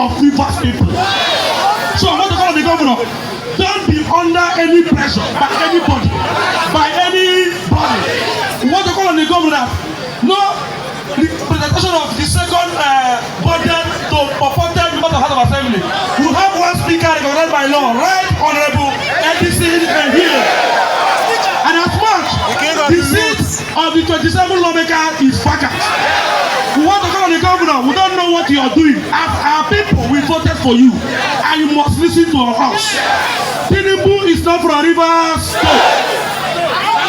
of Rivers people. So I want to call the governor. Don't be under any pressure by anybody. We want to call on the governor. No presentation of the second budget to purported members of House of Assembly. We have one speaker recognized by law, Right Honorable Edison here. And as much the seat of the 27 lawmaker is vacant. We want to call on the governor. We don't know what you are doing. As our people, we voted for you, and you must listen to us. Tinubu is not from Rivers State.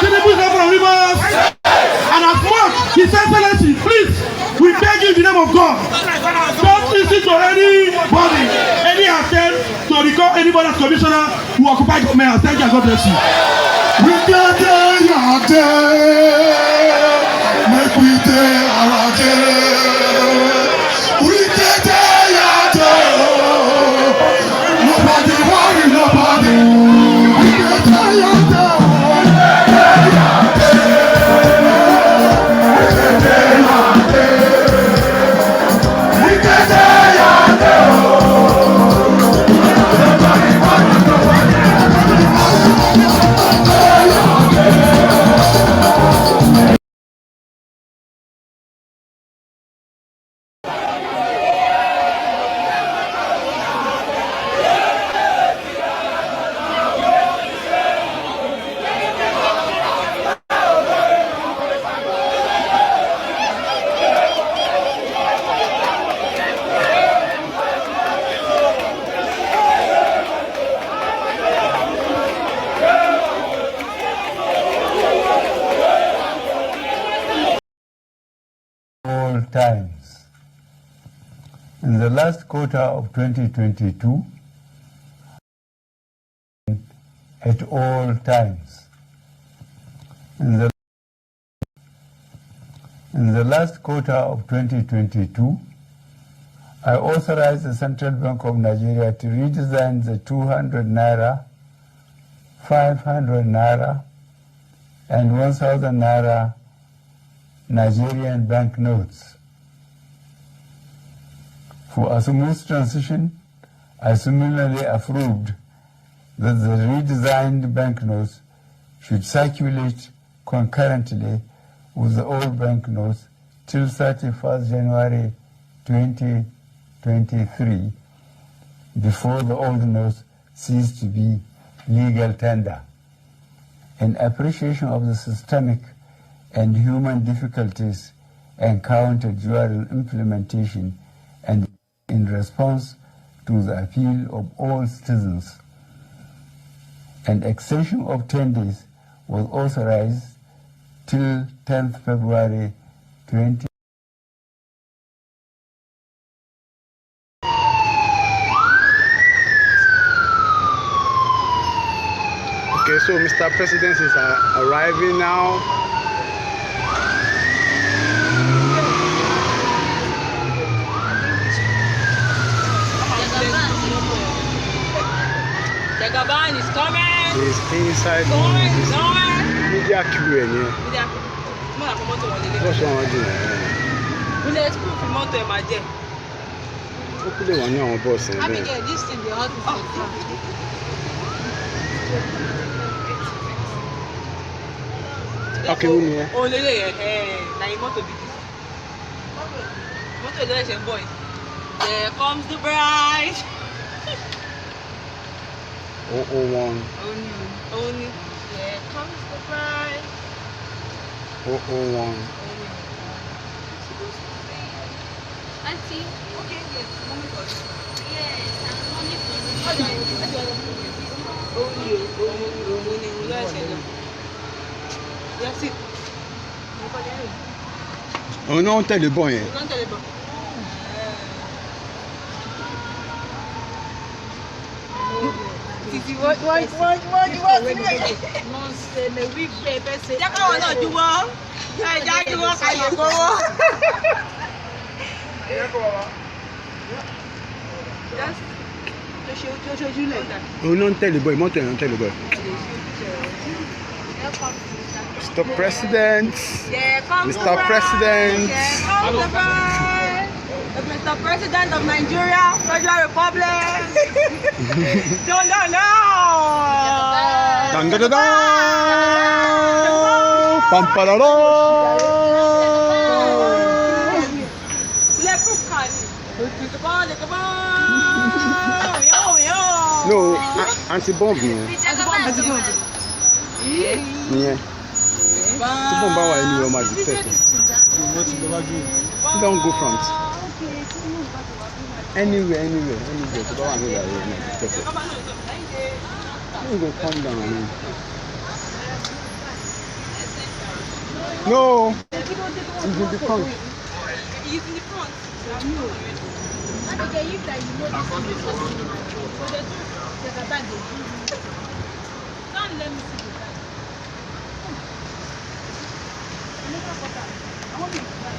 Tinubu is not from Rivers. And as much, His Excellency, please, we beg you in the name of God, don't listen to anybody, any attempt to recall anybody as commissioner who occupied your mayor. Thank you and God bless you. We get there, make we there, our day. We get there, nobody worry, nobody. We get there, times. In the last quarter of 2022, at all times. In the last quarter of 2022, I authorized the Central Bank of Nigeria to redesign the 200 naira, 500 naira, and 1,000 naira Nigerian banknotes. For a smooth transition, I similarly approved that the redesigned banknotes should circulate concurrently with the old banknotes till 31st January 2023, before the old notes cease to be legal tender. In appreciation of the systemic and human difficulties encountered during implementation and in response to the appeal of all citizens, an extension of 10 days was authorized till 10th February 20. Okay, so Mr. President is arriving now. The Godwin is coming. He's inside the media queue. What's wrong with you? We let's put the motor in my jet. Who put the one on boss? I mean, this thing they hot. Okay, we need. Oh, no, yeah, now you motor be this. Motor is a boy. There comes the bride. 001. Only. Here comes the bride. 001. Auntie, okay, yes, mommy first. Yes, mommy first. Only. Yes, it. Oh, no, tell the boy. Don't tell the boy. Titi, what? Nonsense, we paper say. Jẹ́ káwọn náà juwọ́. Ẹja juwọ́ kàyé gbowó. Oh, no, tell the boy. Don't tell the boy. Mr. President. Mr. President. Mr. President of Nigeria, Federal Republic. No. Dun, dun, dun, dun. Pam, pa, da, da. Bulletproof car. Come on. Yo. No, anti-bomb, no. Anti-bomb. Yeah. Anti-bomb, why you are detect. Don't go front. Anywhere. So don't want to go there. You go calm down. No. He's in the front. He's in the front. Don't let me see the bag. I want you to buy.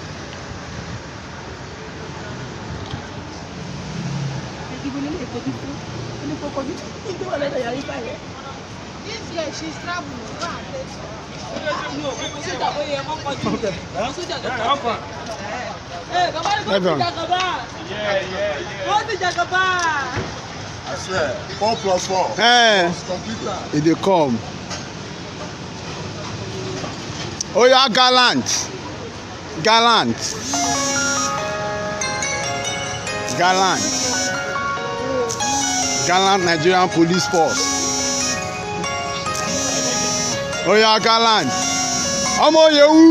This year she's traveling. I swear, 4 plus 4. It dey come. Oh yeah, gallant Nigerian police force. Oh yeah, gallant. Ọmọ Yehu.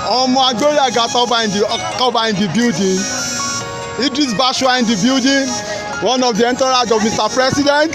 Ọmọ Agboyaga Toba in the building. Idris Bashwa in the building. One of the entourage of Mr. President.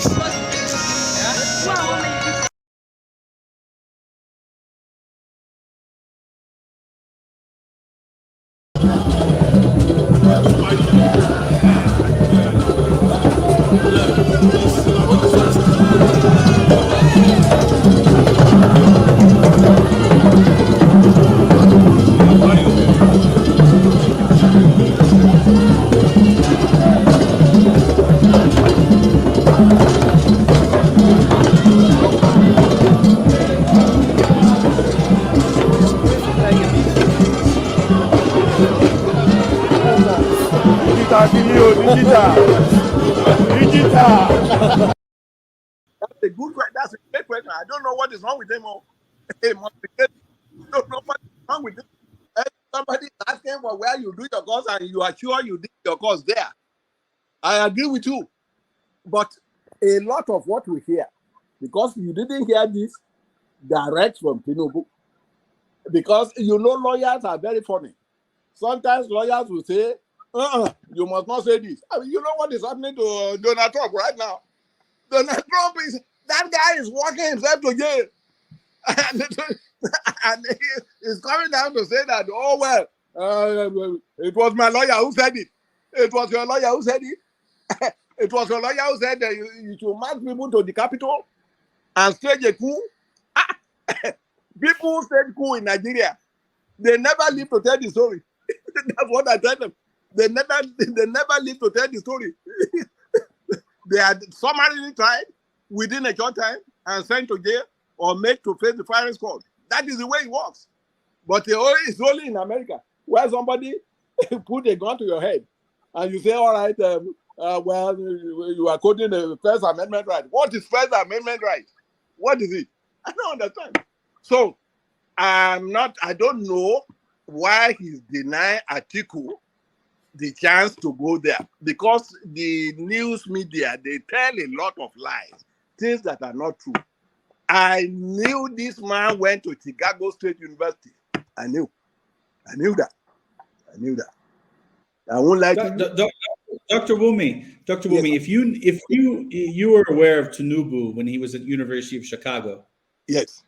Digital. That's a good question. That's a great question. I don't know what is wrong with them all. I don't know what is wrong with them. Somebody is asking for where you do your course and you are sure you did your course there. I agree with you. But a lot of what we hear, because you didn't hear this direct from Tinubu, because lawyers are very funny. Sometimes lawyers will say, you must not say this. I mean, you know what is happening to Donald Trump right now? Donald Trump that guy is walking himself to jail. And he is coming down to say that, it was my lawyer who said it. It was your lawyer who said it. It was your lawyer who said that you should march people to the Capitol and stage a coup. People who stage coup in Nigeria, they never live to tell the story. That's what I tell them. They never live to tell the story. They are summarily tried within a short time and sent to jail or made to face the firing squad. That is the way it works. But it's only in America where somebody put a gun to your head and you say, all right, you are quoting the First Amendment right. What is First Amendment right? What is it? I don't understand. So I don't know why he's denying Atiku the chance to go there, because the news media, they tell a lot of lies, things that are not true. I knew this man went to Chicago State University. I knew that. I won't like Dr. Wumi, yes. if you were aware of Tinubu when he was at University of Chicago. Yes.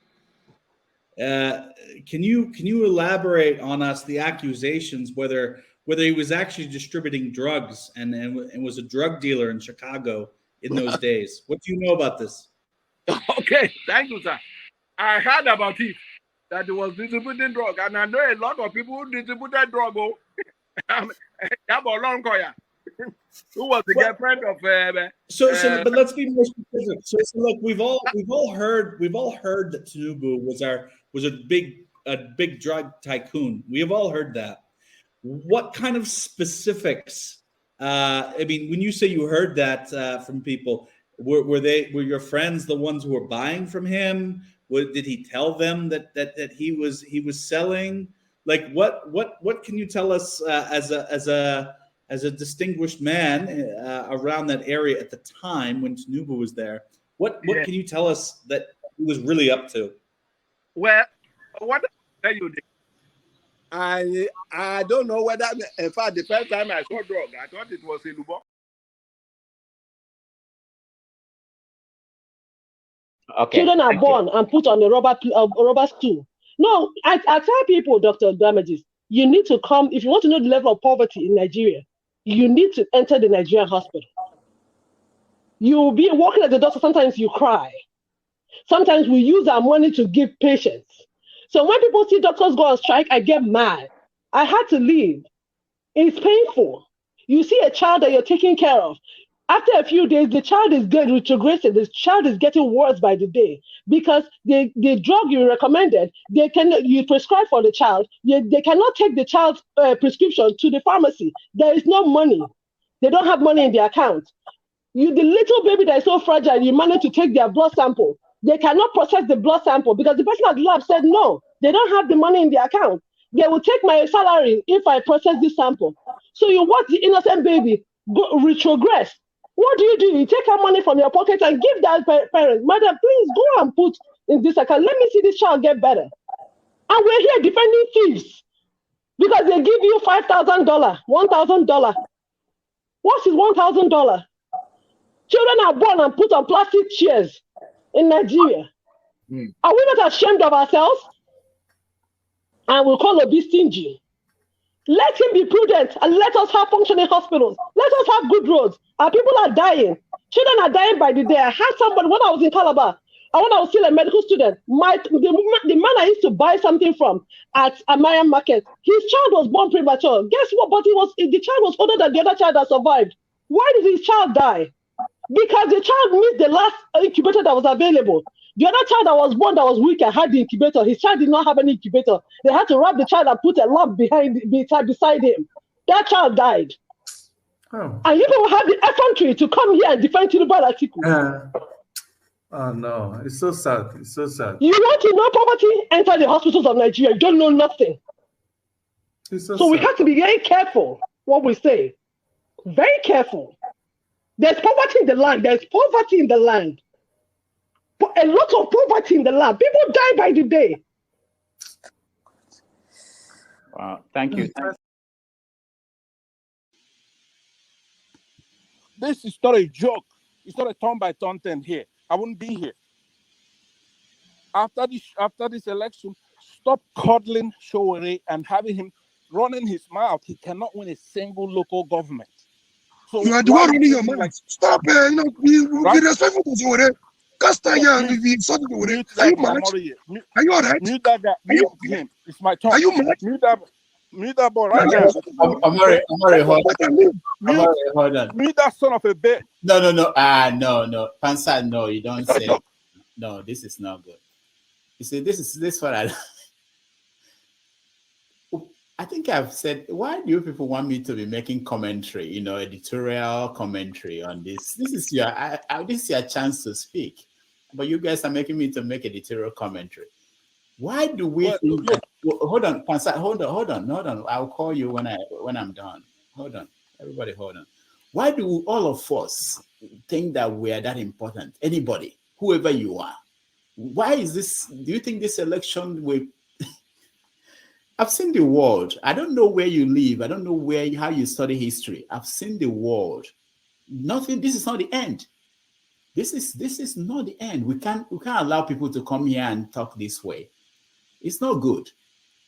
Can you elaborate on us the accusations whether he was actually distributing drugs and was a drug dealer in Chicago in those days? What do you know about this? Okay, thank you, sir. I heard about it, that he was distributing drug, and I know a lot of people who distributed drug. Who was the girlfriend of? But let's be more specific. So look, we've all heard that Tinubu was a big drug tycoon. We have all heard that. What kind of specifics? I mean, when you say you heard that from people, were your friends the ones who were buying from him? Did he tell them that he was selling? Like what can you tell us as a distinguished man around that area at the time when Tinubu was there? What can you tell us that he was really up to? Well, what I tell you, I don't know whether, in fact, the first time I saw drug, I thought it was Tinubu. Okay. Children are born and put on a rubber stool. No, I tell people, Dr. Damages, you need to come, if you want to know the level of poverty in Nigeria, you need to enter the Nigerian hospital. You'll be walking at the doctor, sometimes you cry. Sometimes we use our money to give patients. So when people see doctors go on strike, I get mad. I had to leave. It's painful. You see a child that you're taking care of. After a few days, the child is retrogressing. The child is getting worse by the day because the drug you recommended, you prescribe for the child, they cannot take the child's prescription to the pharmacy. There is no money. They don't have money in their account. The little baby that is so fragile, you manage to take their blood sample. They cannot process the blood sample because the person at the lab said no, they don't have the money in their account. They will take my salary if I process this sample. So you watch the innocent baby retrogress. What do? You take our money from your pocket and give that parent, madam, please go and put in this account. Let me see this child get better. And we're here defending thieves because they give you $5,000, $1,000. What is $1,000? Children are born and put on plastic chairs in Nigeria. Are we not ashamed of ourselves? And we'll call Obi stingy. Let him be prudent and let us have functioning hospitals. Let us have good roads. Our people are dying. Children are dying by the day. I had somebody when I was in Calabar, and when I was still a medical student, the man I used to buy something from at Amarian Market, his child was born premature. Guess what? But the child was older than the other child that survived. Why did his child die? Because the child missed the last incubator that was available. The other child that was born that was weaker had the incubator. His child did not have any incubator. They had to wrap the child and put a lamp beside him. That child died. Oh. And you people have the effrontery to come here and defend Tinubu Atiku. Oh no, it's so sad. It's so sad. You want to know poverty? Enter the hospitals of Nigeria. You don't know nothing. It's so So sad. we have to be very careful what we say. Very careful. There's poverty in the land. There's poverty in the land. A lot of poverty in the land. People die by the day. Wow, thank you. This is not a joke. It's not a turn-by-turn thing here. I wouldn't be here. After this election, stop coddling Showore and having him running his mouth. He cannot win a single local government. So You are the one running your mouth. Stop, be respectful to Zore. Casta and be sorted over. Are you mad? Are you alright? Mute that guy. Mute him. It's my turn. Are you mad? Mute that boy right now. Amari, hold on. Mute that son of a bitch. No. No. Pansa, no, you don't say. No, this is not good. You see, this what I think I've said, why do you people want me to be making commentary, editorial commentary on this? This is your chance to speak. But you guys are making me to make editorial commentary. Why do we think that, hold on, Pansa, hold on. I'll call you when I'm done. Hold on. Everybody hold on. Why do all of us think that we are that important? Anybody, whoever you are. Why is this? Do you think this election will? I've seen the world. I don't know where you live. I don't know how you study history. I've seen the world. Nothing. This is not the end. This is not the end. We can't allow people to come here and talk this way. It's not good.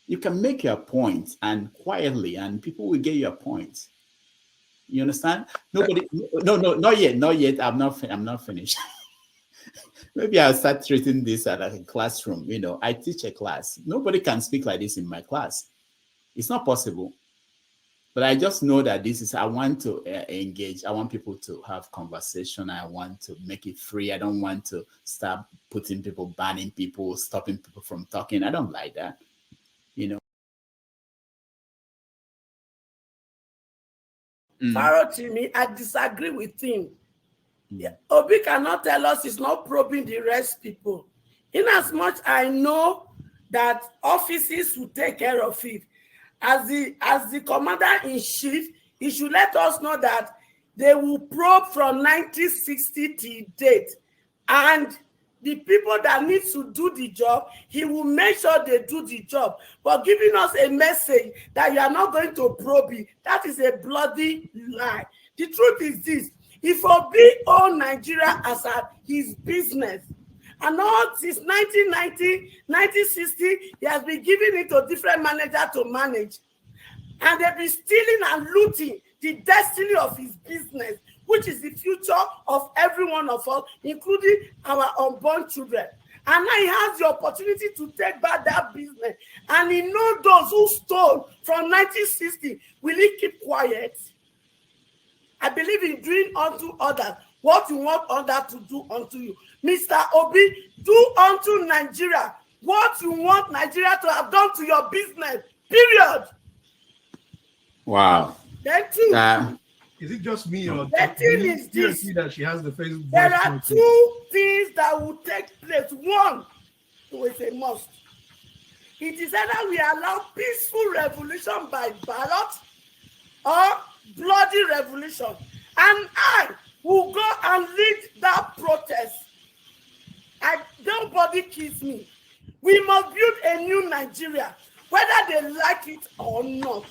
You can make your point and quietly, and people will get your point. You understand? Nobody. No, not yet. I'm not finished. Maybe I'll start treating this as like a classroom. I teach a class. Nobody can speak like this in my class. It's not possible. But I just know that I want to engage. I want people to have conversation. I want to make it free. I don't want to start putting people, banning people, stopping people from talking. I don't like that. Farotimi, I disagree with him. Obi cannot tell us he's not probing the rest people. In as much I know that offices will take care of it. As the commander-in-chief, he should let us know that they will probe from 1960 till date. And the people that need to do the job, he will make sure they do the job. But giving us a message that you are not going to probe it, that is a bloody lie. The truth is this: if Obi own Nigeria as his business, and all since 1990, 1960, he has been giving it to different managers to manage. And they've been stealing and looting the destiny of his business, which is the future of every one of us, including our unborn children. And now he has the opportunity to take back that business. And he knows those who stole from 1960. Will he keep quiet? I believe in doing unto others what you want others to do unto you. Mr. Obi, do unto Nigeria what you want Nigeria to have done to your business. Period. Wow. Then two. Is it just me or the thing is this? See that she has the Facebook? There are two things that will take place. One, is a must. It is either we allow peaceful revolution by ballot or bloody revolution. And I will go and lead that protest. Nobody kills me. We must build a new Nigeria, whether they like it or not.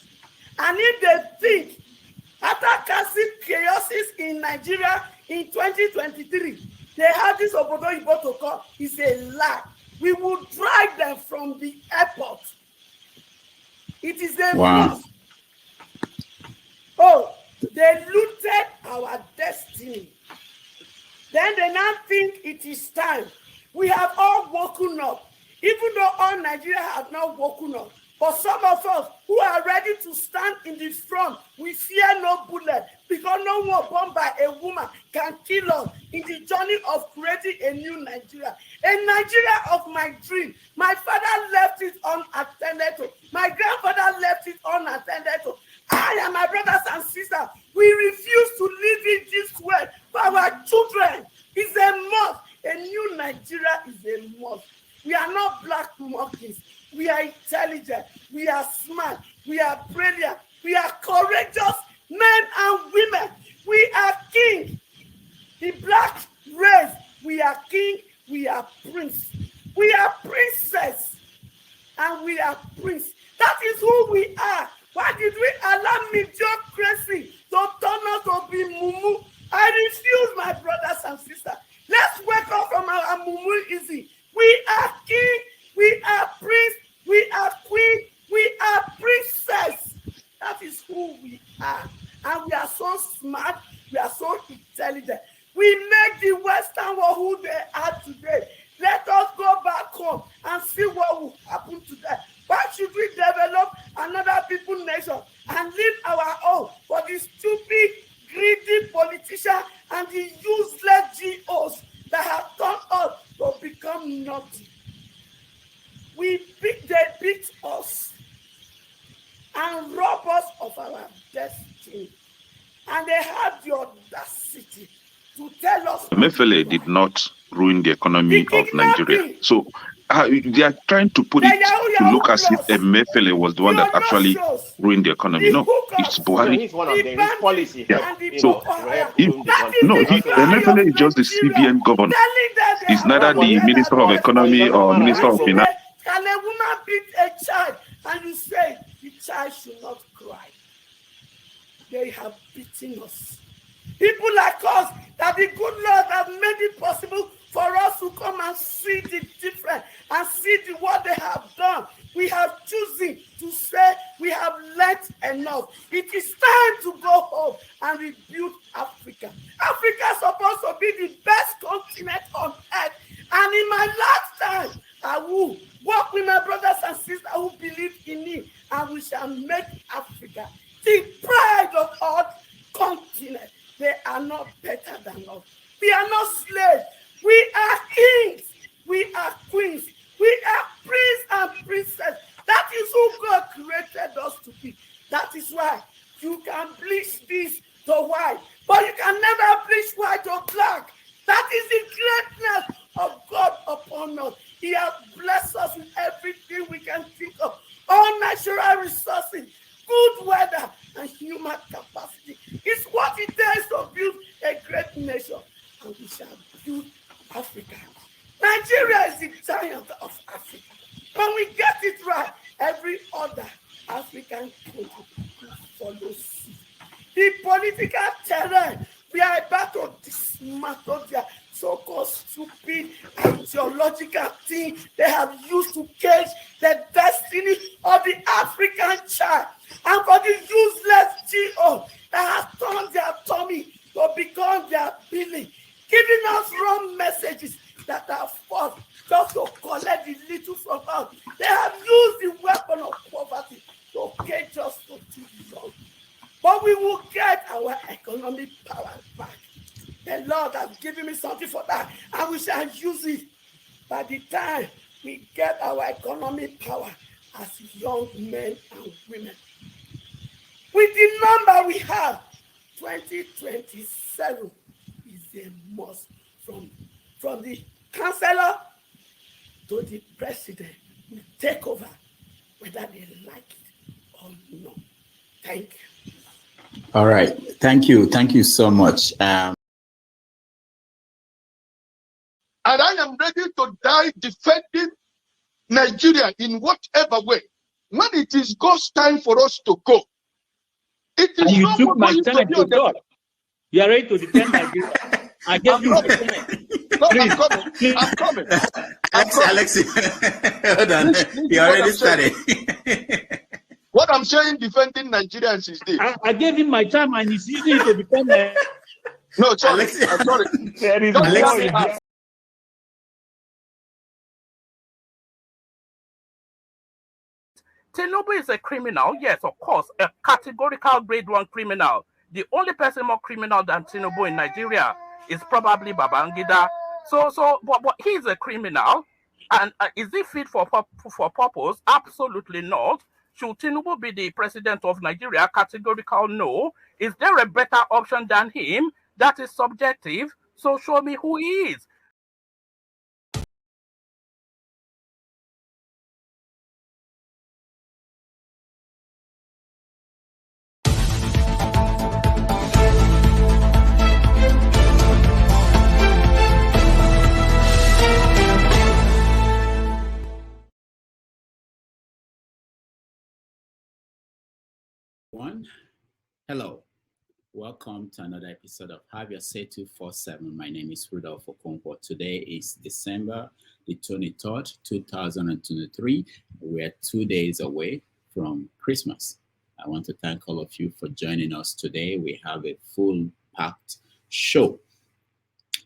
And if they think after casting chaos in Nigeria in 2023, they have this opportunity to come, it's a lie. We will drive them from the airport. It is a must. Oh, they looted our destiny. Then they now think it is time. We have all woken up, even though all Nigeria have not woken up. But some of us who are ready to stand in the front, we fear no bullet, because no one born by a woman can kill us in the journey of creating a new Nigeria. A Nigeria of my dream. My father left it unattended to. My grandfather left it unattended to. I and my brothers and sisters, we refuse to live in this way for our children. It's a must. A new Nigeria is a must. We are not black monkeys. We are intelligent. We are smart. We are brilliant. We are courageous men and women. We are king. The black race. We are king. We are prince. We are princess. And we are prince. That is who we are. Why did we allow mediocrity to turn us to be mumu? I refuse, my brothers and sisters. Let's wake up from our mumu easy. We are king. We are prince. We are queen. We are princess. That is who we are. And we are so smart. We are so intelligent. We make the Western world who they are today. Let us go back home and see what will happen today. Why should we develop another people nation and leave our own for the stupid, greedy politicians and the useless GOs that have turned us to become nothing? They beat us and rob us of our destiny. And they had the audacity to tell us. Emefiele did not ruin the economy of Nigeria. So they are trying to put it to look as if Emefiele was the one that actually ruined the economy. No, it's Buhari. He's one of them. His policy. Yeah. So Emefiele is just the CBN governor. He's neither the Minister of Economy or Minister of Finance. Can a woman beat a child and you say the child should not cry? They have beaten us. People like us, that the good Lord have made it possible for us to come and see the difference and see what they have done. We have chosen to say we have learnt enough. It is time to go home and rebuild Africa. Africa is supposed to be the best continent on earth. And in my lifetime, I will work with my brothers and sisters who believe in me, and we shall make Africa the pride of our continent. They are not better than us. We are not slaves. We are kings. We are done us. He has blessed us with everything we can think of. All natural resources, good weather, and human capacity. It's what it takes to build a great nation. And we shall build Africa. Nigeria is the giant of Africa. When we get it right, every other African country will follow suit. The political terrain, we are about to dismantle their so-called stupid ideological thing they have used to cage the destiny of the African child. And for the useless GO that has turned their tummy to become their billy, giving us wrong messages that are false just to collect the little from us. They have used the weapon of poverty to cage us for too long. But we will get our economic power back. The Lord has given me something for that, and we shall use it. By the time we get our economic power as young men and women, with the number we have, 2027 is a must. From the councillor to the president will take over, whether they like it or not. Thank you. All right. Thank you. Thank you so much. And I am ready to die defending Nigeria in whatever way. When it is God's time for us to go, it is and you no took more my going time to to be God. You are ready to defend Nigeria. I gave you my time. No, I'm coming. I'm coming. Alexi, hold on. You already started. What I'm saying, defending Nigerians is this. I gave him my time and he's using it to defend Nigeria. No, sorry. I'm sorry. There is Alexi, Tinubu is a criminal, yes, of course, a categorical grade 1 criminal. The only person more criminal than Tinubu in Nigeria is probably Babangida. But he's a criminal, and is he fit for purpose? Absolutely not. Should Tinubu be the president of Nigeria? Categorical no. Is there a better option than him? That is subjective. So show me who he is. Hello, welcome to another episode of Have Your Say 247. My name is Rudolph Okonkwo. Today is December the 23rd, 2023. We're 2 days away from Christmas. I want to thank all of you for joining us today. We have a full packed show,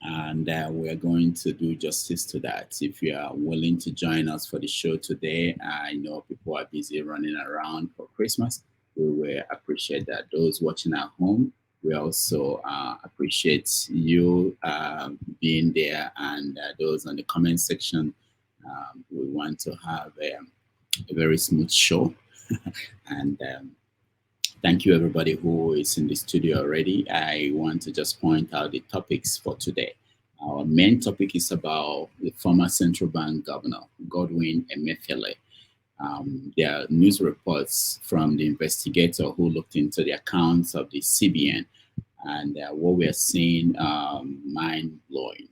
and we're going to do justice to that. If you are willing to join us for the show today, I know people are busy running around for Christmas. We will appreciate that. Those watching at home, we also appreciate you being there, and those on the comment section. We want to have a very smooth show. And thank you everybody who is in the studio already. I want to just point out the topics for today. Our main topic is about the former central bank governor, Godwin Emefiele. There are news reports from the investigator who looked into the accounts of the CBN, and what we are seeing, mind-blowing.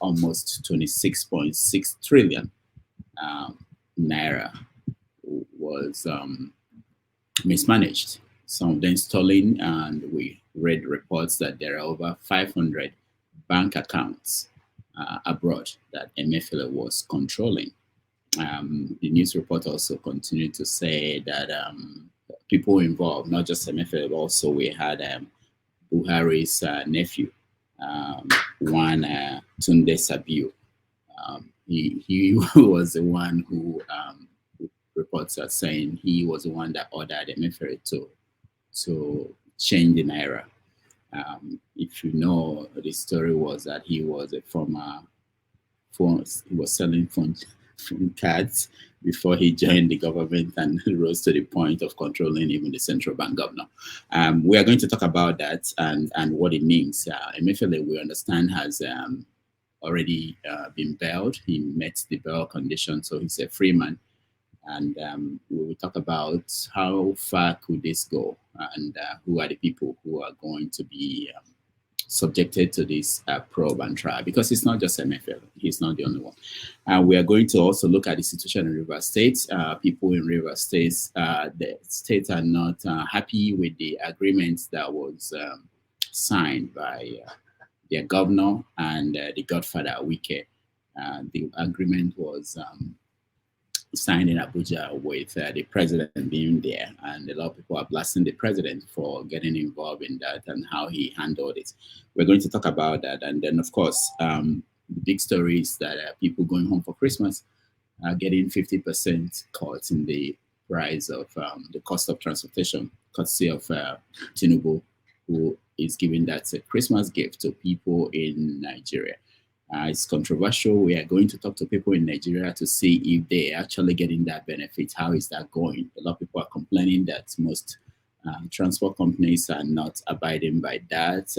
Almost 26.6 trillion naira was mismanaged. Some of them stolen, and we read reports that there are over 500 bank accounts abroad that Emefiele was controlling. The news report also continued to say that people involved, not just Emefiele, but also we had Buhari's nephew, one Tunde Sabiu. He was the one who reports are saying he was the one that ordered Emefiele to change the naira. If you know, the story was that he was a former he was selling phone cards before he joined the government and rose to the point of controlling even the central bank governor. We are going to talk about that and what it means. Emefiele, we understand, has already been bailed. He met the bail condition, so he's a free man. And we will talk about how far could this go, and who are the people who are going to be subjected to this probe and trial, because it's not just Emefiele. He's not the only one. We are going to also look at the situation in Rivers State. People in Rivers State, the states are not happy with the agreement that was signed by their governor and the godfather, Wike. The agreement was signed in Abuja with the president being there, and a lot of people are blasting the president for getting involved in that and how he handled it. We're going to talk about that, and then of course the big story is that people going home for Christmas are getting 50% cut in the price of the cost of transportation, courtesy of Tinubu, who is giving that a Christmas gift to people in Nigeria. It's controversial. We are going to talk to people in Nigeria to see if they're actually getting that benefit. How is that going? A lot of people are complaining that most transport companies are not abiding by that.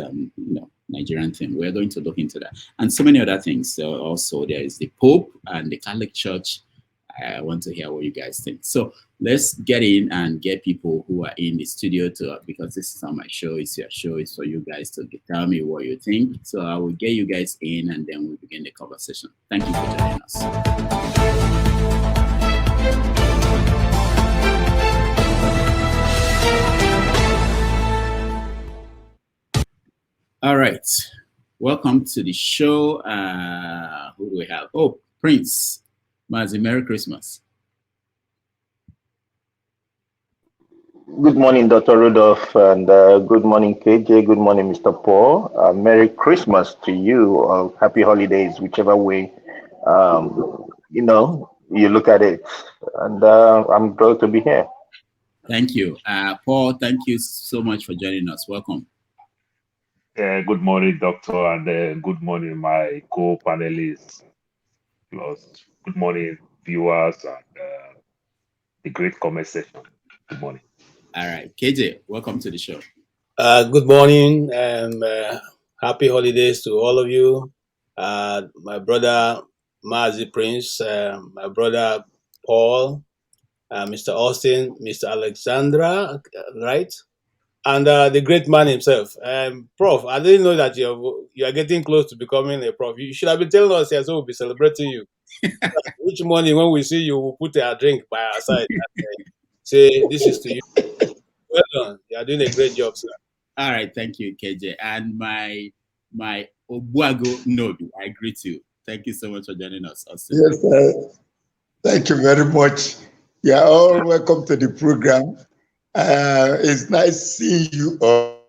Nigerian thing. We're going to look into that. And so many other things. So also there is the Pope and the Catholic Church. I want to hear what you guys think. So let's get in and get people who are in the studio because this is not my show, it's your show. It's for you guys to tell me what you think. So I will get you guys in and then we'll begin the conversation. Thank you for joining us. All right. Welcome to the show. Who do we have? Oh, Prince. Mazi, Merry Christmas. Good morning, Dr. Rudolph, and good morning, KJ. Good morning, Mr. Paul. Merry Christmas to you. Happy holidays, whichever way you look at it. And I'm glad to be here. Thank you, Paul. Thank you so much for joining us. Welcome. Good morning, Doctor, and good morning, my co-panelists. Plus, good morning, viewers, and the great comment section. Good morning. All right, KJ, welcome to the show. Good morning and happy holidays to all of you. My brother Mazi Prince, my brother Paul, Mr. Austin, Mr. Alexandra, right? And the great man himself, Prof. I didn't know that you are getting close to becoming a prof. You should have been telling us here, so we'll be celebrating you. Each morning when we see you, we'll put a drink by our side and say, "This is to you." Well done. You are doing a great job, sir. All right, thank you, KJ. And my Obuago Nobi, I greet you. Thank you so much for joining us. Austin. Yes, thank you very much. You are all welcome to the program. It's nice seeing you all.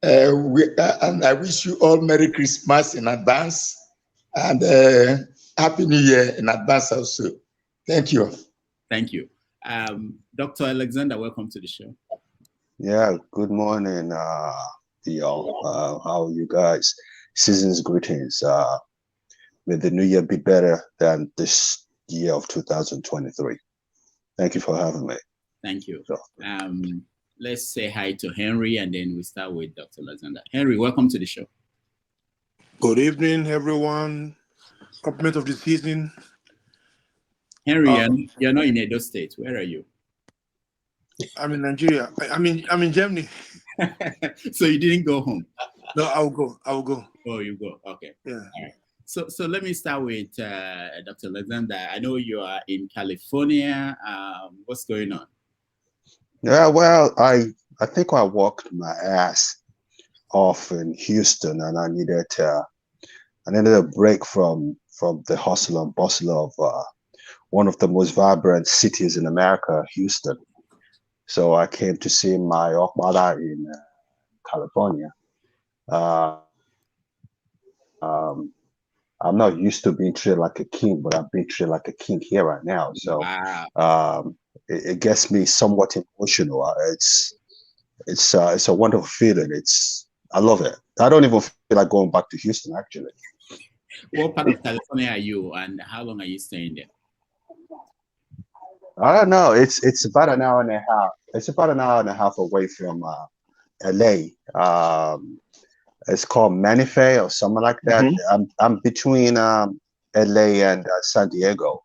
And I wish you all Merry Christmas in advance and Happy New Year in advance also. Thank you. Thank you. Dr. Alexander, welcome to the show. Yeah, good morning, y'all. How are you guys? Season's greetings. May the new year be better than this year of 2023. Thank you for having me. Thank you. Let's say hi to Henry, and then we start with Dr. Alexander. Henry, welcome to the show. Good evening, everyone. Compliment of the season. Henry, you're not in Edo State. Where are you? I'm in Nigeria. I'm in Germany. So you didn't go home? No, I'll go. Oh, you go. Okay. Yeah. All right. So let me start with Dr. Alexander. I know you are in California. What's going on? Yeah, well, I think I walked my ass off in Houston, and I needed a break from the hustle and bustle of one of the most vibrant cities in America, Houston. So I came to see my mother in California. I'm not used to being treated like a king, but I'm being treated like a king here right now. So wow. It gets me somewhat emotional. It's a wonderful feeling. I love it. I don't even feel like going back to Houston, actually. What part of California are you, and how long are you staying there? I don't know. It's about an hour and a half. It's about an hour and a half away from LA. It's called Manife or something like that. I'm between LA and San Diego.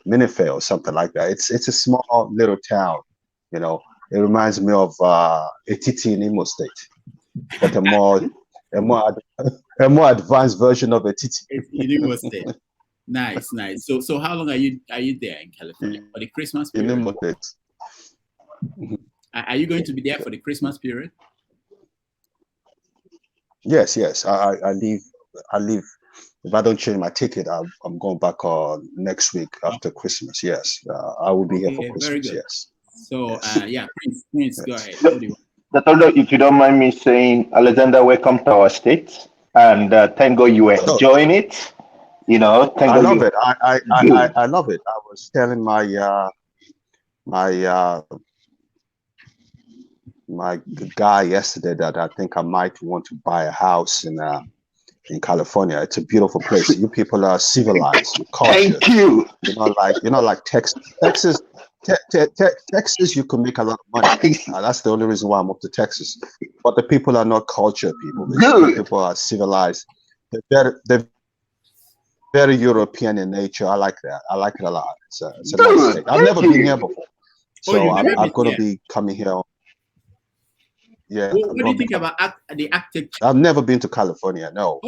Manife or something like that. It's a small little town. You know, it reminds me of Etiti in Imo State, but a more advanced version of Etiti. In Imo State. Nice. So how long are you there in California for the Christmas period? In Imo State. Are you going to be there for the Christmas period? Yes. I leave. If I don't change my ticket, I'm going back next week after Christmas. Yes, I will be here for Christmas. Very good. Yes. So yeah, Prince, go ahead. Dr. If you don't mind me saying, Alexander, welcome to our state, and thank God you were enjoying it. You know, thank God. I love it. I love it. I was telling my guy yesterday that I think I might want to buy a house in California. It's a beautiful place. You people are civilized. You're cultured. Thank you. You're not like Texas. Texas, you can make a lot of money. That's the only reason why I'm up to Texas. But the people are not cultured people. The people are civilized. They're very European in nature. I like that. I like it a lot. It's a nice state. I've never been here before, so I'm going to be coming here. Yeah. What do you think about the architecture? I've never been to California. No,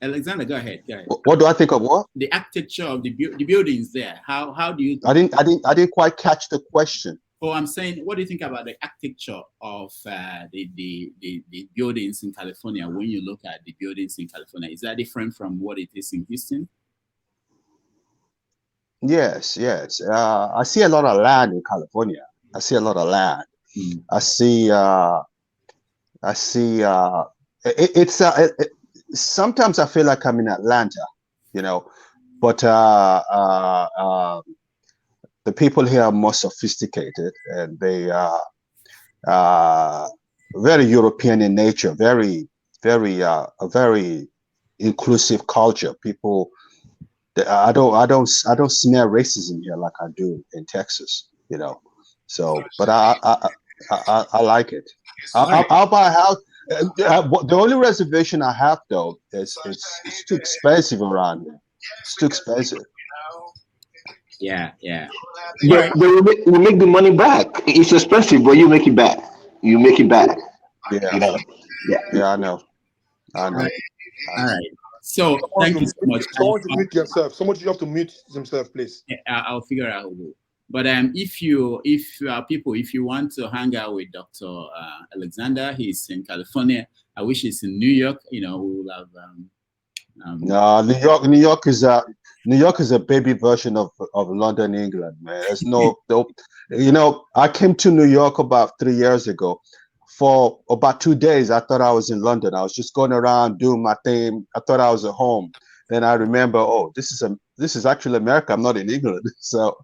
Alexander, go ahead. What do I think of what? The architecture of the buildings there. How do you? I didn't quite catch the question. Oh, I'm saying, what do you think about the architecture of the buildings in California? When you look at the buildings in California, is that different from what it is in Houston? Yes. I see a lot of land in California. I see a lot of land. Sometimes I feel like I'm in Atlanta, you know, but the people here are more sophisticated, and they are very European in nature, very inclusive culture. People, I don't smell racism here like I do in Texas, you know. So, but I like it. I'll buy a house. The only reservation I have though is it's too expensive around here. It's too expensive. Yeah. But we make the money back. It's expensive, but you make it back. You make it back. Yeah. You know? Yeah, I know. All right. So thank you so much. Someone to mute yourself. Someone you have to mute himself, please. Yeah, I'll figure out who. But if you want to hang out with Dr. Alexander, he's in California. I wish he's in New York. You know, we will have. No, New York is a baby version of London, England, man. There's no, you know, I came to New York about 3 years ago. For about 2 days, I thought I was in London. I was just going around doing my thing. I thought I was at home. Then I remember, oh, this is actually America. I'm not in England. So,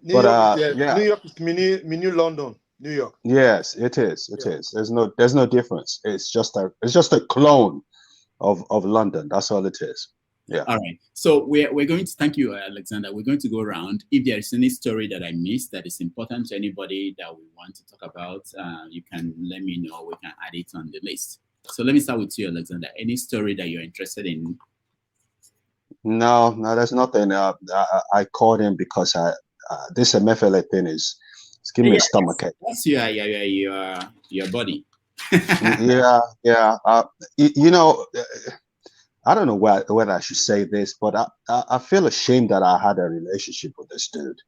New York is mini London. New York. Yes, it is. It is. There's no difference. It's just a clone of London. That's all it is. Yeah. All right. So we're going to thank you, Alexander. We're going to go around. If there is any story that I missed that is important to anybody that we want to talk about, you can let me know. We can add it on the list. So let me start with you, Alexander. Any story that you're interested in? No, there's nothing. I called him because this Emefiele thing is giving me a stomachache. That's your body. Yeah. You know, I don't know whether I should say this, but I feel ashamed that I had a relationship with this dude.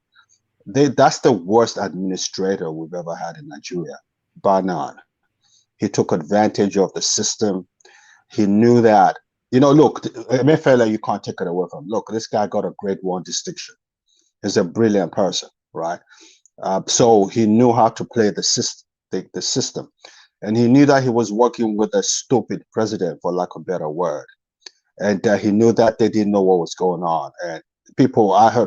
That's the worst administrator we've ever had in Nigeria, bar none. He took advantage of the system. He knew that, you know, look, Emefiele, you can't take it away from him. Look, this guy got a grade 1 distinction. He's a brilliant person, right? So he knew how to play the system. And he knew that he was working with a stupid president, for lack of a better word. And he knew that they didn't know what was going on. And I hear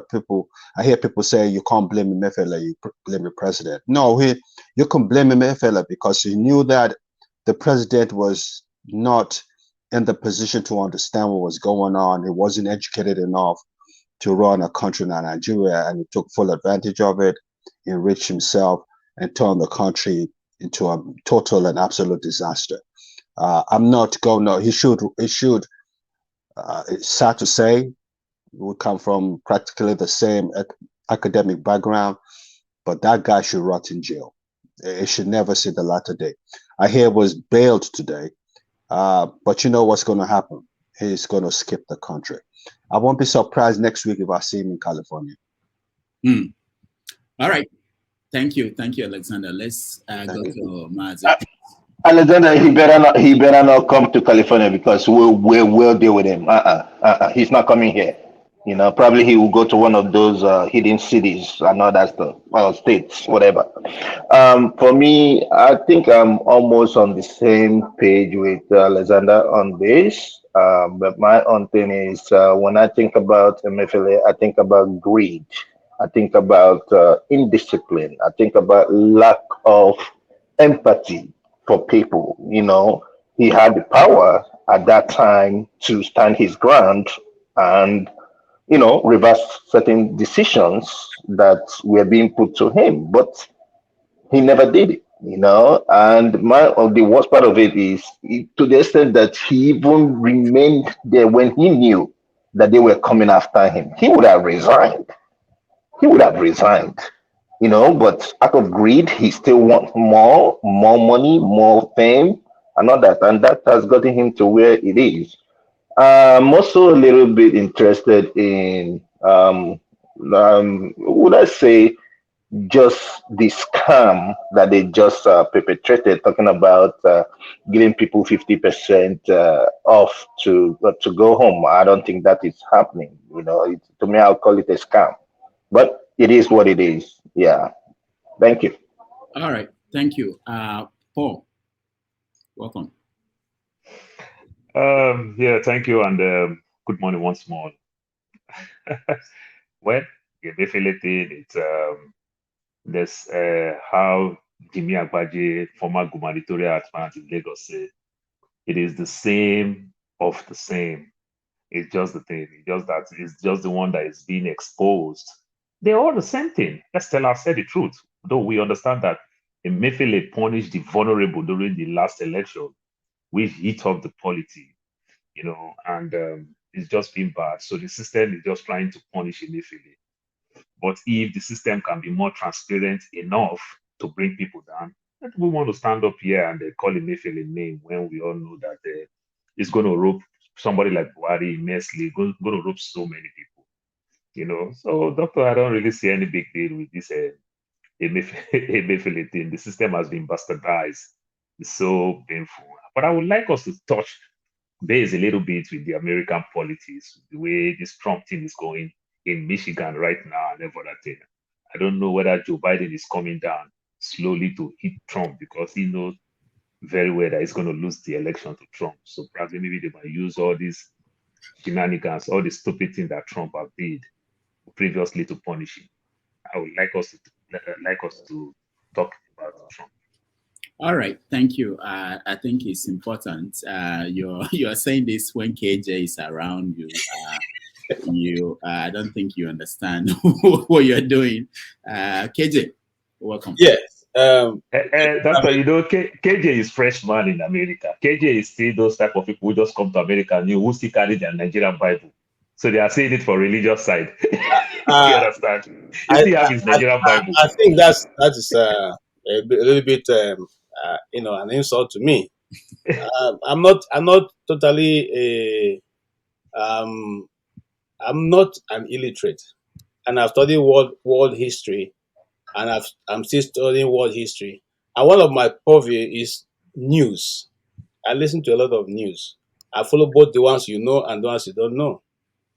people say, you can't blame Emefiele, you blame the president. No, you can blame Emefiele because he knew that the president was not in the position to understand what was going on. He wasn't educated enough to run a country like Nigeria, and he took full advantage of it, enriched himself, and turned the country into a total and absolute disaster. I'm not going. No, he should. It's sad to say, we come from practically the same academic background, but that guy should rot in jail. It should never see the light of day. I hear he was bailed today, but you know what's going to happen? He's going to skip the country. I won't be surprised next week if I see him in California. All right. Thank you, Alexander. Let's go to Mazi. Alexander, he better not come to California because we'll deal with him. He's not coming here. You know, probably he will go to one of those hidden cities and all that stuff, or states, whatever. For me, I think I'm almost on the same page with Alexander on this. But my own thing is when I think about Emefiele, I think about greed. I think about indiscipline. I think about lack of empathy for people. You know, he had the power at that time to stand his ground and, you know, reverse certain decisions that were being put to him, but he never did it. You know, and the worst part of it is to the extent that he even remained there when he knew that they were coming after him. He would have resigned. You know, but out of greed, he still wants more money, more fame, and all that, and that has gotten him to where it is. I'm also a little bit interested in, would I say, just the scam that they just perpetrated, talking about giving people 50% off to go home. I don't think that is happening. You know, to me, I'll call it a scam, but it is what it is. Yeah. Thank you. All right. Thank you. Paul, welcome. Yeah, thank you, and good morning once more. Well, the Emefiele thing, it's there's how Jimmy Agbaje, former gubernatorial aspirant in Lagos, said it is the same of the same. It's just the thing. It's just that it's just the one that is being exposed. They're all the same thing. Let's tell ourselves the truth. Though we understand that Emefiele punished the vulnerable during the last election, which hit up the polity, you know, and it's just been bad. So the system is just trying to punish Emefiele. But if the system can be more transparent enough to bring people down, we want to stand up here and call Emefiele name when we all know that it's going to rope somebody like Buhari immensely, going to rope so many people, you know. So, Doctor, I don't really see any big deal with this Emefiele thing. The system has been bastardized. It's so painful. But I would like us to touch base a little bit with the American politics, the way this Trump thing is going in Michigan right now and every other thing. I don't know whether Joe Biden is coming down slowly to hit Trump because he knows very well that he's going to lose the election to Trump. So probably maybe they might use all these shenanigans, all the stupid things that Trump have did previously to punish him. I would like us to talk about Trump. All right, thank you. I think it's important. You're saying this when KJ is around you. I don't think you understand what you're doing. KJ, welcome. Yes. Doctor, you know, KJ is freshman in America. KJ is still those type of people who just come to America and who still carry their Nigerian Bible. So they are saying it for religious side. You understand? He still have his Nigerian Bible. I think that is a little bit, an insult to me. I'm not totally I'm not an illiterate, and I've studied world history, and I'm still studying world history. And one of my purview is news. I listen to a lot of news. I follow both the ones you know and the ones you don't know.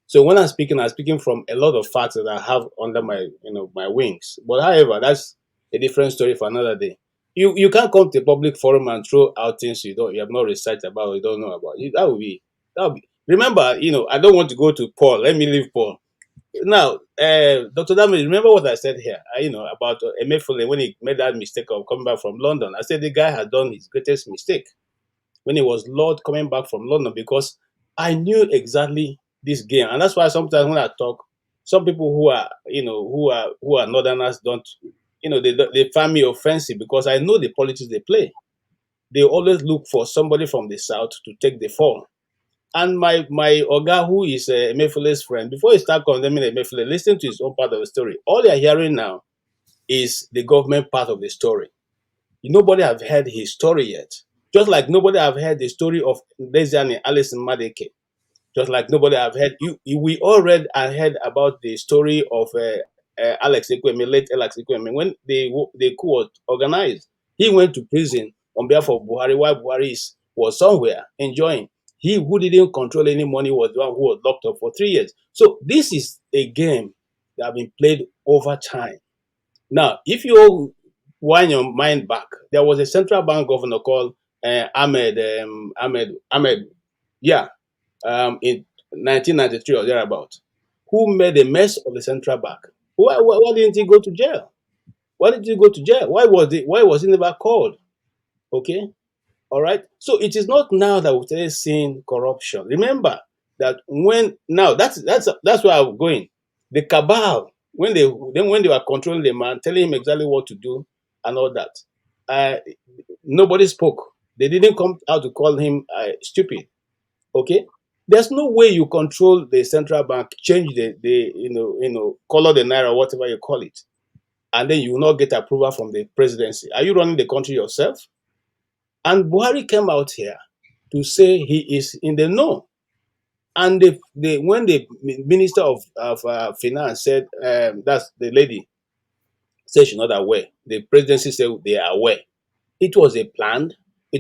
So when I'm speaking from a lot of facts that I have under my my wings. But however, that's a different story for another day. You can't come to a public forum and throw out things you have not researched about or you don't know about. That would be. Remember, I don't want to go to Paul. Let me leave Paul. Now, Dr. Damage, remember what I said here, about Emefiele when he made that mistake of coming back from London. I said the guy had done his greatest mistake when he was Lord coming back from London, because I knew exactly this game. And that's why sometimes when I talk, some people who are, who are Northerners don't they find me offensive because I know the politics they play. They always look for somebody from the south to take the fall. And my Oga, who is Emefiele's friend, before he start condemning Emefiele, listen to his own part of the story. All you're hearing now is the government part of the story. Nobody have heard his story yet. Just like nobody have heard the story of Desiani Alison Madeke. Just like nobody have heard we all read and heard about the story of Alex Ekweme, late Alex Ekweme, when the coup was organized. He went to prison on behalf of Buhari while Buhari was somewhere enjoying. He who didn't control any money was the one who was locked up for 3 years. So this is a game that have been played over time. Now, if you wind your mind back, there was a central bank governor called Ahmed, yeah, in 1993 or thereabout, who made a mess of the central bank. Why didn't he go to jail? Why did he go to jail? Why was he never called? Okay, all right. So it is not now that we start seeing corruption. Remember that that's where I'm going. The cabal, when they were controlling the man, telling him exactly what to do and all that, nobody spoke. They didn't come out to call him stupid. Okay, there's no way you control the central bank, change the color the naira, whatever you call it, and then you will not get approval from the presidency. Are you running the country yourself? And Buhari came out here to say he is in the know. And when the minister of finance said, that's the lady, said she's not aware, the presidency said they are aware. It was it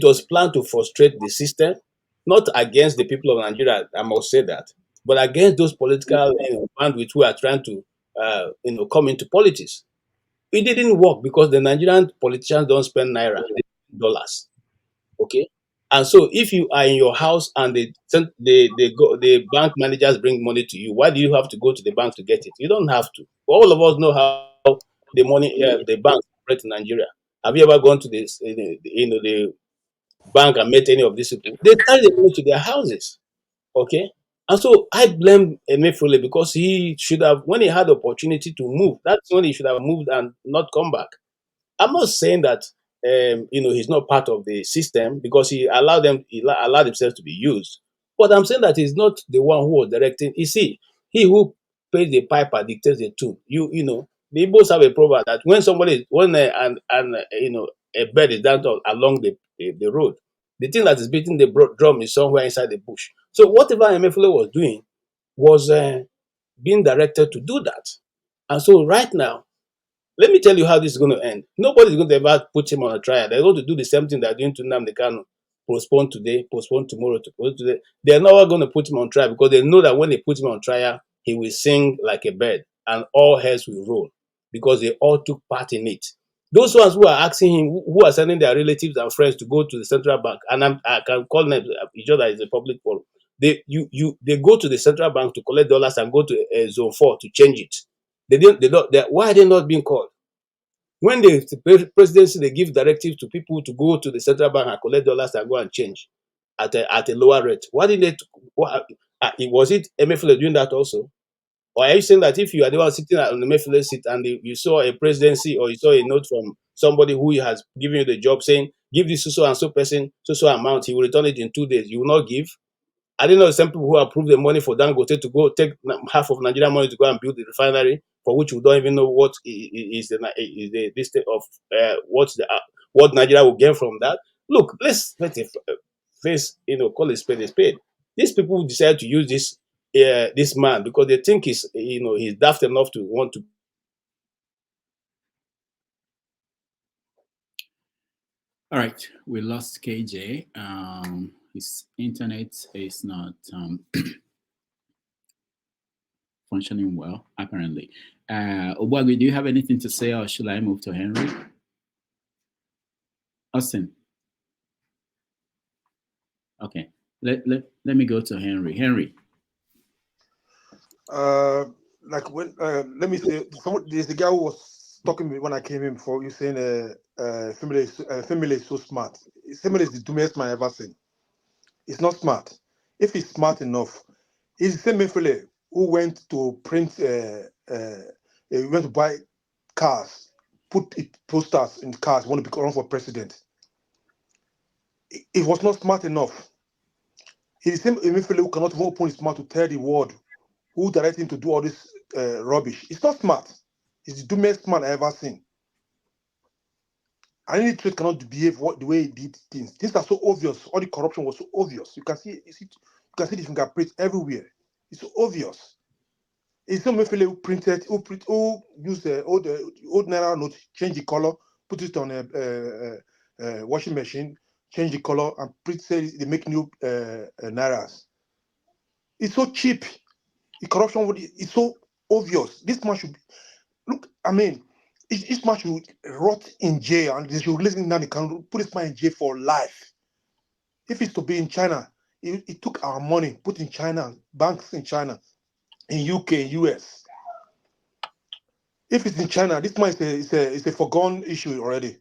was planned to frustrate the system, not against the people of Nigeria, I must say that, but against those political bandwidth who are trying to come into politics. It didn't work because the Nigerian politicians don't spend naira, they spend dollars. Okay, and so if you are in your house and the bank managers bring money to you, why do you have to go to the bank to get it? You don't have to. All of us know how the banks operate in Nigeria. Have you ever gone to the bank and met any of these people? They carry the money to their houses. Okay, and so I blame Emefiele because he should have, when he had the opportunity to move, that's when he should have moved and not come back. I'm not saying that he's not part of the system because he allowed himself to be used. But I'm saying that he's not the one who was directing. You see, he who pays the piper dictates the tune. The Igbos have a proverb that when a bird is down along the road, the thing that is beating the drum is somewhere inside the bush. So whatever Emefiele was doing was being directed to do that. And so right now, let me tell you how this is going to end. Nobody's going to ever put him on a trial. They're going to do the same thing they're doing to Nnamdi Kanu. Postpone today, postpone tomorrow, postpone today. They're not going to put him on trial because they know that when they put him on trial, he will sing like a bird and all heads will roll because they all took part in it. Those ones who are asking him, who are sending their relatives and friends to go to the central bank, and I can call them each other as a public forum. They go to the central bank to collect dollars and go to zone 4 to change it. Why are they not being called? When the presidency, they give directives to people to go to the central bank and collect dollars and go and change at a lower rate. Why did they? Was it Emefiele doing that also? Or are you saying that if you are the one sitting on the Emefiele seat and you saw a presidency or you saw a note from somebody who has given you the job saying, give this so and so person so amount, he will return it in 2 days, you will not give? I didn't know some people who approve the money for Dangote to go take half of Nigerian money to go and build the refinery, for which we don't even know what is the state of what Nigeria will gain from that. Look, let's face, call a spade a spade. These people decide to use this man because they think he's daft enough to want to. All right, we lost KJ. His internet is not functioning well, apparently. Obwagi, do you have anything to say, or should I move to Henry? Austin. Okay, let me go to Henry. Henry. Let me say, there's the guy who was talking to me when I came in before. You saying Femile is so smart. Femile is the dumbest man I've ever seen. It's not smart. If he's smart enough, he's the same Femile who went to print. He went to buy cars put posters in cars want to run for president. It was not smart enough. He's the same Emefiele who cannot even open his mouth to tell the world who directed him to do all this rubbish. It's not smart. It's the dumbest man I ever seen. And any trade cannot behave the way he did things. Things are so obvious. All the corruption was so obvious. You can see the fingerprints everywhere. It's so obvious. It's some Emefiele who used the old Naira note, change the color, put it on a washing machine, change the color, and say they make new Nairas. It's so cheap. The corruption is so obvious. This man should look. I mean, this man should rot in jail, and they should release him now. They can put this man in jail for life. If it's to be in China, he took our money, put in China, banks in China, in UK, US. If it's in China, this man is a forgone issue already.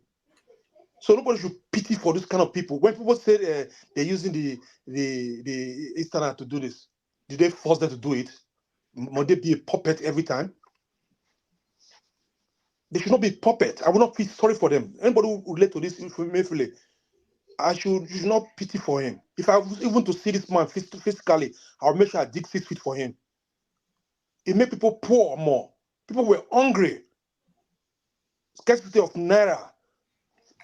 So nobody should pity for this kind of people. When people say they're using the internet to do this, did they force them to do it? Must they be a puppet every time? They should not be puppet. I will not feel sorry for them. Anybody who relate to this Emefiele, you should not pity for him. If I was even to see this man physically, I'll make sure I dig 6 feet for him. It made people poor more. People were hungry. Scarcity of Naira.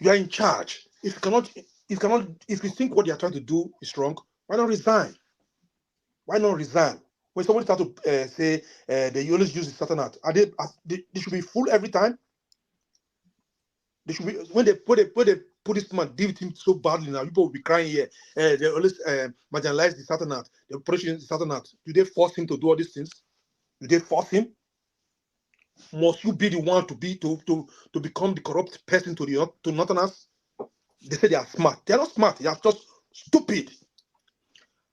You are in charge. If you think what they are trying to do is wrong, why not resign? Why not resign? When somebody start to say they always use the certain art, they should be full every time. They should be when they put this man deal with him so badly now. People will be crying here. They always marginalize the certain art. They punish the certain art. Do they force him to do all these things? Do they force him? Must you be the one to become the corrupt person to Northerners? They say they are smart. They are not smart. They are just stupid.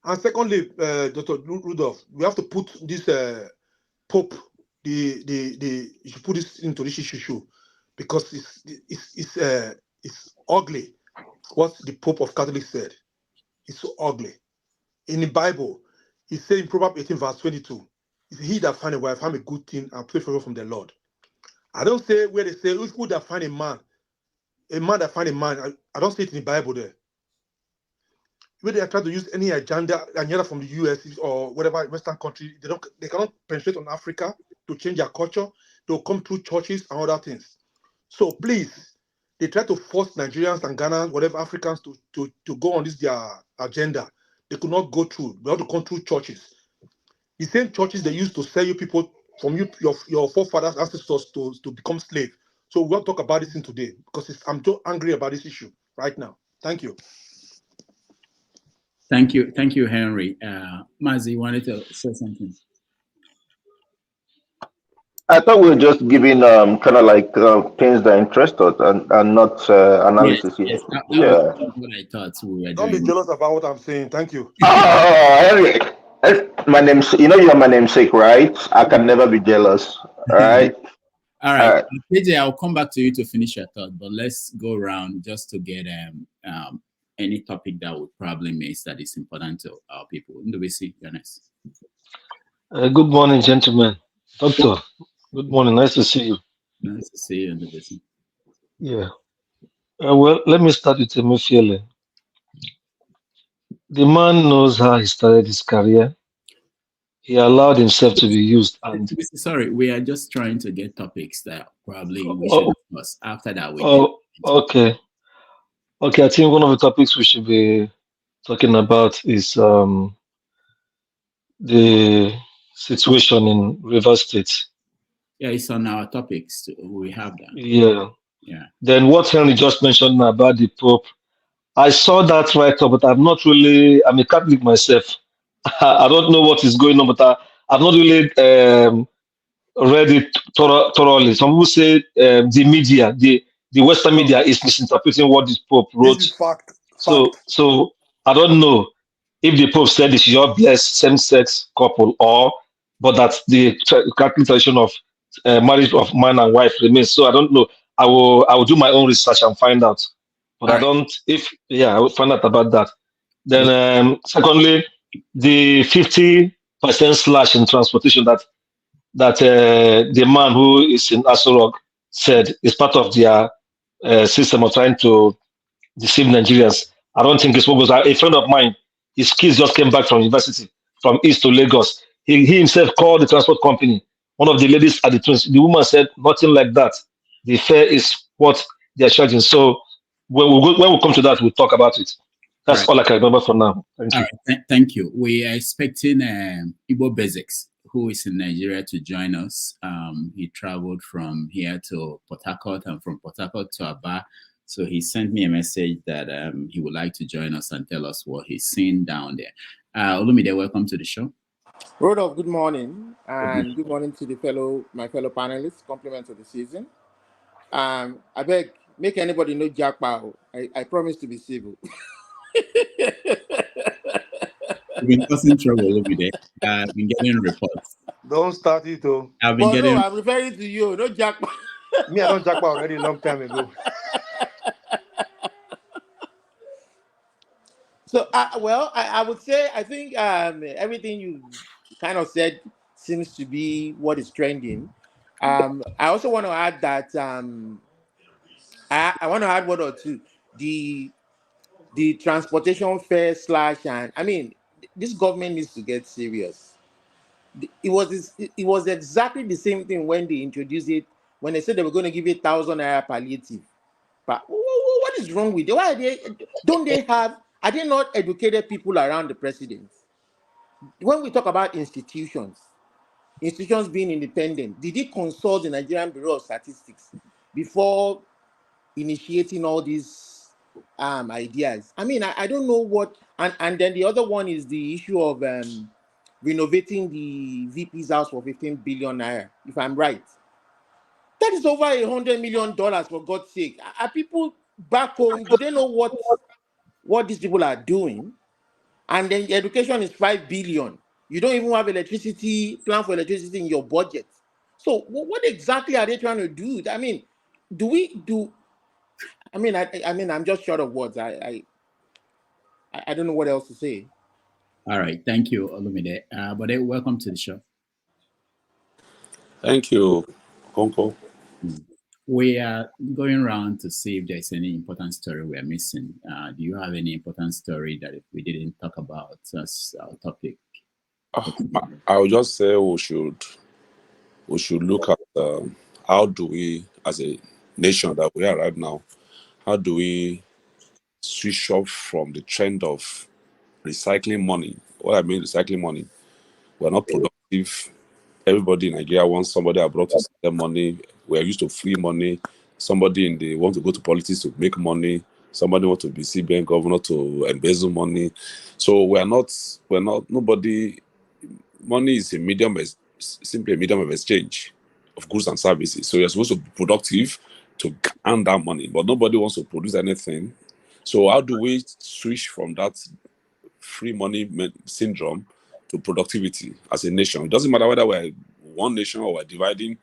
And secondly, Dr. Rudolph, we have to put this Pope. You should put this into this issue because it's ugly. What the Pope of Catholics said, it's so ugly. In the Bible, he said in Proverbs 18 verse 22, he that find a wife, have a good thing and pray favor from the Lord. I don't say where they say who that find a man that find a man. I don't see it in the Bible there. Where they are trying to use any agenda from the US or whatever Western country, they cannot penetrate on Africa to change their culture. They'll come through churches and other things. So please, they try to force Nigerians and Ghana, whatever Africans to go on this their agenda. They could not go through. They have to come through churches. The same churches they used to sell you people from your forefathers, ancestors to become slaves. So we want to talk about this thing today because I'm so angry about this issue right now. Thank you. Thank you, Henry. Mazi, you wanted to say something? I thought we were just giving kind of like things that interest us and not analysis. Yes, that Yeah. was what I thought we were Don't doing. be jealous about what I'm saying. Thank you. Oh, Henry, my name's. You know you're my namesake, right? I can never be jealous. All right. All right, KJ, I'll come back to you to finish your thought, but let's go around just to get any topic that would probably miss that is important to our people. Ndubisi, you're next. Good morning, gentlemen. Doctor, good morning. Nice to see you. Nice to see you, Ndubisi. Yeah. Well, let me start with Emefiele. The man knows how he started his career. He allowed himself to be used. And sorry, we are just trying to get topics that probably we should discuss. After that, we okay. Okay, I think one of the topics we should be talking about is the situation in Rivers State. Yeah, it's on our topics. We have that. Yeah. Yeah. Then what Henry just mentioned about the Pope, I saw that right up, but I'm a Catholic myself. I don't know what is going on, but I've not really read it thoroughly. Some people say the media, the Western media is misinterpreting what the Pope wrote. This is fact. So I don't know if the Pope said it's your blessed same-sex couple but that the Catholic tradition of marriage of man and wife remains. So I don't know. I will do my own research and find out. But I will find out about that. Then secondly, the 50% slash in transportation that the man who is in Aso Rock said is part of their system of trying to deceive Nigerians. I don't think it's what goes. A friend of mine, his kids just came back from university from East to Lagos. He himself called the transport company. One of the ladies at the twins, the woman said nothing like that. The fare is what they are charging. So when we come to that, we'll talk about it. That's all I can remember for now. Thank you. Thank you. We are expecting Igbo Basics, who is in Nigeria, to join us. He traveled from here to Port Harcourt and from Port Harcourt to Aba. So he sent me a message that he would like to join us and tell us what he's seen down there. Olumide, welcome to the show. Rodolph, good morning, and good morning to my fellow panelists. Compliments of the season. I beg, make anybody know Jack Pao. I promise to be civil. We've been causing trouble Olumide. I've been getting reports. Don't start it, though. I've been getting. No, I'm referring to you, not Jack Pao. Me, I don't Jack Pao already a long time ago. So, I would say I think everything you kind of said seems to be what is trending. I also want to add that I want to add one or two. The transportation fare / and I mean, this government needs to get serious. It was exactly the same thing when they introduced it, when they said they were going to give 1,000 naira palliative. But what is wrong with it? Why are they not educated people around the president? When we talk about institutions being independent, did he consult the Nigerian Bureau of Statistics before initiating all these ideas? I mean, I don't know what, and then the other one is the issue of renovating the VP's house for 15 billion naira, if I'm right. That is over $100 million, for God's sake. Are people back home, do they know what these people are doing? And then education is 5 billion. You don't even have plan for electricity in your budget. So what exactly are they trying to do? I mean, I'm just short of words. I don't know what else to say. All right, thank you, Olumide. But welcome to the show. Thank you, Konko. We are going around to see if there's any important story we're missing. Do you have any important story that we didn't talk about as our topic? I would just say we should look at how do we, as a nation that we are right now, how do we switch off from the trend of recycling money? What I mean recycling money, we're not productive. Everybody in Nigeria wants somebody abroad to send them money. We're used to free money. Somebody want to go to politics to make money. Somebody want to be CBN governor to embezzle money. So nobody. Money is simply a medium of exchange of goods and services. So you're supposed to be productive to earn that money, but nobody wants to produce anything. So how do we switch from that free money syndrome to productivity as a nation? It doesn't matter whether we're one nation or we're dividing.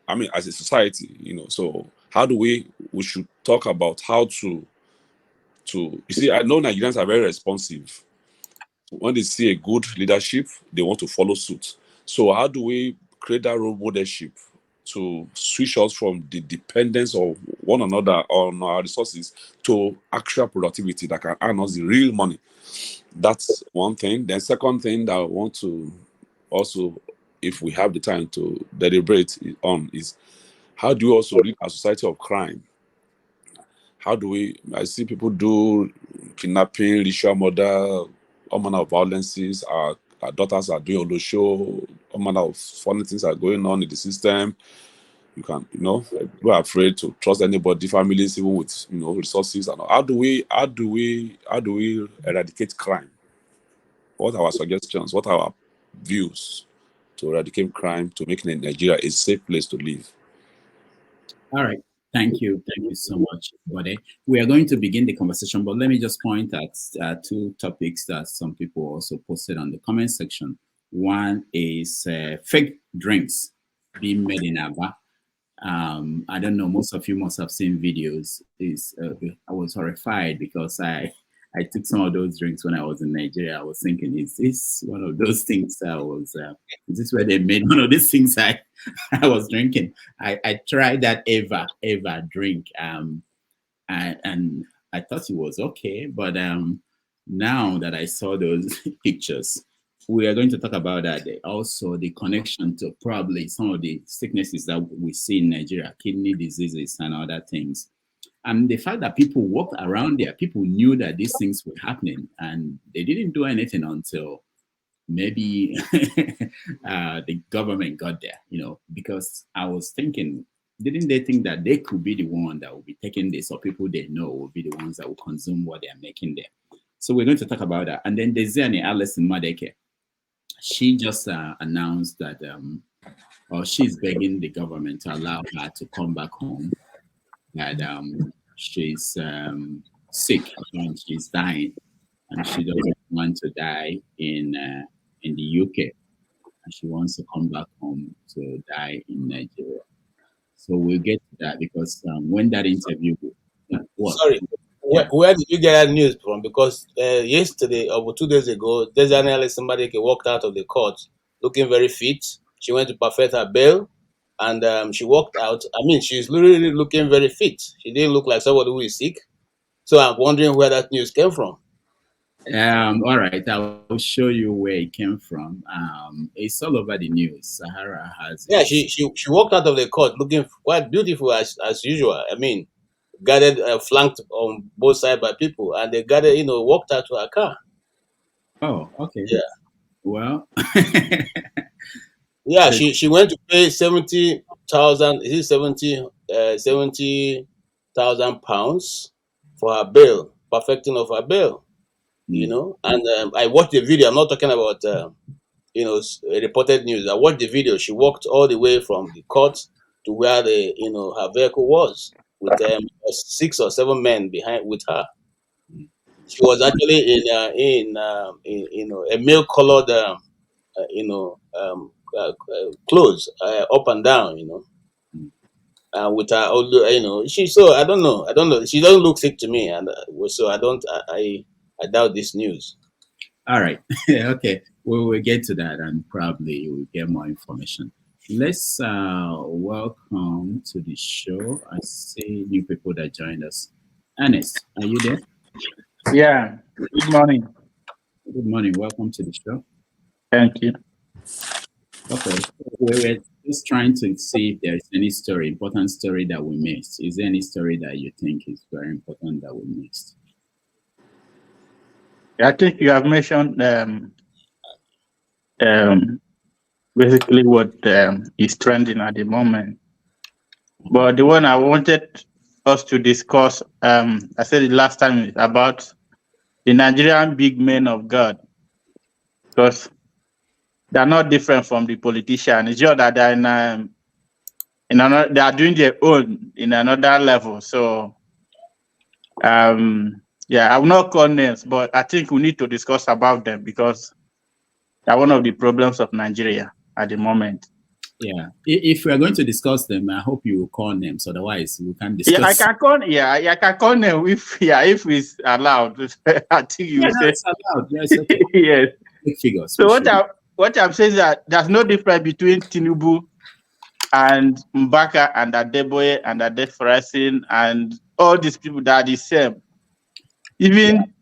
I mean, as a society, So how do we should talk about how to. You see, I know Nigerians are very responsive. When they see a good leadership, they want to follow suit. So how do we create that role modelship to switch us from the dependence of one another on our resources to actual productivity that can earn us the real money? That's one thing. Then second thing that I want to also, if we have the time to deliberate on, is how do we also rid a society of crime? How do I see people do kidnapping, ritual murder, all manner of violences. Our daughters are doing all the show, all manner of funny things are going on in the system. People are afraid to trust anybody, families, even with resources. And how do we eradicate crime? What are our suggestions? What are our views to eradicate crime, to make Nigeria a safe place to live? All right. Thank you so much, Bode. We are going to begin the conversation, but let me just point at two topics that some people also posted on the comment section. One is fake drinks being made in Aba. I don't know, most of you must have seen videos. I was horrified because I I took some of those drinks when I was in Nigeria. I was thinking, is this one of those things is this where they made one of these things I was drinking? I tried that Eva drink, and I thought it was okay. But now that I saw those pictures, we are going to talk about that. Also, the connection to probably some of the sicknesses that we see in Nigeria, kidney diseases and other things. And the fact that people walked around there, people knew that these things were happening, and they didn't do anything until maybe the government got there, because I was thinking, didn't they think that they could be the one that will be taking this, or people they know will be the ones that will consume what they are making there? So we're going to talk about that. And then Desiani Alison Madeke, she just announced that, or she's begging the government to allow her to come back home, that she's sick and she's dying, and she doesn't want to die in the UK, and she wants to come back home to die in Nigeria. So we'll get to that, because when that interview, Sorry, where did you get that news from? Because yesterday or 2 days ago, Desiani somebody walked out of the court looking very fit. She went to perfect her bail, and she walked out. I mean, she's literally looking very fit. She didn't look like somebody who is sick. So I'm wondering where that news came from. All right, I'll show you where it came from. It's all over the news. Sahara has. Yeah, she walked out of the court looking quite beautiful as usual. I mean, guarded, flanked on both sides by people, and they gathered, walked out to her car. Oh, okay. Yeah. Well. Yeah, she went to pay 70,000. Is it 70,000 pounds for her bail, perfecting of her bail. And I watched the video. I'm not talking about reported news. I watched the video. She walked all the way from the court to where her vehicle was, with 6 or 7 men behind with her. She was actually in a male colored clothes, up and down, with her, so I don't know. She doesn't look sick to me, and so I doubt this news. All right. Okay. We will get to that, and probably we'll get more information. Let's welcome to the show. I see new people that joined us. Ernest, are you there? Yeah. Good morning. Good morning. Welcome to the show. Thank you. Okay. We were just trying to see if there's any important story that we missed. Is there any story that you think is very important that we missed? I think you have mentioned basically what is trending at the moment. But the one I wanted us to discuss, I said it last time, is about the Nigerian big men of God, because they're not different from the politician. It's just that they're in another, they are doing their own in another level. So, yeah, I will not call names, but I think we need to discuss about them, because they're one of the problems of Nigeria at the moment. Yeah, if we are going to discuss them, I hope you will call names. Otherwise, we can't discuss. Yeah, I can call. Yeah, I can call them if it's allowed. I think you say it's allowed. Yes, okay. Yes. Big figures. So what I'm saying is that there's no difference between Tinubu and Mbaka and Adeboye and Adefrasin and all these people that are the same. Even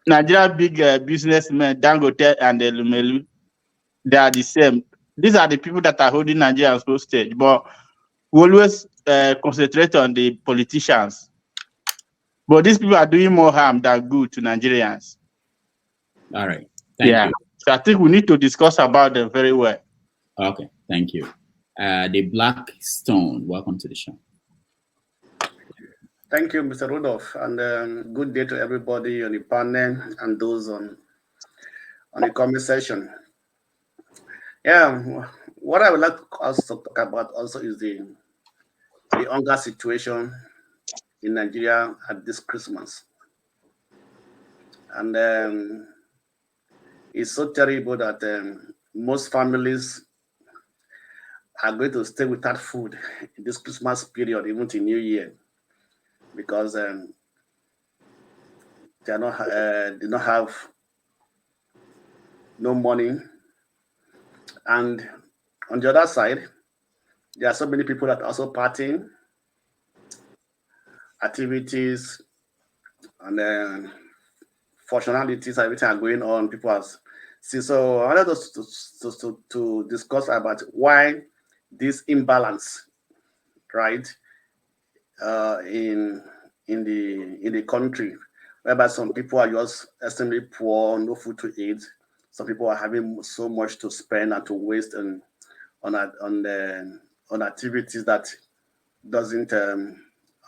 Nigeria big businessmen, Dangote and Elumelu, they are the same. These are the people that are holding Nigerians hostage, but we always concentrate on the politicians. But these people are doing more harm than good to Nigerians. All right. Thank you. So I think we need to discuss about them very well. Okay. Thank you. The Black Stone, welcome to the show. Thank you, Mr. Rudolph, and good day to everybody on the panel and those on the conversation. Yeah, what I would like to also talk about also is the hunger situation in Nigeria at this Christmas. And it's so terrible that most families are going to stay without food in this Christmas period, even to New Year, because They don't have no money. And on the other side, there are so many people that are also partying, activities, and then functionalities, everything are going on. People are see. So I wanted us to discuss about why this imbalance, right, in the country, whereby some people are just extremely poor, no food to eat. Some people are having so much to spend and to waste on activities that doesn't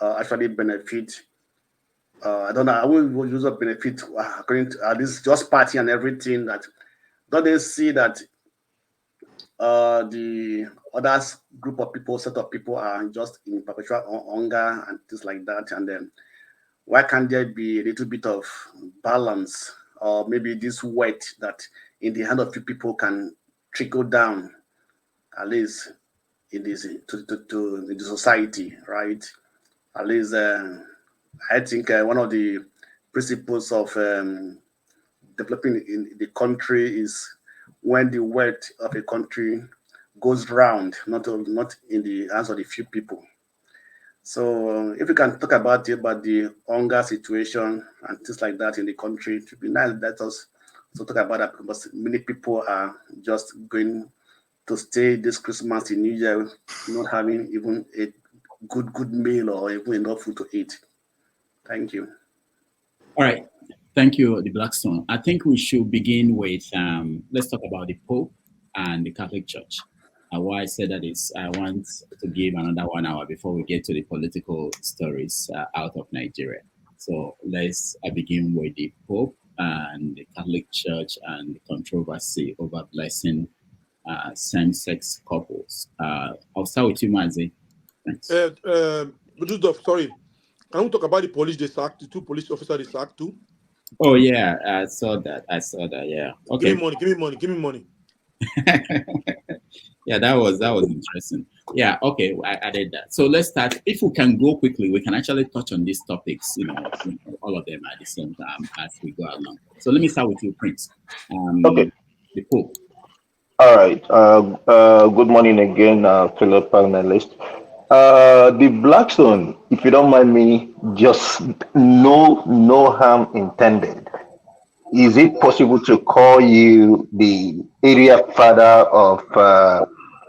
actually benefit. I don't know. I will use a benefit according to this just party and everything. That don't they see that the other group of people, set of people are just in perpetual hunger and things like that, and then why can't there be a little bit of balance, or maybe this weight that in the hand of few people can trickle down at least in this to the society, right? At least I think one of the principles of developing in the country is when the wealth of a country goes round, not in the hands of the few people. So if we can talk about the hunger situation and things like that in the country, it would be nice. Let us also talk about that, because many people are just going to stay this Christmas in New Year not having even a good meal or even enough food to eat. Thank you. All right. Thank you, the Blackstone. I think we should begin with, let's talk about the Pope and the Catholic Church. Why I said that is I want to give another 1 hour before we get to the political stories out of Nigeria. So let's begin with the Pope and the Catholic Church and the controversy over blessing same-sex couples. I'll start with you, Mazi. Thanks. Sorry. Can we talk about the police they sacked, the two police officers they sacked too? Oh yeah, I saw that. Yeah. Okay. Give me money. Yeah, that was interesting. Yeah, okay, I did that. So let's start. If we can go quickly, we can actually touch on these topics, all of them at the same time as we go along. So let me start with you, Prince. Okay. The Pope. All right. Good morning again, fellow panelists. The Blackstone, if you don't mind me, just no harm intended. Is it possible to call you the area father of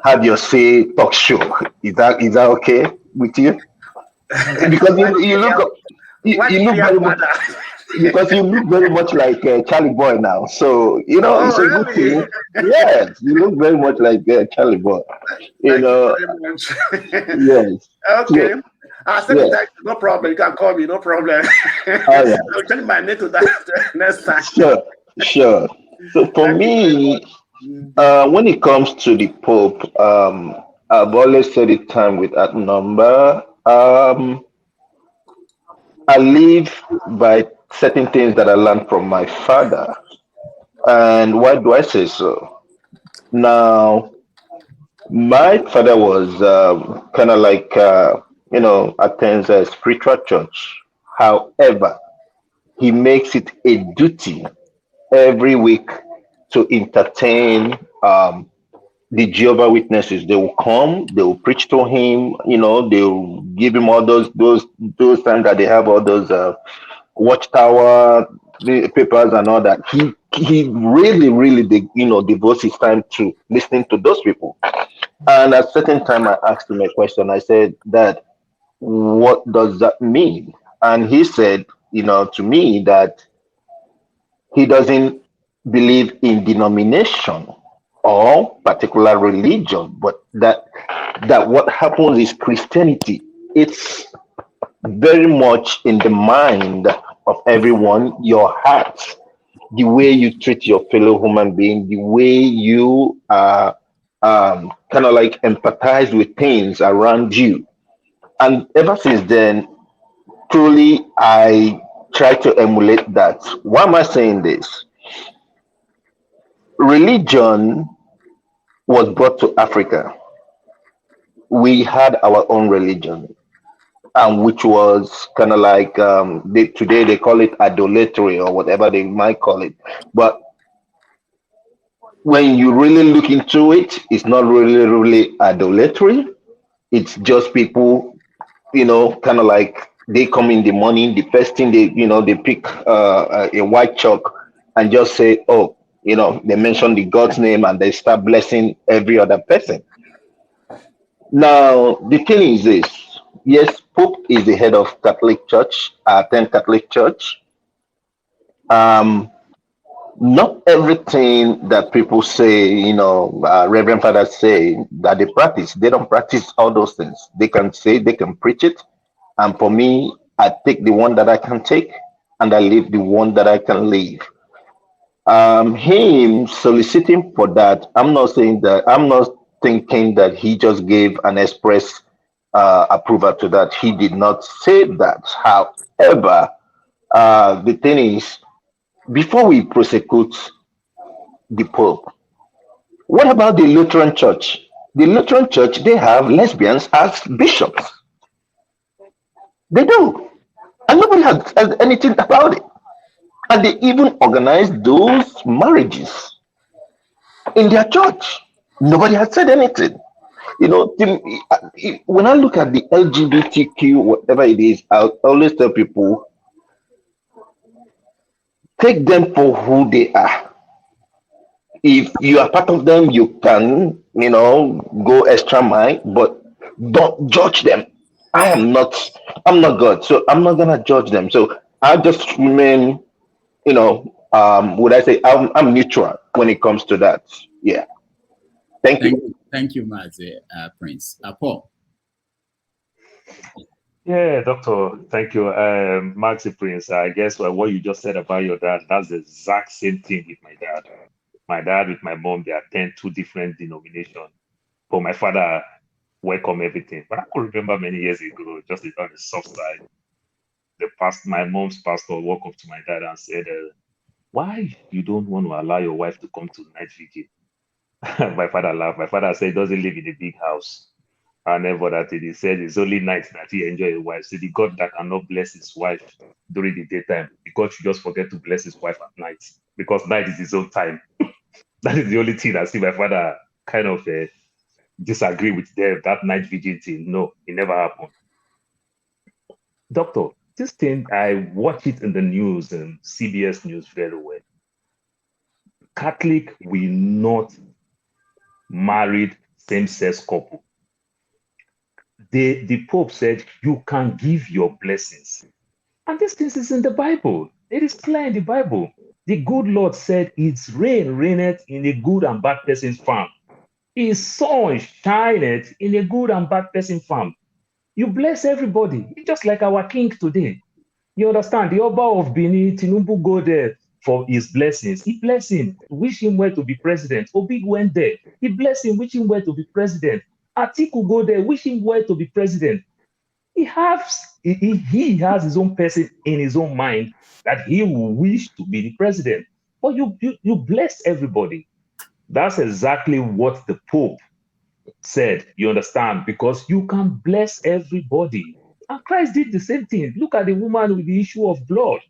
Have Your Say talk show? Is that okay with you? Because you look very much, because you look very much like Charlie Boy now. So it's a good thing. Yes, you look very much like Charlie Boy. Thank you very much. Yes. Okay. So, I'll send yeah. it. No problem. You can call me. No problem. Oh, yeah. I'll change my name to that next time. Sure. So for me, when it comes to the Pope, I've always said it time with that number. I live by certain things that I learned from my father. And why do I say so? Now, my father was kind of like, attends a spiritual church. However, he makes it a duty every week to entertain the Jehovah Witnesses. They will come, they will preach to him, they will give him all those times that they have all those watchtower the papers and all that. He really devotes his time to listening to those people. And at a certain time I asked him a question. I said, Dad, what does that mean? And he said, to me, that he doesn't believe in denomination or particular religion, but that what happens is Christianity. It's very much in the mind of everyone, your heart, the way you treat your fellow human being, the way you kind of like empathize with things around you. And ever since then, truly, I try to emulate that. Why am I saying this? Religion was brought to Africa. We had our own religion. and which was kind of like today they call it idolatry or whatever they might call it. But when you really look into it, it's not really idolatry. It's just people, kind of like they come in the morning, the first thing they pick a white chalk and just say, oh, they mention the God's name and they start blessing every other person. Now, the thing is this. Yes, Pope is the head of Catholic Church. I attend Catholic Church. Not everything that people say, Reverend Fathers say that they practice. They don't practice all those things. They can say, they can preach it. And for me, I take the one that I can take and I leave the one that I can leave. Him soliciting for that, I'm not saying that, I'm not thinking that he just gave an express approval to that. He did not say that. However, the thing is, before we prosecute the Pope, what about the Lutheran Church? The Lutheran Church, they have lesbians as bishops. They do. And nobody has anything about it. And they even organize those marriages in their church. Nobody has said anything. When I look at the LGBTQ, whatever it is, I always tell people, take them for who they are. If you are part of them, you can, go extra mile, but don't judge them. I'm not God, so I'm not gonna judge them. So I just remain, would I say I'm neutral when it comes to that. Yeah. Thank you. Thank you, Mazi, Prince. Paul. Yeah, Doctor, thank you. Maxi Prince, I guess what you just said about your dad, that's the exact same thing with my dad. My dad with my mom, they attend two different denominations. But my father welcome everything. But I could remember many years ago, just on the soft side, my mom's pastor walked up to my dad and said, why you don't want to allow your wife to come to night vigil? My father laughed. My father said he doesn't live in a big house. And then for that, he said it's only night that he enjoys his wife. So the God that cannot bless his wife during the daytime, God should just forget to bless his wife at night, because night is his own time. That is the only thing I see my father kind of disagree with them, that night vigil thing. No, it never happened. Doctor, this thing, I watch it in the news and CBS News very well. Catholic will not marry same-sex couple. The Pope said you can give your blessings. And this thing is in the Bible. It is clear in the Bible. The good Lord said, its rain raineth in a good and bad person's farm. His sun shineth in a good and bad person's farm. You bless everybody. It's just like our king today. You understand? The Oba of Benin, Tinubu, go there for his blessings. He bless him, wish him well to be president. Obi went there. He bless him, wish him well to be president. Atiku go there, wish him well to be president. He has his own person in his own mind that he will wish to be the president. But you bless everybody. That's exactly what the Pope said, you understand, because you can bless everybody. And Christ did the same thing. Look at the woman with the issue of blood.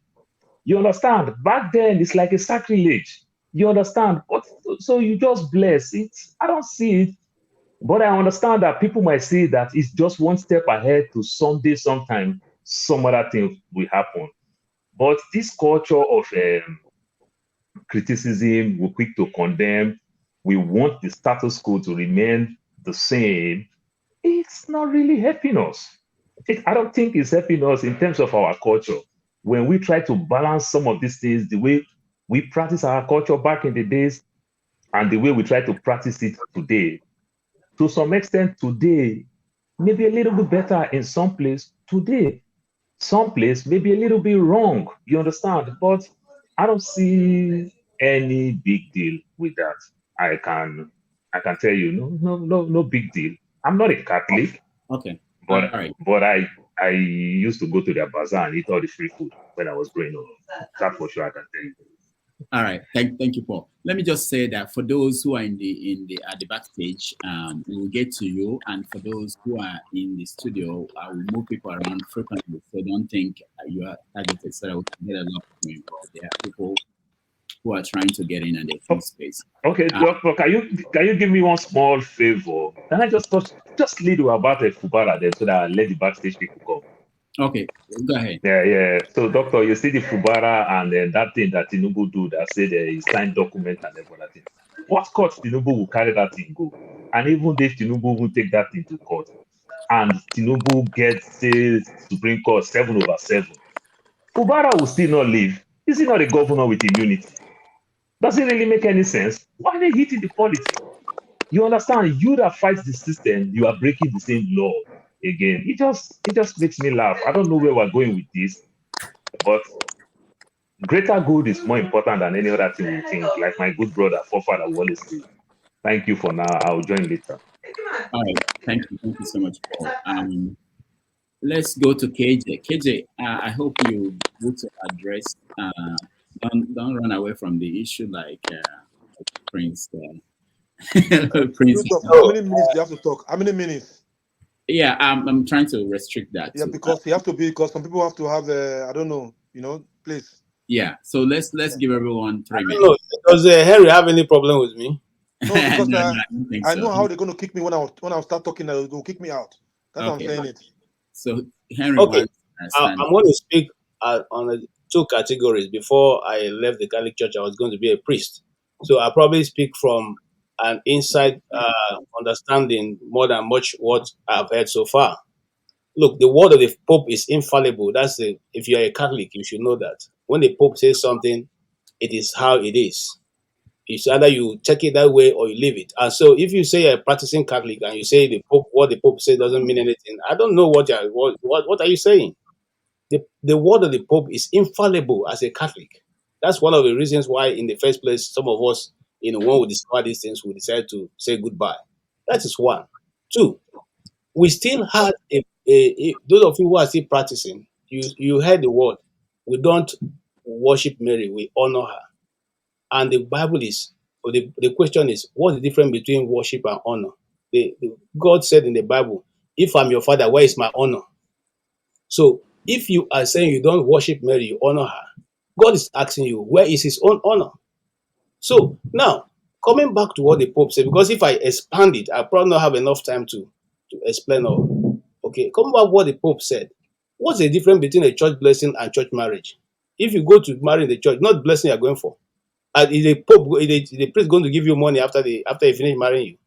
You understand? Back then, it's like a sacrilege. You understand? But, so you just bless it. I don't see it. But I understand that people might say that it's just one step ahead to someday, sometime, some other thing will happen. But this culture of criticism, we're quick to condemn, we want the status quo to remain the same, it's not really helping us. I don't think it's helping us in terms of our culture. When we try to balance some of these things, the way we practice our culture back in the days and the way we try to practice it today, to some extent today, maybe a little bit better in some place today. Some place maybe a little bit wrong, you understand? But I don't see any big deal with that. I can tell you, no big deal. I'm not a Catholic. Okay. But I used to go to their bazaar and eat all the free food when I was growing up. That for sure I can tell you. All right, thank you, Paul. Let me just say that for those who are in the at the backstage, we will get to you, and for those who are in the studio, I will move people around frequently, so don't think you are targeted. So that we can get a lot of you involved. There are people who are trying to get in and there's no space. Okay, Doctor, can you give me one small favor? Can I just lead you about the Fubara then so that I let the backstage people come? Okay, go ahead. Yeah. So, Doctor, you see the Fubara and then that thing that Tinubu do that said he signed document and every other thing. What court Tinubu will carry that thing go? And even if Tinubu will take that thing to court and Tinubu gets, say, Supreme Court 7/7, Fubara will still not leave. Is he not a governor with immunity? Does it really make any sense? Why are they hitting the politics? You understand? You that fights the system, you are breaking the same law again. It just makes me laugh. I don't know where we're going with this, but greater good is more important than any other thing we think. Like my good brother, forefather Wallace says. Thank you for now. I'll join later. All right, thank you so much, Paul. Let's go to KJ. KJ, I hope you will to address. Don't run away from the issue like Prince. Prince. How many minutes do you have to talk? How many minutes? Yeah, I'm trying to restrict that. Yeah, because you have to be, because some people have to have I don't know, please. Yeah, so let's give everyone 3 minutes. No, does Henry have any problem with me? No, because No, I don't think I so. know how they're going to kick me when I start talking. They're going to kick me out. That's what I'm saying it. So Henry, Okay, I'm going to speak on 2 categories. Before I left the Catholic Church, I was going to be a priest. So I probably speak from an inside understanding more than much what I've heard so far. Look, the word of the Pope is infallible. If you're a Catholic, you should know that. When the Pope says something, it is how it is. It's either you take it that way or you leave it. And so if you say you're a practicing Catholic and you say what the Pope says doesn't mean anything, I don't know what are you saying? The word of the Pope is infallible as a Catholic. That's one of the reasons why, in the first place, some of us, when we discover these things, we decide to say goodbye. That is one. 2, we still had those of you who are still practicing, you heard the word. We don't worship Mary, we honor her. And the Bible the question is, what's the difference between worship and honor? God said in the Bible, if I'm your father, where is my honor? So if you are saying you don't worship Mary, you honor her, God is asking you, where is his own honor? So now, coming back to what the Pope said, because if I expand it, I probably not have enough time to explain all. Okay, coming back to what the Pope said, what's the difference between a church blessing and church marriage? If you go to marry in the church, not blessing you're going for. And is the priest going to give you money after he finish marrying you?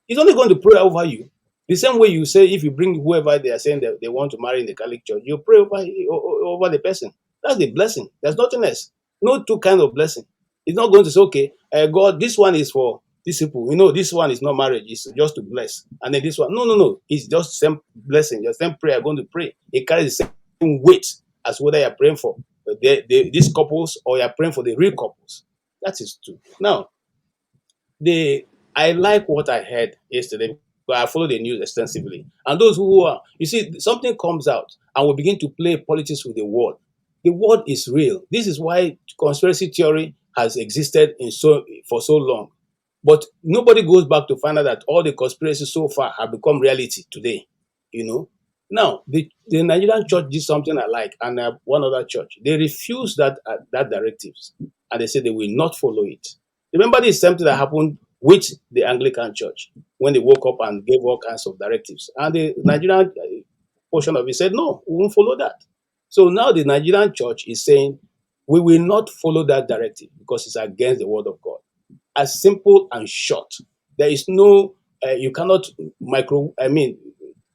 He's only going to pray over you. The same way you say, if you bring whoever they are saying that they want to marry in the Catholic Church, you pray over the person. That's the blessing. There's nothing else. No 2 kind of blessing. It's not going to say, okay, God, this one is for these people. This one is not marriage. It's just to bless. And then this one, no. It's just the same blessing, the same prayer going to pray. It carries the same weight as whether you're praying for these couples or you're praying for the real couples. That is true. Now, I like what I heard yesterday, but I follow the news extensively. And those who are, you see, something comes out and we begin to play politics with the world. The world is real. This is why conspiracy theory has existed for so long. But nobody goes back to find out that all the conspiracies so far have become reality today. Now, the Nigerian church did something I like, and one other church. They refused that directives, and they said they will not follow it. Remember the same thing that happened with the Anglican Church when they woke up and gave all kinds of directives, and the Nigerian portion of it said, no, we won't follow that. So now the Nigerian church is saying, we will not follow that directive because it's against the word of God. As simple and short. There is no, you cannot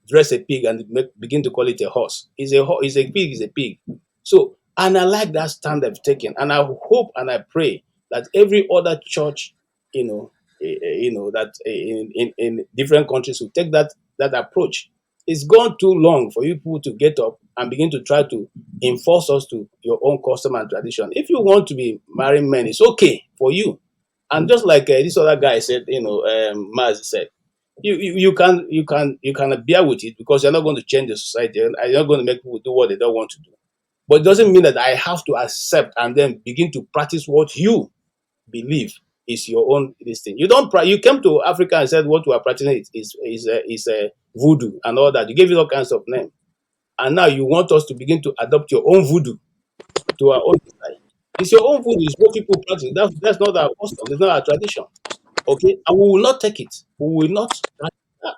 dress a pig and begin to call it a horse. Is a pig is a pig. So, and I like that stand they've taken. And I hope and I pray that every other church, that in different countries will take that approach. It's gone too long for you people to get up and begin to try to enforce us to your own custom and tradition. If you want to be marrying men, it's okay for you. And just like this other guy said, Maz said, you can bear with it because you're not going to change the society. You're not going to make people do what they don't want to do. But it doesn't mean that I have to accept and then begin to practice what you believe is your own this thing. You don't. You came to Africa and said what we are practicing is voodoo and all that. You gave it all kinds of names, and now you want us to begin to adopt your own voodoo to our own design. It's your own voodoo. It's what people practice. That's not our custom. It's not our tradition. Okay, and we will not take it. We will not practice that.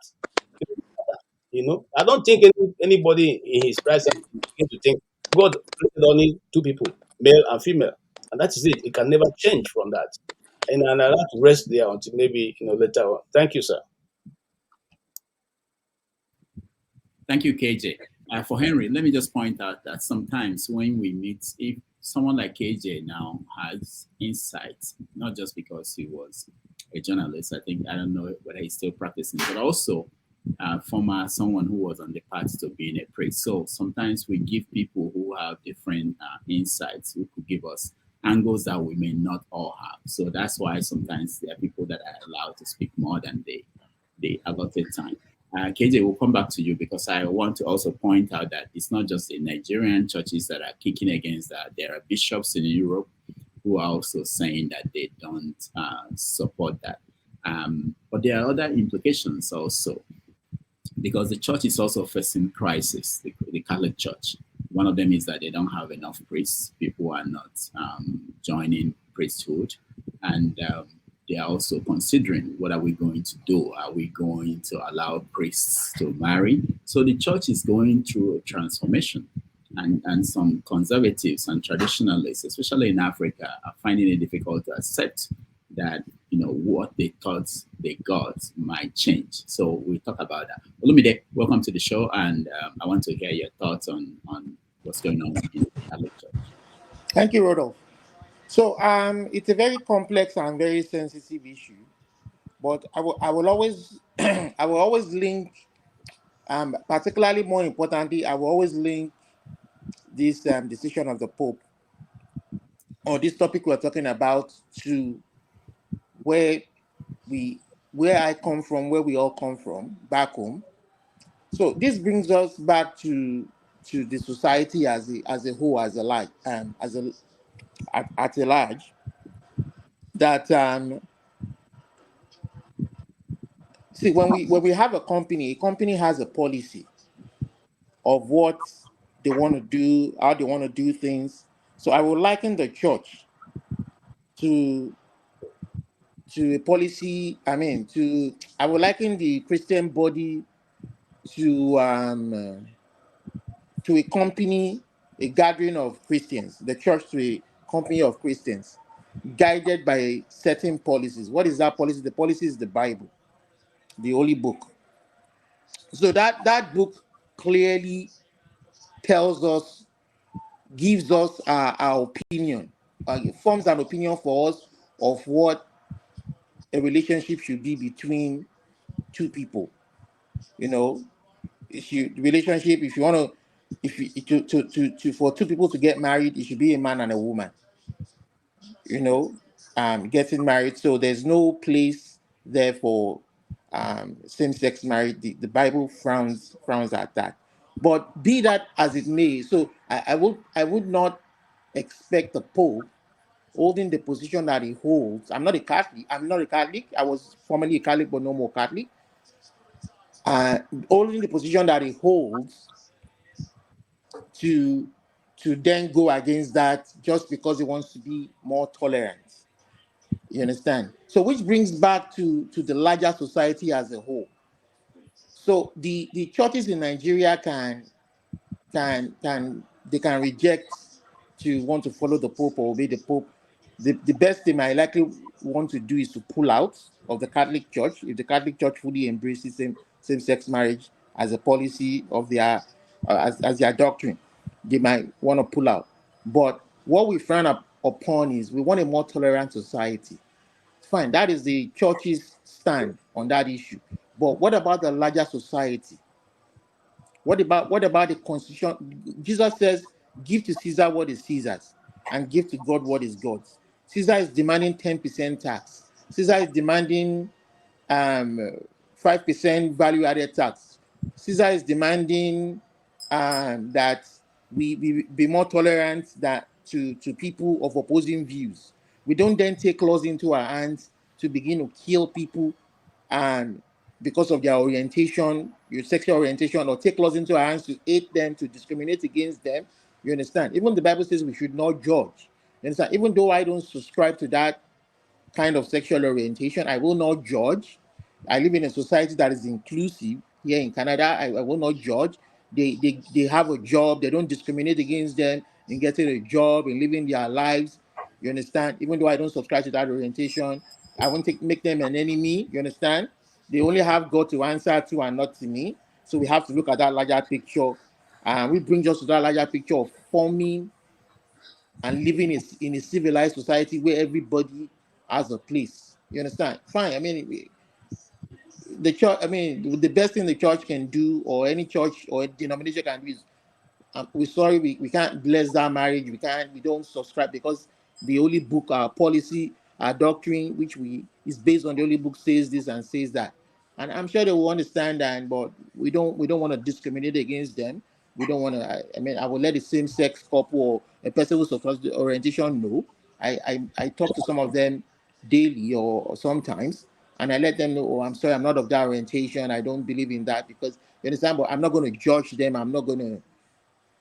I don't think anybody in his presence will begin to think God created only two people, male and female, and that is it. It can never change from that. And I'll have to rest there until maybe later on. Thank you, sir. Thank you, KJ. For Henry, let me just point out that sometimes when we meet, if someone like KJ now has insights, not just because he was a journalist, I don't know whether he's still practicing, but also former someone who was on the path to being a priest. So sometimes we give people who have different insights, who could give us angles that we may not all have. So that's why sometimes there are people that are allowed to speak more than the allotted time. KJ, we'll come back to you because I want to also point out that it's not just the Nigerian churches that are kicking against that. There are bishops in Europe who are also saying that they don't support that. But there are other implications also, because the church is also facing crisis, the Catholic Church. One of them is that they don't have enough priests. People are not joining priesthood. And they are also considering, what are we going to do? Are we going to allow priests to marry? So the church is going through a transformation. And some conservatives and traditionalists, especially in Africa, are finding it difficult to accept that what they thought they got might change. So we talk about that. Olumide, welcome to the show, and I want to hear your thoughts on what's going on in the Catholic Church. Thank you, Rodolphe. So it's a very complex and very sensitive issue, but I will always I will always link, particularly more importantly, I will always link this decision of the Pope or this topic we're talking about to where I come from, where we all come from, back home. So this brings us back to the society as a whole, at a large. That see, when we have a company has a policy of what they want to do, how they want to do things. So I would liken the church to a policy. I would liken the Christian body to a company, a gathering of Christians, the church to a company of Christians, guided by certain policies. What is that policy? The policy is the Bible, the Holy Book. So that book clearly tells us, gives us our opinion, forms an opinion for us of what a relationship should be between two people. Relationship, if you want to, for two people to get married, it should be a man and a woman. Getting married. So there's no place there for same-sex marriage. The Bible frowns at that. But be that as it may, so I would not expect the Pope holding the position that he holds. I'm not a Catholic. I was formerly a Catholic, but no more Catholic. Holding the position that he holds to then go against that just because he wants to be more tolerant. You understand? So which brings back to the larger society as a whole. So the churches in Nigeria can reject to want to follow the Pope or obey the Pope. The best they might likely want to do is to pull out of the Catholic Church. If the Catholic Church fully embraces same-sex marriage as a policy of their as their doctrine, they might want to pull out. But what we frown upon is we want a more tolerant society. Fine, that is the church's stand on that issue. But what about the larger society? What about the constitution? Jesus says, give to Caesar what is Caesar's and give to God what is God's. Caesar is demanding 10% tax. Caesar is demanding 5% value-added tax. Caesar is demanding that we be more tolerant that to people of opposing views. We don't then take laws into our hands to begin to kill people and because of their orientation, your sexual orientation, or take laws into our hands to hate them, to discriminate against them. You understand? Even the Bible says we should not judge. You understand? Even though I don't subscribe to that kind of sexual orientation, I will not judge. I live in a society that is inclusive here in Canada. I will not judge. They have a job. They don't discriminate against them in getting a job and living their lives. You understand? Even though I don't subscribe to that orientation, I won't make them an enemy. You understand? They only have God to answer to and not to me. So we have to look at that larger picture. And we bring us to that larger picture of forming and living in a civilized society where everybody has a place. You understand? Fine. I mean, the church, I mean, the best thing the church can do, or any church or denomination can do, is we're sorry, we can't bless that marriage. We don't subscribe because the Holy Book, our policy, our doctrine, which is based on the Holy Book, says this and says that. And I'm sure they will understand that, but we don't want to discriminate against them. We don't want to. I mean, I will let the same-sex couple or a person who supports the orientation know. I talk to some of them daily or sometimes, and I let them know, oh, I'm sorry, I'm not of that orientation. I don't believe in that, because you understand. But I'm not going to judge them. I'm not going to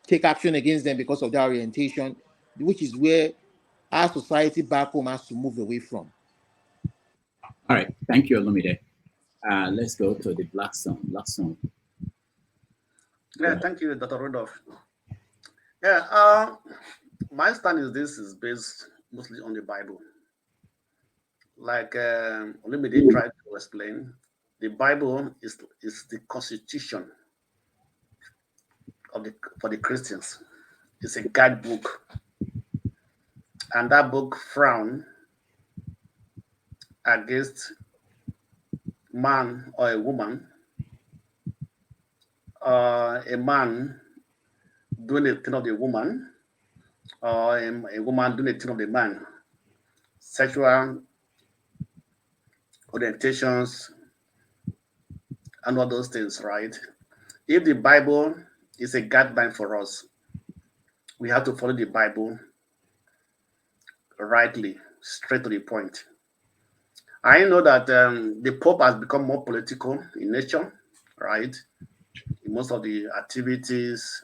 take action against them because of their orientation, which is where our society back home has to move away from. All right, thank you, Olumide. Let's go to the Black Song. Yeah, thank you, Dr. Rudolph. Yeah, my stand is based mostly on the Bible. Like Olumide tried to explain, the Bible is the constitution for the Christians. It's a guidebook, and that book frowns against man or a woman, a man doing the thing of the woman, or a woman doing the thing of the man, sexual orientations, and all those things, right? If the Bible is a guideline for us, we have to follow the Bible rightly, straight to the point. I know that the Pope has become more political in nature, right? In most of the activities,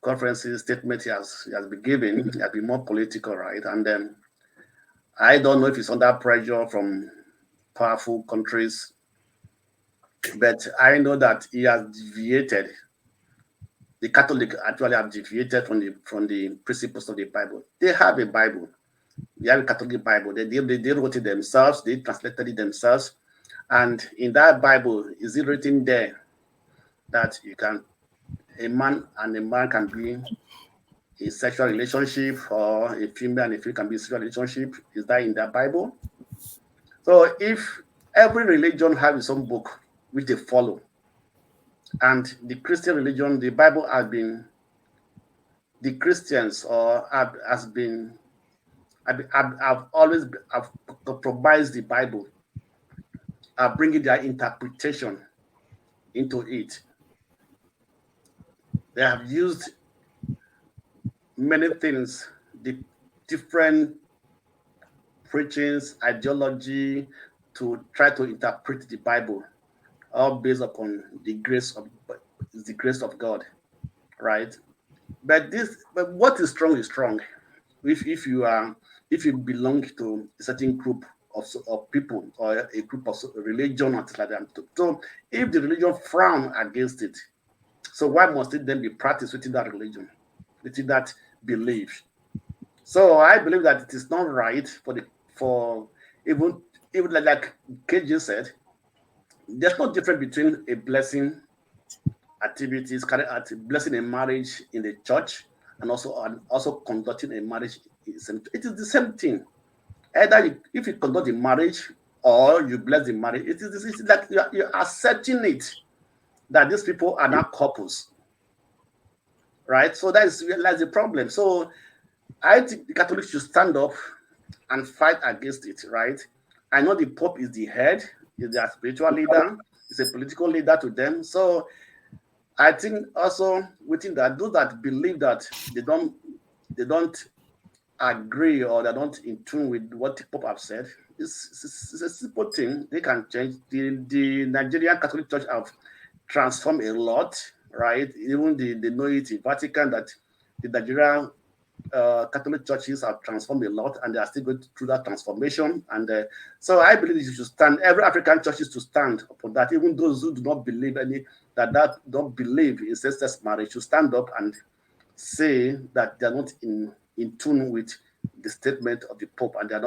conferences, statements he has been giving, he has been more political, right? And then I don't know if it's under pressure from powerful countries, but I know that he has deviated. The Catholic actually have deviated from the principles of the Bible. They have a Bible. They have a Catholic Bible. They wrote it themselves. They translated it themselves. And in that Bible, is it written there that a man and a man can be a sexual relationship, or a female and a female can be a sexual relationship? Is that in the Bible? So if every religion has its own book which they follow, and the Christian religion, the Bible has been, the Christians have always compromised the Bible, are bringing their interpretation into it. They have used many things, the different preachings, ideology, to try to interpret the Bible, all based upon the grace of God, right? But what is strong is strong. If you belong to a certain group of people, or a group of religion or things like that. So if the religion frown against it, so why must it then be practiced within that religion, within that belief? So I believe that it is not right for even like KJ said, there's no difference between a blessing activities, blessing a marriage in the church, and also conducting a marriage. It is the same thing. Either if you conduct a marriage or you bless the marriage, it's like you're accepting it that these people are not couples, right? So that's the problem. So I think the Catholics should stand up and fight against it, right? I know the Pope is the head, is their spiritual leader, is a political leader to them. So I think also within that, those that believe that they don't agree or they're not in tune with what the Pope have said, it's a simple thing. They can change. The Nigerian Catholic Church have transformed a lot, right? Even they know it in Vatican that the Nigerian Catholic churches have transformed a lot, and they are still going through that transformation. And so I believe you should stand. Every African church is to stand upon that. Even those who do not believe that don't believe in same-sex marriage should stand up and say that they are not in tune with the statement of the Pope, and they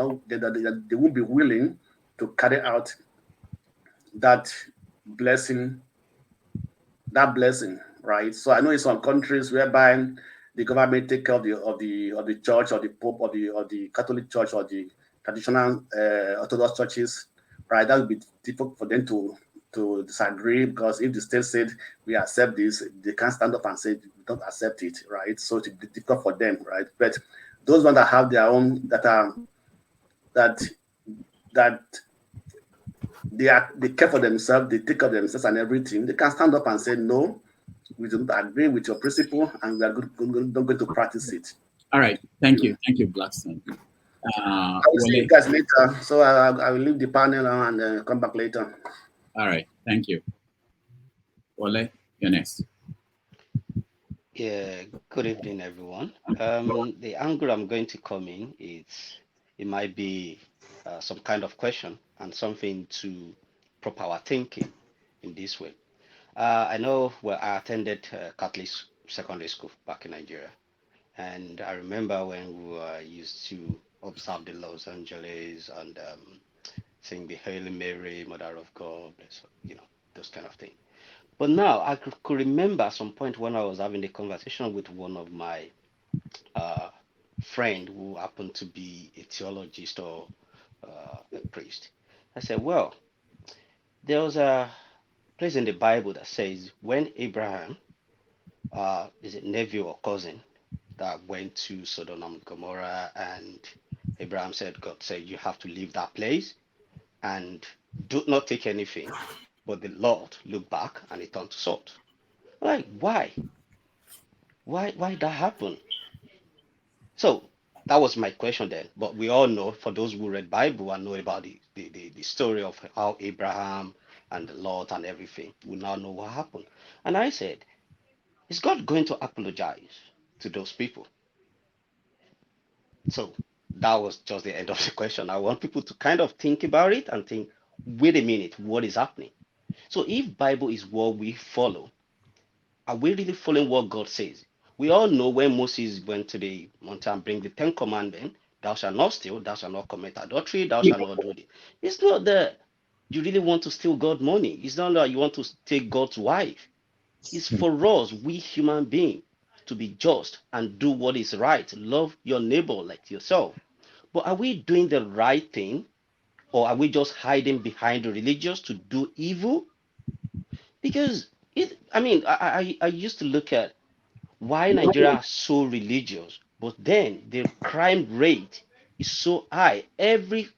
won't be willing to carry out that blessing, right? So I know in some countries whereby the government take care of the church or the Pope or the Catholic Church or the traditional Orthodox churches, right? That would be difficult for them to disagree, because if the state said we accept this, they can't stand up and say we don't accept it, right? So it's difficult for them, right? But those ones that have their own that they care for themselves, they take care of themselves and everything, they can stand up and say no, we don't agree with your principle, and we are not going to practice it. All right, thank you, Blackstone. I will see you guys later. So I will leave the panel now and come back later. All right, thank you. Wale, you're next. Yeah, good evening, everyone. The angle I'm going to come in is it might be some kind of question and something to prop our thinking in this way. I know I attended Catholic secondary school back in Nigeria, and I remember when we were used to observe the Los Angeles and sing the Hail Mary, Mother of God, those kind of things. But now I could remember some point when I was having a conversation with one of my friend who happened to be a theologist or a priest. I said, well, there was a place in the Bible that says when Abraham, is it nephew or cousin, that went to Sodom and Gomorrah, and Abraham said, God said, you have to leave that place and do not take anything. But the Lord looked back and he turned to salt. Like, why? Why that happen? So that was my question then. But we all know, for those who read Bible and know about the story of how Abraham and the Lord and everything, we now know what happened. And I said, is God going to apologize to those people? So that was just the end of the question. I want people to kind of think about it and think, wait a minute, what is happening? So if Bible is what we follow, are we really following what God says? We all know when Moses went to the mountain and bring the 10 commandments, thou shalt not steal, thou shalt not commit adultery, thou shalt not do this. It's not that you really want to steal God's money. It's not that you want to take God's wife. It's for us, we human beings, to be just and do what is right. Love your neighbor like yourself. But are we doing the right thing, or are we just hiding behind the religious to do evil? Because I used to look at why Nigeria is so religious, but then the crime rate is so high. Every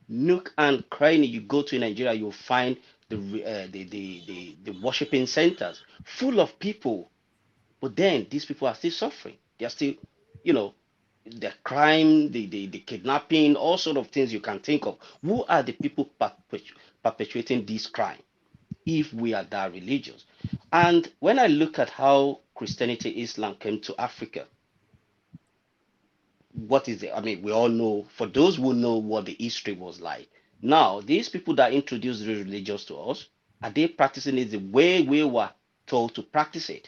nook and cranny you go to in Nigeria, you'll find the worshiping centers full of people. But then these people are still suffering. They are still, the crime, the kidnapping, all sort of things you can think of. Who are the people perpetuating this crime if we are that religious? And when I look at how Christianity, Islam came to Africa, what is it? I mean, we all know, for those who know what the history was like. Now, these people that introduced the religions to us, are they practicing it the way we were told to practice it?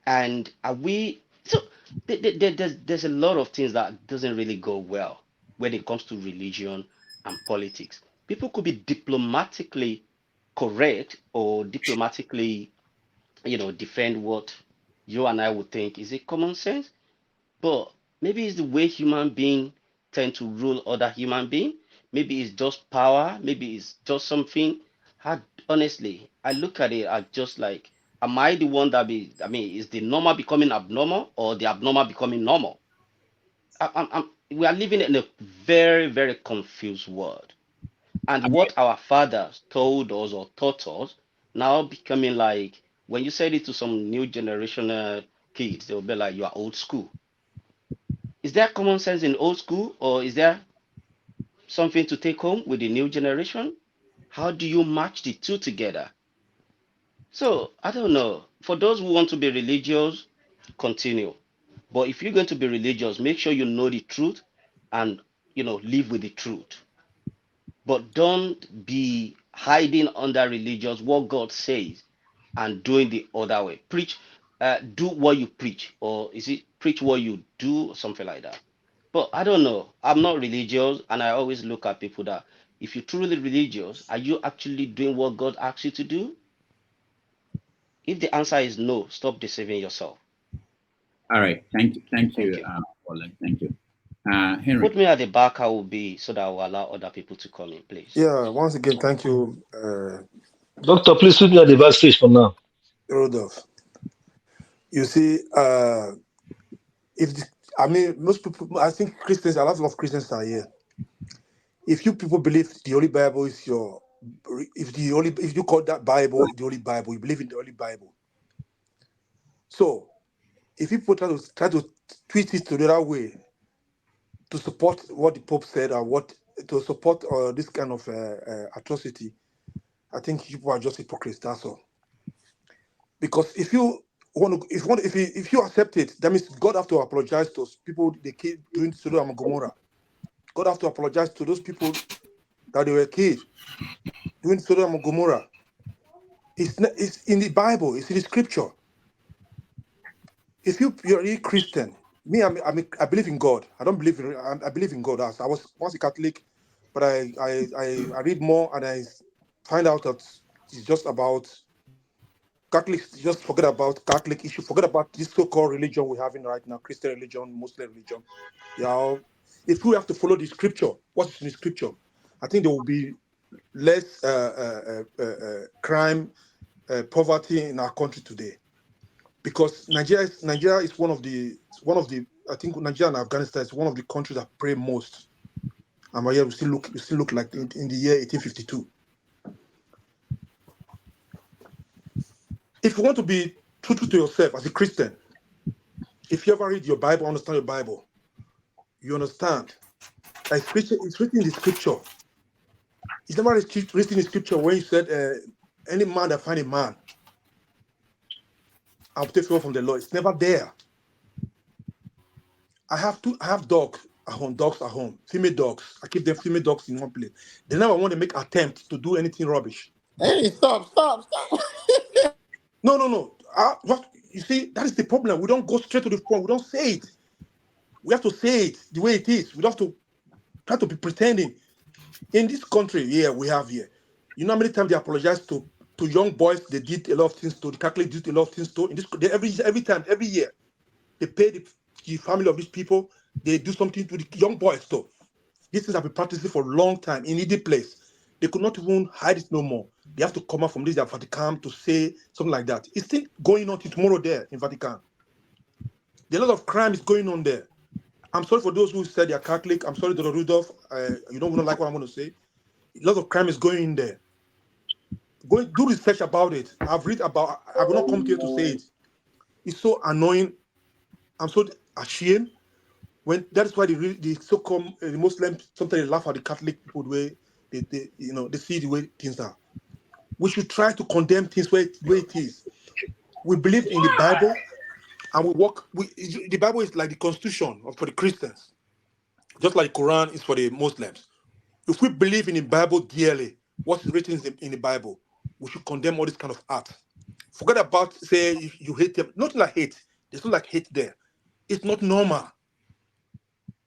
And are we, so there's a lot of things that doesn't really go well when it comes to religion and politics. People could be diplomatically correct or diplomatically, defend what you and I would think is it common sense, but maybe it's the way human beings tend to rule other human beings. Maybe it's just power. Maybe it's just something. Honestly, I look at it as just like, am I the one is the normal becoming abnormal or the abnormal becoming normal? We are living in a very, very confused world. And what our fathers told us or taught us now becoming like, when you said it to some new generation kids, they'll be like, you are old school. Is there common sense in old school, or is there something to take home with the new generation? How do you match the two together? So I don't know. For those who want to be religious, continue. But if you're going to be religious, make sure you know the truth and live with the truth. But don't be hiding under religious what God says and doing the other way. Preach, do what you preach, or is it preach what you do, or something like that. But I don't know. I'm not religious, and I always look at people that, if you're truly religious, are you actually doing what God asks you to do? If the answer is no, stop deceiving yourself. All right. Thank you. Thank you. Paula. Thank you. Henry. Put me at the back, I will be, so that I will allow other people to come in, please. Yeah, once again, thank you, Doctor, please put me at the back stage for now. Rodolph. You see, most people, I think Christians, a lot of Christians are here. If you people believe the Holy Bible is if you call that Bible the Holy Bible, you believe in the Holy Bible. So, if people try to twist it to the other way to support what the Pope said, or to support this kind of atrocity, I think people are just hypocrites. That's all. Because if you accept it, that means God have to apologize to people they killed during Sodom and Gomorrah. God have to apologize to those people that they were killed during Sodom and Gomorrah. It's in the Bible. It's in the Scripture. If you're a Christian, me, I believe in God. I don't believe in. I believe in God. I was once a Catholic, but I read more and I find out that it's just about Catholics. Just forget about Catholic issue. Forget about this so-called religion we're having right now: Christian religion, Muslim religion. Yeah, if we have to follow the Scripture, what's in the Scripture, I think there will be less crime, poverty in our country today. Because Nigeria is one of the I think Nigeria and Afghanistan is one of the countries that pray most. And here we still look like in the year 1852. If you want to be true to yourself as a Christian, if you ever read your Bible, understand your Bible, you understand that it's written in the Scripture. It's never written in the Scripture when you said any man that find a man, I'll take favor from the Lord. It's never there. I have dogs at home, female dogs. I keep them female dogs in one place. They never want to make attempt to do anything rubbish. Hey, stop. No. You see, that is the problem. We don't go straight to the point. We don't say it. We have to say it the way it is. We don't have to try to be pretending. In this country, we have here. You know how many times they apologize to young boys they did a lot of things to, the Catholic did a lot of things to. In this, every year, they pay the family of these people, they do something to the young boys too. These things have been practicing for a long time in any place. They could not even hide it no more. They have to come out from this Vatican to say something like that. It's still going on till tomorrow there in Vatican. There are a lot of crime is going on there. I'm sorry for those who said they are Catholic. I'm sorry, Dr. Rudolph. You don't like what I'm going to say. A lot of crime is going in there. Go do research about it. I will not come here to say it. It's so annoying. I'm so ashamed. When that is why the so-called Muslims sometimes laugh at the Catholic people the way they see the way things are. We should try to condemn things the way it is. We believe in the Bible, and we work. The Bible is like the Constitution for the Christians, just like the Quran is for the Muslims. If we believe in the Bible dearly, what's written in the Bible, we should condemn all this kind of art. Forget about say if you hate them. Not like hate. There's not like hate there. It's not normal.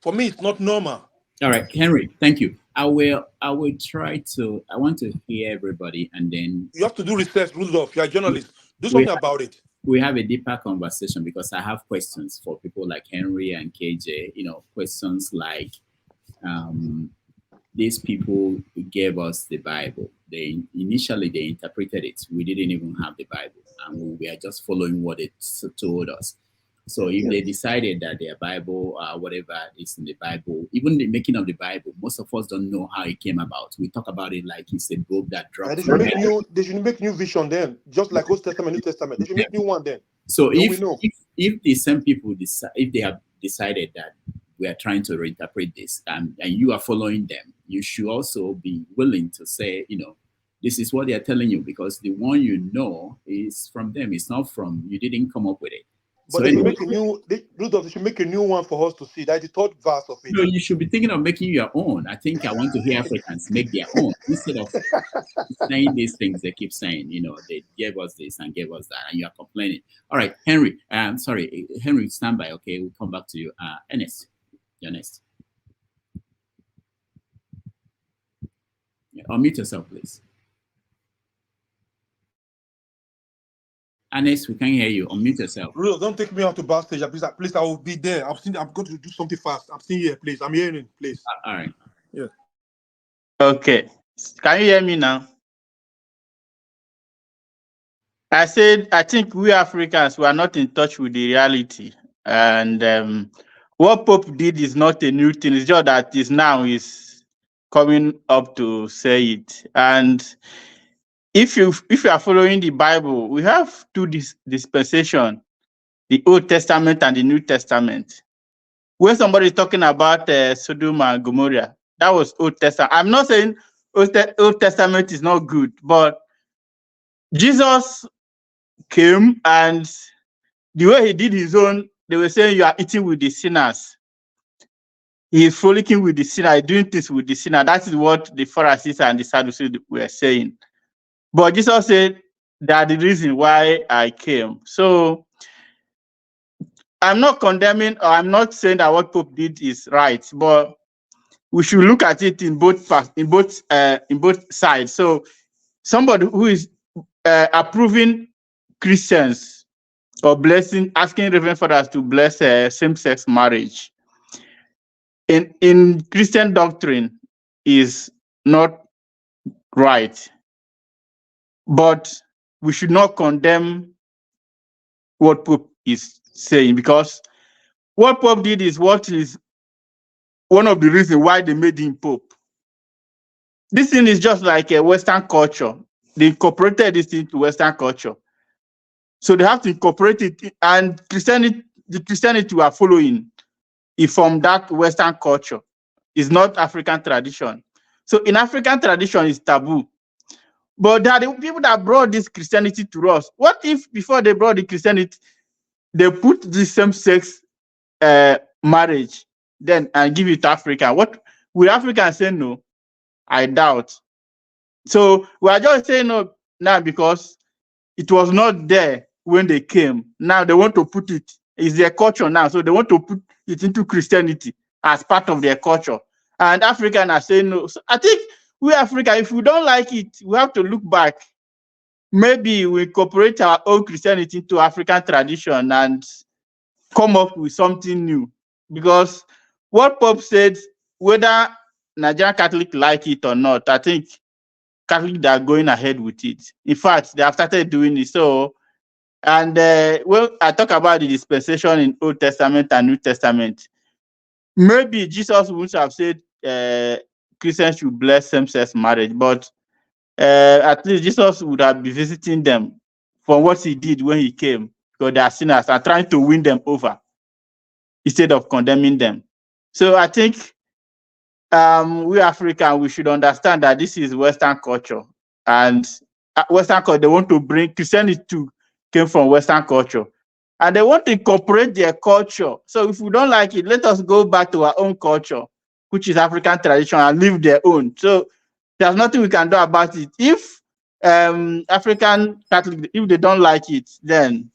For me, it's not normal. All right, Henry, thank you. I will try to, I want to hear everybody, and then you have to do research, Rudolph. You're a journalist. Do something about it. We have a deeper conversation because I have questions for people like Henry and KJ, questions like these people gave us the Bible. Initially they interpreted it. We didn't even have the Bible, and we are just following what it told us. So if they decided that their Bible, whatever is in the Bible, even the making of the Bible, most of us don't know how it came about. We talk about it like it's a book that dropped. They should make new. They should make new vision then, just like Old Testament, New Testament. They should make new one then. So then we know. if the same people decide, if they have decided that we are trying to reinterpret this, and you are following them, you should also be willing to say, this is what they are telling you, because the one is from them. It's not from you. Didn't come up with it. But they should make a new. They should make a new one for us to see. That's the third verse of it. No, you should be thinking of making your own. I think I want to hear Africans make their own instead of saying these things. They keep saying, they gave us this and gave us that, and you are complaining. All right, Henry. Sorry, Henry, stand by. Okay, we'll come back to you. Ernest, you're next. Yeah, unmute yourself, please. Ernest, we can't hear you. Unmute yourself. Real, don't take me out to backstage. Please, I will be there. I'm going to do something fast. I'm still here, please. I'm hearing, please. All right. Yeah. Okay. Can you hear me now? I said, I think we Africans, we are not in touch with the reality. And what Pope did is not a new thing. It's just that is coming up to say it. And if you are following the Bible, we have two dispensations, the Old Testament and the New Testament. When somebody is talking about Sodom and Gomorrah, that was Old Testament. I'm not saying Old Testament is not good, but Jesus came, and the way he did his own, they were saying you are eating with the sinners. He is frolicking with the sinner, doing things with the sinner. That is what the Pharisees and the Sadducees were saying. But Jesus said that the reason why I came. So I'm not condemning, or I'm not saying that what Pope did is right, but we should look at it in both sides. So somebody who is approving Christians or asking Reverend Fathers to bless same-sex marriage in Christian doctrine is not right. But we should not condemn what Pope is saying, because what Pope did is what is one of the reasons why they made him Pope. This thing is just like a Western culture. They incorporated this into Western culture. So they have to incorporate it, and the Christianity we are following is from that Western culture. It's not African tradition. So in African tradition, it's taboo. But there are the people that brought this Christianity to us. What if before they brought the Christianity, they put the same-sex marriage then and give it to Africa? What will Africans say no? I doubt. So we are just saying no now because it was not there when they came. Now they want to put it. It's their culture now, so they want to put it into Christianity as part of their culture. And Africans are saying no. So I think we Africa, if we don't like it, we have to look back. Maybe we incorporate our own Christianity into African tradition and come up with something new. Because what Pope said, whether Nigerian Catholic like it or not, I think Catholics are going ahead with it. In fact, they have started doing it. So, and when I talk about the dispensation in Old Testament and New Testament, maybe Jesus would have said Christians should bless same-sex marriage, but at least Jesus would have been visiting them for what he did when he came, because they are sinners, and trying to win them over instead of condemning them. So I think we Africans, we should understand that this is Western culture, and Western culture, they want to bring Christianity came from Western culture, and they want to incorporate their culture. So if we don't like it, let us go back to our own culture, which is African tradition, and live their own. So there's nothing we can do about it. If African Catholic, if they don't like it, then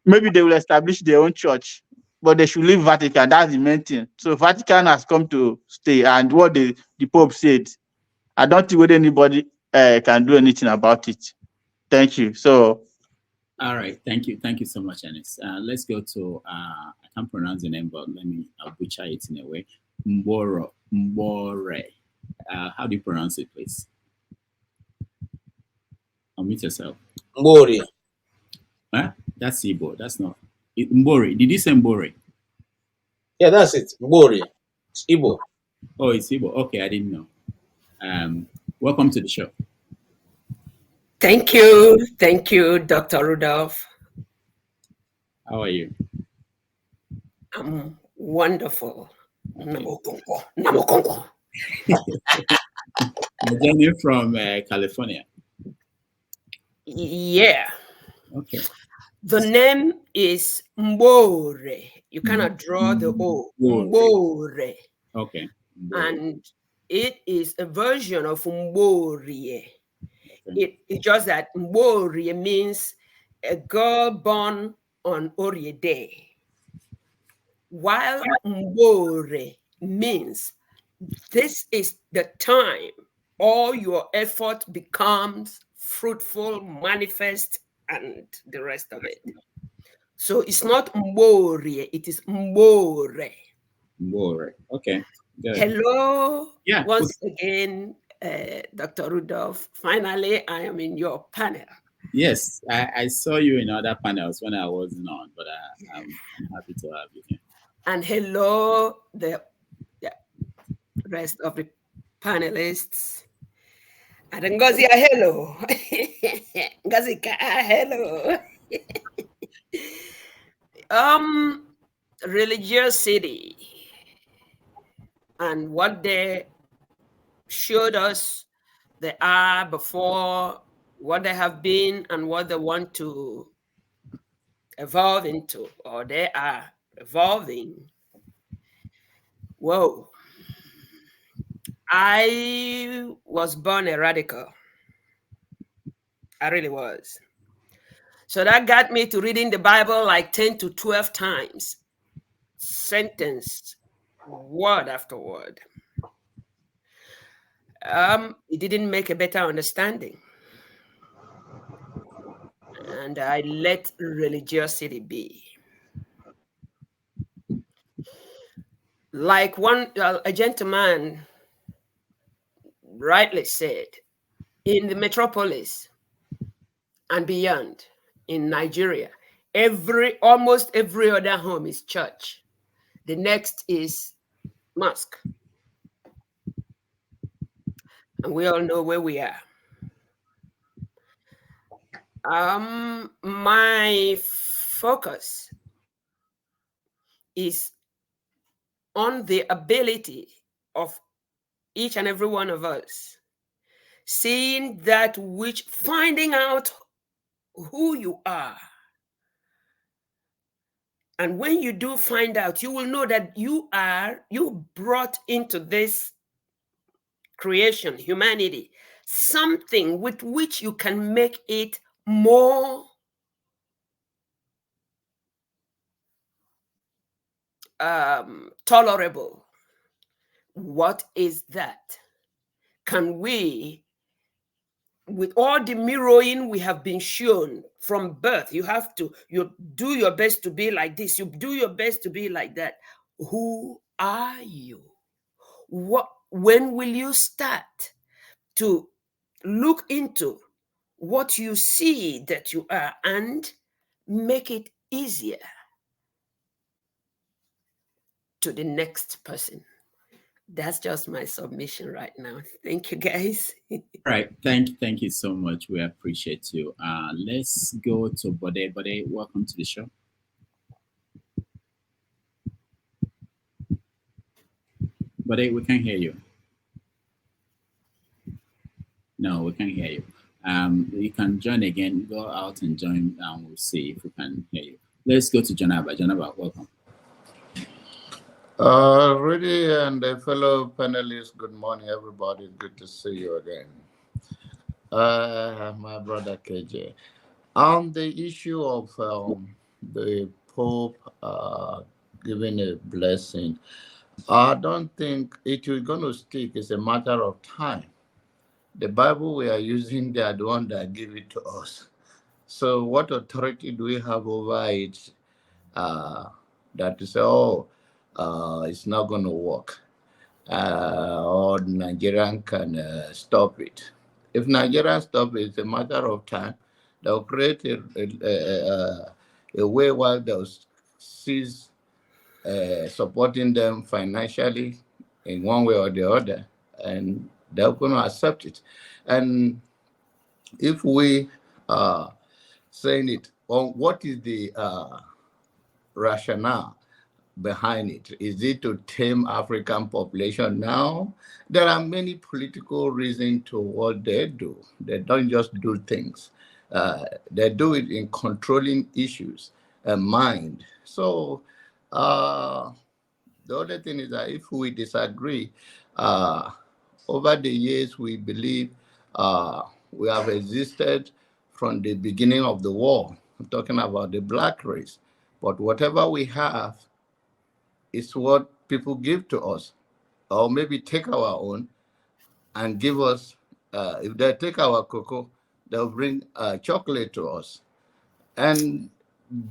maybe they will establish their own church, but they should leave Vatican. That's the main thing. So Vatican has come to stay, and what the Pope said, I don't think whether anybody can do anything about it. Thank you. So, all right, thank you so much, Ernest. Let's go to I can't pronounce the name, but I'll butcher it in a way. Mbore. How do you pronounce it, please? Unmute yourself. Mbore. Huh? That's Igbo. That's not. Mbori. Did you say Mbori? Yeah, that's it. Mbori. It's Igbo. Oh, it's Igbo. Okay, I didn't know. Welcome to the show. Thank you, Dr. Rudolph. How are you? I'm wonderful. Journey from California. Yeah. Okay. The name is Mbore. You cannot draw the O. Mbore. Okay. And it is a version of Mborie. It's just that Mborie means a girl born on Orie Day, while Mbore means this is the time all your effort becomes fruitful, manifest, and the rest of it. So it's not Mbore, it is Mbore. Mbore. Okay. Good. Hello. Yeah. Once again, Dr. Rudolph. Finally, I am in your panel. Yes, I saw you in other panels when I wasn't on, but I'm happy to have you here. And hello, the rest of the panelists. And Ngozi, hello. Ngozi, hello. Religiosity and what they showed us they are before, what they have been, and what they want to evolve into, or they are evolving. Whoa. I was born a radical. I really was. So that got me to reading the Bible like 10 to 12 times, sentence, word after word. It didn't make a better understanding. And I let religiosity be. Like a gentleman rightly said, in the metropolis and beyond, in Nigeria, almost every other home is church. The next is mosque. And we all know where we are. My focus is on the ability of each and every one of us, seeing that which, finding out who you are. And when you do find out, you will know that you brought into this creation, humanity, something with which you can make it more tolerable. What is that? Can we, with all the mirroring we have been shown from birth, you do your best to be like this, you do your best to be like that. Who are you? When will you start to look into what you see that you are and make it easier to the next person? That's just my submission right now. Thank you, guys. All right. Thank you so much. We appreciate you. Let's go to Bode. Bode, welcome to the show. Bode, we can't hear you. No, we can't hear you. You can join again. Go out and join, and we'll see if we can hear you. Let's go to Janaba. Janaba, welcome. Rudy and fellow panelists, good morning, everybody. Good to see you again. My brother KJ. On the issue of the Pope giving a blessing, I don't think it is going to stick. It's a matter of time. The Bible we are using, they are the one that give it to us. So what authority do we have over it that to say, it's not going to work, or Nigerian can stop it? If Nigerian stop it, it's a matter of time. They'll create away while those sees supporting them financially in one way or the other, and they're going to accept it. And if we are saying it, well, what is the rationale behind it? Is it to tame African population now? There are many political reasons to what they do. They don't just do things. They do it in controlling issues and mind. So the other thing is that if we disagree, over the years we believe we have existed from the beginning of the war. I'm talking about the black race. But whatever we have is what people give to us, or maybe take our own and give us. If they take our cocoa, they'll bring chocolate to us, and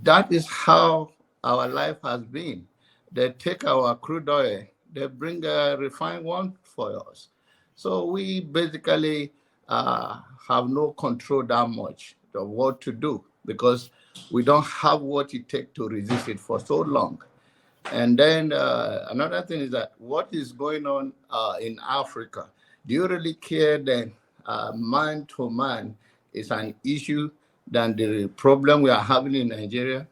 that is how our life has been. They take our crude oil, they bring a refined one for us. So we basically have no control that much of what to do because we don't have what it takes to resist it for so long. And then another thing is that what is going on in Africa? Do you really care that man to man is an issue than the problem we are having in Nigeria?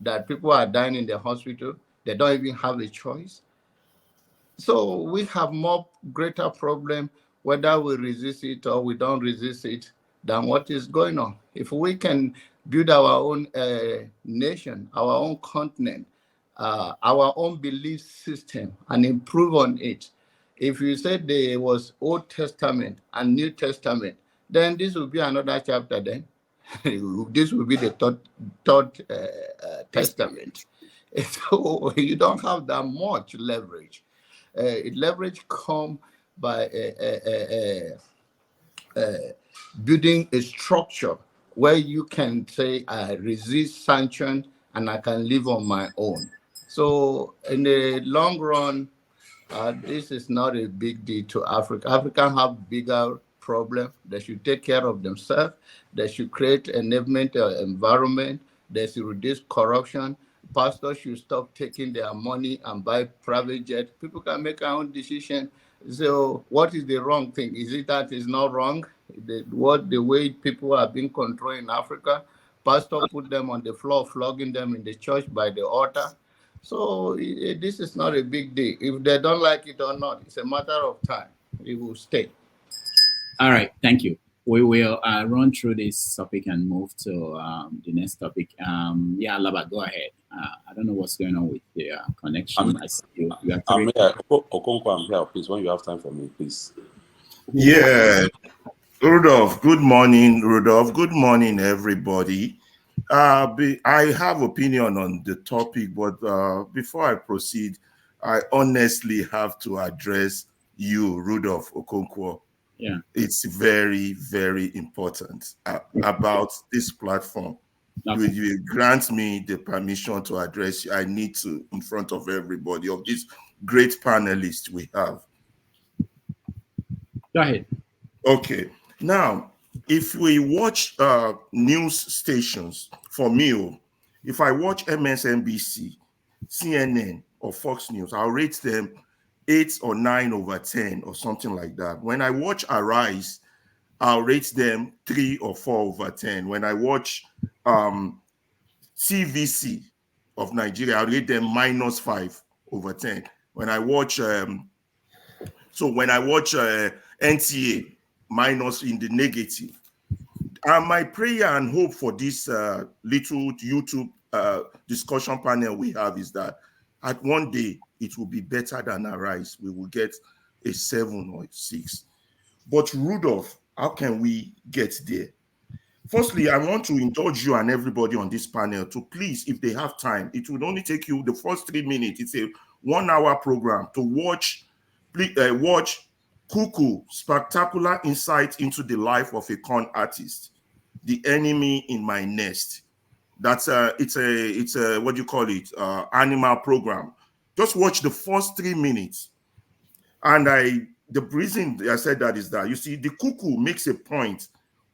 That people are dying in the hospital, they don't even have a choice. So we have more greater problem whether we resist it or we don't resist it than what is going on. If we can build our own nation, our own continent, our own belief system and improve on it. If you said there was Old Testament and New Testament, then this will be another chapter then. This will be the third testament. So you don't have that much leverage. Leverage come by building a structure where you can say, I resist sanction and I can live on my own. So in the long run, this is not a big deal to Africa. Africans have bigger problems. They should take care of themselves. They should create an environment. They should reduce corruption. Pastors should stop taking their money and buy private jets. People can make their own decision. So what is the wrong thing? Is it that it's not wrong? The way people are being controlled in Africa, pastor put them on the floor, flogging them in the church by the altar. So this is not a big deal. If they don't like it or not, it's a matter of time. It will stay. All right, thank you. We will run through this topic and move to the next topic. Yeah, Laba, go ahead. I don't know what's going on with the connection. I see you. I'm here. Okonkwo, I'm here. Please, when you have time for me, please. Yeah, Rudolph. Good morning, Rudolph. Good morning, everybody. I have opinion on the topic, but before I proceed, I honestly have to address you, Rudolph Okonkwo. Yeah, it's very, very important about this platform. Okay. Will you grant me the permission to address you? I need to, in front of everybody, of these great panelists we have. Go ahead. Okay. Now, if we watch news stations, for me, if I watch MSNBC, CNN, or Fox News, I'll rate them 8 or 9 over 10 or something like that. When I watch Arise, I'll rate them 3 or 4 over 10. When I watch CVC of Nigeria, I'll rate them -5 over 10. When I watch NTA, minus in the negative. My prayer and hope for this little YouTube discussion panel we have is that at one day it will be better than Arise. We will get a 7 or a 6. But Rudolph, how can we get there? Firstly, I want to indulge you and everybody on this panel to please, if they have time, it would only take you the first 3 minutes. It's a 1-hour program to watch Cuckoo, Spectacular Insight into the Life of a Con Artist, The Enemy in My Nest. That's it's a what do you call it? Animal program. Just watch the first 3 minutes. And the reason I said that is that, you see, the cuckoo makes a point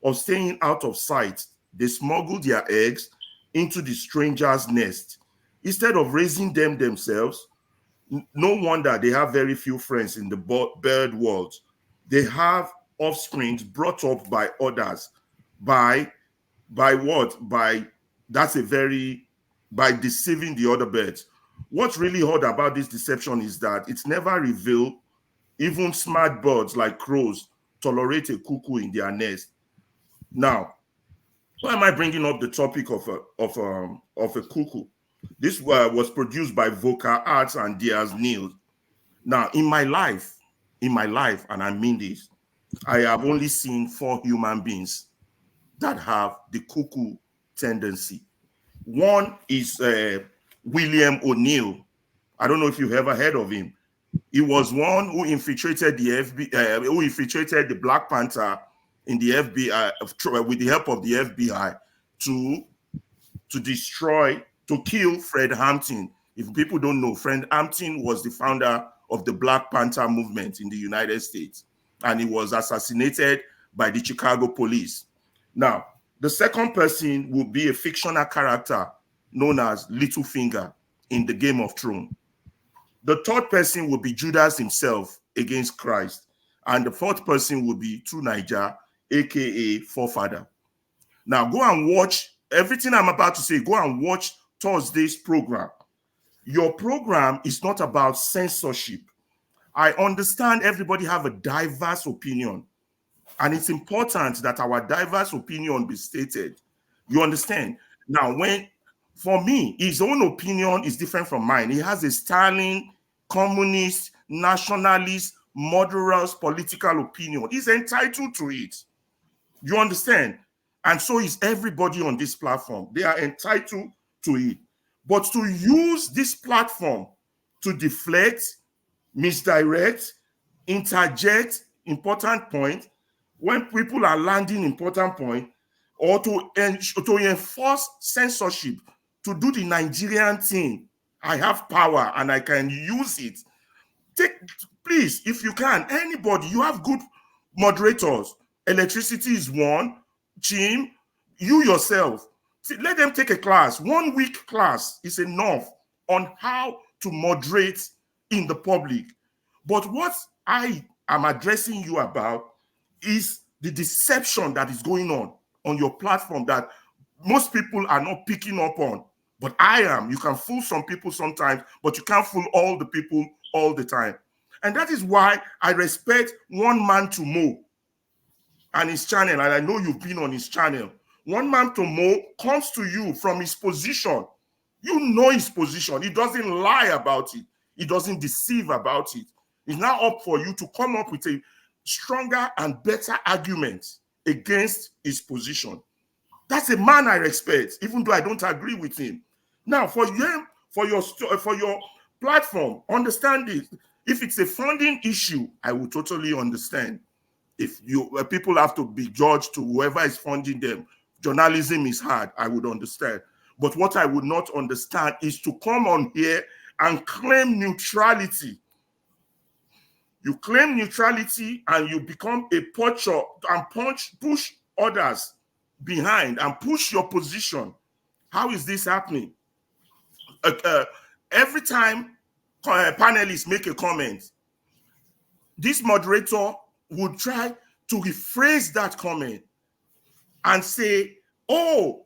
of staying out of sight. They smuggle their eggs into the stranger's nest. Instead of raising them themselves, no wonder they have very few friends in the bird world. They have offspring brought up by others. By what? By deceiving the other birds. What's really odd about this deception is that it's never revealed even smart birds like crows tolerate a cuckoo in their nest. Now, why am I bringing up the topic of a cuckoo? This was produced by Vocal Arts and Diaz Neil. Now, in my life, and I mean this, I have only seen 4 human beings that have the cuckoo tendency. One is William O'Neill. I don't know if you've ever heard of him. He was one who infiltrated the FBI, who infiltrated the Black Panther in the FBI with the help of the FBI to kill Fred Hampton. If people don't know, Fred Hampton was the founder of the Black Panther movement in the United States, and he was assassinated by the Chicago police. Now, the second person will be a fictional character known as Littlefinger in the Game of Thrones. The third person will be Judas himself against Christ. And the fourth person will be True Niger, aka Forefather. Now go and watch everything I'm about to say. Go and watch Thursday's program. Your program is not about censorship. I understand everybody have a diverse opinion, and it's important that our diverse opinion be stated. You understand? Now, for me, his own opinion is different from mine. He has a styling, communist, nationalist, murderous political opinion. He's entitled to it. You understand? And so is everybody on this platform. They are entitled to it. But to use this platform to deflect, misdirect, interject important point when people are landing important point, or to enforce censorship, to do the Nigerian thing. I have power and I can use it. Please, if you can, anybody, you have good moderators. Electricity is one. Jim, you yourself. Let them take a class. 1 week class is enough on how to moderate in the public. But what I am addressing you about is the deception that is going on your platform that most people are not picking up on. But I am. You can fool some people sometimes, but you can't fool all the people all the time. And that is why I respect One Man to Mo and his channel. And I know you've been on his channel. One Man to Mo comes to you from his position. You know his position. He doesn't lie about it. He doesn't deceive about it. It's now up for you to come up with a stronger and better argument against his position. That's a man I respect, even though I don't agree with him. Now, for your platform, understand this. If it's a funding issue, I will totally understand. If people have to be judged to whoever is funding them, journalism is hard, I would understand. But what I would not understand is to come on here and claim neutrality. You claim neutrality and you become a poacher and push others behind and push your position. How is this happening? Every time panelists make a comment, this moderator would try to rephrase that comment and say, oh,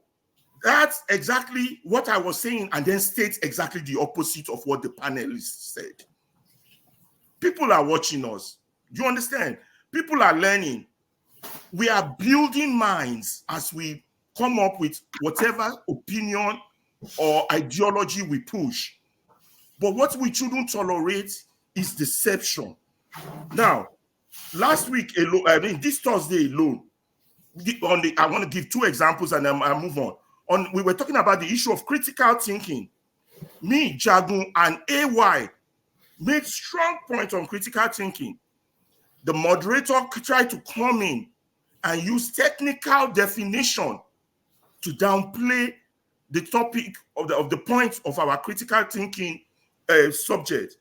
that's exactly what I was saying, and then state exactly the opposite of what the panelists said. People are watching us. Do you understand? People are learning. We are building minds as we come up with whatever opinion or ideology we push. But what we shouldn't tolerate is deception. Now, last week alone, this Thursday alone, I want to give 2 examples and then I move on. We were talking about the issue of critical thinking. Me, Jagun, and AY made strong points on critical thinking. The moderator tried to come in and use technical definition to downplay the topic of the point of our critical thinking subject.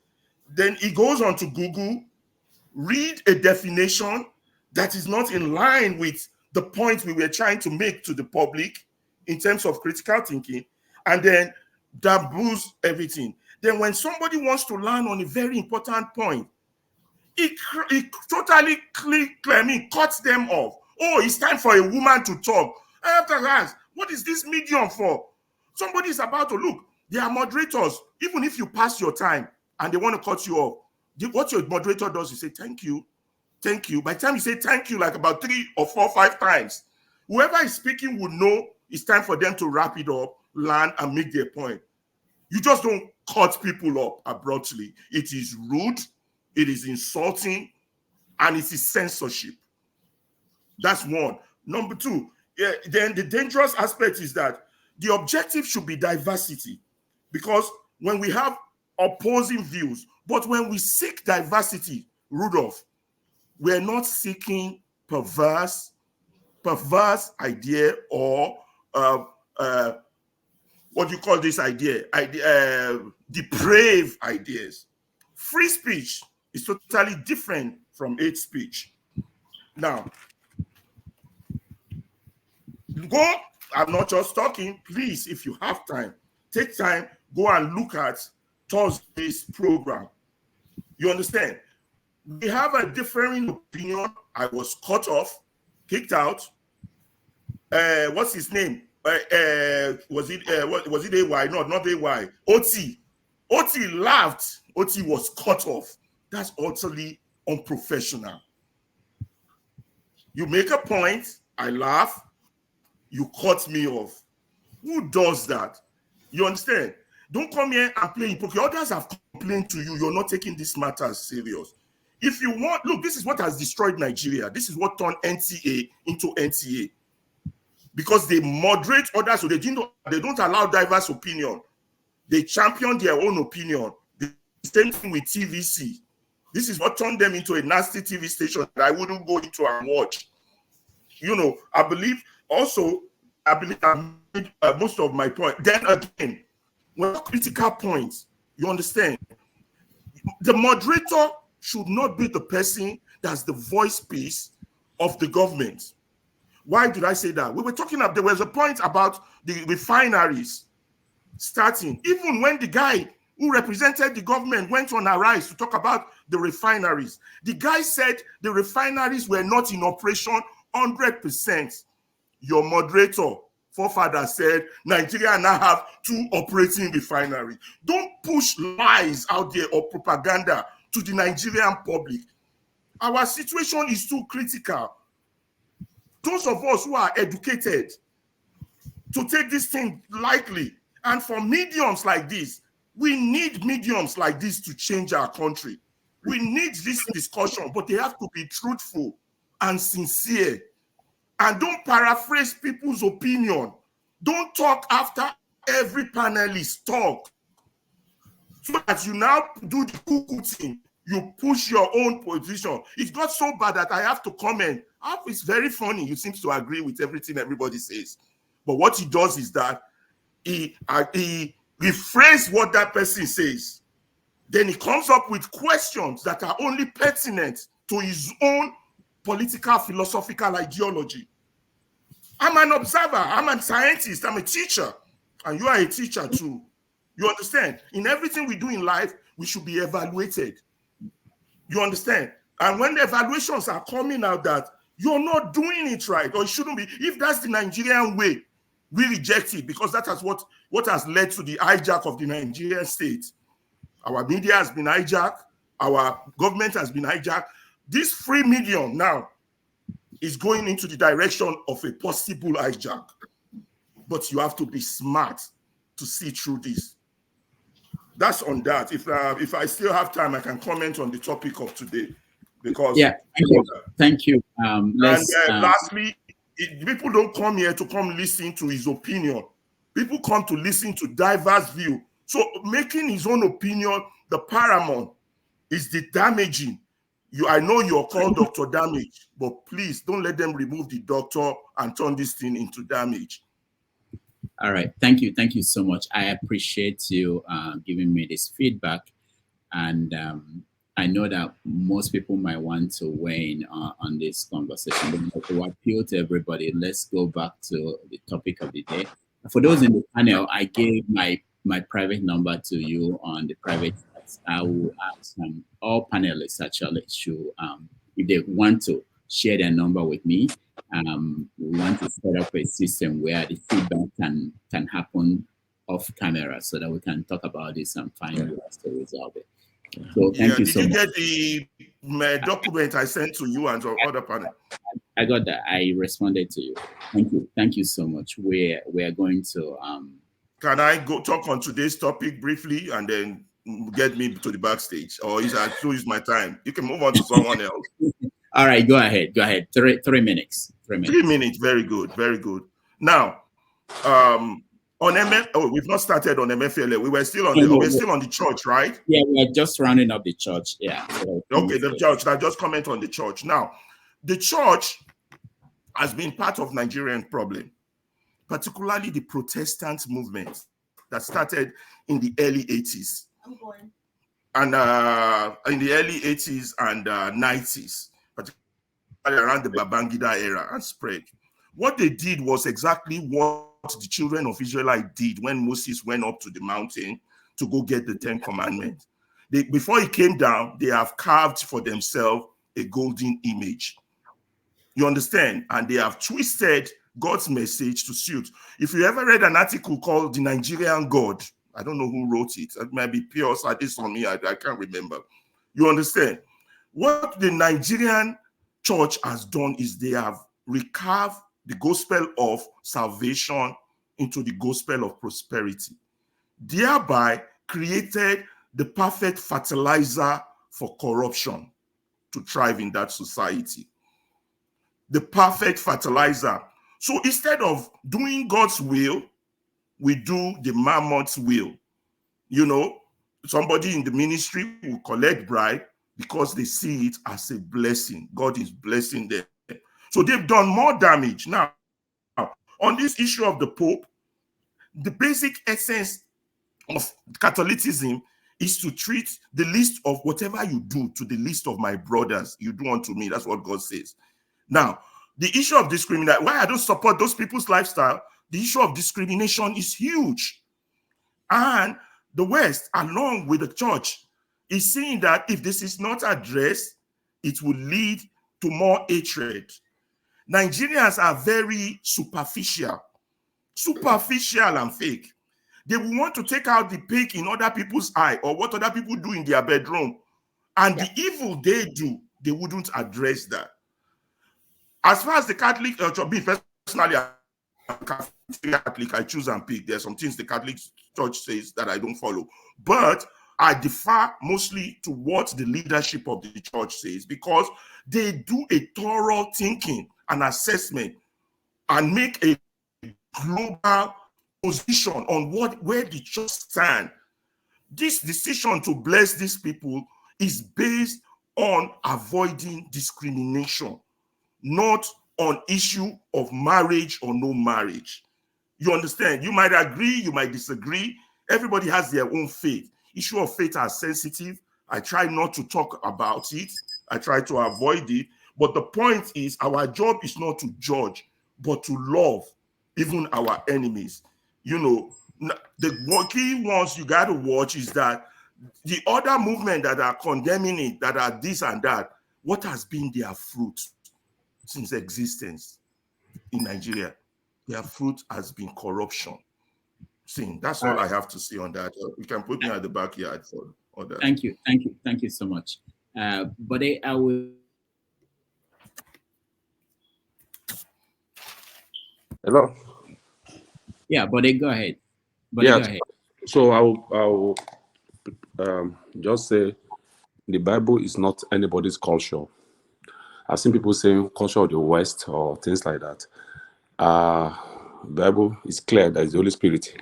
Then he goes on to Google, read a definition that is not in line with the point we were trying to make to the public. in terms of critical thinking, and then taboos everything. Then when somebody wants to land on a very important point, it totally cuts them off. Oh, it's time for a woman to talk. I have to ask, what is this medium for? Somebody is about to look. They are moderators. Even if you pass your time and they want to cut you off, what your moderator does is say, thank you, thank you. By the time you say thank you, like about 3 or 4 or 5 times, whoever is speaking would know it's time for them to wrap it up, land, and make their point. You just don't cut people up abruptly. It is rude, it is insulting, and it is censorship. That's one. Number 2, then the dangerous aspect is that the objective should be diversity. Because when we have opposing views, but when we seek diversity, Rudolph, we're not seeking perverse idea or what do you call this idea? Depraved ideas. Free speech is totally different from hate speech. Now, go, I'm not just talking, please, if you have time, take time, go and look at Thursday's program. You understand? We have a differing opinion. I was cut off, kicked out. What's his name? Was it AY? No, not AY. OT. OT laughed. OT was cut off. That's utterly unprofessional. You make a point, I laugh, you cut me off. Who does that? You understand? Don't come here and play hypocrite. Others have complained to you. You're not taking this matter serious. If you want, look, this is what has destroyed Nigeria. This is what turned NTA into NTA. Because they moderate others, so they don't allow diverse opinion. They champion their own opinion. The same thing with TVC. This is what turned them into a nasty TV station that I wouldn't go into and watch. You know, I believe I made most of my point. Then again, when critical points, you understand, the moderator should not be the person that's the voice piece of the government. Why did I say that? We were talking about, there was a point about the refineries starting. Even when the guy who represented the government went on Arise to talk about the refineries, the guy said the refineries were not in operation 100%. Your moderator, forefather, said Nigeria now have 2 operating refineries. Don't push lies out there or propaganda to the Nigerian public. Our situation is too critical. Those of us who are educated to take this thing lightly, and for mediums like this, we need mediums like this to change our country. We need this discussion, but they have to be truthful and sincere. And don't paraphrase people's opinion. Don't talk after every panelist talk. So that you now do the cuckoo thing. You push your own position. It got so bad that I have to comment. It's very funny. You seem to agree with everything everybody says. But what he does is that he rephrase what that person says. Then he comes up with questions that are only pertinent to his own political, philosophical ideology. I'm an observer. I'm a scientist. I'm a teacher. And you are a teacher too. You understand? In everything we do in life, we should be evaluated. You understand? And when the evaluations are coming out that you're not doing it right, or it shouldn't be, if that's the Nigerian way, we reject it, because that is what has led to the hijack of the Nigerian state. Our media has been hijacked. Our government has been hijacked. This free medium now is going into the direction of a possible hijack. But you have to be smart to see through this. That's on that. If I still have time, I can comment on the topic of today. Because thank you. Lastly, people don't come here to come listen to his opinion. People come to listen to diverse view. So making his own opinion the paramount is the damaging. I know you're called Dr. Damage, but please don't let them remove the doctor and turn this thing into damage. All right. Thank you. Thank you so much. I appreciate you giving me this feedback. And I know that most people might want to weigh in on this conversation. But to appeal to everybody, let's go back to the topic of the day. For those in the panel, I gave my private number to you on the private chat. I will ask all panelists actually to, if they want to share their number with me. We want to set up a system where the feedback can happen off camera so that we can talk about this and find ways to resolve it. So thank you so much. Did you get the document I sent to you and to other panel? I got that. I responded to you. Thank you. Thank you so much. We are going to Can I go talk on today's topic briefly and then get me to the backstage, or is that to use my time? You can move on to someone else. All right, go ahead. Go ahead. 3 minutes. 3 minutes. 3 minutes. Very good. Very good. Now, on we've not started on Emefiele. We're still on the church, right? Yeah, we are just rounding up the church. Yeah. So, okay, the church. I just comment on the church. Now, the church has been part of Nigerian problem, particularly the Protestant movement that started in the early 80s. And in the early 80s and 90s, particularly around the Babangida era, and spread. What they did was exactly what the children of Israel did when Moses went up to the mountain to go get the 10 Commandments. Before he came down, they have carved for themselves a golden image. You understand? And they have twisted God's message to suit. If you ever read an article called The Nigerian God, I don't know who wrote it. It might be Pure Sadis on me. I can't remember. You understand? What the Nigerian church has done is they have recarved the gospel of salvation into the gospel of prosperity, thereby created the perfect fertilizer for corruption to thrive in that society. The perfect fertilizer. So instead of doing God's will, we do the mammoth's will. You know, somebody in the ministry will collect bribe because they see it as a blessing. God is blessing them. So they've done more damage. Now, on this issue of the Pope, the basic essence of Catholicism is to treat the least of whatever you do to the least of my brothers, you do unto me. That's what God says. Now, the issue of discrimination, why I don't support those people's lifestyle, the issue of discrimination is huge. And the West, along with the church, is saying that if this is not addressed, it will lead to more hatred. Nigerians are very superficial and fake. They will want to take out the pig in other people's eye or what other people do in their bedroom. And the evil they do, they wouldn't address that. As far as the Catholic Church, personally, Catholic, I choose and pick. There's some things the Catholic Church says that I don't follow. But I defer mostly to what the leadership of the church says, because they do a thorough thinking and assessment and make a global position on where the church stands. This decision to bless these people is based on avoiding discrimination, not on issue of marriage or no marriage. You understand? You might agree, you might disagree. Everybody has their own faith. Issue of faith are sensitive. I try not to talk about it. I try to avoid it. But the point is, our job is not to judge, but to love even our enemies. You know, the key ones you got to watch is that the other movement that are condemning it, that are this and that, what has been their fruit since existence in Nigeria? Their fruit has been corruption. See, that's all I have to say on that. You can put me at the backyard for that. Thank you so much. But I will. Hello. Yeah, but go ahead. Go ahead. So I will just say the Bible is not anybody's culture. I've seen people saying culture of the West or things like that. The Bible is clear that the Holy Spirit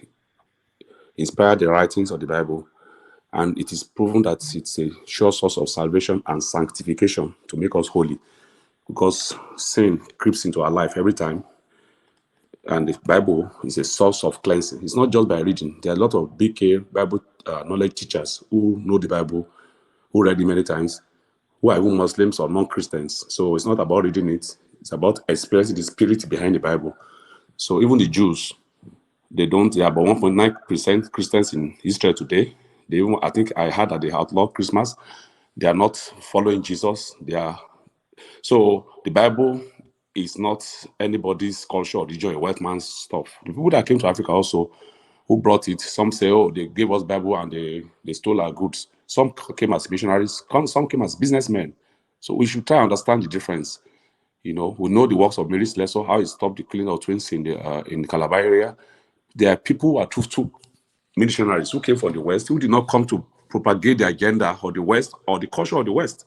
inspired the writings of the Bible, and it is proven that it's a sure source of salvation and sanctification to make us holy, because sin creeps into our life every time. And the Bible is a source of cleansing. It's not just by reading. There are a lot of BK Bible knowledge teachers who know the Bible, who read it many times, who are even Muslims or non-Christians. So it's not about reading it. It's about experiencing the spirit behind the Bible. So even the Jews, they are about 1.9% Christians in Israel today. They even, I think I heard that they outlaw Christmas. They are not following Jesus. So the Bible is not anybody's culture or religion, a white man's stuff. The people that came to Africa also, who brought it, some say, oh, they gave us Bible and they stole our goods. Some came as missionaries, some came as businessmen. So we should try and understand the difference. We know the works of Mary Slessor, how he stopped the killing of twins in the Calabar area. There are people who are truthful missionaries who came from the West, who did not come to propagate the agenda of the West or the culture of the West.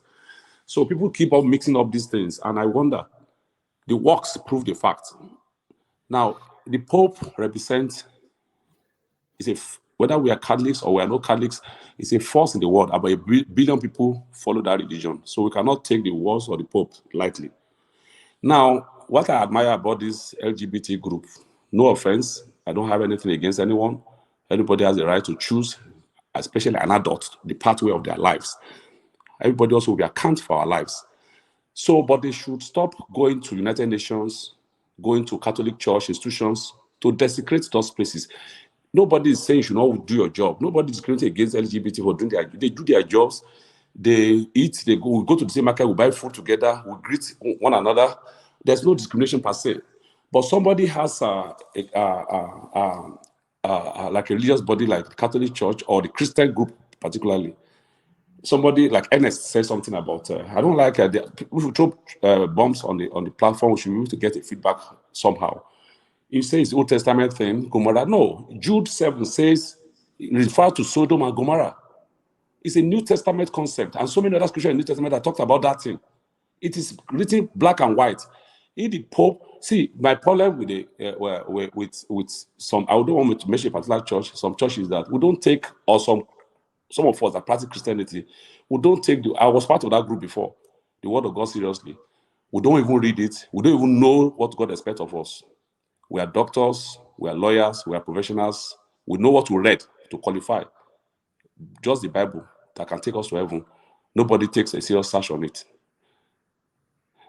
So people keep on mixing up these things, and I wonder, the works prove the fact. Now, the Pope represents, whether we are Catholics or we are not Catholics, it's a force in the world. About 1 billion people follow that religion. So we cannot take the words of the Pope lightly. Now, what I admire about this LGBT group, no offense, I don't have anything against anyone. Everybody has the right to choose, especially an adult, the pathway of their lives. Everybody also will be accountable for our lives. So, but they should stop going to United Nations, going to Catholic Church institutions to desecrate those places. Nobody is saying you should not do your job. Nobody is discriminating against LGBT for doing they do their jobs. They eat, we go to the same market, we buy food together, we greet one another. There's no discrimination per se. But somebody has like a religious body like the Catholic Church or the Christian group particularly. Somebody like Ernest said something about, I don't like, we should throw bombs on the platform, we should be able to get a feedback somehow. You say it's the Old Testament thing, Gomorrah. No, Jude 7 says, it refers to Sodom and Gomorrah. It's a New Testament concept, and so many other scriptures in the New Testament that talked about that thing. It is written black and white. In the Pope, see, my problem with some, I don't want to mention a particular church, some churches that we don't take, or some of us that practice Christianity, we don't take I was part of that group before, the Word of God seriously. We don't even read it. We don't even know what God expects of us. We are doctors, we are lawyers, we are professionals. We know what to read to qualify. Just the Bible that can take us to heaven. Nobody takes a serious search on it.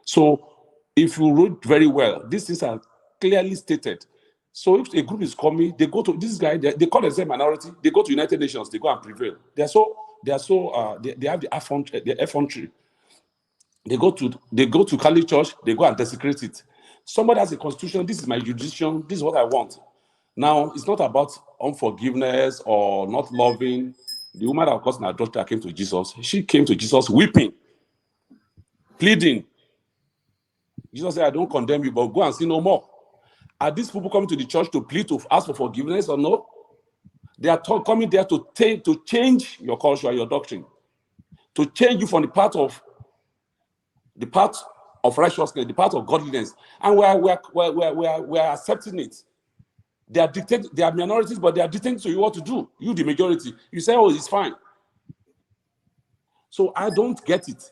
So if you read very well, these things are clearly stated. So if a group is coming, they go to this guy, they call themselves minority, they go to United Nations, they go and prevail. They have the effrontery. They go to Catholic Church, they go and desecrate it. Somebody has a constitution, this is my jurisdiction, this is what I want. Now, it's not about unforgiveness or not loving. The woman that caused an adultery came to Jesus. She came to Jesus weeping, pleading. Jesus said, I don't condemn you, but go and sin no more. Are these people coming to the church to plead, to ask for forgiveness or no? They are coming there to change your culture and your doctrine, to change you from the path of righteousness, the path of godliness. And we are accepting it. They are minorities, but they are dictating to you what to do. You, the majority, you say, oh, it's fine. So I don't get it.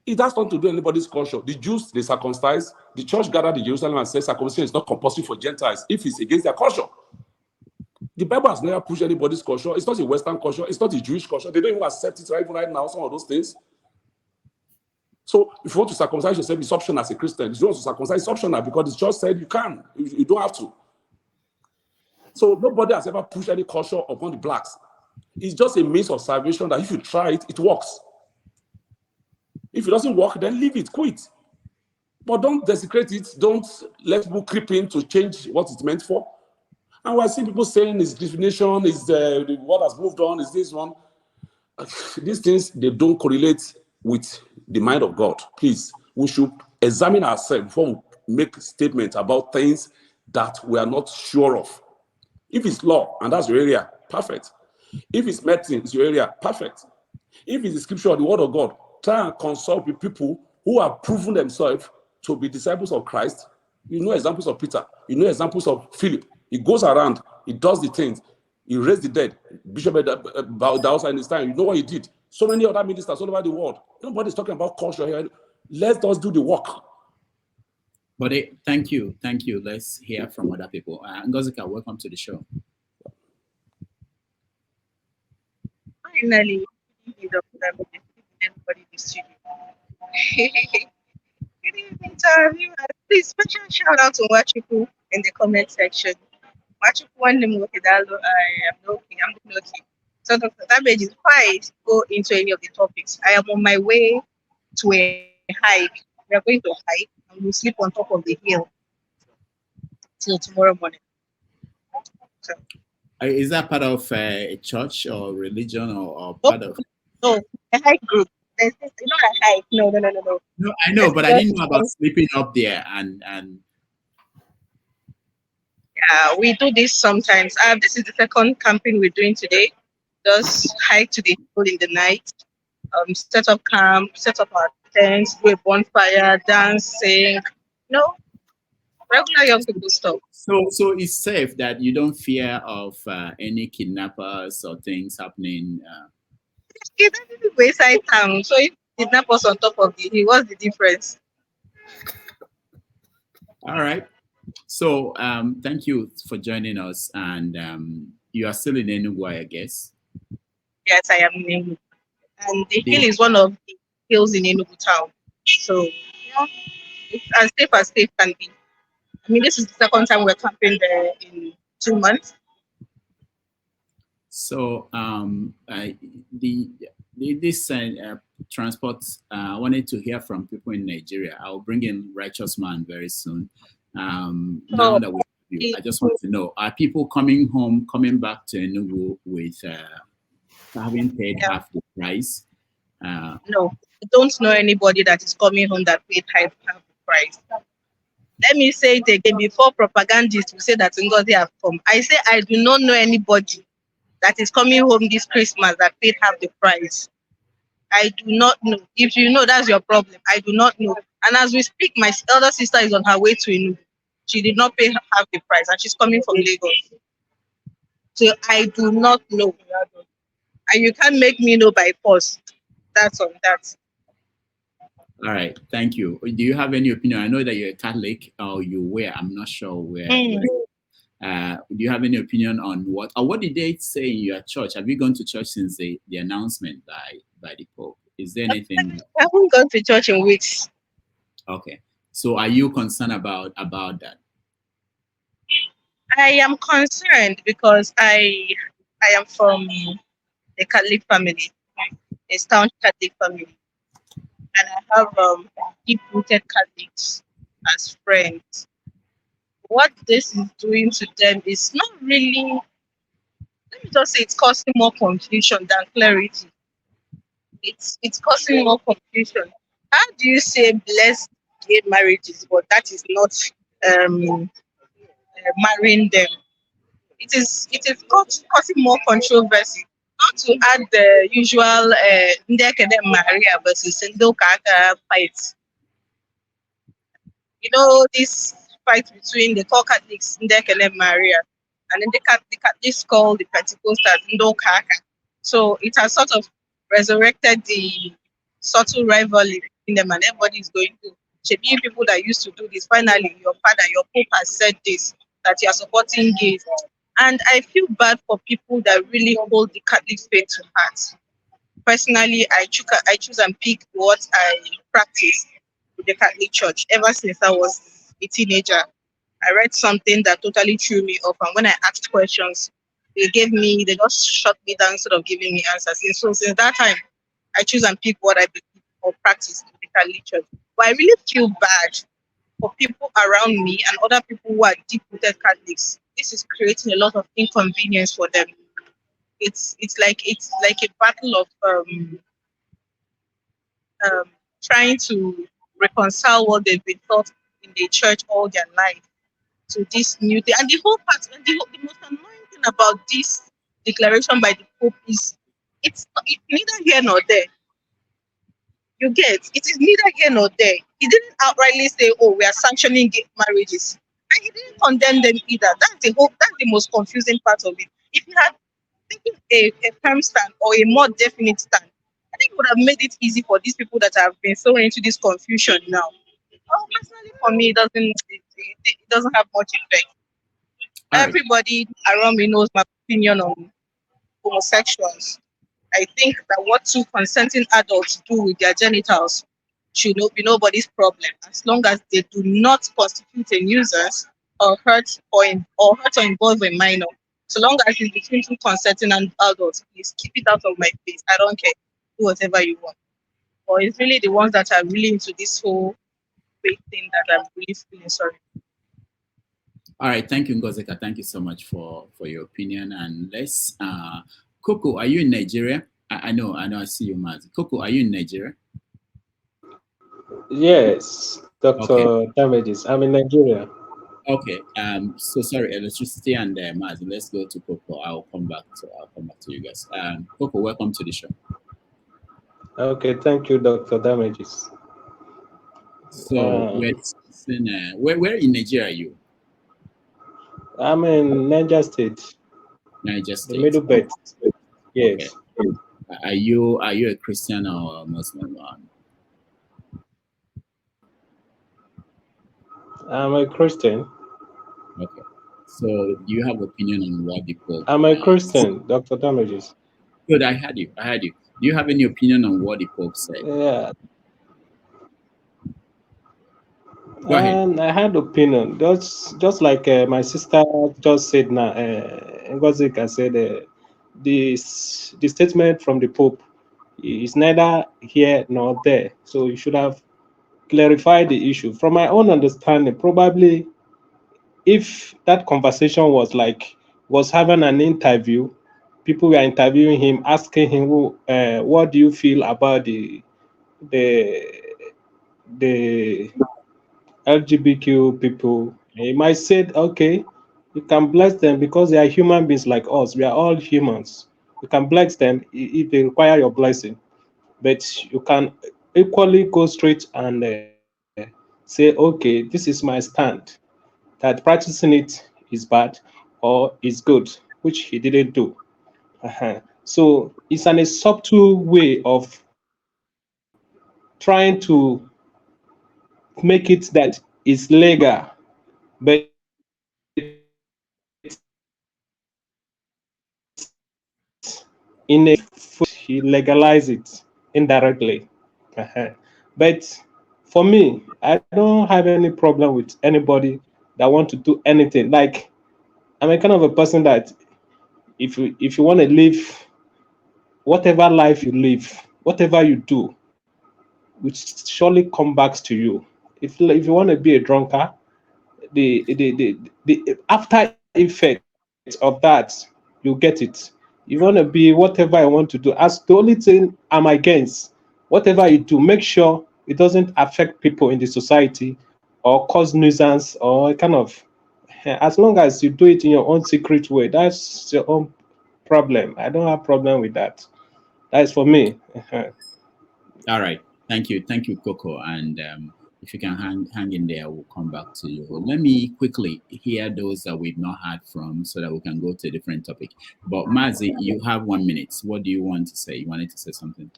It has nothing to do with anybody's culture. The Jews, they circumcised. The church gathered in Jerusalem and said circumcision is not compulsory for Gentiles if it's against their culture. The Bible has never pushed anybody's culture. It's not a Western culture. It's not a Jewish culture. They don't even accept it even right now, some of those things. So if you want to circumcise yourself, it's optional as a Christian. If you want to circumcise, it's optional because the church said you can. You don't have to. So nobody has ever pushed any culture upon the blacks. It's just a means of salvation that if you try it, it works. If it doesn't work, then leave it, quit. But don't desecrate it. Don't let people creep in to change what it's meant for. And we're seeing people saying it's definition, is the world has moved on, is this one. These things, they don't correlate with the mind of God. Please, we should examine ourselves before we make statements about things that we are not sure of. If it's law, and that's your area, perfect. If it's medicine, it's your area, perfect. If it's the scripture or the word of God, try and consult with people who have proven themselves to be disciples of Christ. You know examples of Peter. You know examples of Philip. He goes around, he does the things. He raised the dead. Bishop Dausa in his time, you know what he did. So many other ministers all over the world. Nobody's talking about culture here. Let us do the work. But thank you. Let's hear from other people. Ngozika, welcome to the show. Finally, everybody in the studio. Good evening to our viewers. Please, special shout out to Wachuku in the comment section. Wachuku one name Wakidalo, I am Loki, I'm Loki. So Dr. Damage is quite go into any of the topics. I am on my way to a hike. We are going to hike and we'll sleep on top of the hill till tomorrow morning. So, is that part of a church or religion or part of? No, a hike group. There's not a hike. No. No, I know, but I didn't know about sleeping up there and. Yeah, we do this sometimes. This is the second camping we're doing today. Just hike to the hill in the night, set up camp, set up our tents, do a bonfire, dance, sing. No, regular young people stuff. So it's safe that you don't fear of any kidnappers or things happening. It's a wayside town, so if kidnap us on top of the hill, what's the difference? All right. So thank you for joining us, and you are still in Enugu, I guess. Yes, I am in Enugu, and the hill is one of the hills in Enugu town. So it's as safe can be. I mean, this is the second time we're camping there in 2 months. So this transport, I wanted to hear from people in Nigeria. I'll bring in Righteous Man very soon. Now that I just want to know, are people coming back to Enugu with having paid half the price? No, I don't know anybody that is coming home that paid half the price. Let me say it again before propagandists will say that Ngozi have come. I say I do not know anybody that is coming home this Christmas that paid half the price. I do not know. If you know, that's your problem. I do not know. And as we speak, my elder sister is on her way to Enugu. She did not pay half the price, and she's coming from Lagos. So I do not know. And you can't make me know by force. That's on that. All right, thank you. Do you have any opinion? I know that you're a Catholic, or you were. I'm not sure where. Do you have any opinion on what did they say in your church? Have you gone to church since the announcement by the Pope? Is there anything? I haven't gone to church in weeks. Okay, so are you concerned about that? I am concerned because I am from a Catholic family, a staunch Catholic family, and I have deep-rooted Catholics as friends. What this is doing to them is not really, let me just say, it's causing more confusion than clarity. It's causing more confusion. How do you say blessed gay marriages, but that is not marrying them? It is causing more controversy. Not to add the usual Ndekede Maria versus Ndokaka fights. You know, this fight between the core Catholics, Ndekede Maria, and then the Catholics call the Pentecostals Ndokaka. So it has sort of resurrected the subtle rivalry in them, and everybody is going to be people that used to do this. Finally, your father, your Pope has said this, that you are supporting gays. And I feel bad for people that really hold the Catholic faith to heart. Personally, I choose and pick what I practice with the Catholic Church ever since I was a teenager. I read something that totally threw me off, and when I asked questions, they just shut me down instead of giving me answers. And so since that time, I choose and pick what I believe or practice with the Catholic Church. But I really feel bad for people around me and other people who are deep-rooted Catholics. This is creating a lot of inconvenience for them. It's like a battle of trying to reconcile what they've been taught in the church all their life to this new thing. And the whole part, the most annoying thing about this declaration by the Pope is it's neither here nor there. You get, it is neither here nor there. He didn't outrightly say, "Oh, we are sanctioning gay marriages," and he didn't condemn them either. That's the most confusing part of it. If he had taken a firm stand or a more definite stand, I think it would have made it easy for these people that have been thrown into this confusion now. Personally, for me, it doesn't have much effect. Everybody around me knows my opinion on homosexuals. I think that what two consenting adults do with their genitals should not be nobody's problem, as long as they do not constitute a nuisance or hurt or involve a minor. So long as it's between two consenting and adults, please keep it out of my face. I don't care. Do whatever you want. Or it's really the ones that are really into this whole big thing that I'm really feeling sorry. All right, thank you, Ngozeka. Thank you so much for your opinion. And let's, Coco, are you in Nigeria? I know, I see you, Maz. Coco, are you in Nigeria? Yes, Dr. Okay. Damages. I'm in Nigeria. Okay. So sorry, electricity and Maz. Let's go to Coco. I'll come back to you guys. Coco, welcome to the show. Okay, thank you, Dr. Damages. So we're discussing, where in Nigeria are you? I'm in Niger State. Niger State. The Middle Belt. Yes. Okay. Are you a Christian or a Muslim? I'm a Christian. Okay. So do you have opinion on what the Pope? I'm a Christian, Dr. Damages. Good, I heard you. Do you have any opinion on what the Pope said? Yeah. Go ahead. I had opinion. Just like my sister just said now, Ngozika said the statement from the Pope is neither here nor there. So you should have clarified the issue. From my own understanding, probably if that conversation was having an interview, people were interviewing him, asking him, what do you feel about the LGBTQ people? He might say, okay, you can bless them because they are human beings like us. We are all humans. You can bless them if they require your blessing. But you can equally go straight and say, okay, this is my stand, that practicing it is bad or is good, which he didn't do. So it's a subtle way of trying to make it that it's legal, but in a he legalize it indirectly. But for me, I don't have any problem with anybody that want to do anything. Like, I'm a kind of a person that if you want to live whatever life you live, whatever you do, which surely come back to you. If you want to be a drunkard, the after effect of that, you get it. You want to be whatever I want to do. As the only thing I'm against, whatever you do, make sure it doesn't affect people in the society or cause nuisance or kind of. As long as you do it in your own secret way, that's your own problem. I don't have problem with that. That's for me. All right. Thank you, Coco. And if you can hang in there, we'll come back to you. Let me quickly hear those that we've not heard from, so that we can go to a different topic. But Mazi, you have 1 minute. What do you want to say? You wanted to say something?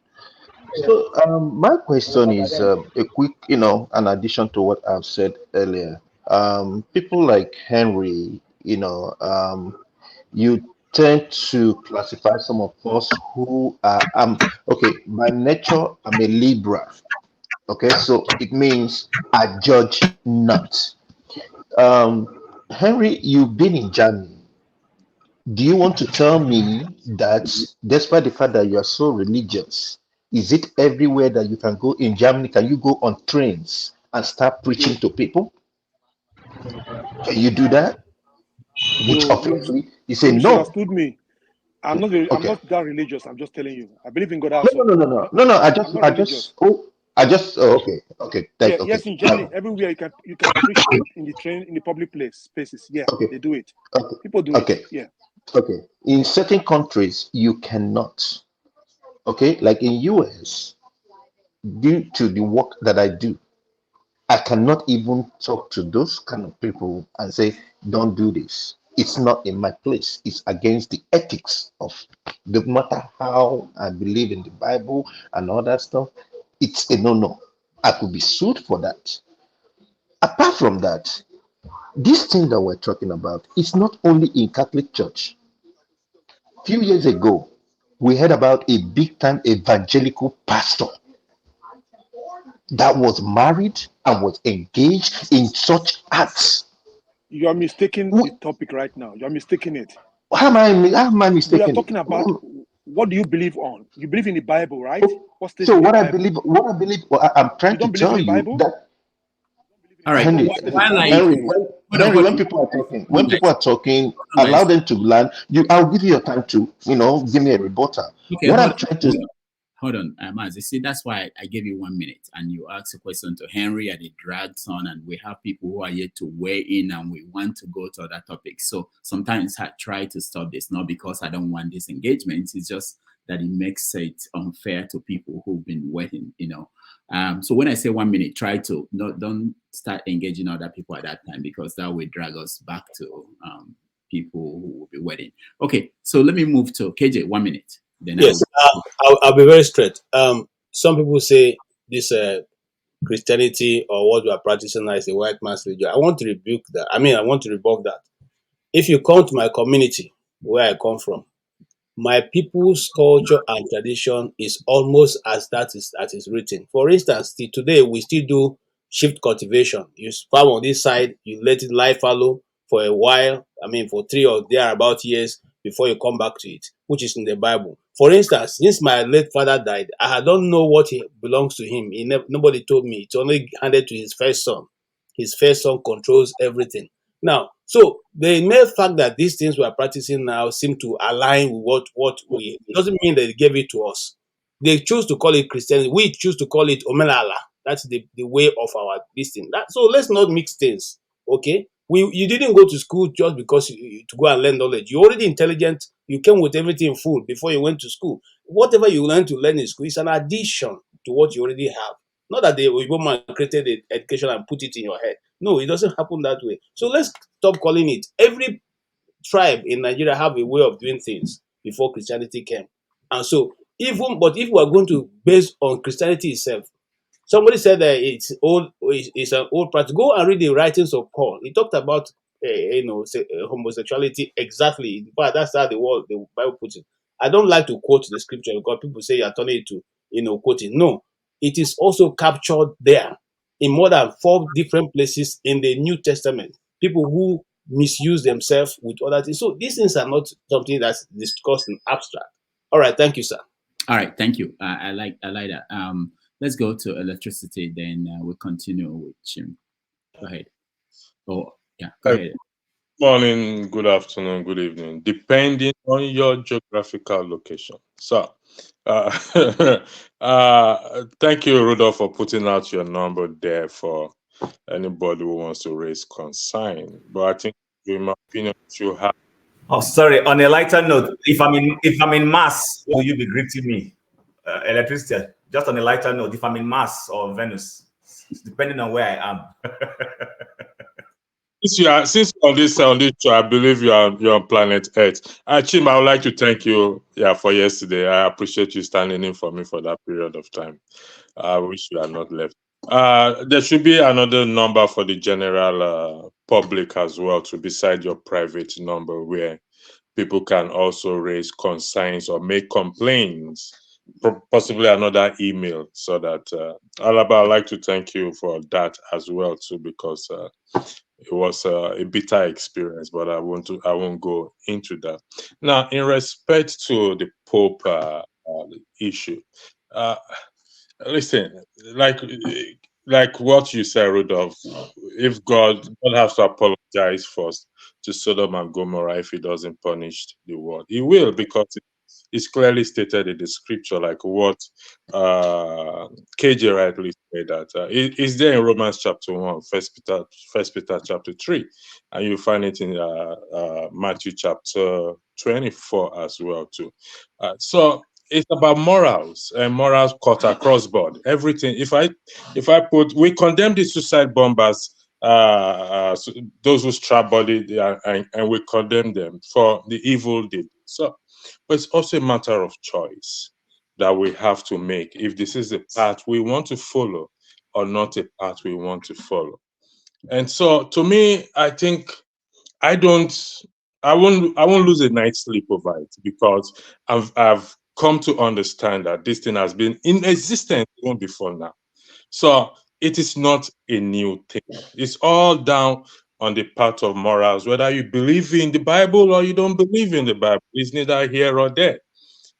So my question is a quick, an addition to what I've said earlier. People like Henry, you tend to classify some of us who are, okay, by nature, I'm a Libra. Okay, so it means I judge not. Henry, you've been in Germany. Do you want to tell me that despite the fact that you are so religious, is it everywhere that you can go in Germany? Can you go on trains and start preaching to people? Can you do that? Which obviously you say You no. misunderstood me. I'm not Okay. that religious. I'm just telling you. I believe in God No, also. no. I just. Oh, okay. Okay. Yes, in Germany, everywhere you can preach in the train, in the public spaces. Yeah, Okay. they do it. Okay. People do Okay. it. Yeah. Okay. In certain countries, you cannot. Okay, like in US, due to the work that I do, I cannot even talk to those kind of people and say, don't do this. It's not in my place. It's against the ethics of no matter how I believe in the Bible and all that stuff. It's a no. I could be sued for that. Apart from that, this thing that we're talking about is not only in Catholic Church. A few years ago, we heard about a big time evangelical pastor that was married and was engaged in such acts. You are mistaking the topic right now. You are mistaking it. How am I We are mistaken? talking about what do you believe on? You believe in the Bible, right? What states So in the what I Bible? believe, well, I'm trying You to don't believe in tell the you Bible? that All right. Henry, While I Henry, hold on, when people are talking, allow guys. them to land. I'll give you your time to, give me a rebuttal. Okay, What hold I'm on. trying to Hold on, Maz. You see, that's why I gave you 1 minute, and you asked a question to Henry, and it drags on, and we have people who are yet to weigh in, and we want to go to other topics. So sometimes I try to stop this, not because I don't want this engagement. It's just that it makes it unfair to people who've been waiting. So when I say 1 minute, try to don't start engaging other people at that time, because that will drag us back to people who will be waiting. Okay, so let me move to KJ. 1 minute. Then Yes, I'll be very straight. Some people say this Christianity or what we are practicing now is a white man's religion. I want to rebuke that. I want to rebuke that. If you come to my community where I come from, my people's culture and tradition is almost as is written. For instance, till today we still do shift cultivation. You farm on this side, you let it lie fallow for a while. For 3 or thereabout years before you come back to it, which is in the Bible. For instance, since my late father died, I don't know what belongs to him. Nobody told me. It's only handed to his first son. His first son controls everything. Now, so the mere fact that these things we are practicing now seem to align with what we doesn't mean that they gave it to us. They choose to call it Christianity. We choose to call it Omenala. That's the way of our this thing. So let's not mix things. Okay? You didn't go to school just because to go and learn knowledge. You're already intelligent. You came with everything full before you went to school. Whatever you learn to learn in school is an addition to what you already have. Not that the Igbo man created the education and put it in your head. No, it doesn't happen that way. So let's stop calling it. Every tribe in Nigeria have a way of doing things before Christianity came. And so if we are going to base on Christianity itself, somebody said that it's old, it's an old practice. Go and read the writings of Paul. He talked about homosexuality exactly. In fact, that's how the Bible puts it. I don't like to quote the scripture because people say you're turning it to quoting. No, it is also captured there in more than 4 different places in the New Testament. People who misuse themselves with other things. So these things are not something that's discussed in abstract. All right, thank you, sir. All right, thank you. I like that. Let's go to electricity, then we'll continue with Jim. Go ahead. Oh, yeah, go ahead. Morning, good afternoon, good evening, depending on your geographical location. So, thank you, Rudolph, for putting out your number there for anybody who wants to raise concern. But I think, in my opinion, you have. Oh, sorry. On a lighter note, if I'm in Mars, will you be greeting me? Electricity. Just on a lighter note, if I'm in Mars or Venus, depending on where I am. Since on this show, I believe you're on planet Earth. Chim, I would like to thank you, for yesterday. I appreciate you standing in for me for that period of time. I wish you had not left. There should be another number for the general public as well, to beside your private number, where people can also raise concerns or make complaints. Possibly another email, so that Alaba, I'd like to thank you for that as well too, because it was a bitter experience, but I won't go into that. Now, in respect to the Pope issue, listen, like what you said, Rudolph, if God has to apologize first to Sodom and Gomorrah if he doesn't punish the world, he will, because it's clearly stated in the scripture, like what KJ rightly said, that it's there in Romans chapter 1, First Peter chapter 3, and you find it in Matthew chapter 24 as well too. So it's about morals, and morals cut across board. Everything. If I put, we condemn the suicide bombers, those who strap body, and we condemn them for the evil they do. So, but it's also a matter of choice that we have to make, if this is the path we want to follow or not a path we want to follow. And so, to me, I think I won't lose a night's sleep over it, because I've come to understand that this thing has been in existence even before now. So it is not a new thing. It's all down on the part of morals, whether you believe in the Bible or you don't believe in the Bible. It's neither here or there.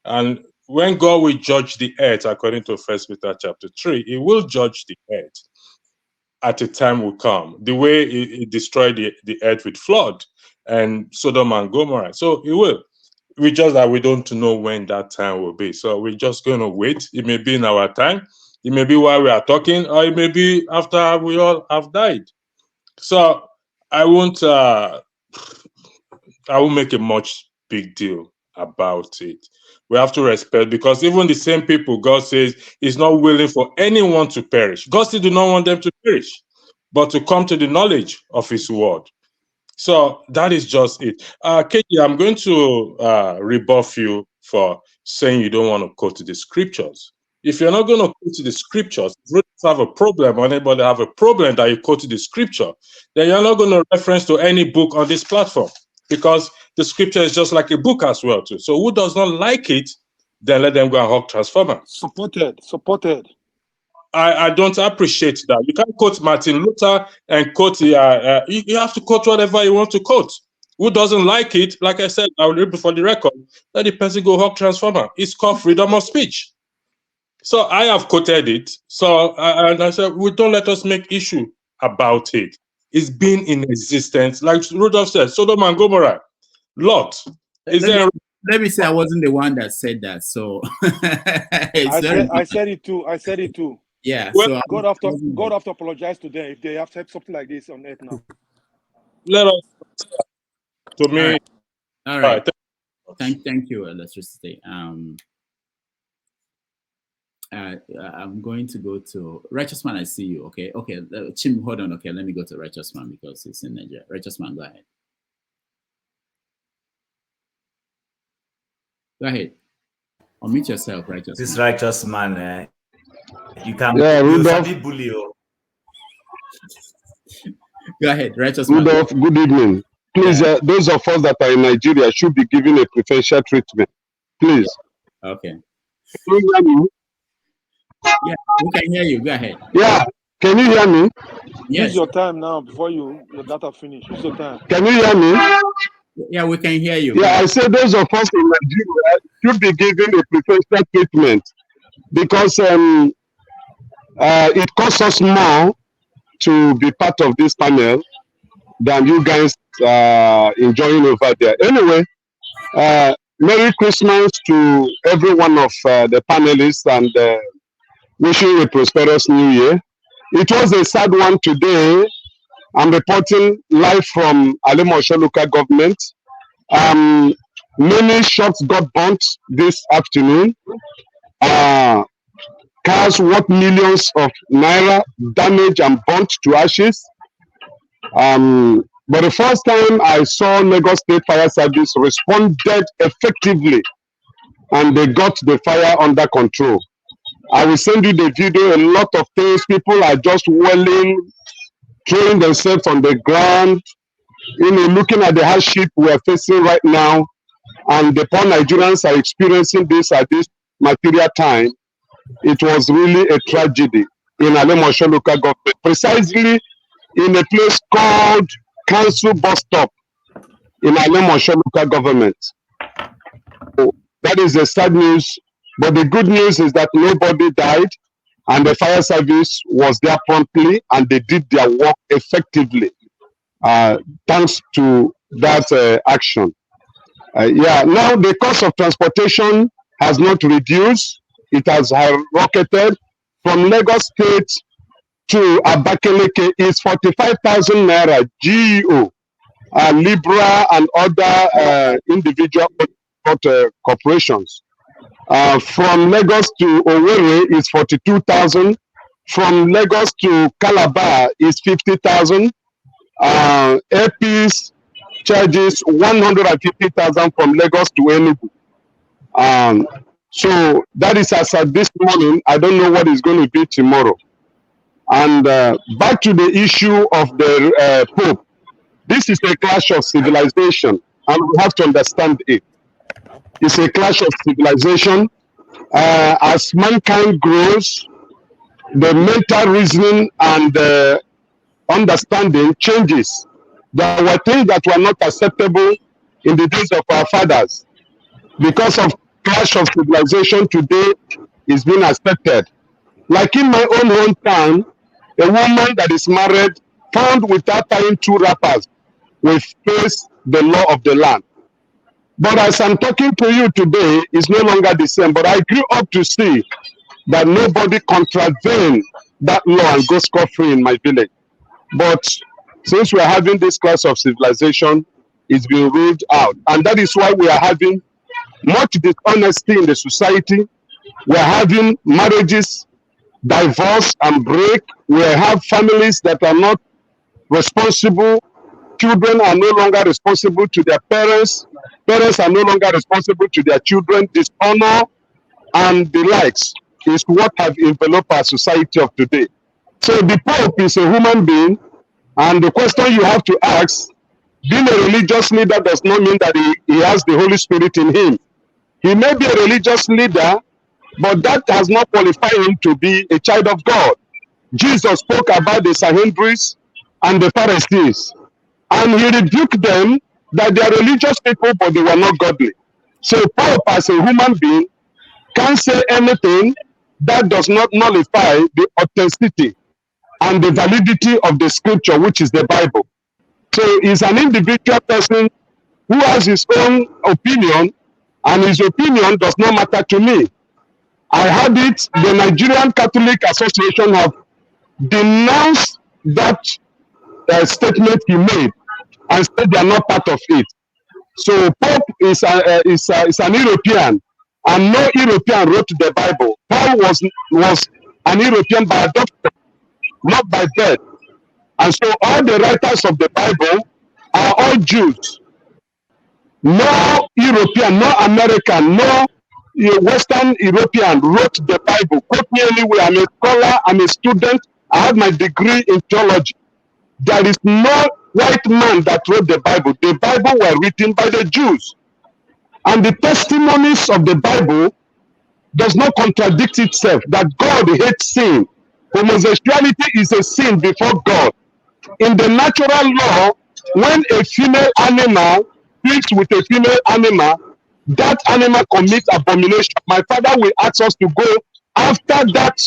And when God will judge the earth, according to 1 Peter chapter 3, he will judge the earth at a time will come. The way he destroyed the earth with flood and Sodom and Gomorrah. So he will. We just that we don't know when that time will be. So we're just going to wait. It may be in our time. It may be while we are talking, or it may be after we all have died. So I won't make a much big deal about it. We have to respect, because even the same people God says is not willing for anyone to perish. God still do not want them to perish, but to come to the knowledge of his word. So that is just it. Katie, I'm going to rebuff you for saying you don't want to quote the scriptures. If you're not going to quote the scriptures, if you have a problem, or anybody have a problem that you quote the scripture, then you're not going to reference to any book on this platform, because the scripture is just like a book as well too. So who does not like it, then let them go and hug Transformer. Supported. I don't appreciate that. You can't quote Martin Luther and quote, you have to quote whatever you want to quote. Who doesn't like it? Like I said, I'll read before the record, let the person go hug Transformer. It's called freedom of speech. So I have quoted it. So and I said, don't let us make issue about it. It's been in existence. Like Rudolph said, Sodom and Gomorrah, Lot. Let me say I wasn't the one that said that. So I said it too. Yeah. Well, so God have to apologize to them if they have said something like this on earth now. Let us. To me. All right. Thank you, Electricity. I'm going to go to Righteous Man. I see you. Okay. Chim, hold on. Okay, let me go to Righteous Man because it's in Nigeria. Righteous Man, go ahead. Go ahead. Unmute yourself, Righteous This Man. Righteous Man, you can Rudolph. bully. Go ahead, Righteous Man. Rudolph, good evening. Please, those of us that are in Nigeria should be given a preferential treatment. Please. Yeah. Okay. Can you hear me? Yeah, we can hear you. Go ahead. Yeah. Can you hear me? Yes. Use your time now before your data finish. Use your time. Can you hear me? Yeah, we can hear you. Yeah, I said those of us in Nigeria should be given a preferential treatment because it costs us more to be part of this panel than you guys enjoying over there. Anyway, Merry Christmas to every one of the panelists and wishing a prosperous new year. It was a sad one today. I'm reporting live from Alemosho local government. Many shops got burnt this afternoon. Cars worth millions of naira damaged and burnt to ashes. But the first time I saw Lagos State Fire Service responded effectively and they got the fire under control. I will send you the video. A lot of things, people are just wailing, throwing themselves on the ground, looking at the hardship we are facing right now. And the poor Nigerians are experiencing this at this material time. It was really a tragedy in Alemosho local government, precisely in a place called Council Bus Stop in Alemosho local government. So that is the sad news. But the good news is that nobody died and the fire service was there promptly and they did their work effectively. Thanks to that action. Now the cost of transportation has not reduced. It has rocketed from Lagos State to Abakaliki is 45,000 naira GEO, Libra and other individual corporations. From Lagos to Owerri is 42,000. From Lagos to Calabar is 50,000. Airpiece charges 150,000 from Lagos to Enugu. So that is as of this morning. I don't know what is going to be tomorrow. And back to the issue of the Pope. This is a clash of civilization, and we have to understand it. It's a clash of civilization. As mankind grows, the mental reasoning and understanding changes. There were things that were not acceptable in the days of our fathers. Because of clash of civilization today is being accepted. Like in my own hometown, a woman that is married found without tying two wrappers will face the law of the land. But as I'm talking to you today, it's no longer the same. But I grew up to see that nobody contravened that law and go scot-free in my village. But since we are having this class of civilization, it's been ruled out. And that is why we are having much dishonesty in the society. We are having marriages divorce and break. We have families that are not responsible. Children are no longer responsible to their parents. Parents are no longer responsible to their children. Dishonor and the likes is what have enveloped our society of today. So the Pope is a human being, and the question you have to ask, being a religious leader does not mean that he has the Holy Spirit in him. He may be a religious leader, but that has not qualified him to be a child of God. Jesus spoke about the Sanhedrin and the Pharisees, and he rebuked them that they are religious people, but they were not godly. So Pope, as a human being, can't say anything that does not nullify the authenticity and the validity of the scripture, which is the Bible. So he's an individual person who has his own opinion, and his opinion does not matter to me. I had it, the Nigerian Catholic Association have denounced that statement he made and said they are not part of it. So Pope is an European, and no European wrote the Bible. Paul was an European by adoption, not by birth. And so all the writers of the Bible are all Jews. No European, no American, no Western European wrote the Bible. Quote me anywhere. I'm a scholar, I'm a student, I have my degree in theology. There is no white man that wrote the Bible. The Bible were written by the Jews. And the testimonies of the Bible does not contradict itself, that God hates sin. Homosexuality is a sin before God. In the natural law, when a female animal sleeps with a female animal, that animal commits abomination. My father will ask us to go after that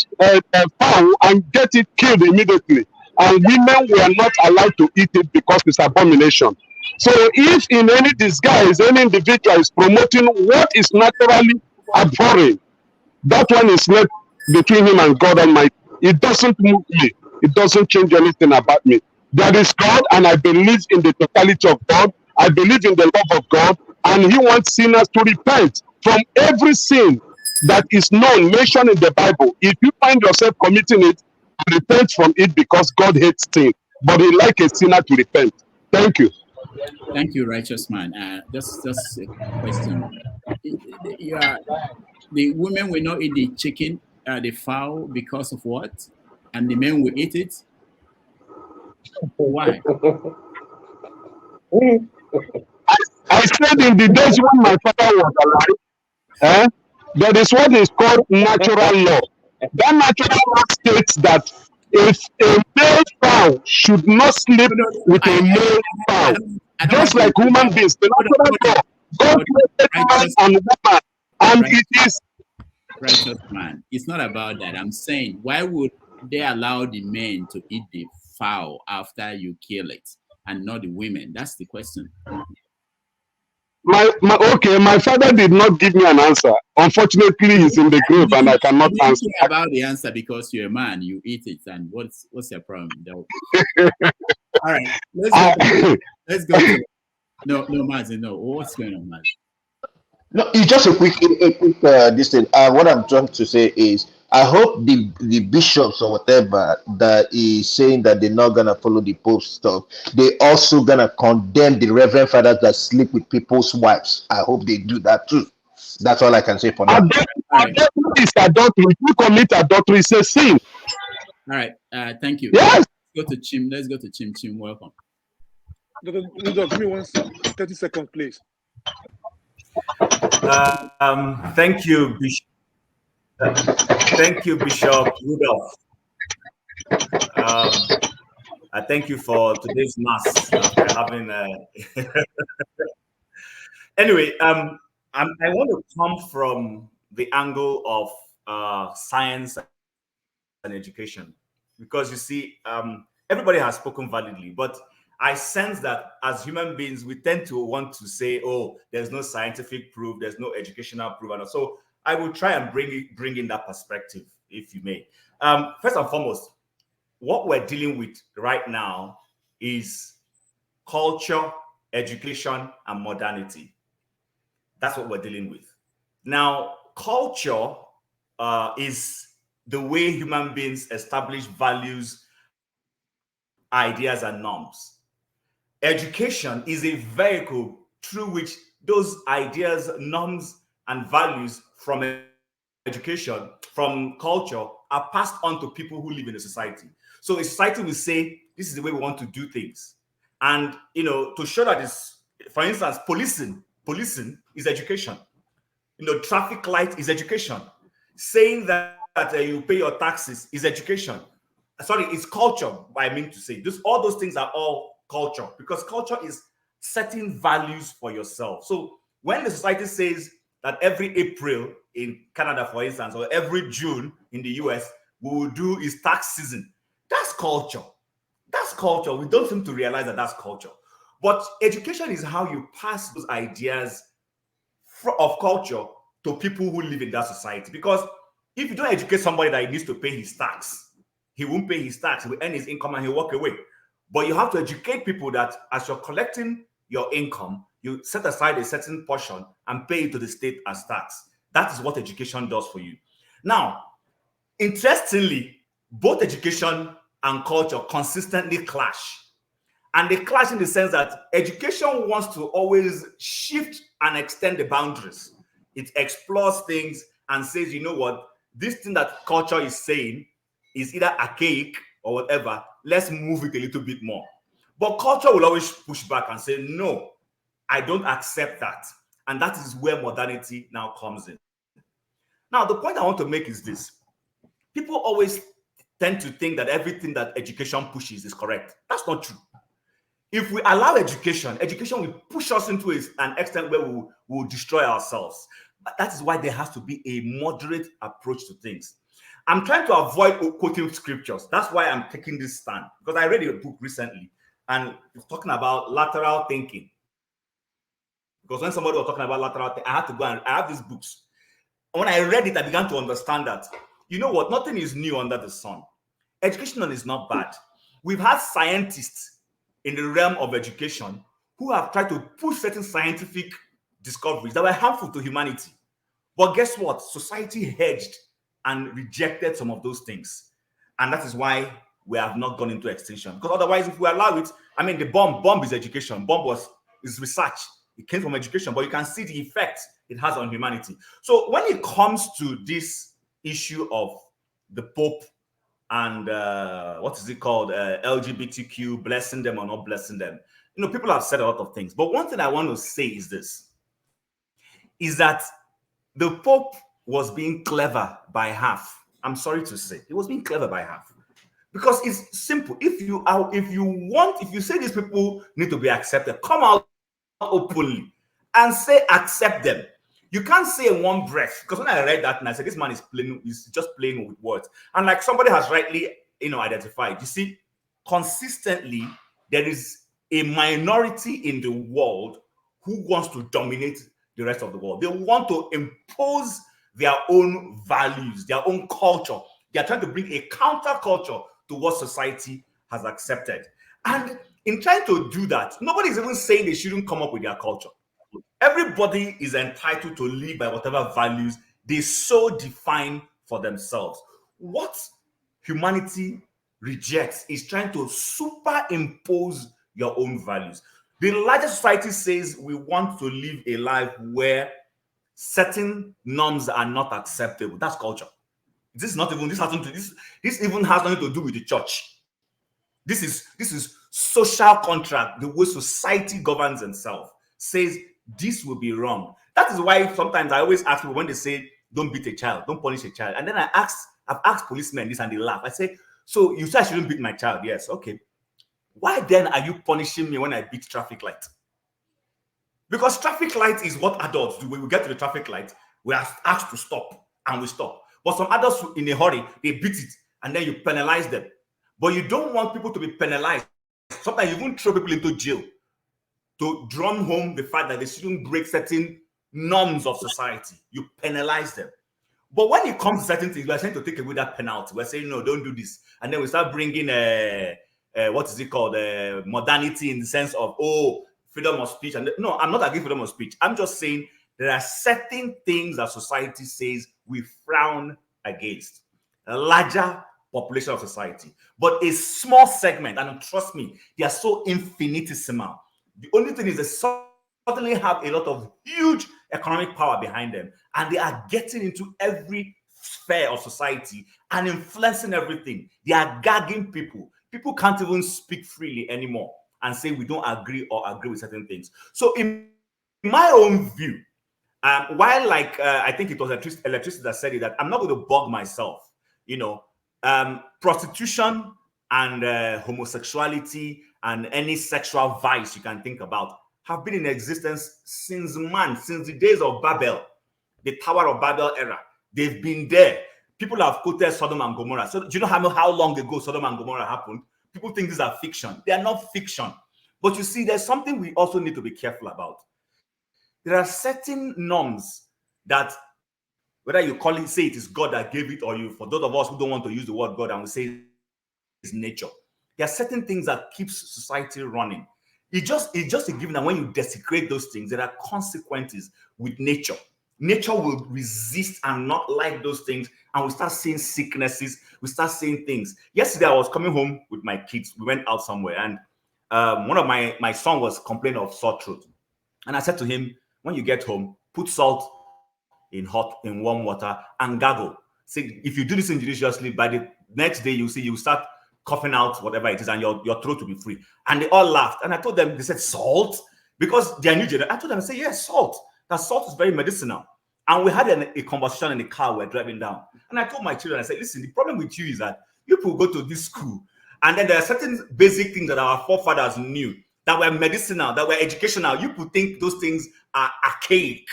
fowl and get it killed immediately. And women were not allowed to eat it because it's abomination. So if in any disguise, any individual is promoting what is naturally abhorrent, that one is left between him and God Almighty. It doesn't move me. It doesn't change anything about me. There is God, and I believe in the totality of God. I believe in the love of God, and He wants sinners to repent from every sin that is known, mentioned in the Bible. If you find yourself committing it, repent from it, because God hates sin, but He likes a sinner to repent. Thank you. Thank you, righteous man. Just a question. The women will not eat the chicken, the fowl, because of what? And the men will eat it? Why? I said in the days when my father was alive, there is what is called natural law. That natural law states that if a male fowl should not sleep with a male fowl, just like human beings, the natural law, God created man and woman, and it is. Righteous man, it's not about that. I'm saying, why would they allow the men to eat the fowl after you kill it and not the women? That's the question. My father did not give me an answer. Unfortunately, he's in the grave and I cannot answer. About the answer because you're a man, you eat it, and what's your problem? All right, let's go. No, Martin, no. What's going on, Martin? No, it's just a quick this thing. What I'm trying to say is, I hope the bishops or whatever that is saying that they're not gonna follow the Pope stuff, they also gonna condemn the Reverend Fathers that sleep with people's wives. I hope they do that too. That's all I can say for now. Adultery is adultery. If you commit adultery, it's a sin. All right. Thank you. Yes. Let's go to Chim. Let's go to Chim. Chim, welcome. Give me 30 seconds, please. Thank you, Bishop. Thank you, Bishop Rudolph. I thank you for today's mass that we're having. Anyway, I want to come from the angle of science and education, because you see, everybody has spoken validly, but I sense that as human beings, we tend to want to say, "Oh, there's no scientific proof, there's no educational proof," and so I will try and bring in that perspective, if you may. First and foremost, what we're dealing with right now is culture, education, and modernity. That's what we're dealing with. Now, culture is the way human beings establish values, ideas, and norms. Education is a vehicle through which those ideas, norms, and values from education, from culture, are passed on to people who live in a society. So a society will say, this is the way we want to do things. And, to show that is, for instance, policing is education. Traffic light is education. Saying that you pay your taxes is education. Sorry, it's culture, I mean to say. All those things are all culture, because culture is setting values for yourself. So when the society says that every April in Canada, for instance, or every June in the US, we will do is tax season, that's culture. That's culture. We don't seem to realize that that's culture. But education is how you pass those ideas of culture to people who live in that society. Because if you don't educate somebody that he needs to pay his tax, he won't pay his tax, he will earn his income and he'll walk away. But you have to educate people that as you're collecting your income, you set aside a certain portion and pay it to the state as tax. That is what education does for you. Now, interestingly, both education and culture consistently clash. And they clash in the sense that education wants to always shift and extend the boundaries. It explores things and says, you know what, this thing that culture is saying is either archaic or whatever, let's move it a little bit more. But culture will always push back and say, no, I don't accept that. And that is where modernity now comes in. Now, the point I want to make is this. People always tend to think that everything that education pushes is correct. That's not true. If we allow education will push us into an extent where we will destroy ourselves. But that is why there has to be a moderate approach to things. I'm trying to avoid quoting scriptures. That's why I'm taking this stand. Because I read a book recently and it's talking about lateral thinking. Because when somebody was talking about lateral thinking, I had to go and I have these books. And when I read it, I began to understand that, you know what, nothing is new under the sun. Education is not bad. We've had scientists in the realm of education who have tried to push certain scientific discoveries that were harmful to humanity. But guess what? Society hedged and rejected some of those things. And that is why we have not gone into extinction. Because otherwise, if we allow it, I mean, the bomb is education. Bomb is research. It came from education, but you can see the effect it has on humanity. So when it comes to this issue of the Pope and what is it called, LGBTQ, blessing them or not blessing them, people have said a lot of things. But one thing I want to say is this, is that the Pope was being clever by half. I'm sorry to say, he was being clever by half. Because it's simple. If you say these people need to be accepted, come out openly and say accept them. You can't say in one breath, because when I read that and I said this man is just playing with words. And like somebody has rightly identified, you see, consistently there is a minority in the world who wants to dominate the rest of the world. They want to impose their own values, their own culture. They are trying to bring a counterculture to what society has accepted. And in trying to do that, nobody is even saying they shouldn't come up with their culture. Everybody is entitled to live by whatever values they so define for themselves. What humanity rejects is trying to superimpose your own values. The larger society says we want to live a life where certain norms are not acceptable. That's culture. This even has nothing to do with the church. This is social contract. The way society governs itself says this will be wrong. That is why sometimes I always ask people when they say, don't beat a child, don't punish a child. And then I've asked policemen this and they laugh. I say, so you say I shouldn't beat my child? Yes, okay. Why then are you punishing me when I beat traffic light? Because traffic light is what adults do. When we get to the traffic light, we are asked to stop and we stop. But some adults in a hurry, they beat it and then you penalize them. But you don't want people to be penalized. Sometimes you even throw people into jail to drum home the fact that they shouldn't break certain norms of society. You penalize them. But when it comes to certain things, we're trying to take away that penalty. We're saying, no, don't do this. And then we start bringing, what is it called? Modernity in the sense of, oh, freedom of speech. And no, I'm not against freedom of speech. I'm just saying there are certain things that society says we frown against. A larger population of society. But a small segment, and trust me, they are so infinitesimal. The only thing is they certainly have a lot of huge economic power behind them, and they are getting into every sphere of society and influencing everything. They are gagging people. People can't even speak freely anymore and say we don't agree or agree with certain things. So in my own view, while I think it was electricity that said it, that I'm not going to bug myself, prostitution and homosexuality and any sexual vice you can think about have been in existence since the days of Babel, the Tower of Babel era. They've been there. People have quoted Sodom and Gomorrah. So do you know how long ago Sodom and Gomorrah happened? People think these are fiction. They are not fiction. But you see, there's something we also need to be careful about. There are certain norms that, whether you say it is God that gave it, or for those of us who don't want to use the word God and we say it's nature, there are certain things that keeps society running. It's just a given that when you desecrate those things, there are consequences with nature. Nature will resist and not like those things, and we start seeing sicknesses, we start seeing things. Yesterday, I was coming home with my kids. We went out somewhere, and one of my son was complaining of sore throat. And I said to him, when you get home, put salt in warm water and gargle. See, if you do this injudiciously, by the next day, you start coughing out whatever it is, and your throat will be free. And they all laughed. And I told them, they said, salt? Because they are new generation. I told them, I said, yes, salt. That salt is very medicinal. And we had a conversation in the car we were driving down. And I told my children, I said, listen, the problem with you is that you people go to this school, and then there are certain basic things that our forefathers knew that were medicinal, that were educational. You people think those things are archaic.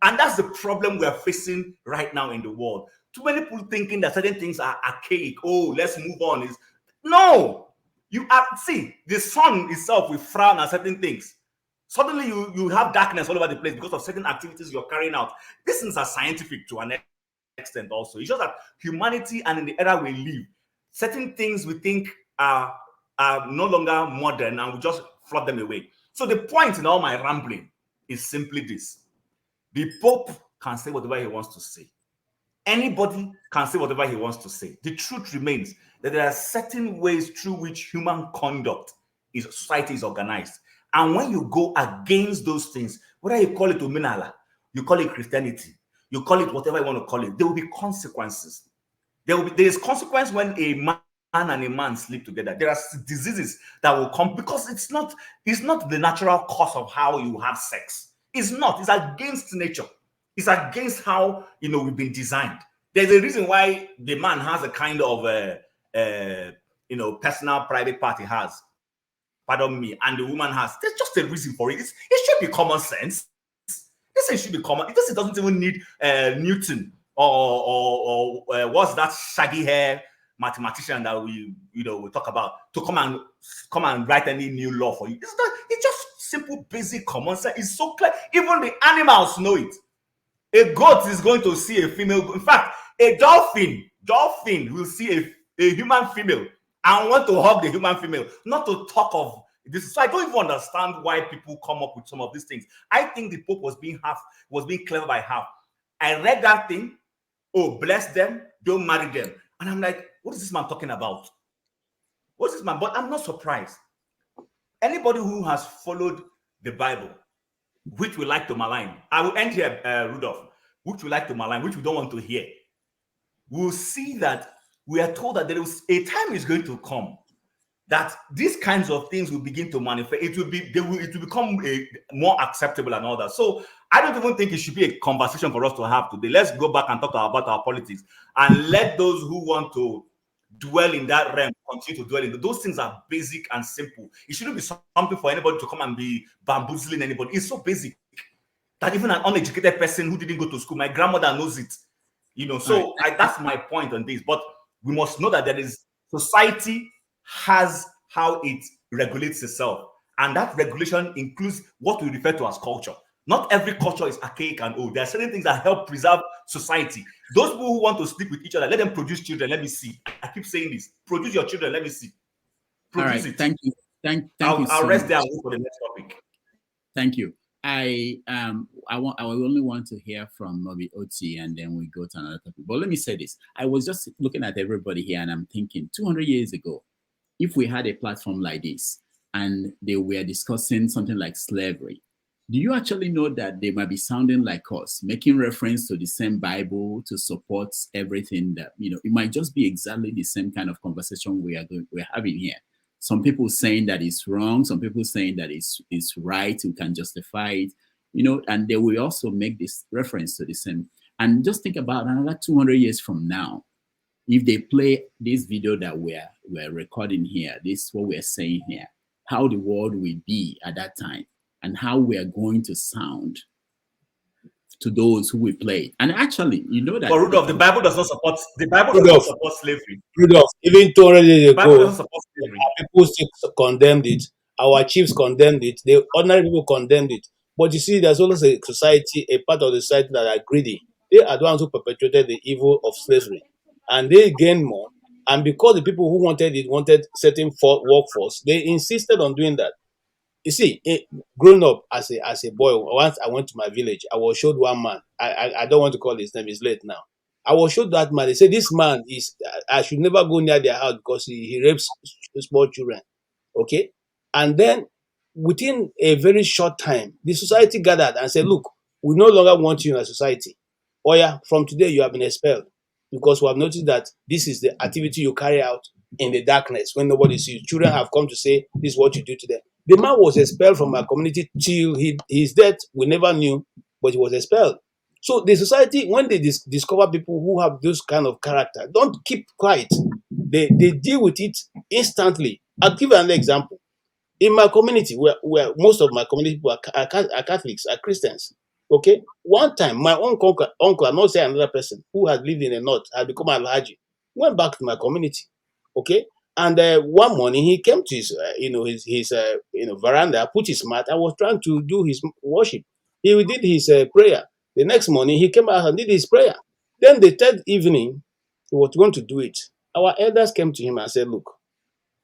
And that's the problem we are facing right now in the world. Too many people thinking that certain things are archaic. Oh, let's move on. No. See, the sun itself will frown at certain things. Suddenly you have darkness all over the place because of certain activities you're carrying out. These things are scientific to an extent also. It's just that humanity and in the era we live, certain things we think are no longer modern, and we just flood them away. So the point in all my rambling is simply this. The Pope can say whatever he wants to say. Anybody can say whatever he wants to say. The truth remains that there are certain ways through which human conduct society is organized. And when you go against those things, whether you call it Uminala, you call it Christianity, you call it whatever you want to call it, there will be consequences. There is consequence when a man and a man sleep together. There are diseases that will come because it's not the natural cause of how you have sex. It's not. It's against nature. It's against how we've been designed. There's a reason why the man has a kind of personal private part he has. Pardon me, and the woman has. There's just a reason for it. It should be common sense. This should be common. It doesn't even need Newton or what's that shaggy hair mathematician that we talk about to come and write any new law for you. It's just simple, basic common sense. It's so clear. Even the animals know it. A goat is going to see a female. In fact, a dolphin will see a human female and want to hug the human female, not to talk of this. So I don't even understand why people come up with some of these things. I think the Pope was being clever by half. I read that thing, bless them, don't marry them. And I'm like, what is this man talking about? What's this man? But I'm not surprised. Anybody who has followed the Bible, which we like to malign, I will end here, Rudolph, which we like to malign, which we don't want to hear, we'll see that we are told that there is a time is going to come that these kinds of things will begin to manifest. It will become more acceptable and all that. So I don't even think it should be a conversation for us to have today. Let's go back and talk about our politics and let those who want to dwell in that realm continue to dwell in. Those things are basic and simple. It shouldn't be something for anybody to come and be bamboozling anybody. It's so basic that even an uneducated person who didn't go to school, my grandmother knows it. You know, so that's my point on this. But we must know that there is society has how it regulates itself, and that regulation includes what we refer to as culture. Not every culture is archaic and old. There are certain things that help preserve society. Those people who want to sleep with each other, let them produce children. Let me see. I keep saying this. Produce your children. Let me see. Produce it. Thank you. Thank you. I'll rest there and wait for the next topic. Thank you. I only want to hear from Mobi Oti, and then we go to another topic. But let me say this. I was just looking at everybody here, and I'm thinking 200 years ago, if we had a platform like this and they were discussing something like slavery, do you actually know that they might be sounding like us, making reference to the same Bible to support everything that, you know, it might just be exactly the same kind of conversation we're having here. Some people saying that it's wrong, some people saying that it's right, we can justify it, you know, and they will also make this reference to the same. And just think about another 200 years from now, if they play this video that we're recording here, this what we're saying here, how the world will be at that time and how we are going to sound to those who will play it. And actually, you know that. But Rudolph, the Bible does not support slavery. Rudolph, even 200 years The Bible ago, doesn't support slavery. people still condemned it. Our chiefs condemned it. The ordinary people condemned it. But you see, there's always a society, a part of the society that are greedy. They are the ones who perpetuated the evil of slavery, and they gained more. And because the people who wanted it wanted certain workforce, they insisted on doing that. You see, growing up as a boy, once I went to my village, I was showed one man. I don't want to call his name, he's late now. I was showed that man. They said, this man is, I should never go near their house because he rapes small children. Okay? And then within a very short time, the society gathered and said, look, we no longer want you in our society. Oh yeah, from today you have been expelled because we have noticed that this is the activity you carry out in the darkness when nobody sees. Children have come to say, this is what you do to them. The man was expelled from our community till his death. We never knew, but he was expelled. So the society, when they discover people who have those kind of character, don't keep quiet. They deal with it instantly. I'll give you an example. In my community, where most of my community people are Catholics, are Christians. Okay, one time my own uncle, I'm not saying another person who had lived in the north, had become an Alhaji, went back to my community. Okay, and one morning he came to his veranda, put his mat. I was trying to do his worship. He did his prayer. The next morning he came out and did his prayer. Then the third evening he was going to do it. Our elders came to him and said, "Look,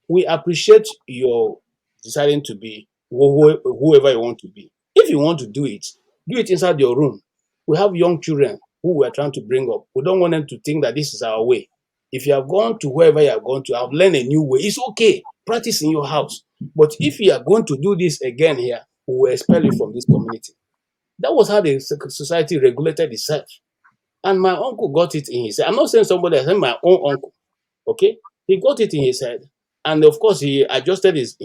we appreciate your deciding to be whoever you want to be. If you want to do it inside your room. We have young children who we are trying to bring up. We don't want them to think that this is our way. If you have gone to wherever you have gone to, have learned a new way, it's okay. Practice in your house. But if you are going to do this again here, we will expel you from this community." That was how the society regulated itself. And my uncle got it in his head. I'm not saying somebody else, I'm my own uncle. Okay? He got it in his head. And of course, he adjusted his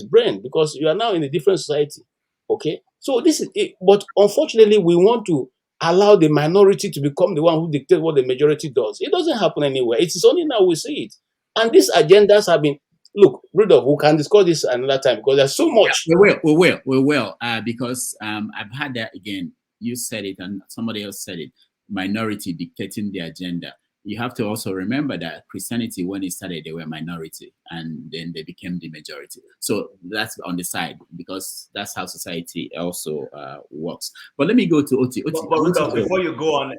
brain because you are now in a different society. Okay? So this is it. But unfortunately, we want to allow the minority to become the one who dictates what the majority does. It doesn't happen anywhere. It is only now we see it. And these agendas have been, look, Rudolph, we can discuss this another time because there's so much. Yeah, we will. Because I've had that again. You said it and somebody else said it. Minority dictating the agenda. You have to also remember that Christianity, when it started, they were minority and then they became the majority. So that's on the side because that's how society also works. But let me go to Oti. But Rudolph, before you go on,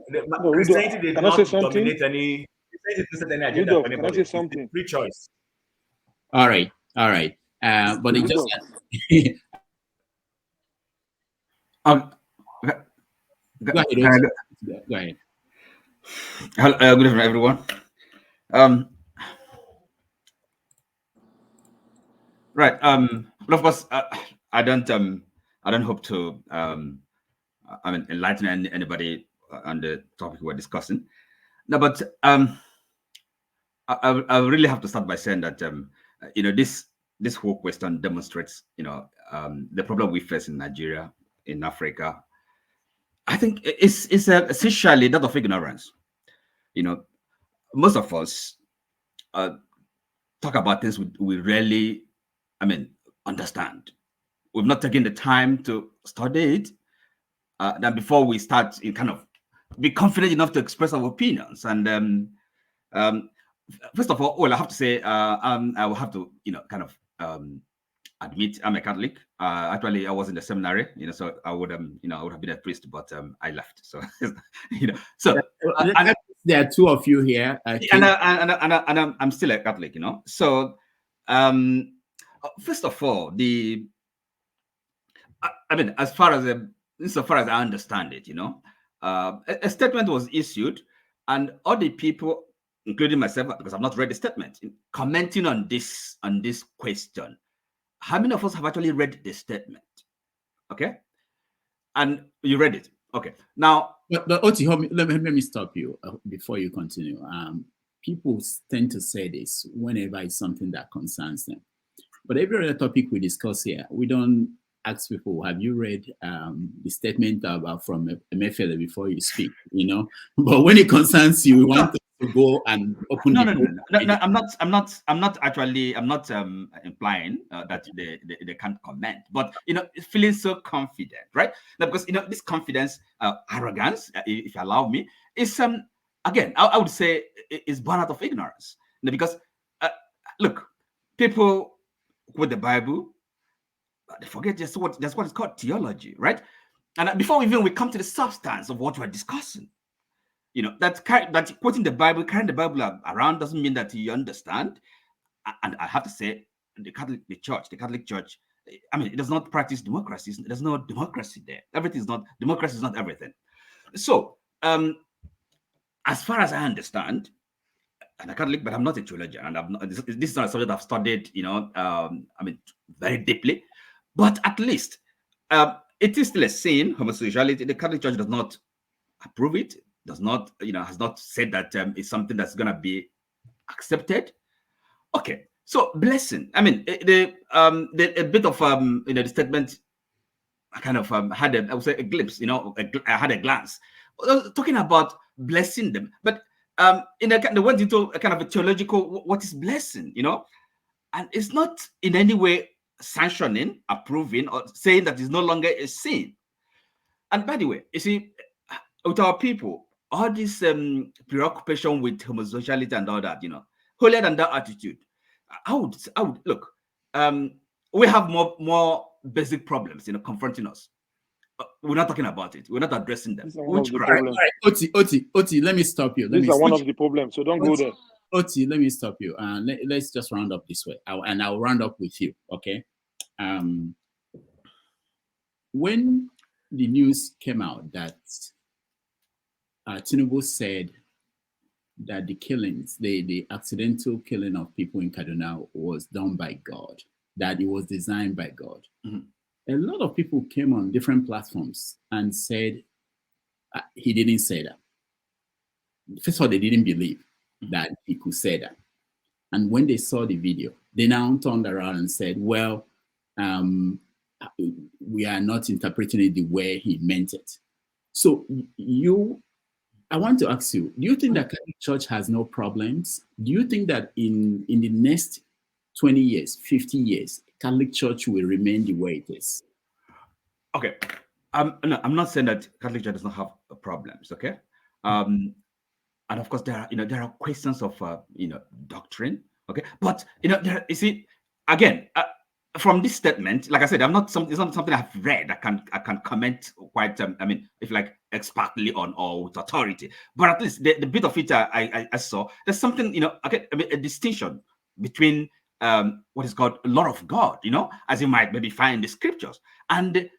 Christianity did not dominate any. Christianity didn't set any agenda for anybody. It's free choice. All right. But it just. Go ahead. Good evening, everyone. Right. Of course, I don't hope to enlighten anybody on the topic we're discussing. No, but I really have to start by saying that this whole question demonstrates, the problem we face in Nigeria, in Africa. I think it's essentially that of ignorance. Most of us talk about things we rarely, understand. We've not taken the time to study it. Then before we start, kind of be confident enough to express our opinions. And first of all, well, I have to say, I will have to, kind of admit I'm a Catholic. Actually, I was in the seminary, so I would, I would have been a priest, but I left. So, so there are two of you here, and I'm still a Catholic, So, first of all, as far as I understand it, a statement was issued, and all the people, including myself, because I've not read the statement, commenting on this question. How many of us have actually read the statement? Okay, and you read it. Okay, now, but Oti, let me stop you before you continue. People tend to say this whenever it's something that concerns them, but every other topic we discuss here, we don't ask people, have you read the statement from Emefiele before you speak? But when it concerns you, we want to go and open. No. I'm not implying that they can't comment, but feeling so confident, right? Now, because this confidence, arrogance, if you allow me, is again, I would say is born out of ignorance. Because look, people with the Bible, they forget that's what is called theology, right? And before we come to the substance of what we're discussing, that quoting the Bible, carrying the Bible around doesn't mean that you understand. And I have to say, the Catholic Church, it does not practice democracy. There's no democracy there. Democracy is not everything. So, as far as I understand, I'm a Catholic, but I'm not a theologian, and this is not a subject I've studied, very deeply. But at least it is still a sin, homosexuality. The Catholic Church does not approve it, does not, has not said that it's something that's going to be accepted. Okay, so blessing. A bit of the statement, I kind of had I would say a glimpse. I had a glance talking about blessing them, but they went into a kind of a theological what is blessing, and it's not in any way sanctioning, approving, or saying that it's no longer a sin. And by the way, you see, with our people, all this preoccupation with homosexuality and all that, holier than that attitude, I would look. We have more basic problems, confronting us. We're not talking about it. We're not addressing them. Oti, let me stop you. These are one of the problems, so don't go there. Oti, let me stop you. Let's just round up this way, and I'll round up with you. Okay. When the news came out that Tinubu said that the killings, the accidental killing of people in Kaduna was done by God, that it was designed by God. Mm-hmm. A lot of people came on different platforms and said he didn't say that. First of all, they didn't believe that he could say that. And when they saw the video, they now turned around and said, well, we are not interpreting it the way he meant it. So I want to ask you, do you think that Catholic Church has no problems? Do you think that in the next 20 years, 50 years, Catholic Church will remain the way it is? Okay. No, I'm not saying that Catholic Church does not have problems, okay? And of course, there are questions of, doctrine, okay? But, you see, again, from this statement, like I said, it's not something I've read. I can comment quite, if like expertly on or with authority. But at least the bit of it I saw, there's something, a distinction between what is called law of God, as you might maybe find in the scriptures, and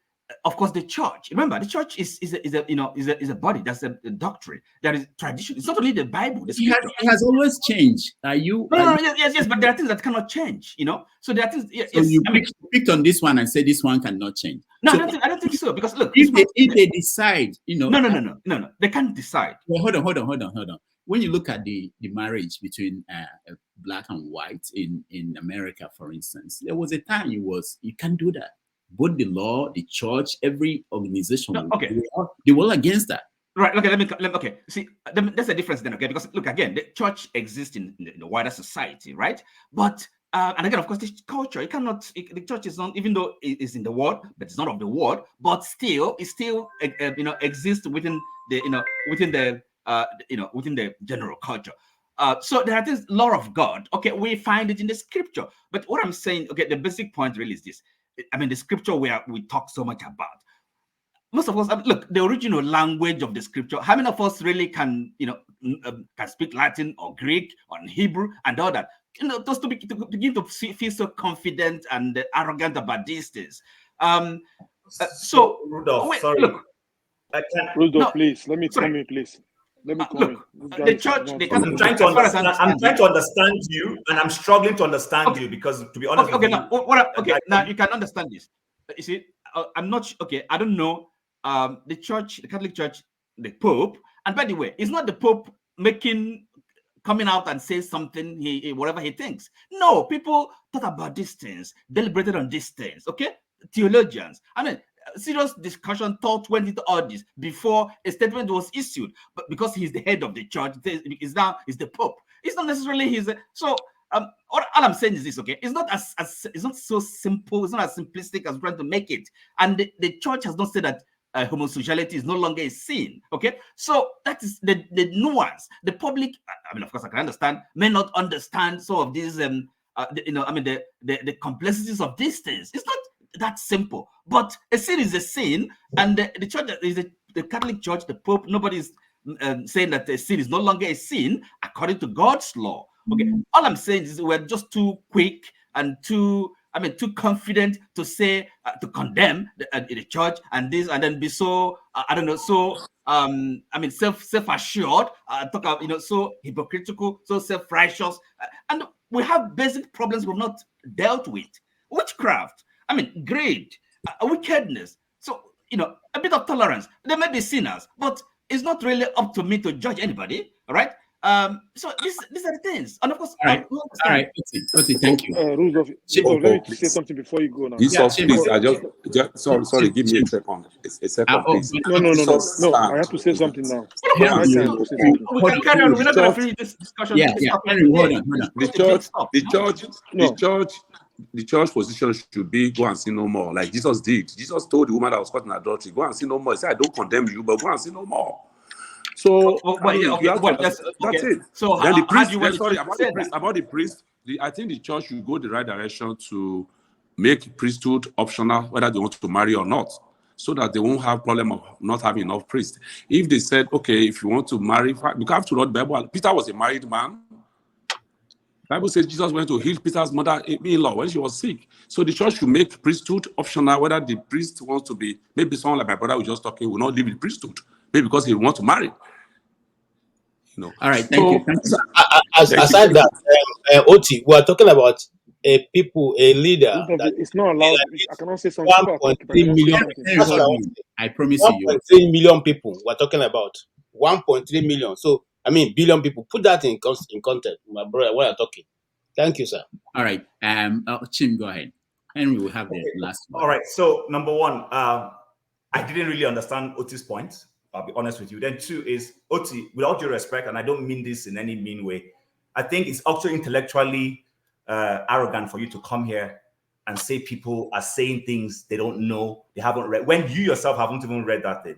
of course the church. Remember, the church is a body. That's a doctrine. That is tradition. It's not only the Bible. The it has always changed. Yes, but there are things that cannot change. So there are things. Yes, so you picked on this one and said this one cannot change. No, so, I don't think so. Because look, if they decide, No, they can't decide. Well, hold on. when you look at the marriage between black and white in America, for instance, there was a time you can't do that. Both the law, the church, every organization, they were against that. Right. Okay. Let me. Okay. See, there's a difference then. Okay. Because look, again, the church exists in the wider society, right? But and again, of course, the culture. You cannot. The church is not, even though it is in the world, but it's not of the world. But still, it still exists within the within the general culture. So there are things, law of God. Okay, we find it in the scripture. But what I'm saying, okay, the basic point really is this. I mean, the scripture where we talk so much about. Most of us, look, the original language of the scripture. How many of us really can speak Latin or Greek or Hebrew and all that? Just to begin to feel so confident and arrogant about these things. So Rudolph, wait, sorry. look, Rudolph, please let me come in, please. Let me come in. The church. I'm trying to understand. I'm trying to understand you, and I'm struggling to understand you because, to be honest, now you can understand this. You see, I'm not okay. I don't know. The church, the Catholic Church, the Pope, and by the way, it's not the Pope coming out and say something whatever he thinks. No, people thought about these things, deliberated on these things. Okay, theologians. I mean, serious discussion, thought went into all this before a statement was issued. But because he's the head of the church, is the Pope. It's not necessarily his. So all I'm saying is this, okay? It's not it's not so simple. It's not as simplistic as we're trying to make it. And the church has not said that homosexuality is no longer a sin. Okay, so that is the nuance. The public, I mean, of course, I can understand, may not understand some of these, the complexities of these things. It's not that simple. But a sin is a sin, and the church is the Catholic Church, the Pope. Nobody's saying that a sin is no longer a sin according to God's law. Okay, all I'm saying is we're just too quick and too confident to say, to condemn the church and this, and then be so, self-assured, talk about, so hypocritical, so self-righteous. And we have basic problems we've not dealt with. Witchcraft, greed, wickedness. So, a bit of tolerance. There may be sinners, but it's not really up to me to judge anybody, all right? So these are the things, and of course, all right. Okay, thank you. Rudolph, let me say something before you go now. Jesus, please, sorry, give me a second. A second, please. No, I have to say something now. We can carry on. We're not going to finish this discussion. The church position should be go and sin no more, like Jesus did. Jesus told the woman that was caught in adultery, go and sin no more. He said, I don't condemn you, but go and sin no more. So that's it. So then the priest, about the priest, I think the church should go the right direction to make priesthood optional, whether they want to marry or not, so that they won't have problem of not having enough priests. If they said, okay, if you want to marry, because I have to read the Bible. Peter was a married man. The Bible says Jesus went to heal Peter's mother-in-law when she was sick. So the church should make priesthood optional, whether the priest wants to be, maybe someone like my brother was just talking, will not live in priesthood, maybe because he wants to marry. All right, thank you. Aside that, Oti, we are talking about a leader that it's not allowed. I cannot say something. 1.3 million. I promise you. 1.3 million people we're talking about. 1.3 million. So, billion people. Put that in context, my brother, when you're talking. Thank you, sir. All right. Chim, go ahead. Henry will have the last one. All right. So, number one, I didn't really understand Oti's point. I'll be honest with you. Then two is, Oti, with all due respect, and I don't mean this in any mean way, I think it's also intellectually arrogant for you to come here and say people are saying things they don't know, they haven't read, when you yourself haven't even read that thing.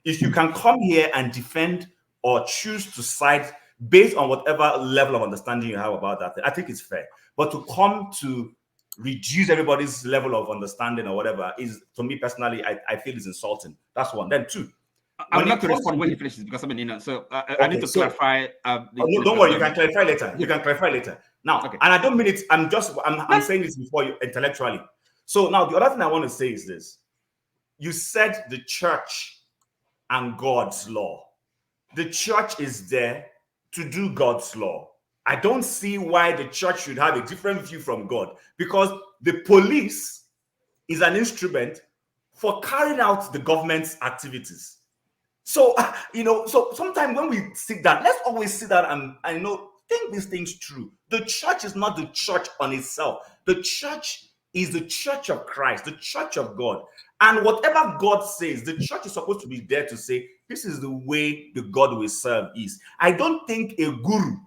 If you can come here and defend or choose to side based on whatever level of understanding you have about that thing, I think it's fair. But to come to reduce everybody's level of understanding or whatever is, to me personally, I feel is insulting. That's one. Then two, I would like to respond when he finishes because I need to clarify. Don't worry, you can clarify later. You can clarify later. Now, and I don't mean it. I'm saying this before you intellectually. So now the other thing I want to say is this: you said the church and God's law. The church is there to do God's law. I don't see why the church should have a different view from God, because the police is an instrument for carrying out the government's activities. So, so sometimes when we sit down, let's always sit down and think these things through. The church is not the church on itself. The church is the church of Christ, the church of God. And whatever God says, the church is supposed to be there to say, this is the way the God we serve is. I don't think a guru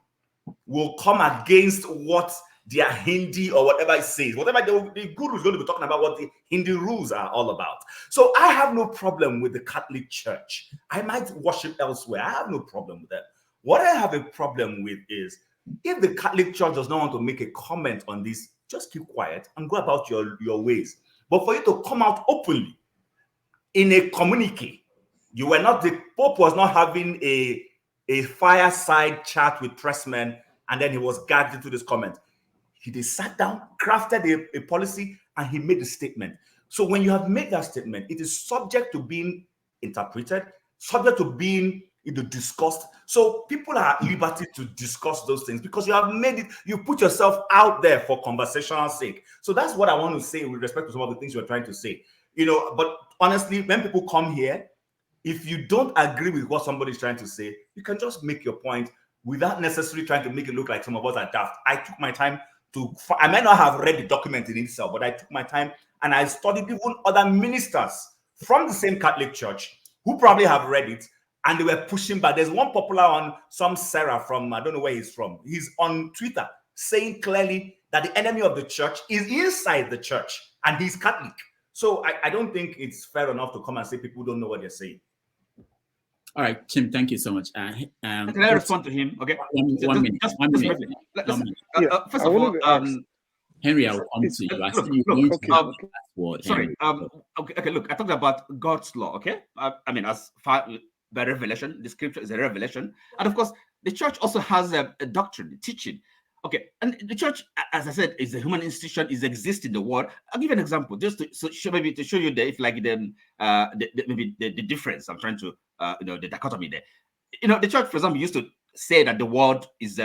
will come against what their Hindi or whatever it says. Whatever the guru is going to be talking about, what the Hindi rules are all about. So I have no problem with the Catholic Church. I might worship elsewhere. I have no problem with that. What I have a problem with is if the Catholic Church does not want to make a comment on this, just keep quiet and go about your ways. But for you to come out openly in a communique, the Pope was not having a fireside chat with pressmen and then he was gagged into this comment. He sat down, crafted a policy, and he made a statement. So when you have made that statement, it is subject to being interpreted, subject to being discussed. So people are at liberty to discuss those things because you have made it, you put yourself out there for conversational sake. So that's what I want to say with respect to some of the things you're trying to say. But honestly, when people come here, if you don't agree with what somebody's trying to say, you can just make your point without necessarily trying to make it look like some of us are daft. I took my time I might not have read the document in itself, but I took my time and I studied even other ministers from the same Catholic Church who probably have read it and they were pushing back. There's one popular one, some Sarah from, I don't know where he's from. He's on Twitter saying clearly that the enemy of the church is inside the church and he's Catholic. So I don't think it's fair enough to come and say people don't know what they're saying. All right, Tim, thank you so much. Can I respond to him? Okay. One minute. First of all, Henry, I will come to you. I see you look, sorry. Okay, look, I talked about God's law, okay? I mean, as far by revelation, the scripture is a revelation. And of course, the church also has a doctrine, a teaching. Okay, and the church, as I said, is a human institution, is exist in the world. I'll give you an example, just to show you the difference. I'm trying to the dichotomy there. The church, for example, used to say that the world is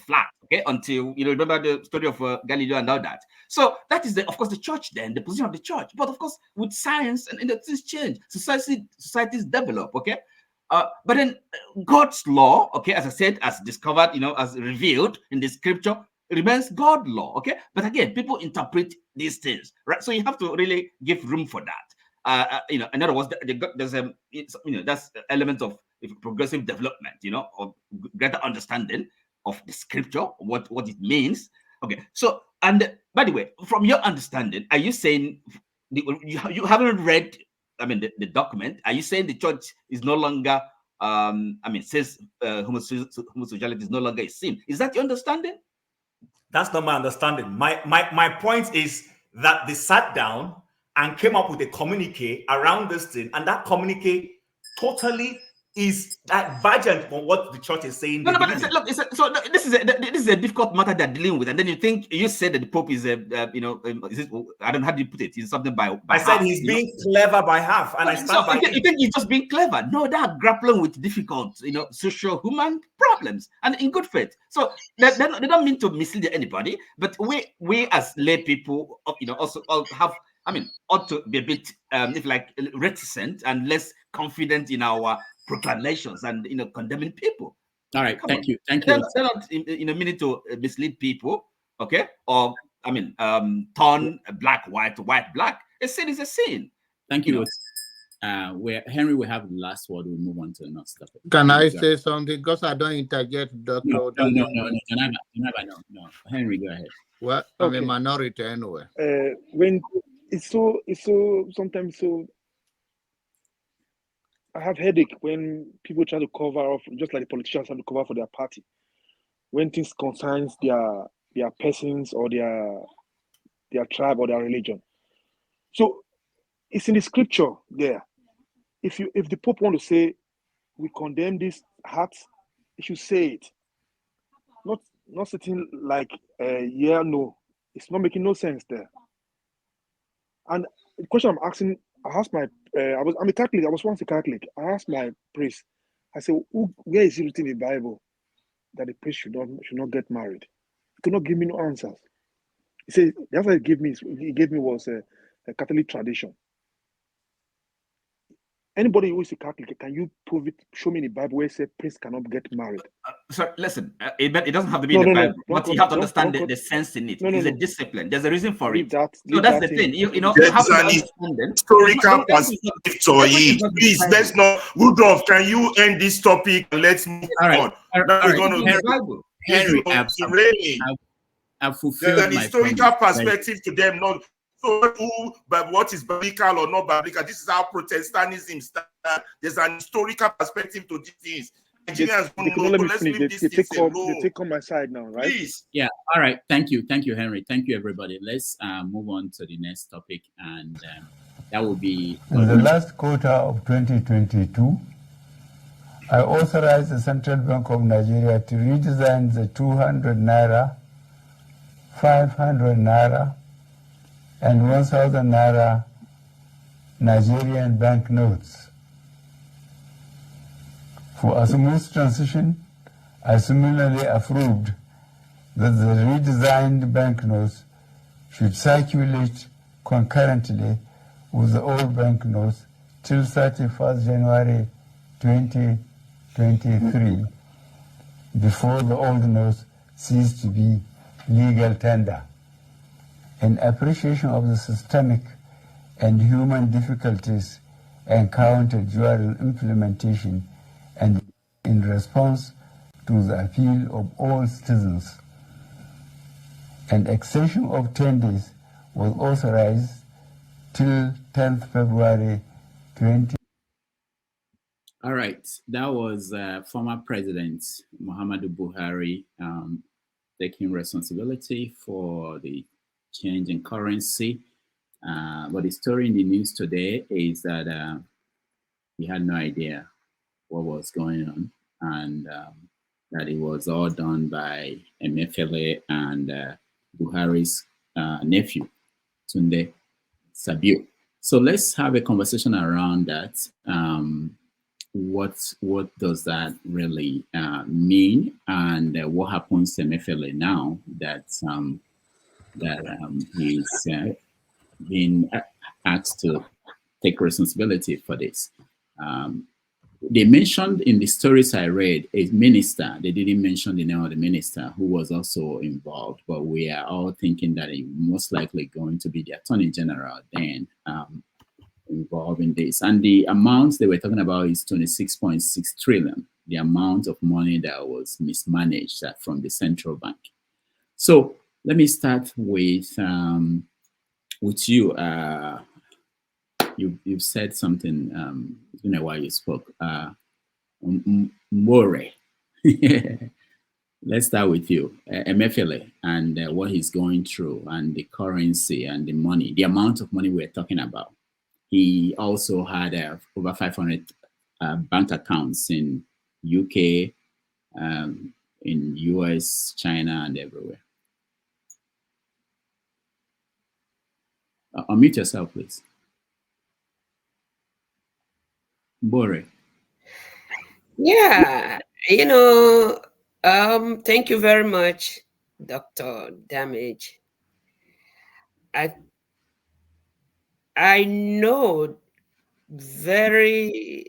flat. Okay, until remember the story of Galileo and all that. So that is of course the church then, the position of the church. But of course, with science and things change, societies develop. Okay. But then God's law, okay, as I said, as discovered, as revealed in the scripture, remains God law, okay? But again, people interpret these things, right? So you have to really give room for that. In other words, there's that's the element of progressive development, of greater understanding of the scripture, what it means. Okay, so, and by the way, from your understanding, are you saying you haven't read the document? Are you saying the church is no longer says homosexuality is no longer a sin? Is that your understanding? That's not my understanding. My point is that they sat down and came up with a communique around this thing, and that communique totally is divergent from what the church is saying. No, but this is a difficult matter they're dealing with, and then you said that the Pope is I don't know how do you put it? It's something by I said half, he's being clever by half, and I stand by it. You think he's just being clever? No, they're grappling with difficult, social human problems, and in good faith. So they don't mean to mislead anybody, but we as lay people, also have. Ought to be a bit, reticent and less confident in our proclamations and condemning people. All right, thank you. They're not in a minute to mislead people, okay? Or turn black white, white black. A sin is a sin. Thank you. Henry will have the last word. We'll move on to the next topic. Can I say something? Because I don't interject, Doctor. No. Henry, go ahead. Well, I'm a minority anyway. When it's so sometimes so. I have headache when people try to cover up, just like the politicians have to cover for their party, when things concerns their persons or their tribe or their religion. So it's in the scripture there. If the Pope want to say we condemn this act, he should say it. Not sitting like no. It's not making no sense there. And the question I'm asking, I'm a Catholic. I was once a Catholic. I asked my priest. I said, where is it written in the Bible that the priest should not get married? He could not give me no answers. He said the answer he gave me was a Catholic tradition. Anybody who is a Catholic, can you prove it? Show me in the Bible where it says priests cannot get married. So listen, it doesn't have to be No, in the no, no. Bible, but you have to understand the sense in it. No, no, It's a no. discipline. There's a reason for Leave it. that. So Leave that's that the thing. thing. You know, There's having the an understanding. historical Everything perspective to is it. not in the Please, Bible. let's not. Rudolph, can you end this topic and let's move All right, on? all Now we're right. going to in the be Bible. Henry, derailling. I've There's fulfilled an my historical promise. perspective to them, not so who, but what is biblical or not biblical. This is how Protestantism started. There's an historical perspective to these things. Nigerians They don't could know, not let but me let's finish. leave these things They alone. take on my side now, right? Please. Yeah. All right. Thank you, Henry. Thank you, everybody. Let's move on to the next topic, and that will be in the last quarter of 2022. I authorized the Central Bank of Nigeria to redesign the 200 naira, 500 naira, and 1,000 naira Nigerian banknotes. For a smooth transition, I similarly approved that the redesigned banknotes should circulate concurrently with the old banknotes till 31st January 2023, before the old notes cease to be legal tender. In appreciation of the systemic and human difficulties encountered during implementation and in response to the appeal of all citizens, an extension of 10 days was authorized till 10th February 20. All right. That was former President Muhammadu Buhari taking responsibility for the change in currency. But the story in the news today is that he had no idea what was going on, and that it was all done by Emefiele and Buhari's nephew, Tunde Sabiu. So let's have a conversation around that. What does that really mean, and what happens to Emefiele now that he's been asked to take responsibility for this? They mentioned in the stories I read a minister. They didn't mention the name of the minister who was also involved, but we are all thinking that it most likely going to be the Attorney General then involved in this. And the amounts they were talking about is 26.6 trillion, the amount of money that was mismanaged from the central bank. So let me start with you. You've said something, it's been a while you spoke. More. Let's start with you, Emefiele, and what he's going through, and the currency and the money, the amount of money we're talking about. He also had over 500 bank accounts in UK, in US, China, and everywhere. Unmute yourself, please. Bore. Yeah, thank you very much, Dr. Damage. I know very,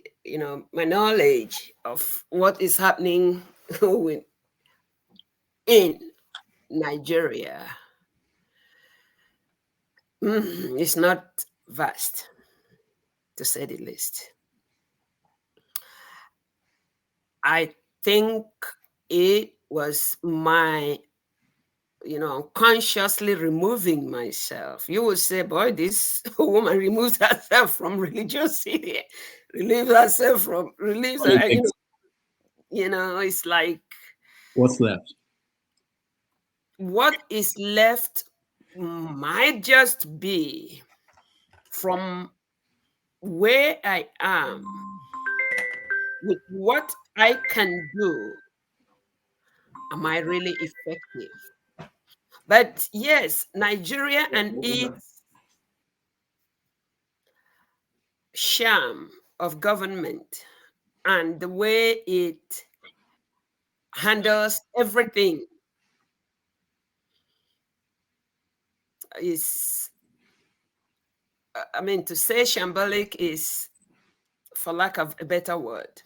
my knowledge of what is happening in Nigeria is not vast, to say the least. I think it was my, consciously removing myself. You would say, boy, this woman removes herself from religiosity, relieves herself from, it's like. What's left? What is left might just be from where I am with what I can do. Am I really effective? But yes, Nigeria and its sham of government and the way it handles everything is, to say shambolic is for lack of a better word.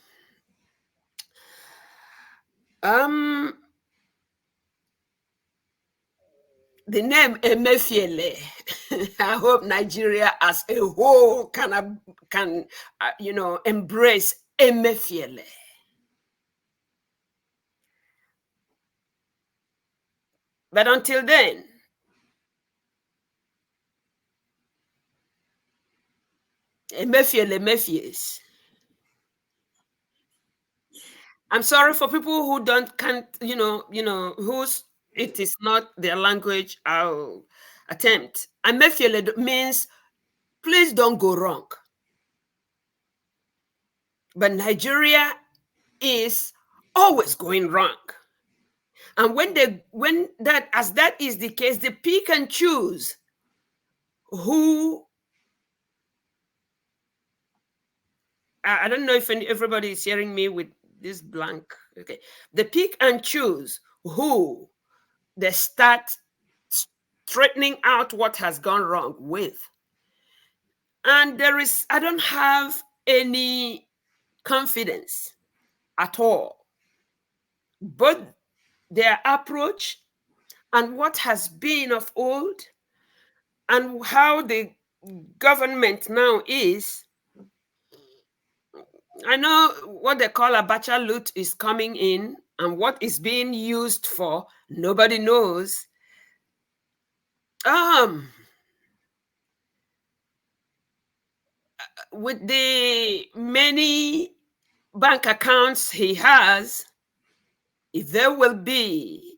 The name Emefiele, I hope Nigeria as a whole can embrace Emefiele. But until then, Emefieles. I'm sorry for people who can't, whose it is not their language. I'll attempt. Emefiele means please don't go wrong. But Nigeria is always going wrong. And when that is the case, they pick and choose who. I don't know if everybody is hearing me with this blank. Okay, they pick and choose who they start straightening out what has gone wrong with. And I don't have any confidence at all. But their approach and what has been of old and how the government now is, I know what they call Abacha loot is coming in, and what is being used for, nobody knows. With the many bank accounts he has, if there will be,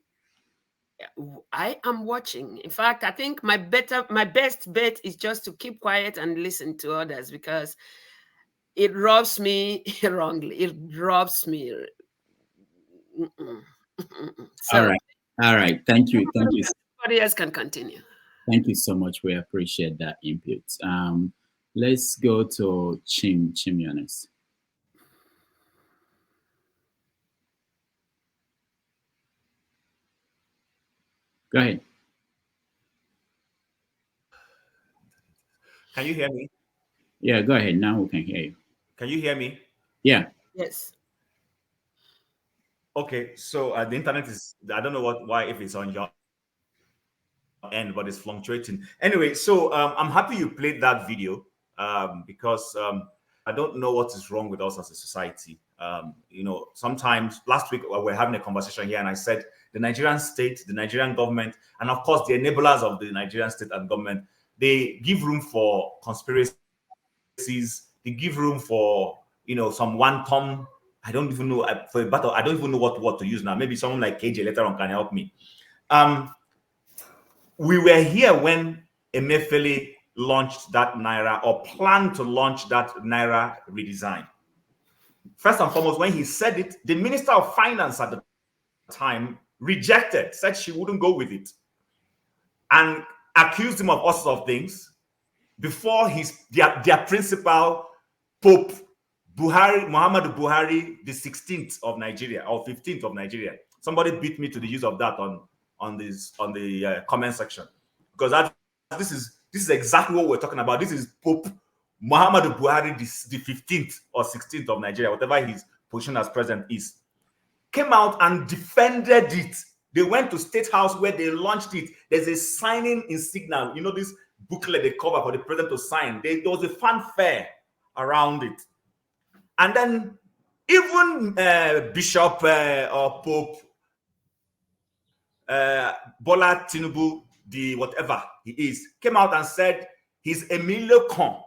I am watching. In fact, I think my best bet is just to keep quiet and listen to others, because it robs me wrongly. It robs me. So, all right. Thank you. Somebody else can continue. Thank you so much. We appreciate that input. Let's go to Chimionis. Go ahead. Can you hear me? Yeah, go ahead. Now we can hear you. Can you hear me? Yeah. Yes. Okay, so the internet is, I don't know why, if it's on your end, but it's fluctuating. Anyway, so I'm happy you played that video because I don't know what is wrong with us as a society. Sometimes last week we were having a conversation here and I said the Nigerian state, the Nigerian government, and of course the enablers of the Nigerian state and government, they give room for conspiracies. They give room for, some one-tom, I don't even know, for a battle, I don't even know what word to use now. Maybe someone like KJ later on can help me. We were here when Emefiele launched that Naira, or planned to launch that Naira redesign. First and foremost, when he said it, the Minister of Finance at the time rejected, said she wouldn't go with it, and accused him of all sorts of things before their principal, Pope Buhari, Muhammadu Buhari, the 16th of Nigeria or 15th of Nigeria. Somebody beat me to the use of that on the comment section, because this is exactly what we're talking about. This is Pope Muhammadu Buhari, the 15th or 16th of Nigeria, whatever his position as president is, came out and defended it. They went to State House where they launched it. There's a signing insignia, this booklet they cover for the president to sign. There was a fanfare around it. And then even Bishop or Pope Bola Tinubu, the whatever he is, came out and said his Emilio Con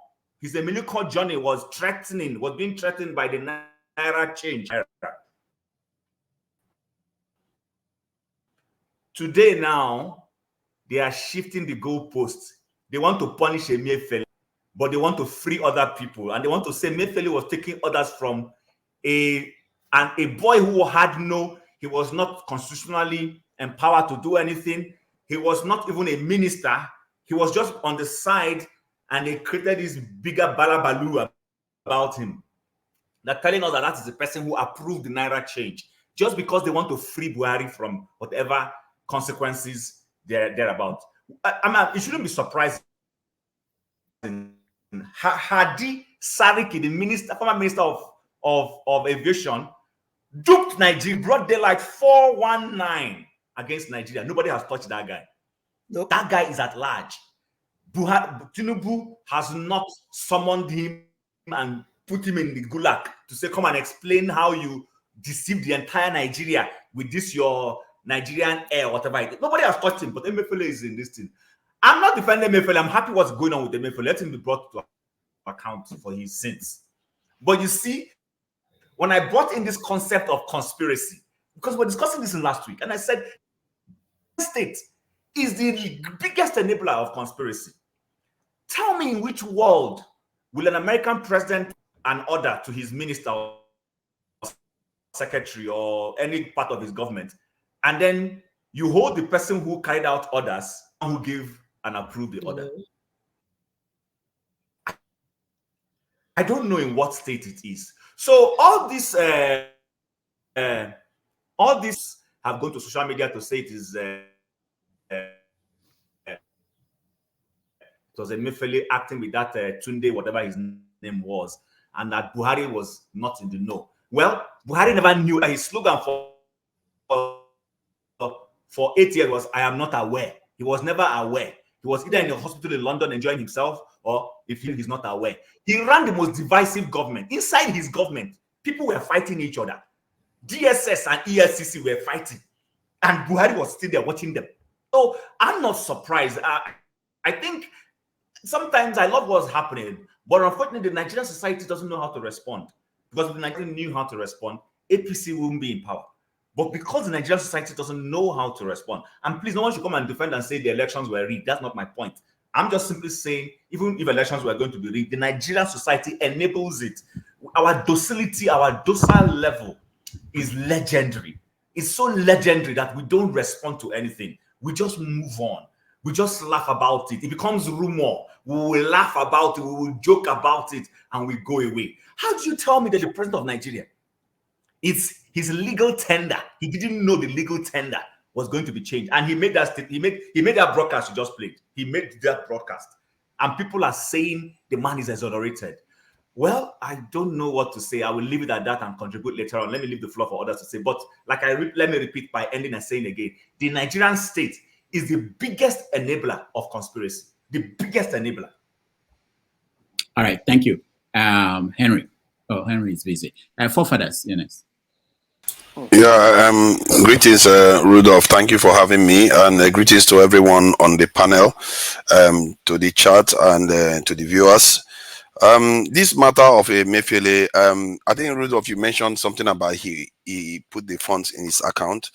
journey was being threatened by the Naira change. Today now, they are shifting the goalposts. They want to punish Emefiele, but they want to free other people. And they want to say Emefiele was taking orders from a boy who he was not constitutionally empowered to do anything. He was not even a minister. He was just on the side, and they created this bigger balabaloo about him. They're telling us that is the person who approved the Naira change, just because they want to free Buhari from whatever consequences they're about. I mean, it shouldn't be surprising. Had Sariki, the former minister of aviation, duped Nigeria, brought daylight 419 against Nigeria. Nobody has touched that guy. Nope. That guy is at large. Tinubu has not summoned him and put him in the gulag to say, come and explain how you deceived the entire Nigeria with this your Nigerian air, whatever it is. Nobody has touched him, but Emefiele is in this thing. I'm not defending Emefiele. I'm happy what's going on with Emefiele. Let him be brought to account for his sins. But you see, when I brought in this concept of conspiracy, because we're discussing this in last week, and I said, state is the biggest enabler of conspiracy. Tell me in which world will an American president an order to his minister or secretary or any part of his government, and then you hold the person who carried out orders and who gave and approved the order. I don't know in what state it is. So all this have gone to social media to say it is it was Emefiele acting with that Tunde, whatever his name was, and that Buhari was not in the know. Well, Buhari never knew that his slogan for 8 years was, I am not aware. He was never aware. He was either in a hospital in London enjoying himself, or if he's not aware. He ran the most divisive government. Inside his government, people were fighting each other. DSS and EFCC were fighting, and Buhari was still there watching them. So I'm not surprised. I think sometimes I love what's happening, but unfortunately, the Nigerian society doesn't know how to respond. Because if the Nigerian knew how to respond, APC wouldn't be in power. But because the Nigerian society doesn't know how to respond, and please, no one should come and defend and say the elections were rigged. That's not my point. I'm just simply saying, even if elections were going to be rigged, the Nigerian society enables it. Our docility, our docile level is legendary. It's so legendary that we don't respond to anything. We just move on. We just laugh about it. It becomes rumor. We will laugh about it. We will joke about it, and we go away. How do you tell me that the president of Nigeria, it's his legal tender? He didn't know the legal tender was going to be changed, and he made that he made that broadcast you just played. He made that broadcast, and people are saying the man is exonerated. Well, I don't know what to say. I will leave it at that and contribute later on. Let me leave the floor for others to say. But like let me repeat by ending and saying again, the Nigerian state is the biggest enabler of conspiracy. The biggest enabler. All right, thank you. Henry. Oh, Henry is busy. Forefathers, Eunice. Yeah, greetings, Rudolph. Thank you for having me, and greetings to everyone on the panel, to the chat, and to the viewers. This matter of Emefiele, I think, Rudolph, you mentioned something about he put the funds in his account.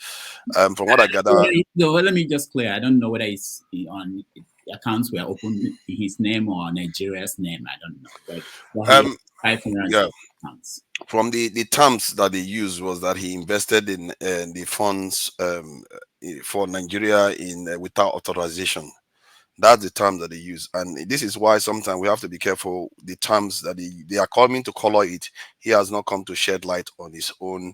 From what I gather, No, let me just clear. I don't know whether it's on accounts were open in his name or Nigeria's name. I don't know. But yeah. Accounts. From the terms that he used was that he invested in the funds for Nigeria without authorization. That's the term that they use, and this is why sometimes we have to be careful. The terms that they are coming to color it, he has not come to shed light on his own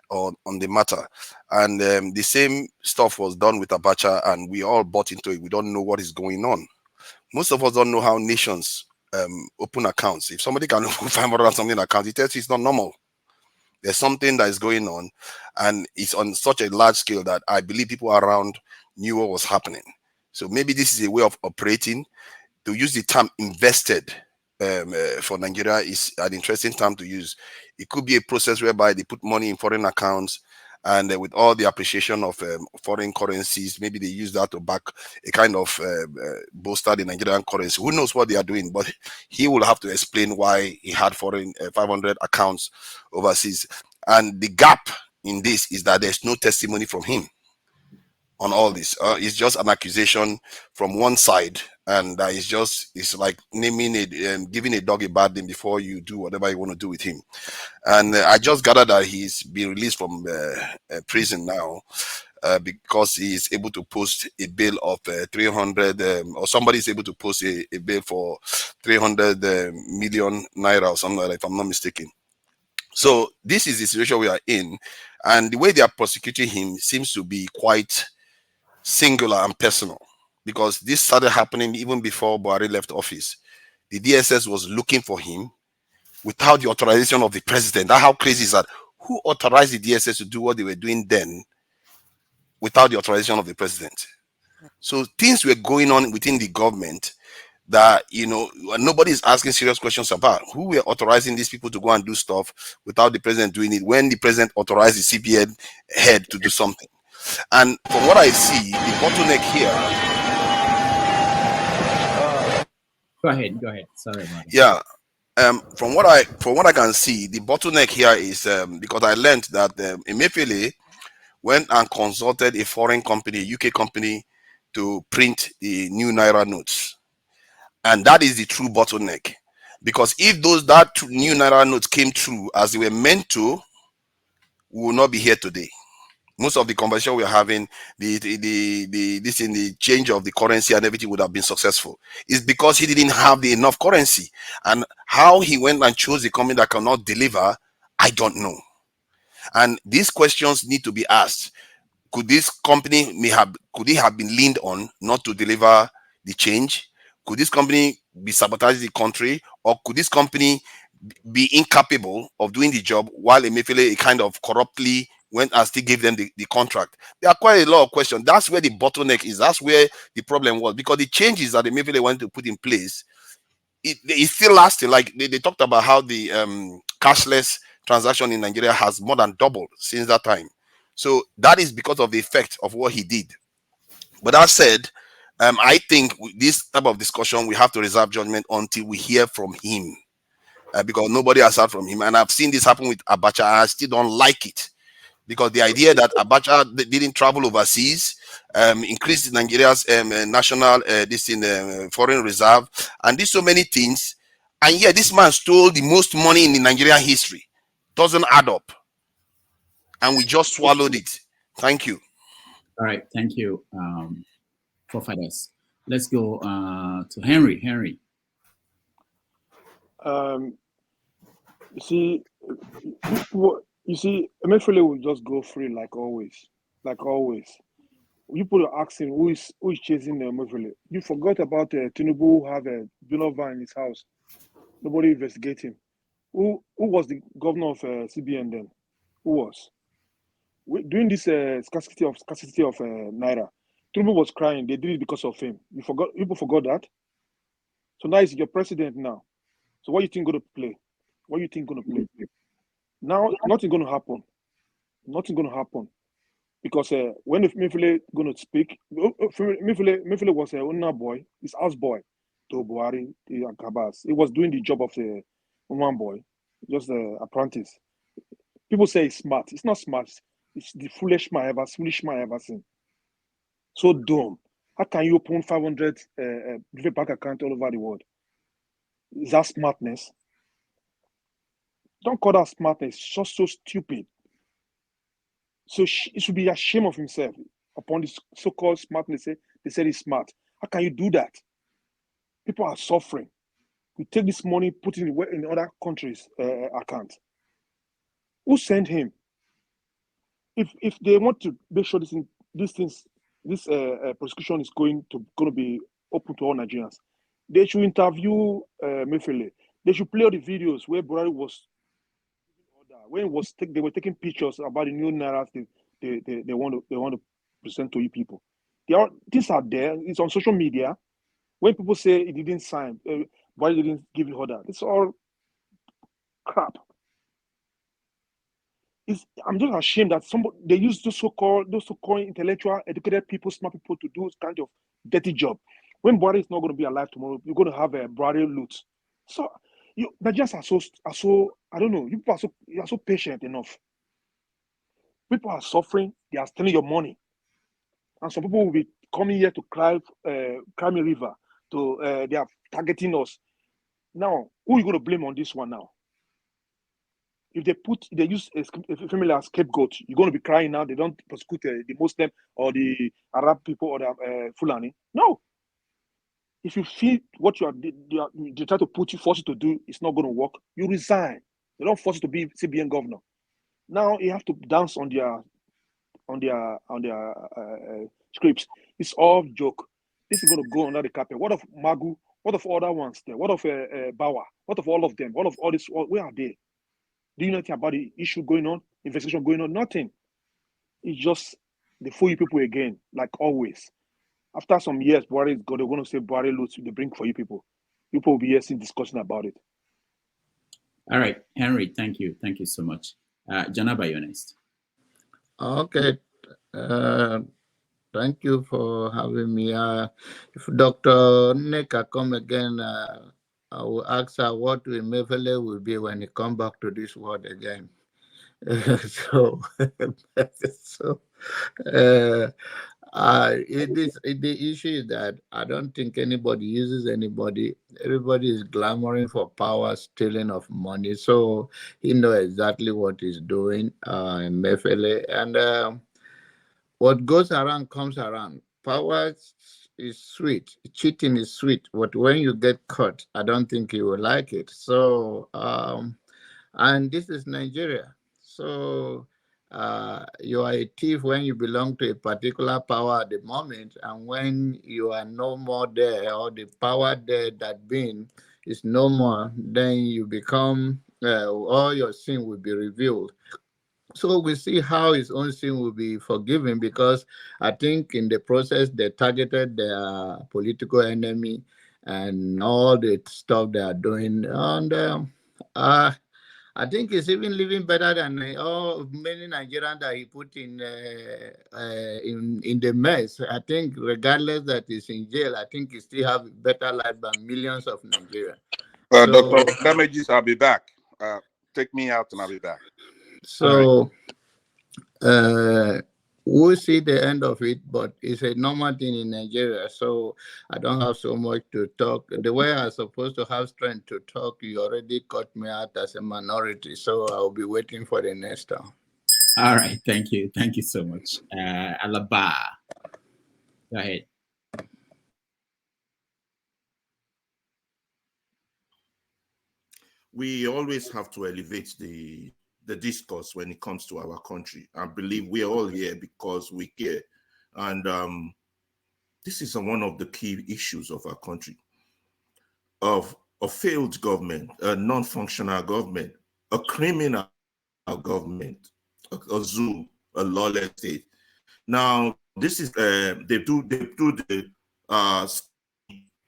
on the matter. And the same stuff was done with Abacha, and we all bought into it. We don't know what is going on. Most of us don't know how nations open accounts. If somebody can open 500 and something account, it tells you it's not normal. There's something that is going on, and it's on such a large scale that I believe people around knew what was happening. So maybe this is a way of operating. To use the term invested for Nigeria is an interesting term to use. It could be a process whereby they put money in foreign accounts, and with all the appreciation of foreign currencies, maybe they use that to back a kind of bolster the Nigerian currency. Who knows what they are doing? But he will have to explain why he had foreign 500 accounts overseas. And the gap in this is that there's no testimony from him on all this. It's just an accusation from one side, and it's like naming it, giving a dog a bad name before you do whatever you want to do with him. And I just gathered that he's been released from prison now because he is able to post a bail of 300, or somebody is able to post a bail for 300 million naira or something like that, if I'm not mistaken. So this is the situation we are in, and the way they are prosecuting him seems to be quite singular and personal, because this started happening even before Buhari left office. The DSS was looking for him without the authorization of the president. That's how crazy is that? Who authorized the DSS to do what they were doing then without the authorization of the president? So things were going on within the government that, you know, nobody is asking serious questions about. Who were authorizing these people to go and do stuff without the president doing it when the president authorized the CBN head to do something? And from what I see, the bottleneck here. Go ahead. Sorry about that. Yeah. From what I can see, the bottleneck here is because I learned that Emefiele went and consulted a foreign company, a UK company, to print the new Naira notes. And that is the true bottleneck. Because if that new Naira notes came through as they were meant to, we will not be here today. Most of the conversation we're having, the change of the currency and everything would have been successful. It's because he didn't have enough currency. And how he went and chose a company that cannot deliver, I don't know. And these questions need to be asked. Could this company could it have been leaned on not to deliver the change? Could this company be sabotaging the country, or could this company be incapable of doing the job while Emefiele kind of corruptly went and still gave them the contract? There are quite a lot of questions. That's where the bottleneck is. That's where the problem was, because the changes that Emefiele wanted to put in place, it's still lasting. Like they talked about how the cashless transaction in Nigeria has more than doubled since that time. So that is because of the effect of what he did. But that said, I think this type of discussion, we have to reserve judgment until we hear from him, because nobody has heard from him. And I've seen this happen with Abacha. I still don't like it, because the idea that Abacha didn't travel overseas, increased Nigeria's national foreign reserve, and did so many things, and yet this man stole the most money in the Nigerian history. Doesn't add up, and we just swallowed it. Thank you. All right, thank you, forefathers. Let's go to Henry. Henry. You see, Emefiele will just go free like always. Like always. You put ask him who is chasing Emefiele. You forgot about Tinubu who have a Binova in his house. Nobody investigate him. Who was the governor of CBN then? Who was? During this scarcity of Naira, Tinubu was crying. They did it because of him. People forgot that. So now he's your president now. So what you think going to play? What you think going to play? Now nothing going to happen. Nothing going to happen, because when Emefiele going to speak, Emefiele was a owner boy, his house boy to Buhari, Kabas. He was doing the job of the one boy, just the apprentice. People say he's smart. It's not smart. It's the foolish man I ever seen. So dumb. How can you open 500 different bank accounts all over the world? Is that smartness? Don't call that smartness. It's just so stupid. So it should be ashamed of himself upon this so-called smartness. They said he's smart. How can you do that? People are suffering. We take this money, put it in other countries' account. Who sent him? If they want to make sure this prosecution is going to be open to all Nigerians, they should interview Emefiele. They should play all the videos where Buhari was, when they were taking pictures about the new narrative they want to present to you people. These are there. It's on social media. When people say he didn't sign, why didn't give it order? It's all crap. I'm just ashamed that they use those so-called intellectual, educated people, smart people to do this kind of dirty job. When Buhari is not going to be alive tomorrow, you're going to have a Buhari loot. So Nigerians are so I don't know. You people are so patient enough. People are suffering. They are stealing your money, and some people will be coming here to climb a river. They are targeting us. Now, who are you going to blame on this one now? If they use a family as scapegoat, you're going to be crying now. They don't prosecute the Muslim or the Arab people or the Fulani. No. If you feel what they try to force you to do, it's not going to work, you resign. They don't force you to be CBN governor. Now you have to dance on their scripts. It's all joke. This is going to go under the carpet. What of Magu? What of other ones there? What of Bawa? What of all of them? All this, where are they? Do you know anything about the issue going on, investigation going on? Nothing. It's just they fool you people again, like always. After some years, Buhari is they're going to say Buhari loads they bring for you people. People will be here still discussing about it. All right, Henry, thank you. Thank you so much. Janaba, you're next. Okay. Thank you for having me. If Dr. Neka come again, I will ask her what Emefiele will be when he come back to this world again. So, the issue is that I don't think anybody uses anybody. Everybody is clamoring for power, stealing of money. So he knows exactly what he's doing, Emefiele. And what goes around comes around. Power is sweet. Cheating is sweet. But when you get caught, I don't think you will like it. So, and this is Nigeria. So you are a thief when you belong to a particular power at the moment, and when you are no more there, or the power there that been is no more, then you become all your sin will be revealed. So we see how his own sin will be forgiven, because I think in the process they targeted their political enemy and all the stuff they are doing. And I think he's even living better than many Nigerians that he put in the mess. I think regardless that he's in jail, I think he still have a better life than millions of Nigerians. Dr. Damages, I'll be back. Take me out and I'll be back. So we'll see the end of it, but it's a normal thing in Nigeria. So I don't have so much to talk. The way I'm supposed to have strength to talk, you already cut me out as a minority. So I'll be waiting for the next time. All right. Thank you. Thank you so much. Alaba, go ahead. We always have to elevate the discourse when it comes to our country. I believe we're all here because we care. And this is one of the key issues of our country, of a failed government, a non-functional government, a criminal government, a zoo, a lawless state. Now, this is, they do the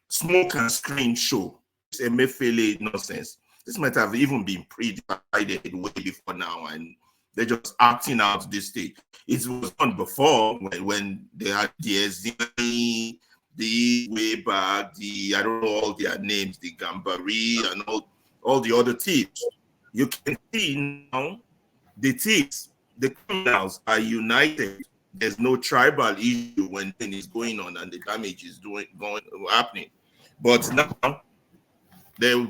smoke and screen show. It's a Emefiele nonsense. This might have even been pre-decided way before now, and they're just acting out this state. It was done before when they had the SDI, the way back, I don't know all their names, the Gambari and all the other thieves. You can see now the thieves, the criminals are united. There's no tribal issue when things is going on and the damage is happening. But now they're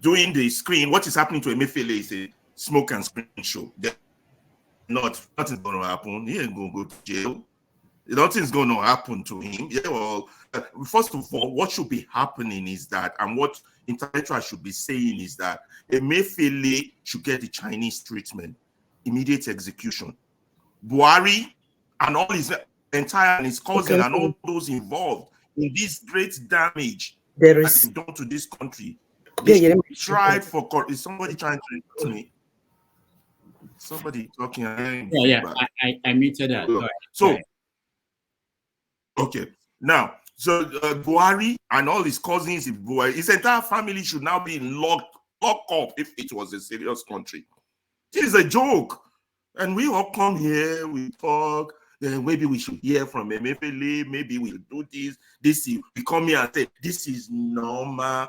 doing the screen. What is happening to Emefiele is a smoke and screen show. Nothing's going to happen. He ain't going to go to jail. Nothing's going to happen to him. Yeah, well, first of all, what should be happening is that, and what intellectuals should be saying is that Emefiele should get the Chinese treatment, immediate execution. Buhari and all his entire his cousin and all those involved in this great damage that is done to this country. They tried for. Is somebody trying to talk to me? Somebody talking. I muted that. So, okay. Now, so Buhari and all his cousins, his entire family should now be locked up if it was a serious country. This is a joke. And we all come here, we talk, then maybe we should hear from Emefiele, maybe we'll do this. We come here and say, this is normal.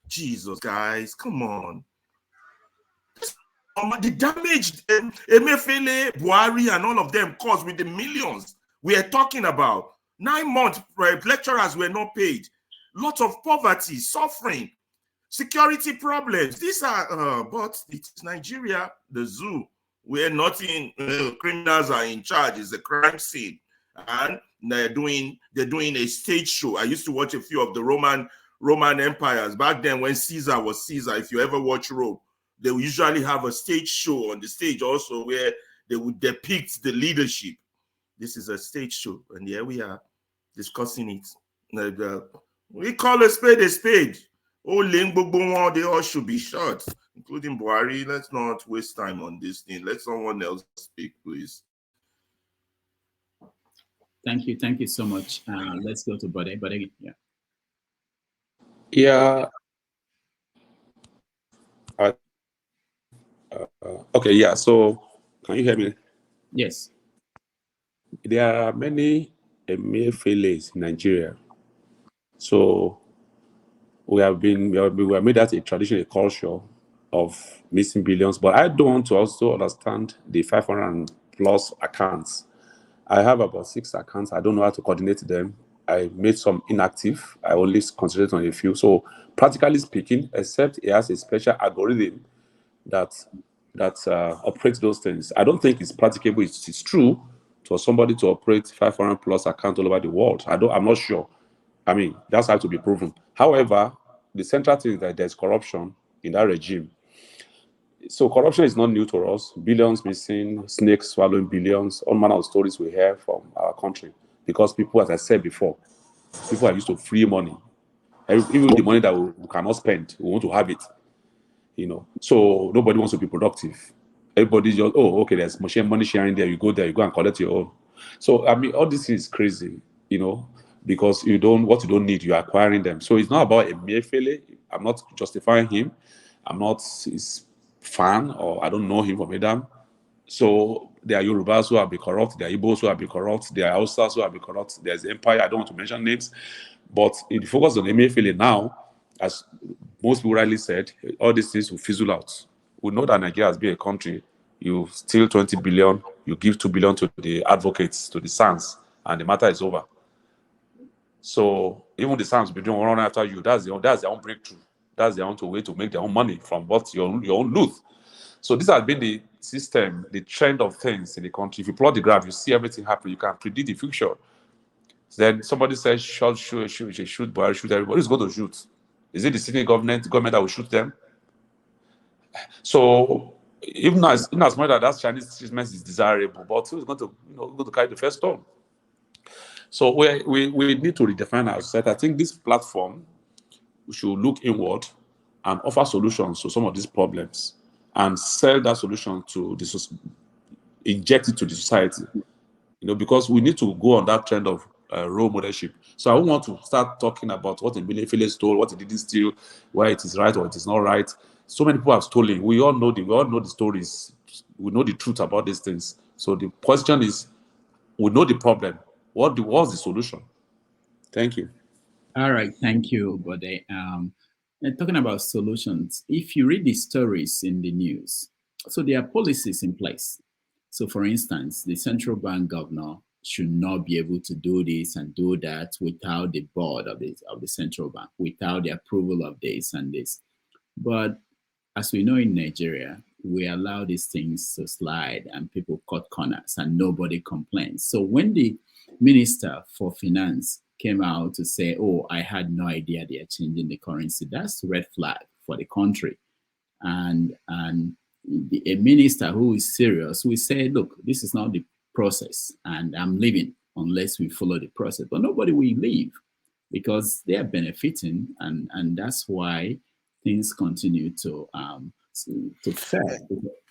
Jesus, guys, come on. The damage Emefiele, Buhari, and all of them caused with the millions we are talking about. 9 months, lecturers were not paid. Lots of poverty, suffering, security problems. These are, but it's Nigeria, the zoo, where nothing, criminals are in charge. It's a crime scene. And they're doing a stage show. I used to watch a few of the Roman empires. Back then when Caesar was Caesar, if you ever watch Rome, they would usually have a stage show on the stage also where they would depict the leadership. This is a stage show, and here we are discussing it. We call a spade a spade. They all should be shot, including Buhari. Let's not waste time on this thing. Let someone else speak, please. Thank you so much. Let's go to Bode. Bode, yeah. Yeah. Okay, yeah. So, can you hear me? Yes. There are many Emefieles in Nigeria. So, we have made that a tradition, a culture of missing billions. But I don't want to also understand the 500 plus accounts. I have about 6 accounts. I don't know how to coordinate them. I made some inactive. I only concentrate on a few. So, practically speaking, except it has a special algorithm that operates those things, I don't think it's practicable. It's true for somebody to operate 500 plus accounts all over the world. I'm not sure. I mean, that's how to be proven. However, the central thing is that there's corruption in that regime. So corruption is not new to us. Billions missing, snakes swallowing billions, all manner of stories we hear from our country. Because people, as I said before, people are used to free money. Even the money that we cannot spend, we want to have it. So nobody wants to be productive. Everybody just, okay, there's money sharing there. You go there, you go and collect your own. So I mean, all this is crazy, because what you don't need, you're acquiring them. So it's not about Emefiele. I'm not justifying him. I'm not his fan, or I don't know him from Adam. So there are Yorubas who have been corrupt, there are Igbos who have been corrupt, there are Hausas who have been corrupt, there's Empire, I don't want to mention names. But if you focus on Emefiele now, as most people rightly said, all these things will fizzle out. We know that Nigeria has been a country. You steal 20 billion, you give 2 billion to the advocates, to the SANS, and the matter is over. So even the SANS will be doing one after you. That's their own breakthrough. That's their own way to make their own money from what your own loot. So this has been the system, the trend of things in the country. If you plot the graph, you see everything happen. You can predict the future. Then somebody says, shoot, Buhari, shoot everybody. Who's going to shoot? Is it the sitting government that will shoot them? So even as much as that Chinese treatment is desirable, but who's going to carry the first stone? So we need to redefine our society. I think this platform, we should look inward and offer solutions to some of these problems and sell that solution to inject it to the society. Because we need to go on that trend of role modelship. So I don't want to start talking about what Emefiele stole, what he didn't steal, why it is right or it is not right. So many people have stolen. We all know the stories. We know the truth about these things. So the question is, we know the problem. What's the solution? Thank you. All right, thank you, Bode. And talking about solutions, if you read the stories in the news, so there are policies in place. So, for instance, the central bank governor should not be able to do this and do that without the board of the central bank, without the approval of this and this. But as we know in Nigeria, we allow these things to slide and people cut corners and nobody complains. So when the Minister for Finance came out to say, I had no idea they are changing the currency, that's a red flag for the country. And a minister who is serious will say, look, this is not the process and I'm leaving unless we follow the process. But nobody will leave because they are benefiting, and that's why things continue to fail.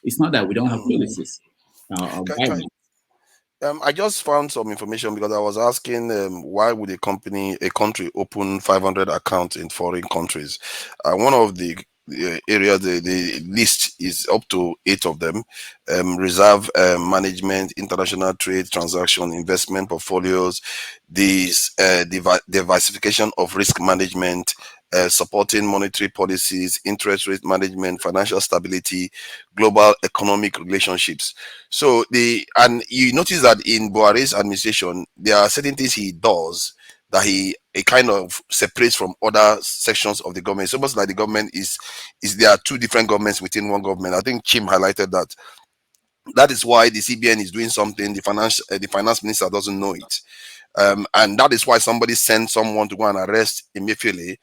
It's not that we don't have policies. I just found some information because I was asking why would a country open 500 accounts in foreign countries? One of the areas, the list is up to 8 of them: reserve management, international trade, transaction, investment portfolios, diversification of risk management, supporting monetary policies, interest rate management, financial stability, global economic relationships. So and you notice that in Buhari's administration, there are certain things he does that he kind of separates from other sections of the government. It's almost like the government is there are 2 different governments within one government. I think Chim highlighted that. That is why the CBN is doing something the finance minister doesn't know it, and that is why somebody sent someone to go and arrest Emefiele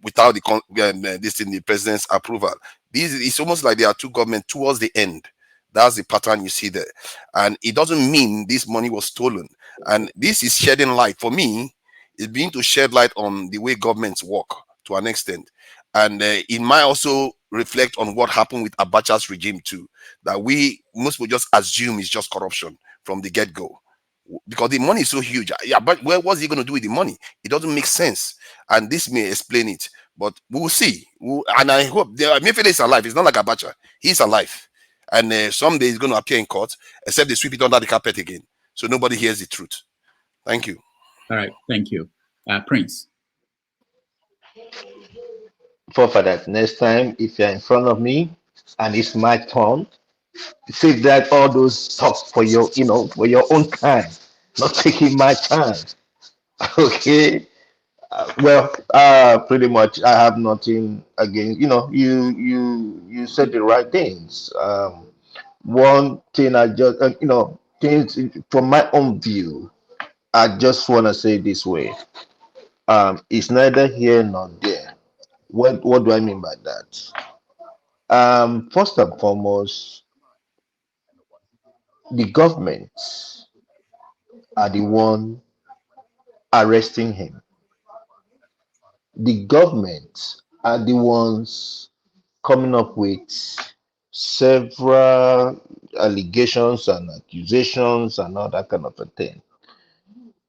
without the president's approval. It's almost like there are 2 governments towards the end. That's the pattern you see there, and it doesn't mean this money was stolen. And this is shedding light for me. It's being to shed light on the way governments work. to an extent. And it might also reflect on what happened with Abacha's regime too, that most people just assume it's just corruption from the get-go. Because the money is so huge. Yeah, but what's he going to do with the money? It doesn't make sense. And this may explain it. But we will see. And I hope Emefiele is alive. It's not like Abacha. He's alive. And someday he's going to appear in court, except they sweep it under the carpet again. So nobody hears the truth. Thank you. All right. Thank you. Prince. For that, next time, if you're in front of me and it's my turn, save that all those talks for your, for your own time, not taking my time. Okay. Pretty much, I have nothing against. You said the right things. One thing I just, things from my own view, I just want to say this way. It's neither here nor there. What do I mean by that? First and foremost, the government are the one arresting him. The government are the ones coming up with several allegations and accusations and all that kind of a thing.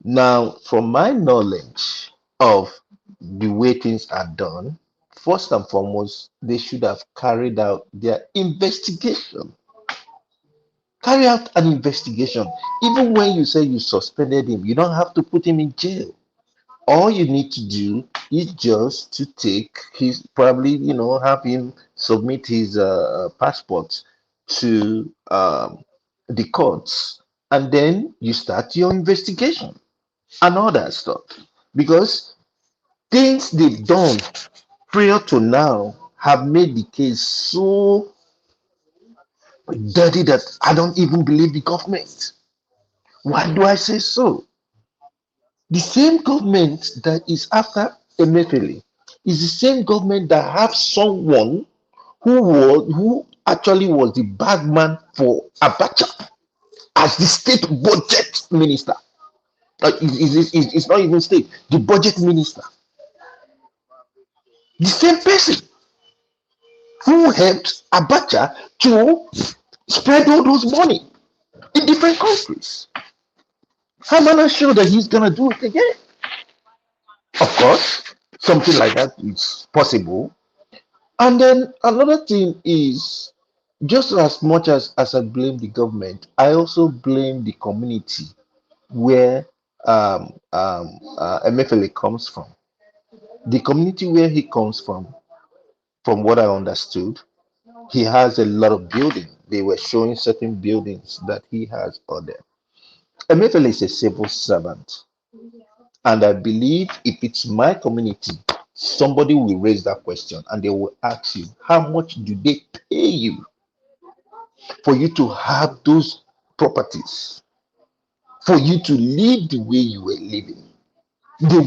Now, from my knowledge of the way things are done, first and foremost, they should have carried out their investigation. Carry out an investigation. Even when you say you suspended him, you don't have to put him in jail. All you need to do is just to take his, probably, have him submit his passport to the courts, and then you start your investigation and all that stuff. Because things they've done prior to now have made the case so dirty that I don't even believe the government. Why do I say so? The same government that is after Emefiele is the same government that have someone who actually was the bagman for Abacha as the state budget minister. It's not even state, the budget minister. The same person who helped Abacha to spread all those money in different countries. I'm not sure that he's gonna do it again. Of course, something like that is possible. And then another thing is, just as much as I blame the government, I also blame the community where Emefiele comes from. The community where he comes from what I understood, he has a lot of buildings. They were showing certain buildings that he has out there. Emefiele is a civil servant. And I believe if it's my community, somebody will raise that question and they will ask you, how much do they pay you for you to have those properties, for you to live the way you were living? They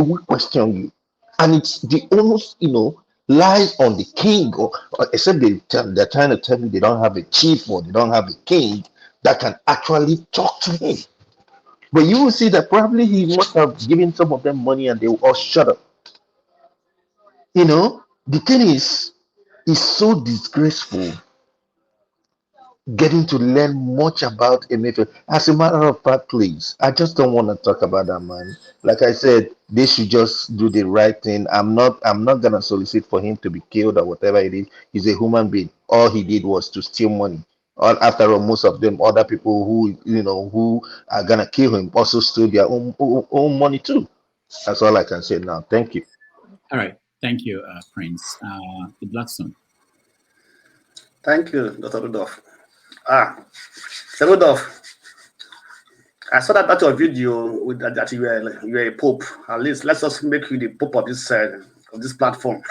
will question you. And it's the onus, lies on the king, or except they're trying to tell me they don't have a chief or they don't have a king that can actually talk to him. But you will see that probably he must have given some of them money and they will all shut up. The thing is, it's so disgraceful getting to learn much about Emefiele. As a matter of fact, please, I just don't want to talk about that man. Like I said, they should just do the right thing. I'm not gonna solicit for him to be killed or whatever it is. He's a human being. All he did was to steal money. After all, most of them, other people who are gonna kill him, also stole their own money too. That's all I can say now. Thank you. All right. Thank you, Prince. The Blackstone. Thank you, Dr. Rudolph. Rudolph, I saw that your video with that you were a pope. At least let's just make you the pope of this platform.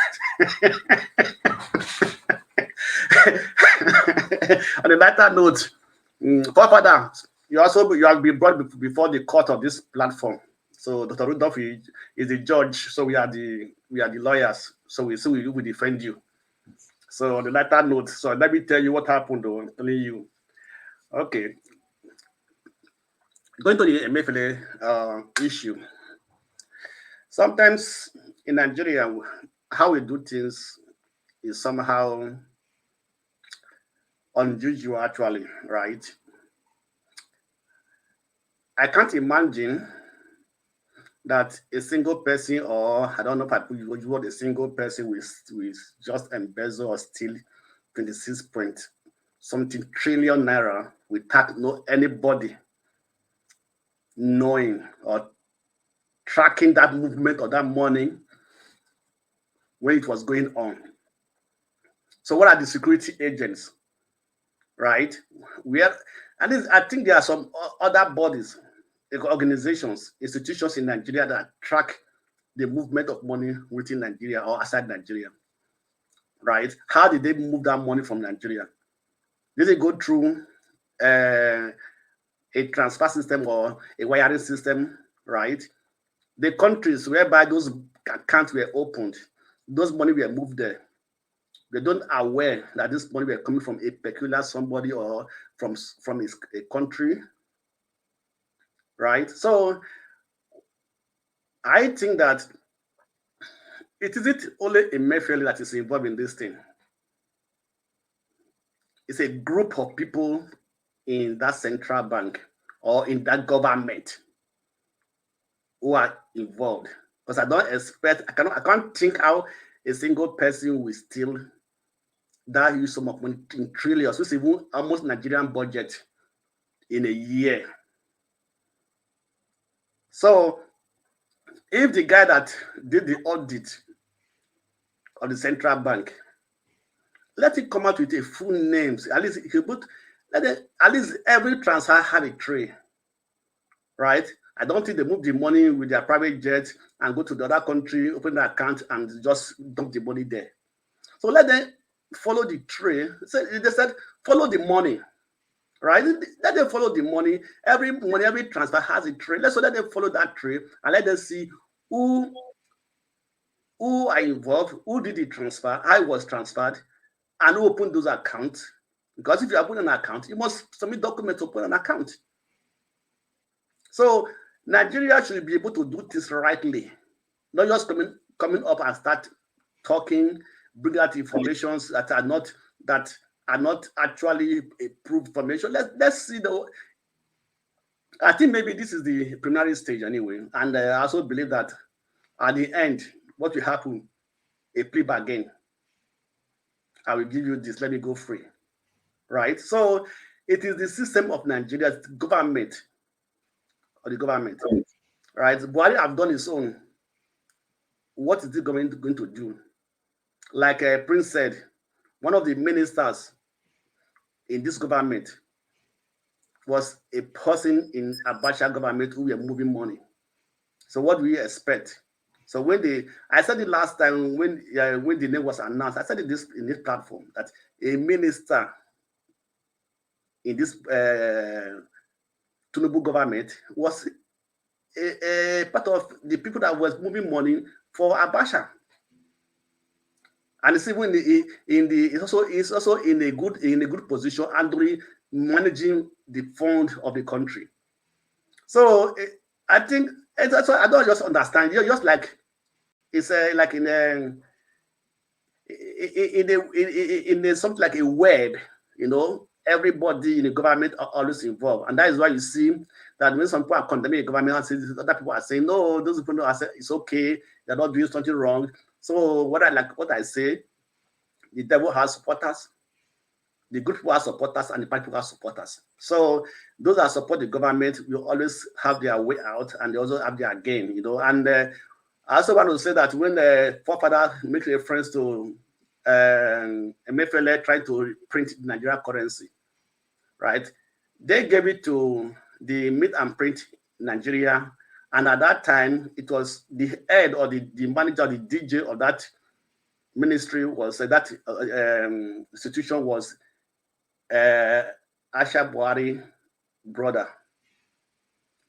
On a lighter note, Father, you have been brought before the court of this platform. So Dr. Rudolph is the judge. So we are the lawyers. So we will defend you. So on the lighter note, so let me tell you what happened. Though I'm telling you. Okay. Going to the Emefiele issue. Sometimes in Nigeria, how we do things is somehow unusual, actually, right? I can't imagine that a single person, or I don't know if I put you want a single person with just embezzle or steal 26 point something trillion naira without anybody knowing or tracking that movement or that money when it was going on. So what are the security agents, right? I think there are some other bodies, organizations, institutions in Nigeria that track the movement of money within Nigeria or outside Nigeria, right? How did they move that money from Nigeria? Did it go through a transfer system or a wiring system, right? The countries whereby those accounts were opened, those money were moved there. They don't aware that this money were coming from a peculiar somebody or from a country, right? So I think that it isn't only Emefiele that is involved in this thing. It's a group of people in that central bank or in that government who are involved. Because I don't expect, I can't think how a single person will steal that huge sum of money in trillions, which is even almost Nigerian budget in a year. So if the guy that did the audit of the central bank, let it come out with a full names. At least he put, at least every transfer had a tray, right? I don't think they move the money with their private jet and go to the other country, open the account and just dump the money there. So let them follow the tray. They said follow the money, right? Let them follow the money. Every transfer has a tray. Let them follow that tray and let them see who are involved, who did the transfer, how it was transferred, and who opened those accounts. Because if you open an account, you must submit documents to open an account. So Nigeria should be able to do this rightly, not just coming up and start talking, bring out information that are not actually approved information. Let's see I think maybe this is the preliminary stage anyway, and I also believe that at the end, what will happen? A plea bargain. I will give you this. Let me go free, right? So it is the system of Nigeria's government, right? Buhari have done his own. What is it going to do? Like Prince said, one of the ministers in this government was a person in Abacha government who were moving money. So what do we expect? So I said it last time when the name was announced, I said it in this platform that a minister in this Tinubu government was a part of the people that was moving money for Abacha. And it's even it's also in a good position and managing the fund of the country. So I think that's why I don't just understand. You're just like it's like in something like a web, everybody in the government are always involved, and that is why you see that when some people are condemning the government, other people are saying no, those people are saying it's okay, they're not doing something wrong. So what I say, the devil has supporters, the good people have supporters, and the bad people have supporters. So those that support the government will always have their way out, and they also have their gain, And I also want to say that when the forefather makes reference to Emefiele trying to print the Nigerian currency, right? They gave it to the Meet and Print Nigeria, and at that time it was the head or the manager, the DJ of that ministry was that institution was Asha Buhari brother.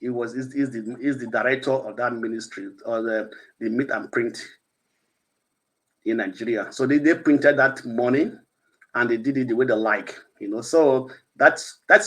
Is the director of that ministry or the Meet and Print in Nigeria. So they printed that money and they did it the way they like, So these are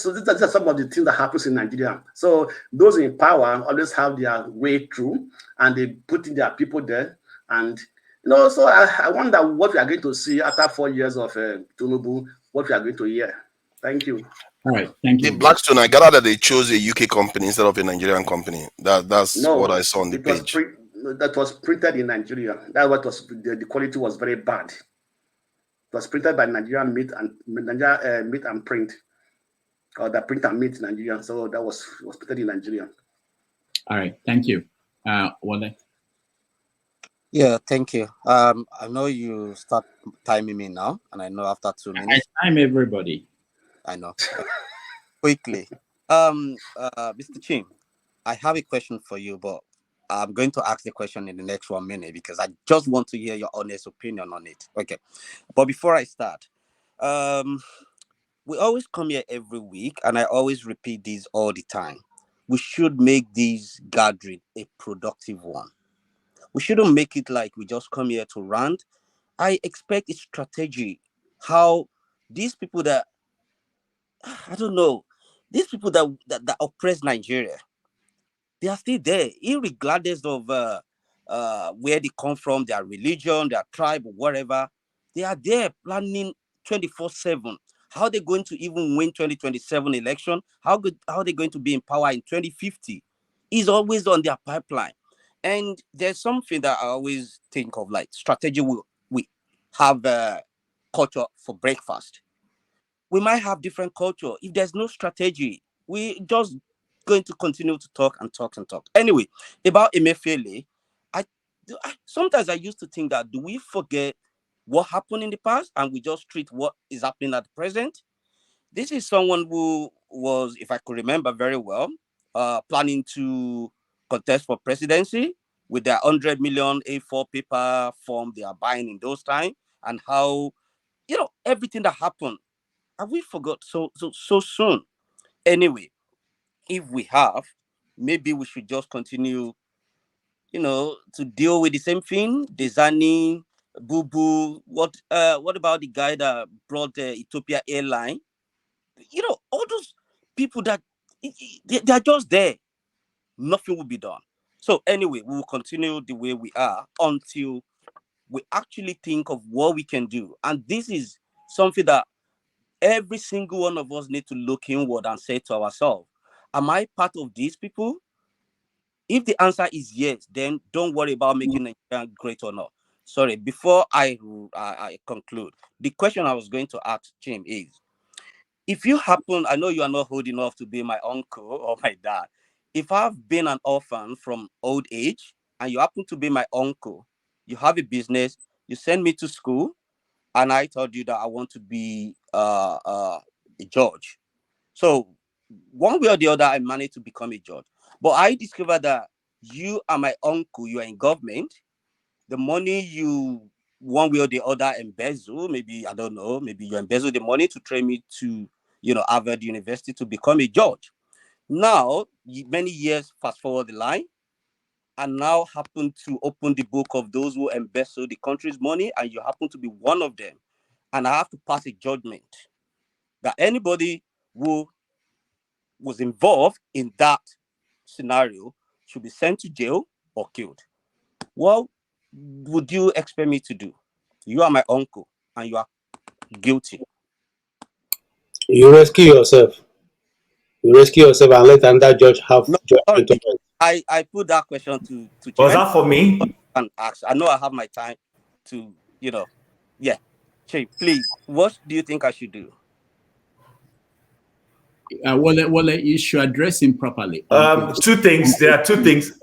some of the things that happens in Nigeria. So those in power always have their way through, and they put in their people there, And you know, so I wonder what we are going to see after 4 years of Tinubu, what we are going to hear. Thank you. All right, thank you. In Blackstone, I gather that they chose a UK company instead of a Nigerian company. That's what I saw on the page. That was printed in Nigeria. That what was the quality was very bad. It was printed by Nigerian Meat and Print, or the Print and Meat Nigeria. So that was printed in Nigeria. All right, thank you. Wale. Yeah, thank you. I know you start timing me now, and I know after 2 minutes. I time everybody. I know. Quickly. Mr. Chim, I have a question for you, but I'm going to ask the question in the next 1 minute because I just want to hear your honest opinion on it. Okay. But before I start, we always come here every week, and I always repeat this all the time. We should make this gathering a productive one. We shouldn't make it like we just come here to rant. I expect a strategy. How these people that, I don't know, these people that oppress Nigeria, they are still there, irregardless of where they come from, their religion, their tribe, or whatever. They are there planning 24/7. How are they going to even win 2027 election? How are they going to be in power in 2050? Is always on their pipeline. And there's something that I always think of, like strategy. We have culture for breakfast. We might have different culture. If there's no strategy, we just going to continue to talk and talk and talk. Anyway, about Emefiele, sometimes I used to think that, do we forget what happened in the past and we just treat what is happening at the present? This is someone who was, if I could remember very well, planning to contest for presidency with their 100 million A4 paper form they are buying in those times, and how, everything that happened. Have we forgot so soon? Anyway, if we have, maybe we should just continue, to deal with the same thing, designing, boo boo. What about the guy that brought the Ethiopia airline? All those people that they are just there. Nothing will be done. So anyway, we will continue the way we are until we actually think of what we can do. And this is something that every single one of us need to look inward and say to ourselves, am I part of these people? If the answer is yes, then don't worry about making Nigeria great or not. Sorry, before I conclude, the question I was going to ask Jim is, if you happen, I know you are not old enough to be my uncle or my dad. If I've been an orphan from old age and you happen to be my uncle, you have a business, you send me to school, and I told you that I want to be a judge. So one way or the other, I managed to become a judge. But I discovered that you are my uncle, you are in government. The money you, one way or the other, embezzle, maybe, I don't know, maybe you embezzle the money to train me to, Harvard University to become a judge. Now, many years fast forward the line, and now happen to open the book of those who embezzle the country's money, and you happen to be one of them. And I have to pass a judgment that anybody who was involved in that scenario should be sent to jail or killed. What would you expect me to do? You are my uncle and you are guilty. You rescue yourself. You rescue yourself and let another judge have judgment on it. I put that question to Was that for me? And ask. I know I have my time to, yeah. Chief, please, what do you think I should do? Well, you should address him properly. Two things. There are two things.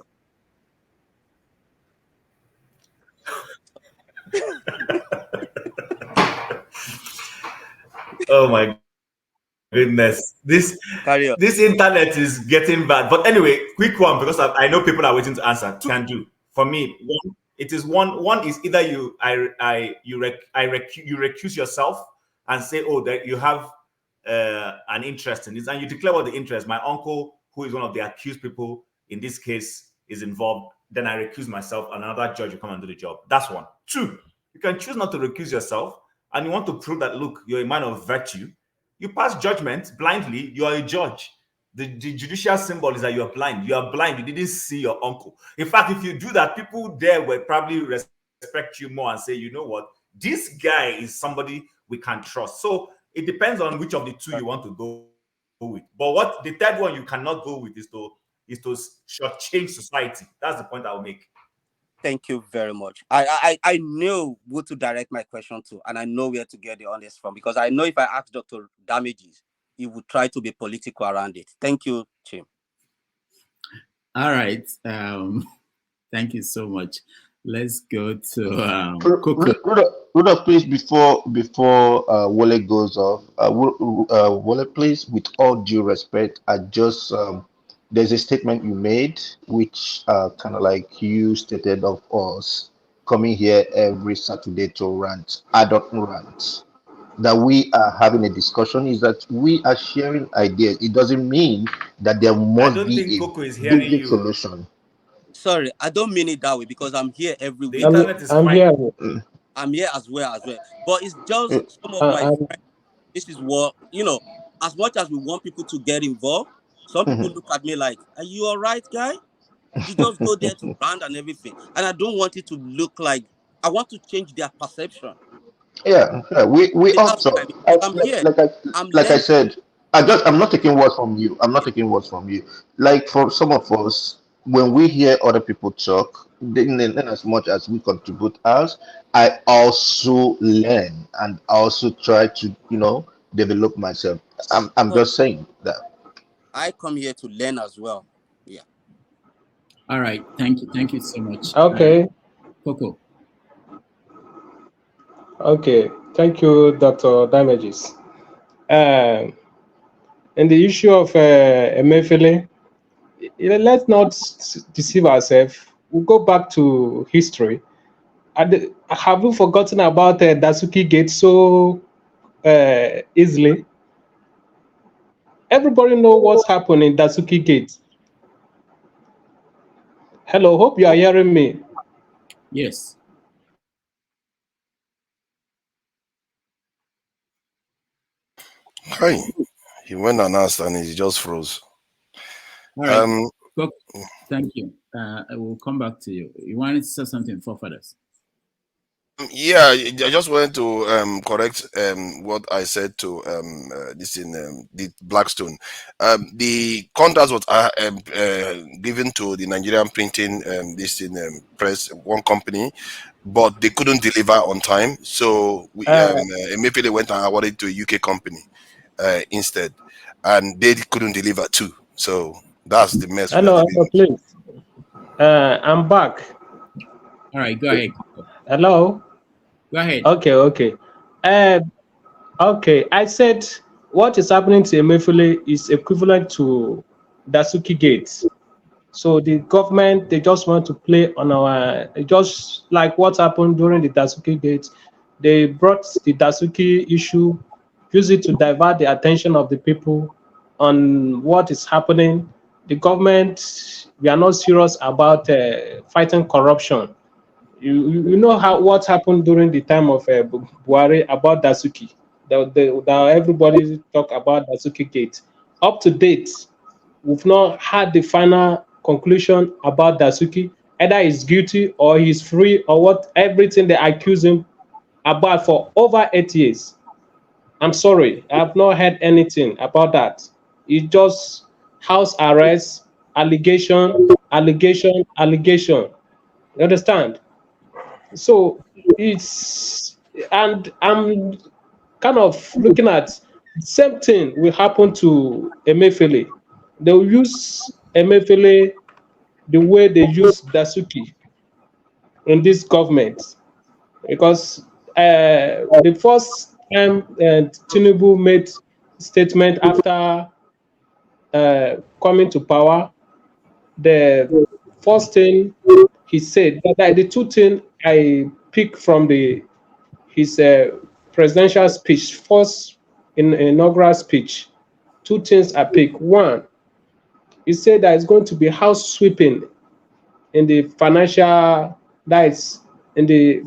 Oh my goodness, this internet is getting bad. But anyway, quick one, because I know people are waiting to answer. Two can do for me. One is either you recuse yourself and say, oh, that you have an interest in this, and you declare what the interest. My uncle, who is one of the accused people in this case, is involved. Then I recuse myself, and another judge will come and do the job. That's one. Two, you can choose not to recuse yourself, and you want to prove that, look, you're a man of virtue. You pass judgment blindly. You are a judge. The judicial symbol is that you are blind. You are blind. You didn't see your uncle. In fact, if you do that, people there will probably respect you more and say, you know what, this guy is somebody we can trust. So it depends on which of the two you want to go with. But what the third one you cannot go with is to shortchange society. That's the point I'll make. Thank you very much. I know who to direct my question to, and I know where to get the honest from, because I know if I ask Dr. Damages, he would try to be political around it. Thank you, Chim. All right. Thank you so much. Let's go to Coco. Rudolph, please, before Wole goes off, Wole, please, with all due respect, I just there's a statement you made which kind of like you stated of us coming here every Saturday to rant, adult rant. That we are having a discussion is that we are sharing ideas. It doesn't mean that there I must don't think be Coco is a hearing big you. solution. Sorry, I don't mean it that way, because I'm here every The week. internet is I'm fine. here. I'm here as well. But it's just some of my I'm, friends. This is what, as much as we want people to get involved, some people look at me like, are you all right, guy? You just go there to brand and everything. And I don't want it to look like, I want to change their perception. Yeah, we That's what I also mean. Because I'm here. I'm like I learning. said, I'm not taking words from you. I'm not taking words from you. Like for some of us, when we hear other people talk, then as much as we contribute as, I also learn and also try to develop myself. I'm So just saying that. I come here to learn as well. Yeah. All right. Thank you. Thank you so much. okay. Coco. Okay. Thank you, Dr. Damages. And the issue of Emefiele, let's not deceive ourselves. We'll go back to history. Have you forgotten about Dasuki Gate so easily? Everybody know what's happened in Dasuki Gate. Hello, hope you are hearing me. Yes. Hi. He went and asked and he just froze. All right. Coco, thank you. I will come back to you. You wanted to say something for fathers? Yeah, I just wanted to correct what I said to this in the Blackstone. The contract was given to the Nigerian printing this in press one company, but they couldn't deliver on time. So we Emefiele went and awarded to a UK company instead, and they couldn't deliver too. So that's the mess we are Hello, living. please. I'm back. All right, go ahead. Hello. Go ahead. Okay. Okay. I said what is happening to Emefiele is equivalent to Dasuki Gate. So the government, they just want to play on our, just like what happened during the Dasuki Gate. They brought the Dasuki issue, use it to divert the attention of the people on what is happening. The government, we are not serious about fighting corruption. You know what happened during the time of Buhari about Dasuki. Everybody talk about Dasuki Gate. Up to date, we've not had the final conclusion about Dasuki. Either he's guilty or he's free or what. Everything they accuse him about for over 8 years. I'm sorry, I have not heard anything about that. It's just house arrest, allegation. You understand? So and I'm kind of looking at the same thing will happen to Emefiele. They'll use Emefiele the way they use Dasuki in this government, because the first time Tinubu made statement after coming to power, the first thing he said, that the two things I pick from his presidential speech, first in inaugural speech, two things I pick. One, he said that it's going to be house sweeping in the financial, that is in the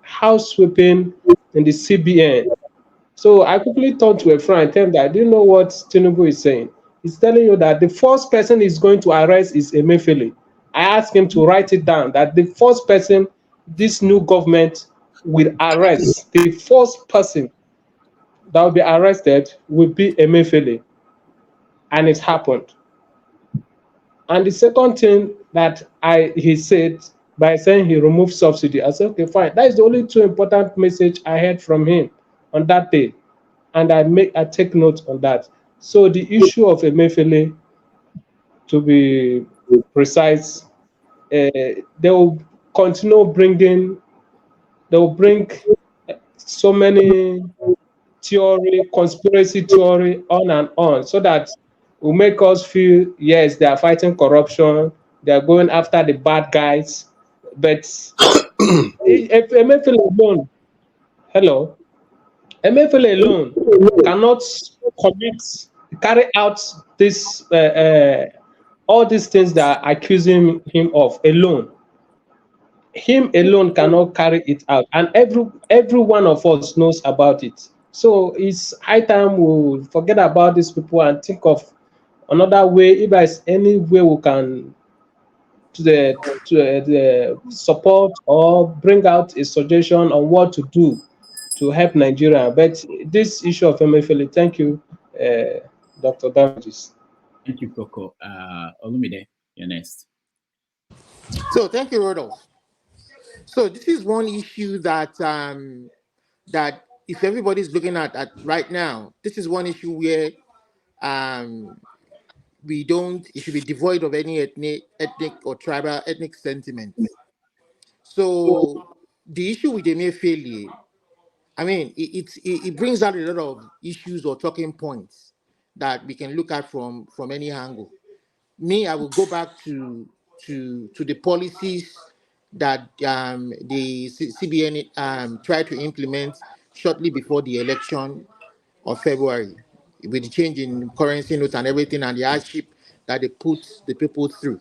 house sweeping in the CBN. So I quickly turned to a friend and tell him that, do you know what Tinubu is saying? He's telling you that the first person he's going to arrest is Emefiele. I asked him to write it down that the first person this new government will arrest, the first person that will be arrested will be Emefiele, and it happened. And the second thing that he said by saying he removed subsidy, I said, okay, fine. That is the only two important message I heard from him on that day, and I take note on that. So the issue of Emefiele, to be precise, they will continue bringing. They will bring so many theory, conspiracy theory, on and on, so that will make us feel yes, they are fighting corruption, they are going after the bad guys. But if Emefiele alone, hello, Emefiele alone cannot commit, carry out this all these things that are accusing him of alone. Him alone cannot carry it out, and every one of us knows about it. So it's high time we forget about these people and think of another way. If there's any way we can the support or bring out a suggestion on what to do to help Nigeria. But this issue of Emefiele, thank you, Dr. Damages. Thank you, Coco. Olumide, you're next. So thank you, Rodolph. So this is one issue that that if everybody's looking at right now, this is one issue where it should be devoid of any ethnic or tribal ethnic sentiments. So the issue with Emefiele, I mean, it brings out a lot of issues or talking points that we can look at from any angle. Me, I will go back to the policies that the CBN tried to implement shortly before the election of February, with the change in currency notes and everything, and the hardship that they put the people through.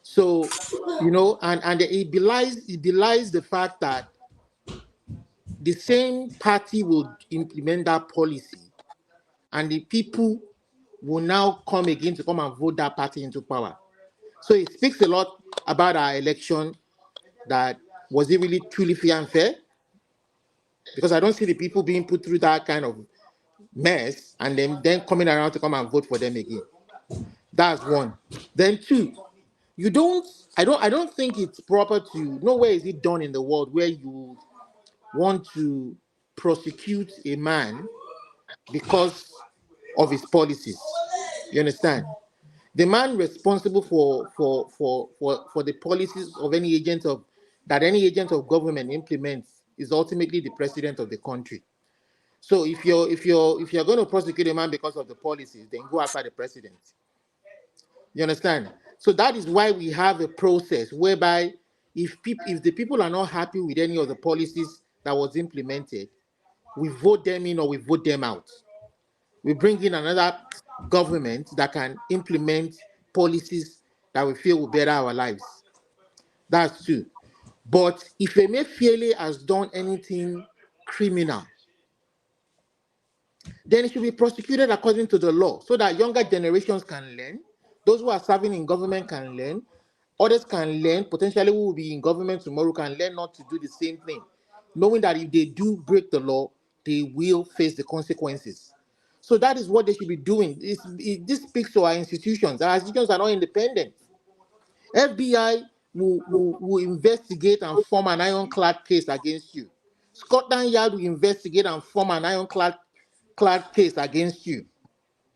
So, and it belies the fact that the same party will implement that policy, and the people will now come again to come and vote that party into power. So it speaks a lot about our election, that was it really truly fair and fair? Because I don't see the people being put through that kind of mess and then coming around to come and vote for them again. That's one. Then two, I don't think it's proper to, nowhere is it done in the world where you want to prosecute a man because of his policies. You understand? The man responsible for the policies of any agent of government implements is ultimately the president of the country. So if you're going to prosecute a man because of the policies, then go after the president. You understand? So that is why we have a process whereby if the people are not happy with any of the policies that was implemented, we vote them in or we vote them out. We bring in another government that can implement policies that we feel will better our lives. That's true. But if Emefiele has done anything criminal, then it should be prosecuted according to the law so that younger generations can learn. Those who are serving in government can learn. Others can learn. Potentially who will be in government tomorrow can learn not to do the same thing, knowing that if they do break the law, they will face the consequences. So that is what they should be doing. This speaks to our institutions. Our institutions are not independent. FBI will investigate and form an ironclad case against you. Scotland Yard will investigate and form an ironclad case against you.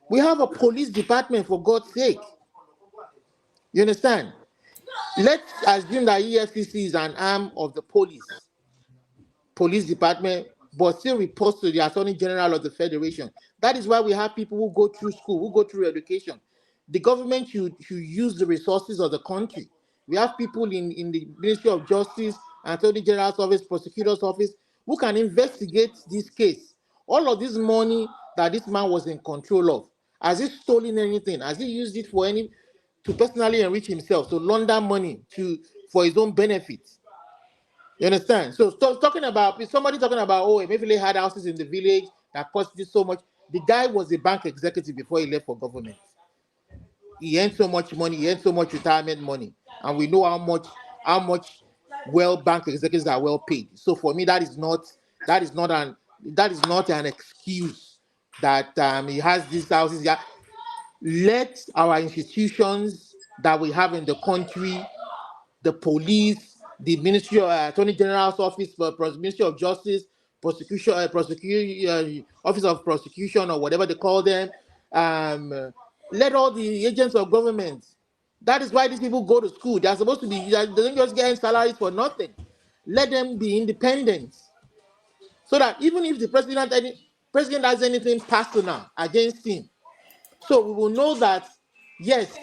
We have a police department, for God's sake. You understand? Let's assume that EFCC is an arm of the police department, but still reports to the Attorney General of the Federation. That is why we have people who go through school, who go through education. The government should use the resources of the country. We have people in the Ministry of Justice, Attorney General's office, Prosecutor's office, who can investigate this case. All of this money that this man was in control of, has he stolen anything? Has he used it to personally enrich himself, to launder money for his own benefit? You understand? So somebody talking about, oh, Emefiele had houses in the village that cost you so much. The guy was a bank executive before he left for government. he earned so much money, he earned so much retirement money, and we know how much well bank executives are well paid. So for me, that is not an excuse that he has these houses. Yeah, let our institutions that we have in the country, the police, the Ministry of Attorney General's office, for Ministry of Justice, Office of Prosecution, or whatever they call them. Let all the agents of government. That is why these people go to school. They are supposed to be. They don't just get salaries for nothing. Let them be independent, so that even if the president has anything personal against him, so we will know that yes,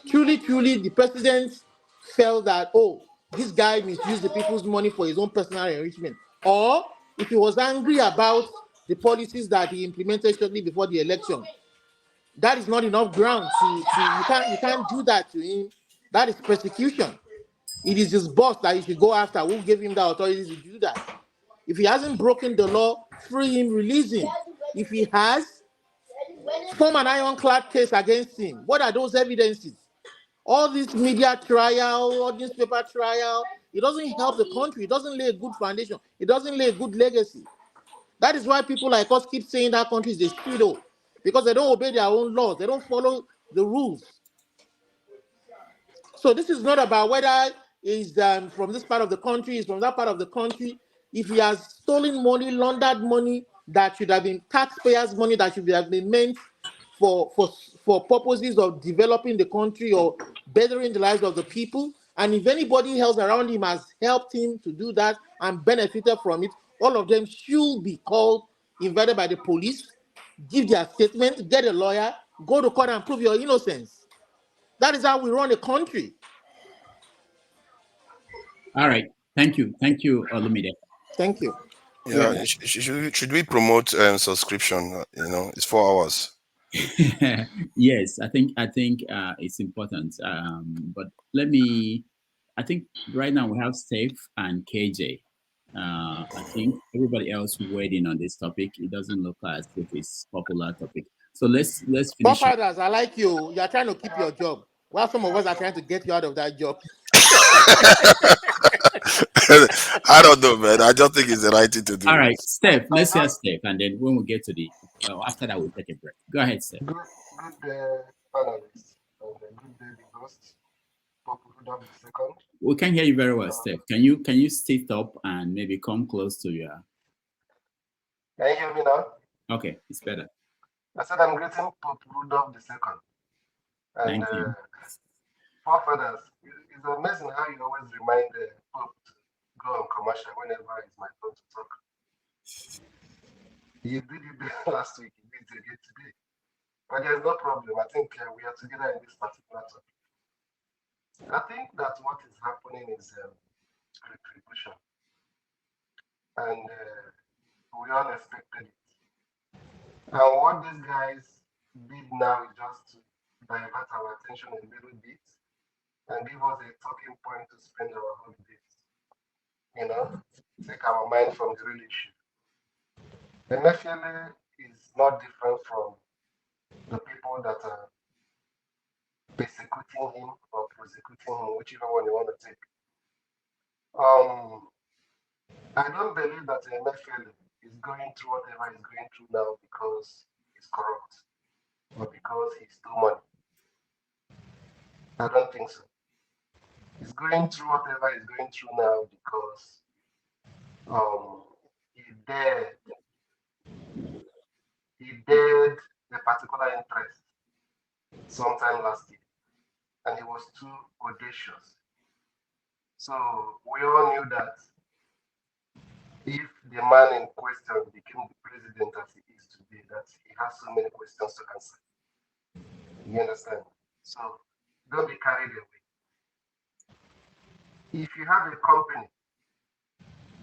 truly, the president felt that, oh, this guy misused the people's money for his own personal enrichment. Or if he was angry about the policies that he implemented shortly before the election, that is not enough ground you can't do that to him. That is persecution. It is his boss that you should go after, who gave him the authority to do that. If he hasn't broken the law, free him, release him. If he has, form an ironclad case against him. What are those evidences? All this media trial, all newspaper trial, it doesn't help the country. It doesn't lay a good foundation. It doesn't lay a good legacy. That is why people like us keep saying that country is a shithole, because they don't obey their own laws. They don't follow the rules. So this is not about whether he's from this part of the country, he's from that part of the country. If he has stolen money, laundered money that should have been taxpayers' money that should have been meant for purposes of developing the country or bettering the lives of the people, and if anybody else around him has helped him to do that and benefited from it, all of them should be called, invited by the police, give their statement, get a lawyer, go to court and prove your innocence. That is how we run a country. All right. Thank you, Olumide. Thank you. Yeah, should we promote subscription? It's 4 hours. Yes, I think it's important. But I think right now we have Steph and KJ. I think everybody else weighed in on this topic. It doesn't look as if it's popular topic. So let's finish. Fathers, I like you. You are trying to keep your job, while some of us are trying to get you out of that job. I don't know, man. I just think it's the right thing to do. All right, Steph. Let's hear Steph, and then when we get to the after that, we'll take a break. Go ahead, Steph. Good panelists, and good day, the host. Second. We can hear you very well, Steph. Can you sit up and maybe come close to your? Can you hear me now? Okay, it's better. I said I'm greeting Pope Rudolph II. And thank you. Forefathers, it's amazing how you always remind the Pope to go on commercial whenever it's my turn to talk. He did it last week, he did it again today. But there's no problem. I think we are together in this particular topic. I think that what is happening is retribution. And we all expected it. And what these guys did now is just to divert our attention a little bit and give us a talking point to spend our holidays. Take our mind from the real issue. Emefiele is not different from the people that are persecuting him or prosecuting him, whichever one you want to take. I don't believe that Emefiele is going through whatever he's going through now because he's corrupt or because he stole money. I don't think so. He's going through whatever he's going through now because he dared a particular interest sometime last year, and he was too audacious. So we all knew that if the man in question became the president as he is today, that he has so many questions to answer. You understand? So don't be carried away. If you have a company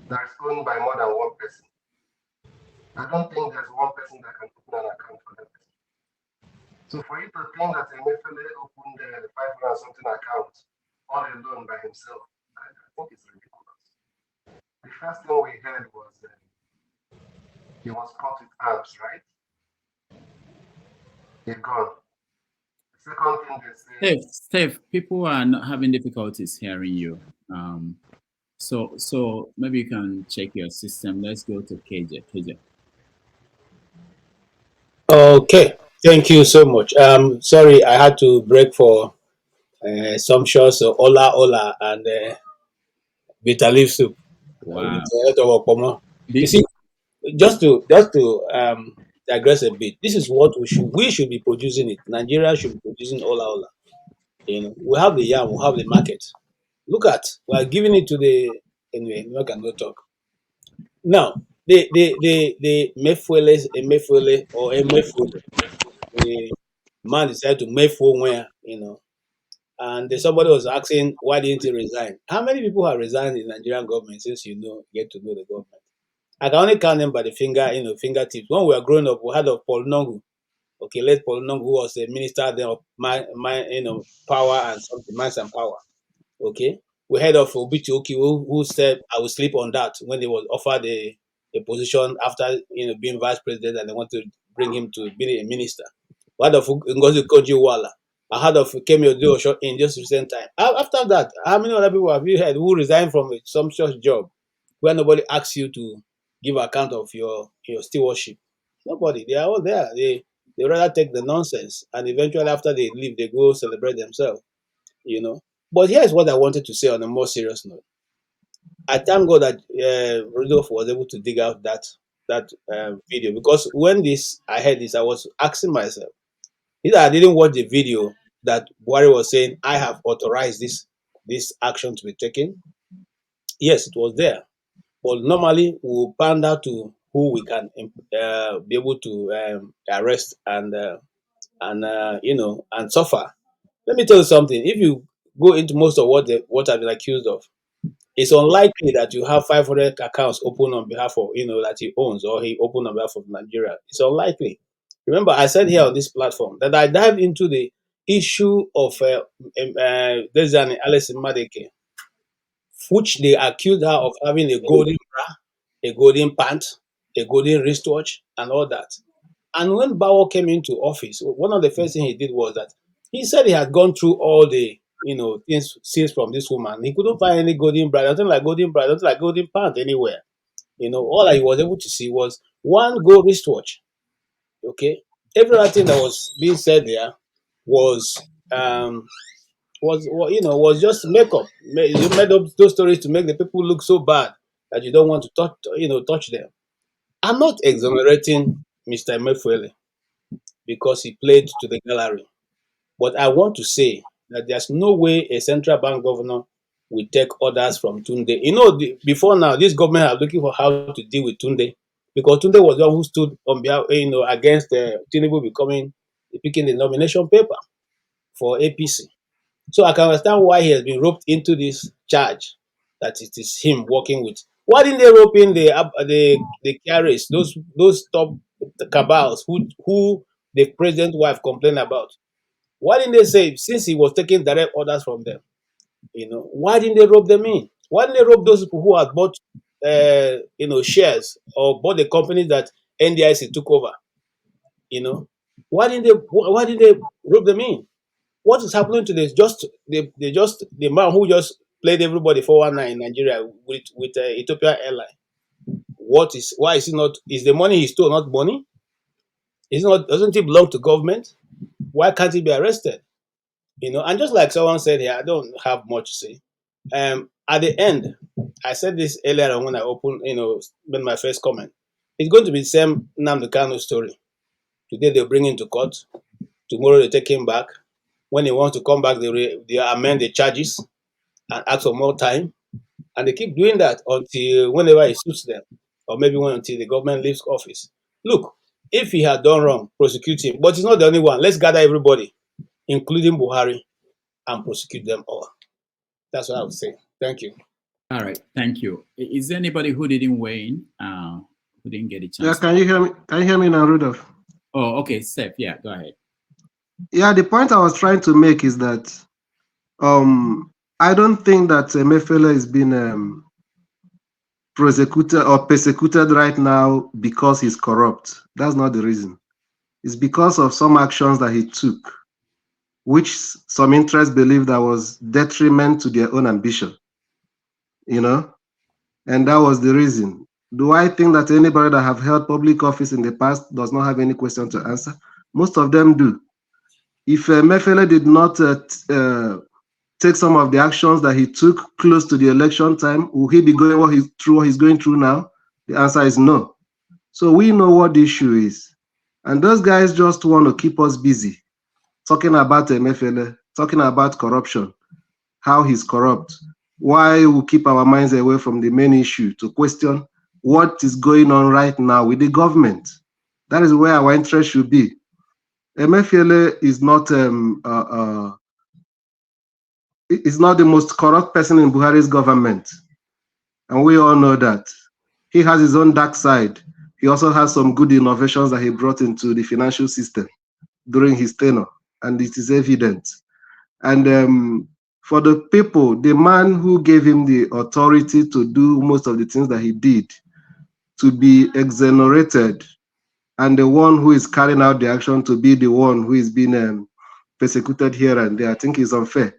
that's owned by more than one person, I don't think there's one person that can open an account for that person. So for you to think that Emefiele opened 500 and something accounts all alone by himself, I think it's ridiculous. The first thing we heard was he was caught with arms, right? A gun. The Second thing they say. Steph, people are not having difficulties hearing you. So maybe you can check your system. Let's go to KJ. KJ. Okay, thank you so much. Sorry, I had to break for some shots of Ola and bitter leaf soup Wow. with a lot of opomo. You Did, see, just to digress a bit, this is what we should be producing it. Nigeria should be producing Ola. You know, we have the yam, we have the market. Look at, we are giving it to the anyway. We can go talk now. The Emefiele or Emefiele, the man decided to Mefo where and somebody was asking why didn't he resign? How many people have resigned in the Nigerian government since get to know the government? I can only count them by the fingertips. When we were growing up, we had of Paul Nongu. Okay, let Paul Nongu who was a minister then of power and something, minds and power. Okay, we heard of Obichi Oki who said I will sleep on that when he was offered a position after being vice president and they want to bring him to be a minister. We heard of Ngozi Konji-Iweala. I heard of Kemi Odeosho in just recent time. After that, how many other people have you heard who resigned from a sumptuous job where nobody asks you to give account of your stewardship? Nobody. They are all there. They rather take the nonsense and eventually after they leave, they go celebrate themselves. But here's what I wanted to say on a more serious note. I thank God that Rudolph was able to dig out that video because when I heard this, I was asking myself, either I didn't watch the video that Buhari was saying, I have authorized this action to be taken. Yes, it was there. But normally we'll pander to who we can be able to arrest and suffer. Let me tell you something. If you go into most of what I've been accused of, it's unlikely that you have 500 accounts open on behalf of, that he owns or he opened on behalf of Nigeria. It's unlikely. Remember, I said here on this platform that I dived into the issue of Desani Alice Madeke, which they accused her of having a golden bra, a golden pant, a golden wristwatch, and all that. And when Bawo came into office, one of the first things he did was that he said he had gone through all the things seen from this woman. He couldn't find any golden bra, nothing like golden bra, nothing like golden pant anywhere. All that he was able to see was one gold wristwatch. Okay, everything that was being said there was was just makeup. You made up those stories to make the people look so bad that you don't want to touch them. I'm not exonerating Mr. Emefiele because he played to the gallery. But I want to say that there's no way a central bank governor will take orders from Tunde. Before now, this government are looking for how to deal with Tunde because Tunde was the one who stood on behalf, against Tinubu picking the nomination paper for APC. So I can understand why he has been roped into this charge that it is him working with. Why didn't they rope in the carriers, those top cabals who the president's wife complained about? Why didn't they say since he was taking direct orders from them? Why didn't they rope them in? Why didn't they rope those people who had bought shares or bought the companies that NDIC took over? Why didn't they rope them in? What is happening to this? The man who just played everybody 419 in Nigeria with Ethiopia Airline. Why is he not? Is the money he stole not money? Doesn't it belong to government? Why can't he be arrested? And just like someone said here, I don't have much to say. At the end, I said this earlier on when I opened, made my first comment. It's going to be the same Nnamdi Kanu story. Today they bring him to court. Tomorrow they take him back. When he wants to come back, they amend the charges and ask for more time. And they keep doing that until whenever it suits them, or maybe until the government leaves office. Look, if he had done wrong, prosecute him. But he's not the only one. Let's gather everybody, including Buhari, and prosecute them all. That's what I would say. Thank you. All right, thank you. Is there anybody who didn't weigh in, who didn't get a chance? Yeah, can you hear me? Can you hear me now, Rudolph? Oh, okay, Steph. Yeah, go ahead. Yeah, the point I was trying to make is that I don't think that Emefiele is being prosecuted or persecuted right now because he's corrupt. That's not the reason. It's because of some actions that he took which some interests believe that was detriment to their own ambition, you know, and that was the reason. Do I think that anybody that have held public office in the past does not have any question to answer? Most of them do. If Emefiele did not take some of the actions that he took close to the election time, will he be going what he's going through now? The answer is no. So we know what the issue is. And those guys just want to keep us busy, talking about Emefiele, talking about corruption, how he's corrupt. Why we keep our minds away from the main issue to question what is going on right now with the government. That is where our interest should be. Emefiele is not the most corrupt person in Buhari's government, and we all know that. He has his own dark side. He also has some good innovations that he brought into the financial system during his tenure, and it is evident. And for the people, the man who gave him the authority to do most of the things that he did, to be exonerated, and the one who is carrying out the action to be the one who is being persecuted here and there, I think is unfair.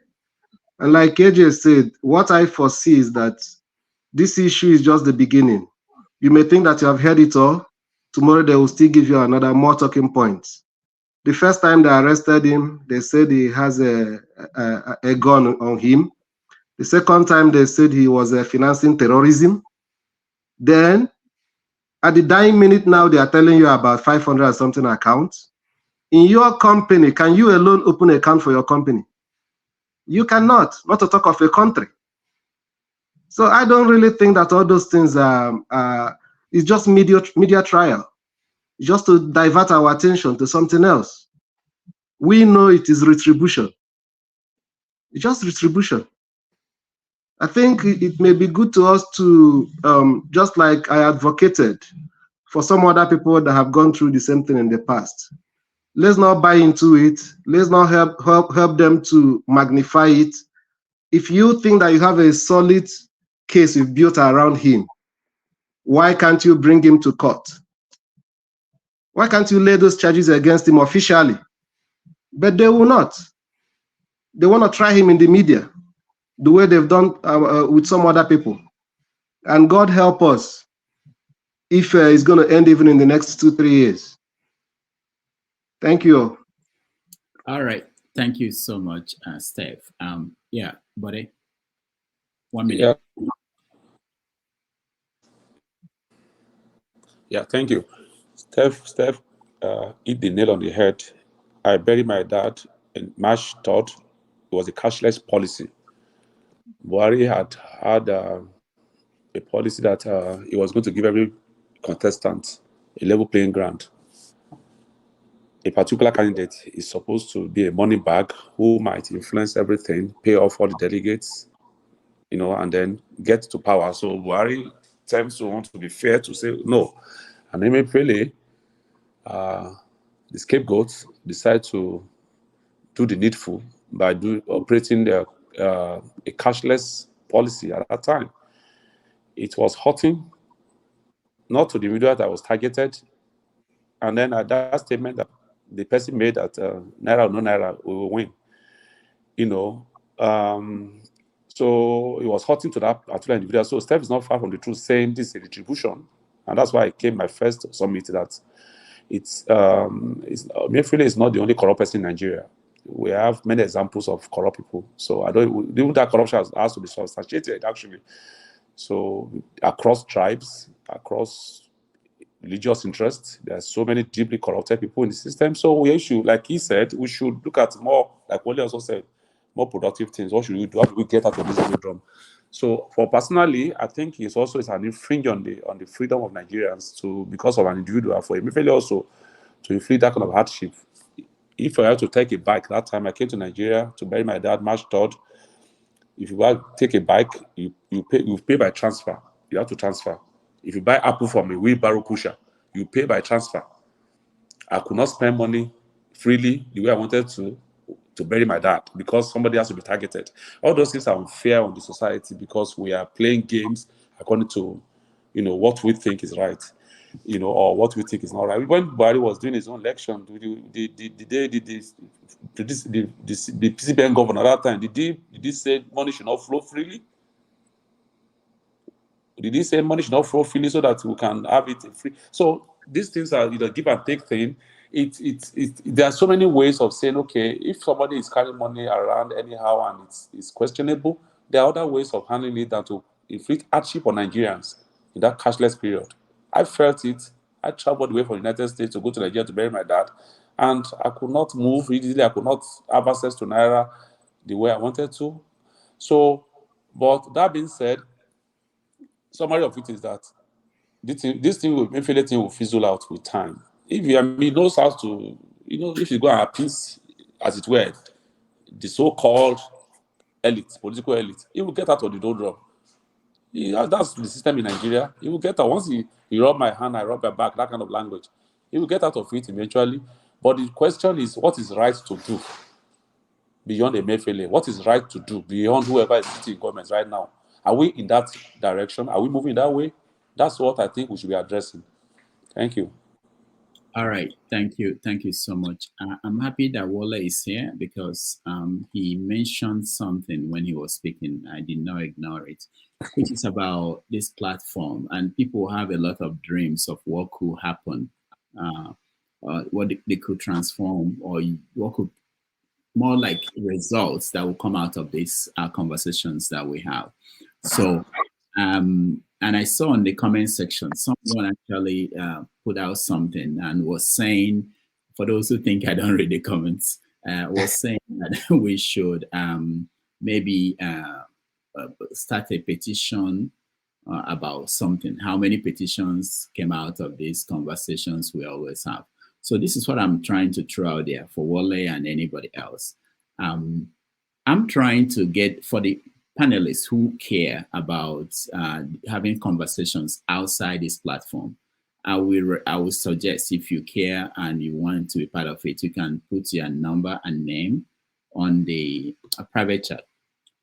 And like AJ said, what I foresee is that this issue is just the beginning. You may think that you have heard it all. Tomorrow they will still give you another more talking points. The first time they arrested him, they said he has a gun on him. The second time they said he was financing terrorism. Then at the dying minute now, they are telling you about 500 and something accounts. In your company, can you alone open an account for your company? You cannot, not to talk of a country. So I don't really think that all those things is just media trial, just to divert our attention to something else. We know it is retribution. It's just retribution. I think it may be good to us to, just like I advocated for some other people that have gone through the same thing in the past. Let's not buy into it. Let's not help them to magnify it. If you think that you have a solid case you've built around him, why can't you bring him to court? Why can't you lay those charges against him officially? But they will not. They want to try him in the media, the way they've done with some other people. And God help us if it's going to end even in the next 2-3 years. Thank you. All right. Thank you so much, Steph. Yeah, buddy. 1 minute. Yeah, thank you. Steph hit the nail on the head. I buried my dad in March 3rd. It was a cashless policy. Buhari had a policy that he was going to give every contestant a level playing ground. A particular candidate is supposed to be a money bag who might influence everything, pay off all the delegates, and then get to power. So Buhari tends to want to be fair to say no. And Emefiele, the scapegoats, decide to do the needful by operating a cashless policy at that time. It was hurting, not to the individual that was targeted, and then at that statement that the person made that naira or no naira, we will win. So it was hurting to that particular individual. So Steph is not far from the truth, saying this is a retribution, and that's why I came my first summit that Emefiele is not the only corrupt person in Nigeria. We have many examples of corrupt people. So even that corruption has to be substantiated actually. So across tribes, across religious interests, there are so many deeply corrupted people in the system. So we should, like he said, we should look at more, like Wole also said, more productive things. What should we do? How do we get out of this drum? So for personally, I think it's also an infringe on the freedom of Nigerians because of an individual. For Emefiele also to inflict that kind of hardship. If I had to take a bike that time, I came to Nigeria to bury my dad March 3rd. If you take a bike, you pay by transfer. You have to transfer. If you buy apple from a wheelbarrow pusher, you pay by transfer. I could not spend money freely the way I wanted to bury my dad because somebody has to be targeted. All those things are unfair on the society because we are playing games according to what we think is right. or what we think is not right. When Buhari was doing his own election, the PCBN governor at that time, did he say money should not flow freely? Did he say money should not flow freely so that we can have it free? So these things are give and take thing. There are so many ways of saying, okay, if somebody is carrying money around anyhow and it's questionable, there are other ways of handling it than to inflict hardship on Nigerians in that cashless period. I felt it. I traveled away from the United States to go to Nigeria to bury my dad, and I could not move easily. I could not have access to Naira the way I wanted to. So, but that being said, summary of it is that this thing will Emefiele thing will fizzle out with time. If he knows how to, if you go and appease, as it were, the so-called elite, political elite, he will get out of the doldrum. That's the system in Nigeria. He will get out once he rub my hand, I rub your back, that kind of language. He will get out of it eventually. But the question is, what is right to do beyond Emefiele? What is right to do beyond whoever is sitting in government right now? Are we in that direction? Are we moving that way? That's what I think we should be addressing. Thank you. All right, thank you so much. I'm happy that Wale is here because he mentioned something when he was speaking. I did not ignore it, which is about this platform, and people have a lot of dreams of what could happen, what they could transform, or what could more like results that will come out of these conversations that we have. So, and I saw in the comment section, someone actually put out something and was saying, for those who think I don't read the comments, was saying that we should maybe start a petition about something. How many petitions came out of these conversations we always have? So this is what I'm trying to throw out there for Wale and anybody else. I'm trying to get, for the panelists who care about having conversations outside this platform, I will suggest, if you care and you want to be part of it, you can put your number and name on the private chat.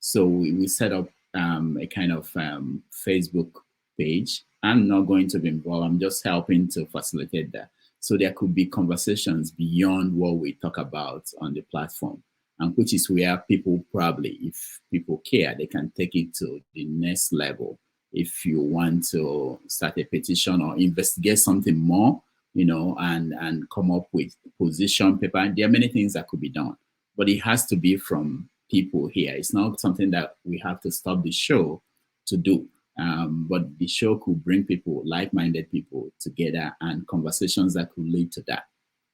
So we set up a kind of Facebook page. I'm not going to be involved. I'm just helping to facilitate that. So there could be conversations beyond what we talk about on the platform, and which is where people probably, if people care, they can take it to the next level. If you want to start a petition or investigate something more, and come up with position paper, there are many things that could be done, but it has to be from people here. It's not something that we have to stop the show to do. But the show could bring people, like-minded people, together, and conversations that could lead to that.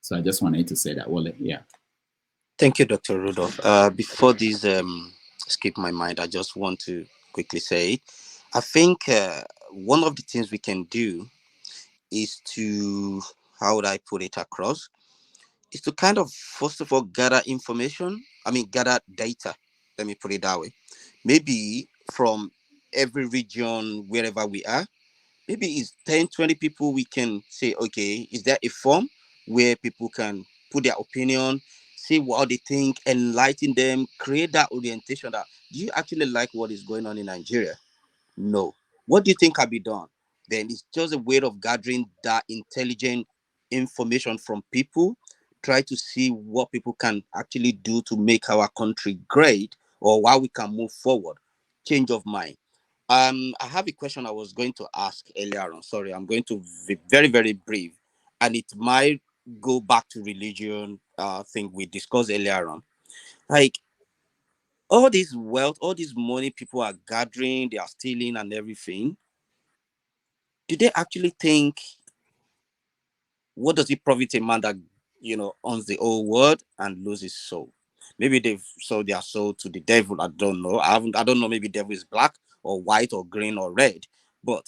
So I just wanted to say that. Well, yeah. Thank you, Dr. Rudolph. Before this skip my mind, I just want to quickly say, I think one of the things we can do is to, how would I put it across, is to kind of, first of all, gather data. Let me put it that way. Maybe from every region, wherever we are, maybe it's 10, 20 people we can say, okay, is there a form where people can put their opinion, see what they think, enlighten them, create that orientation that, do you actually like what is going on in Nigeria? No. What do you think can be done? Then it's just a way of gathering that intelligent information from people, try to see what people can actually do to make our country great, or how we can move forward. Change of mind. I have a question I was going to ask earlier on. Sorry, I'm going to be very, very brief, and it might go back to religion thing we discussed earlier on. Like, all this wealth, all this money people are gathering, they are stealing and everything. Do they actually think, what does it profit a man that owns the whole world and loses soul? Maybe they've sold their soul to the devil. I don't know. I don't know. Maybe devil is black or white or green or red. But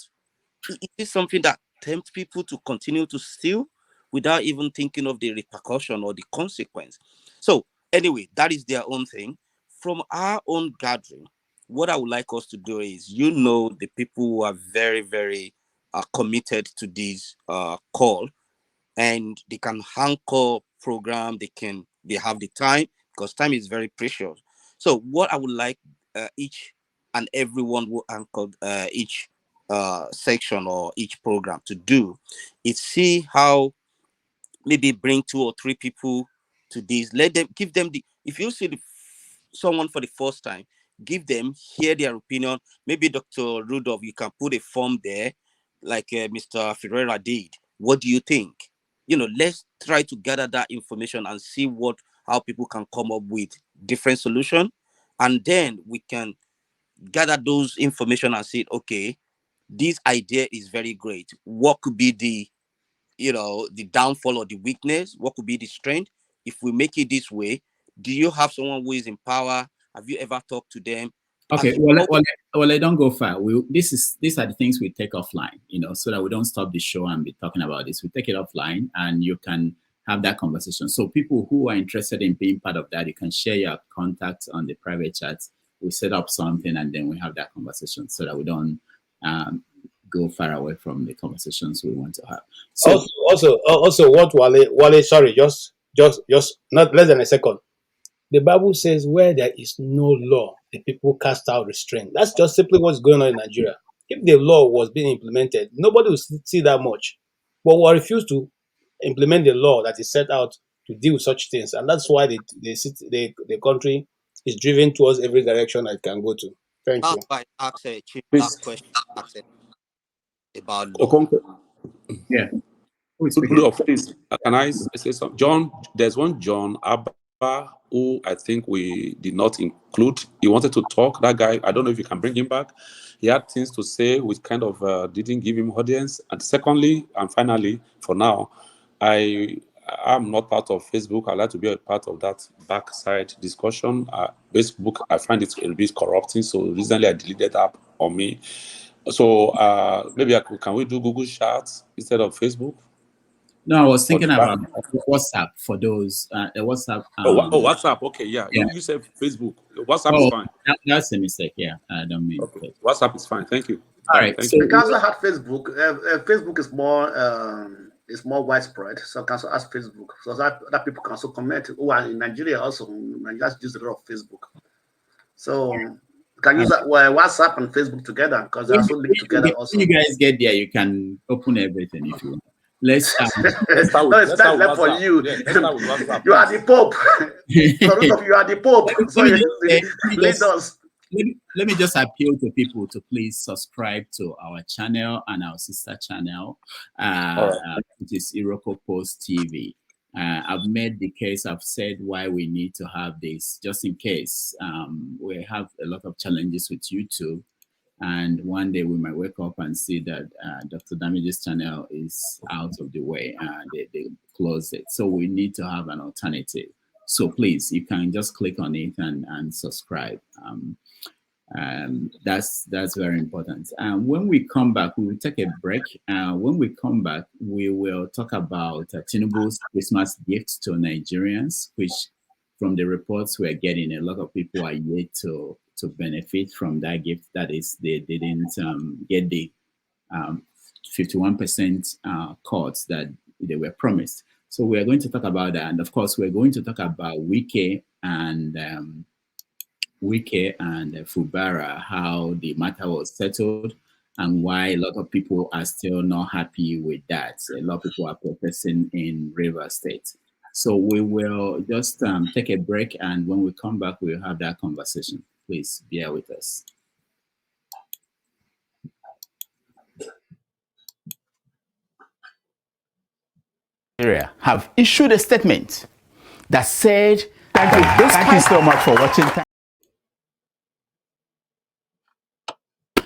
it is something that tempts people to continue to steal without even thinking of the repercussion or the consequence. So anyway, that is their own thing. From our own gathering, what I would like us to do is, the people who are very, very committed to this call, and they can anchor program, they have the time, because time is very precious. So what I would like each and everyone who anchored each section or each program to do is see how maybe bring 2 or 3 people to this. Let them give them the, if you see someone for the first time, give them, hear their opinion. Maybe Dr. Rudolph, you can put a form there like Mr. Ferreira did. What do you think? Let's try to gather that information and see how people can come up with different solution. And then we can gather those information and say, okay, this idea is very great. What could be the downfall or the weakness? What could be the strength? If we make it this way, do you have someone who is in power? Have you ever talked to them? Okay, I don't go far. These are the things we take offline, so that we don't stop the show and be talking about this. We take it offline, and you can have that conversation. So people who are interested in being part of that, you can share your contacts on the private chat. We set up something, and then we have that conversation, so that we don't go far away from the conversations we want to have. So also, what Wale, sorry, just not less than a second. The Bible says, where there is no law, the people cast out restraint. That's just simply what's going on in Nigeria. If the law was being implemented, nobody would see that much. But we refuse to implement the law that is set out to deal with such things. And that's why the country is driven towards every direction it can go to. Thank you. I ask a chief last question about law. Okonkwo. Yeah. Please, can I say something? John, there's one John Abba who I think we did not include. He wanted to talk. That guy, I don't know if you can bring him back. He had things to say which kind of didn't give him audience. And secondly, and finally, for now, I'm not part of Facebook. I like to be a part of that backside discussion. Facebook, I find it a bit corrupting. So recently I deleted that app on me. So maybe can we do Google Chats instead of Facebook? No, I was thinking about WhatsApp for those. The WhatsApp. WhatsApp. Okay, yeah. You said Facebook. WhatsApp is fine. That's a mistake. Yeah, I don't mean. Okay. WhatsApp is fine. Thank you. All right. Thank so we can also have Facebook. Facebook is more widespread, so I can also ask Facebook, so that people can also comment. Who are in Nigeria also? Nigerians use a lot of Facebook, so you can use WhatsApp and Facebook together because they're also linked together. Also, when you guys get there, you can open everything if you want. Let's start it's left for you. You are the Pope. You are the Pope. So lead us. Let me just appeal to people to please subscribe to our channel and our sister channel, which is Iroko Post TV. I've made the case, I've said why we need to have this, just in case we have a lot of challenges with YouTube. And one day we might wake up and see that Dr. Damage's channel is out of the way and they close it. So we need to have an alternative. So please, you can just click on it and subscribe. That's very important. When we come back, we will take a break. When we come back, we will talk about Tinubu's Christmas gift to Nigerians, which from the reports we're getting, a lot of people are yet to benefit from that gift. That is, they didn't get the 51% cuts that they were promised. So we're going to talk about that. And of course, we're going to talk about Wike and Fubara, how the matter was settled and why a lot of people are still not happy with that. A lot of people are protesting in Rivers State. So we will just take a break, and when we come back, we'll have that conversation. Please bear with us. Have issued a statement that said, thank you so much for watching.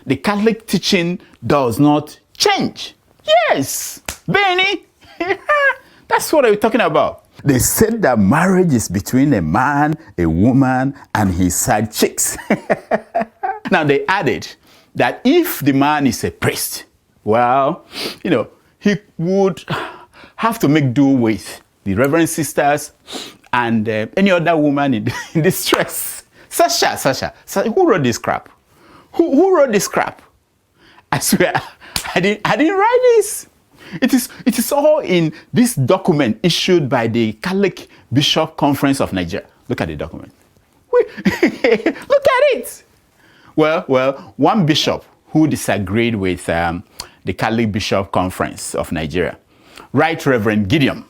The Catholic teaching does not change. Yes, Benny, that's what we're talking about. They said that marriage is between a man, a woman, and his side chicks. Now they added that if the man is a priest, well, he would have to make do with the Reverend Sisters and any other woman in distress. Sasha, who wrote this crap? Who wrote this crap? I swear, I didn't write this. It is all in this document issued by the Catholic Bishop Conference of Nigeria. Look at the document. Look at it. Well, one bishop who disagreed with the Catholic Bishop Conference of Nigeria. Right Reverend Gideon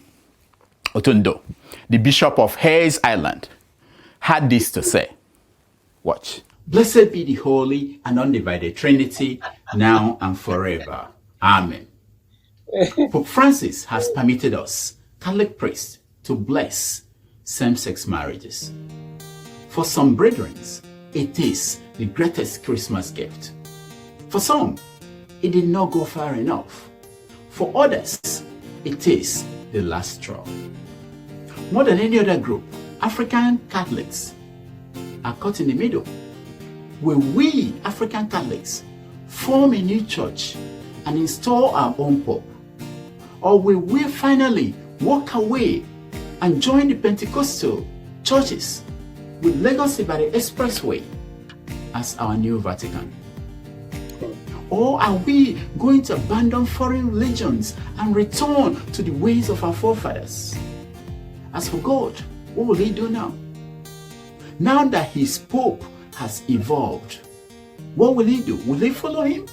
Otundo, the Bishop of Hayes Island, had this to say. Watch. Blessed be the Holy and Undivided Trinity, now and forever. Amen. Pope Francis has permitted us, Catholic priests, to bless same-sex marriages. For some brethren, it is the greatest Christmas gift. For some, it did not go far enough. For others, it is the last straw. More than any other group, African Catholics are caught in the middle. Will we, African Catholics, form a new church and install our own pope? Or will we finally walk away and join the Pentecostal churches with Lagos by the Expressway as our new Vatican? Or are we going to abandon foreign religions and return to the ways of our forefathers? As for God, what will he do now? Now that his pope has evolved, what will he do? Will he follow him?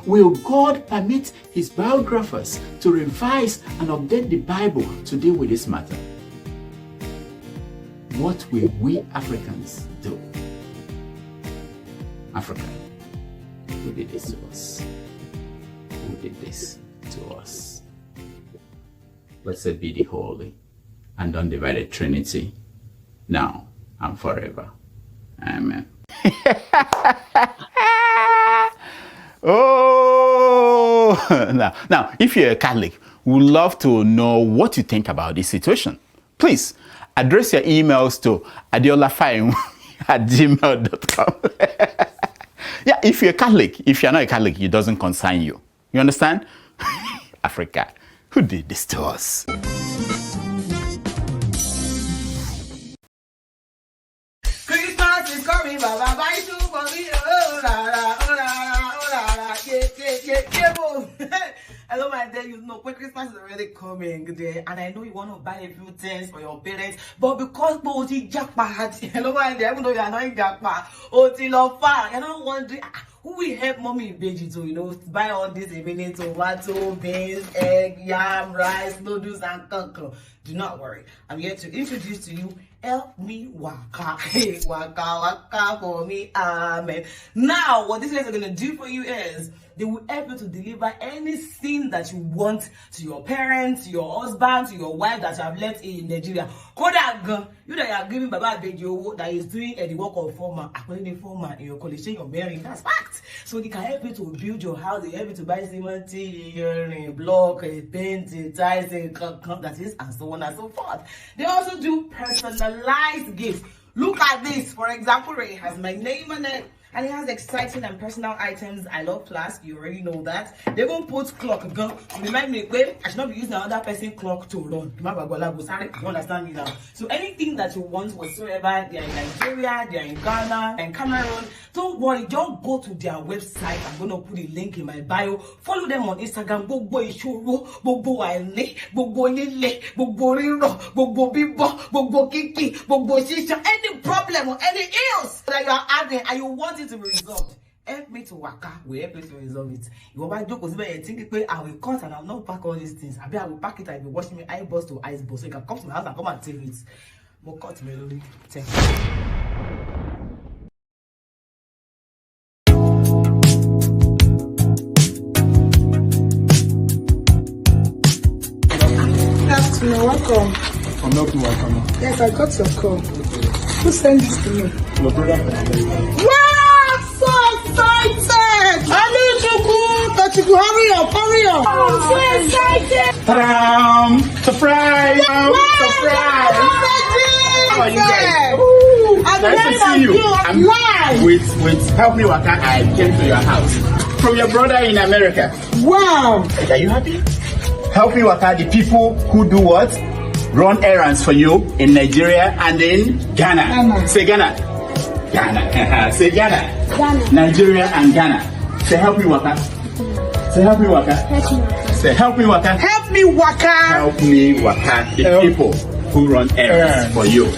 Will God permit his biographers to revise and update the Bible to deal with this matter? What will we Africans do? Africa, who did this to us? Who did this to us? Blessed be the Holy and Undivided Trinity, now and forever. Amen. Oh, now, if you're a Catholic, we would love to know what you think about this situation. Please address your emails to adiolafine@gmail.com. Yeah, if you're a Catholic, if you're not a Catholic, it doesn't concern you. You understand? Africa, who did this to us? Christmas is coming, Baba, buy two for me. Oh, la, la, oh, la, la, oh, la, la, yeah, boom. Hello, my dear. You know, when Christmas is already coming, there, and I know you want to buy a few things for your parents, but because Boji Jackpot, hello, my dear, even though you are not in Jackpot, Otilofa, you're not wondering who will help mommy Beji to, buy all these remaining tomato, beans, egg, yam, rice, noodles, and cocoa. Do not worry. I'm here to introduce to you Help Me Waka. Hey, waka, waka for me. Amen. Now, what these guys are going to do for you is they will help you to deliver anything that you want to your parents, to your husband, to your wife that you have left in Nigeria. Kodaga, you that are giving Baba Beji that is doing the work of former, according to former in your college, you're marrying. That's fact. So they can help you to build your house. They help you to buy cement, block, paint, tiles, that is, and so on and so forth. They also do personalized gifts. Look at this. For example, it has my name on it. And it has exciting and personal items. I love flask. You already know that. They're going to put clock. Gun. Remind me, wait, I should not be using another person's clock to run. You understand me now? So anything that you want whatsoever, they are in Nigeria, they are in Ghana, and Cameroon. Don't worry, just go to their website. I'm going to put a link in my bio. Follow them on Instagram. Gbogbo Ishoro, Gbogbo Aile, Gbogbo Lile, Gbogbo Riro, Gbogbo Bibo, Gbogbo Kiki, Gbogbo Shisha. Any problem or any ills that you are having and you want it to be resolved, help me to waka. We help you to resolve it. You want to go think I will cut and I'll not pack all these things. I will pack it. I will wash me eye boss to ice boss. So you can come to my house and come and take it. But cut melody. Thank you. You're welcome. I'm not welcome. Yes, I got your call. Who sent this to me? Your brother. Wow, so excited! I need to go. Hurry up. I'm so excited. Ta-da! Surprise! Surprise! How are you guys? Nice to see you. I'm live. With Help Me Waka, I came to your house. From your brother in America. Wow! Are you happy? Help Me Waka, the people who do what? Run errands for you in Nigeria and in Ghana. Say Ghana. Ghana. Say Ghana. Ghana. Nigeria and Ghana. Say Help Me Waka. Say Help Me Waka. Say Help Me Waka. Help Me Waka. Help Me Waka, the people who run errands for you.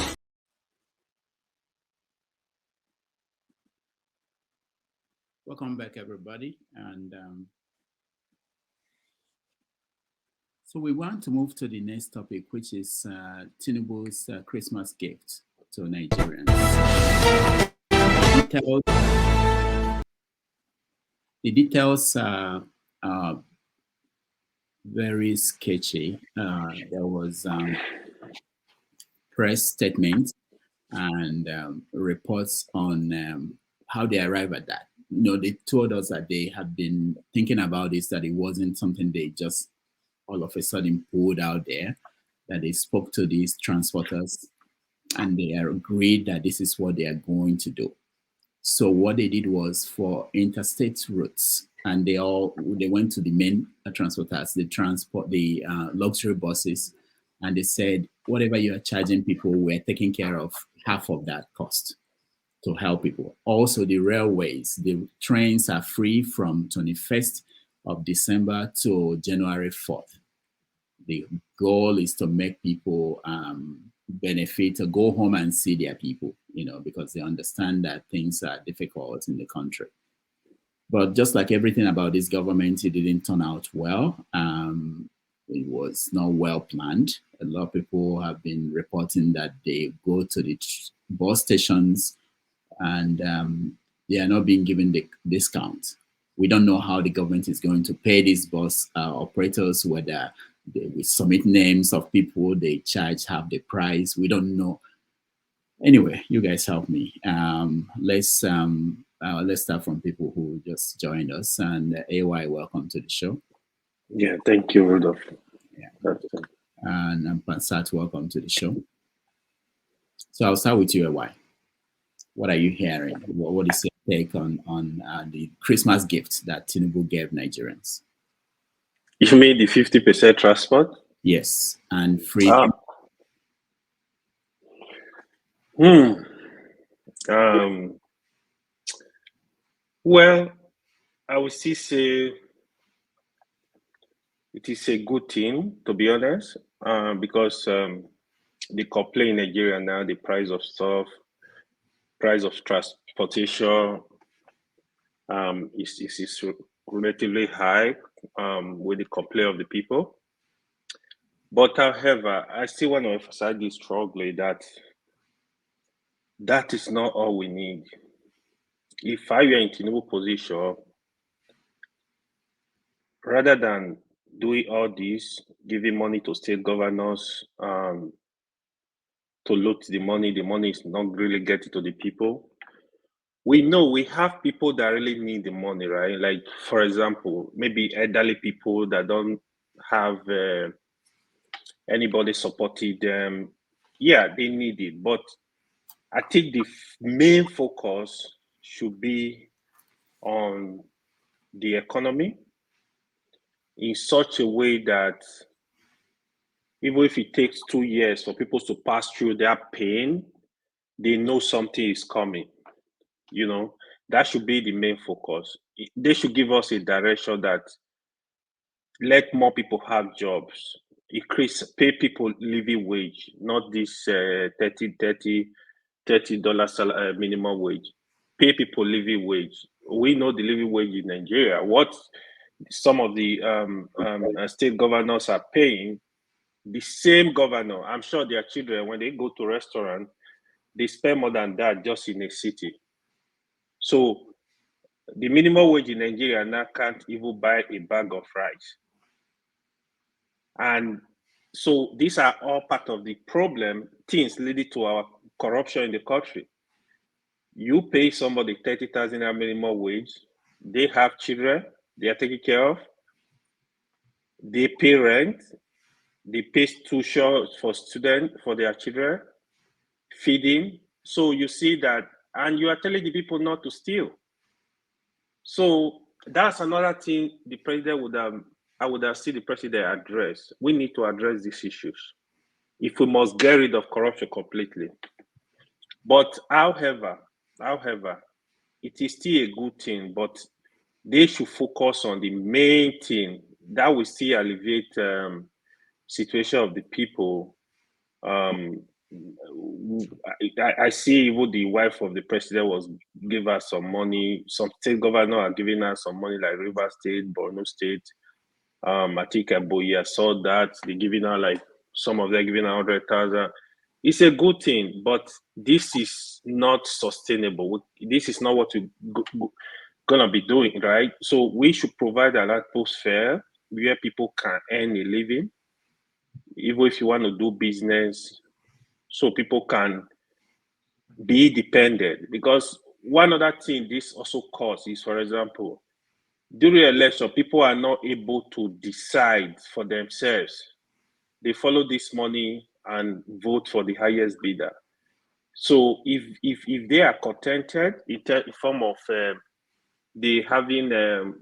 Welcome back, everybody. And so we want to move to the next topic, which is Tinubu's Christmas gift to Nigerians. The details are very sketchy. There was press statements and reports on how they arrived at that. You know, they told us that they had been thinking about this, that it wasn't something they just all of a sudden pulled out there, that they spoke to these transporters and they agreed that this is what they are going to do. So what they did was for interstate routes, and they went to the main transporters, the luxury buses, and they said, whatever you are charging people, we're taking care of half of that cost to help people. Also, the railways, the trains are free from 21st of December to January 4th. The goal is to make people benefit, to go home and see their people, you know, because they understand that things are difficult in the country. But just like everything about this government, it didn't turn out well. It was not well planned. A lot of people have been reporting that they go to the bus stations and they are not being given the discount. We don't know how the government is going to pay these bus operators, whether they will submit names of people they charge half the price. We don't know. Anyway, you guys help me. Let's start from people who just joined us. And AY, welcome to the show. Yeah, thank you, Rudolph. Yeah. And Pansat, welcome to the show. So I'll start with you, AY. What are you hearing? What is your take on the Christmas gift that Tinubu gave Nigerians? You made the 50% transport? Yes, and free. Well, I would still say it is a good thing, to be honest, because the complaint in Nigeria now, the price of stuff, price of transportation is relatively high with the complaint of the people. But however, I still want to emphasize this strongly that that is not all we need. If I were in Tinubu position, rather than doing all this, giving money to state governors to loot the money is not really getting to the people. We know we have people that really need the money, right? Like, for example, maybe elderly people that don't have anybody supporting them. Yeah, they need it. But I think the main focus should be on the economy in such a way that even if it takes 2 years for people to pass through their pain, they know something is coming. You know, that should be the main focus. They should give us a direction that let more people have jobs, increase, pay people living wage, not this $30 minimum wage. Pay people living wage. We know the living wage in Nigeria. What some of the state governors are paying, the same governor, I'm sure their children, when they go to restaurant, they spend more than that just in a city. So the minimum wage in Nigeria now can't even buy a bag of rice. And so these are all part of the problem, things leading to our corruption in the country. You pay somebody 30,000 minimum wage, they have children, they are taken care of, they pay rent, they pay tuition for students, for their children, feeding. So you see that, and you are telling the people not to steal. So that's another thing the president I would have seen the president address. We need to address these issues if we must get rid of corruption completely. But however, it is still a good thing, but they should focus on the main thing that will still alleviate situation of the people I see even the wife of the president was give her some money. Some state governor are giving her some money, like River State, Borno State. I think Aboya saw that they're giving her like some of them giving her 100,000. It's a good thing, but this is not sustainable. This is not what we're gonna be doing, right? So we should provide an atmosphere where people can earn a living, even if you want to do business, so people can be dependent. Because one other thing this also causes is, for example, during election, people are not able to decide for themselves. They follow this money and vote for the highest bidder. So if they are contented in form of they having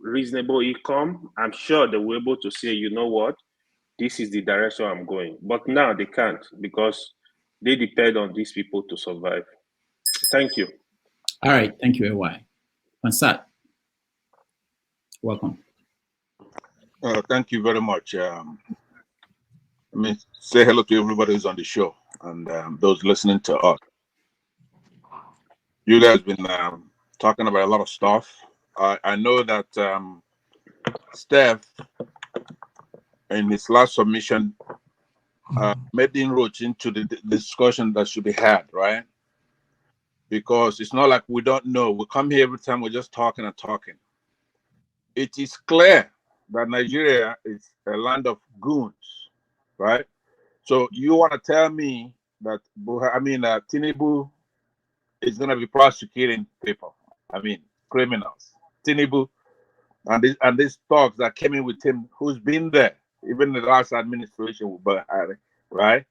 reasonable income, I'm sure they will be able to say, you know what, this is the direction I'm going. But now they can't because they depend on these people to survive. Thank you. All right, thank you, AY. Ansat, welcome. Thank you very much. Let me say hello to everybody who's on the show and those listening to us. You guys been talking about a lot of stuff. I know that Steph, in his last submission, made inroads into the discussion that should be had, right? Because it's not like we don't know. We come here every time, we're just talking and talking. It is clear that Nigeria is a land of goons, right? So you want to tell me that Tinubu is going to be prosecuting people? I mean, criminals. Tinubu and these thugs that came in with him, who's been there, even in the last administration with Buhari, right?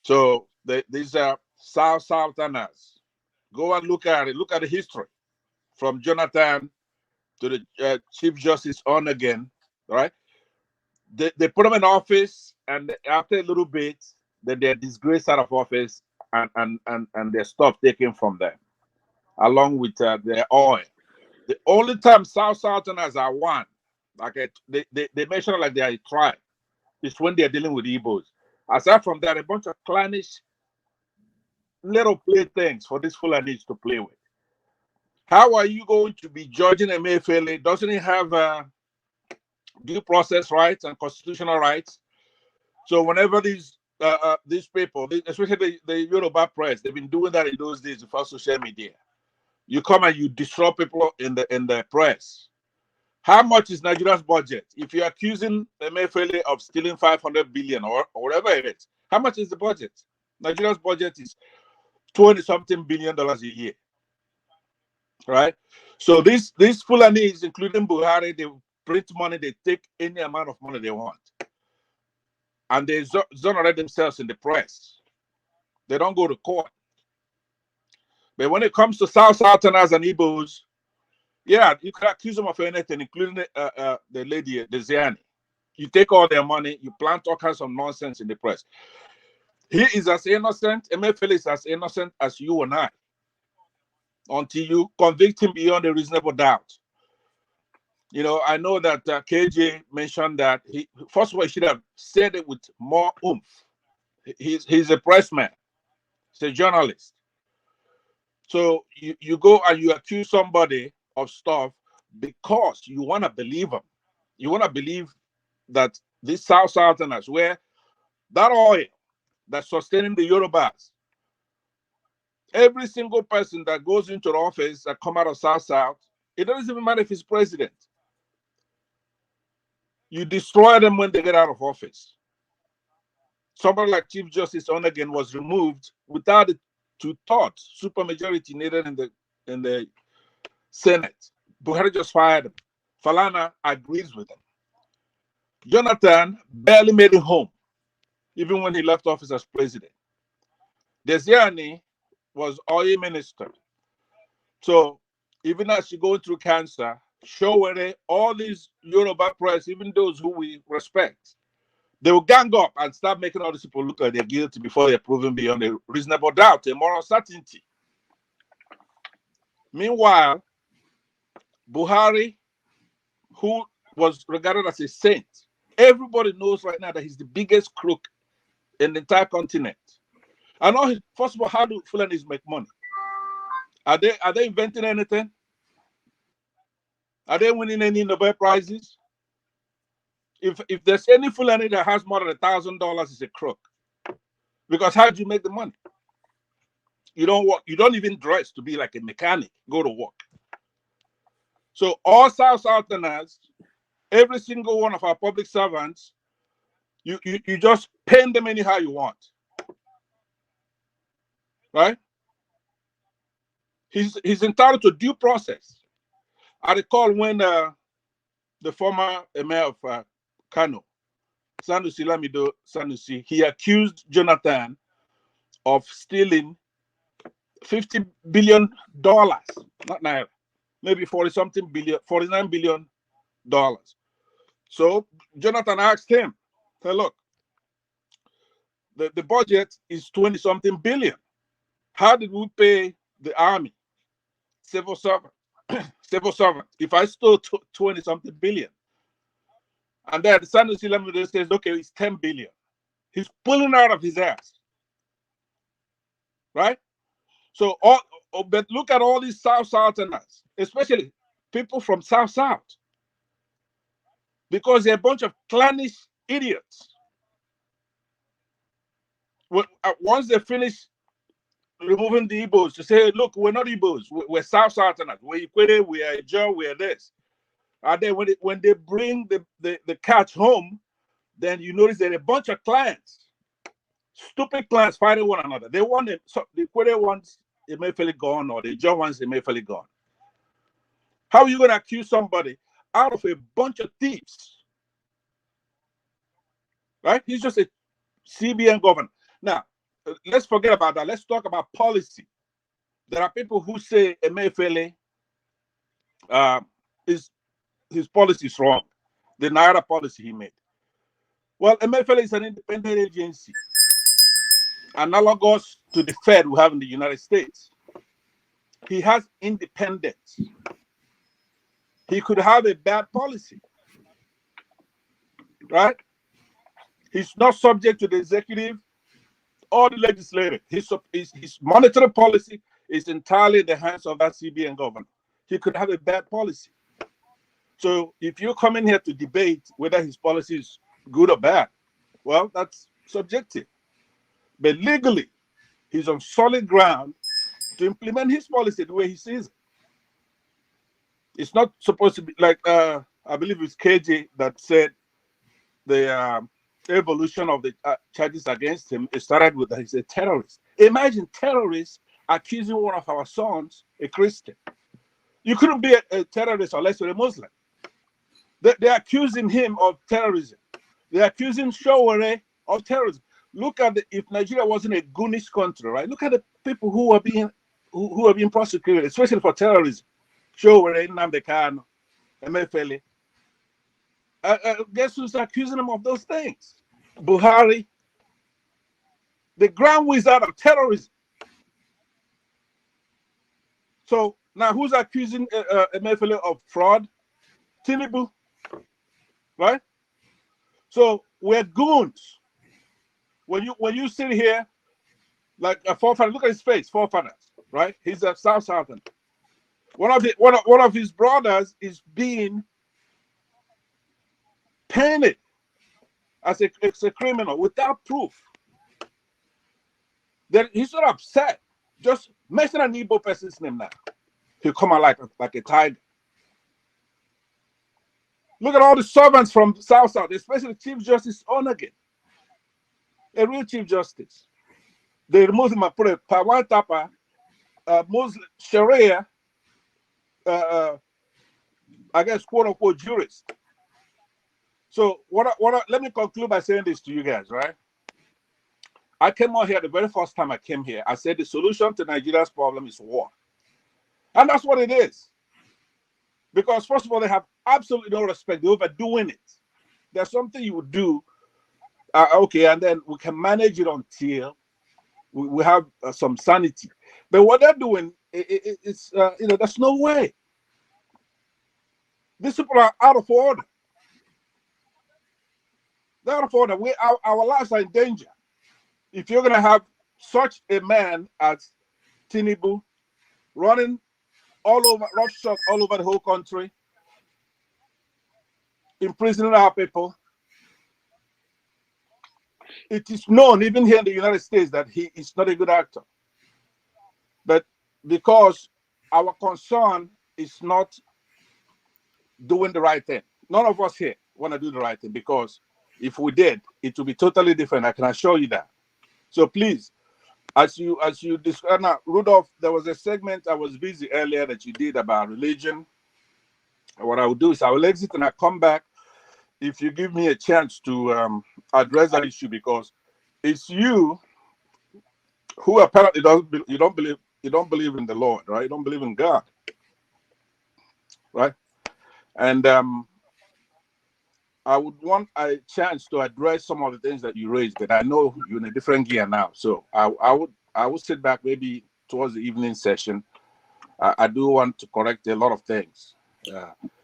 So these are Southerners. Go and look at it. Look at the history from Jonathan to the Chief Justice on again, right? They put them in office, and after a little bit, then they're disgraced out of office, and their stuff taken from them, along with their oil. The only time Southerners are one, like they mention like they are a tribe, is when they're dealing with Igbos. Aside from that, a bunch of clannish little playthings for these Fulanis to play with. How are you going to be judging Emefiele? Doesn't he have due process rights and constitutional rights? So whenever these people, especially the Yoruba press, they've been doing that in those days before social media. You come and you disrupt people in the press. How much is Nigeria's budget? If you're accusing Emefiele of stealing 500 billion or whatever it is, how much is the budget? Nigeria's budget is $20-something billion a year, right? So these Fulanis, including Buhari, they print money, they take any amount of money they want, and they exonerate themselves in the press. They don't go to court. But when it comes to Southerners and Igbos, yeah, you can accuse them of anything, including the lady, the Ziani. You take all their money, you plant all kinds of nonsense in the press. He is as innocent, Emefiele is as innocent as you and I, until you convict him beyond a reasonable doubt. You know, I know that KJ mentioned that first of all, he should have said it with more oomph. He's a press man, he's a journalist. So you go and you accuse somebody of stuff because you want to believe them. You want to believe that these Southerners, where that oil that's sustaining the Yorubas, every single person that goes into the office that come out of South, it doesn't even matter if he's president. You destroy them when they get out of office. Somebody like Chief Justice Onegin was removed without the two-thirds supermajority needed in the Senate. Buhari just fired him. Falana agrees with him. Jonathan barely made it home, even when he left office as president. Desiani was oil minister. So even as she going through cancer, Showere, all these Yoruba press, even those who we respect, they will gang up and start making all these people look like they're guilty before they're proven beyond a reasonable doubt, a moral certainty. Meanwhile, Buhari, who was regarded as a saint, everybody knows right now that he's the biggest crook in the entire continent. I know. First of all, how do Fulanis make money? Are they inventing anything? Are they winning any Nobel prizes? If there's any Fulani that has more than $1,000, it's a crook. Because how do you make the money? You don't work. You don't even dress to be like a mechanic. Go to work. So all Southerners, every single one of our public servants, you just pay them anyhow you want, right? He's entitled to due process. I recall when the former mayor of Kano, Sanusi Lamido Sanusi, he accused Jonathan of stealing $50 billion, not naira, maybe 40-something billion, $49 billion. So Jonathan asked him, say, look, the budget is 20-something billion. How did we pay the army, civil servant, if I stole 20-something billion? And then the Sanusi Lamido says, okay, it's 10 billion. He's pulling out of his ass, right? So, but look at all these Southerners, especially people from South, because they're a bunch of clannish idiots. Once they finish removing the Igbos, to say, look, we're not Igbos, we're Southerners, we're Ikwere, we are Ijaw, we are this. And then when they bring the catch home, then you notice that a bunch of clans, stupid clans fighting one another. They want it, so the Ikwere wants Emefiele gone, or the Ijaw wants Emefiele gone. How are you going to accuse somebody out of a bunch of thieves? Right? He's just a CBN governor. Now, let's forget about that. Let's talk about policy. There are people who say Emefiele his policy is wrong. The Naira policy he made. Well, Emefiele is an independent agency, analogous to the Fed we have in the United States. He has independence. He could have a bad policy, right? He's not subject to the executive or the legislative. His monetary policy is entirely in the hands of that CBN governor. He could have a bad policy. So if you come in here to debate whether his policy is good or bad, well, that's subjective. But legally, he's on solid ground to implement his policy the way he sees it. It's not supposed to be like, I believe it's KJ that said the evolution of the charges against him, it started with that he's a terrorist. Imagine terrorists accusing one of our sons, a Christian. You couldn't be a terrorist unless you're a Muslim. They're accusing him of terrorism. They're accusing Showore of terrorism. Look at if Nigeria wasn't a Goonish country, right? Look at the people who are being prosecuted, especially for terrorism. Showore, Nnamdi Kanu, Emefiele. Guess who's accusing them of those things? Buhari, the grand wizard of terrorism. So now who's accusing Emefiele of fraud? Tinubu, right? So we're goons. When you sit here like a forefather, look at his face, forefathers, right? He's a Southern. One of his brothers is being painted as a criminal without proof. Then he's not upset. Just mention an Igbo person's name now. He'll come out like a tiger. Look at all the servants from South, especially Chief Justice Onagin, a real Chief Justice. They removed him and put a Pawan Tapa, Muslim Sharia, I guess, quote unquote, jurist. So let me conclude by saying this to you guys, right? I came out here the very first time I came here. I said the solution to Nigeria's problem is war. And that's what it is. Because first of all, they have absolutely no respect. They're overdoing it. There's something you would do, okay, and then we can manage it until we have some sanity. But what they're doing, it's there's no way. These people are out of order. They're out of order. Our lives are in danger. If you're going to have such a man as Tinubu running all over, roughshod all over the whole country, imprisoning our people. It is known, even here in the United States, that he is not a good actor. But because our concern is not doing the right thing, none of us here want to do the right thing, because if we did, it would be totally different. I can assure you that. So please, as you describe now, Rudolph, there was a segment I was busy earlier that you did about religion. What I will do is I will exit and I come back if you give me a chance to address that issue, because it's you who apparently you don't believe in the Lord, right? You don't believe in God, right? And I would want a chance to address some of the things that you raised, but I know you're in a different gear now, so I would sit back maybe towards the evening session. I do want to correct a lot of things.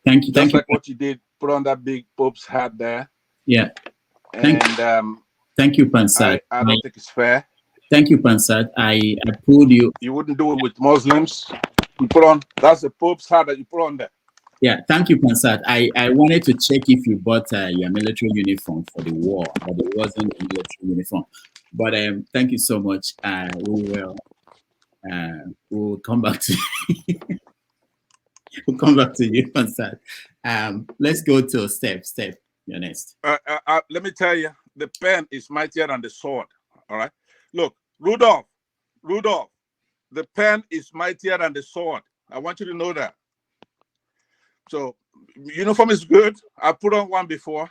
Thank you. Just like what you did, put on that big Pope's hat there. Yeah. And thank you, Pansat. I don't think it's fair. Thank you, Pansat. I pulled you. You wouldn't do it with Muslims. You put on, that's the Pope's hat that you put on there. Yeah, thank you, Pansat. I wanted to check if you bought your military uniform for the war, but it wasn't a military uniform. But thank you so much. We'll come back to we'll come back to you, Pansat. Let's go to Steph. Steph, you're next. Let me tell you, the pen is mightier than the sword. All right. Look, Rudolph, the pen is mightier than the sword. I want you to know that. So, uniform is good. I put on one before.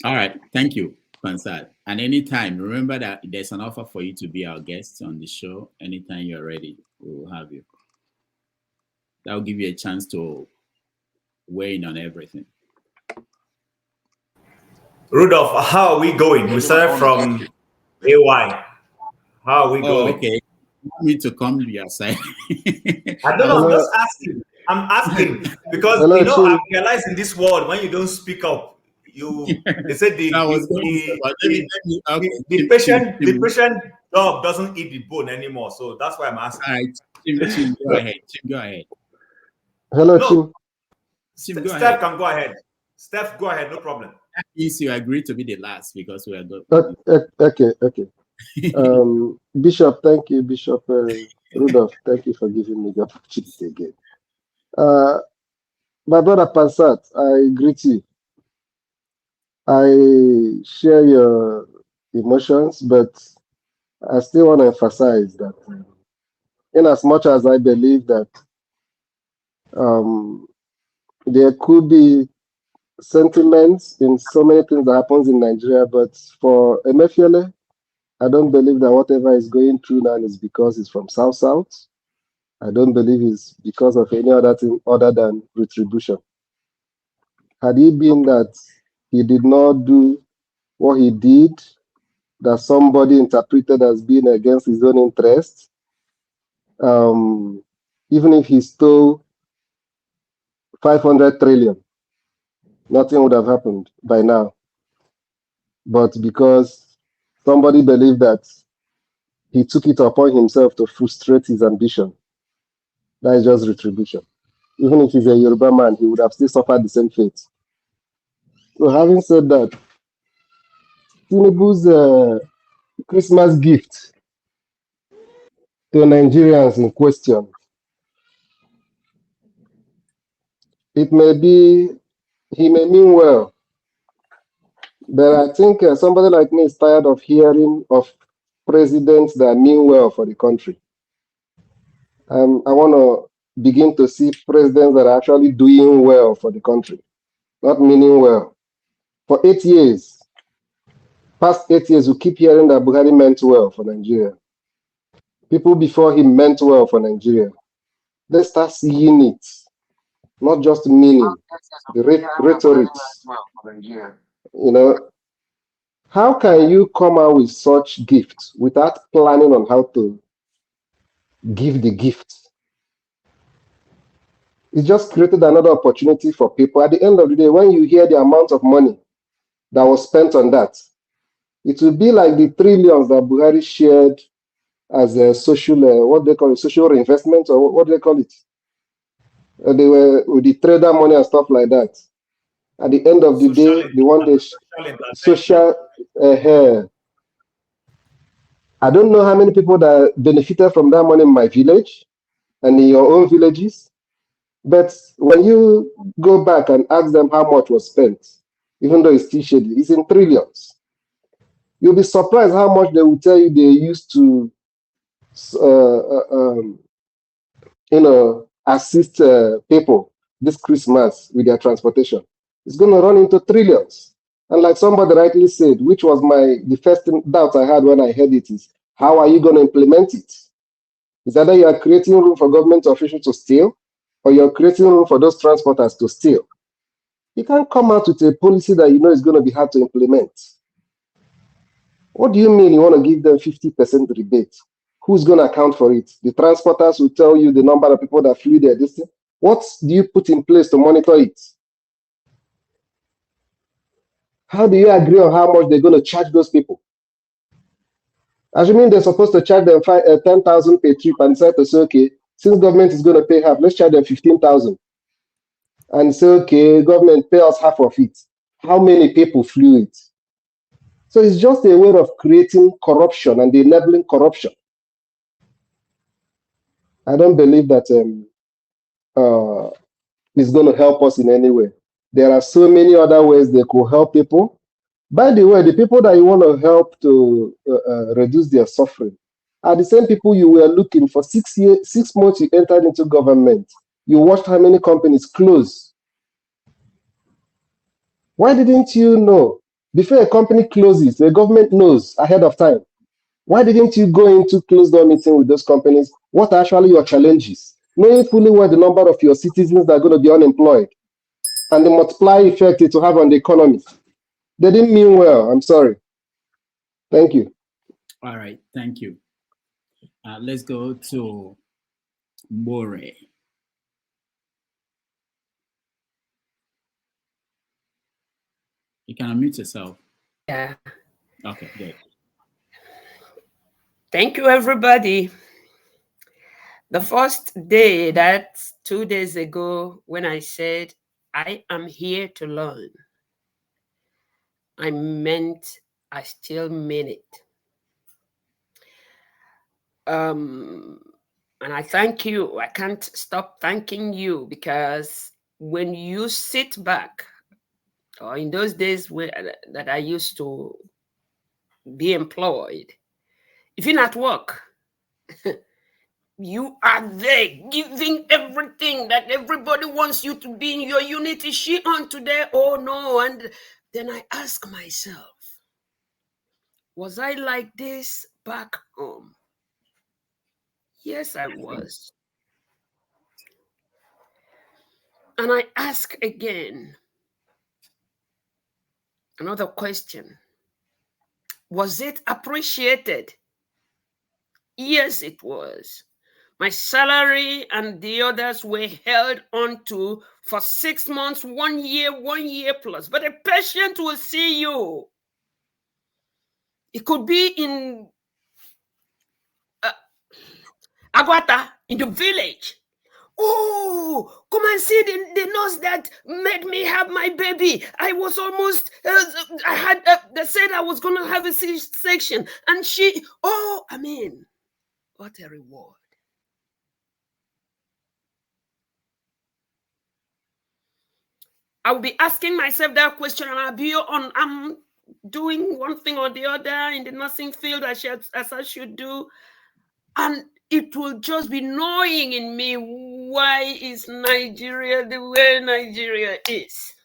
All right. Thank you, Pansat. And anytime, remember that there's an offer for you to be our guest on the show. Anytime you're ready, we will have you. That will give you a chance to weigh in on everything. Rudolph, how are we going? We started from AY. How are we going? Okay. You want me to come to your side? I don't know. I'm just asking. I'm asking because I realize in this world when you don't speak up, they said the patient dog doesn't eat the bone anymore. So that's why I'm asking. All right, Tim, go ahead. Tim, go ahead. Hello, Tim. Steph can go ahead. Steph, go ahead. No problem. That means you agree to be the last because we are good. Okay. Bishop, thank you. Bishop Rudolph, thank you for giving me the opportunity again. My brother Pansat, I greet you. I share your emotions, but I still want to emphasize that in as much as I believe that there could be sentiments in so many things that happens in Nigeria, but for Emefiele, I don't believe that whatever is going through now is because it's from South. I don't believe it's because of any other thing other than retribution. Had it been that he did not do what he did, that somebody interpreted as being against his own interests, even if he stole 500 trillion, nothing would have happened by now. But because somebody believed that he took it upon himself to frustrate his ambition, that is just retribution. Even if he's a Yoruba man, he would have still suffered the same fate. So having said that, Tinubu's Christmas gift to Nigerians in question, he may mean well, but I think somebody like me is tired of hearing of presidents that mean well for the country. I want to begin to see presidents that are actually doing well for the country, not meaning well. For 8 years, past 8 years, we keep hearing that Buhari meant well for Nigeria. People before him meant well for Nigeria. Let's start seeing it, not just meaning, the rhetoric. How can you come out with such gifts without planning on how to give the gift? It just created another opportunity for people. At the end of the day, when you hear the amount of money that was spent on that. It will be like the trillions that Buhari shared as a social, what they call it, social reinvestment, or what do they call it? They were with the trader money and stuff like that. At the end of the day, the one they social, I don't know how many people that benefited from that money in my village and in your own villages. But when you go back and ask them how much was spent, even though it's still shady, it's in trillions. You'll be surprised how much they will tell you they used to, assist people this Christmas with their transportation. It's going to run into trillions. And like somebody rightly said, which was the first doubt I had when I heard it, is how are you going to implement it? Is either you are creating room for government officials to steal, or you're creating room for those transporters to steal. You can't come out with a policy that you know is going to be hard to implement. What do you mean you want to give them 50% rebate? Who's going to account for it? The transporters will tell you the number of people that flew there. What do you put in place to monitor it? How do you agree on how much they're going to charge those people? Assuming they're supposed to charge them 10,000 per trip and decide to say, okay, since government is going to pay half, let's charge them 15,000. And say, okay, government pay us half of it. How many people flew it? So it's just a way of creating corruption and enabling corruption. I don't believe that it's going to help us in any way. There are so many other ways they could help people. By the way, the people that you want to help to reduce their suffering are the same people you were looking for 6 months you entered into government. You watched how many companies close. Why didn't you know? Before a company closes, the government knows ahead of time. Why didn't you go into closed-door meeting with those companies? What are actually your challenges? Knowing fully well the number of your citizens that are going to be unemployed and the multiply effect it will have on the economy. They didn't mean well. I'm sorry. Thank you. All right. Thank you. Let's go to More. You can unmute yourself. Yeah. Okay, good. Thank you, everybody. The first day, that's 2 days ago, when I said, I am here to learn, I still mean it. And I thank you. I can't stop thanking you, because when you sit back, or in those days that I used to be employed, if you're not work, you are there giving everything that everybody wants you to be in your unit. Is she on today? Oh no. And then I ask myself, was I like this back home? Yes, I was. And I ask again, another question. Was it appreciated? Yes, it was. My salary and the others were held on to for 6 months, 1 year plus. But a patient will see you. It could be in Aguata, in the village. Oh, come and see the nurse that made me have my baby. I was almost, they said I was going to have a C-section. And what a reward. I'll be asking myself that question, and I'm doing one thing or the other in the nursing field as I should do. And it will just be gnawing in me, why is Nigeria the way Nigeria is?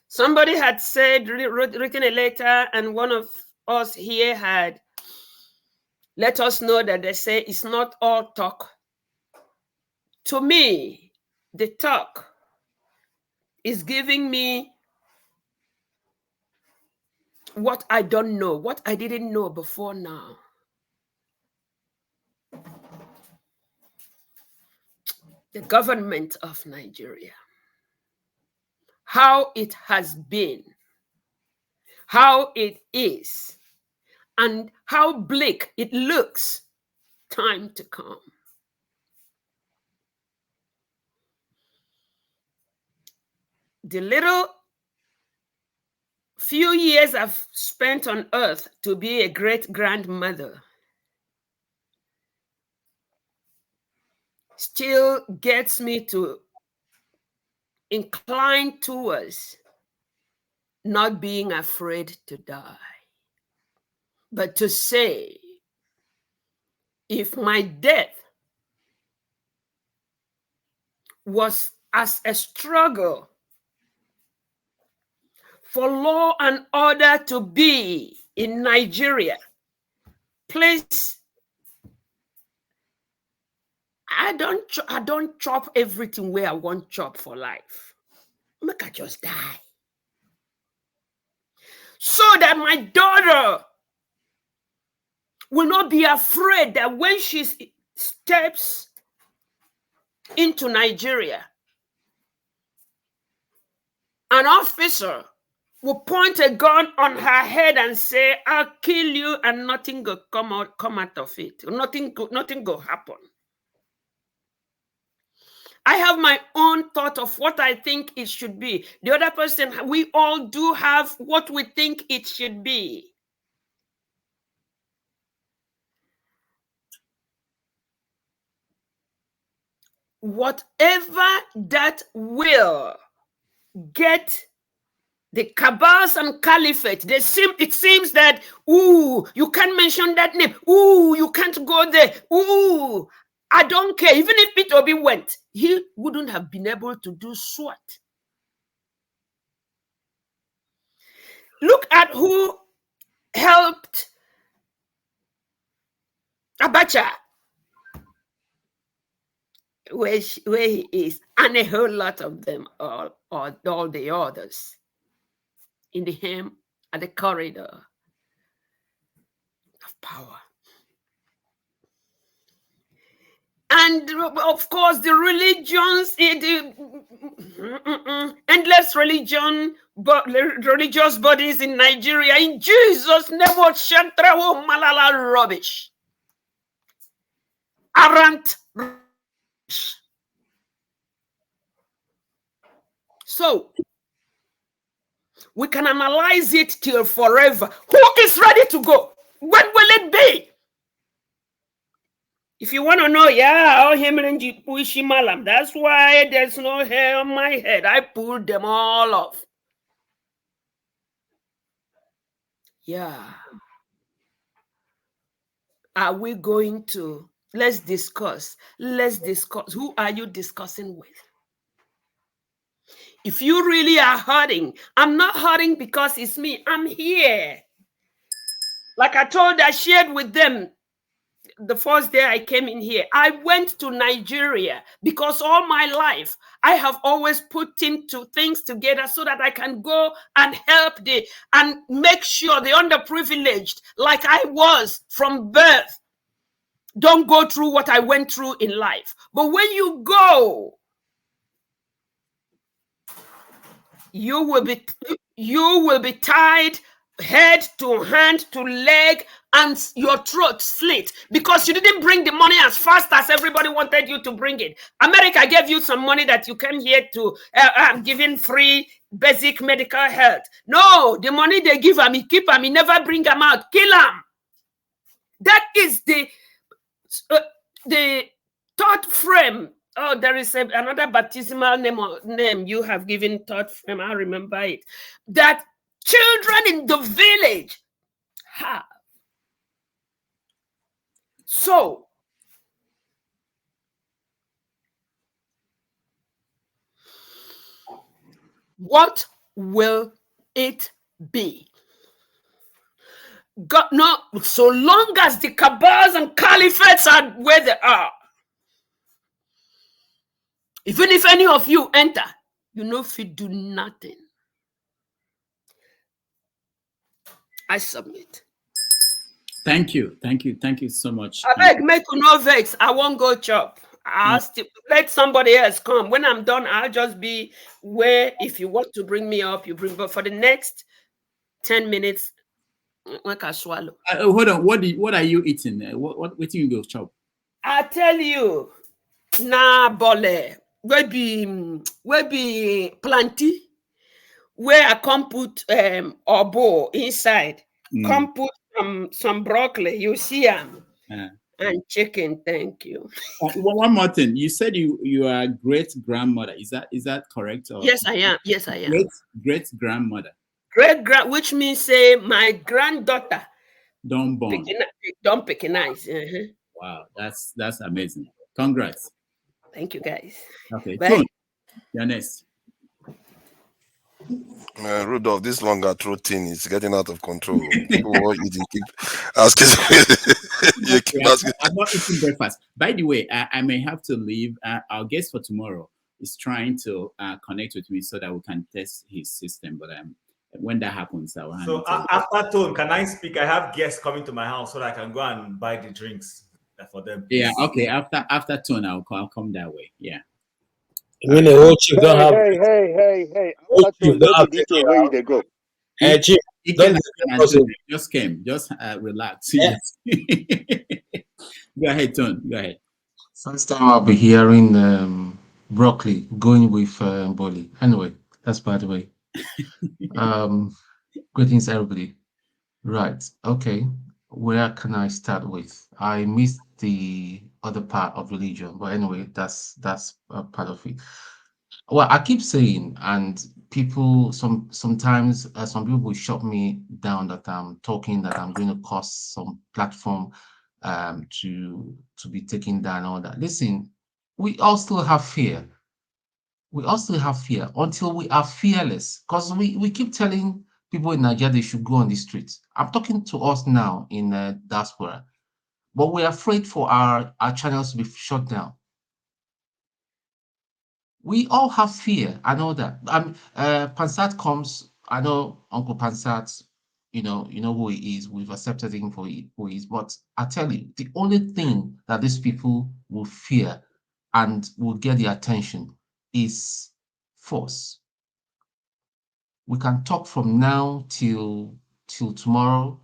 Somebody had said, written a letter, and one of us here had let us know that they say it's not all talk. To me, the talk is giving me what I don't know, what I didn't know before now. The government of Nigeria how it has been, how it is, and how bleak it looks time to come. The little few years I've spent on earth to be a great-grandmother still gets me to incline towards not being afraid to die, but to say, if my death was as a struggle for law and order to be in Nigeria, please, I don't chop everything where I want chop for life. Make I just die. So that my daughter will not be afraid that when she steps into Nigeria, an officer will point a gun on her head and say, I'll kill you, and nothing will come out of it. Nothing will happen. I have my own thought of what I think it should be. The other person, we all do have what we think it should be. Whatever that will get the cabals and caliphate, it seems that, ooh, you can't mention that name. Ooh, you can't go there. Ooh, I don't care. Even if Peter Obi went, he wouldn't have been able to do SWAT. Look at who helped Abacha, where he is, and a whole lot of them, all the others, in the hem at the corridor of power. And of course, the religions, endless religious bodies in Nigeria, in Jesus' name, what Shantrawo Malala rubbish. Arrant rubbish. So, we can analyze it till forever. Who is ready to go? When will it be? If you want to know, yeah, that's why there's no hair on my head. I pulled them all off. Yeah. Are we going to, let's discuss. Who are you discussing with? If you really are hurting, I'm not hurting because it's me. I'm here. Like I shared with them the first day I came in here. I went to Nigeria because all my life I have always put things together so that I can go and help and make sure the underprivileged, like I was from birth, don't go through what I went through in life. But when you go, you will be tied head to hand to leg, and your throat slit because you didn't bring the money as fast as everybody wanted you to bring it. America gave you some money that you came here to giving free basic medical health. No, the money they give them, he keep them, he never bring them out, kill them. That is the thought frame. Oh, there is another baptismal name you have given thought frame. I remember it. That children in the village have. So, what will it be? God, no, so long as the cabals and caliphates are where they are, even if any of you enter, you know if you do nothing. I submit. Thank you so much. I beg, make no vex. I won't go chop. I'll still let somebody else come. When I'm done, I'll just be where if you want to bring me up, you bring. But for the next 10 minutes, I can swallow. Hold on. What are you eating? What you go chop? I tell you, nah bole. We be plenty. Where I come put obo inside. Come put some broccoli. You see them. And chicken. Thank you. One more thing. You said you are a great grandmother. Is that correct? Or Yes, I am. Yes, I am. Great grandmother. Which means say my granddaughter. Don't born. Don't pickinize. Wow, that's amazing. Congrats. Thank you, guys. Okay, Bye. Tone, you're next. Rudolph, this longer throat thing is getting out of control. People who are eating keep asking. You keep asking. I'm not eating breakfast. By the way, I may have to leave. Our guest for tomorrow is trying to connect with me so that we can test his system. But when that happens, I will hand So it over. after Tone, can I speak? I have guests coming to my house so that I can go and buy the drinks for them. Yeah, okay. After Tone, I'll come that way. Yeah. You mean the whole chief don't have Hey. whole chief don't have Detail where you they go. Chief, just came. Just relax. Yes. Go ahead, Tone. Go ahead. First time I'll be hearing broccoli going with boli. Anyway, that's by the way. Greetings, everybody. Right. Okay. Where can I start with? I missed the other part of religion, but anyway, that's a part of it. Well, I keep saying, and people sometimes some people will shut me down that I'm talking that I'm going to cause some platform to be taken down and all that. Listen, we all still have fear. We all still have fear until we are fearless. Because we keep telling people in Nigeria they should go on the streets. I'm talking to us now in diaspora, but we're afraid for our channels to be shut down. We all have fear. I know that. Pansat comes. I know Uncle Pansat. You know who he is. We've accepted him for who he is. But I tell you, the only thing that these people will fear and will get the attention is force. We can talk from now till tomorrow.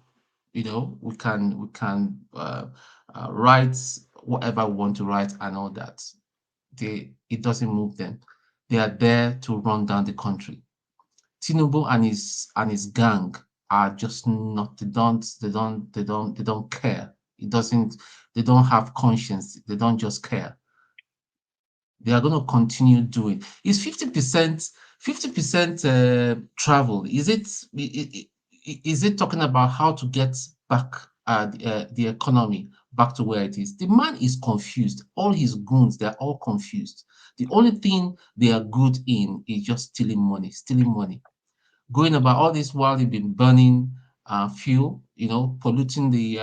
We can write whatever we want to write and all that. It doesn't move them. They are there to run down the country. Tinubu and his gang are just not. They don't care. They don't have conscience. They don't just care. They are going to continue doing. Is 50% travel? Is it talking about how to get back the economy back to where it is? The man is confused. All his goons, they're all confused. The only thing they are good in is just stealing money. Going about all this while they've been burning fuel, polluting the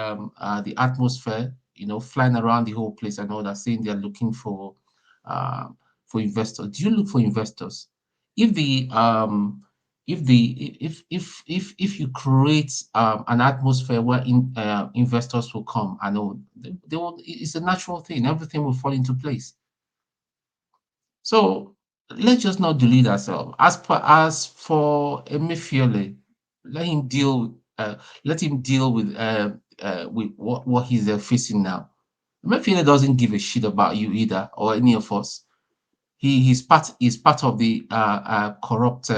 atmosphere, flying around the whole place and all that, saying they're looking for investors. Do you look for investors? If you create an atmosphere where investors will come, I know they will. It's a natural thing. Everything will fall into place. So let's just not delude ourselves. As for Emefiele, let him deal with what he's facing now. Emefiele doesn't give a shit about you either or any of us. He's part of the corrupt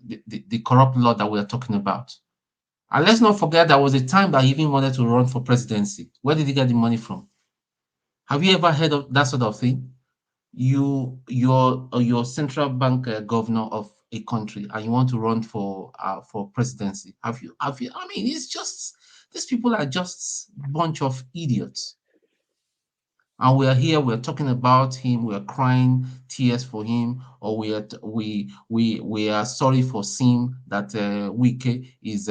the corrupt law that we're talking about. And let's not forget there was a time that he even wanted to run for presidency. Where did he get the money from? Have you ever heard of that sort of thing? You're central bank governor of a country and you want to run for presidency. Have you? I mean, it's just these people are just a bunch of idiots. And we are here, we're talking about him, we're crying tears for him, or we are sorry for seeing that Wike is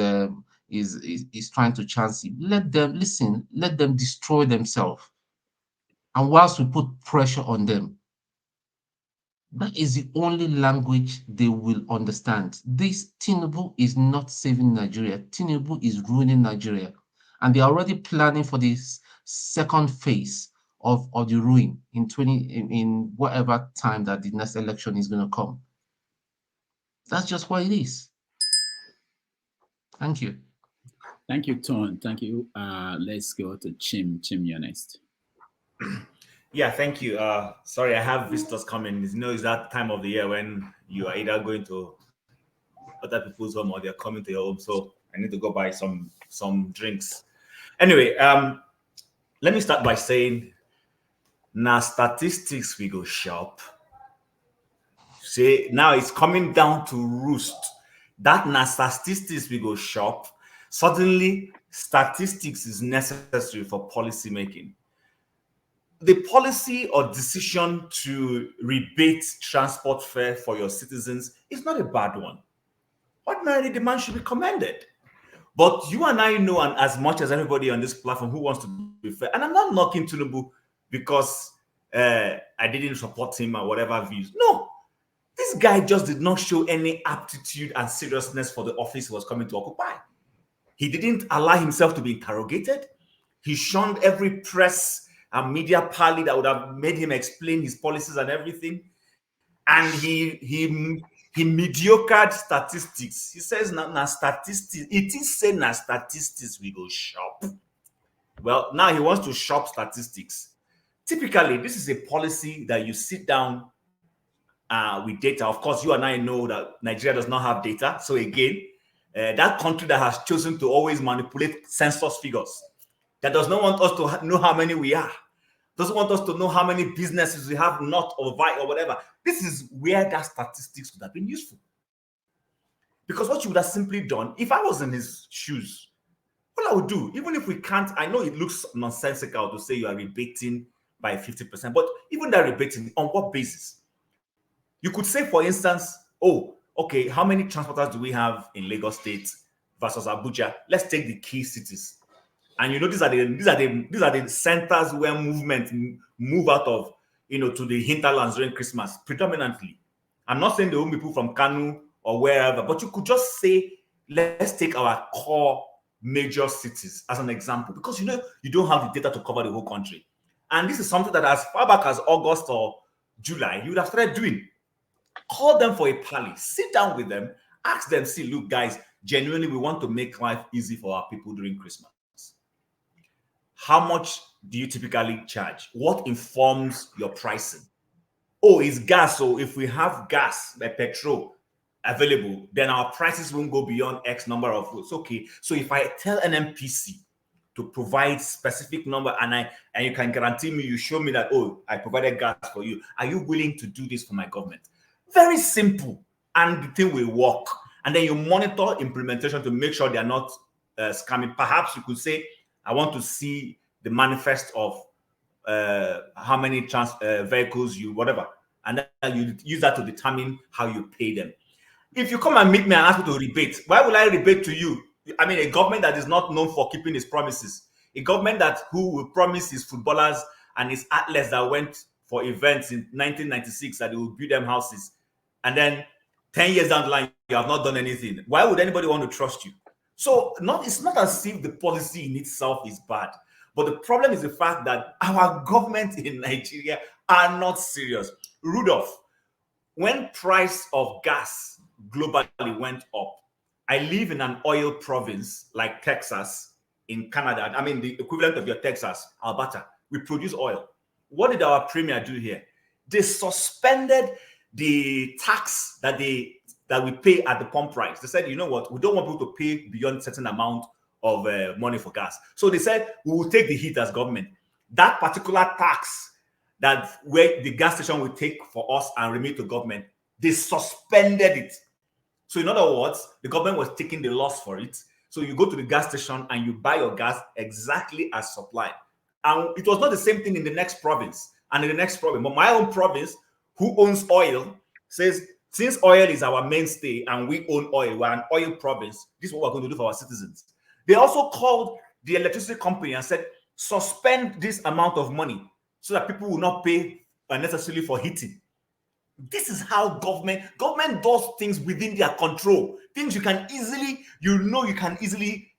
trying to chance him. Let them destroy themselves. And whilst we put pressure on them, that is the only language they will understand. This Tinubu is not saving Nigeria. Tinubu is ruining Nigeria. And they're already planning for this second phase of the ruin in whatever time that the next election is going to come. That's just what it is. Thank you. Thank you, Ton. Thank you. Let's go to Chim. Chim, you're next. Yeah, thank you. Sorry, I have visitors coming. It's that time of the year when you are either going to other people's home or they're coming to your home. So I need to go buy some drinks. Anyway, let me start by saying, now statistics we go shop. See, now it's coming down to roost. That na statistics we go shop. Suddenly, statistics is necessary for policy making. The policy or decision to rebate transport fare for your citizens is not a bad one. Ordinarily, the man should be commended. But you and I know, and as much as everybody on this platform who wants to be fair, and I'm not knocking Tinubu because I didn't support him or whatever views. No, this guy just did not show any aptitude and seriousness for the office he was coming to occupy. He didn't allow himself to be interrogated. He shunned every press and media parley that would have made him explain his policies and everything. And he mediocred statistics. He says na statistics. It is saying na statistics we go shop. Well, now he wants to shop statistics. Typically, this is a policy that you sit down with data. Of course, you and I know that Nigeria does not have data. So again, that country that has chosen to always manipulate census figures, that does not want us to know how many we are, doesn't want us to know how many businesses we have, not or buy or whatever. This is where that statistics would have been useful. Because what you would have simply done, if I was in his shoes, what I would do, even if we can't, I know it looks nonsensical to say you are rebating by 50%, but even that rebating, on what basis? You could say, for instance, oh, okay, how many transporters do we have in Lagos State versus Abuja? Let's take the key cities. And these are the centers where movement move out of, to the hinterlands during Christmas, predominantly. I'm not saying there won't be people from Kanu or wherever, but you could just say, let's take our core major cities as an example, because you don't have the data to cover the whole country. And this is something that as far back as August or July, you would have started doing. Call them for a parley, sit down with them, ask them, see, look, guys, genuinely, we want to make life easy for our people during Christmas. How much do you typically charge? What informs your pricing? Oh, it's gas. So if we have gas, like petrol available, then our prices won't go beyond X number of votes. Okay. So if I tell an NPC to provide specific number and you can guarantee me, you show me that, oh, I provided gas for you, are you willing to do this for my government? Very simple. And the thing will work. And then you monitor implementation to make sure they are not scamming. Perhaps you could say, I want to see the manifest of how many vehicles you, whatever. And then you use that to determine how you pay them. If you come and meet me and ask me to rebate, why will I rebate to you? I mean, a government that is not known for keeping its promises. A government who will promise his footballers and his athletes that went for events in 1996 that they will build them houses. And then 10 years down the line, you have not done anything. Why would anybody want to trust you? So it's not as if the policy in itself is bad. But the problem is the fact that our government in Nigeria are not serious. Rudolph, when price of gas globally went up, I live in an oil province like Texas in Canada. I mean, the equivalent of your Texas, Alberta. We produce oil. What did our premier do here? They suspended the tax that we pay at the pump price. They said, you know what? We don't want people to pay beyond a certain amount of money for gas. So they said, we will take the hit as government. That particular tax where the gas station will take for us and remit to government, they suspended it. So in other words, the government was taking the loss for it. So you go to the gas station and you buy your gas exactly as supplied. And it was not the same thing in the next province and in the next province. But my own province, who owns oil, says, since oil is our mainstay and we own oil, we're an oil province, this is what we're going to do for our citizens. They also called the electricity company and said, suspend this amount of money so that people will not pay unnecessarily for heating. This is how government does things within their control. Things you can easily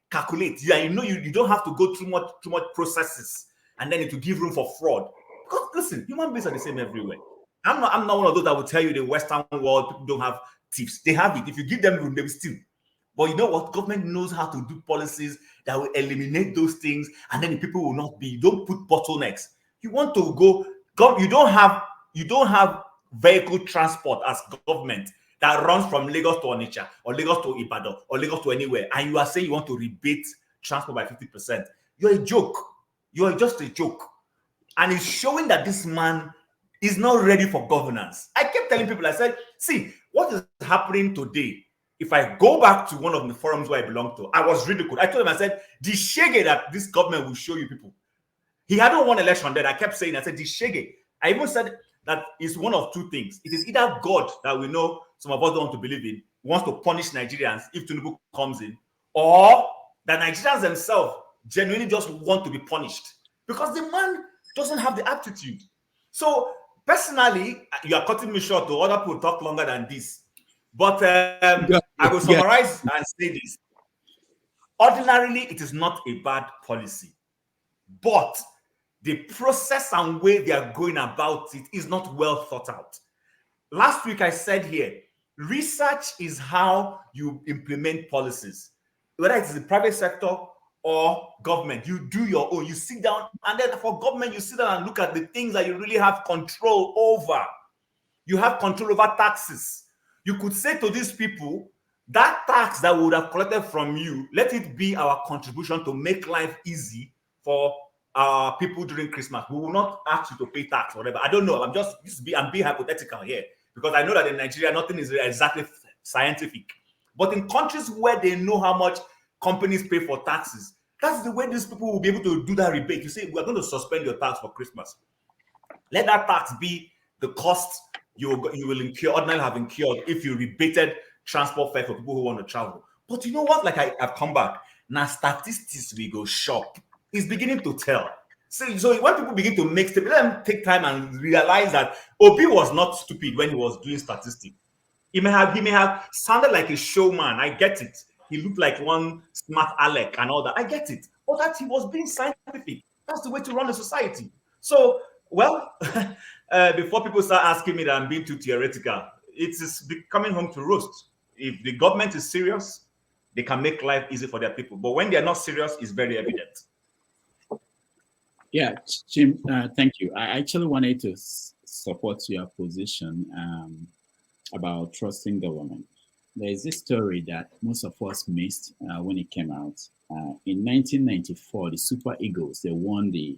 calculate. Yeah, you don't have to go through much processes. and then it will give room for fraud. Because listen, human beings are the same everywhere. I'm not one of those that will tell you the Western world people don't have thieves. They have it. If you give them room, they will steal. But you know what? Government knows how to do policies that will eliminate those things, and then the people will not be. You don't put bottlenecks. You want to go. You don't have vehicle transport as government that runs from Lagos to Onitsha or Lagos to Ibadan or Lagos to anywhere, and you are saying you want to rebate transport by 50%. You're a joke. You're just a joke. And it's showing that this man is not ready for governance. I kept telling people, I said, see, what is happening today? If I go back to one of the forums where I belong to, I was ridiculed. I told him, I said, the shege that this government will show you people. He hadn't won election then. I kept saying, I said, the shege. I even said that it's one of two things. It is either God that we know some of us don't want to believe in, wants to punish Nigerians if Tinubu comes in, or that Nigerians themselves genuinely just want to be punished because the man doesn't have the aptitude. So personally, you are cutting me short. To other people talk longer than this, but I will summarize and say this. Ordinarily, it is not a bad policy, but the process and way they are going about it is not well thought out. Last week, I said here, research is how you implement policies, whether it is the private sector or government. You do your own. You sit down, and then for government, you sit down and look at the things that you really have control over. You have control over taxes. You could say to these people, that tax that we would have collected from you, let it be our contribution to make life easy for people during Christmas. We will not ask you to pay tax or whatever. I don't know. I'm being hypothetical here because I know that in Nigeria, nothing is exactly scientific. But in countries where they know how much companies pay for taxes, that's the way these people will be able to do that rebate. You say, we're going to suspend your tax for Christmas. Let that tax be the cost you will incur, ordinarily have incurred if you rebated transport fare for people who want to travel. But you know what? Like I've come back. Now statistics we go shop. It's beginning to tell. So when people begin to make steps, let them take time and realize that Obi was not stupid when he was doing statistics. He may have sounded like a showman. I get it. He looked like one smart Alec and all that. I get it. But that he was being scientific. That's the way to run a society. So, well, before people start asking me that I'm being too theoretical, it is coming home to roost. If the government is serious, they can make life easy for their people. But when they're not serious, it's very evident. Yeah, Jim, thank you. I actually wanted to support your position about trusting government. There is this story that most of us missed when it came out. In 1994, the Super Eagles, they won the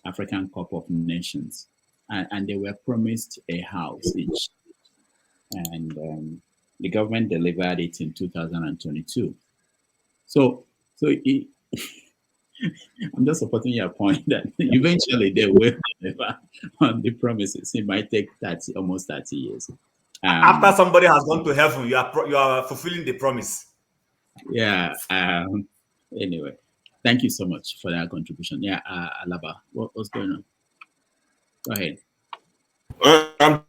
African Cup of Nations, and they were promised a house each. And the government delivered it in 2022. So I'm just supporting your point that eventually they will deliver on the promises. It might take almost 30 years. After somebody has gone to heaven, you are fulfilling the promise. Yeah. Anyway, thank you so much for that contribution. Yeah, Alaba, what's going on? Go ahead. I'm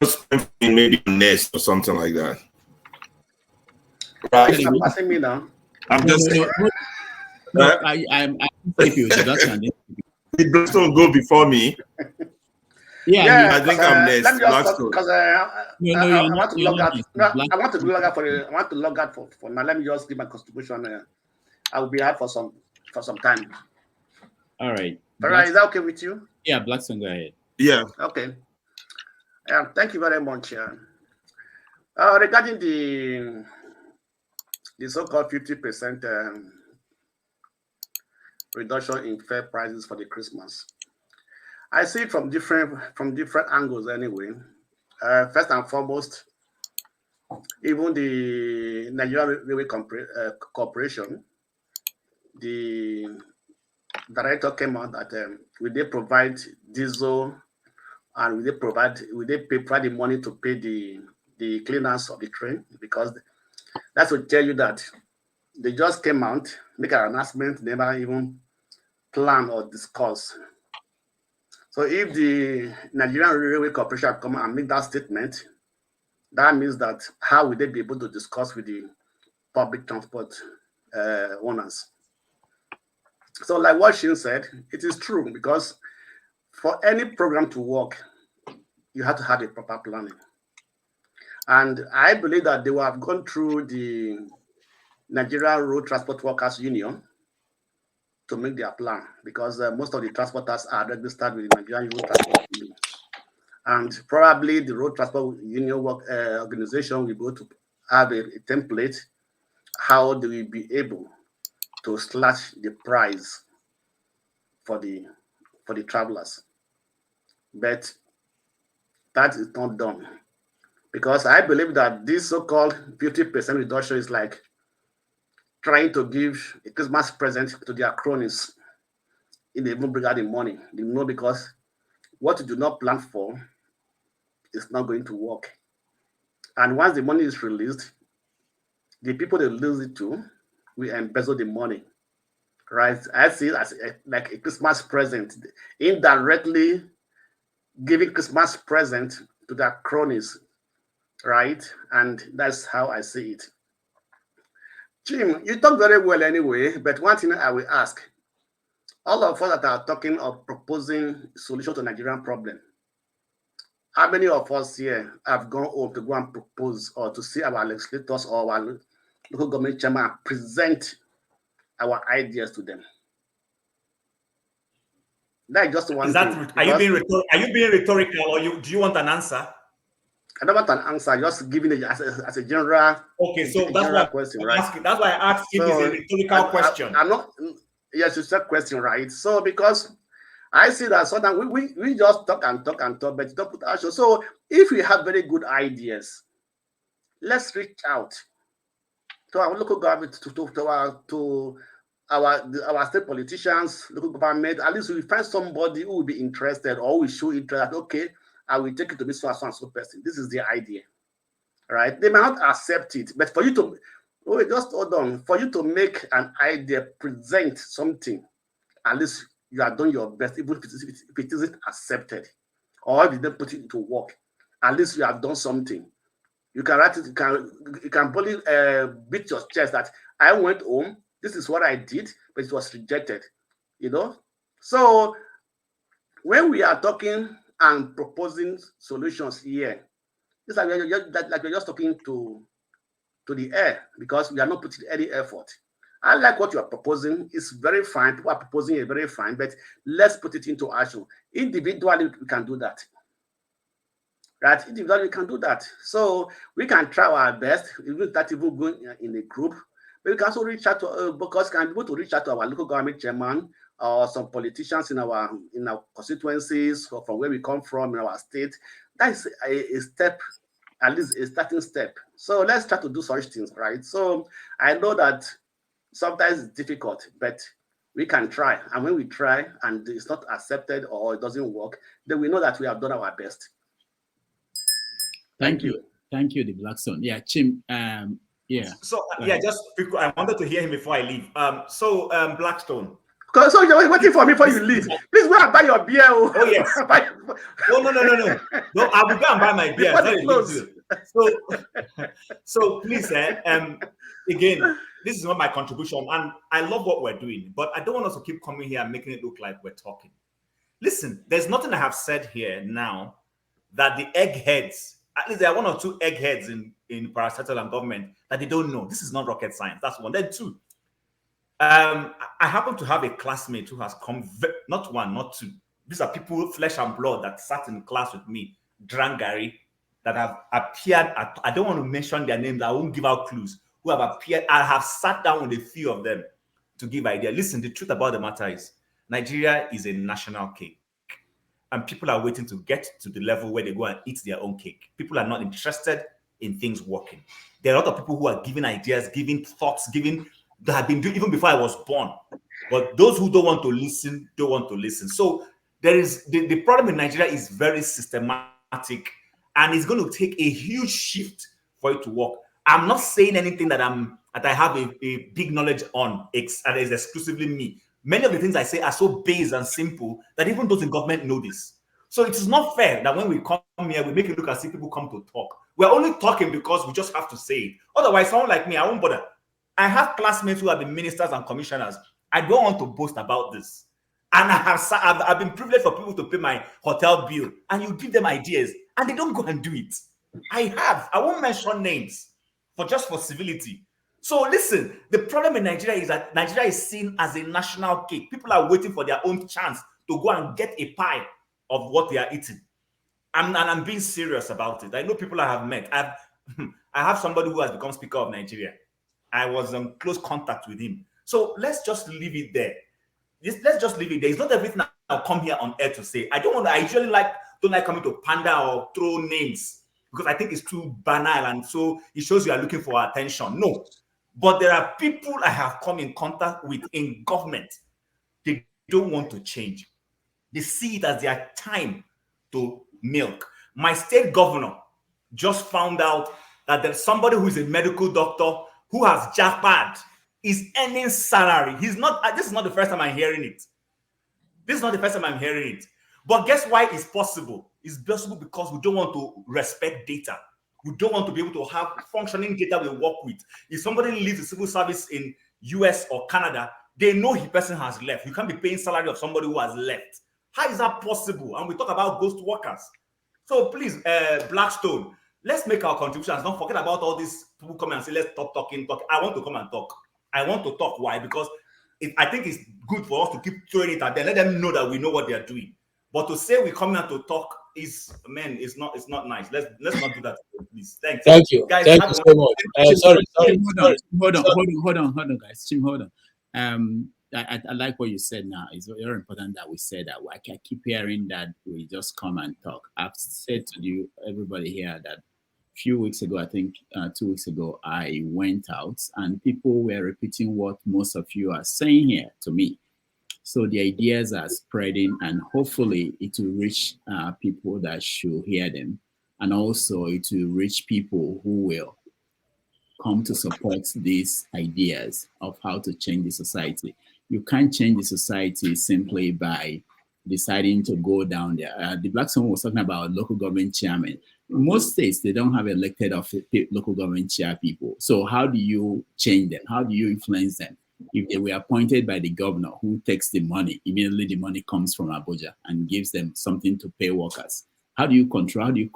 just maybe next or something like that. Right. You're passing me now. I'm just. No, I'm with you. It doesn't go before me. Yeah, I think I'm next. Let me just because I want to log out. I want to log out for now. Let me just give my contribution. I will be out for some time. All right. All right, is that okay with you? Yeah, Blackstone, go ahead. Yeah. Okay. Thank you very much. Regarding the so-called 50% reduction in fare prices for the Christmas, I see it from different angles anyway. First and foremost, even the Nigerian Railway Corporation, the director came out that will they provide diesel and will they provide the money to pay the cleaners of the train, because that's to tell you that they just came out, make an announcement, never even plan or discuss. So if the Nigerian Railway Corporation come and make that statement, that means that how will they be able to discuss with the public transport owners? So like what Shin said, it is true, because for any program to work, you have to have a proper planning. And I believe that they will have gone through the Nigerian Road Transport Workers Union to make their plan, because most of the transporters are registered with the Nigerian Road Transport Union. And probably the Road Transport Union organization will go to have a template how they will be able to slash the price for the travelers. But that is not done, because I believe that this so-called 50% reduction is like trying to give a Christmas present to their cronies. If they even bring out the money, they know, because what you do not plan for is not going to work. And once the money is released, the people they lose it to will embezzle the money. Right? I see it as like a Christmas present, indirectly giving Christmas present to their cronies. Right? And that's how I see it. Jim, you talk very well anyway, but one thing I will ask, all of us that are talking of proposing solution to Nigerian problem, how many of us here have gone home to go and propose, or to see our legislators or our local government chairman present our ideas to them? That's just one thing. Are you being rhetorical, or do you want an answer? I don't want an answer. Just giving it as a general. Okay, so that's why question, right? That's why I asked if it's a rhetorical question. I'm not. Yes, it's a question, right? So because I see that sometimes we just talk and talk and talk, but don't put action. So if we have very good ideas, let's reach out to our local government, to our state politicians, local government. At least we find somebody who will be interested, or will show interest. Okay, I will take it to this so and so person. This is the idea, right? They may not accept it, but for you to just hold on. For you to make an idea, present something, at least you have done your best, even if it isn't accepted, or if you didn't put it into work. At least you have done something. You can write it. You can probably beat your chest that I went home. This is what I did, but it was rejected. You know. So when we are talking and proposing solutions here, it's like we're just talking to the air, because we are not putting any effort. I like what you are proposing. It's very fine. People are proposing it very fine, but let's put it into action. Individually, we can do that. Right? Individually, we can do that. So we can try our best, even that even go in a group. But we can also reach out to, because can be able to reach out to our local government chairman, or some politicians in our constituencies, or from where we come from in our state. That is a step, at least a starting step. So let's try to do such things, right? So I know that sometimes it's difficult, but we can try. And when we try and it's not accepted or it doesn't work, then we know that we have done our best. Thank you. Thank you, the Blackstone. Yeah, Chim. Yeah. So I wanted to hear him before I leave. Blackstone. So you're waiting for me before you leave. Please go and buy your beer. Oh yes. No. No, I will go and buy my beer. So please, again, this is not my contribution, and I love what we're doing, but I don't want us to keep coming here and making it look like we're talking. Listen, there's nothing I have said here now that the eggheads, at least there are one or two eggheads in parastatal and government that they don't know. This is not rocket science. That's one. Then two, I happen to have a classmate who has come, not one, not two. These are people, flesh and blood, that sat in class with me, drank Gary, that have appeared at, I don't want to mention their names, I won't give out clues, who have appeared. I have sat down with a few of them to give idea. Listen, the truth about the matter is, Nigeria is a national cake. And people are waiting to get to the level where they go and eat their own cake. People are not interested in things working. There are a lot of people who are giving ideas, giving thoughts, that have been doing even before I was born. But those who don't want to listen, don't want to listen. So there is the problem in Nigeria is very systematic, and it's going to take a huge shift for it to work. I'm not saying anything that I have a big knowledge on, and is exclusively me. Many of the things I say are so base and simple that even those in government know this. So it is not fair that when we come here, we make it look as if people come to talk. We're only talking because we just have to say it. Otherwise, someone like me, I won't bother. I have classmates who have been ministers and commissioners. I don't want to boast about this. And I've been privileged for people to pay my hotel bill, and you give them ideas, and they don't go and do it. I won't mention names for civility. So listen, the problem in Nigeria is that Nigeria is seen as a national cake. People are waiting for their own chance to go and get a pie of what they are eating. And I'm being serious about it. I know people I have met. I have somebody who has become Speaker of Nigeria. I was in close contact with him. So let's just leave it there. Let's just leave it there. It's not everything I'll come here on air to say. I usually don't like coming to pander or throw names because I think it's too banal, and so it shows you are looking for attention. No. But there are people I have come in contact with in government. They don't want to change. They see it as their time to milk. My state governor just found out that there's somebody who is a medical doctor who has jackpot, is earning salary. This is not the first time I'm hearing it. But guess why it's possible? It's possible because we don't want to respect data. We don't want to be able to have functioning data we work with. If somebody leaves the civil service in US or Canada, they know the person has left. You can't be paying salary of somebody who has left. How is that possible? And we talk about ghost workers. So please, Blackstone, let's make our contributions. Don't forget about all these people come and say, let's stop talking. I want to come and talk. I want to talk. Why? Because I think it's good for us to keep throwing it at them. Let them know that we know what they are doing. But to say we come here to talk it's not nice. Let's not do that, please. Thanks. Thank you. Guys, Thank you so much. Sorry. Hold on, guys. Tim, hold on. I like what you said now. It's very important that we say that. I keep hearing that we just come and talk. I've said to you, everybody here, that a few weeks ago, I think 2 weeks ago, I went out and people were repeating what most of you are saying here to me. So the ideas are spreading, and hopefully it will reach people that should hear them. And also it will reach people who will come to support these ideas of how to change the society. You can't change the society simply by deciding to go down there. The Blackstone was talking about local government chairman. In most states, they don't have elected local government chair people. So how do you change them? How do you influence them? If they were appointed by the governor who takes the money, immediately the money comes from Abuja and gives them something to pay workers. How do you control? How do you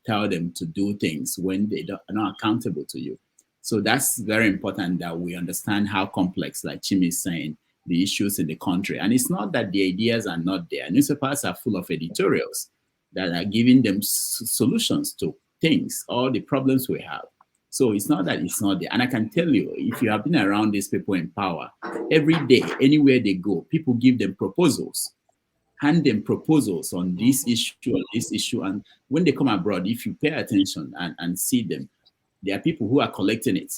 tell them to do things when they are not accountable to you? So that's very important that we understand how complex, like Chim is saying, the issues in the country. And it's not that the ideas are not there. Newspapers are full of editorials that are giving them solutions to things, all the problems we have. So it's not that it's not there. And I can tell you, if you have been around these people in power, every day, anywhere they go, people give them proposals, hand them proposals on this issue or this issue. And when they come abroad, if you pay attention and see them, there are people who are collecting it,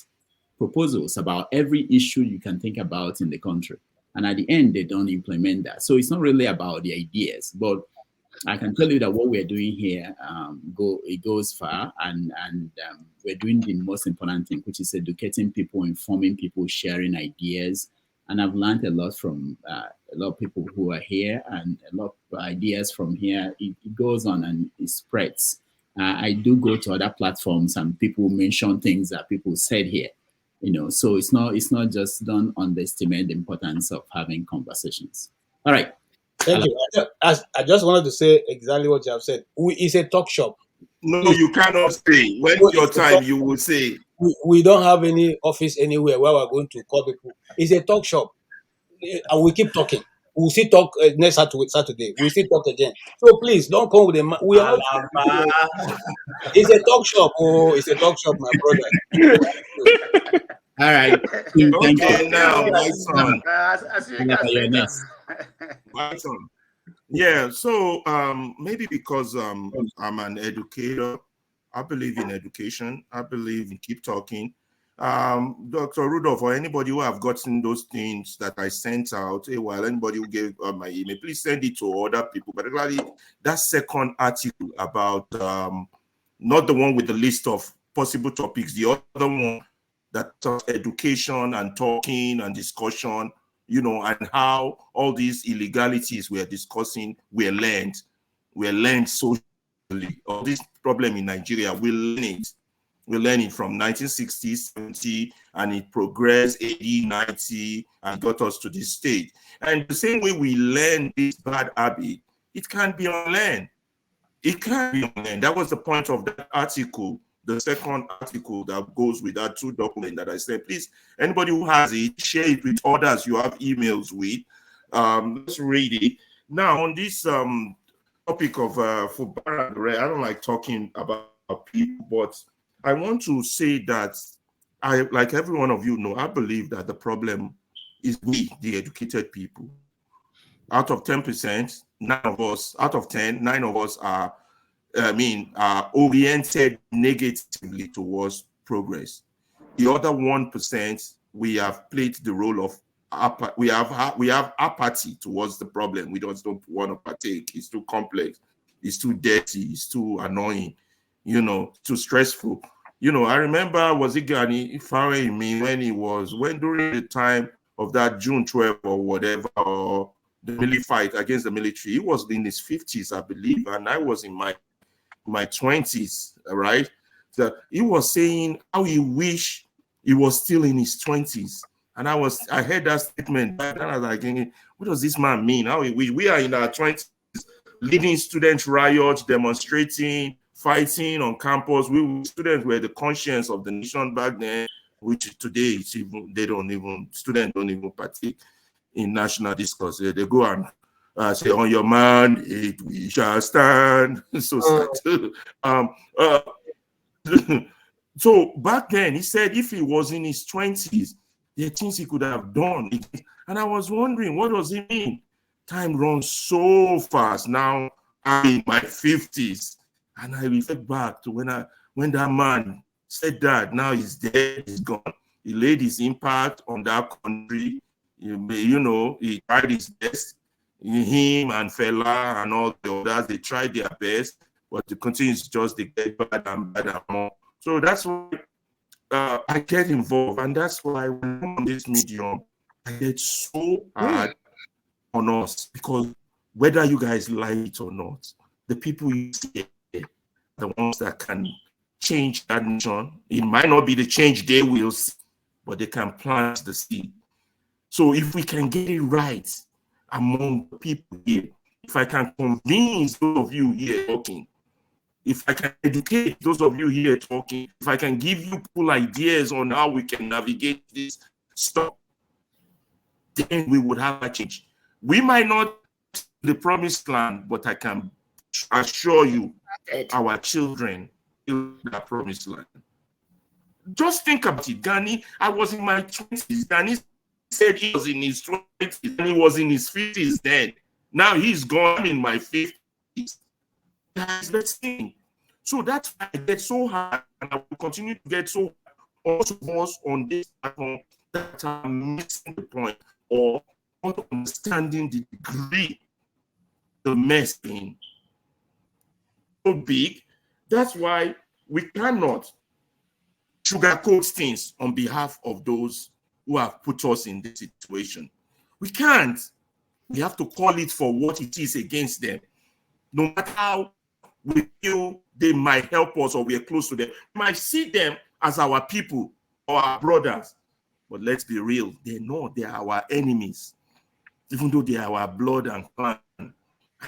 proposals about every issue you can think about in the country. And at the end, they don't implement that. So it's not really about the ideas, but I can tell you that what we're doing here, it goes far, and we're doing the most important thing, which is educating people, informing people, sharing ideas. And I've learned a lot from a lot of people who are here, and a lot of ideas from here. It goes on and it spreads. I do go to other platforms, and people mention things that people said here. So it's not just, don't underestimate the importance of having conversations. All right. Thank you. I just wanted to say exactly what you have said. It's a talk shop. No, you cannot say. When your time, you will say. We don't have any office anywhere where we're going to call people. It's a talk shop. And we keep talking. We'll still talk next Saturday. We'll still talk again. So please, don't come with a... We are not... It's a talk shop. Oh, it's a talk shop, my brother. All right. Okay, now, my son. My son. Yeah, so maybe because I'm an educator, I believe in education. I believe in keep talking. Dr. Rudolph, or anybody who have gotten those things that I sent out, anybody who gave my email, please send it to other people. But particularly that second article about not the one with the list of possible topics, the other one that education and talking and discussion, and how all these illegalities we're discussing were learned socially. All this problem in Nigeria, we learn it. We're learning from 1960, 70, and it progressed 80, 90, and got us to this stage. And the same way we learn this bad habit, it can't be unlearned. It can't be unlearned. That was the point of that article, the second article that goes with that 2 document that I said. Please, anybody who has it, share it with others you have emails with. Let's read it. Now, on this topic of Fubara, I don't like talking about people, but I want to say that like every one of you know, I believe that the problem is we, the educated people. Out of 10%, 9 of us, out of 10, 9 of us are oriented negatively towards progress. The other 1%, we have played the role of we have apathy towards the problem. We don't want to partake. It's too complex. It's too dirty. It's too annoying. Too stressful. I remember, was it Gani firing me when during the time of that June 12 or whatever, or the military fight against the military. He was in his 50s, I believe, and I was in my 20s, right? So he was saying how he wished he was still in his 20s. And I heard that statement, and I was like, what does this man mean? How he wish we are in our 20s, leading student riots, demonstrating, fighting on campus. Students were the conscience of the nation back then, which today students don't even partake in national discourse. They go and say, on your man, we shall stand. So so back then, he said if he was in his 20s, there are things he could have done. And I was wondering, what does it mean? Time runs so fast. Now I'm in my 50s. And I reflect back to when that man said that. Now he's dead, he's gone. He laid his impact on that country. He tried his best. Him and Fela and all the others, they tried their best, but it continues just to get bad and bad and more. So that's why I get involved, and that's why when I'm on this medium, I get so hard on us, because whether you guys like it or not, the people you see, the ones that can change that nation, it might not be the change they will see, but they can plant the seed. So if we can get it right among the people here, if I can convince those of you here talking, if I can educate those of you here talking, if I can give you cool ideas on how we can navigate this stuff, then we would have a change. We might not the promised land, but I can assure you our children will that promised land. Just think about it. Gani, I was in my 20s. Gani said he was in his 20s and he was in his 50s then. Now he's gone in my 50s. That's the thing. So that's why I get so hard, and I will continue to get so hard on this platform that I'm missing the point or not understanding the degree the mess in so big. That's why we cannot sugarcoat things on behalf of those who have put us in this situation. We can't. We have to call it for what it is against them. No matter how we feel they might help us or we are close to them, we might see them as our people or our brothers. But let's be real, they know they are our enemies, even though they are our blood and clan.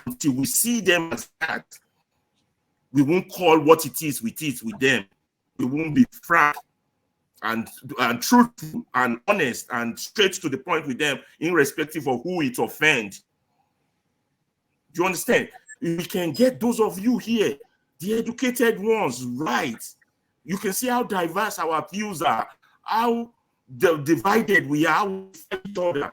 Until we see them as that, we won't call what it is with them. We won't be frank and truthful and honest and straight to the point with them, irrespective of who it offends. Do you understand? We can get those of you here, the educated ones, right. You can see how diverse our views are, how divided we are, how we fight each other.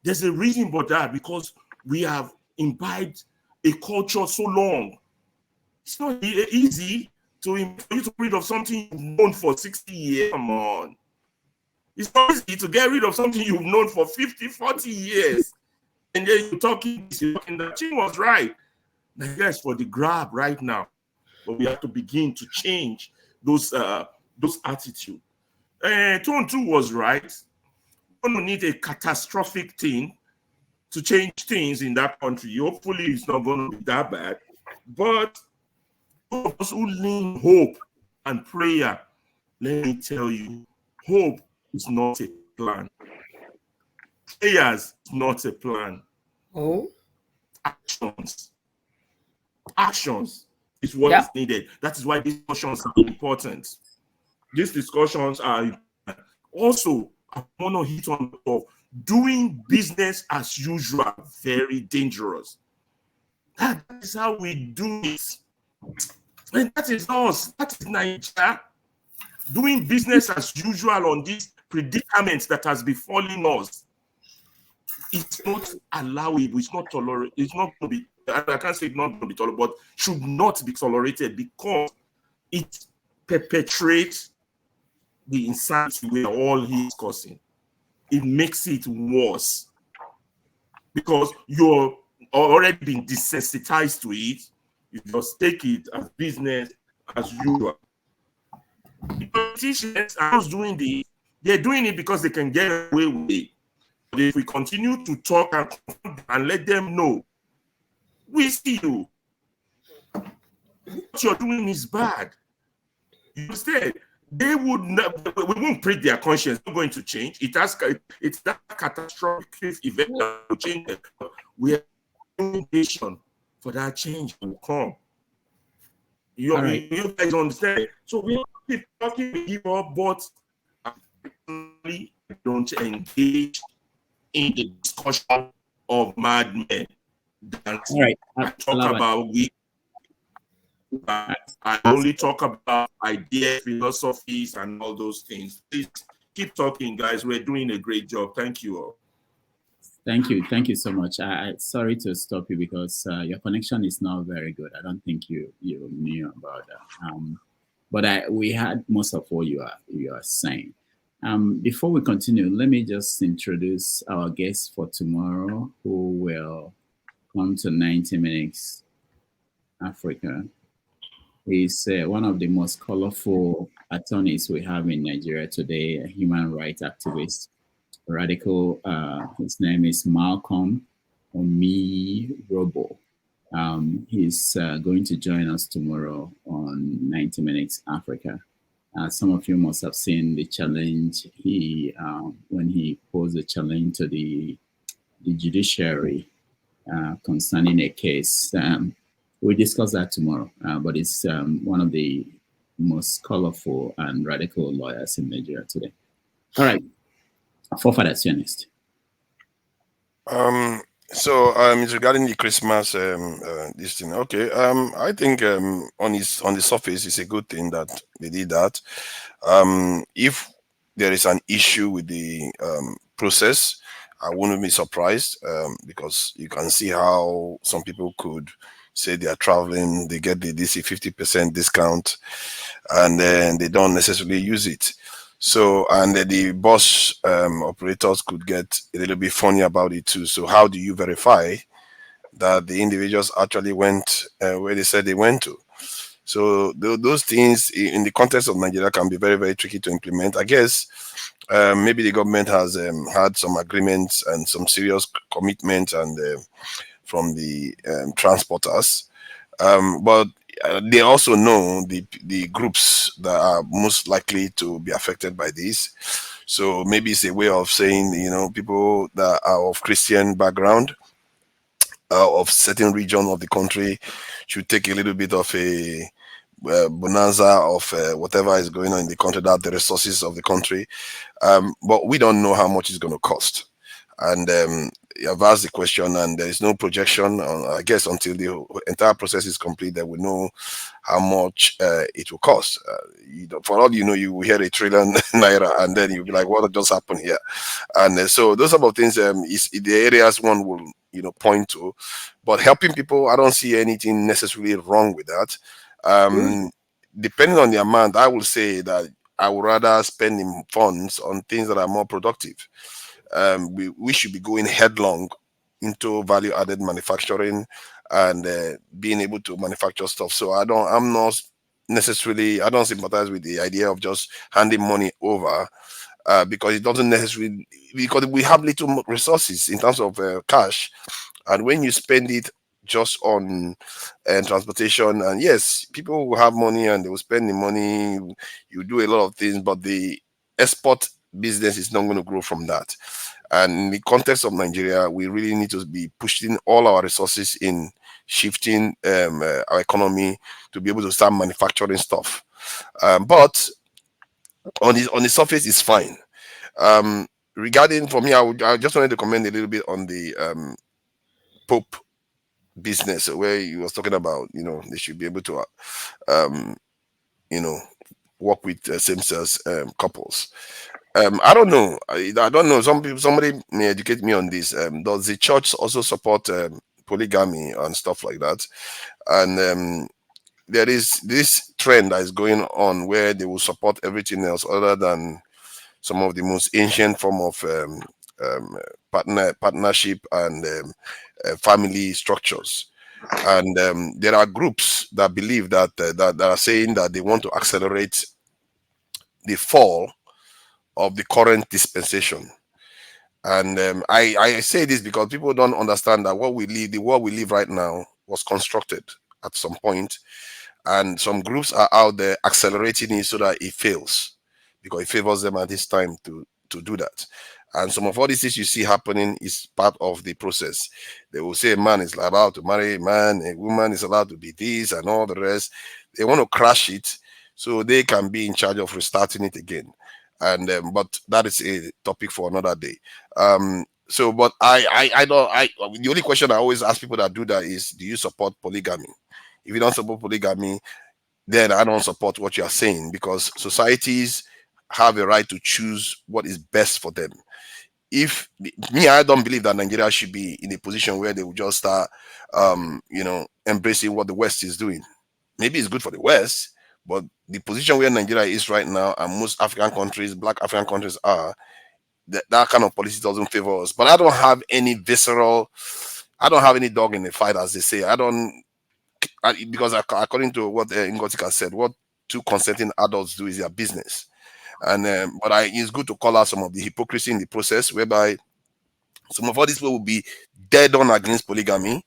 There's a reason for that, because we have imbibed a culture so long. It's not easy for you to get rid of something you've known for 60 years. Come on. It's not easy to get rid of something you've known for 50, 40 years. And then you're talking that Chin was right. Nigeria is for the grab right now. But we have to begin to change those attitudes. Tone 2 was right. We don't need a catastrophic thing to change things in that country. Hopefully it's not going to be that bad. But those of us who lean hope and prayer. Let me tell you, hope is not a plan. Prayers is not a plan. Oh. Actions is what is needed. That is why discussions are important. These discussions are important. Also, I want to hit on the top. Doing business as usual, very dangerous. That is how we do it. And that is us. That is Nigeria. Doing business as usual on these predicaments that has befallen us. It's not allowable. It's not tolerated. It's not going to be. I can't say it's not going to be tolerated, but should not be tolerated because it perpetrates the insanity we are all causing. It makes it worse because you're already been desensitized to it. You just take it as business as usual. The politicians are just doing this. They're doing it because they can get away with it. But if we continue to talk and let them know, we see you. What you're doing is bad. You understand? They would not, we won't prick their conscience. It's not going to change. It's that catastrophic event that will change it. We are nation for that change will come. You guys understand? So we keep talking, we give up, but I don't engage in the discussion of madmen. All right. I talk about I only talk about ideas, philosophies, and all those things. Please keep talking, guys. We're doing a great job. Thank you all. Thank you so much. Sorry to stop you because your connection is not very good. I don't think you knew about that. But we had most of what you are saying. Before we continue, let me just introduce our guest for tomorrow, who will come to 90 Minutes Africa. He's one of the most colorful attorneys we have in Nigeria today, a human rights activist, radical. His name is Malcolm Omirobo. He's going to join us tomorrow on 90 Minutes Africa. Some of you must have seen the challenge when he posed a challenge to the judiciary concerning a case. We'll discuss that tomorrow, but it's one of the most colorful and radical lawyers in Nigeria today. All right, forefathers, you're next. So it's regarding the Christmas this thing. Okay. I think on the surface, it's a good thing that they did that. If there is an issue with the process, I wouldn't be surprised because you can see how some people could say they are traveling, they get the DC 50% discount, and then they don't necessarily use it. So, and the bus operators could get a little bit funny about it too. So how do you verify that the individuals actually went where they said they went to? So those things in the context of Nigeria can be very, very tricky to implement. I guess maybe the government has had some agreements and some serious commitment and from the transporters, but they also know the groups that are most likely to be affected by this. So maybe it's a way of saying, people that are of Christian background, of certain region of the country, should take a little bit of a bonanza of whatever is going on in the country, that the resources of the country. But we don't know how much it's going to cost. And I've asked the question, and there is no projection. I guess until the entire process is complete, that we know how much it will cost. For all you know, you will hear 1 trillion naira, and then you'll be like, "What just happened here?" And so those about things is the areas one will point to. But helping people, I don't see anything necessarily wrong with that. Depending on the amount, I will say that I would rather spend funds on things that are more productive. We should be going headlong into value-added manufacturing and being able to manufacture stuff. So I don't sympathize with the idea of just handing money over because it doesn't necessarily, because we have little resources in terms of cash, and when you spend it just on transportation. And yes, people will have money and they will spend the money. You do a lot of things, but the export business is not going to grow from that. And in the context of Nigeria, we really need to be pushing all our resources in shifting our economy to be able to start manufacturing stuff. But on the surface, it's fine. Regarding for me, I just wanted to comment a little bit on the Pope business where he was talking about, they should be able to, you know, work with same-sex couples. I don't know. I don't know. Somebody may educate me on this. Does the church also support polygamy and stuff like that? And there is this trend that is going on where they will support everything else other than some of the most ancient form of partnership and family structures. And there are groups that believe that that are saying that they want to accelerate the fall of the current dispensation. And I say this because people don't understand that the world we live right now was constructed at some point, and some groups are out there accelerating it so that it fails because it favors them at this time to do that. And some of all these things you see happening is part of the process. They will say a man is allowed to marry a man, a woman is allowed to be this and all the rest. They want to crash it so they can be in charge of restarting it again. And but that is a topic for another day. So but I don't the only question I always ask people that do that is, do you support polygamy? If you don't support polygamy, then I don't support what you are saying, because societies have a right to choose what is best for them. If me, I don't believe that Nigeria should be in a position where they will just start embracing what the West is doing. Maybe it's good for the West, but the position where Nigeria is right now, and most African countries, black African countries are, that kind of policy doesn't favor us. But I don't have any dog in the fight, as they say. Because according to what Ngotika said, what two consenting adults do is their business. And but it's good to call out some of the hypocrisy in the process, whereby some of all these people will be dead on against polygamy,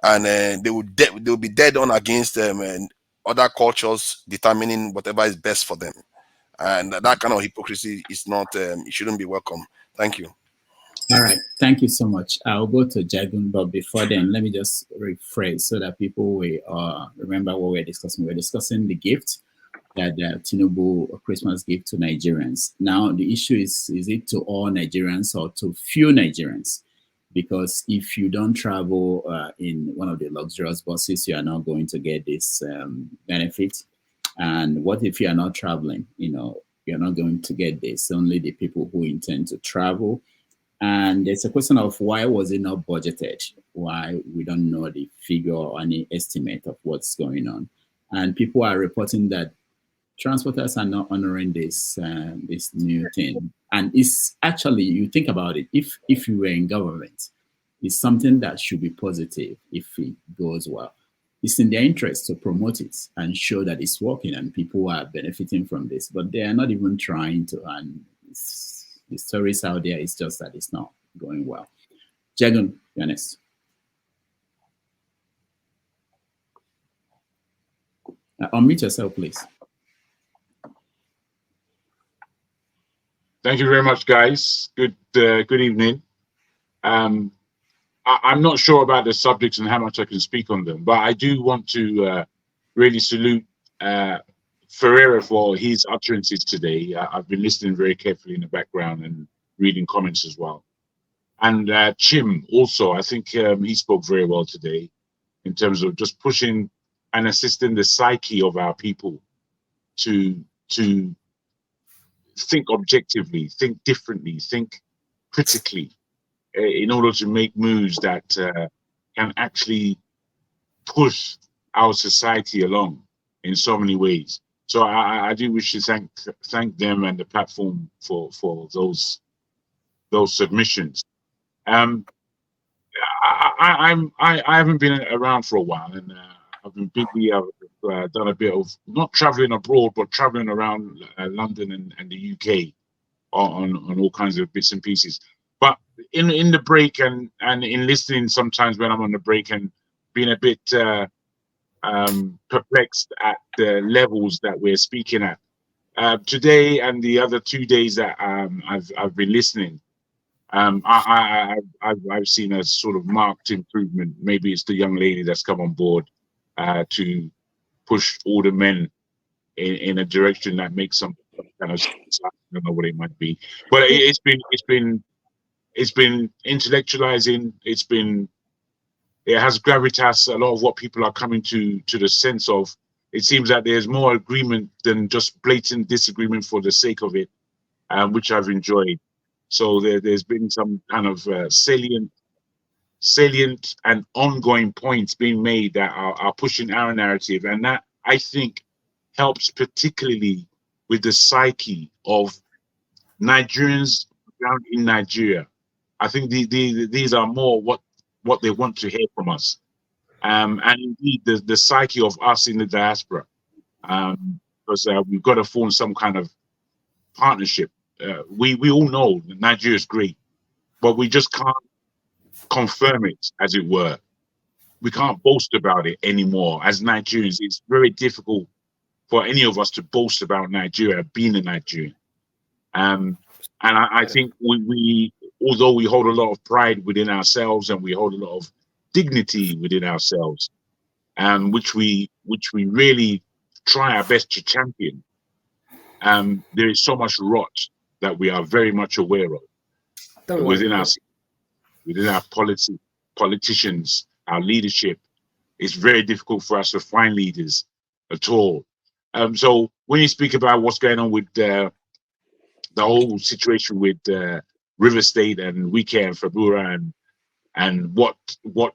and they will be dead on against other cultures determining whatever is best for them. And that kind of hypocrisy is not, it shouldn't be welcome. Thank you. All right, thank you so much. I'll go to Jagun, but before then, let me just rephrase so that people will remember what we're discussing. We're discussing the gift that Tinubu Christmas gift to Nigerians. Now, the issue is it to all Nigerians or to few Nigerians? Because if you don't travel in one of the luxurious buses, you are not going to get this benefit. And what if you are not traveling? You're not going to get this. Only the people who intend to travel. And there's a question of why was it not budgeted? Why we don't know the figure or any estimate of what's going on. And people are reporting that transporters are not honoring this new thing. And it's actually, you think about it, if you were in government, it's something that should be positive if it goes well. It's in their interest to promote it and show that it's working and people are benefiting from this, but they are not even trying to. And the stories out there, it's just that it's not going well. Jagun, you're next. Unmute yourself, please. Thank you very much, guys. Good evening. I'm not sure about the subjects and how much I can speak on them, but I do want to really salute Ferreira for his utterances today. I've been listening very carefully in the background and reading comments as well. And Chim also, I think he spoke very well today in terms of just pushing and assisting the psyche of our people to think objectively, think differently, think critically, in order to make moves that can actually push our society along in so many ways. So I do wish to thank them and the platform for those submissions. I haven't been around for a while, and I've been busy. I've done a bit of not traveling abroad, but traveling around London and the UK on all kinds of bits and pieces. But in the break and in listening sometimes when I'm on the break and been a bit perplexed at the levels that we're speaking at. Today and the other 2 days that I've been listening, I've seen a sort of marked improvement. Maybe it's the young lady that's come on board to push all the men in a direction that makes some kind of sense. I don't know what it might be, but it's been intellectualizing. It has gravitas. A lot of what people are coming to the sense of. It seems that there's more agreement than just blatant disagreement for the sake of it, which I've enjoyed. So there's been some kind of salient and ongoing points being made that are pushing our narrative, and that I think helps particularly with the psyche of Nigerians around in Nigeria. I think these are more what they want to hear from us, and indeed the psyche of us in the diaspora, because we've got to form some kind of partnership. We all know that Nigeria is great, but we just can't confirm it, as it were. We can't boast about it anymore. As Nigerians, it's very difficult for any of us to boast about Nigeria being a Nigerian. And I think we, although we hold a lot of pride within ourselves and we hold a lot of dignity within ourselves, which we really try our best to champion, there is so much rot that we are very much aware of within our politicians, our leadership. It's very difficult for us to find leaders at all. So when you speak about what's going on with the whole situation with River State and Wike Fubara and what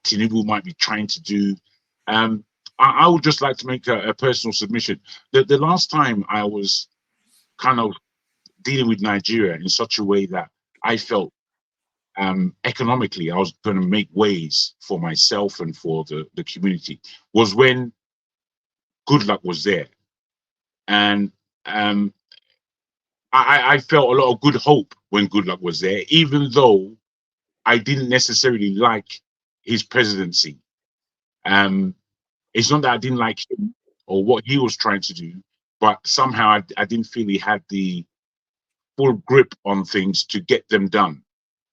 Tinubu might be trying to do, I would just like to make a personal submission. The last time I was kind of dealing with Nigeria in such a way that I felt economically I was going to make ways for myself and for the community was when Goodluck was there. And I felt a lot of good hope when Goodluck was there, even though I didn't necessarily like his presidency. It's not that I didn't like him or what he was trying to do, but somehow I didn't feel he had the full grip on things to get them done.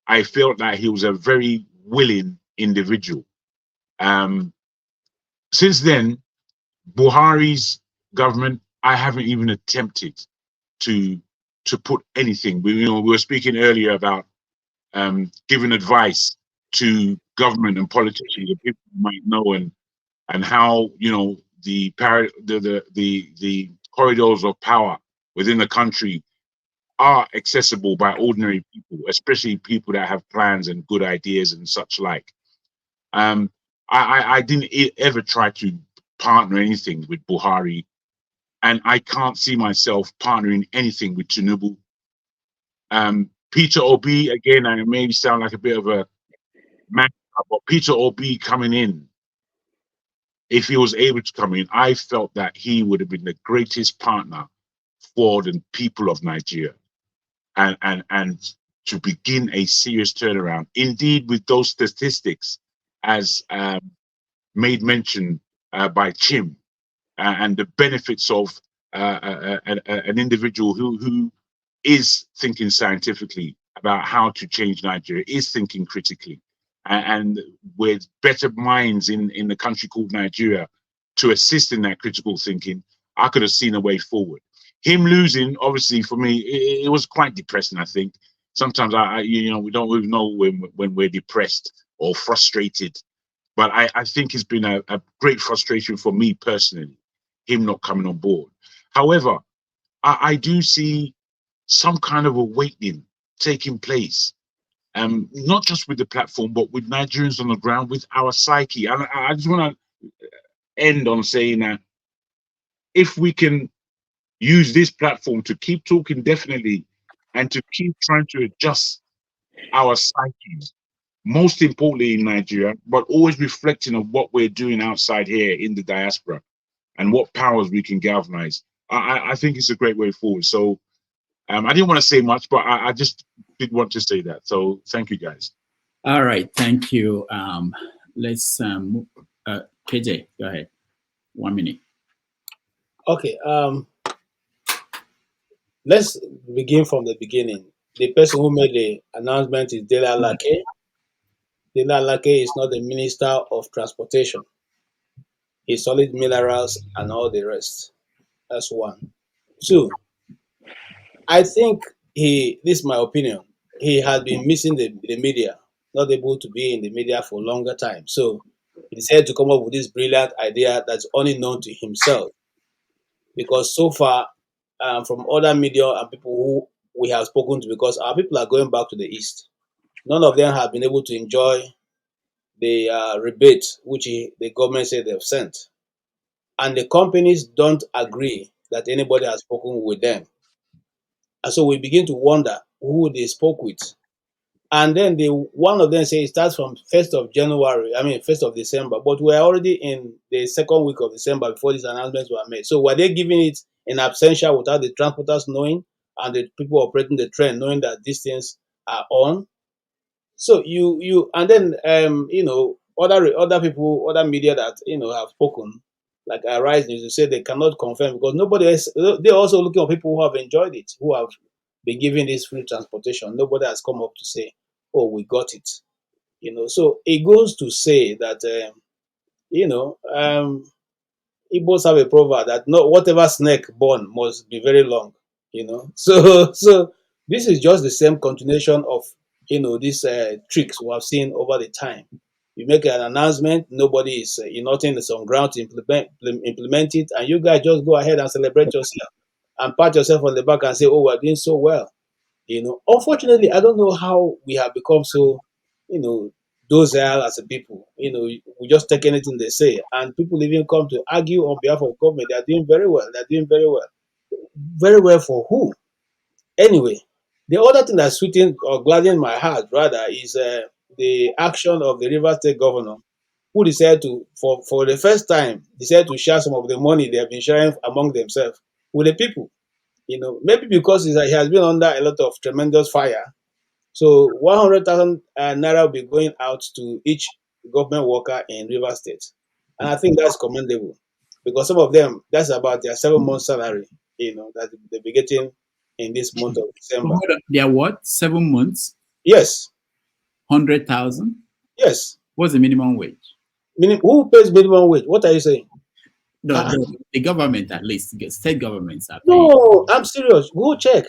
I felt that he was a very willing individual. Since then, Buhari's government, I haven't even attempted to put anything. We were speaking earlier about giving advice to government and politicians that people might know, and how the corridors of power within the country are accessible by ordinary people, especially people that have plans and good ideas and such like. I didn't ever try to partner anything with Buhari, and I can't see myself partnering anything with Tinubu. Peter Obi, again, I maybe sound like a bit of a man, but Peter Obi coming in, if he was able to come in, I felt that he would have been the greatest partner for the people of Nigeria, and to begin a serious turnaround. Indeed, with those statistics, as made mention by Chim, and the benefits of an individual who is thinking scientifically about how to change Nigeria, is thinking critically, and with better minds in the country called Nigeria to assist in that critical thinking, I could have seen a way forward. Him losing, obviously, for me, it was quite depressing. I think sometimes we don't really know when we're depressed or frustrated, but I think it's been a great frustration for me personally, him not coming on board. However, I do see some kind of awakening taking place, not just with the platform, but with Nigerians on the ground, with our psyche. And I just want to end on saying that if we can use this platform to keep talking definitely and to keep trying to adjust our psyches, most importantly in Nigeria, but always reflecting on what we're doing outside here in the diaspora and what powers we can galvanize, I think it's a great way forward. So I didn't want to say much, but I just did want to say that. So thank you, guys. All right, thank you. Let's KJ, go ahead. 1 minute. Okay. Let's begin from the beginning. The person who made the announcement is Dela Lake. Dela Lake is not the Minister of Transportation. He's solid minerals and all the rest. That's one. Two, I think this is my opinion, he has been missing the media, not able to be in the media for a longer time. So he decided to come up with this brilliant idea that's only known to himself. Because so far, from other media and people who we have spoken to, because our people are going back to the East, none of them have been able to enjoy the rebate which the government said they've sent. And the companies don't agree that anybody has spoken with them. And so we begin to wonder who they spoke with. And then one of them say it starts from 1st of January, 1st of December, but we're already in the second week of December before these announcements were made. So were they giving it in absentia without the transporters knowing and the people operating the train knowing that these things are on? So and then other people, other media that have spoken, like Arise News, you say they cannot confirm because nobody else. They're also looking at people who have enjoyed it, who have been given this free transportation. Nobody has come up to say, "Oh, we got it." So it goes to say that Igbos have a proverb that no whatever snake born must be very long. So this is just the same continuation of these tricks we have seen over the time. You make an announcement, nobody is nothing is on ground to implement it, and you guys just go ahead and celebrate yourself and pat yourself on the back and say, "Oh, we're doing so well." Unfortunately, I don't know how we have become so, docile as a people. We just take anything they say, and people even come to argue on behalf of government. They are doing very well. They're doing very well. Very well for who? Anyway, the other thing that's sweetening or gladdening my heart rather is the action of the River State governor, who decided to, for the first time, decided to share some of the money they have been sharing among themselves with the people. Maybe because he has been under a lot of tremendous fire. So 100,000 naira will be going out to each government worker in River State. And I think that's commendable because some of them, that's about their 7 months salary, that they'll be getting in this month of December. They are what? 7 months? Yes. 100,000? Yes. What's the minimum wage? Who pays minimum wage? What are you saying? The government, at least, state governments are paying. No, I'm serious. Go check.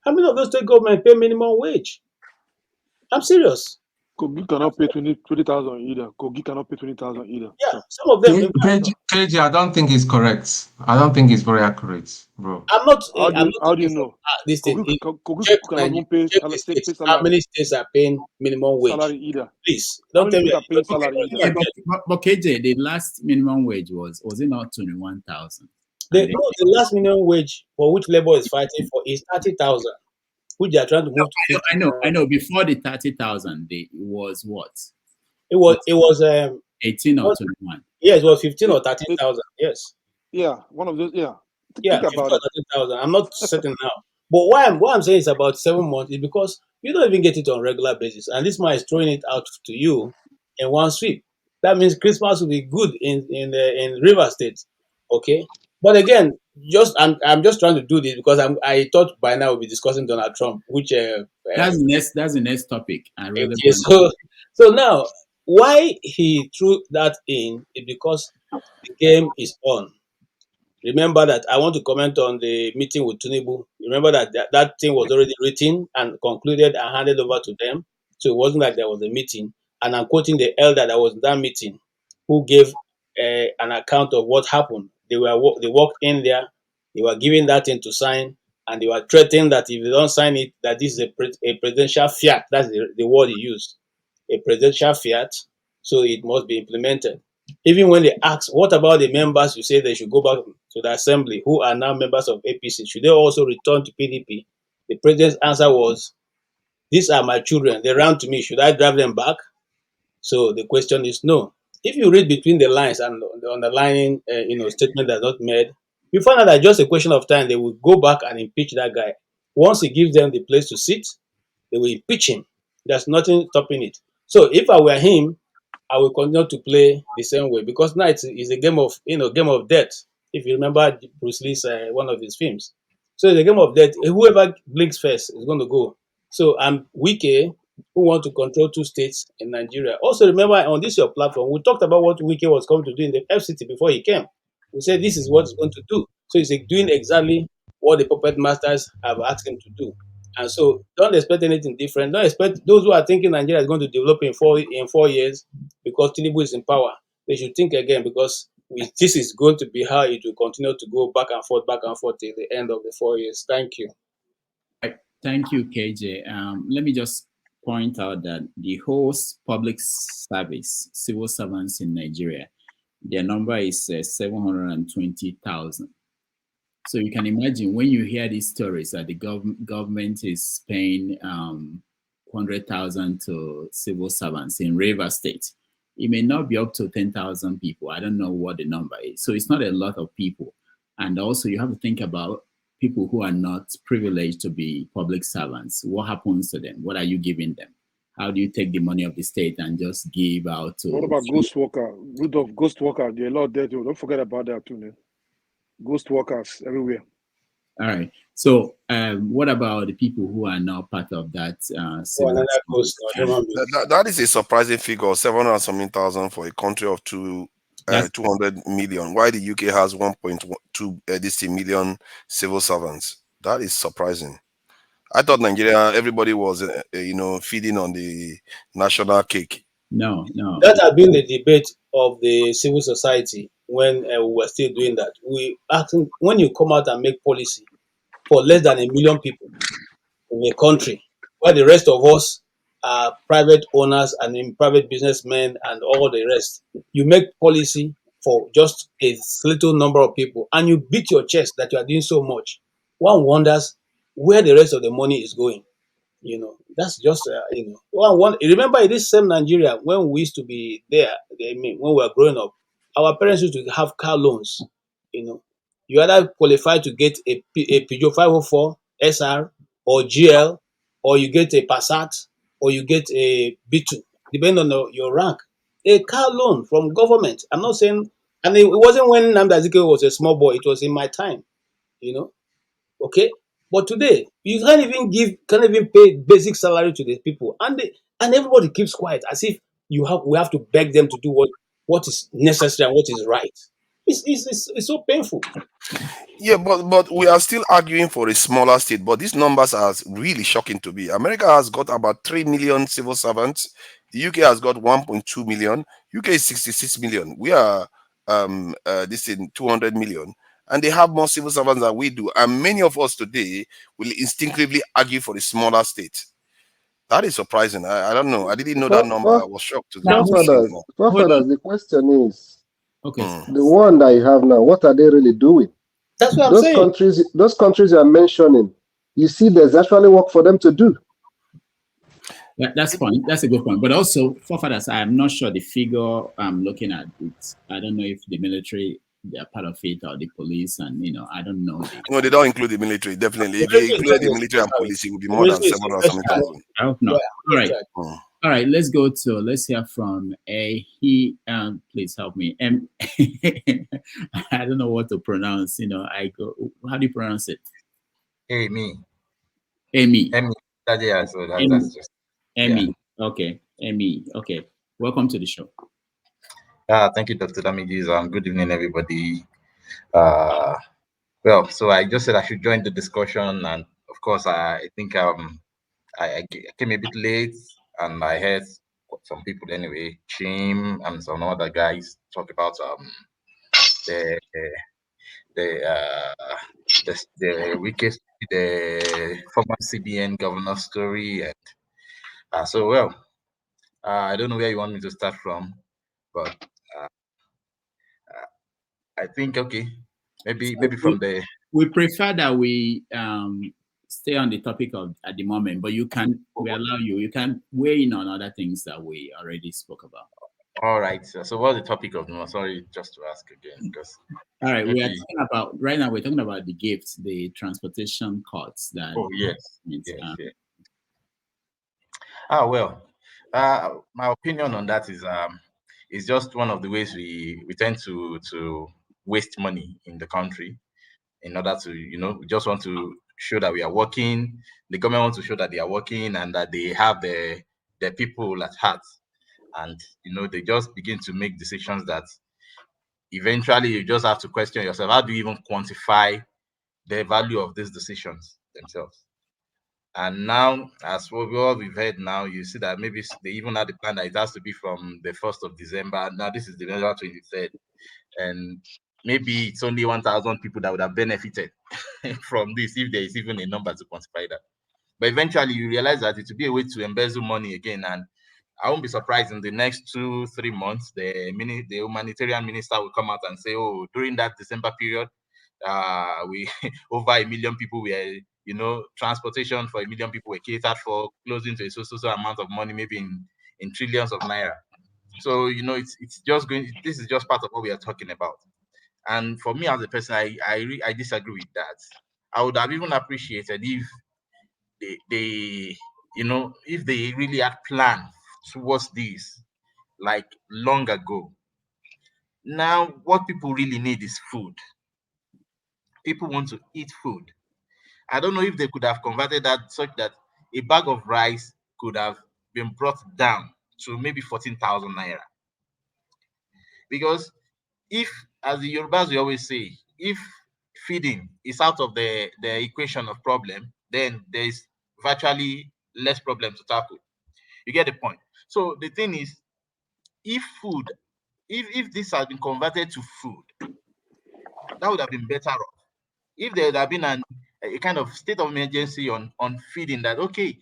How many of those state governments pay minimum wage? I'm serious. Kogi cannot pay 20,000 either. Kogi cannot pay 20,000 either. Yeah, some of them. KJ, I don't think it's correct. I don't think it's very accurate, bro. I'm not. How do you know? This thing. Kogi Check cannot even pay how many states are paying minimum wage? salary either. Please How don't many tell me. states are paying salary either? Yeah, but KJ, the last minimum wage was it not 21,000? The last minimum wage for which labor is fighting for is 30,000, which they are trying to move to 50,000. I know. Before the 30,000, it was what? It was 18 or 21. Yes, it was 15 or 13,000. Yes. Yeah, one of those. Yeah. Yeah, 15 or 13,000. I'm not certain now. But why I'm saying it's about 7 months is because you don't even get it on regular basis, and this man is throwing it out to you in one sweep. That means Christmas will be good in River State, okay? But again, I'm just trying to do this because I thought by now we'll be discussing Donald Trump, which that's the next topic. Okay, so now why he threw that in is because the game is on. Remember that I want to comment on the meeting with Tinubu. Remember that thing was already written and concluded and handed over to them. So it wasn't like there was a meeting. And I'm quoting the elder that was in that meeting, who gave an account of what happened. They walked in there, they were given that thing to sign, and they were threatening that if they don't sign it, that this is a presidential fiat. That's the word he used, a presidential fiat. So it must be implemented. Even when they ask, what about the members you say they should go back to the assembly who are now members of APC? Should they also return to PDP? The president's answer was, these are my children. They ran to me. Should I drive them back? So the question is no. If you read between the lines and the underlying statement that's not made, you find out that just a question of time, they will go back and impeach that guy. Once he gives them the place to sit, they will impeach him. There's nothing stopping it. So if I were him, I will continue to play the same way because now it's a game of game of death. If you remember Bruce Lee's one of his films, so it's a game of death. Whoever blinks first is going to go. So I'm Wike, who want to control 2 states in Nigeria. Also remember on this your platform, we talked about what Wike was coming to do in the FCT before he came. We said this is what he's going to do. So he's doing exactly what the puppet masters have asked him to do. And so don't expect anything different. Don't expect those who are thinking Nigeria is going to develop in 4 years because Tinubu is in power. They should think again because this is going to be how it will continue to go back and forth till the end of the 4 years. Thank you. Right. Thank you, KJ. Let me just point out that the whole public service, civil servants in Nigeria, their number is 720,000. So you can imagine when you hear these stories that the government is paying 100,000 to civil servants in Rivers State, it may not be up to 10,000 people. I don't know what the number is. So it's not a lot of people. And also you have to think about people who are not privileged to be public servants. What happens to them? What are you giving them? How do you take the money of the state and just give out to... What about ghost worker? Ghost worker, there are a lot there too. Don't forget about that too, man. Ghost workers everywhere. All right. So what about the people who are now part of that? That is a surprising figure, 700,000 for a country of 200 million. Why the UK has 1.2 million civil servants? That is surprising. I thought Nigeria, everybody was, feeding on the national cake. No. That has been the debate of the civil society when we were still doing that. We asking when you come out and make policy for less than 1 million people in a country, where the rest of us are private owners and private businessmen and all the rest, you make policy for just a little number of people and you beat your chest that you are doing so much. One wonders where the rest of the money is going. That's just remember in this same Nigeria when we used to be there. When we were growing up, our parents used to have car loans. You either qualify to get a Peugeot 504 SR or GL, or you get a Passat, or you get a B2, depending on your rank. A car loan from government. I'm not saying, and it wasn't when Nnamdi Azikiwe was a small boy. It was in my time. Okay. But today, you can't even pay basic salary to the people, and everybody keeps quiet as if we have to beg them to do what is necessary and what is right. It's so painful. Yeah, but we are still arguing for a smaller state. But these numbers are really shocking to me. America has got about 3 million civil servants. The UK has got 1.2 million. UK is 66 million. We are this in 200 million. And they have more civil servants than we do. And many of us today will instinctively argue for a smaller state. That is surprising. I don't know. I didn't know that number. I was shocked to Forefathers, the question is, okay, the one that you have now, what are they really doing? That's what I'm saying. Those countries you are mentioning, you see there's actually work for them to do. That's fine. That's a good point. But also, forefathers, I'm not sure the figure I'm looking at. I don't know if the military, they're part of it, or the police, and I don't know. No, they don't include the military. Definitely, if they include the military and police, it would be more than 700,000. I hope not. All right, all right. Let's hear from please help me. I don't know what to pronounce. How do you pronounce it? Amy. Yeah, so that's just Emmy. Yeah. Okay. Emmy. Okay. Welcome to the show. Thank you, Dr. Damages. Good evening, everybody. Well, so I just said I should join the discussion, and of course, I think I came a bit late, and I heard some people anyway, Chim and some other guys talk about the weakest, the former CBN governor story, and I don't know where you want me to start from, but I think maybe from the. We prefer that we stay on the topic at the moment, but we allow you can weigh in on other things that we already spoke about. All right. So what's the topic of no? Sorry, just to ask again, because. All right, we are talking about right now. We're talking about the gifts, the transportation costs. That. Oh yes. Well, my opinion on that is it's just one of the ways we tend to waste money in the country in order to, we just want to show that we are working. The government wants to show that they are working and that they have the people at heart. And, they just begin to make decisions that eventually you just have to question yourself. How do you even quantify the value of these decisions themselves? And now, as what we've heard now, you see that maybe they even had the plan that it has to be from the 1st of December. Now, this is December 23rd. And maybe it's only 1,000 people that would have benefited from this, if there is even a number to quantify that. But eventually, you realize that it will be a way to embezzle money again. And I won't be surprised in the next 2-3 months, the humanitarian minister will come out and say, oh, during that December period, we over 1 million people were, transportation for 1 million people were catered for, closing to a so amount of money, maybe in trillions of naira. So, it's just going, this is just part of what we are talking about. And for me as a person, I disagree with that. I would have even appreciated if they if they really had planned towards this, like long ago. Now, what people really need is food. People want to eat food. I don't know if they could have converted that such that a bag of rice could have been brought down to maybe 14,000 naira. Because if, as the Yorubas we always say, if feeding is out of the equation of problem, then there is virtually less problem to tackle. You get the point? So the thing is, if this had been converted to food, that would have been better off. If there would have been a kind of state of emergency on feeding, that okay,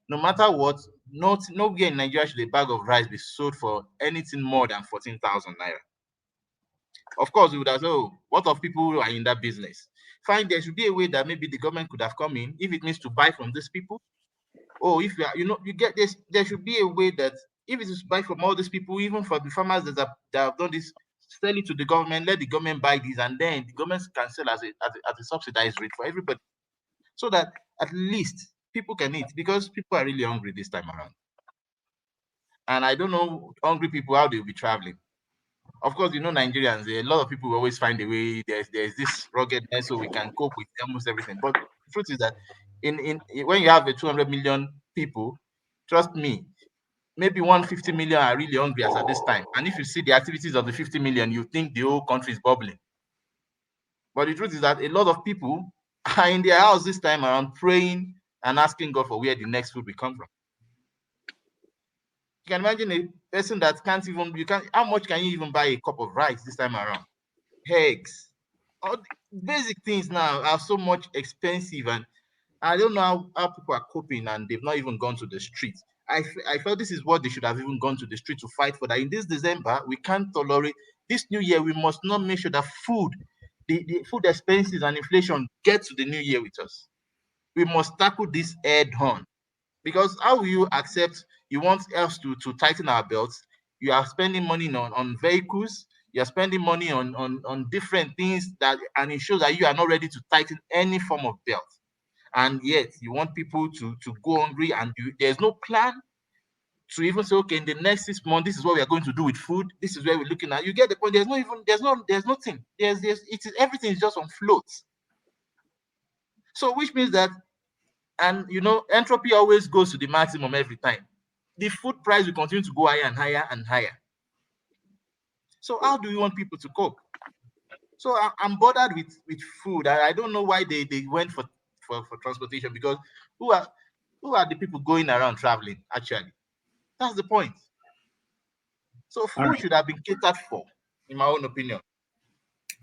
no matter what, nowhere in Nigeria should a bag of rice be sold for anything more than 14,000 naira. Of course, we would have said, oh, what of people who are in that business? Fine, there should be a way that maybe the government could have come in, if it means to buy from these people. Or if you are, you get this, there should be a way that if it is buy from all these people, even for the farmers that have done this, sell it to the government, let the government buy this, and then the government can sell at a subsidized rate for everybody. So that at least people can eat, because people are really hungry this time around. And I don't know hungry people how they'll be traveling. Of course, Nigerians, a lot of people will always find a way. There's this ruggedness, so we can cope with almost everything. But the truth is that in when you have a 200 million people, trust me, maybe 150 million are really hungry as at this time. And if you see the activities of the 50 million, you think the whole country is bubbling. But the truth is that a lot of people are in their house this time around praying and asking God for where the next food will come from. You can imagine a person that can't even, how much can you even buy a cup of rice this time around? Eggs, all the basic things now are so much expensive, and I don't know how people are coping, and they've not even gone to the streets. I felt this is what they should have even gone to the street to fight for, that in this December, we can't tolerate this new year. We must not make sure that the food expenses and inflation get to the new year with us. We must tackle this head on, because how will you accept you want us to tighten our belts? You are spending money on vehicles, you're spending money on different things, and it shows that you are not ready to tighten any form of belt. And yet you want people to go hungry, and there's no plan to even say, okay, in the next 6 months, this is what we are going to do with food. This is where we're looking at. You get the point. There's nothing. Everything is just on floats. So which means that, and entropy always goes to the maximum every time. The food price will continue to go higher and higher and higher. So how do we want people to cope? So I'm bothered with food. I don't know why they went for transportation, because who are the people going around traveling actually? That's the point. So food should have been catered for, in my own opinion.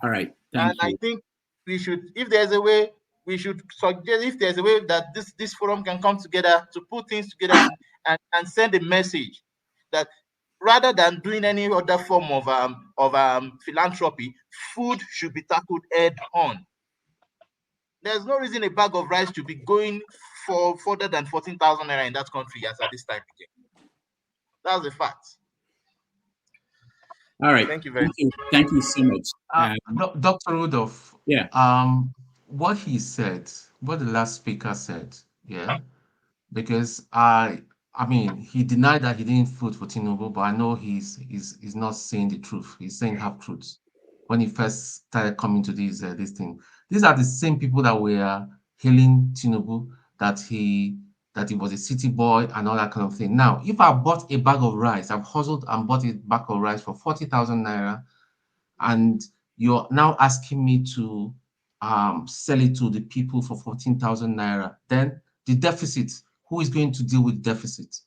All right. Thank you. I think we should, if there's a way, we should suggest, if there's a way that this forum can come together to put things together and send a message that rather than doing any other form of philanthropy, food should be tackled head on. There's no reason a bag of rice should be going for further than 14,000 naira in that country as at this time again. That's a fact. All right. Thank you very much. Thank you so much. Dr. Rudolph. Yeah. What he said, what the last speaker said, yeah, because I I mean, he denied that he didn't vote for Tinubu, but I know he's not saying the truth. He's saying half truths. When he first started coming to this thing, these are the same people that were hailing Tinubu, that he was a city boy and all that kind of thing. Now, if I bought a bag of rice, I've hustled and bought a bag of rice for 40,000 naira, and you're now asking me to sell it to the people for 14,000 naira, then the deficit, who is going to deal with deficit?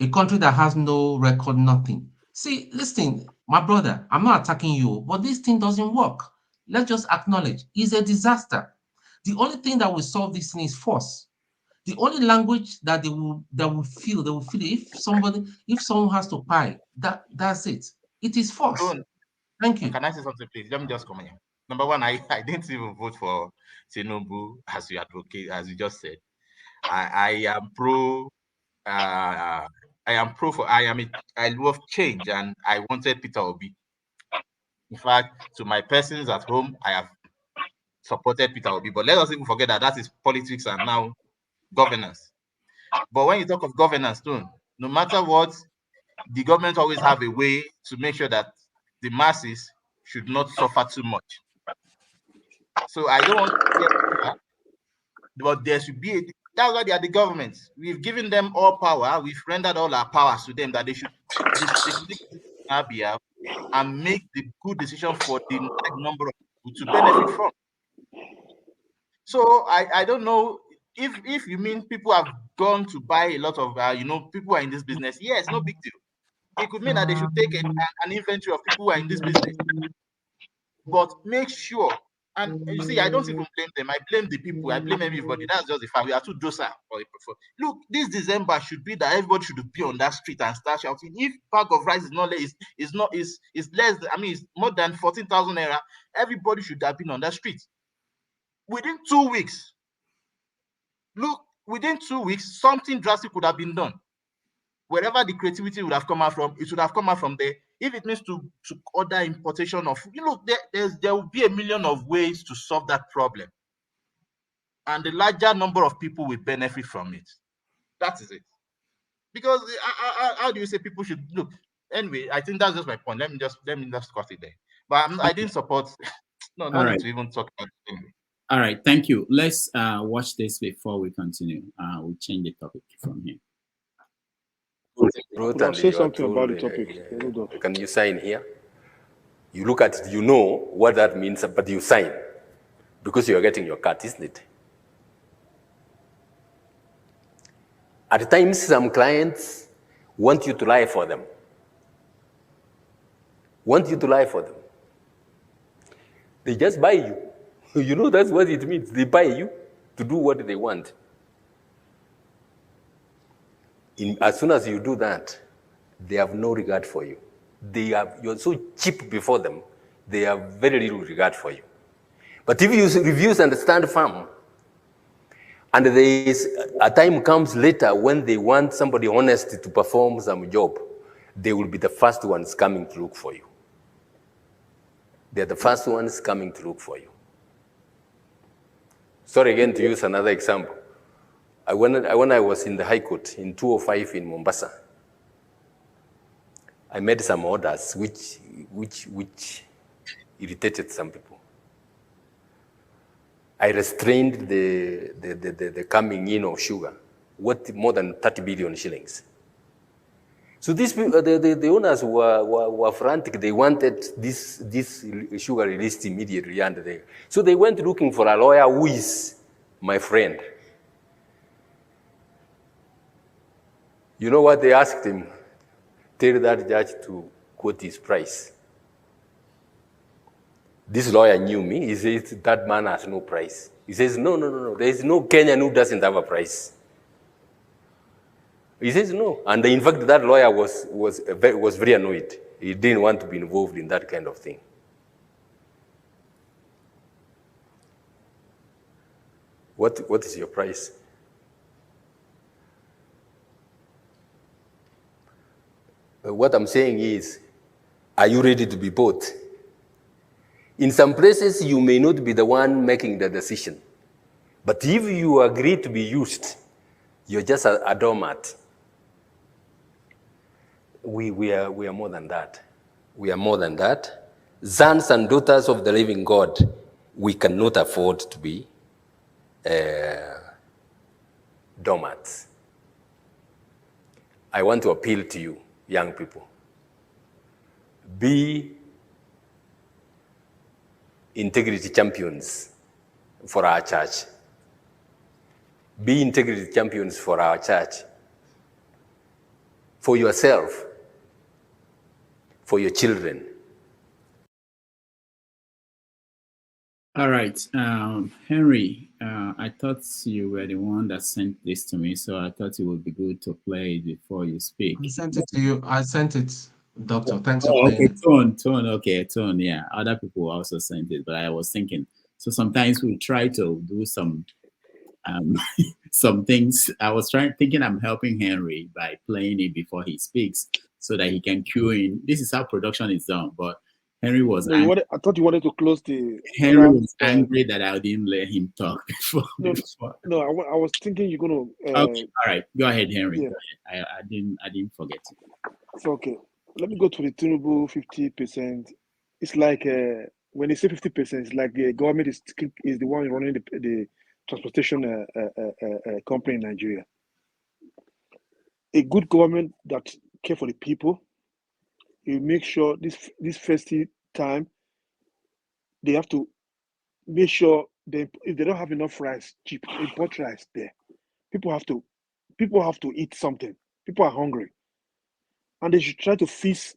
A country that has no record, nothing. See, listen, my brother, I'm not attacking you, but this thing doesn't work. Let's just acknowledge it's a disaster. The only thing that will solve this thing is force. The only language that they will feel if someone has to pay, that's it. It is force. Don't. Thank you. Can I say something, please? Let me just come here. Number one, I didn't even vote for Tinubu, as you advocate, as you just said. I am pro. I love change, and I wanted Peter Obi. In fact, to my persons at home, I have supported Peter Obi. But let us even forget that is politics and now governance. But when you talk of governance, too, no matter what, the government always have a way to make sure that the masses should not suffer too much. So I don't want to get that, but there should be that's why they are the government. We've given them all power. We've rendered all our powers to them, that they should make our behalf and make the good decision for the number of people to benefit from. So I don't know if you mean people have gone to buy a lot of people are in this business. Yes, no big deal. It could mean that they should take an inventory of people who are in this business, but make sure. And you see, I don't even blame them. I blame the people. I blame everybody. That's just the fact. We are too docile. Look, this December should be that everybody should be on that street and start shouting. If bag of rice is not less, is less. I mean, it's more than 14,000 naira. Everybody should have been on that street within 2 weeks. Look, within 2 weeks, something drastic would have been done. Wherever the creativity would have come out from, it would have come out from there. If it means to order importation of, there will be a million of ways to solve that problem, and the larger number of people will benefit from it. That is it. Because how do you say people should look? Anyway, I think that's just my point. Let me just cut it there. But I didn't support. No need to even talk about it anyway. All right, thank you. Let's watch this before we continue. We'll change the topic from here. Say something about the topic. Can you sign here? You look at it, you know what that means, but you sign because you are getting your cut, isn't it? At times, some clients want you to lie for them. They just buy you. You know, that's what it means. They buy you to do what they want. As soon as you do that, they have no regard for you. You're so cheap before them, they have very little regard for you. But if you refuse and stand firm, and a time comes later when they want somebody honest to perform some job, they will be the first ones coming to look for you. They're the first ones coming to look for you. Sorry again to use another example. When I was in the High Court in 2005 in Mombasa, I made some orders which irritated some people. I restrained the coming in of sugar, worth more than 30 billion shillings. So these people, the owners were frantic. They wanted this sugar released immediately, so they went looking for a lawyer who is my friend. You know what they asked him? Tell that judge to quote his price. This lawyer knew me. He says, that man has no price. He says, no. There is no Kenyan who doesn't have a price. He says, no. And in fact, that lawyer was very annoyed. He didn't want to be involved in that kind of thing. What is your price? What I'm saying is, are you ready to be bought? In some places, you may not be the one making the decision. But if you agree to be used, you're just a doormat. we are more than that. We are more than that. Sons and daughters of the living God, we cannot afford to be doormats. I want to appeal to you, young people. Be integrity champions for our church. Be integrity champions for our church. For yourself, for your children. All right, Henry, I thought you were the one that sent this to me, so I thought it would be good to play it before you speak. I sent it to you. I sent it, Doctor. Thanks for Oh, playing okay, it. Tone. Yeah, other people also sent it, but I was thinking. So sometimes we try to do some some things. I was thinking I'm helping Henry by playing it before he speaks, so that he can cue in. This is how production is done, but Henry was No, angry. I thought you wanted to close the Henry other. was angry that I didn't let him talk before. No, I was thinking you're gonna. Okay, all right, go ahead, Henry. Yeah. Go ahead. I didn't forget. So okay, let me go to the Tinubu 50%. It's like when they say 50%, it's like the government is the one running the transportation company in Nigeria. A good government that care for the people, you make sure this festive time they have to make sure if they don't have enough rice, cheap import rice there. People have to eat something. People are hungry, and they should try to fix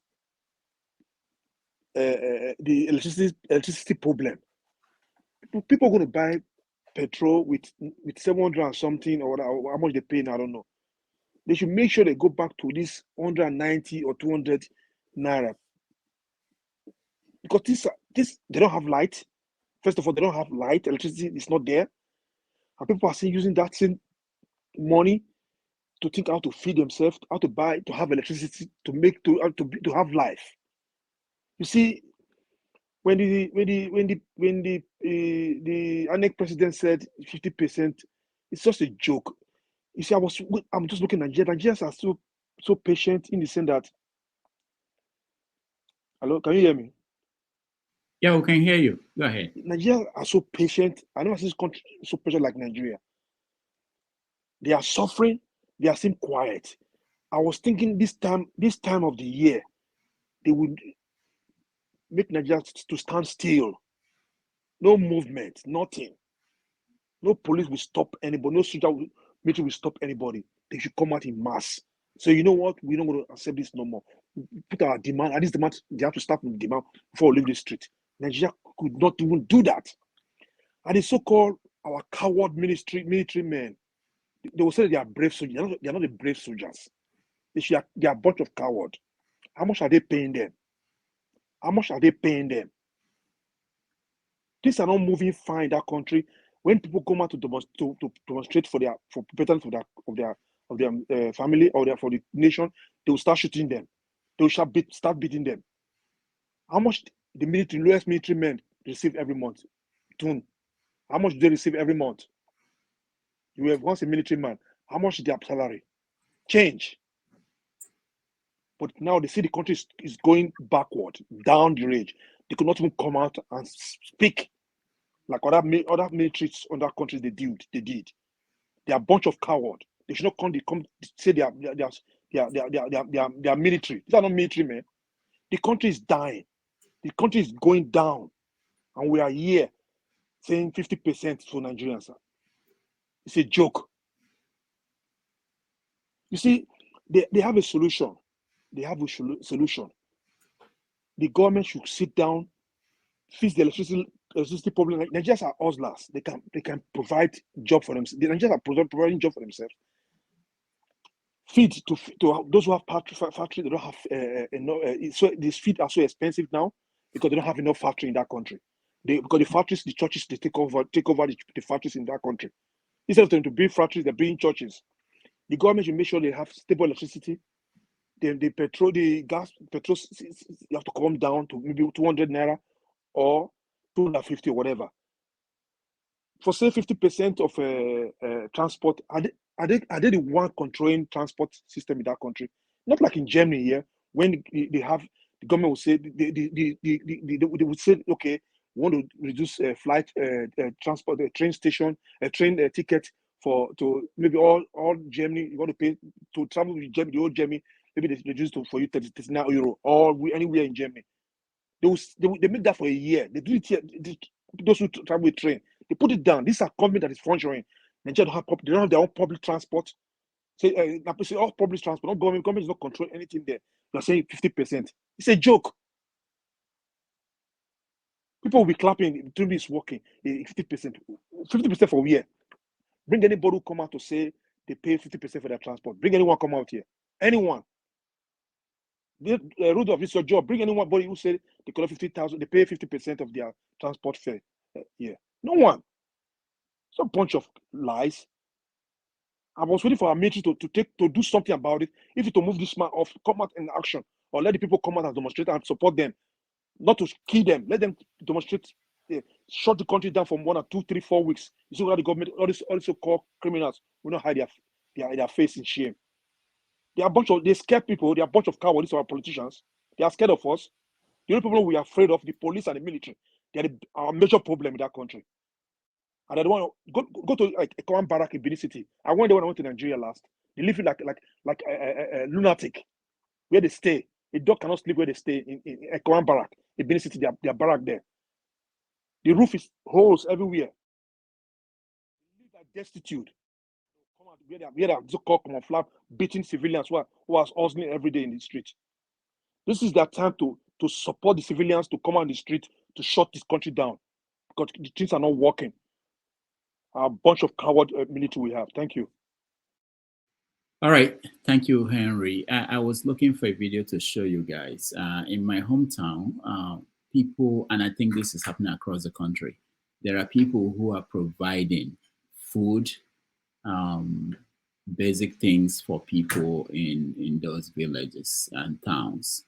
the electricity problem. People are going to buy petrol with 700 and something or how much they pay, I don't know. They should make sure they go back to this 190 or 200 naira, because this they don't have light. First of all, they don't have light. Electricity is not there, and people are still using that same money to think how to feed themselves, how to buy, to have electricity, to have life. You see, when the INEC president said 50%, it's just a joke. You see, I'm just looking at Nigeria. Nigerians are so patient in the sense that. Hello, can you hear me? Yeah, we can hear you. Go ahead. Nigerians are so patient. I never seen this country so patient like Nigeria. They are suffering. They are staying quiet. I was thinking this time of the year, they would make Nigeria to stand still. No movement, nothing. No police will stop anybody. No soldier military will stop anybody. They should come out in mass. So you know what? We're not going to accept this no more. Put our demand. At least demand. They have to start with demand before we leave the street. Nigeria could not even do that. And the so-called our coward military men, they will say they are brave soldiers. They are not the brave soldiers. They are a bunch of cowards. How much are they paying them? How much are they paying them? Things are not moving fine in that country. When people come out to demonstrate for betterment of their family or for the nation, they will start shooting them. They will start beating them. How much the lowest military men receive every month? Tune. How much do they receive every month? You have once a military man. How much is their salary? Change. But now they see the country is going backward, down the range. They could not even come out and speak like other militaries on that countries they did. They are a bunch of cowards. They should not come say they are military. These are not military men. The country is dying. The country is going down, and we are here saying 50% for Nigerians. It's a joke. You see, they have a solution. They have a solution. The government should sit down, fix the electricity problem. Like, Nigerians are hustlers. They can provide job for themselves. The Nigerians are providing job for themselves. Feed to those who have factory. They don't have so these feed are so expensive now because they don't have enough factory in that country. Because the factories, the churches, they take over the factories in that country. Instead of them to build factories, they're building churches. The government should make sure they have stable electricity. The petrol, you have to come down to maybe 200 naira or 250 or whatever. For say 50% of transport, are they the one controlling transport system in that country? Not like in Germany here, when they have the government will say they would say, okay, we want to reduce flight transport, train station, train ticket to maybe all Germany. You want to pay to travel with Germany, the whole Germany. Maybe they reduce for you 39 euro or anywhere in Germany. They make that for a year. They do it here. Those who travel with train, they put it down. This is a company that is functioning. Nigeria they don't have their own public transport. Say all public transport, not government. Government is not control anything there. They're saying 50%. It's a joke. People will be clapping. Tinubu is working. 50%. 50% for a year. Bring anybody who come out to say they pay 50% for their transport. Bring anyone come out here. Anyone. Rudolph, it's your job. Bring anyone who say they collect 50,000, they pay 50% of their transport fare. Yeah. No one. It's a bunch of lies. I was waiting for our military to do something about it. If it to move this man off, come out in action, or let the people come out and demonstrate and support them, not to kill them. Let them demonstrate. Shut the country down for 1 or 2, 3, 4 weeks. You see how the government, all these so-called criminals, will not hide their face in shame. They are they scare people. They are a bunch of cowards. These are our politicians. They are scared of us. The only people we are afraid of, the police and the military. They are our major problem in that country. And I don't want to go to like a Ekwan barrack in Benin City. I went there when I went to Nigeria last. They live like a lunatic, where they stay. A dog cannot sleep where they stay in Ekwan barrack in Benin City. They are barrack there. The roof is holes everywhere. They are destitute. Where they are so-called camouflage, beating civilians who are hustling every day in the street. This is their time to support the civilians to come on the street to shut this country down, because the things are not working. A bunch of coward military we have. Thank you. All right. Thank you, Henry. I was looking for a video to show you guys. In my hometown, people, and I think this is happening across the country, there are people who are providing food, basic things for people in those villages and towns.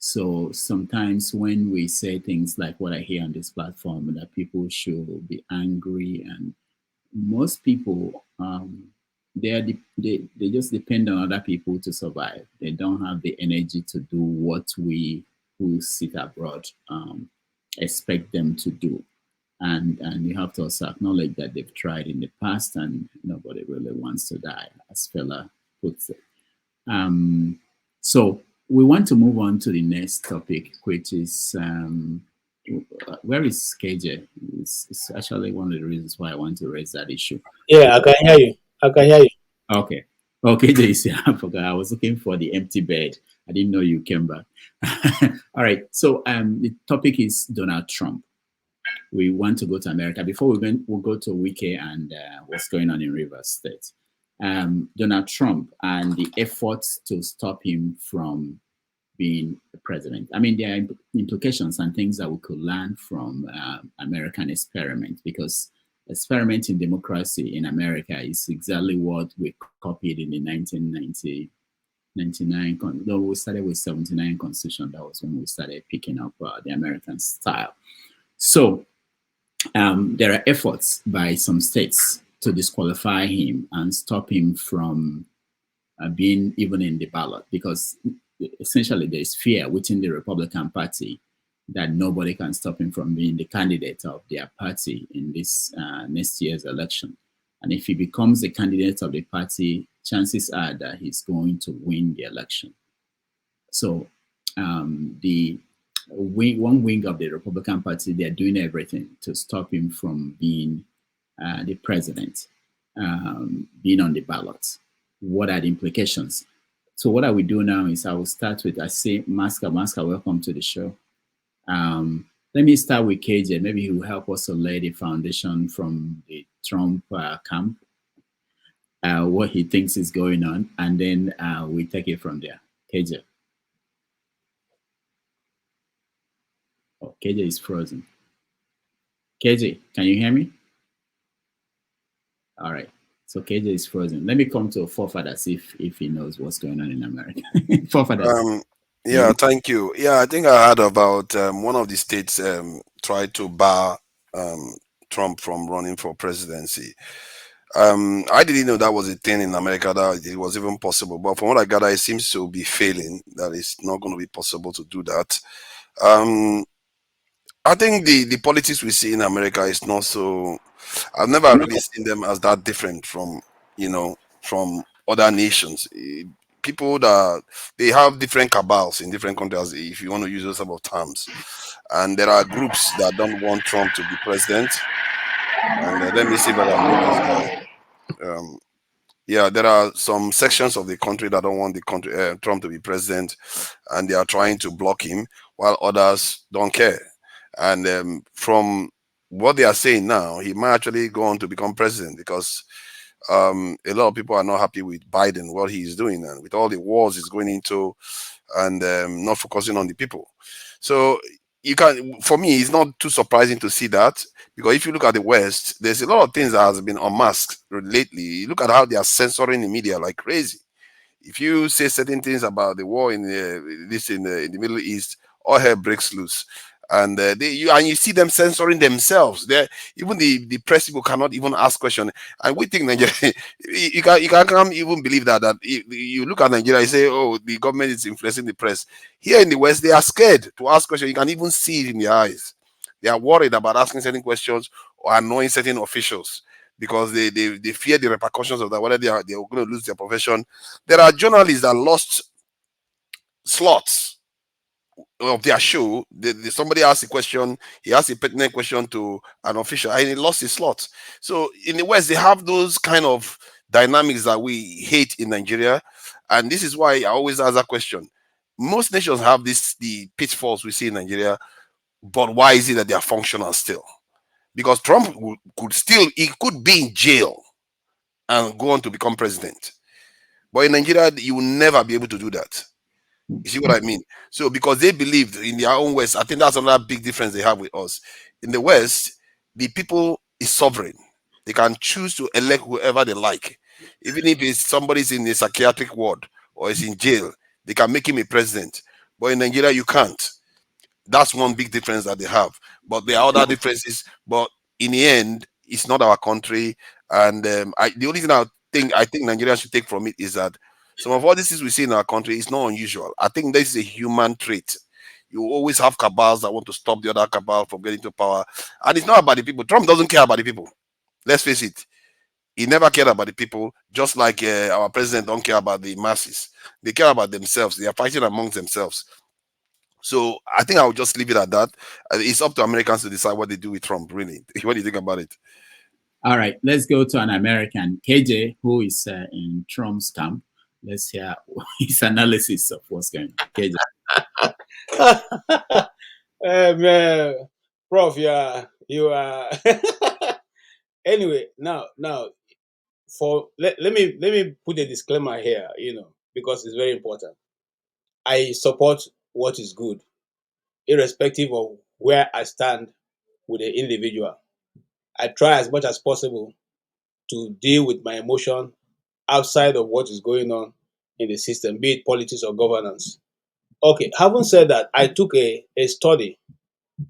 So sometimes when we say things like what I hear on this platform, that people should be angry, and most people, they just depend on other people to survive. They don't have the energy to do what we who sit abroad expect them to do. And you have to also acknowledge that they've tried in the past and nobody really wants to die, as Fela puts it. So we want to move on to the next topic, which is, where is KJ? It's actually one of the reasons why I want to raise that issue. Yeah, I can hear you. I can hear you. Okay. Okay, JC, I forgot. I was looking for the empty bed. I didn't know you came back. All right. So the topic is Donald Trump. We want to go to America. Before we'll go to Wike and what's going on in Rivers State. Donald Trump and the efforts to stop him from being the president. I mean, there are implications and things that we could learn from American experiment, because experimenting democracy in America is exactly what we copied in the 1999, though we started with 79 Constitution. That was when we started picking up the American style. So there are efforts by some states to disqualify him and stop him from being even in the ballot, because essentially there's fear within the Republican Party that nobody can stop him from being the candidate of their party in this next year's election. And if he becomes the candidate of the party, chances are that he's going to win the election. So the one wing of the Republican Party, they're doing everything to stop him from being the president, being on the ballot. What are the implications? So what I will do now is I will start with, I say, Maska, welcome to the show. Let me start with KJ. Maybe he will help us to lay the foundation from the Trump camp, what he thinks is going on, and then we take it from there. KJ. Oh, KJ is frozen. KJ, can you hear me? All right. So KJ is frozen. Let me come to Forefathers if he knows what's going on in America. Forefathers. Yeah, thank you. Yeah, I think I heard about one of the states tried to bar Trump from running for presidency. I didn't know that was a thing in America, that it was even possible. But from what I gather, it seems to be failing. That it's not going to be possible to do that. I think the politics we see in America is not so. I've never really seen them as that different from from other nations. People that they have different cabals in different countries, if you want to use those type of terms, and there are groups that don't want Trump to be president. And let me see if I can mute this guy. Yeah, there are some sections of the country that don't want the country Trump to be president, and they are trying to block him, while others don't care. And from what they are saying now, he might actually go on to become president, because a lot of people are not happy with Biden, what he is doing, and with all the wars he's going into, and not focusing on the people. So you can, for me, it's not too surprising to see that, because if you look at the West, there's a lot of things that has been unmasked lately. You look at how they are censoring the media like crazy. If you say certain things about the war in the Middle East, all hell breaks loose, and you see them censoring themselves. Even the press people cannot even ask questions. And we think Nigeria, you can't even believe that you look at Nigeria, you say, oh, the government is influencing the press. Here in the West, they are scared to ask questions. You can even see it in their eyes. They are worried about asking certain questions or annoying certain officials, because they fear the repercussions of that, whether they are going to lose their profession. There are journalists that lost slots of their show. Somebody asked a question, he asked a pertinent question to an official, and he lost his slot. So in the West, they have those kind of dynamics that we hate in Nigeria. And this is why I always ask that question. Most nations have the pitfalls we see in Nigeria, but why is it that they are functional still? Because Trump he could be in jail and go on to become president. But in Nigeria, you will never be able to do that. You see what I mean? So because they believed in their own West, I think that's another big difference they have with us. In the West, the people is sovereign. They can choose to elect whoever they like. Even if it's somebody's in a psychiatric ward or is in jail, they can make him a president. But in Nigeria, you can't. That's one big difference that they have. But there are other differences. But in the end, it's not our country. And the only thing I think Nigeria should take from it is that some of all these things we see in our country is not unusual. I think this is a human trait. You always have cabals that want to stop the other cabal from getting to power. And it's not about the people. Trump doesn't care about the people. Let's face it. He never cared about the people, just like our president don't care about the masses. They care about themselves. They are fighting amongst themselves. So I think I'll just leave it at that. It's up to Americans to decide what they do with Trump, really. What do you think about it? All right, let's go to an American, KJ, who is in Trump's camp. Let's hear his analysis of what's going on. KJ. Man, Prof, you are. Anyway, now, let me put a disclaimer here, because it's very important. I support what is good, irrespective of where I stand with the individual. I try as much as possible to deal with my emotion outside of what is going on in the system, be it politics or governance. Okay, having said that, I took a study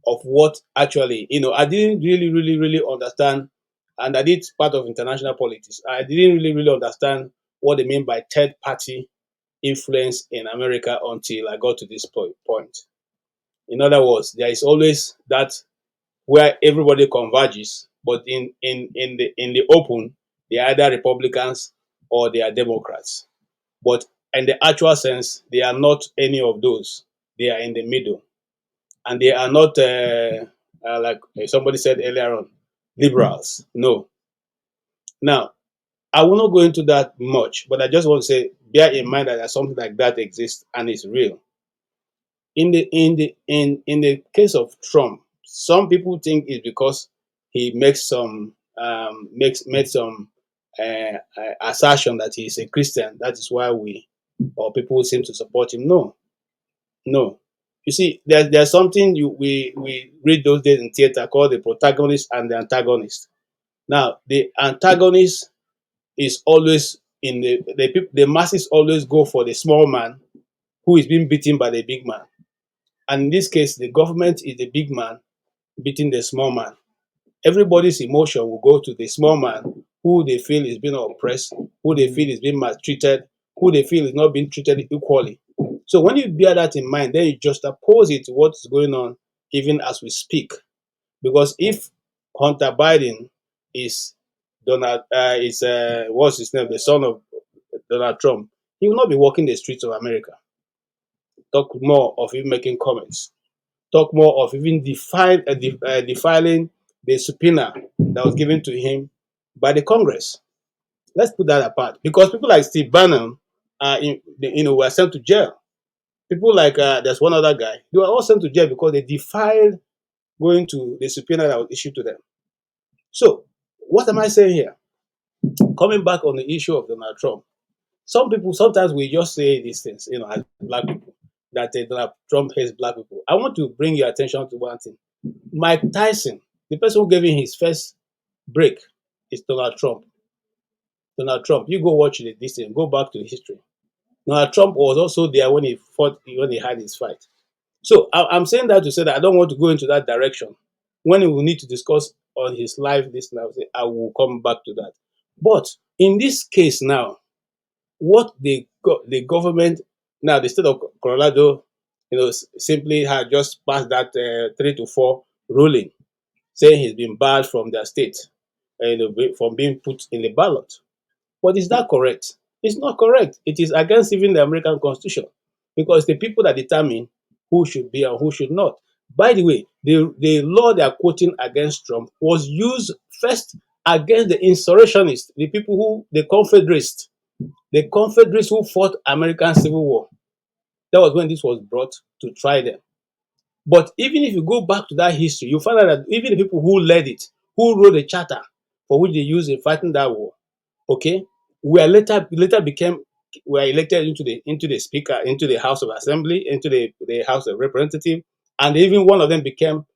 of what actually, I didn't really understand, and I did part of international politics. I didn't really understand what they mean by third party influence in America until I got to this point. In other words, there is always that where everybody converges, but in the open, they are either Republicans or they are Democrats. But in the actual sense, they are not any of those. They are in the middle, and they are not like somebody said earlier on, liberals. No. Now, I will not go into that much, but I just want to say, bear in mind that something like that exists and is real. In the case of Trump, some people think it's because he makes some made some assertion that he's a Christian. That is why people seem to support him. No. You see, there's something we read those days in theater called the protagonist and the antagonist. Now, the antagonist is always in the masses always go for the small man who is being beaten by the big man. And in this case, the government is the big man beating the small man. Everybody's emotion will go to the small man who they feel is being oppressed, who they feel is being maltreated, who they feel is not being treated equally. So when you bear that in mind, then you just oppose it to what's going on even as we speak. Because if Hunter Biden is what's his name, the son of Donald Trump, he will not be walking the streets of America. Talk more of him making comments. Talk more of even defiling the subpoena that was given to him by the Congress. Let's put that apart, because people like Steve Bannon, were sent to jail. People like there's one other guy, they were all sent to jail because they defied going to the subpoena that was issued to them. So, what am I saying here? Coming back on the issue of Donald Trump, some people sometimes we just say these things, as black people, that Donald Trump hates black people. I want to bring your attention to one thing. Mike Tyson, the person who gave him his first break, is Donald Trump. Donald Trump, you go watch this thing, go back to history. Donald Trump was also there when he had his fight. So I'm saying that to say that I don't want to go into that direction. When we will need to discuss on his life, I will come back to that. But in this case now, what the government, now the state of Colorado, simply had just passed that 3-4 ruling, saying he's been barred from their state and from being put in the ballot. But is that correct? It's not correct. It is against even the American Constitution, because the people that determine who should be and who should not. By the way, the law they are quoting against Trump was used first against the insurrectionists, the people the Confederates who fought American Civil War. That was when this was brought to try them. But even if you go back to that history, you find out that even the people who led it, who wrote the charter for which they used in fighting that war, okay, were later elected into the speaker, into the House of Assembly, into the House of Representatives, and even one of them became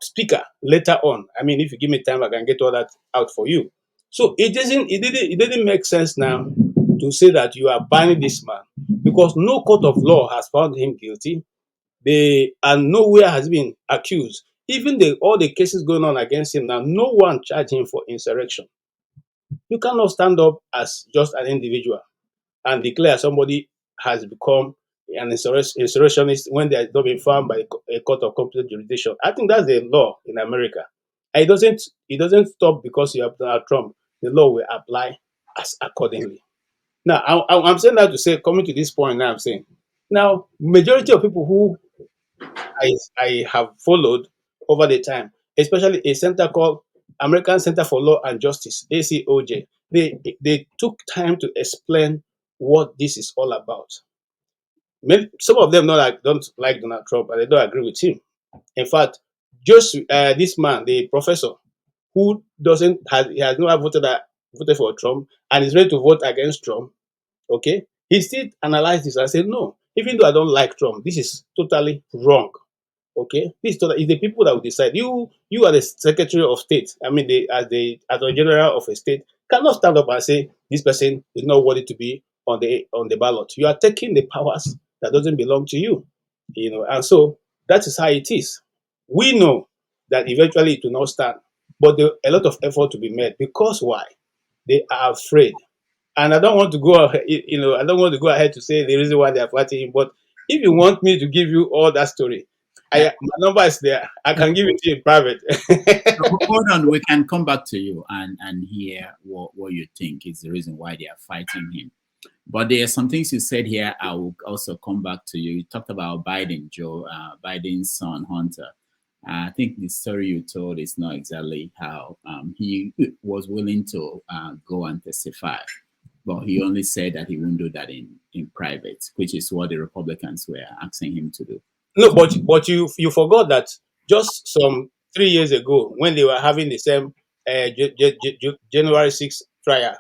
speaker later on. I mean, if you give me time, I can get all that out for you. So it didn't make sense now to say that you are banning this man, because no court of law has found him guilty. And nowhere has been accused. Even all the cases going on against him now, no one charged him for insurrection. You cannot stand up as just an individual and declare somebody has become an insurrectionist when they have not been found by a court of competent jurisdiction. I think that's the law in America. And it doesn't stop because you have Donald Trump. The law will apply as accordingly. Now, I'm saying that to say, coming to this point now, I'm saying, now, majority of people who I have followed over the time, especially a center called American Center for Law and Justice, ACOJ. They took time to explain what this is all about. Some of them don't like Donald Trump and they don't agree with him. In fact, just this man, the professor, who he has never voted for Trump and is ready to vote against Trump, okay, he still analyzed this and said, no, even though I don't like Trump, this is totally wrong. Okay, this is the people that will decide. You are the Secretary of State. I mean, as the General of a state cannot stand up and say this person is not worthy to be on the ballot. You are taking the powers that doesn't belong to you, and so that is how it is. We know that eventually it will not stand, but there a lot of effort to be made, because why? They are afraid. And I don't want to go ahead, I don't want to go ahead to say the reason why they are fighting him. But if you want me to give you all that story, my number is there. I can give it to you in private. Hold on, we can come back to you and hear what you think is the reason why they are fighting him. But there are some things you said here. I will also come back to you. You talked about Biden, Joe, Biden's son, Hunter. I think the story you told is not exactly how he was willing to go and testify. But he only said that he wouldn't do that in private, which is what the Republicans were asking him to do. No, but you forgot that just some 3 years ago, when they were having the same January 6th trial,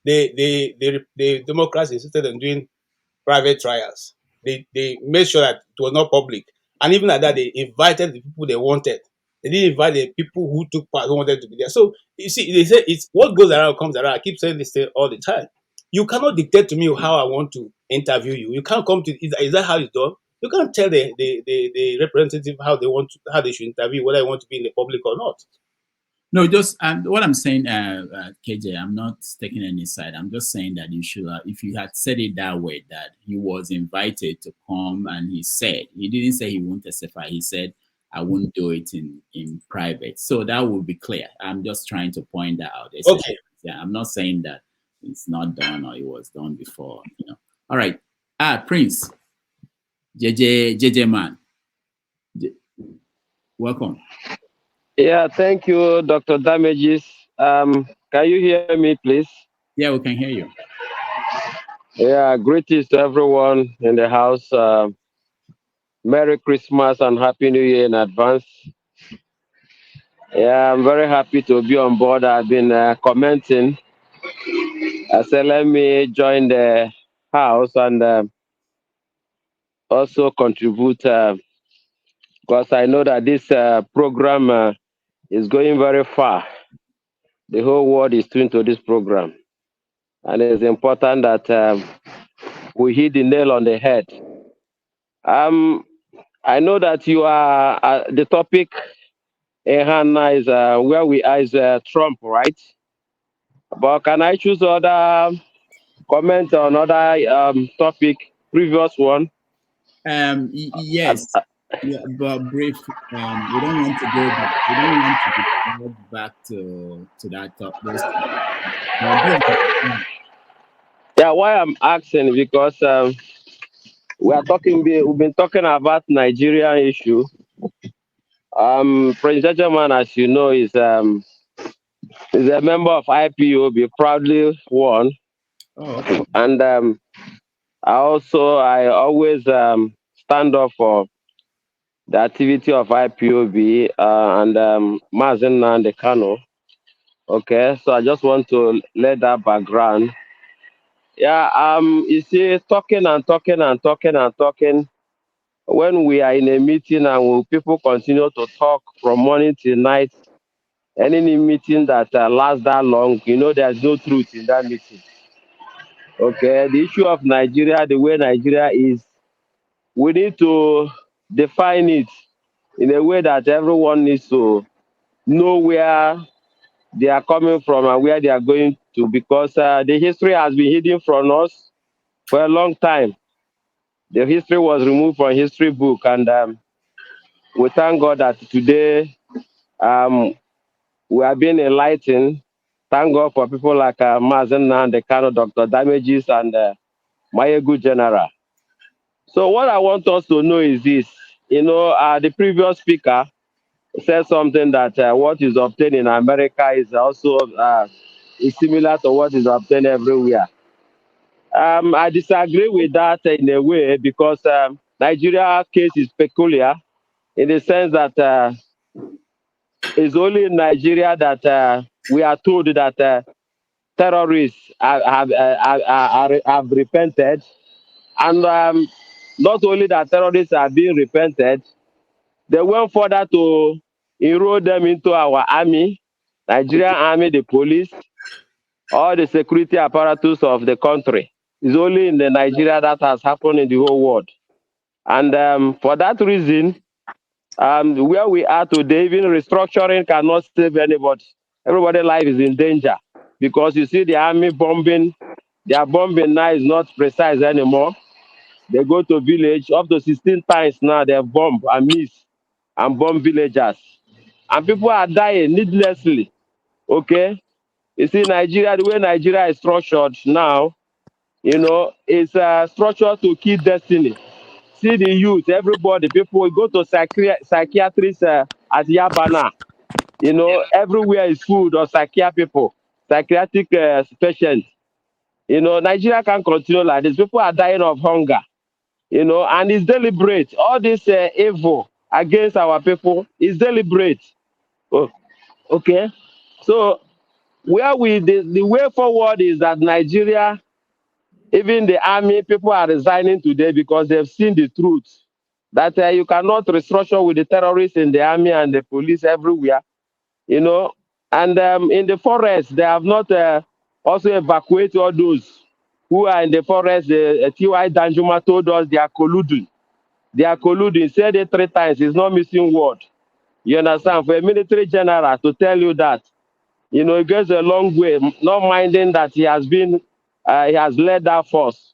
the Democrats insisted on doing private trials. They made sure that it was not public, and even at that, they invited the people they wanted. They didn't invite the people who took part, who wanted to be there. So you see, they say it's what goes around comes around. I keep saying this thing all the time. You cannot dictate to me how I want to interview you. You can't come to is that how it's done? You can't tell the representative how they should interview, whether they want to be in the public or not. No, just what I'm saying, KJ, I'm not taking any side. I'm just saying that you should, if you had said it that way, that he was invited to come and he didn't say he won't testify. He said, I won't do it in private. So that would be clear. I'm just trying to point that out. Okay. Yeah, I'm not saying that it's not done or it was done before, All right. Prince, JJ man. Welcome. Yeah, thank you, Dr. Damages. Can you hear me, please? Yeah, we can hear you. Yeah, greetings to everyone in the house. Merry Christmas and Happy New Year in advance. Yeah, I'm very happy to be on board. I've been commenting. I said, let me join the house and also contribute because I know that this program is going very far. The whole world is tuned to this program. And it's important that we hit the nail on the head. I know that you are the topic in hand now is where we are is Trump, right? But can I choose other comment on other topic, previous one? Yes. Yeah, but brief. We don't want to go back. We don't want to go back to that those. Yeah, why I'm asking because we've been talking about Nigerian issue. President German, as you know, is a member of IPOB, proudly won. Oh, okay. And I always stand up for the activity of IPOB and Mazen Nnamdi Kanu. Okay, so I just want to let that background. Yeah, you see, talking and talking and talking and talking. When we are in a meeting and people continue to talk from morning till night, any meeting that lasts that long, there's no truth in that meeting. Okay, the issue of Nigeria, the way Nigeria is, we need to define it in a way that everyone needs to know where they are coming from and where they are going to, because the history has been hidden from us for a long time. The history was removed from history book, and we thank God that today we are being enlightened. Thank God for people like Mazen Nnamdi Kanu, Dr. Damages, and Mayegu General. So what I want us to know is this. The previous speaker said something that what is obtained in America is also is similar to what is obtained everywhere. I disagree with that in a way because Nigeria case is peculiar in the sense that it's only in Nigeria that we are told that terrorists have repented, and not only that terrorists are being repented, they went further to enroll them into our army, Nigerian army, the police, all the security apparatus of the country. It's only in the Nigeria that has happened in the whole world. And for that reason, where we are today, even restructuring cannot save anybody. Everybody's life is in danger because you see the army bombing. Their bombing now is not precise anymore. They go to village up to 16 times now. They bomb and miss and bomb villagers, and people are dying needlessly. Okay, you see Nigeria, the way Nigeria is structured now, it's structured to kill destiny. See the youth, everybody, people go to psychiatrists at Yabana. Everywhere is food or psychiatric patients. Nigeria can't continue like this. People are dying of hunger. And it's deliberate. All this evil against our people is deliberate. Oh, okay. So the way forward is that Nigeria, even the army, people are resigning today because they've seen the truth that you cannot restructure with the terrorists in the army and the police everywhere. And in the forest, they have not also evacuated all those who are in the forest. T.Y. Danjuma told us they are colluding. They are colluding. Said it 3 times. It's not missing word. You understand? For a military general to tell you that, you know, it goes a long way, not minding that he has led that force.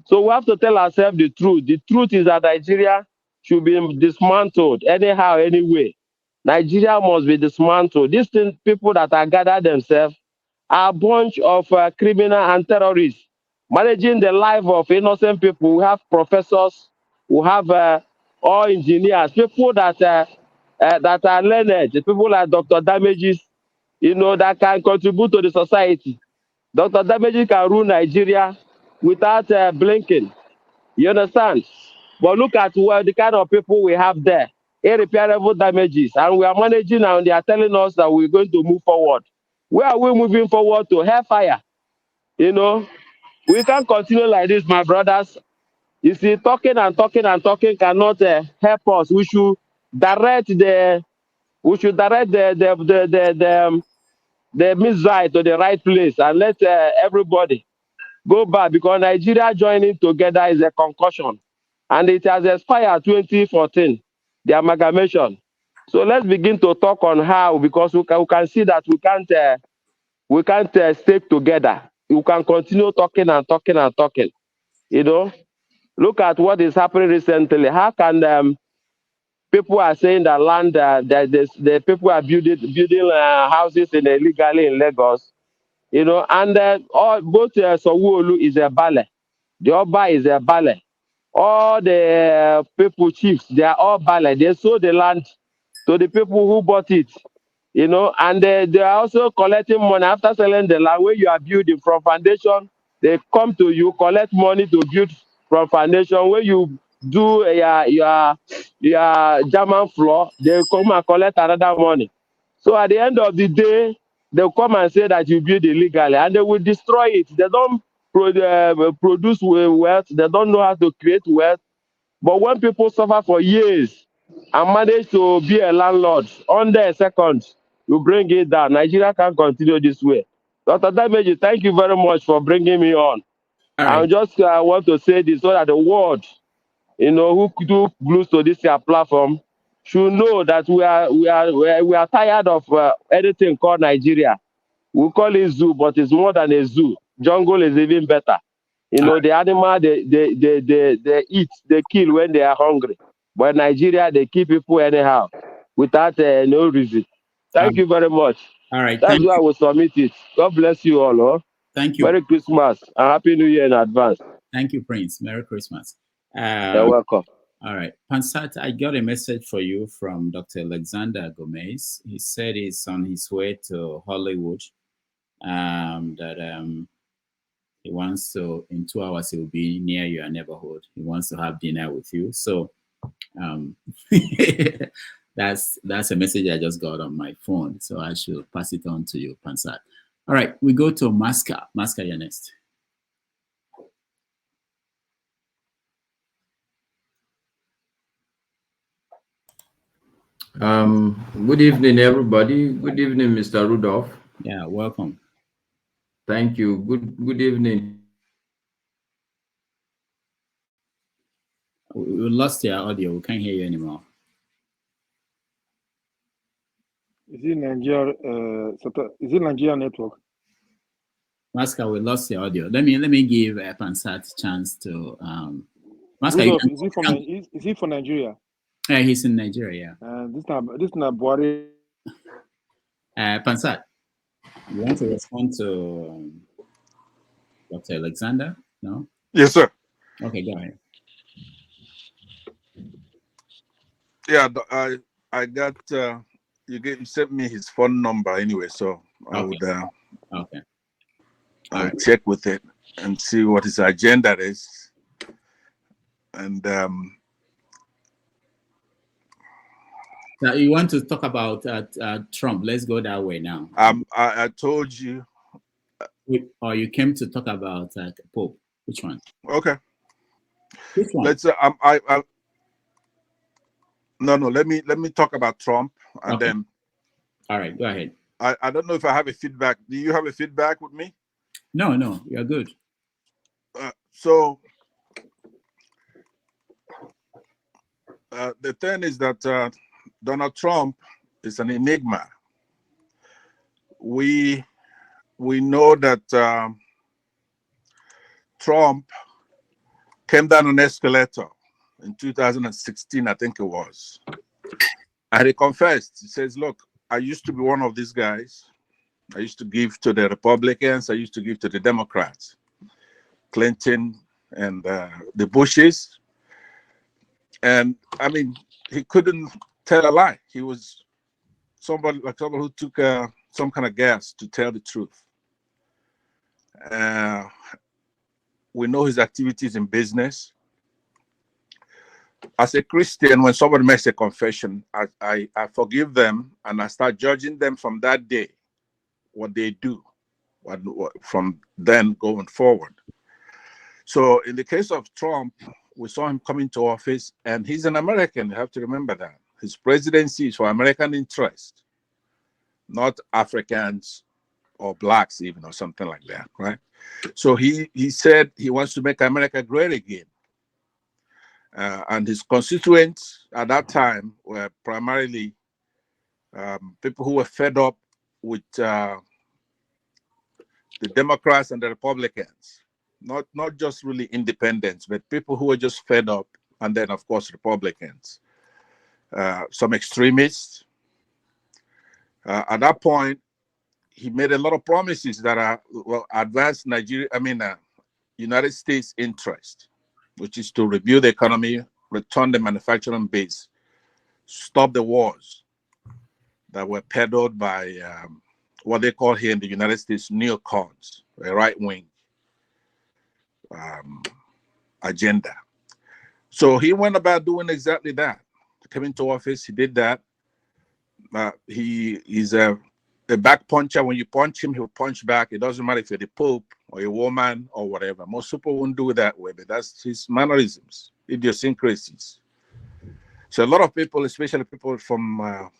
So we have to tell ourselves the truth. The truth is that Nigeria should be dismantled anyhow, anyway. Nigeria must be dismantled. These people that are gathered themselves are a bunch of criminal and terrorists managing the life of innocent people. We have professors, we have all engineers, people that are learned, people like Dr. Damages, you know, that can contribute to the society. Dr. Damages can rule Nigeria without blinking. You understand? But look at the kind of people we have there, irreparable damages, and we are managing and they are telling us that we're going to move forward. Where are we moving forward to? Hellfire. You know, we can't continue like this, my brothers. You see, talking and talking and talking cannot help us. We should direct the missile to the right place and let everybody go back, because Nigeria joining together is a concussion and it has expired 2014, the amalgamation. So let's begin to talk on how, because we can see that we can't stick together. You can continue talking and talking and talking. You know, look at what is happening recently. How can people are saying that land that the people are building houses illegally in Lagos? You know, and both Sowolu is a ballet, the Oba is a ballet. All the people chiefs, they are all ballet. They sold the land to the people who bought it, you know, and they are also collecting money after selling the land. Where you are building from foundation, they come to you, collect money to build from foundation. Where you do your German floor, they come and collect another money. So at the end of the day, they'll come and say that you build illegally, and they will destroy it. They don't produce wealth. They don't know how to create wealth. But when people suffer for years and manage to be a landlord under a second, you bring it down. Nigeria can't continue this way. Dr. Dameji, thank you very much for bringing me on. I just want to say this so that the world, you know, who do glues to this platform should know that we are tired of anything called Nigeria. We call it zoo, but it's more than a zoo. Jungle is even better. You know, the animal they eat, they kill when they are hungry. But in Nigeria, they kill people anyhow without no reason. Thank you very much. All right. That's Thank why I you. will submit it. God bless you all. Oh? Thank you. Merry Christmas and Happy New Year in advance. Thank you, Prince. Merry Christmas. You're welcome. All right. Pansat, I got a message for you from Dr. Alexander Gomez. He said he's on his way to Hollywood. He wants to, in 2 hours, he will be near your neighborhood. He wants to have dinner with you. So that's a message I just got on my phone. So I should pass it on to you, Pansat. All right, we go to Maska. Maska, you're next. Good evening, everybody. Good evening, Mr. Rudolph. Yeah, welcome. Thank you. Good evening. We lost your audio. We can't hear you anymore. Is it Nigeria? Is it Nigeria network? Maska, we lost your audio. Let me give Pansat a chance to. Maska, Rudolph, is he from Nigeria? Yeah, he's in Nigeria. This not Buhari. Pansat, you want to respond to Dr. Alexander? No. Yes, sir. Okay, go ahead. Yeah, I got you sent me his phone number anyway, so I would I'll check with it and see what his agenda is, and Now you want to talk about Trump? Let's go that way now. I told you. Or you came to talk about Pope? Which one? Okay. Which one? Let's no. Let me talk about Trump, and then. All right, go ahead. I don't know if I have a feedback. Do you have a feedback with me? No, you're good. So the thing is that Donald Trump is an enigma. We know that Trump came down an escalator in 2016, I think it was. And he confessed. He says, look, I used to be one of these guys. I used to give to the Republicans. I used to give to the Democrats, Clinton and the Bushes. And I mean, he couldn't tell a lie. He was somebody who took some kind of gas to tell the truth. We know his activities in business. As a Christian, when somebody makes a confession, I forgive them and I start judging them from that day, what they do, what from then going forward. So in the case of Trump, we saw him coming to office, and he's an American. You have to remember that. His presidency is for American interest, not Africans or blacks even, or something like that, right? So he said he wants to make America great again. And his constituents at that time were primarily people who were fed up with the Democrats and the Republicans. Not just really independents, but people who were just fed up, and then, of course, Republicans. Some extremists. At that point, he made a lot of promises that advanced United States interest, which is to rebuild the economy, return the manufacturing base, stop the wars that were peddled by what they call here in the United States neocons, a right-wing agenda. So he went about doing exactly that. Coming to office, he did that. He's a back puncher. When you punch him, he'll punch back. It doesn't matter if you're the Pope or a woman or whatever. Most people wouldn't do it that way, but that's his mannerisms, idiosyncrasies. So a lot of people, especially people from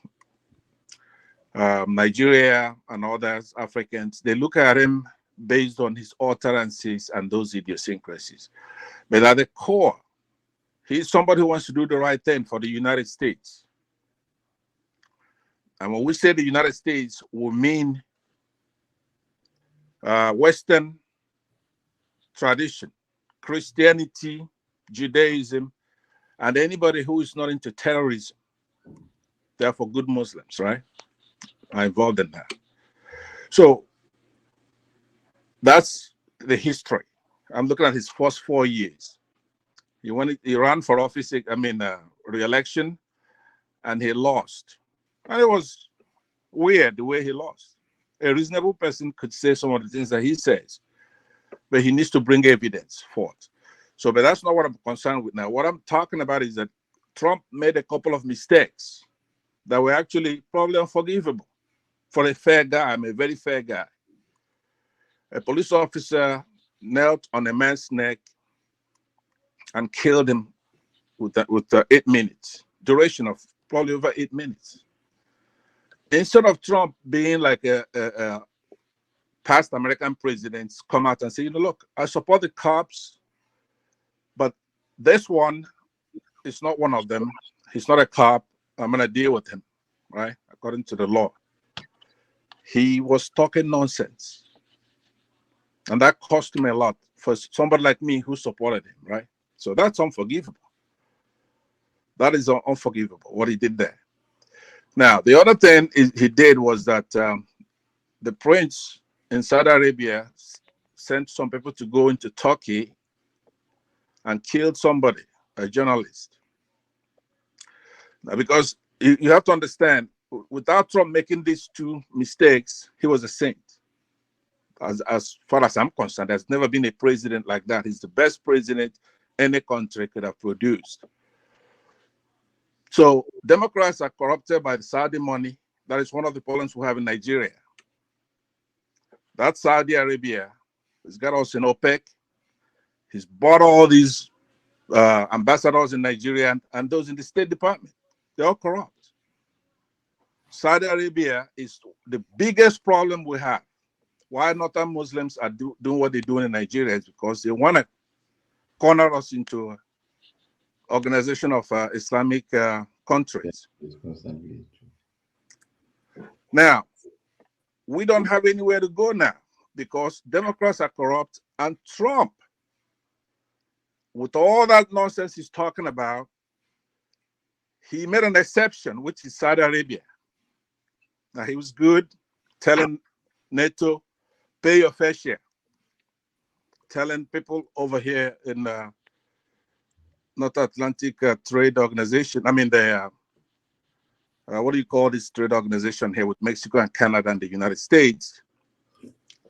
Nigeria and others, Africans, they look at him based on his utterances and those idiosyncrasies. But at the core, he's somebody who wants to do the right thing for the United States. And when we say the United States, we mean Western tradition, Christianity, Judaism, and anybody who is not into terrorism. Therefore, good Muslims, right, are involved in that. So that's the history. I'm looking at his first 4 years. He ran for office, re-election, and he lost. And it was weird the way he lost. A reasonable person could say some of the things that he says, but he needs to bring evidence forth. So, but that's not what I'm concerned with now. What I'm talking about is that Trump made a couple of mistakes that were actually probably unforgivable for a fair guy. I'm a very fair guy. A police officer knelt on a man's neck and killed him with 8 minutes, duration of probably over 8 minutes. Instead of Trump being like a past American presidents, come out and say, look, I support the cops, but this one is not one of them. He's not a cop. I'm going to deal with him, right? According to the law. He was talking nonsense. And that cost him a lot for somebody like me who supported him, right? So that's unforgivable. That is unforgivable, what he did there. Now, the other thing he did was that the prince in Saudi Arabia sent some people to go into Turkey and killed somebody, a journalist. Now, because you have to understand, without Trump making these two mistakes, he was a saint. As far as I'm concerned, there's never been a president like that. He's the best president any country could have produced. So Democrats are corrupted by the Saudi money. That is one of the problems we have in Nigeria. That's Saudi Arabia. He's got us in OPEC. He's bought all these ambassadors in Nigeria and those in the State Department. They're all corrupt. Saudi Arabia is the biggest problem we have. Why northern Muslims are doing what they're doing in Nigeria is because they want to corner us into organization of Islamic countries. Now, we don't have anywhere to go now because Democrats are corrupt, and Trump, with all that nonsense he's talking about, he made an exception, which is Saudi Arabia. Now, he was good, telling NATO, pay your fair share, telling people over here in North Atlantic Trade Organization, I mean, the what do you call this trade organization here with Mexico and Canada and the United States,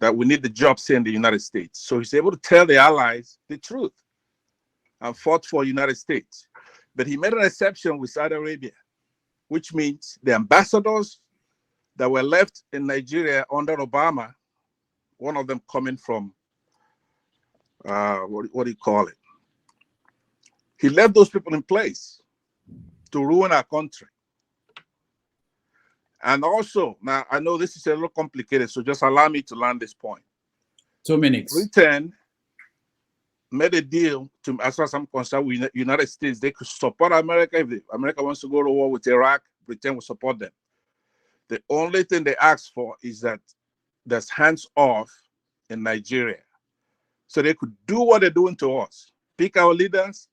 that we need the jobs here in the United States. So he's able to tell the allies the truth and fought for the United States. But he made an exception with Saudi Arabia, which means the ambassadors that were left in Nigeria under Obama, one of them coming from, what do you call it? He left those people in place to ruin our country. And also, now I know this is a little complicated, so just allow me to land this point. 2 minutes. Britain made a deal, to, as far as I'm concerned, with the United States. They could support America. If America wants to go to war with Iraq, Britain will support them. The only thing they asked for is that there's hands off in Nigeria. So they could do what they're doing to us. Pick our leaders,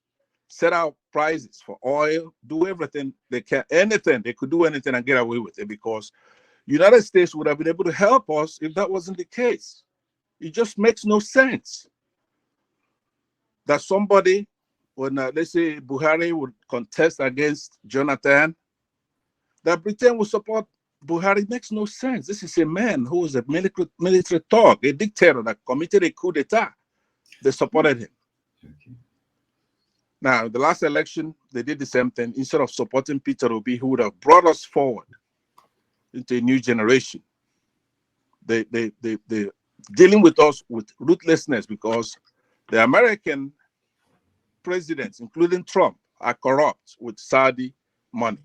set out prices for oil, do everything they can, anything. They could do anything and get away with it because United States would have been able to help us if that wasn't the case. It just makes no sense that somebody, when let's say Buhari would contest against Jonathan, that Britain would support Buhari. It makes no sense. This is a man who was a military thug, a dictator that committed a coup d'etat. They supported him. Now, the last election, they did the same thing. Instead of supporting Peter Obi, who would have brought us forward into a new generation, they dealing with us with ruthlessness because the American presidents, including Trump, are corrupt with Saudi money.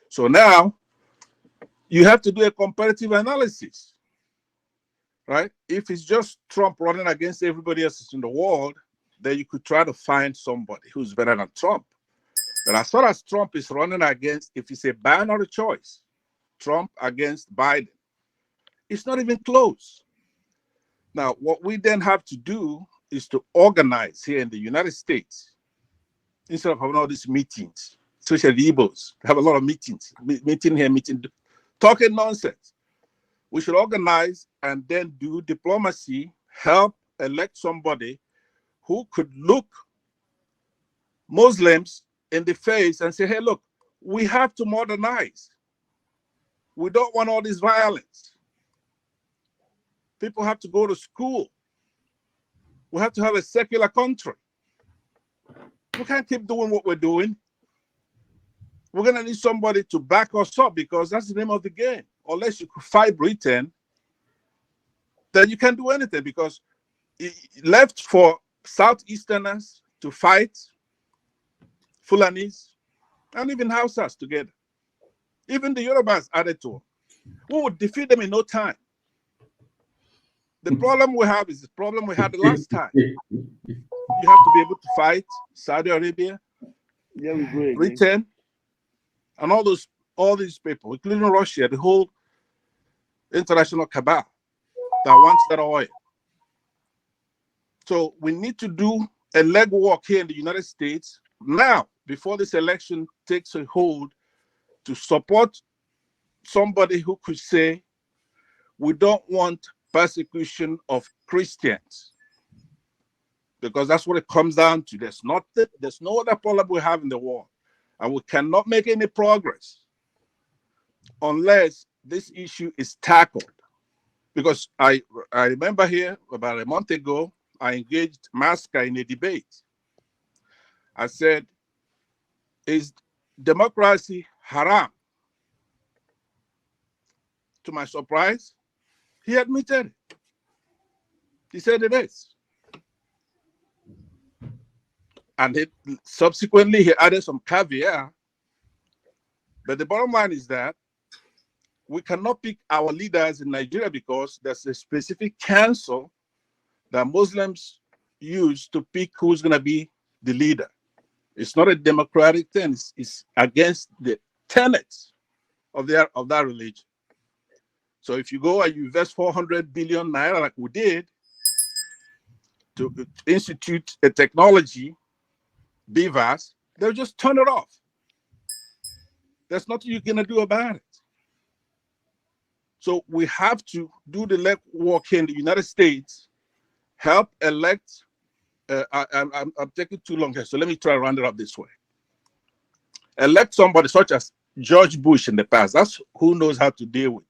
So now you have to do a comparative analysis, right? If it's just Trump running against everybody else in the world, then you could try to find somebody who's better than Trump. But as far as Trump is running against, if it's a binary choice, Trump against Biden, it's not even close. Now, what we then have to do is to organize here in the United States, instead of having all these meetings, especially the Igbos, have a lot of meetings, meeting here, meeting, talking nonsense. We should organize and then do diplomacy, help elect somebody who could look Muslims in the face and say, hey, look, we have to modernize. We don't want all this violence. People have to go to school. We have to have a secular country. We can't keep doing what we're doing. We're going to need somebody to back us up because that's the name of the game. Unless you could fight Britain, then you can't do anything because it left for Southeasterners to fight Fulanis and even Hausas together. Even the Yorubas added to them. We would defeat them in no time. The problem we have is the problem we had the last time. You have to be able to fight Saudi Arabia, Britain, and all these people, including Russia, the whole international cabal that wants that oil. So we need to do a legwork here in the United States now, before this election takes a hold, to support somebody who could say, we don't want persecution of Christians. Because that's what it comes down to. There's no other problem we have in the world. And we cannot make any progress unless this issue is tackled. Because I remember here about a month ago, I engaged Masca in a debate. I said, is democracy haram? To my surprise, he admitted it. He said it is. And subsequently, he added some caveat. But the bottom line is that we cannot pick our leaders in Nigeria because there's a specific council that Muslims use to pick who's going to be the leader. It's not a democratic thing. It's against the tenets of that religion. So if you go and you invest 400 billion naira like we did to institute a technology, BVAS, they'll just turn it off. There's nothing you're gonna do about it. So we have to do the legwork here in the United States, help elect. I'm taking too long here, so let me try to round it up this way. Elect somebody such as George Bush in the past. That's who knows how to deal with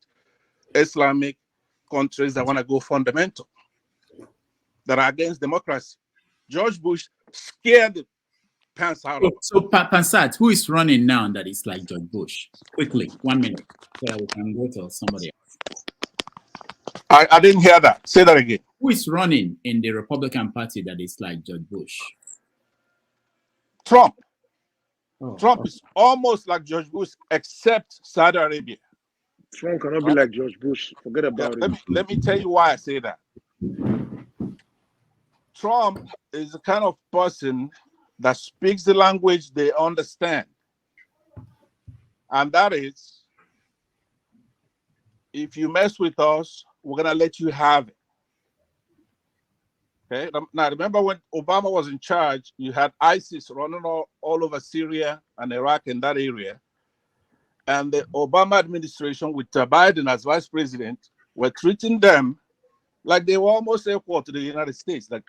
Islamic countries that want to go fundamental, that are against democracy. George Bush scared the pants out of them. So Pansat, who is running now that is like George Bush? Quickly, 1 minute, so that we can go to somebody else. I didn't hear that. Say that again. Who is running in the Republican Party that is like George Bush? Trump. Trump is almost like George Bush, except Saudi Arabia. Trump cannot be like George Bush. Forget about it. Let me tell you why I say that. Trump is the kind of person that speaks the language they understand. And that is, if you mess with us, we're going to let you have it. Okay. Now, remember when Obama was in charge, you had ISIS running all over Syria and Iraq in that area. And the Obama administration, with Biden as vice president, were treating them like they were almost equal to the United States, like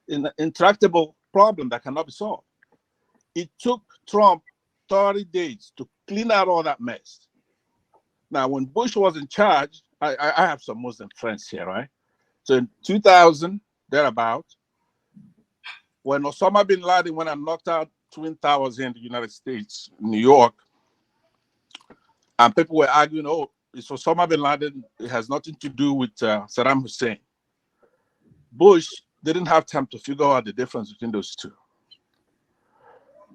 an intractable problem that cannot be solved. It took Trump 30 days to clean out all that mess. Now, when Bush was in charge, I have some Muslim friends here, right? So in 2000, thereabout, when Osama bin Laden went and knocked out Twin Towers here in the United States, New York, and people were arguing, oh, it's Osama bin Laden, it has nothing to do with Saddam Hussein. Bush didn't have time to figure out the difference between those two.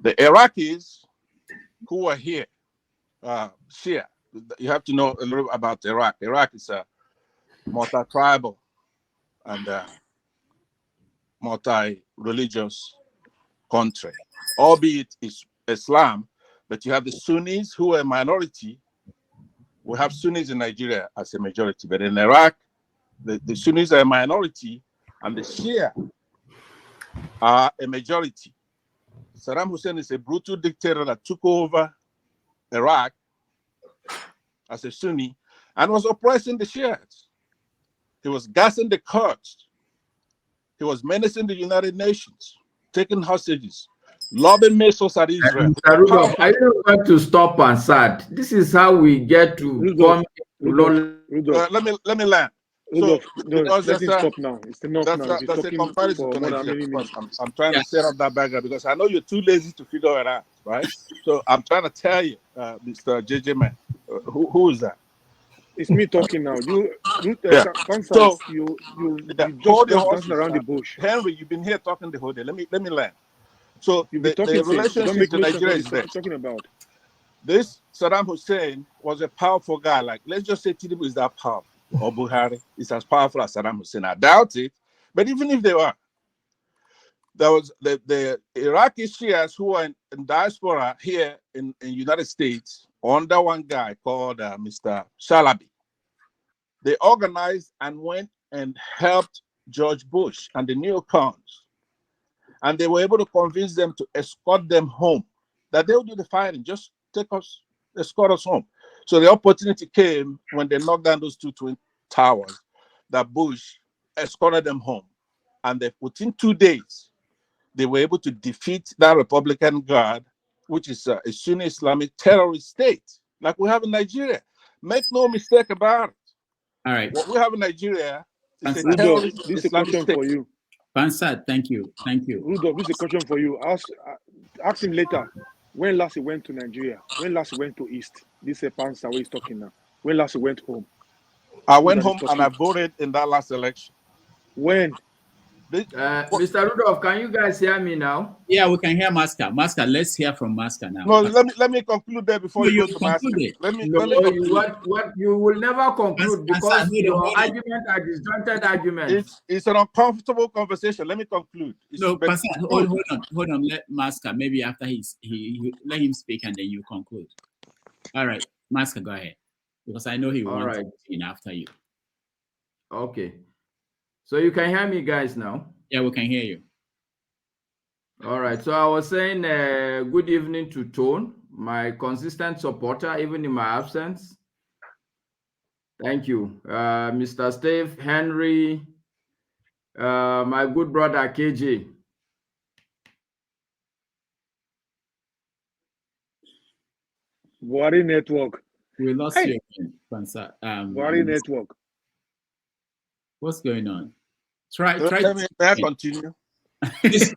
The Iraqis who were here, Shia, you have to know a little about Iraq. Iraq is a multi-tribal and multi-religious country, albeit it's Islam, but you have the Sunnis who are a minority. We have Sunnis in Nigeria as a majority, but in Iraq, the Sunnis are a minority and the Shia are a majority. Saddam Hussein is a brutal dictator that took over Iraq as a Sunni and was oppressing the Shiites. He was gassing the Kurds. He was menacing the United Nations, taking hostages, lobbing missiles at Israel. Mr. Rudolph, I don't want to stop Ansad. This is how we get to come let me land. Rudolph, So, no, because let him stop now. It's enough now. that's a comparison to Nigeria. Minutes. I'm trying to set up that background because I know you're too lazy to figure it out, right? So I'm trying to tell you, Mr. JJ Man, who is that? It's me talking now. You just dancing around the bush. Henry, you've been here talking the whole day. Let me land. So the relationship to Nigeria is there. Talking about this Saddam Hussein was a powerful guy. Like, let's just say Tinubu is that powerful, or Buhari is as powerful as Saddam Hussein. I doubt it, but even if they were, there was the Iraqi Shias who are in diaspora here in United States under one guy called Mr. Shalabi. They organized and went and helped George Bush and the neocons. And they were able to convince them to escort them home, that they'll do the fighting, just escort us home. So the opportunity came when they knocked down those two twin towers, that Bush escorted them home. And within 2 days, they were able to defeat that Republican Guard, which is a Sunni Islamic terrorist state, like we have in Nigeria. Make no mistake about it. All right. What we have in Nigeria is a Rudolph, terrorist this is a Islamic question state. for you. Pansat, thank you. Rudolph, this is a question for you. Ask him later. When last he went to Nigeria? When last he went to East? This is Pansat where he's talking now. When last he went home? I went home and I voted in that last election. When? Mr. Rudolph, can you guys hear me now? Yeah, we can hear Master. Master, let's hear from Master now. No, let me conclude there before you go to Master. Let me conclude. What you will never conclude because your argument are disjointed arguments. It's an uncomfortable conversation. Let me conclude. No, Pastor, hold on. Let Master, maybe after he let him speak and then you conclude. All right, Master, go ahead. Because I know he wants to in after you. Okay. So you can hear me guys now? Yeah, we can hear you. All right. So I was saying good evening to Tone, my consistent supporter, even in my absence. Thank you. Mr. Steve, Henry, my good brother KJ. Worry network. We lost you again, Pansa. Worry network. What's going on? Try May I continue? This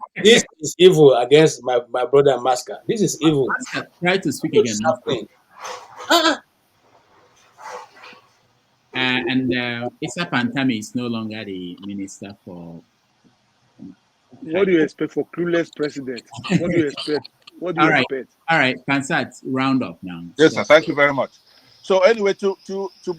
is evil against my brother Masker. This is evil. Masker, try to speak again. And Issa Pantami is no longer the minister for. What do you expect for clueless president? What do you expect? What do you expect? All right, Pansat, round up now. Yes, sir. Thank you very much. So anyway, to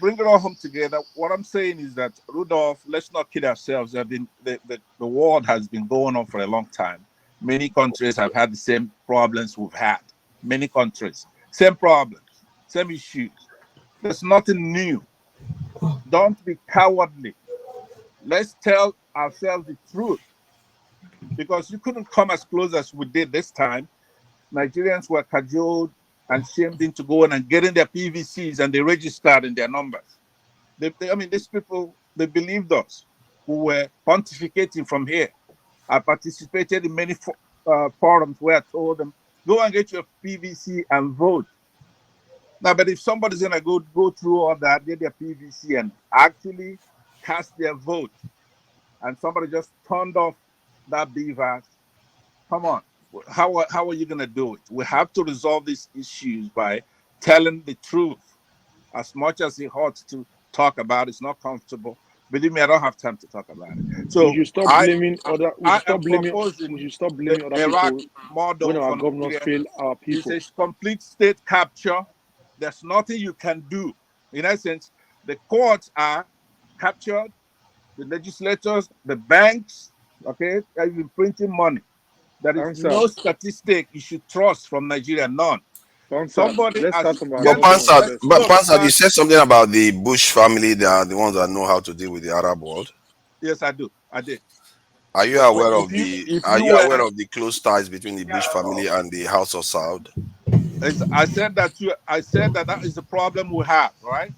bring it all home together, what I'm saying is that Rudolph, let's not kid ourselves. The war has been going on for a long time. Many countries have had the same problems we've had. Many countries, same problems, same issues. There's nothing new. Don't be cowardly. Let's tell ourselves the truth. Because you couldn't come as close as we did this time. Nigerians were cajoled and shamed into going and getting their PVCs, and they registered in their numbers. These people, they believed us. We were pontificating from here. I participated in many forums where I told them, go and get your PVC and vote. Now, but if somebody's going to go through all that, get their PVC and actually cast their vote, and somebody just turned off that BVAS, come on. How are you going to do it? We have to resolve these issues by telling the truth. As much as it hurts to talk about, it's not comfortable. Believe me, I don't have time to talk about it. So we should stop blaming other. We should stop blaming other Iraq people model when our for governors Nigeria. fail our people. It's a complete state capture. There's nothing you can do. In essence, the courts are captured, the legislators, the banks, okay, are even printing money. There is no statistic you should trust from Nigeria, none. Somebody But Pansat, you said something about the Bush family. They are the ones that know how to deal with the Arab world. Yes, I do. I did. Are you aware of the close ties between the Bush family and the House of Saud? I said that is the problem we have, right?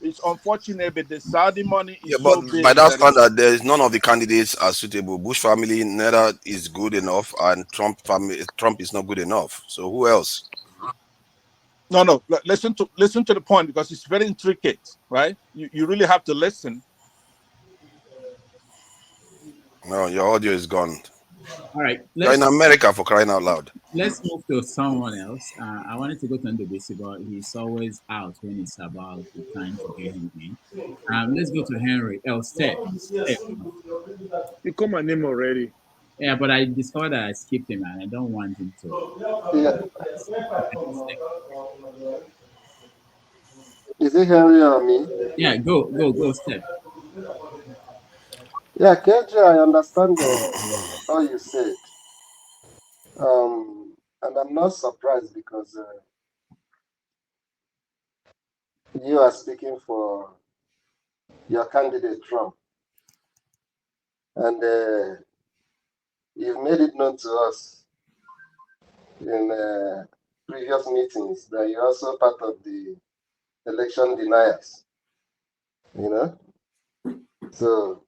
It's unfortunate, but the Saudi money is so big. By that standard, there is none of the candidates are suitable. Bush family neither is good enough, and Trump is not good enough. So who else? No. Listen to the point, because it's very intricate, right? You really have to listen. No, your audio is gone. All right, you're in America, for crying out loud. Let's move to someone else. I wanted to go to Ndubisi, but he's always out when it's about the time to get him in. Let's go to Henry. Steph. You call my name already. Yeah, but I discovered that I skipped him, and I don't want him to. Yeah. Is it Henry or me? Yeah, go, Steph. Yeah, KJ, I understand all you said. And I'm not surprised because you are speaking for your candidate, Trump. And you've made it known to us in previous meetings that you're also part of the election deniers. You know? So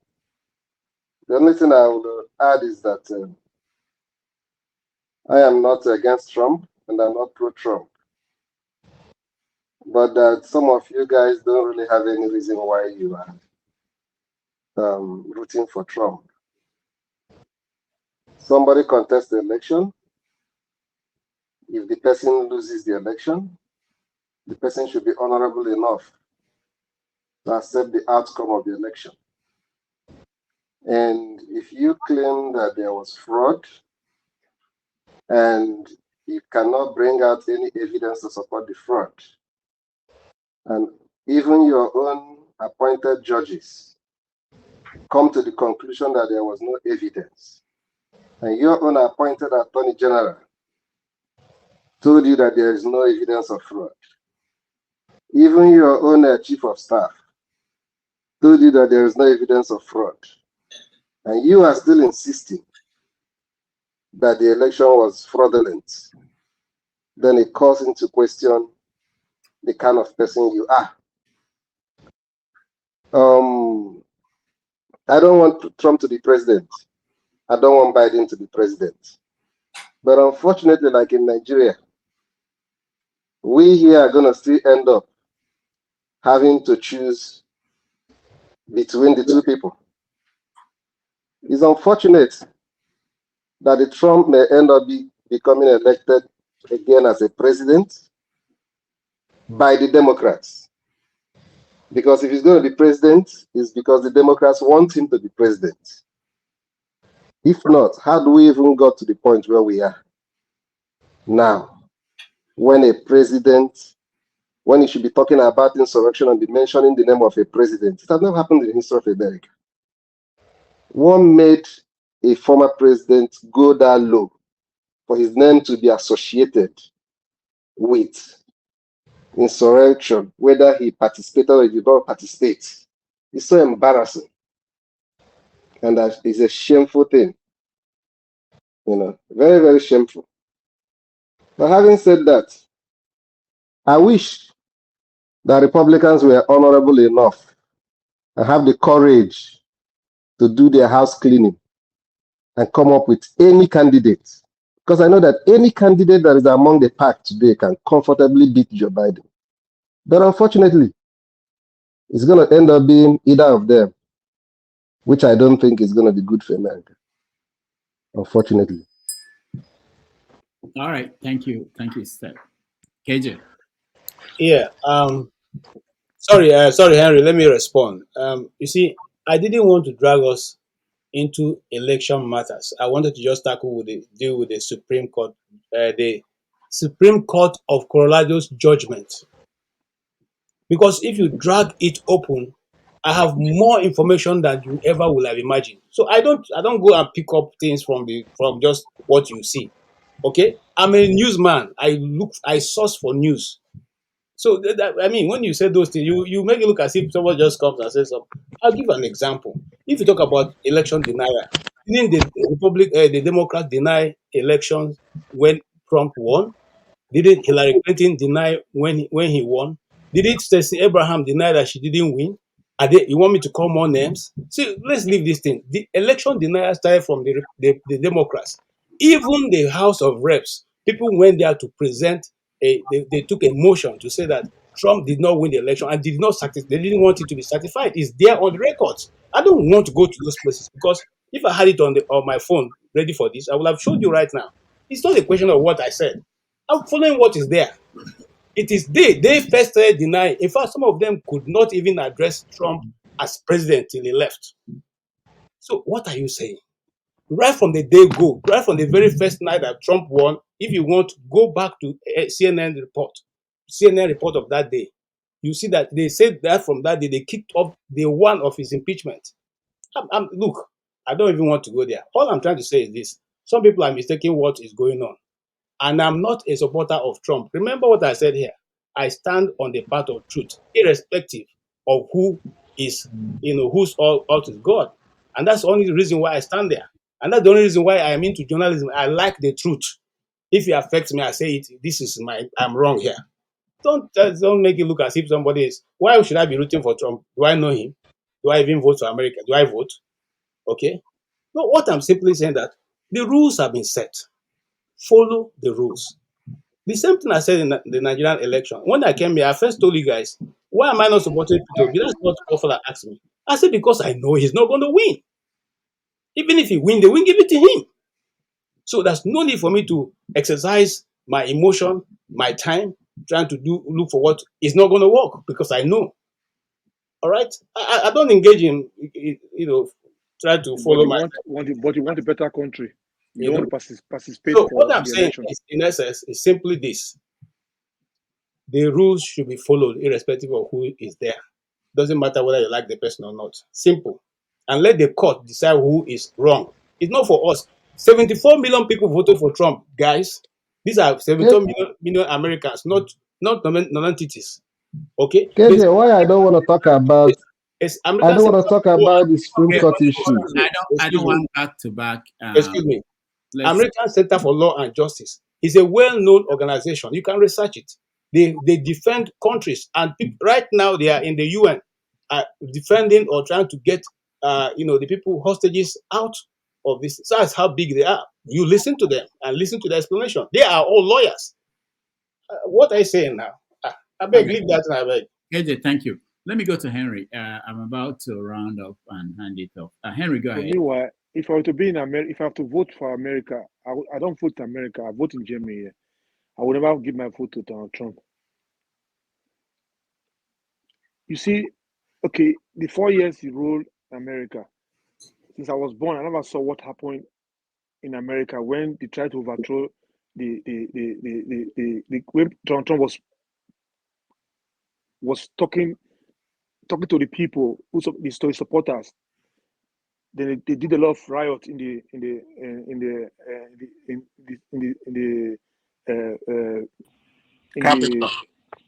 the only thing I would add is that I am not against Trump and I'm not pro-Trump. But that some of you guys don't really have any reason why you are rooting for Trump. Somebody contests the election. If the person loses the election, the person should be honorable enough to accept the outcome of the election. And if you claim that there was fraud and you cannot bring out any evidence to support the fraud, and even your own appointed judges come to the conclusion that there was no evidence, and your own appointed attorney general told you that there is no evidence of fraud, even your own chief of staff told you that there is no evidence of fraud, and you are still insisting that the election was fraudulent, then it calls into question the kind of person you are. I don't want Trump to be president. I don't want Biden to be president. But unfortunately, like in Nigeria, we here are going to still end up having to choose between the two people. It's unfortunate that the Trump may end up becoming elected again as a president by the Democrats. Because if he's going to be president, it's because the Democrats want him to be president. If not, how do we even got to the point where we are now, when a president, when he should be talking about insurrection and be mentioning the name of a president? It has never happened in the history of America. One made a former president go that low for his name to be associated with insurrection, whether he participated or he did not participate. It's so embarrassing. And that is a shameful thing. Very, very shameful. But having said that, I wish that Republicans were honorable enough and have the courage to do their house cleaning and come up with any candidate. Because I know that any candidate that is among the pack today can comfortably beat Joe Biden. But unfortunately, it's going to end up being either of them, which I don't think is going to be good for America, unfortunately. All right. Thank you. Thank you, Steph. KJ. Yeah. Sorry, Henry. Let me respond. You see, I didn't want to drag us into election matters. I wanted to just deal with the Supreme Court, the Supreme Court of Colorado's judgment. Because if you drag it open, I have more information than you ever will have imagined. So I don't go and pick up things from just what you see. Okay, I'm a newsman. I source for news. So I mean, when you say those things, you make it look as if someone just comes and says something. I'll give an example. If you talk about election denial, didn't the Democrats deny elections when Trump won? Didn't Hillary Clinton deny when he won? Didn't Stacey Abraham deny that she didn't win? You want me to call more names? See, let's leave this thing. The election denial started from the Democrats. Even the House of Reps, people went there to present they took a motion to say that Trump did not win the election and did not they didn't want it to be certified. It's there on the records. I don't want to go to those places because if I had it on my phone ready for this, I would have showed you right now. It's not a question of what I said. I'm following what is there. It is they first started denying. In fact, some of them could not even address Trump as president till he left. So what are you saying? Right from the day go, right from the very first night that Trump won, if you want, go back to CNN report of that day. You see that they said that from that day, they kicked off the one of his impeachment. Look, I don't even want to go there. All I'm trying to say is this. Some people are mistaking what is going on. And I'm not a supporter of Trump. Remember what I said here. I stand on the path of truth, irrespective of who is, who's out is God. And that's the only reason why I stand there. And that's the only reason why I'm into journalism. I like the truth. If it affects me, I say it. I'm wrong here. Don't make it look as if somebody is. Why should I be rooting for Trump? Do I know him? Do I even vote for America? Do I vote? Okay. No, what I'm simply saying that the rules have been set. Follow the rules. The same thing I said in the Nigerian election. When I came here, I first told you guys, why am I not supporting Peter Obi? That's what Kofala asked me. I said, because I know he's not going to win. Even if he wins, they will give it to him. So there's no need for me to exercise my emotion, my time, trying to look for what is not going to work because I know. All right? I don't engage in, try to follow my. But you want a better country. You don't want to participate So for what I'm the saying election. is, in essence, is simply this: the rules should be followed, irrespective of who is there. Doesn't matter whether you like the person or not. Simple, and let the court decide who is wrong. It's not for us. 74 million people voted for Trump, guys. These are 74 million Americans, not non-entities. Okay. KJ, why I don't want to talk about I Americans. don't want to talk about the Supreme Okay, Court issue. I don't want back to back. Excuse me. American Center for Law and Justice is a well-known organization. You can research it. They defend countries, and right now they are in the UN, defending or trying to get the people hostages out of this. So that's how big they are. You listen to them and listen to the explanation. They are all lawyers. What are you saying now? I beg, leave that. I beg. AJ, thank you. Let me go to Henry. I'm about to round up and hand it off. Henry, go ahead. Meanwhile, if I were to be in America, if I have to vote for America, I don't vote in America. I vote in Germany. I would never give my vote to Donald Trump. You see, okay, the 4 years he ruled America, since I was born, I never saw what happened in America when they tried to overthrow when Donald Trump was talking to the people, the supporters. They did a lot of riot in the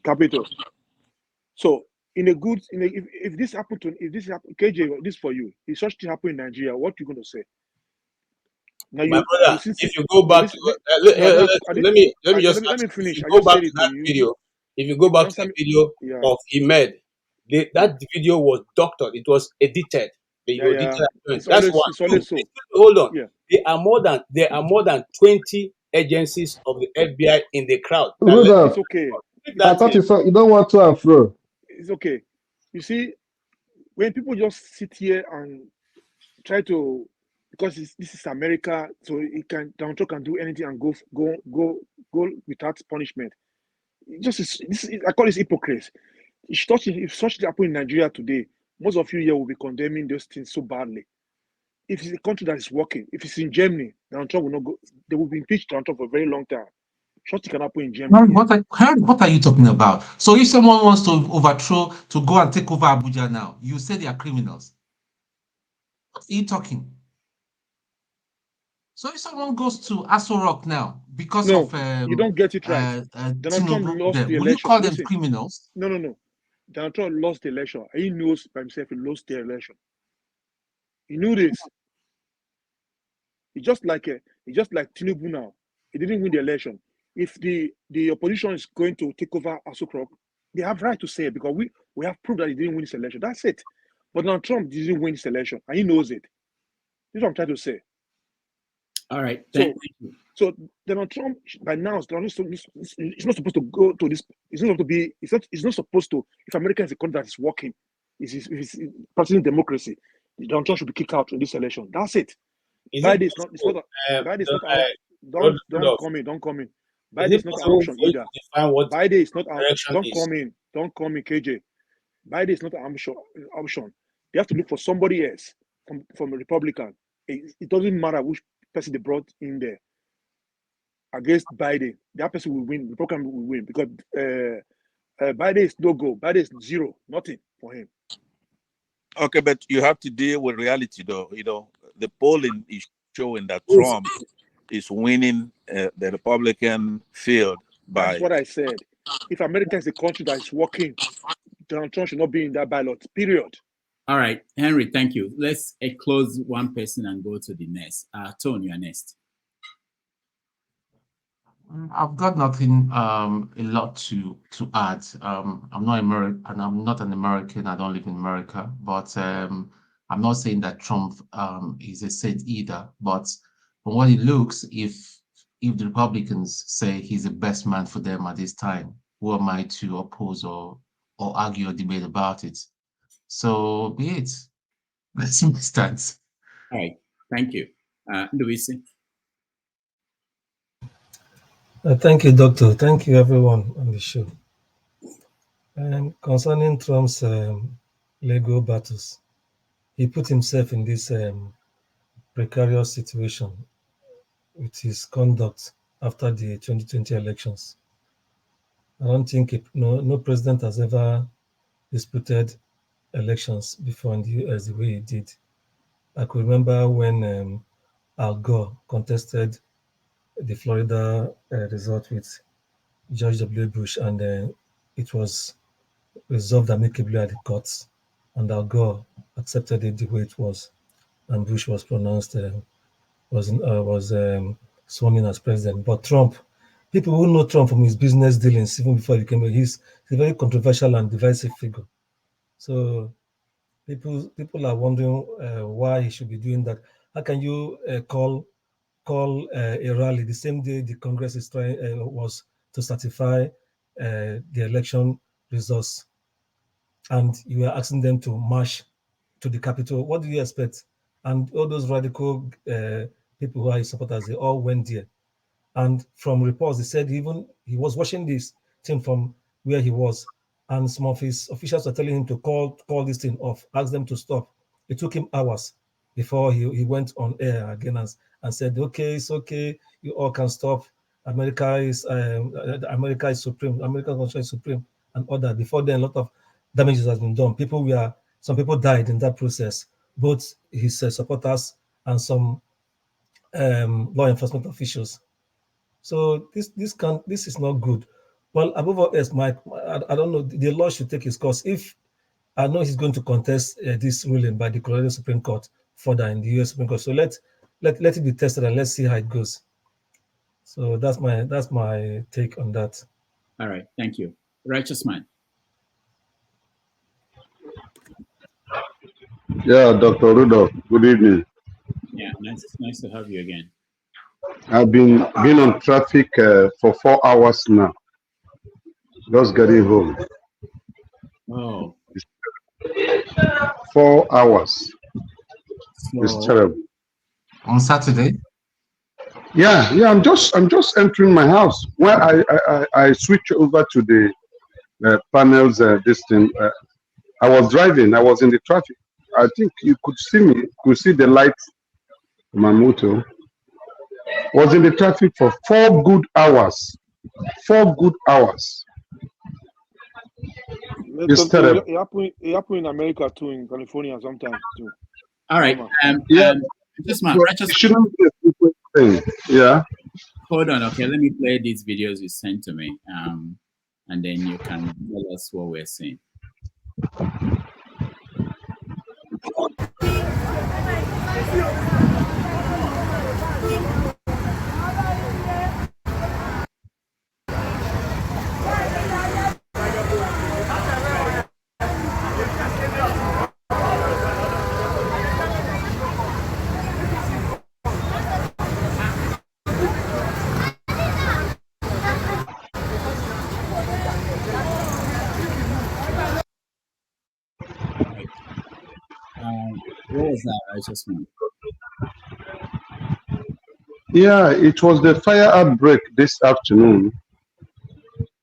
Capitol. So if this happened KJ, this for you, if such thing happened in Nigeria, what are you going to say? Now My brother, if you go back, let me finish. If you go back to that video, if you go back to the video of Imed, that video was doctored. It was edited. That's one. Hold on. There are more than 20 agencies of the FBI in the crowd. Rudolph, it's okay. I thought you don't want to and fro. It's okay. You see, when people just sit here and try to, because this is America, so Donald Trump can do anything and go without punishment. I call this hypocrisy. If such thing happened in Nigeria today, most of you here will be condemning those things so badly. If it's a country that is working, if it's in Germany, Donald Trump will not go. They will be impeached Donald Trump for a very long time. Such thing can happen in Germany. What are you talking about? So if someone wants to go and take over Abuja now, you say they are criminals. What are you talking? So if someone goes to Aso Rock now because of you don't get it right. Donald Trump lost the election. Will you call them criminals? No. Donald Trump lost the election. He knows by himself he lost the election. He knew this. It's just like Tinubu now. He didn't win the election. If the opposition is going to take over Aso Rock, they have right to say it because we have proved that he didn't win this election. That's it. But Donald Trump didn't win this election, and he knows it. This is what I'm trying to say. All right. So Donald Trump by now is not supposed to go to this. It's not supposed to. If America is a country that is working, is practicing democracy, Donald Trump should be kicked out in this election. That's it. Biden is not. Don't come in. Biden is not an option either. Biden is not. Don't come in, KJ. Biden is not an option. They have to look for somebody else from a Republican. It doesn't matter which person they brought in there against Biden. That person will win. The Republican will win because Biden is no go. Biden is zero, nothing for him. Okay, but you have to deal with reality, though. The polling is showing that Trump is winning the Republican field by. That's what I said. If America is a country that is working, Donald Trump should not be in that ballot. Period. All right, Henry, thank you. Let's close one person and go to the next. Tony, you are next. I've got nothing a lot to add. I'm not American, and I'm not an American. I don't live in America, but I'm not saying that Trump is a saint either. But from what it looks, if the Republicans say he's the best man for them at this time, who am I to oppose or argue or debate about it? So be it. Let's see what stands. All right, thank you, Luis. Thank you, Doctor. Thank you, everyone on the show. And concerning Trump's legal battles, he put himself in this precarious situation with his conduct after the 2020 elections. I don't think no president has ever disputed elections before in the US the way he did. I could remember when Al Gore contested the Florida result with George W. Bush, and it was resolved amicably at the courts, and Al Gore accepted it the way it was, and Bush was pronounced was sworn in as president. But Trump, people who know Trump from his business dealings even before he became he's a very controversial and divisive figure. So people are wondering why he should be doing that. How can you call a rally the same day the Congress is trying was to certify the election results, and you are asking them to march to the Capitol? What do you expect? And all those radical people who are his supporters, they all went there. And from reports, they said even he was watching this thing from where he was, and some of his officials were telling him to call this thing off, ask them to stop. It took him hours before he went on air again and said, okay, it's okay, you all can stop. America is supreme. American country is supreme, and all that. Before then, a lot of damages has been done. Some people died in that process, both his supporters and some law enforcement officials. So this is not good. Well, above all else, Mike, I don't know. The law should take its course. If I know he's going to contest this ruling by the Colorado Supreme Court further in the U.S. Supreme Court, so let it be tested and let's see how it goes. So that's my take on that. All right, thank you. Righteous Man. Yeah, Dr. Rudolph, good evening. Yeah, nice to have you again. I've been on traffic for 4 hours now. Just getting home. Oh. 4 hours. So, it's terrible. On Saturday? Yeah. I'm just entering my house. When I switch over to the panels. This thing. I was driving. I was in the traffic. I think you could see me. Could see the light. My motor was in the traffic for 4 good hours. 4 good hours. It's terrible. It happened in America too, in California sometimes too. All right. Just man, shouldn't be a frequent thing. Yeah. Hold on. Okay, let me play these videos you sent to me, and then you can tell us what we're seeing. What was that, Righteous Man? Yeah, it was the fire outbreak this afternoon.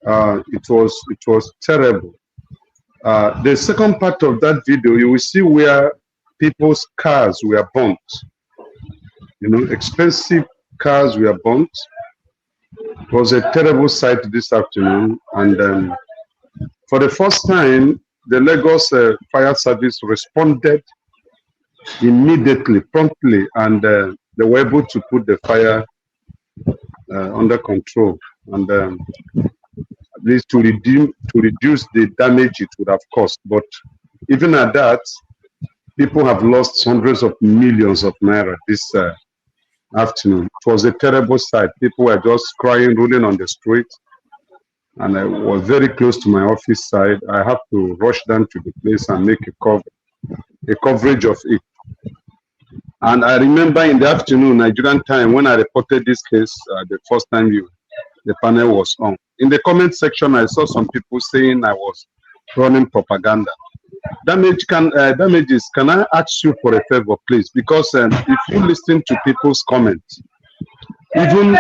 It was terrible. The second part of that video, you will see where people's cars were burnt. You know, expensive cars were burnt. It was a terrible sight this afternoon, and for the first time, the Lagos Fire Service responded immediately, promptly, and they were able to put the fire under control, and at least to reduce the damage it would have caused. But even at that, people have lost hundreds of millions of naira this afternoon. It was a terrible sight. People were just crying, rolling on the street, and I was very close to my office side. I have to rush down to the place and make a coverage of it. And I remember in the afternoon, Nigerian time, when I reported this case, the first time the panel was on. In the comment section, I saw some people saying I was running propaganda. Damages, can I ask you for a favor, please? Because if you listen to people's comments, even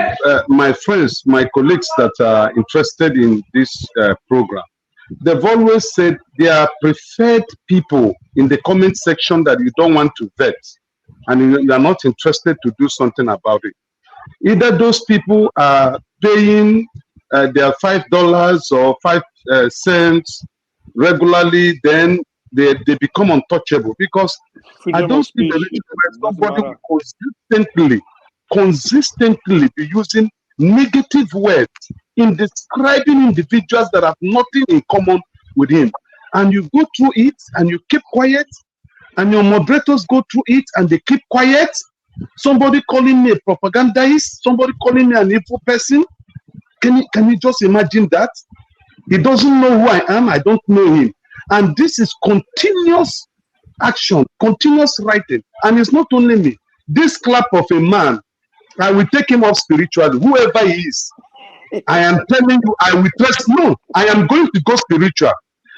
my friends, my colleagues that are interested in this program, they've always said they are preferred people in the comment section that you don't want to vet and you are not interested to do something about it. Either those people are paying their $5 or 5 cents regularly, then they become untouchable, because I Freedom don't of see the speech. reason why Doesn't somebody matter. will consistently be using negative words in describing individuals that have nothing in common with him. And you go through it and you keep quiet, and your moderators go through it and they keep quiet. Somebody calling me a propagandist, somebody calling me an evil person. Can you just imagine that? He doesn't know who I am, I don't know him. And this is continuous action, continuous writing. And it's not only me. This clap of a man, I will take him off spiritually, whoever he is. I am telling you, I will trust. No, I am going to go spiritual,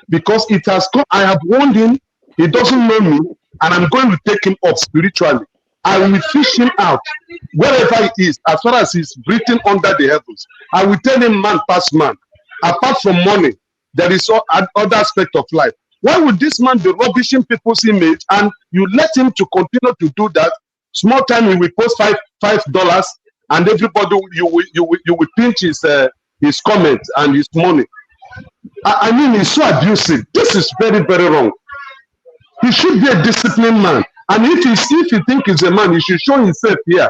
because it has come. I have warned him. He doesn't know me, and I'm going to take him up spiritually. I will fish him out wherever he is, as far as he's breathing under the heavens. I will tell him, man past man. Apart from money, there is other aspect of life. Why would this man be rubbishing people's image, and you let him to continue to do that? Small time he will post $5, and everybody you will pinch his comment and his money. I mean, it's so abusive. This is very, very wrong. He should be a disciplined man. And if you think he's a man, he should show himself here.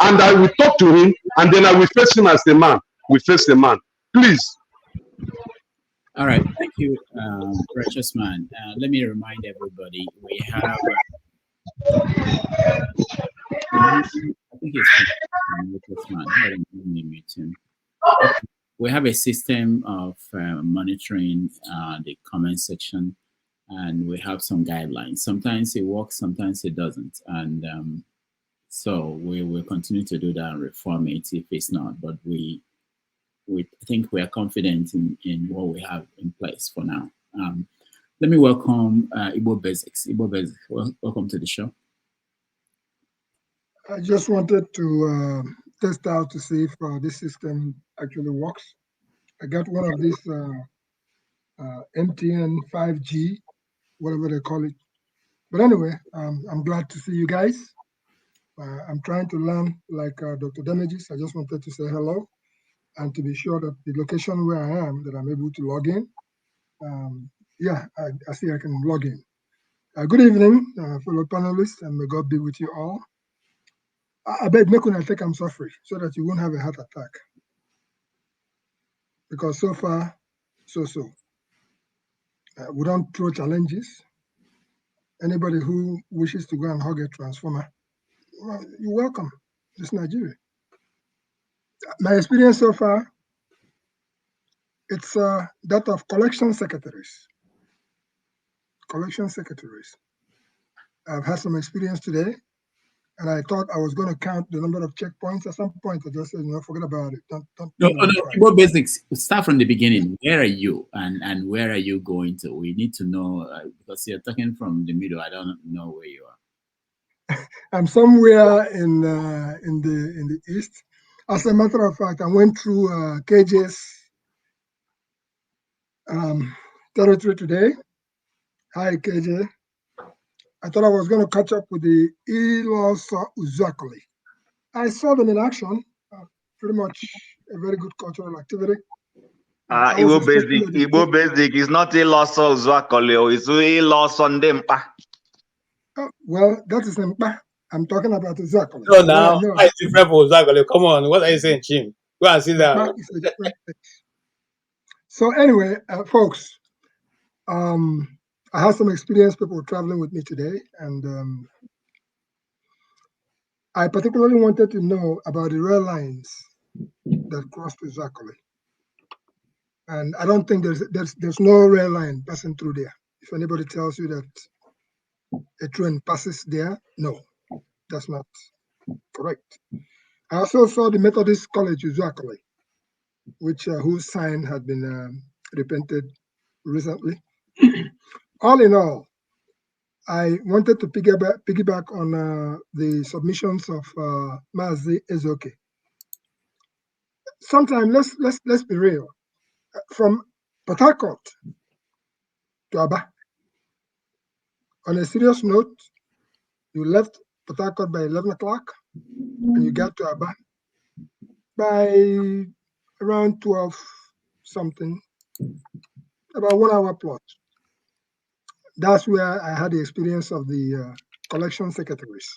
And I will talk to him, and then I will face him as a man. We face a man. Please. All right, thank you, precious man. Let me remind everybody, we have, I think it's precious man. Hold on, let me mute him. We have a system of monitoring the comment section, and we have some guidelines. Sometimes it works, sometimes it doesn't. And so we will continue to do that and reform it if it's not. But we think we are confident in what we have in place for now. Let me welcome Igbo Basics. Igbo Basics, welcome to the show. I just wanted to test out to see if this system actually works. I got one of these MTN 5G, whatever they call it. But anyway, I'm glad to see you guys. I'm trying to learn like Dr. Damages. I just wanted to say hello and to be sure that the location where I am, that I'm able to log in. Yeah, I see I can log in. Good evening, fellow panelists, and may God be with you all. I beg, make una take I'm suffering so that you won't have a heart attack. Because so far, so. We don't throw challenges. Anybody who wishes to go and hug a transformer, well, you're welcome. It's Nigeria. My experience so far, it's that of collection secretaries. Collection secretaries. I've had some experience today, and I thought I was going to count the number of checkpoints. At some point, I just said, no, forget about it. No. Igbo Basics, start from the beginning. Where are you, and where are you going to? We need to know, because you're talking from the middle. I don't know where you are. I'm somewhere in the east. As a matter of fact, I went through KJ's territory today. Hi, KJ. I thought I was going to catch up with the Ilosa Uzakoli. I saw them in action. Pretty much a very good cultural activity. Igbo Basic is not Ilosa Uzakoli, it's Ilosa Ndempa. Well, that is Ndempa. I'm talking about Uzakoli. No, now, it's different for Uzakoli. Come on, what are you saying, Chim? Go and sit down. So anyway, folks, I had some experienced people traveling with me today, and I particularly wanted to know about the rail lines that crossed Uzakoli. And I don't think there's no rail line passing through there. If anybody tells you that a train passes there, no, that's not correct. I also saw the Methodist College Uzakoli, whose sign had been repainted recently. All in all, I wanted to piggyback on the submissions of Mazi Ezoke. Sometimes let's be real. From Port Harcourt to Aba. On a serious note, you left Port Harcourt by 11 o'clock and you got to Aba by around 12 something, about 1 hour plus. That's where I had the experience of the collection secretaries.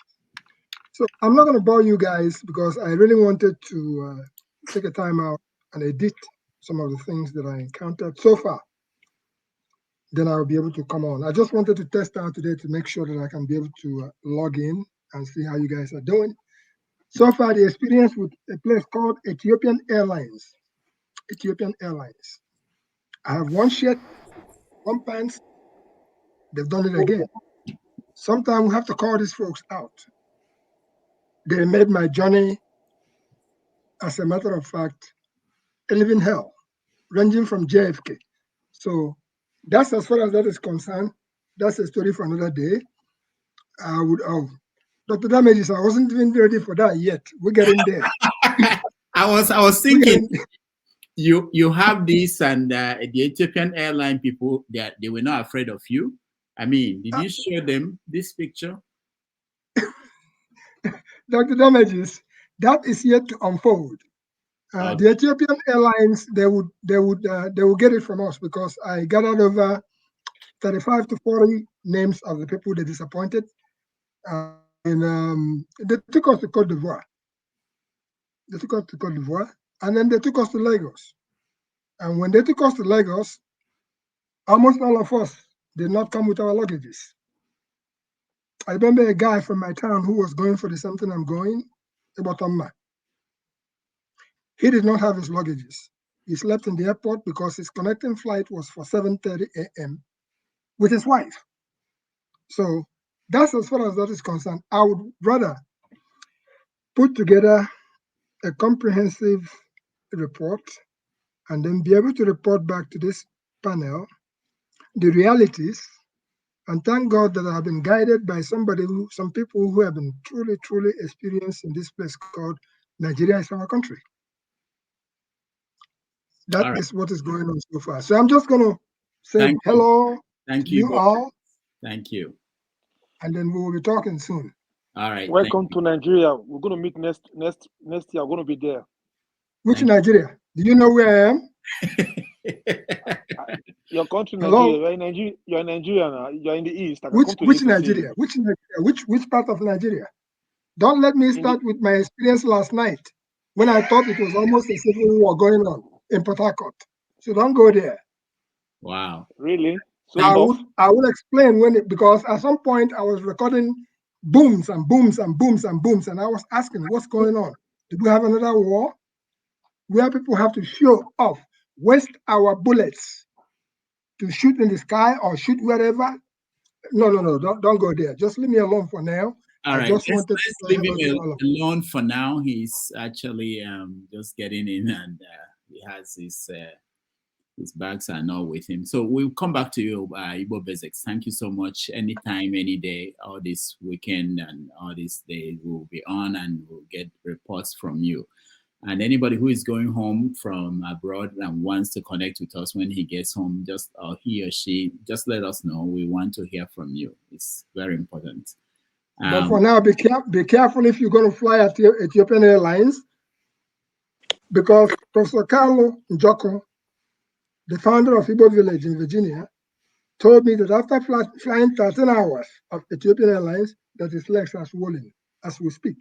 So I'm not going to bore you guys because I really wanted to take a time out and edit some of the things that I encountered so far. Then I'll be able to come on. I just wanted to test out today to make sure that I can be able to log in and see how you guys are doing. So far, the experience with a place called Ethiopian Airlines. Ethiopian Airlines. I have one shirt, one pants. They've done it again. Sometimes we have to call these folks out. They made my journey, as a matter of fact, a living hell, ranging from JFK. So that's as far as that is concerned. That's a story for another day. I would have. Dr. Damages, I wasn't even ready for that yet. We're getting there. I was thinking you have this and the Ethiopian airline people that they were not afraid of you. I mean, did you show them this picture? Dr. Damages, that is yet to unfold. The Ethiopian Airlines, they will get it from us because I gathered over 35 to 40 names of the people they disappointed. And they took us to Cote d'Ivoire. And then they took us to Lagos. And when they took us to Lagos, almost all of us did not come with our luggages. I remember a guy from my town who was going for the something I'm going, Ibotomma. He did not have his luggages. He slept in the airport because his connecting flight was for 7:30 a.m. with his wife. So that's as far as that is concerned. I would rather put together a comprehensive report and then be able to report back to this panel the realities. And thank God that I have been guided by some people who have been truly, truly experienced in this place called Nigeria is our country. That is what is going on so far. So I'm just going to say hello to you all. Thank you. And then we will be talking soon. All right. Welcome to Nigeria. We're going to meet next year. I'm going to be there. Which Nigeria? Do you know where I am? Your country, Hello? Nigeria. You're in Nigeria now. You're in the east. Which Nigeria? Which part of Nigeria? Don't let me start with my experience last night when I thought it was almost a civil war going on in Port Harcourt. So don't go there. Wow. Really? So I will explain because at some point I was recording booms and booms and booms and booms, and I was asking what's going on. Do we have another war where people have to show off, waste our bullets to shoot in the sky or shoot wherever? No, don't go there. Just leave me alone for now. All right, let's leave him alone for now. He's actually just getting in, and he has his bags are not with him. So we'll come back to you, Igbo Basics. Thank you so much. Anytime, any day, all this weekend and all these days, we'll be on and we'll get reports from you. And anybody who is going home from abroad and wants to connect with us when he gets home, just he or she, just let us know. We want to hear from you. It's very important. But for now, be careful if you're going to fly at Ethiopian Airlines, because Professor Carlo Njoko, the founder of Igbo Village in Virginia, told me that after flying 13 hours of Ethiopian Airlines, that his legs are swollen as we speak.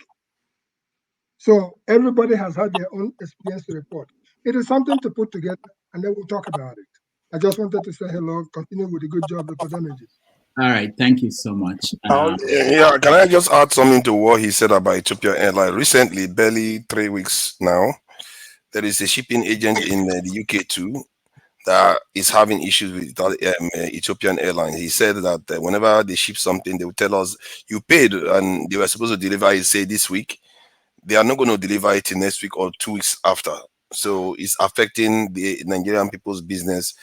So everybody has had their own experience to report. It is something to put together, and then we'll talk about it. I just wanted to say hello, continue with the good job, Dr. Damages. All right, thank you so much. Yeah, can I just add something to what he said about Ethiopian Airlines? Recently, barely 3 weeks now, there is a shipping agent in the UK too that is having issues with Ethiopian Airlines. He said that whenever they ship something, they will tell us, you paid, and they were supposed to deliver it, say, this week. They are not going to deliver it in next week or 2 weeks after. So it's affecting the Nigerian people's business.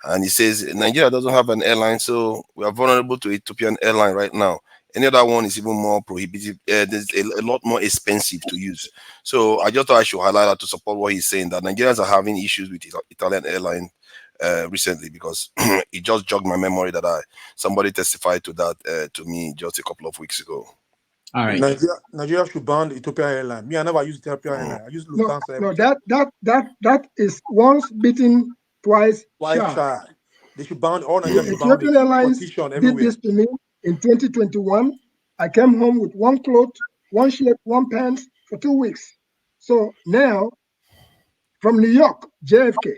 And he says Nigeria doesn't have an airline, so we are vulnerable to Ethiopian airline right now. Any other one is even more prohibitive. There's a lot more expensive to use. So I just thought I should highlight that to support what he's saying, that Nigerians are having issues with Italian airline recently, because it just jogged my memory that somebody testified to that to me just a couple of weeks ago. All right. Nigeria should ban Ethiopian Airlines. Me, I never use Ethiopian Airlines. I use Lufthansa. No, that is once bitten, twice shy. They should ban all Nigeria. Ethiopian Airlines did this to me in 2021. I came home with one cloth, one shirt, one pants for 2 weeks. So now, from New York, JFK,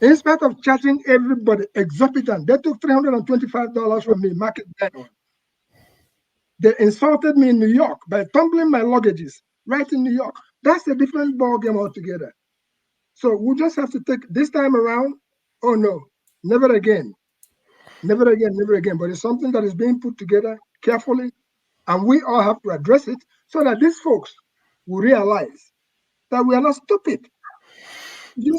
in spite of charging everybody exorbitant, they took $325 from me, market value. They insulted me in New York by tumbling my luggages right in New York. That's a different ballgame altogether. So we just have to take this time around. Oh no, never again. Never again, never again. But it's something that is being put together carefully, and we all have to address it so that these folks will realize that we are not stupid.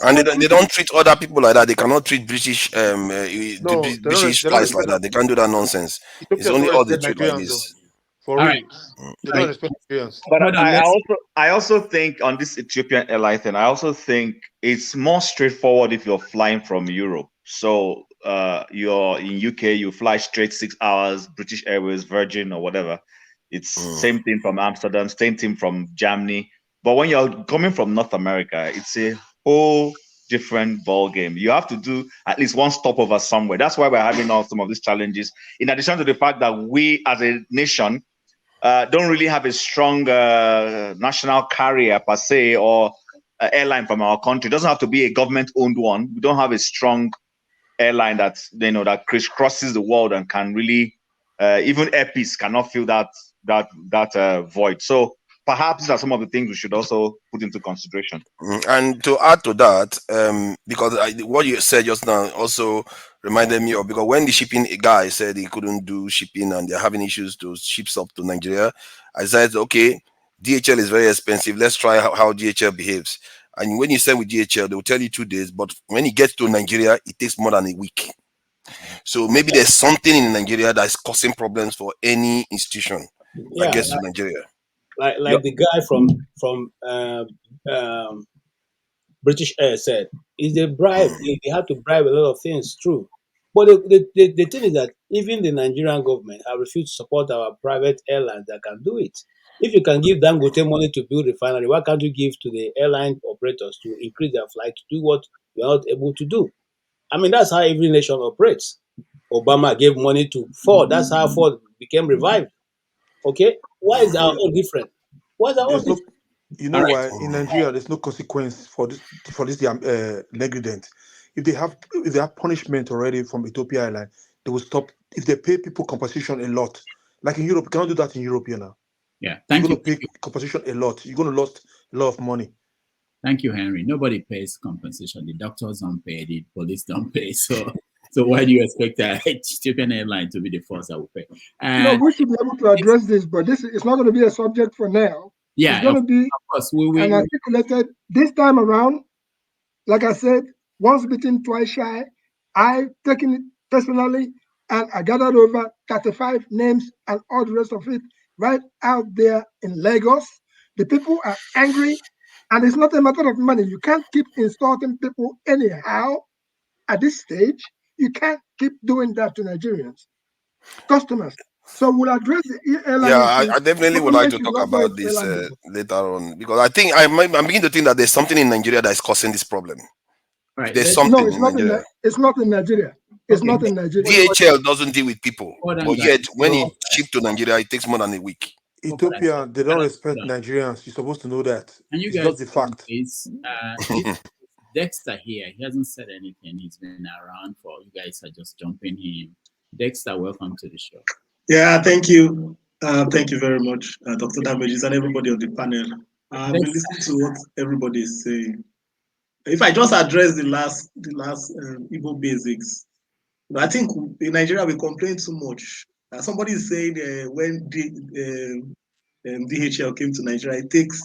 And they don't treat other people like that. They cannot treat British British flights like that. They can't do that nonsense. It's only all they treat like this. For real. They don't respect Nigerians. But I also think on this Ethiopian airline thing, I also think it's more straightforward if you're flying from Europe. So you're in UK, you fly straight 6 hours, British Airways, Virgin, or whatever. It's same thing from Amsterdam, same thing from Germany. But when you're coming from North America, it's a whole different ball game. You have to do at least one stopover somewhere. That's why we're having all some of these challenges. In addition to the fact that we as a nation don't really have a strong national carrier per se, or airline from our country. It doesn't have to be a government-owned one. We don't have a strong airline that that crisscrosses the world and can really even Air Peace cannot fill that void. So perhaps these are some of the things we should also put into consideration. And to add to that, because what you said just now also reminded me of, because when the shipping guy said he couldn't do shipping and they're having issues to ship stuff to Nigeria, I said, okay, DHL is very expensive. Let's try how DHL behaves. And when you send with DHL, they will tell you 2 days, but when it gets to Nigeria, it takes more than a week. So maybe there's something in Nigeria that's causing problems for any institution that gets to Nigeria. Like the guy from British Air said, is they bribe. They have to bribe a lot of things, true. But the thing is that even the Nigerian government have refused to support our private airlines that can do it. If you can give Dangote money to build refinery, why can't you give to the airline operators to increase their flight to do what we are not able to do? I mean, that's how every nation operates. Obama gave money to Ford. That's how Ford became revived. Okay? Why is our own different? Why is our own different? You know why in Nigeria there's no consequence for this negligence. If they have punishment already from Ethiopia Airlines, they will stop. If they pay people compensation a lot, like in Europe, you cannot do that in Europe now. Yeah, you're going to pay compensation a lot. You're going to lose a lot of money. Thank you, Henry. Nobody pays compensation. The doctors don't pay. The police don't pay. So why do you expect Ethiopian Airline to be the first that will pay? No, we should be able to address this, but this is not going to be a subject for now. Yeah, it's going to be of course. We articulated this time around. Like I said, once bitten, twice shy. I've taken it personally, and I gathered over 35 names and all the rest of it right out there in Lagos. The people are angry, and it's not a matter of money. You can't keep insulting people anyhow at this stage. You can't keep doing that to Nigerians, customers. So we'll address the airline issue. I definitely would like to talk about this later on, because I think I'm beginning to think that there's something in Nigeria that is causing this problem. Right. There's something in Nigeria. It's not in Nigeria. It's not in Nigeria. DHL doesn't deal with people, but yet when it ships to Nigeria, it takes more than a week. Ethiopia, they don't respect Nigerians. You're supposed to know that. And you it's guys, just the fact. Dexter here. He hasn't said anything. He's been around for. You guys are just jumping in. Dexter, welcome to the show. Yeah, thank you. Thank you very much, Dr. Damages and everybody on the panel. I've been listening to what everybody is saying. If I just address the last Igbo basics, I think in Nigeria we complain too much. Somebody is saying when DHL came to Nigeria, it takes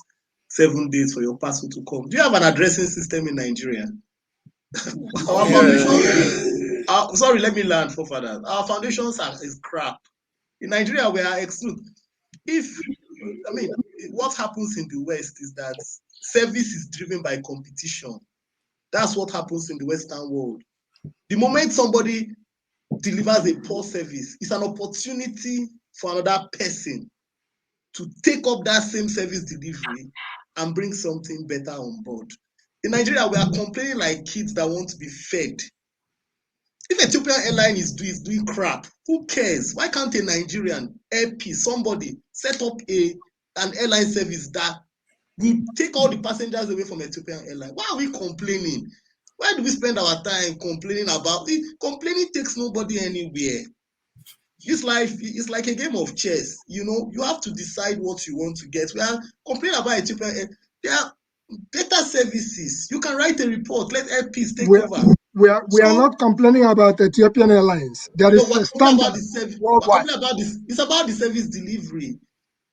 7 days for your parcel to come. Do you have an addressing system in Nigeria? Our foundations, sorry, let me land for further. Our foundations is crap. In Nigeria, we are excluded. What happens in the West is that service is driven by competition. That's what happens in the Western world. The moment somebody delivers a poor service, it's an opportunity for another person to take up that same service delivery and bring something better on board. In Nigeria, we are complaining like kids that want to be fed. If Ethiopian airline is doing crap, who cares? Why can't a Nigerian LP, somebody, set up an airline service that will take all the passengers away from Ethiopian airline? Why are we complaining? Why do we spend our time complaining about it? Complaining takes nobody anywhere. This life is like a game of chess. You have to decide what you want to get. We are complaining about Ethiopian. There are better services. You can write a report. Let LPs take over. We are not complaining about Ethiopian Airlines. There is We're a talking standard about the service. We're worldwide. complaining about this. It's about the service delivery.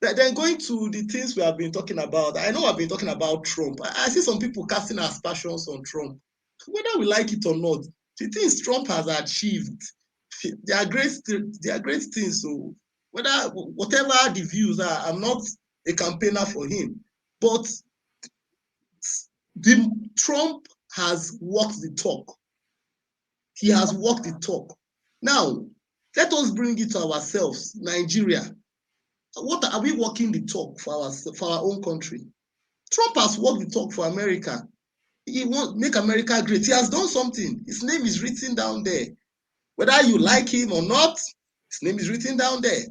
Then going to the things we have been talking about. I know I've been talking about Trump. I see some people casting aspersions on Trump. Whether we like it or not, the things Trump has achieved, they are great things. So whatever the views are, I'm not a campaigner for him. But Trump has walked the talk. He has walked the talk. Now, let us bring it to ourselves, Nigeria. What are we walking the talk for our own country? Trump has walked the talk for America. He wants to make America great. He has done something. His name is written down there. Whether you like him or not, his name is written down there.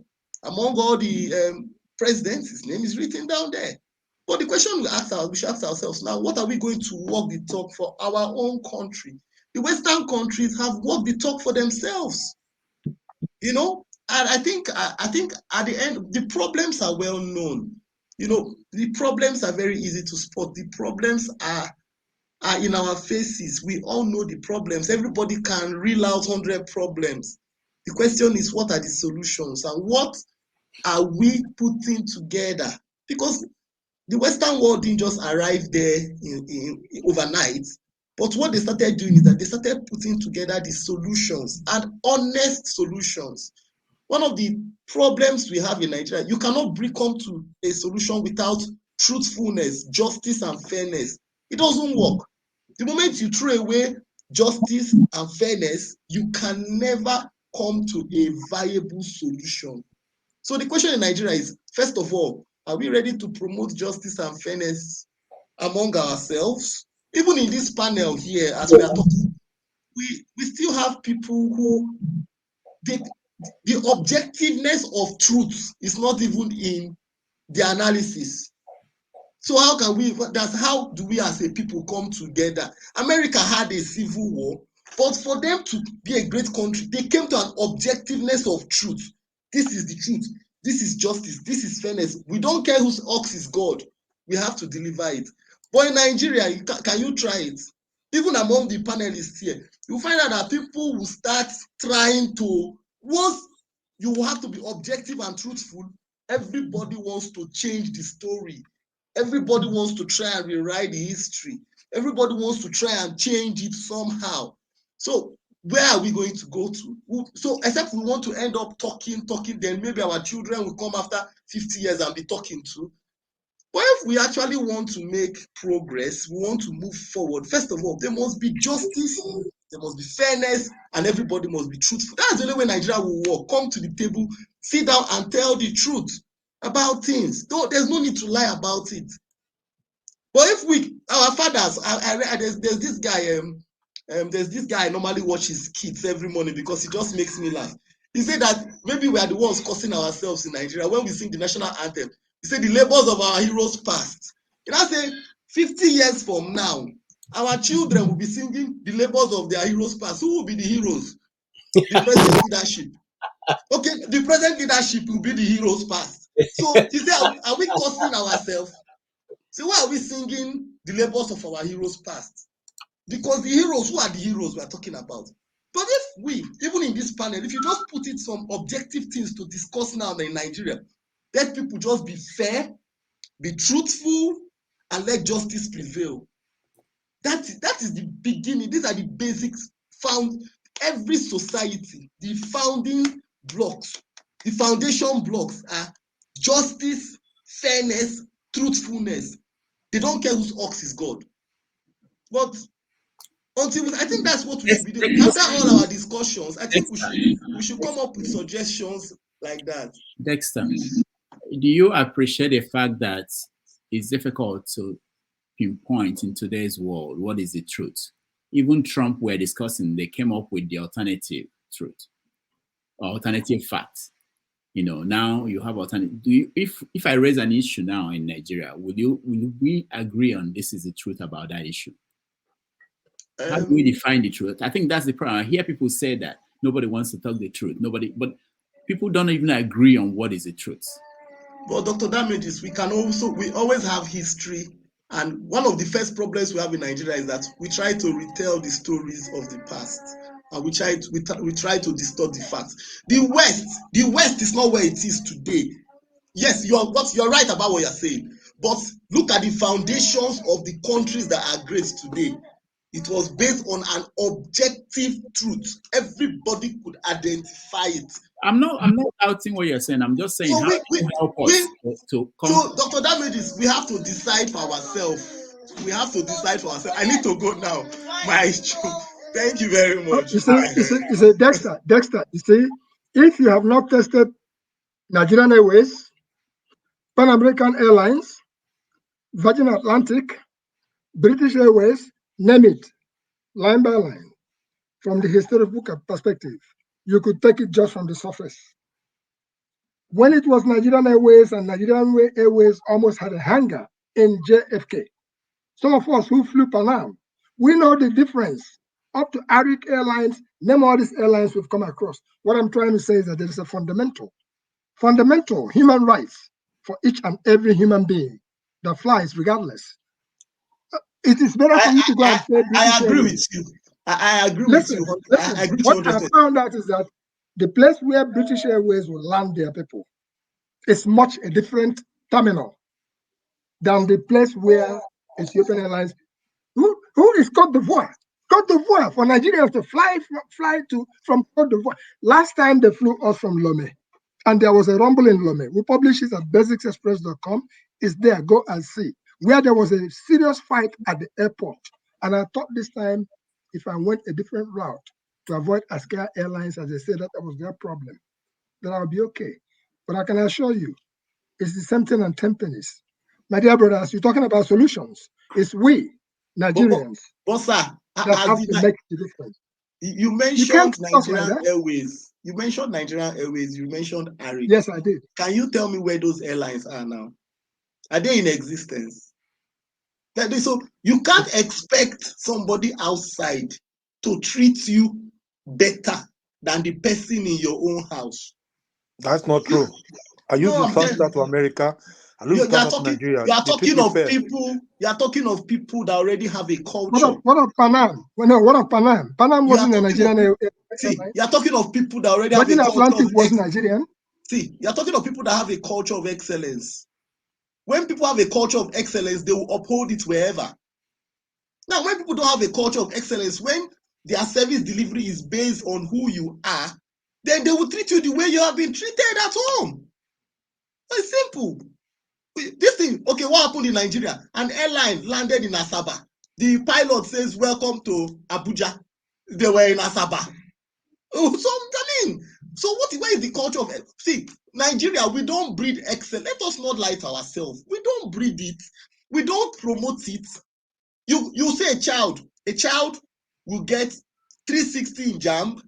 Among all the presidents, his name is written down there. But the question we should ask ourselves now, what are we going to walk the talk for our own country? The Western countries have walked the talk for themselves. And I think at the end, the problems are well known. The problems are very easy to spot. The problems are in our faces. We all know the problems. Everybody can reel out 100 problems. The question is, what are the solutions and what are we putting together? Because the Western world didn't just arrive there in overnight. But what they started doing is that they started putting together the solutions and honest solutions. One of the problems we have in Nigeria, you cannot come to a solution without truthfulness, justice, and fairness. It doesn't work. The moment you throw away justice and fairness, you can never come to a viable solution. So the question in Nigeria is, first of all, are we ready to promote justice and fairness among ourselves? Even in this panel here, as we are talking, we still have people who the objectiveness of truth is not even in the analysis. So how do we as a people come together? America had a civil war, but for them to be a great country, they came to an objectiveness of truth. This is the truth. This is justice. This is fairness. We don't care whose ox is God. We have to deliver it. But in Nigeria, can you try it? Even among the panelists here, you find out that people will start trying to, once you have to be objective and truthful, everybody wants to change the story. Everybody wants to try and rewrite the history. Everybody wants to try and change it somehow. So where are we going to go to? So except we want to end up talking, then maybe our children will come after 50 years and be talking too. But if we actually want to make progress, we want to move forward, first of all, there must be justice, there must be fairness, and everybody must be truthful. That's the only way Nigeria will work. Come to the table, sit down and tell the truth about things. There's no need to lie about it. But if our fathers, there's this guy, there's this guy I normally watch his kids every morning because he just makes me laugh. He said that maybe we are the ones causing ourselves in Nigeria when we sing the national anthem. He said the labors of our heroes past. You know, say 50 years from now, our children will be singing the labors of their heroes past. Who will be the heroes? The present leadership. Okay, the present leadership will be the heroes past. So he said, are we causing ourselves? So why are we singing the labors of our heroes past? Because the heroes, who are the heroes we are talking about? But if we, even in this panel, if you just put it some objective things to discuss now in Nigeria, let people just be fair, be truthful, and let justice prevail. That is the beginning. These are the basics found every society. The founding blocks, the foundation blocks are justice, fairness, truthfulness. They don't care whose ox is God. But I think that's what we should be doing. After all our discussions, I think we should come up with suggestions like that. Dexter, do you appreciate the fact that it's difficult to pinpoint in today's world what is the truth? Even Trump were discussing, they came up with the alternative truth, or alternative facts. Now you have alternative. If I raise an issue now in Nigeria, will we agree on this is the truth about that issue? How do we define the truth? I think that's the problem. I hear people say that nobody wants to talk the truth. But people don't even agree on what is the truth. But Dr. Damages, we always have history. And one of the first problems we have in Nigeria is that we try to retell the stories of the past. And we try to distort the facts. The West is not where it is today. Yes, you're right about what you're saying. But look at the foundations of the countries that are great today. It was based on an objective truth. Everybody could identify it. I'm not doubting what you're saying. I'm just saying, So how do you help us to come? So, Dr. Damages, we have to decide for ourselves. I need to go now. Thank you very much. You see, Dexter, you see, if you have not tested Nigerian Airways, Pan American Airlines, Virgin Atlantic, British Airways, name it, line by line, from the historical perspective, you could take it just from the surface. When it was Nigerian Airways, and Nigerian Airways almost had a hangar in JFK. Some of us who flew Pan Am, we know the difference. Up to Arik Airlines, name all these airlines we've come across. What I'm trying to say is that there is a fundamental human rights for each and every human being that flies regardless. It is better for you to go and say I agree with you. I agree with you. I agree what I found out is that the place where British Airways will land their people is much a different terminal than the place where Ethiopian Airlines. Who is Cote d'Ivoire? Cote d'Ivoire, for Nigerians to fly from Cote d'Ivoire. Last time they flew us from Lomé, and there was a rumble in Lomé. We publish it at basicsexpress.com. It's there. Go and see. Where there was a serious fight at the airport. And I thought this time, if I went a different route to avoid Askar Airlines, as they said that was their problem, then I'll be okay. But I can assure you, it's the same thing on Tampines. My dear brothers, you're talking about solutions. It's we, Nigerians, but sir, that have to make the difference. You mentioned Nigerian Airways. You mentioned Nigerian Airways. You mentioned Arik. Yes, I did. Can you tell me where those airlines are now? Are they in existence? So you can't expect somebody outside to treat you better than the person in your own house. That's not true. I used to transfer to America. You are talking of people that already have a culture. What of Pan Am? What of Pan Am? Pan Am wasn't a Nigerian airline. See, you are talking of people that already have a culture Atlantic was Nigerian. See, you are talking of people that have a culture of excellence. When people have a culture of excellence, they will uphold it wherever. Now, when people don't have a culture of excellence, when their service delivery is based on who you are, then they will treat you the way you have been treated at home. It's simple. This thing, okay, what happened in Nigeria? An airline landed in Asaba. The pilot says, "Welcome to Abuja." They were in Asaba. So where is the culture of, see, Nigeria, we don't breed excellence. Let us not lie to ourselves. We don't breed it. We don't promote it. You say a child will get 360 in JAMB.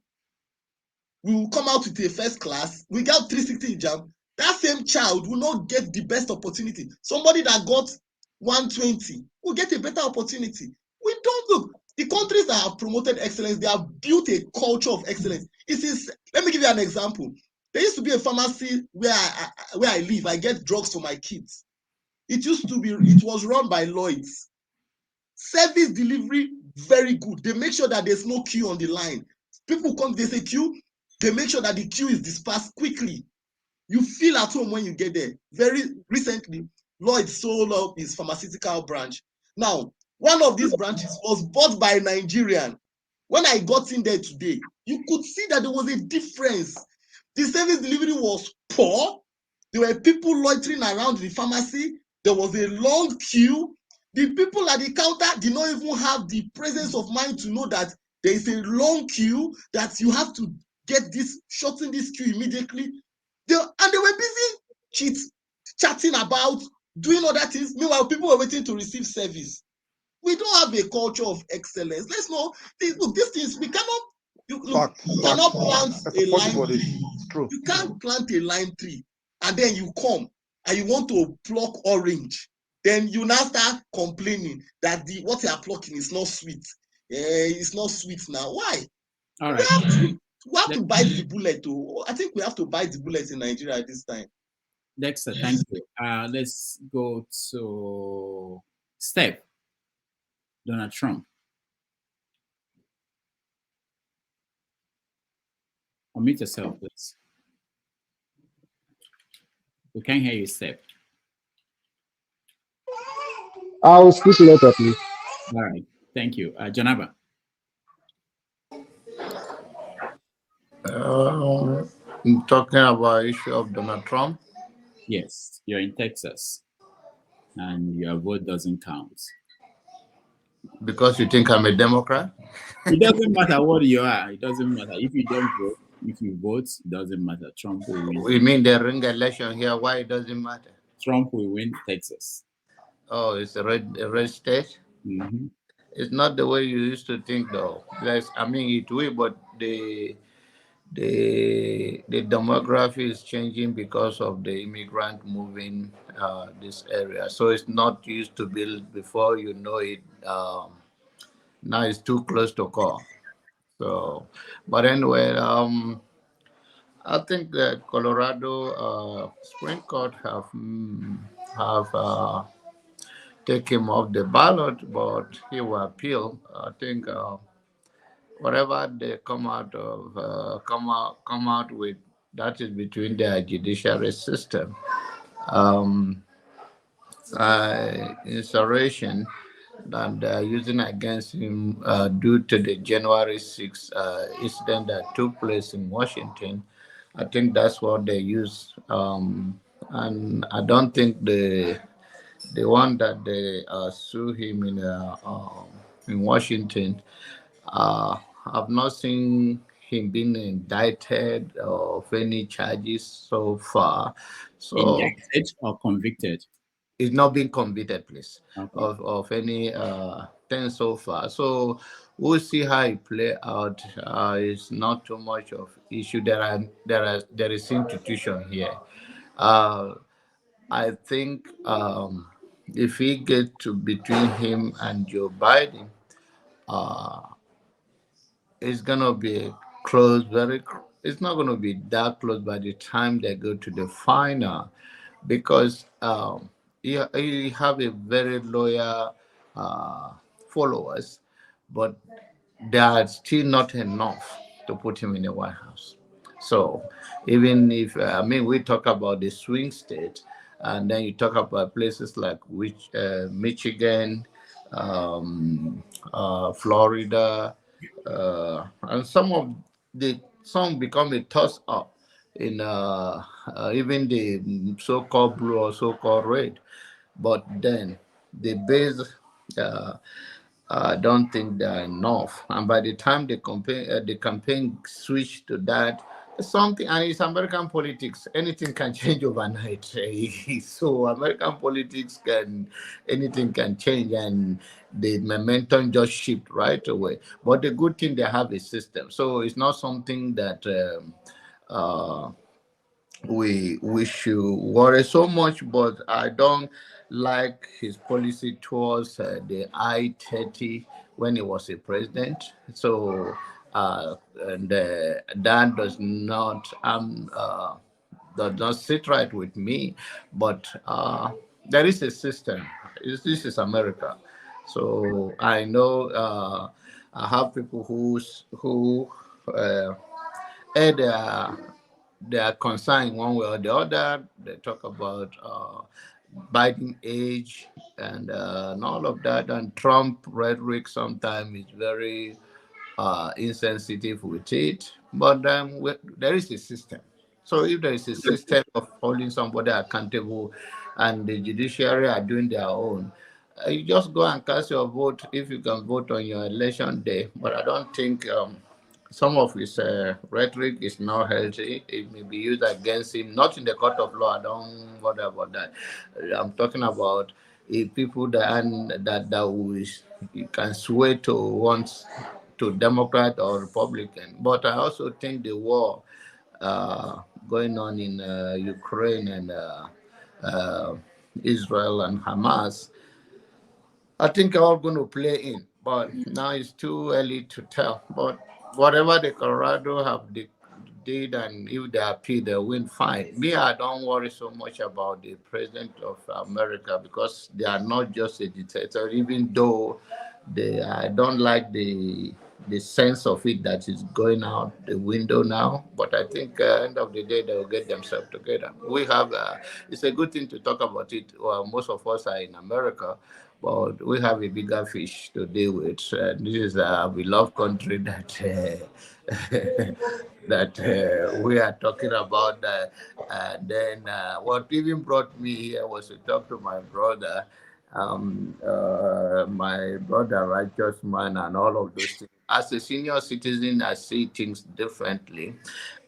We will come out with a first class. We got 360 in JAMB. That same child will not get the best opportunity. Somebody that got 120 will get a better opportunity. We don't look. The countries that have promoted excellence, they have built a culture of excellence. Let me give you an example. There used to be a pharmacy where I live. I get drugs for my kids. It was run by Lloyd's. Service delivery, very good. They make sure that there's no queue on the line. People come, there's a queue. They make sure that the queue is dispersed quickly. You feel at home when you get there. Very recently, Lloyd sold up his pharmaceutical branch. Now, one of these branches was bought by a Nigerian. When I got in there today, you could see that there was a difference. The service delivery was poor. There were people loitering around the pharmacy. There was a long queue. The people at the counter did not even have the presence of mind to know that there is a long queue, that you have to get this, shorten this queue immediately. And they were busy chatting about doing other things. Meanwhile, people were waiting to receive service. We don't have a culture of excellence. Let's know. Look, these things, we cannot, you cannot plant a lime tree. You can't plant a lime tree and then you come and you want to pluck orange. Then you now start complaining that what you are plucking is not sweet. It's not sweet now. Why? All right. We have to bite the bullet. I think we have to bite the bullet in Nigeria at this time. Dexter, thank you. Let's go to Steph. Donald Trump. Unmute yourself, please. We can't hear you, Steph. I'll speak later, please. All right. Thank you. Janaba. I'm talking about issue of Donald Trump. Yes, you're in Texas, and your vote doesn't count. Because you think I'm a Democrat? It doesn't matter what you are. It doesn't matter. If you don't vote, if you vote, it doesn't matter. Trump will win. We mean the ring election here. Why it doesn't matter? Trump will win Texas. Oh, it's a red state? Mm-hmm. It's not the way you used to think, though. It will, but the demography is changing because of the immigrant moving this area. So it's not used to build before you know it. Now it's too close to call. So, but anyway, I think that Colorado Supreme Court have taken him off the ballot, but he will appeal. I think whatever they come out with, that is between their judiciary system. Insurrection that they are using against him due to the January 6th incident that took place in Washington. I think that's what they use. And I don't think the one that they sue him in Washington, I've not seen him being indicted of any charges so far. So indicted or convicted? He's not been convicted, please, okay. of any thing so far. So we'll see how it play out. It's not too much of issue. There is institution here. I think if we get to between him and Joe Biden, it's gonna be close. It's not gonna be that close by the time they go to the final, because he have a very loyal followers, but they are still not enough to put him in the White House. So even if we talk about the swing state, and then you talk about places like Michigan, Florida, and some become a toss up in even the so-called blue or so-called red. But then the base, I don't think they're enough. And by the time the campaign switch to that, something, and it's American politics. Anything can change overnight. So American politics anything can change, and the momentum just shift right away. But the good thing, they have a system. So it's not something that we should worry so much. But I don't like his policy towards the I-30 when he was a president. So and that does not sit right with me. But there is a system. This is America. So I know I have people who they are concerned one way or the other. They talk about Biden age and all of that. And Trump rhetoric sometimes is very insensitive with it. But there is a system. So if there is a system of holding somebody accountable and the judiciary are doing their own, You just go and cast your vote if you can vote on your election day. But I don't think some of his rhetoric is not healthy. It may be used against him, not in the court of law. I don't bother about that. I'm talking about people that will, you can sway to once to Democrat or Republican. But I also think the war going on in Ukraine and uh, Israel and Hamas, I think are all going to play in. But now it's too early to tell. But whatever the Colorado have did, and if they appeal, they win fine. Me, I don't worry so much about the president of America because they are not just a dictator, even though I don't like the sense of it that is going out the window now. But I think end of the day they will get themselves together. We have it's a good thing to talk about it. Well, most of us are in America, but we have a bigger fish to deal with. This is a beloved country that that we are talking about. And then what even brought me here was to talk to my brother, my brother, righteous man, and all of those things. As a senior citizen, I see things differently.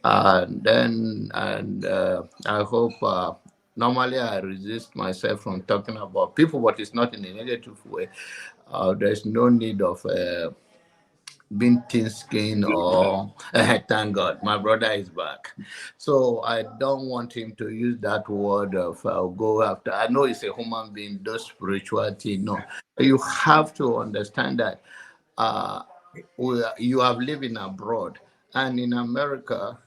And I hope. Normally, I resist myself from talking about people, but it's not in a negative way. There's no need of being thin-skinned or thank God, my brother is back. So I don't want him to use that word of go after. I know he's a human being, those spirituality. No, you have to understand that you have lived in abroad, and in America,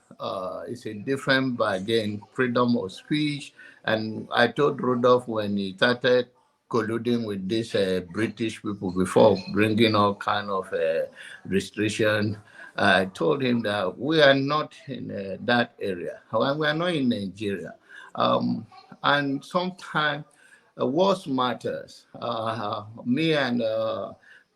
it's a different bargain, freedom of speech. And I told Rudolph when he started colluding with these British people before bringing all kind of restriction. I told him that we are not in that area. However, we are not in Nigeria. And sometimes words matters. Me and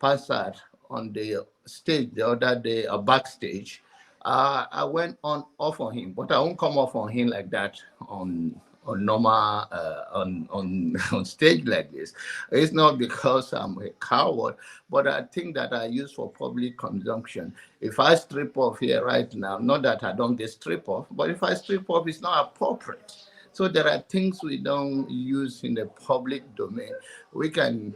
Passat on the stage the other day, backstage, I went off on him, but I won't come off on him like that on normal on stage like this. It's not because I'm a coward, but I think that I use for public consumption. If I strip off here right now, not that I don't get strip off, but if I strip off, it's not appropriate. So there are things we don't use in the public domain. We can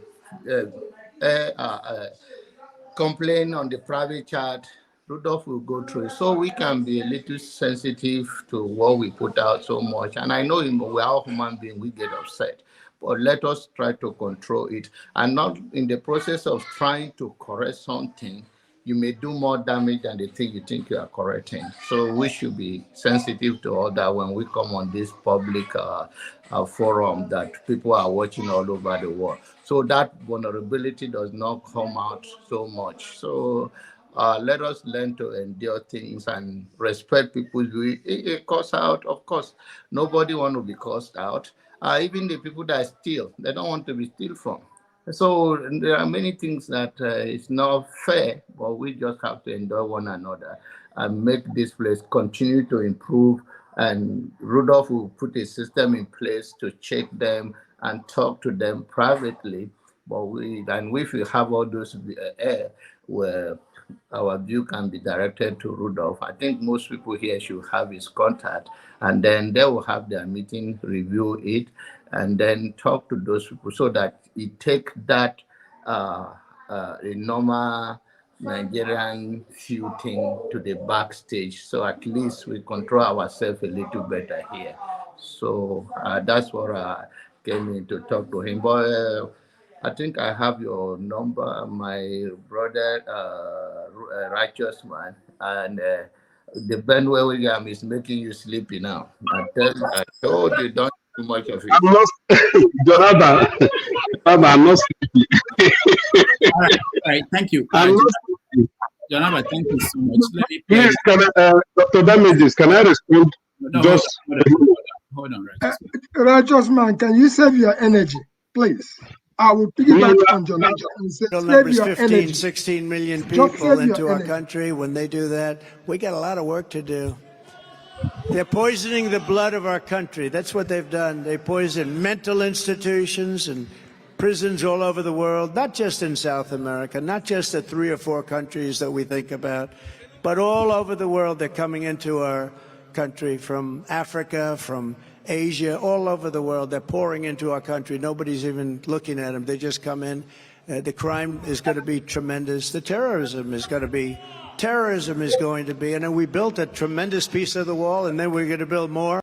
complain on the private chat. Rudolph will go through it. So we can be a little sensitive to what we put out so much. And I know we're all human beings, we get upset. But let us try to control it. And not in the process of trying to correct something, you may do more damage than the thing you think you are correcting. So we should be sensitive to all that when we come on this public forum that people are watching all over the world. So that vulnerability does not come out so much. So let us learn to endure things and respect people's view. It costs out, of course. Nobody want to be cursed out. Even the people that steal, they don't want to be steal from. So there are many things that is not fair, but we just have to endure one another and make this place continue to improve. And Rudolph will put a system in place to check them and talk to them privately. But if we have all those air where our view can be directed to Rudolph, I think most people here should have his contact, and then they will have their meeting, review it, and then talk to those people so that it take that a normal Nigerian few thing to the backstage. So at least we control ourselves a little better here. So that's what I came in to talk to him. But I think I have your number, my brother, righteous man, and the Ben William is making you sleepy now. I told you don't do much of it. I'm not, Jonathan. I'm not sleepy. All right, thank you. I'm not sleepy. Jonathan, thank you so much. Let me Please, Dr. Damages, can I respond? No, hold on, righteous man. Righteous man, can you save your energy, please? I will piggyback on Jonathan and say, save your 15, energy. 16 million people into our energy. country. When they do that, we got a lot of work to do. They're poisoning the blood of our country. That's what they've done. They poison mental institutions and prisons all over the world, not just in South America, not just the 3 or 4 countries that we think about, but all over the world. They're coming into our country from Africa, from Asia, all over the world. They're pouring into our country. Nobody's even looking at them. They just come in. The crime is going to be tremendous. The terrorism is going to be, and then we built a tremendous piece of the wall, and then we're going to build more.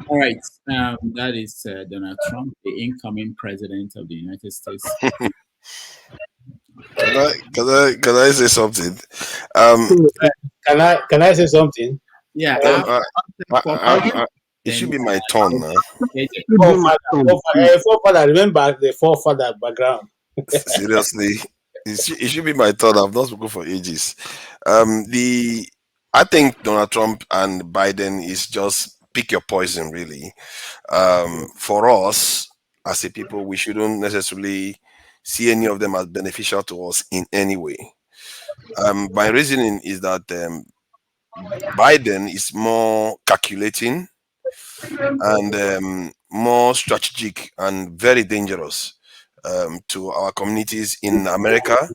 All right. That is Donald Trump, the incoming president of the United States. Can I say something? Can I say something? Yeah. It should be my turn now. Forefather, remember the forefather background. Seriously, it should be my turn. I've not spoken for ages. I think Donald Trump and Biden is just pick your poison, really. For us as a people, we shouldn't necessarily see any of them as beneficial to us in any way. My reasoning is that Biden is more calculating and more strategic and very dangerous to our communities in America.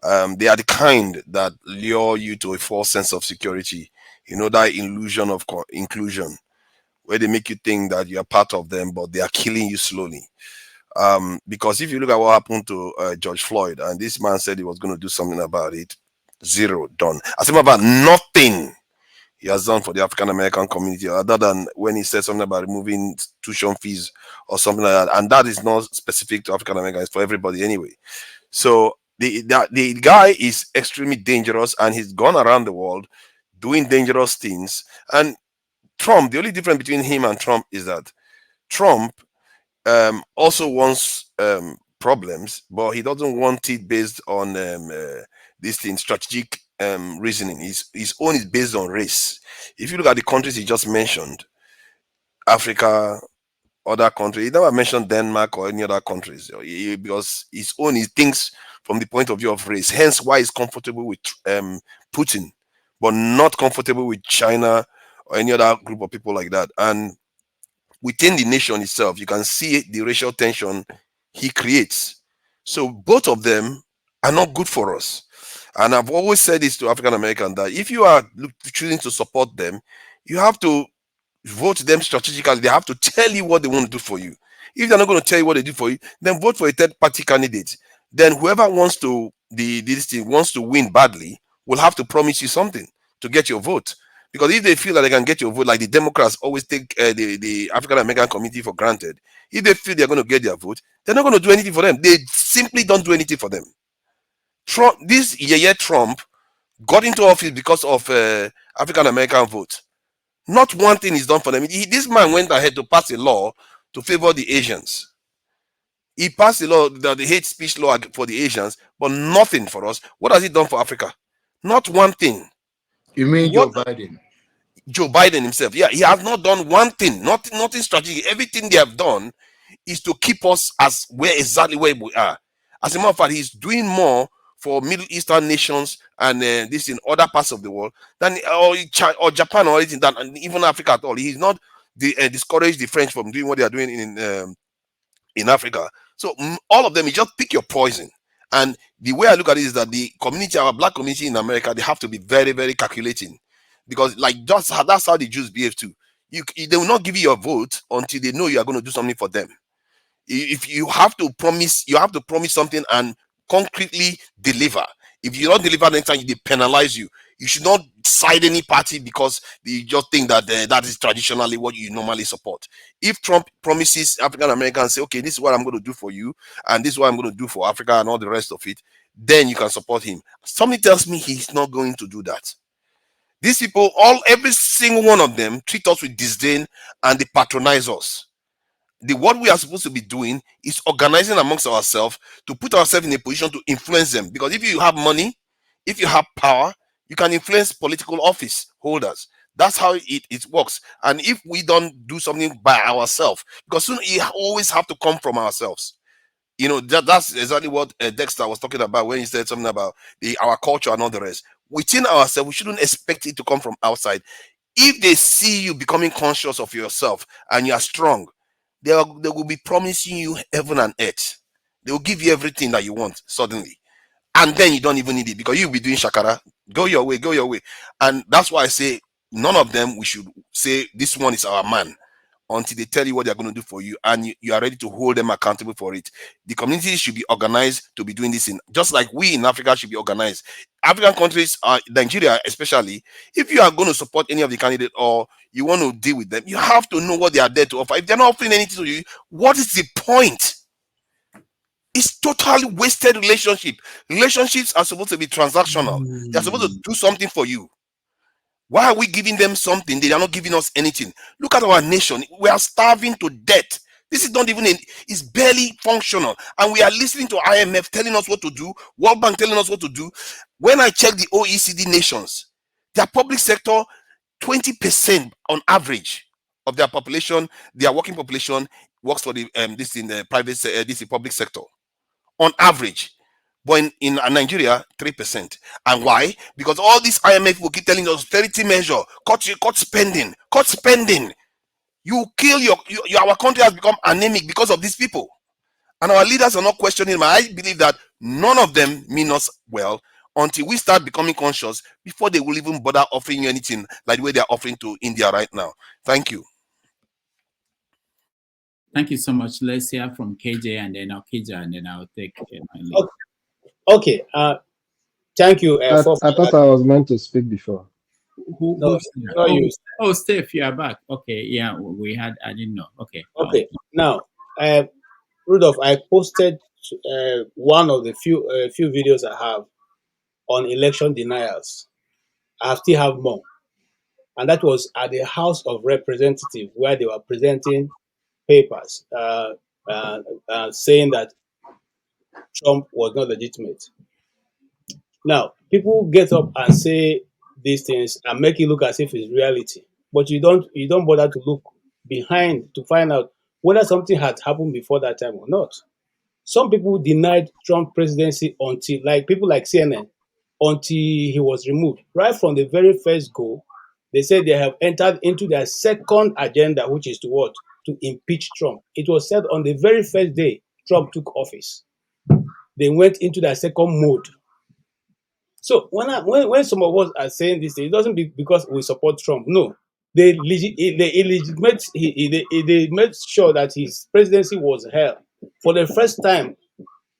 They are the kind that lure you to a false sense of security, that illusion of inclusion, where they make you think that you are part of them, but they are killing you slowly. Because if you look at what happened to George Floyd, and this man said he was going to do something about it, zero, done. As about nothing he has done for the African American community, other than when he said something about removing tuition fees or something like that. And that is not specific to African Americans, it's for everybody anyway. So the guy is extremely dangerous, and he's gone around the world doing dangerous things. And Trump, the only difference between him and Trump is that Trump also wants problems, but he doesn't want it based on this thing, strategic reasoning. His own is based on race. If you look at the countries he just mentioned, Africa, other countries, he never mentioned Denmark or any other countries, because his own, he thinks from the point of view of race. Hence why he's comfortable with Putin, but not comfortable with China or any other group of people like that. And within the nation itself, you can see the racial tension he creates. So both of them are not good for us. And I've always said this to African Americans, that if you are choosing to support them, you have to vote them strategically. They have to tell you what they want to do for you. If they're not going to tell you what they do for you, then vote for a third party candidate. Then whoever wants to wants to win badly will have to promise you something to get your vote. Because if they feel that they can get your vote, like the Democrats always take the African American community for granted, if they feel they're going to get their vote, they're not going to do anything for them. They simply don't do anything for them. Trump got into office because of African American vote. Not one thing is done for them. This man went ahead to pass a law to favor the Asians. He passed a law, the hate speech law for the Asians, but nothing for us. What has he done for Africa? Not one thing. You mean Joe Biden? Joe Biden himself. Yeah, he has not done one thing. Nothing strategic. Everything they have done is to keep us exactly where we are. As a matter of fact, he's doing more for Middle Eastern nations and this in other parts of the world than or Japan or anything, than and even Africa at all. He's not discouraged the French from doing what they are doing in Africa. So all of them, you just pick your poison. And the way I look at it is that the community, our black community in America, they have to be very, very calculating, because that's how the Jews behave too. They will not give you your vote until they know you are going to do something for them. If you have to promise, something and concretely deliver. If you don't deliver next time, they penalize you. You should not side any party because you just think that that is traditionally what you normally support. If Trump promises African Americans, say, okay, this is what I'm going to do for you, and this is what I'm going to do for Africa and all the rest of it, then you can support him. Something tells me he's not going to do that. These people, every single one of them, treat us with disdain and they patronize us. What we are supposed to be doing is organizing amongst ourselves to put ourselves in a position to influence them. Because if you have money, if you have power, you can influence political office holders. That's how it works. And if we don't do something by ourselves, because soon it always have to come from ourselves. That's exactly what Dexter was talking about when he said something about our culture and all the rest. Within ourselves, we shouldn't expect it to come from outside. If they see you becoming conscious of yourself and you are strong, They will be promising you heaven and earth. They will give you everything that you want suddenly. And then you don't even need it because you'll be doing shakara. Go your way, go your way. And that's why I say none of them we should say this one is our man until they tell you what they're going to do for you, and you are ready to hold them accountable for it. The community should be organized to be doing this in, just like we in Africa should be organized. African countries, Nigeria especially, if you are going to support any of the candidates or you want to deal with them, you have to know what they are there to offer. If they're not offering anything to you, what is the point? It's totally wasted relationship. Relationships are supposed to be transactional. They're supposed to do something for you. Why are we giving them something? They are not giving us anything. Look at our nation. We are starving to death. This is not even, it's barely functional. And we are listening to IMF telling us what to do, World Bank telling us what to do. When I check the OECD nations, their public sector, 20% on average of their population, their working population works for the this in the private, this in public sector on average. But in Nigeria, 3%. And why? Because all these IMF will keep telling us austerity measure, cut spending, cut spending. You kill our country has become anemic because of these people. And our leaders are not questioning them. I believe that none of them mean us well until we start becoming conscious before they will even bother offering you anything like the way they're offering to India right now. Thank you. Thank you so much. Let's hear from KJ and then Okija, and then I'll take my leave. Okay. Thank you. I thought I was meant to speak before. No, oh, Steph, you are back. Okay, yeah, I didn't know. Okay. Okay. Now, Rudolph, I posted one of the few videos I have on election denials. I still have more, and that was at the House of Representatives where they were presenting papers saying that Trump was not legitimate. Now, people get up and say these things and make it look as if it's reality, but you don't bother to look behind to find out whether something had happened before that time or not. Some people denied Trump presidency until, like people like CNN, until he was removed. Right from the very first go, they said they have entered into their second agenda, which is to what? To impeach Trump. It was said on the very first day Trump took office. They went into their second mode. So when some of us are saying this, it doesn't be because we support Trump. No, they made sure that his presidency was held. For the first time,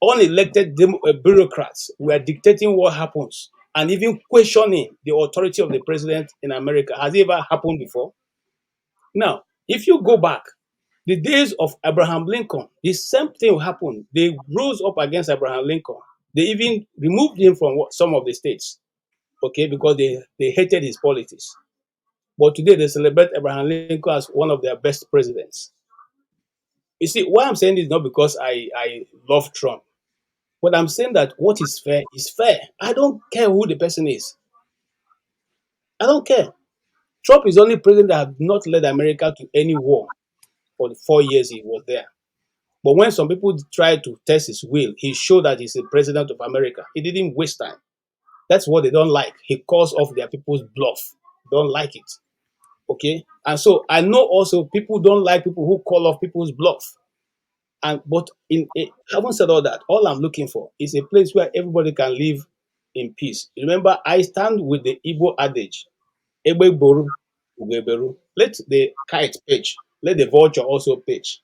unelected bureaucrats were dictating what happens and even questioning the authority of the president in America. Has it ever happened before? Now, if you go back, the days of Abraham Lincoln, the same thing happened. They rose up against Abraham Lincoln. They even removed him from some of the states, okay, because they hated his politics. But today they celebrate Abraham Lincoln as one of their best presidents. You see, why I'm saying this is not because I love Trump, but I'm saying that what is fair is fair. I don't care who the person is. I don't care. Trump is the only president that has not led America to any war for the 4 years he was there. But when some people try to test his will, he showed that he's the president of America. He didn't waste time. That's what they don't like. He calls off their people's bluff. Don't like it. Okay? And so I know also people don't like people who call off people's bluff. But having said all that, all I'm looking for is a place where everybody can live in peace. Remember, I stand with the Igbo adage, Egbe boru, ugeberu. Let the kite pitch. Let the vulture also pitch.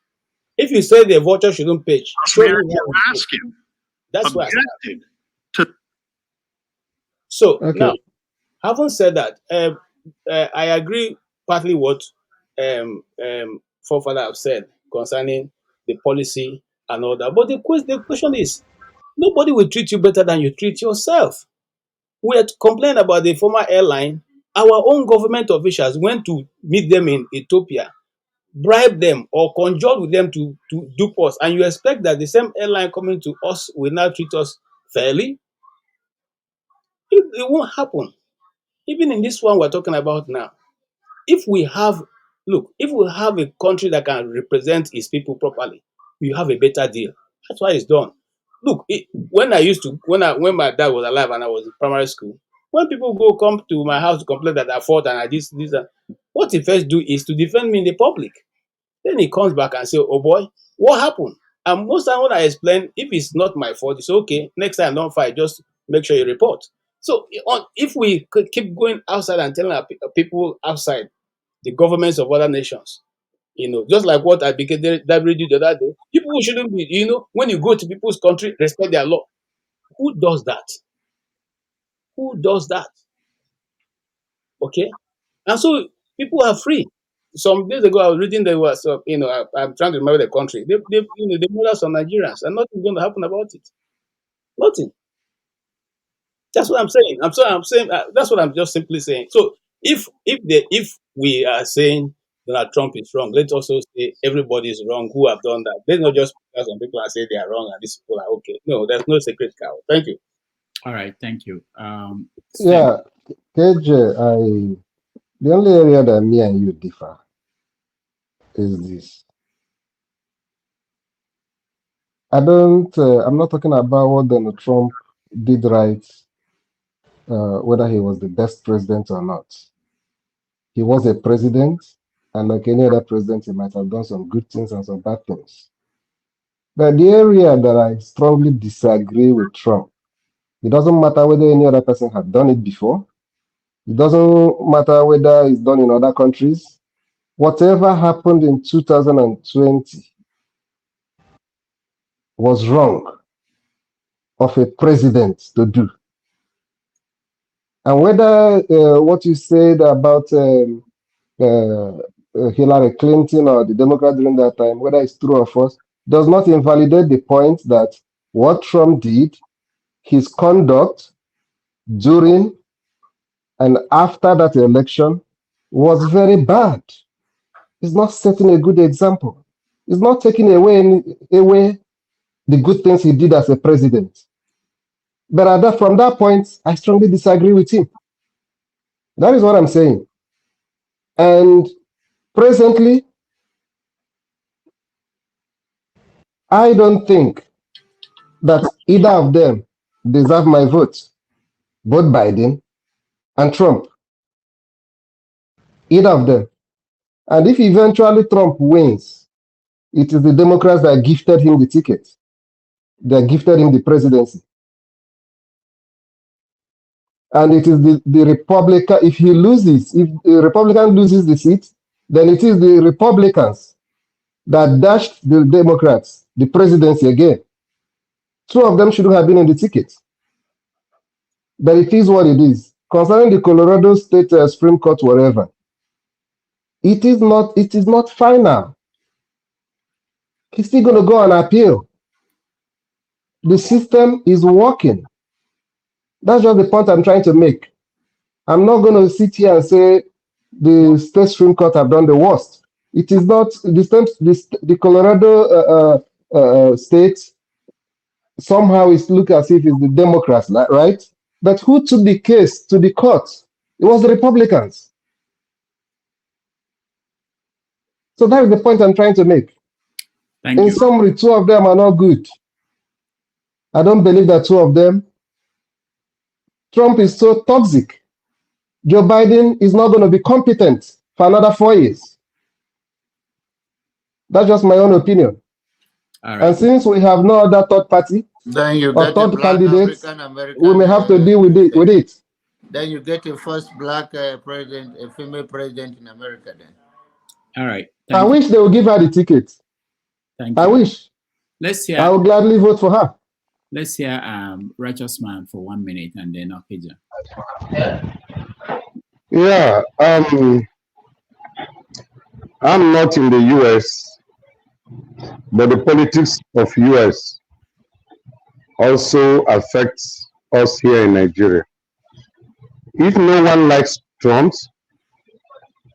If you say the vulture shouldn't pitch, show me where asking. That's why I stand. So Okay. now, having said that, I agree partly what forefather have said concerning the policy and all that. But the question is, nobody will treat you better than you treat yourself. We had complained about the former airline. Our own government officials went to meet them in Ethiopia, bribe them or conjure with them to dupe us. And you expect that the same airline coming to us will now treat us fairly? It won't happen. Even in this one we're talking about now. If we have a country that can represent its people properly, we have a better deal. That's why it's done. Look, when my dad was alive and I was in primary school, when people come to my house to complain that I fought and I this, what he first do is to defend me in the public. Then he comes back and say, oh boy, what happened? And most time when I explain, if it's not my fault, it's okay. Next time don't fight, just make sure you report. So if we could keep going outside and telling our people outside, the governments of other nations, just like what I began that did the other day, people shouldn't be, when you go to people's country, respect their law. Who does that? Who does that? Okay. And so people are free. Some days ago, I was reading there was, I'm trying to remember the country. They murder some Nigerians, and nothing's going to happen about it. Nothing. That's what I'm saying. I'm saying that's what I'm just simply saying. So if we are saying Donald Trump is wrong, let's also say everybody is wrong who have done that. Let's not just pick out some people and say they are wrong and these people are okay. No, there's no sacred cow. Thank you. All right, thank you. Yeah, KJ, the only area that me and you differ is this. I'm not talking about what Donald Trump did right, whether he was the best president or not. He was a president, and like any other president, he might have done some good things and some bad things. But the area that I strongly disagree with Trump, it doesn't matter whether any other person had done it before. It doesn't matter whether it's done in other countries. Whatever happened in 2020 was wrong of a president to do. And whether what you said about Hillary Clinton or the Democrats during that time, whether it's true or false, does not invalidate the point that what Trump did, his conduct during and after that election was very bad. It's not setting a good example. It's not taking away the good things he did as a president. But from that point, I strongly disagree with him. That is what I'm saying. And presently, I don't think that either of them deserve my vote, both Biden and Trump. Either of them. And if eventually Trump wins, it is the Democrats that gifted him the ticket. They gifted him the presidency. And it is the Republican, if he loses, if the Republican loses the seat, then it is the Republicans that dashed the Democrats the presidency again. Two of them shouldn't have been in the ticket. But it is what it is. Concerning the Colorado State Supreme Court, whatever, it is not final. He's still going to go on appeal. The system is working. That's just the point I'm trying to make. I'm not going to sit here and say the state Supreme Court have done the worst. It is not the Colorado state somehow is look as if it's the Democrats, right? But who took the case to the court? It was the Republicans. So that is the point I'm trying to make. In summary, two of them are not good. I don't believe that two of them. Trump is so toxic. Joe Biden is not going to be competent for another 4 years. That's just my own opinion. All right. And since we have no other third party Then you or get a third black candidate, American, we may have to deal with it. Then you get your first black president, a female president in America. Then. All right. I wish they would give her the ticket. Thank I you. wish. Let's hear. I would gladly vote for her. Let's hear Righteous Man for 1 minute and then Okija. Yeah, I'm not in the US, but the politics of US also affects us here in Nigeria. If no one likes Trump,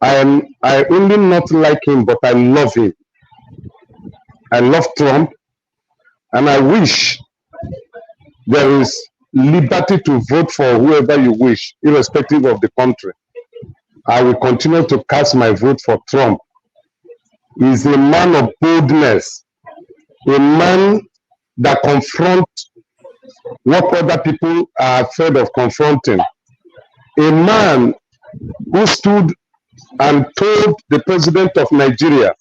I only not like him, but I love him. I love Trump, and I wish there is liberty to vote for whoever you wish, irrespective of the country. I will continue to cast my vote for Trump. He's a man of boldness, a man that confronts what other people are afraid of confronting, a man who stood and told the president of Nigeria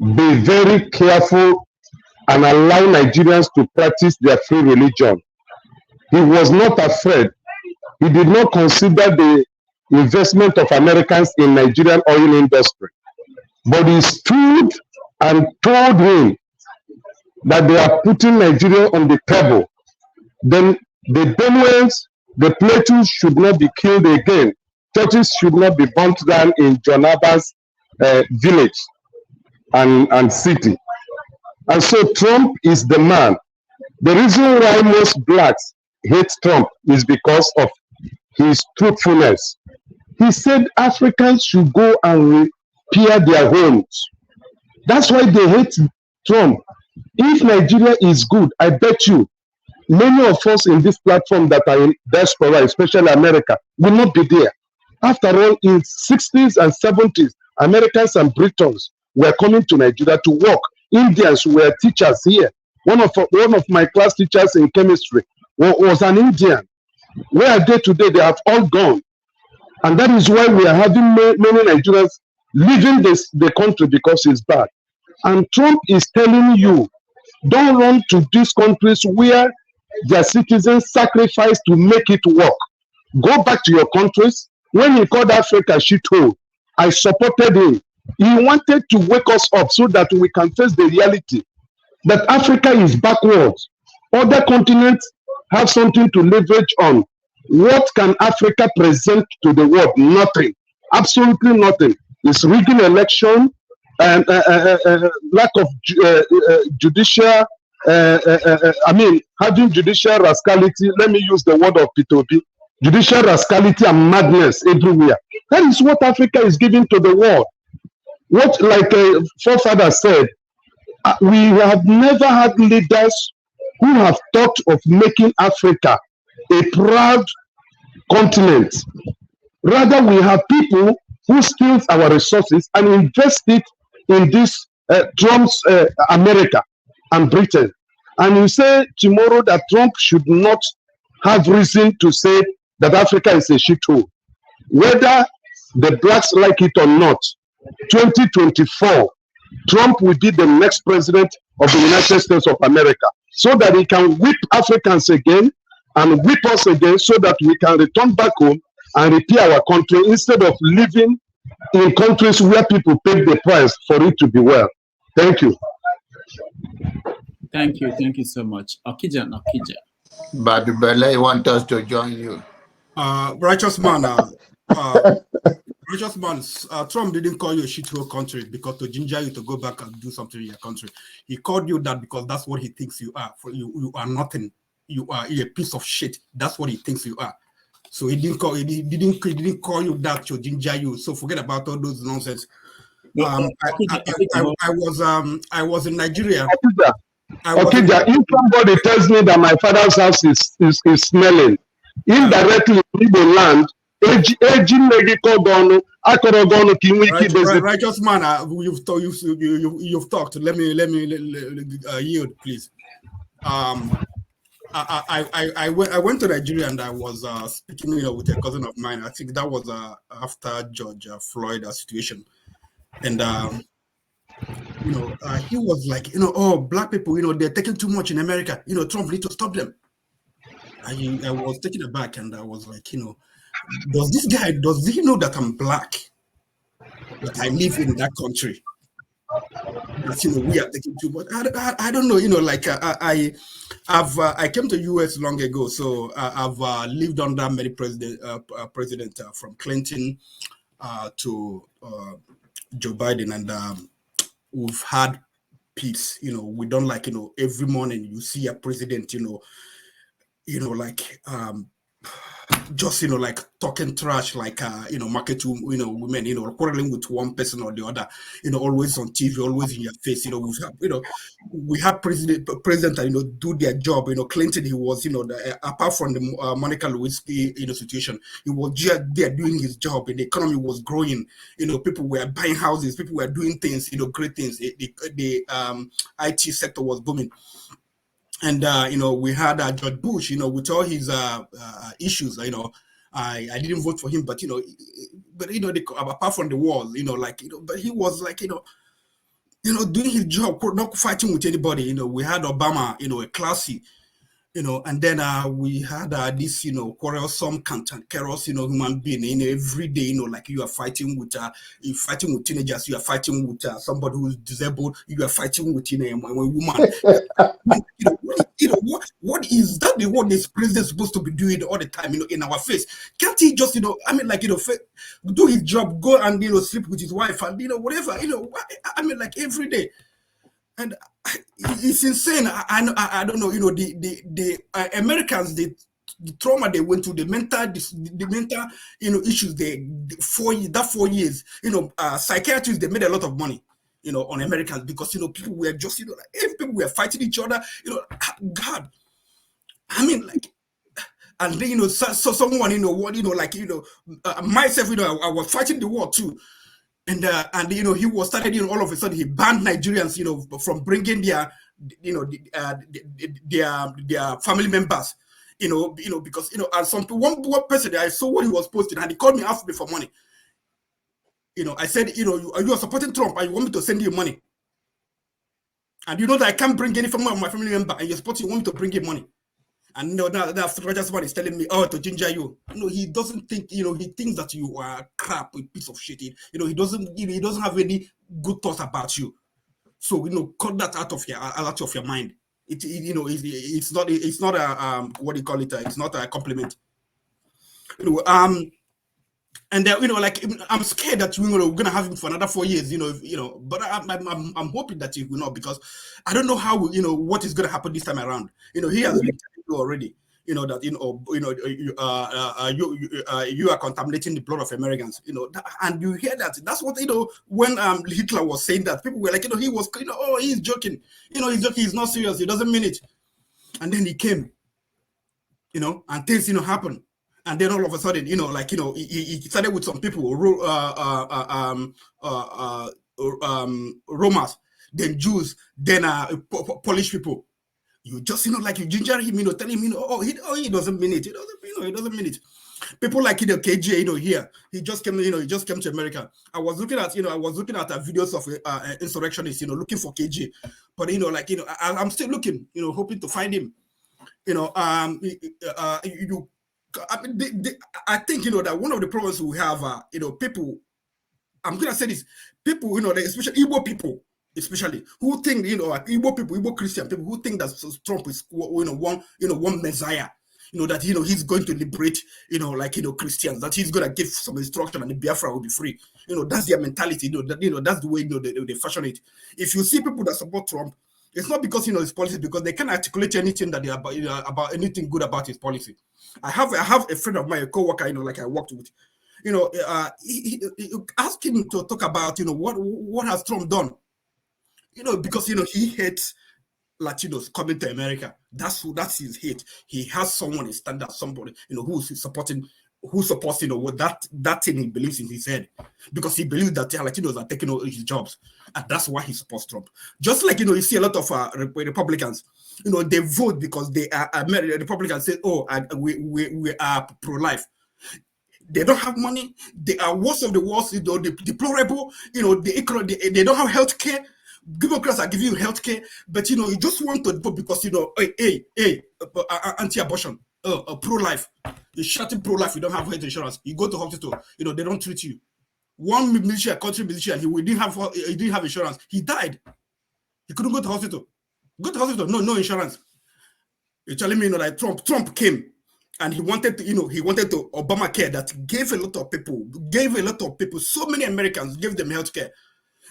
be very careful and allow Nigerians to practice their free religion. He was not afraid. He did not consider the investment of Americans in Nigerian oil industry. But he stood and told him that they are putting Nigeria on the table. Then the Benuans, the Plateaus should not be killed again. Churches should not be burnt down in John Abbas' village and city. And so Trump is the man. The reason why most blacks hate Trump is because of his truthfulness. He said Africans should go and repair their homes. That's why they hate Trump. If Nigeria is good, I bet you many of us in this platform that are in diaspora, especially America, will not be there. After all, in 60s and 70s, Americans and Britons were coming to Nigeria to work. Indians were teachers here. One of my class teachers in chemistry was an Indian. Where are they today? They have all gone. And that is why we are having many Nigerians leaving the country because it's bad. And Trump is telling you, don't run to these countries where their citizens sacrifice to make it work. Go back to your countries. When he called Africa shithole, I supported him. He wanted to wake us up so that we can face the reality that Africa is backwards. Other continents have something to leverage on. What can Africa present to the world? Nothing. Absolutely nothing. It's rigging election and lack of judicial, having judicial rascality. Let me use the word of P2P. Judicial rascality and madness everywhere. That is what Africa is giving to the world. What, like a forefather said, we have never had leaders who have thought of making Africa a proud continent. Rather, we have people who steal our resources and invest it in this Trump's America and Britain. And you say tomorrow that Trump should not have reason to say that Africa is a shithole. Whether the blacks like it or not, 2024, Trump will be the next president of the United States of America, so that he can whip Africans again and whip us again, so that we can return back home and repair our country instead of living in countries where people pay the price for it to be well. Thank you. Thank you so much. Okija. But Bele want us to join you. Righteous man, Trump didn't call you a shithole country because to ginger you to go back and do something in your country. He called you that because that's what he thinks you are. For you are nothing. You are a piece of shit. That's what he thinks you are. So he didn't call you that to ginger you. So forget about all those nonsense. I was in Nigeria. If somebody tells me that my father's house is smelling, indirectly in the land, righteous man, you've talked. Let me yield, please. I went to Nigeria and I was speaking with a cousin of mine. I think that was after George Floyd situation, and he was like, oh, black people, they're taking too much in America. Trump need to stop them. I was taken aback and I was like, does he know that I'm black? That I live in that country? That, we are taking too much. I don't know, I came to US long ago, so I've lived under many presidents from Clinton to Joe Biden, and we've had peace. We don't like, every morning you see a president, just like talking trash, like market women, quarreling with one person or the other, always on TV, always in your face. We have president do their job. Clinton, he was apart from the Monica Lewinsky situation, he was just there doing his job, and the economy was growing. People were buying houses, people were doing things, great things. The IT sector was booming. And we had George Bush, with all his issues. I didn't vote for him, but apart from the wall, but he was like, doing his job, not fighting with anybody. We had Obama, a classy, and then we had this, quarrelsome, cantankerous, human being, every day, like you are fighting with teenagers, you are fighting with somebody who is disabled, you are fighting with, a woman. What is that? What this president supposed to be doing all the time, in our face? Can't he just, do his job, go and, sleep with his wife and, whatever, every day. And it's insane. I don't know. The Americans, the trauma they went through, the mental issues. That 4 years. Psychiatrists, they made a lot of money. On Americans, because people were just people were fighting each other. God. And then so someone myself, I was fighting the war too. And he was started, all of a sudden he banned Nigerians, from bringing their family members, because and some one person I saw what he was posting, and he called me after me for money. I said, you are supporting Trump and you want me to send you money, and that I can't bring any from my family member, and you want me to bring him money. And now Rogers one is telling me, to ginger you. He doesn't think, he thinks that you are crap, a piece of shit. He doesn't have any good thoughts about you. So, cut that out of your mind. It's not a what do you call it? It's not a compliment. And I'm scared that we're gonna have him for another 4 years, But I'm hoping that he will not, because I don't know how what is gonna happen this time around. He has been telling you already, that you are contaminating the blood of Americans, and you hear that. That's what when Hitler was saying that, people were like, he was he's joking, he's joking, he's not serious, he doesn't mean it. And then he came, and things happen. And then all of a sudden, he started with some people, Romans, then Jews, then Polish people. You just, you ginger him, tell him, he doesn't mean it. He doesn't mean it. People like KJ, here, he just came to America. I was looking at videos of insurrectionists, looking for KJ, but I'm still looking, hoping to find him. I think that one of the problems we have are people. I'm gonna say this: people, especially Igbo people, especially who think Igbo people, Igbo Christian people who think that Trump is one Messiah. That he's going to liberate Christians, that he's gonna give some instruction and the Biafra will be free. That's their mentality. That's the way they fashion it. If you see people that support Trump, it's not because his policy, because they can't articulate anything that they about anything good about his policy. I have a friend of mine, a co-worker, I worked with. Ask him to talk about what has Trump done. Because he hates Latinos coming to America. That's his hate. He has someone in standard, somebody who supports what that thing he believes in his head, because he believes that Latinos are taking over his jobs, and that's why he supports Trump. Just like you see a lot of Republicans, they vote because they are Republicans say, we are pro-life. They don't have money. They are worst of the worst. Deplorable. They don't have health care. Democrats are giving you health care, but you just want to vote because anti-abortion, pro-life. You're shouting pro-life. You don't have health insurance. You go to hospital. They don't treat you. One country military, he didn't have insurance. He died. He couldn't go to hospital. No insurance. You're telling me like Trump came and he wanted to Obamacare that gave a lot of people, so many Americans gave them health care.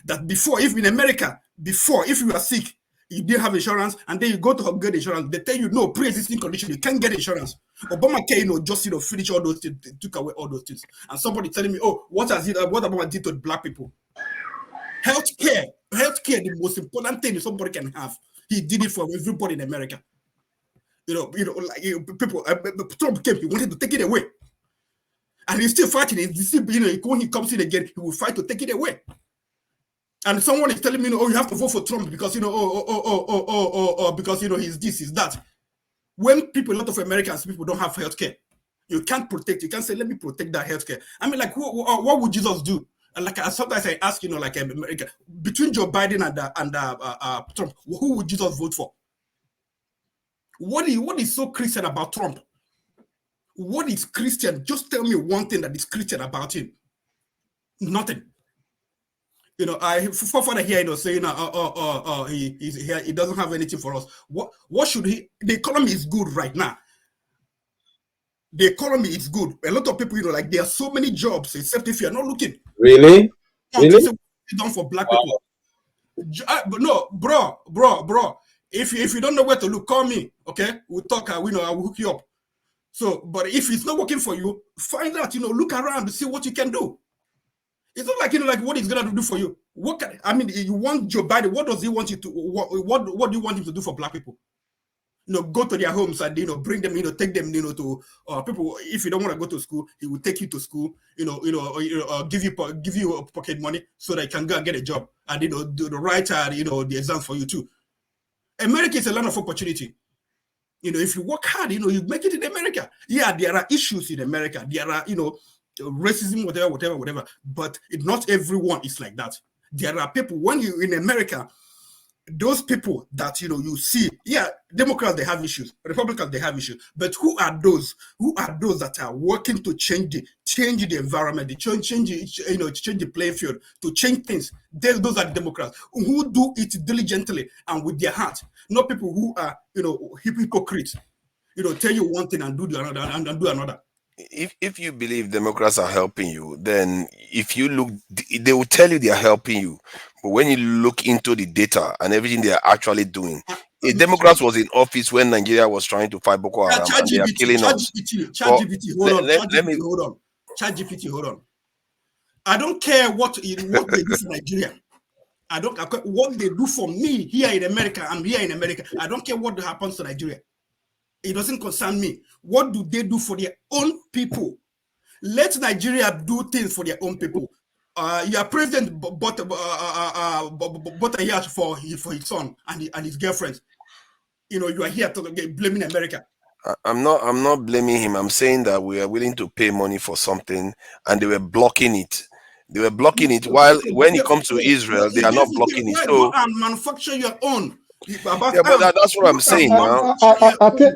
That before, if in America, if you are sick, you didn't have insurance, and then you go to get insurance, they tell you no, pre-existing condition, you can't get insurance. Obamacare, just finish all those things, took away all those things. And somebody telling me, what Obama did to black people? Healthcare, the most important thing somebody can have. He did it for everybody in America. People. Trump came, he wanted to take it away, and he's still fighting. When he comes in again, he will fight to take it away. And someone is telling me, you have to vote for Trump because because he's this, he's that. When a lot of Americans, people don't have health care, you can't protect. You can't say, let me protect that health care. I mean, what would Jesus do? And like sometimes I ask, like America, between Joe Biden and Trump, who would Jesus vote for? What is so Christian about Trump? What is Christian? Just tell me one thing that is Christian about him. Nothing. I father here, saying, he doesn't have anything for us. What should he? The economy is good right now. The economy is good. A lot of people, like there are so many jobs, except if you're not looking. Really? Really? Done for black people. But no, bro. If you don't know where to look, call me. Okay, we'll talk. I will hook you up. So, but if it's not working for you, find out. Look around to see what you can do. It's not like like what he's gonna do for you. You want Joe Biden? What does he want you to? What do you want him to do for black people? Go to their homes and bring them, take them, to people. If you don't want to go to school, he will take you to school. Give you pocket money so that you can go and get a job and do the right the exams for you too. America is a land of opportunity. If you work hard, you make it in America. Yeah, there are issues in America. There are racism, whatever. But not everyone is like that. There are people when you in America. Those people that you see, Democrats they have issues, Republicans they have issues, but who are those that are working to change the environment, to change the playing field, to change things? Those are the Democrats who do it diligently and with their heart, not people who are hypocrites, tell you one thing and do the another and do another. If you believe Democrats are helping you, then if you look, they will tell you they are helping you. But when you look into the data and everything they are actually doing, a Democrat was in office when Nigeria was trying to fight Boko Haram and they are killing us. ChatGPT, hold on. ChatGPT, hold on. I don't care what they do for Nigeria. I don't care what they do for me here in America. I'm here in America. I don't care what happens to Nigeria. It doesn't concern me. What do they do for their own people? Let Nigeria do things for their own people. Your president bought a yacht for his son and his girlfriend. You are here blaming America. I'm not blaming him. I'm saying that we are willing to pay money for something, and they were blocking it. They were blocking it. While when it comes to Israel, they are not blocking it. So go and manufacture your own. But that's what I'm saying now. But you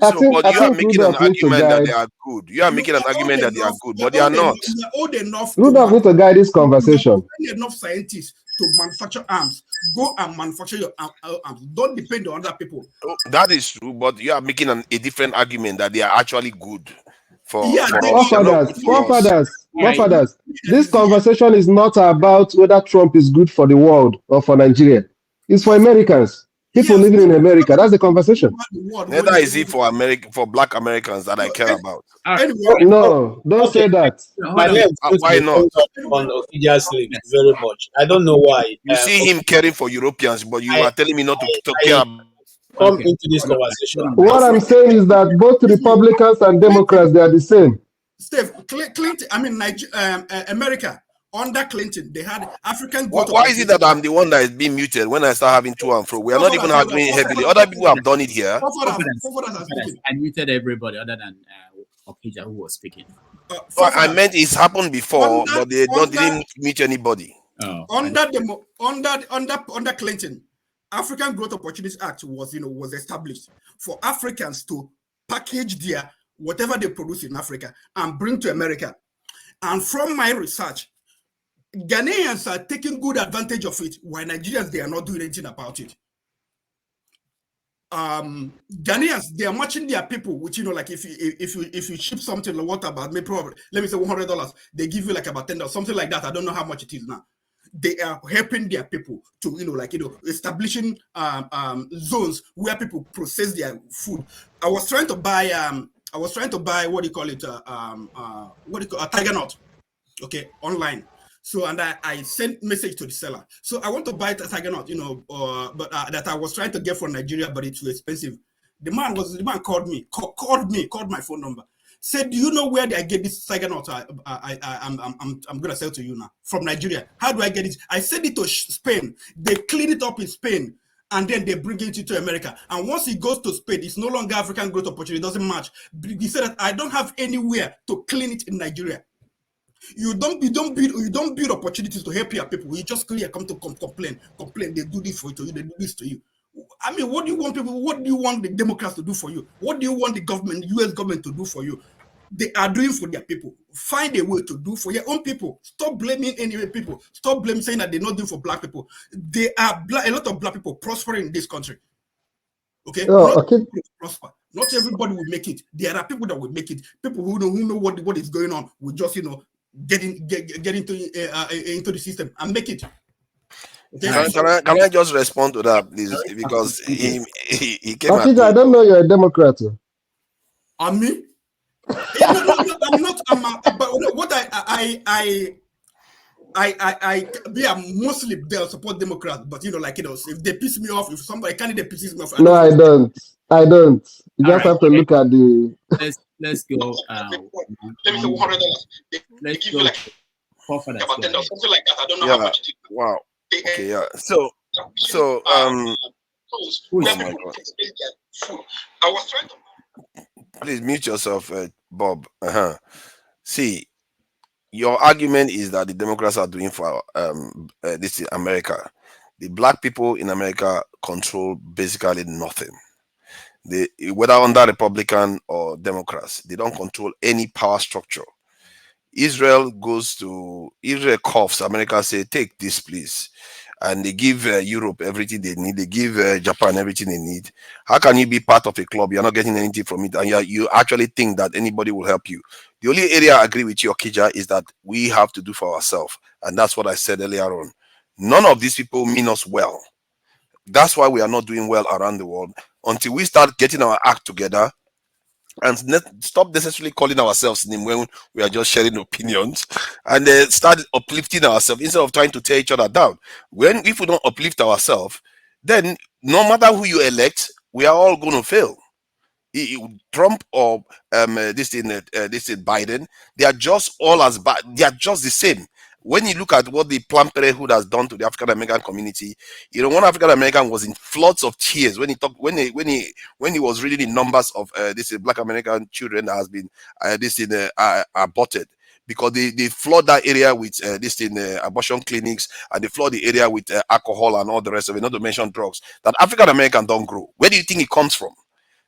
are making an argument that they are good. You are making an argument that they are good, but they are not. You're old enough Rudolph need to guide this conversation. Enough scientists to manufacture arms. Go and manufacture your arms. Don't depend on other people. That is true, but you are making a different argument that they are actually good. Forefathers. This conversation is not about whether Trump is good for the world or for Nigeria. It's for Americans. People living in America. That's the conversation. Neither is it for Black Americans that I care about. No, don't say that. My name why not? On Okija's sleep very much. I don't know why. You see him caring for Europeans, but you are telling me not to care about. Come into this conversation. What I'm saying is that both Republicans and Democrats, they are the same. Steve, Clinton, America, under Clinton, they had African. Why is it that I'm the one that is being muted when I start having to and fro? We are not even arguing heavily. Other people have done it here. I muted everybody other than Okija, who was speaking. I meant it's happened before, but they didn't mute anybody. Under Clinton, African Growth Opportunities Act was established for Africans to package their whatever they produce in Africa and bring to America. And from my research, Ghanaians are taking good advantage of it, while Nigerians, they are not doing anything about it. Ghanaians, they are matching their people, which like if you ship something, what about me? Probably let me say $100, they give you like about $10, something like that. I don't know how much it is now. They are helping their people to establishing zones where people process their food. I was trying to buy what do you call it? A tiger nut, okay, online. So and I sent message to the seller. So I want to buy a tiger nut, but that I was trying to get from Nigeria, but it's too expensive. The man called my phone number. Said, do you know where I get this tiger nut? I'm gonna sell to you now from Nigeria. How do I get it? I send it to Spain. They clean it up in Spain, and then they bring it to America. And once it goes to Spain, it's no longer African Growth Opportunity. It doesn't match. He said that I don't have anywhere to clean it in Nigeria. You don't build opportunities to help your people. You just clear come to complain. They do this for you. They do this to you. I mean, what do you want people? What do you want the Democrats to do for you? What do you want the government, U.S. government, to do for you? They are doing for their people. Find a way to do for your own people. Stop blaming any people. Stop blaming saying that they're not doing for black people. There are a lot of black people prospering in this country. Okay, Oh, not okay. prosper. Not everybody will make it. There are people that will make it. People who know what is going on will just get into the system and make it. Okay. Can I just respond to that, please? Because he came at Akija, I me. don't know you're a Democrat. I'm me? No, I'm not. But what we are mostly they'll support Democrats, but if they piss me off, if somebody candidate pisses me off, No, I don't. I don't. You All just right. have to look at the. Let's go. Let me say $100. Let's go. About $10, something like that. I don't know Yeah. how much it is. Wow. Okay. Yeah. So Oh my God. I was trying to. Please mute yourself, Bob. See, your argument is that the Democrats are doing for this in America. The black people in America control basically nothing. They, whether under Republican or Democrats, they don't control any power structure. Israel coughs, America say, take this, please. And they give Europe everything they need. They give Japan everything they need. How can you be part of a club? You're not getting anything from it. And you actually think that anybody will help you. The only area I agree with you, Okija, is that we have to do for ourselves. And that's what I said earlier on. None of these people mean us well. That's why we are not doing well around the world. Until we start getting our act together and stop necessarily calling ourselves names when we are just sharing opinions, and start uplifting ourselves instead of trying to tear each other down. If we don't uplift ourselves, then no matter who you elect, we are all going to fail. Trump or this thing Biden, they are just all as bad. They are just the same. When you look at what the Planned Parenthood has done to the African American community, one African American was in floods of tears when he talked when he was reading the numbers of this Black American children that has been aborted, because they flood that area with abortion clinics, and they flood the area with alcohol and all the rest of it, not to mention drugs that African American don't grow. Where do you think it comes from?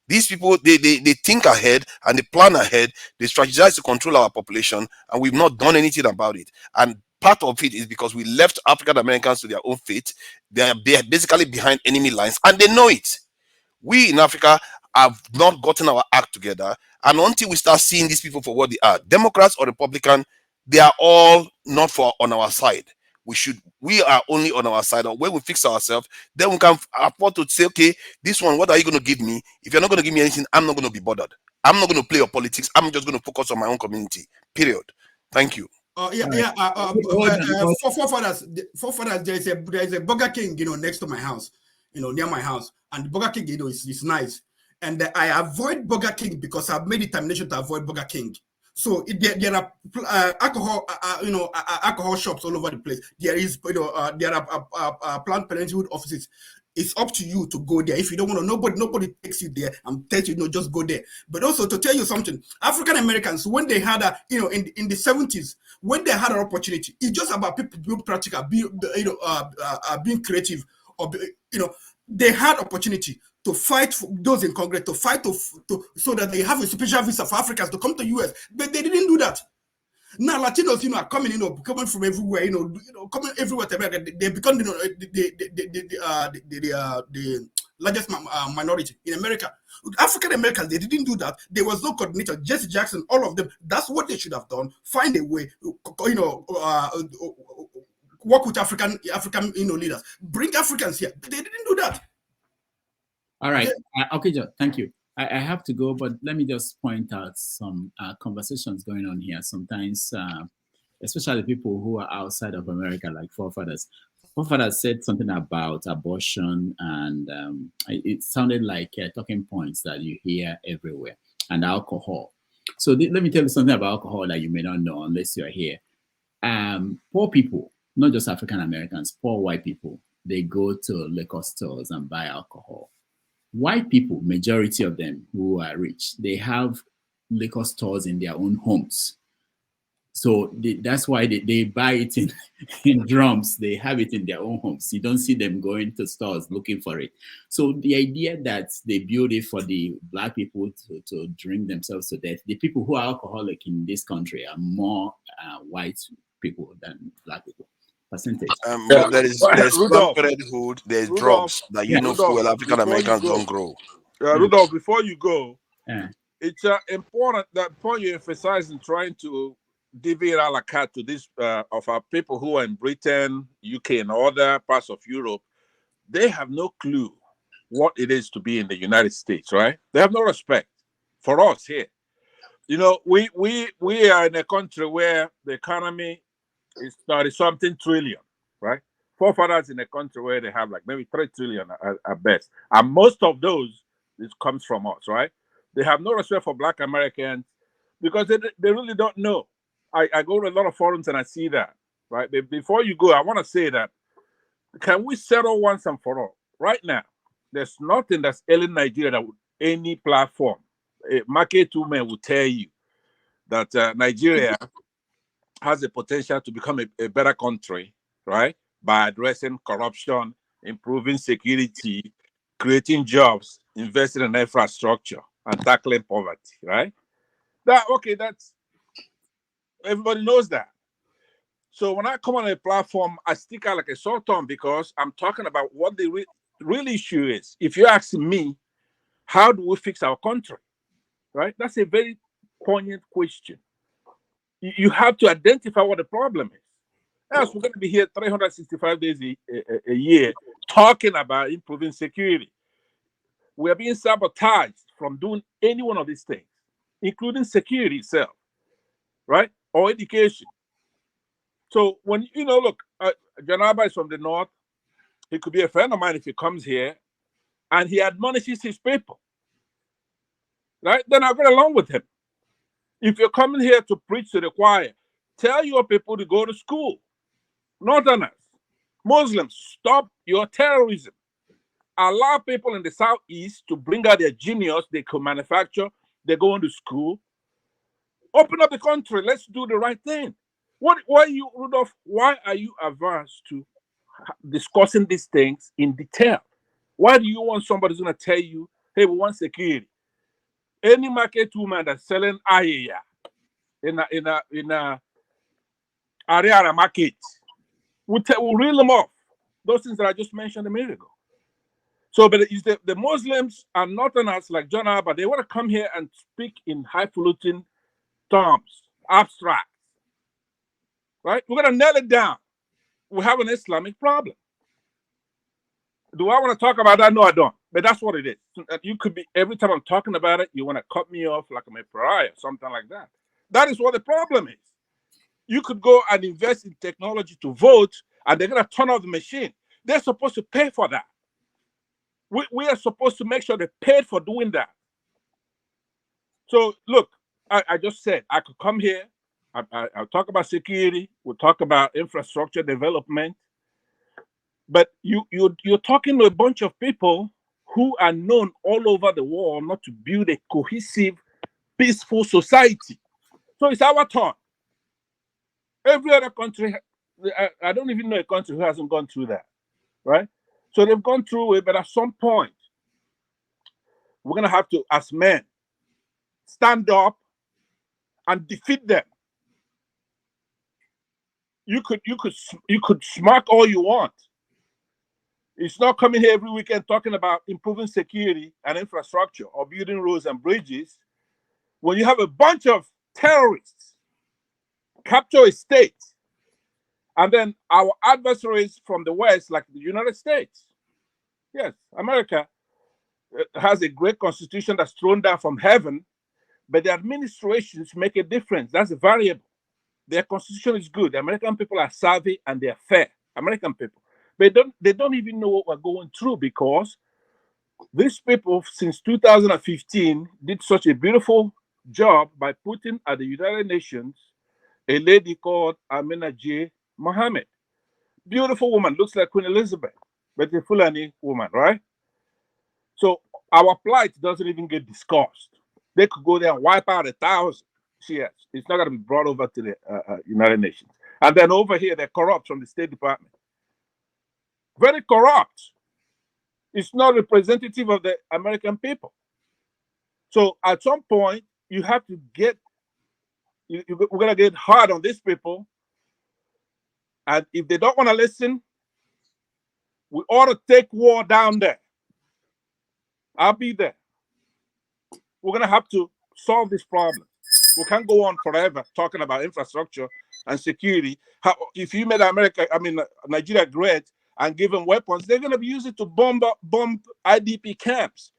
These people, they think ahead and they plan ahead. They strategize to control our population, and we've not done anything about it. And part of it is because we left African Americans to their own fate. They are basically behind enemy lines, and they know it. We in Africa have not gotten our act together, and until we start seeing these people for what they are, Democrats or Republican, they are all not on our side. We are only on our side. When we fix ourselves, then we can afford to say, okay, this one, what are you going to give me? If you're not going to give me anything, I'm not going to be bothered. I'm not going to play your politics. I'm just going to focus on my own community. Period. Thank you. Forefathers, there is a Burger King, next to my house, near my house, and the Burger King, is nice. And I avoid Burger King because I've made determination to avoid Burger King. So there are alcohol shops all over the place. There are Planned Parenthood offices. It's up to you to go there. If you don't want to, nobody takes you there and tells you, just go there. But also to tell you something, African Americans, when they had in the 70s, when they had an opportunity, it's just about people being practical, being creative, or they had opportunity to fight for those in Congress, to fight so that they have a special visa for Africans to come to US, but they didn't do that. Now Latinos, are coming, coming from everywhere, coming everywhere. They become, the largest minority in America. African Americans, they didn't do that. There was no coordinator. Jesse Jackson, all of them. That's what they should have done. Find a way, work with African leaders. Bring Africans here. They didn't do that. All right. Okay, Joe, thank you. I have to go, but let me just point out some conversations going on here. Sometimes, especially people who are outside of America, like forefathers. Forefathers said something about abortion, and it sounded like talking points that you hear everywhere, and alcohol. So let me tell you something about alcohol that you may not know unless you're here. Poor people, not just African Americans, poor white people, they go to liquor stores and buy alcohol. White people, majority of them who are rich, they have liquor stores in their own homes. So that's why they buy it in drums. They have it in their own homes. You don't see them going to stores looking for it. So the idea that they build it for the black people to drink themselves to death, the people who are alcoholic in this country are more white people than black people. Percentage. But there's Planned Rudolph, Parenthood, there's Rudolph, drugs that you know Rudolph, full African before you Americans go, don't grow. Rudolph, before you go, Yeah. it's important that point you emphasize in trying to divvy it a la carte to this of our people who are in Britain, UK, and other parts of Europe. They have no clue what it is to be in the United States, right? They have no respect for us here. You know, we are in a country where the economy is 30-something trillion, right? Forefathers in a country where they have like maybe 3 trillion at best. And most of those, this comes from us, right? They have no respect for Black Americans because they really don't know. I go to a lot of forums and I see that, right? But before you go, I want to say that, can we settle once and for all? Right now, there's nothing that's ailing Nigeria that would, any platform, a market woman will tell you that Nigeria has the potential to become a better country, right? By addressing corruption, improving security, creating jobs, investing in infrastructure, and tackling poverty, right? That's everybody knows that. So when I come on a platform, I stick out like a sore thumb because I'm talking about what the real issue is. If you ask me, how do we fix our country, right? That's a very poignant question. You have to identify what the problem is. Else we're going to be here 365 days a year talking about improving security. We are being sabotaged from doing any one of these things, including security itself, right? Or education. So when, look, Janaba is from the north. He could be a friend of mine if he comes here and he admonishes his people, right? Then I'll get along with him. If you're coming here to preach to the choir, tell your people to go to school. Northerners, Muslims, stop your terrorism. Allow people in the southeast to bring out their genius, they can manufacture, they go into school. Open up the country. Let's do the right thing. Rudolph, why are you averse to discussing these things in detail? Why do you want somebody who's going to tell you, hey, we want security? Any market woman that's selling ayaya in a area market, we'll reel them off. Those things that I just mentioned a minute ago. So, but it's the Muslims and Northerners like John Abba, they want to come here and speak in highfalutin terms, abstract, right? We're going to nail it down. We have an Islamic problem. Do I want to talk about that? No, I don't. But that's what it is. You could be, every time I'm talking about it, you want to cut me off like I'm a pariah, something like that. That is what the problem is. You could go and invest in technology to vote, and they're going to turn off the machine. They're supposed to pay for that. We are supposed to make sure they paid for doing that. So, look, I just said I could come here, I'll talk about security, we'll talk about infrastructure development, but you're talking to a bunch of people who are known all over the world not to build a cohesive, peaceful society. So it's our turn. Every other country, I don't even know a country who hasn't gone through that, right? So they've gone through it, but at some point, we're going to have to, as men, stand up and defeat them. You could smack all you want. It's not coming here every weekend talking about improving security and infrastructure or building roads and bridges when you have a bunch of terrorists capture a state, and then our adversaries from the West, like the United States. Yes, America has a great constitution that's thrown down from heaven, but the administrations make a difference. That's a variable. Their constitution is good. The American people are savvy and they're fair. American people. But they don't even know what we're going through because these people, since 2015, did such a beautiful job by putting at the United Nations a lady called Amina J. Mohammed. Beautiful woman, looks like Queen Elizabeth, but a Fulani woman, right? So our plight doesn't even get discussed. They could go there and wipe out 1,000. CS. It's not going to be brought over to the United Nations. And then over here, they're corrupt from the State Department. Very corrupt. It's not representative of the American people. So at some point, you have to get, we're going to get hard on these people. And if they don't want to listen, we ought to take war down there. I'll be there. We're going to have to solve this problem. We can't go on forever talking about infrastructure and security. If you made Nigeria great and give them weapons, they're going to use it to bomb IDP camps.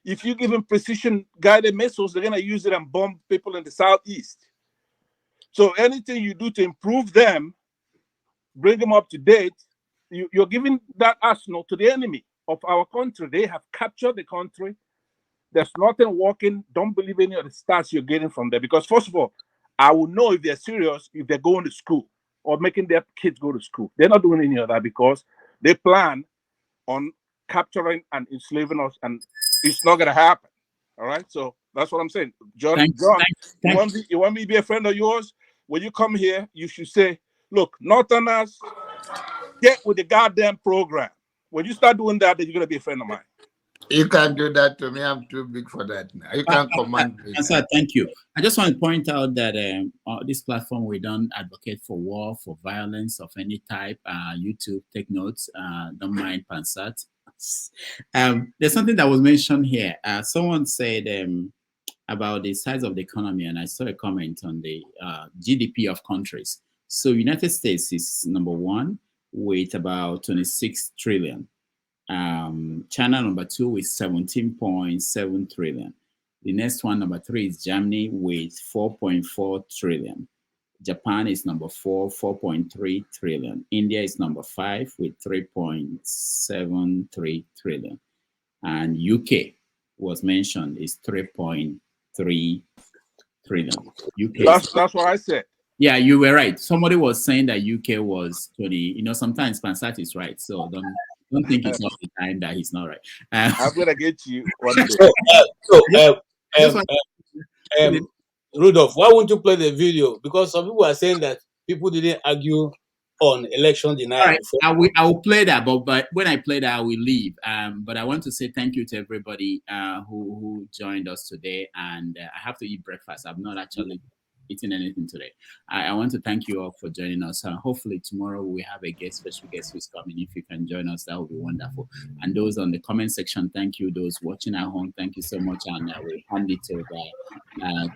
If you give them precision-guided missiles, they're going to use it and bomb people in the southeast. So anything you do to improve them, bring them up to date, you're giving that arsenal to the enemy of our country. They have captured the country. There's nothing working. Don't believe any of the stats you're getting from there. Because first of all, I will know if they're serious, if they're going to school or making their kids go to school. They're not doing any of that because they plan on capturing and enslaving us, and it's not going to happen. All right? So that's what I'm saying. John, you want me to be a friend of yours? When you come here, you should say, look, Northerners, get with the goddamn program. When you start doing that, then you're going to be a friend of mine. You can't do that to me. I'm too big for that now. You can't command me. Sir, thank you. I just want to point out that this platform, we don't advocate for war, for violence of any type. YouTube, take notes. Don't mind Pansat. There's something that was mentioned here. Someone said about the size of the economy, and I saw a comment on the GDP of countries. So United States is number one with about 26 trillion. China number 2 with 17.7 trillion. The next one, number 3, is Germany with 4.4 trillion. Japan is number 4, 4.3 trillion. India is number 5 with 3.73 trillion. And UK was mentioned is 3.3 trillion. UK. That's what I said. Yeah, you were right. Somebody was saying that UK was 20. You know, sometimes Pansat is right, so don't think it's all the time that he's not right. I'm gonna get you one day. Rudolph, why won't you play the video? Because some people are saying that people didn't argue on election denial. All right, I will play that, but when I play that, I will leave. But I want to say thank you to everybody who joined us today. And I have to eat breakfast. I've not actually eating anything today. I want to thank you all for joining us. Hopefully tomorrow we have a special guest who's coming. If you can join us, that would be wonderful. And those on the comment section, thank you. Those watching at home, thank you so much. And I will hand it over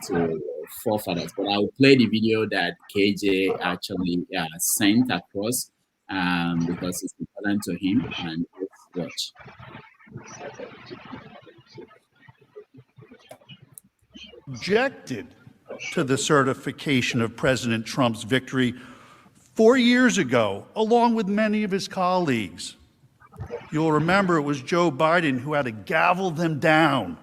to Forefathers. But I will play the video that KJ actually sent across because it's important to him. And let's watch. Objected to the certification of President Trump's victory 4 years ago, along with many of his colleagues. You'll remember it was Joe Biden who had to gavel them down.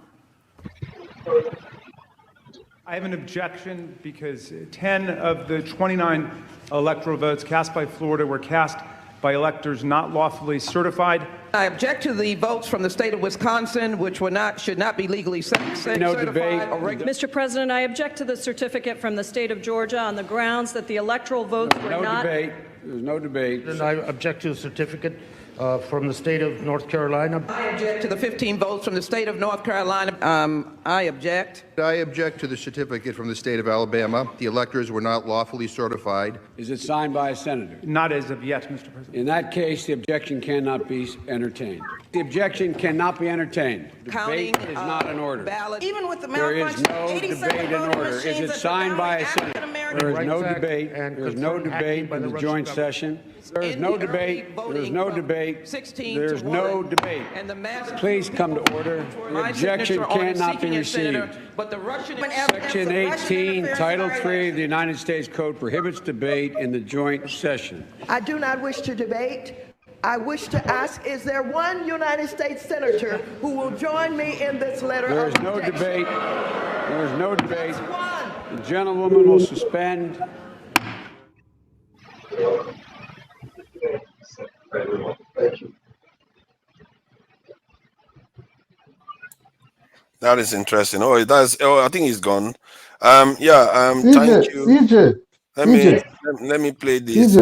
I have an objection because 10 of the 29 electoral votes cast by Florida were cast by electors not lawfully certified. I object to the votes from the state of Wisconsin, which should not be legally certified. No debate. Mr. President, I object to the certificate from the state of Georgia on the grounds that the electoral votes were not. Debate. There's no debate. And I object to the certificate from the state of North Carolina. I object to the 15 votes from the state of North Carolina. I object. I object to the certificate from the state of Alabama. The electors were not lawfully certified. Is it signed by a senator? Not as of yet, Mr. President. In that case, the objection cannot be entertained. The objection cannot be entertained. Debate is not in order. Ballot. Even with the There is no debate in order. Is it signed by a senator? There is no debate. There is no debate in the joint session. There is no debate. There is no debate. There is no debate. Please come to order. The objection cannot be received. Section 18, Title 3 of the United States Code prohibits debate in the joint session. I do not wish to debate. I wish to ask, is there one United States senator who will join me in this letter There of is no objection? debate. There is no debate. The gentlewoman will suspend. Thank you. That is interesting. I think he's gone. Thank you. Let me play this.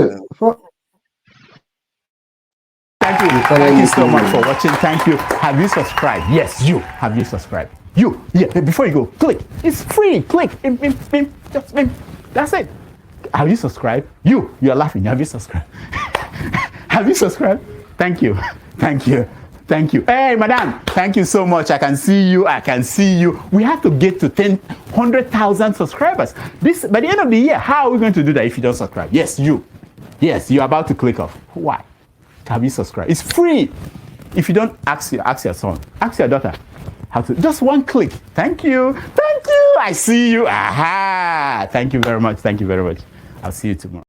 Thank you so much for watching. Thank you. Have you subscribed? Yes, you. Have you subscribed? You. Yeah, before you go, click. It's free. Click. That's it. Have you subscribed? You are laughing. Have you subscribed? Have you subscribed? Thank you. Thank you. Thank you. Hey, madam. Thank you so much. I can see you. I can see you. We have to get to 100,000 subscribers. By the end of the year, how are we going to do that if you don't subscribe? Yes, you. Yes, you're about to click off. Why? Have you subscribed? It's free. If you don't, ask your son, ask your daughter how to. Just one click. Thank you. Thank you. I see you. Aha. Thank you very much. Thank you very much. I'll see you tomorrow.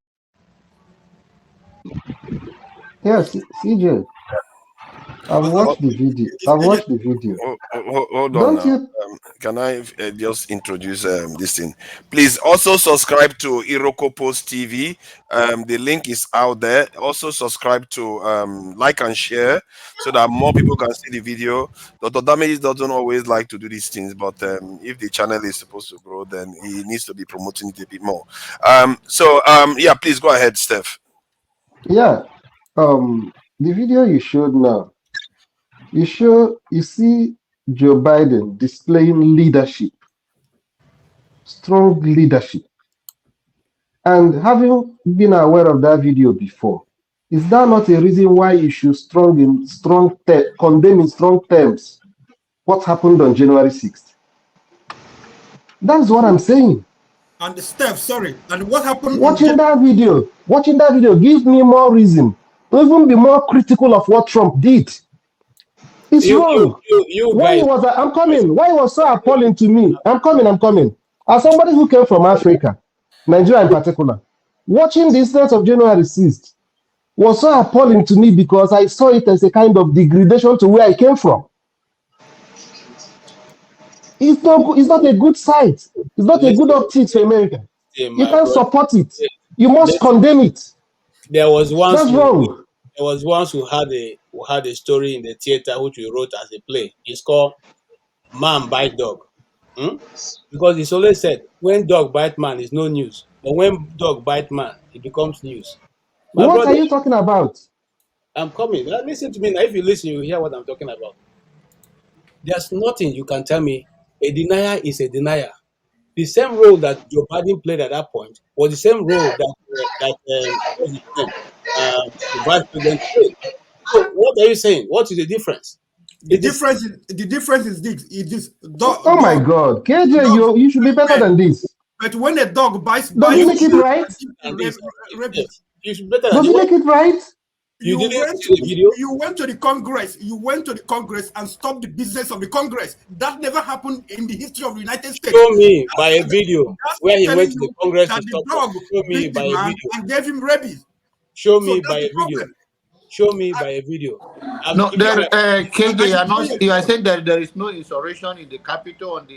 Yes, CJ. I've watched the video. Hold on Don't now. you? Can I just introduce this thing? Please also subscribe to Iroko Post TV. The link is out there. Also subscribe to like and share so that more people can see the video. Dr. Damages doesn't always like to do these things, but if the channel is supposed to grow, then he needs to be promoting it a bit more. Yeah, please go ahead, Steph. Yeah. The video you showed now, you see Joe Biden displaying leadership, strong leadership. And having been aware of that video before, is that not a reason why you should condemn in strong terms what happened on January 6th? That's what I'm saying. And Steph, sorry, and what happened? Watching that video gives me more reason to even be more critical of what Trump did. It's wrong. Why it was so appalling to me. I'm coming. As somebody who came from Africa, Nigeria in particular, watching the incident of January 6th was so appalling to me because I saw it as a kind of degradation to where I came from. It's not a good sight. It's not a good optics for America. You can't support it. You must condemn it. There was once That's wrong. There was once who had a story in the theater which we wrote as a play. It's called Man Bite Dog. Because it's always said when dog bite man is no news, but when dog bite man, it becomes news. What are you talking about? I'm coming. Listen to me now. If you listen, you hear what I'm talking about. There's nothing you can tell me. A denier is a denier. The same role that Joe Biden played at that point was the same role that the vice president played. So what are you saying? What is the difference? The difference is this. Oh my God, KJ, you should be better than this. But when a dog bites, does he make it right? You should better. Does he make it right? You went to the Congress. You went to the Congress and stopped the business of the Congress. That never happened in the history of the United States. Show me by a video where he went to the Congress to stop. Show me by a video and gave him rabies. Show me by a video. Show me by a video. No, KJ, you are saying that there is no insurrection in the Capitol on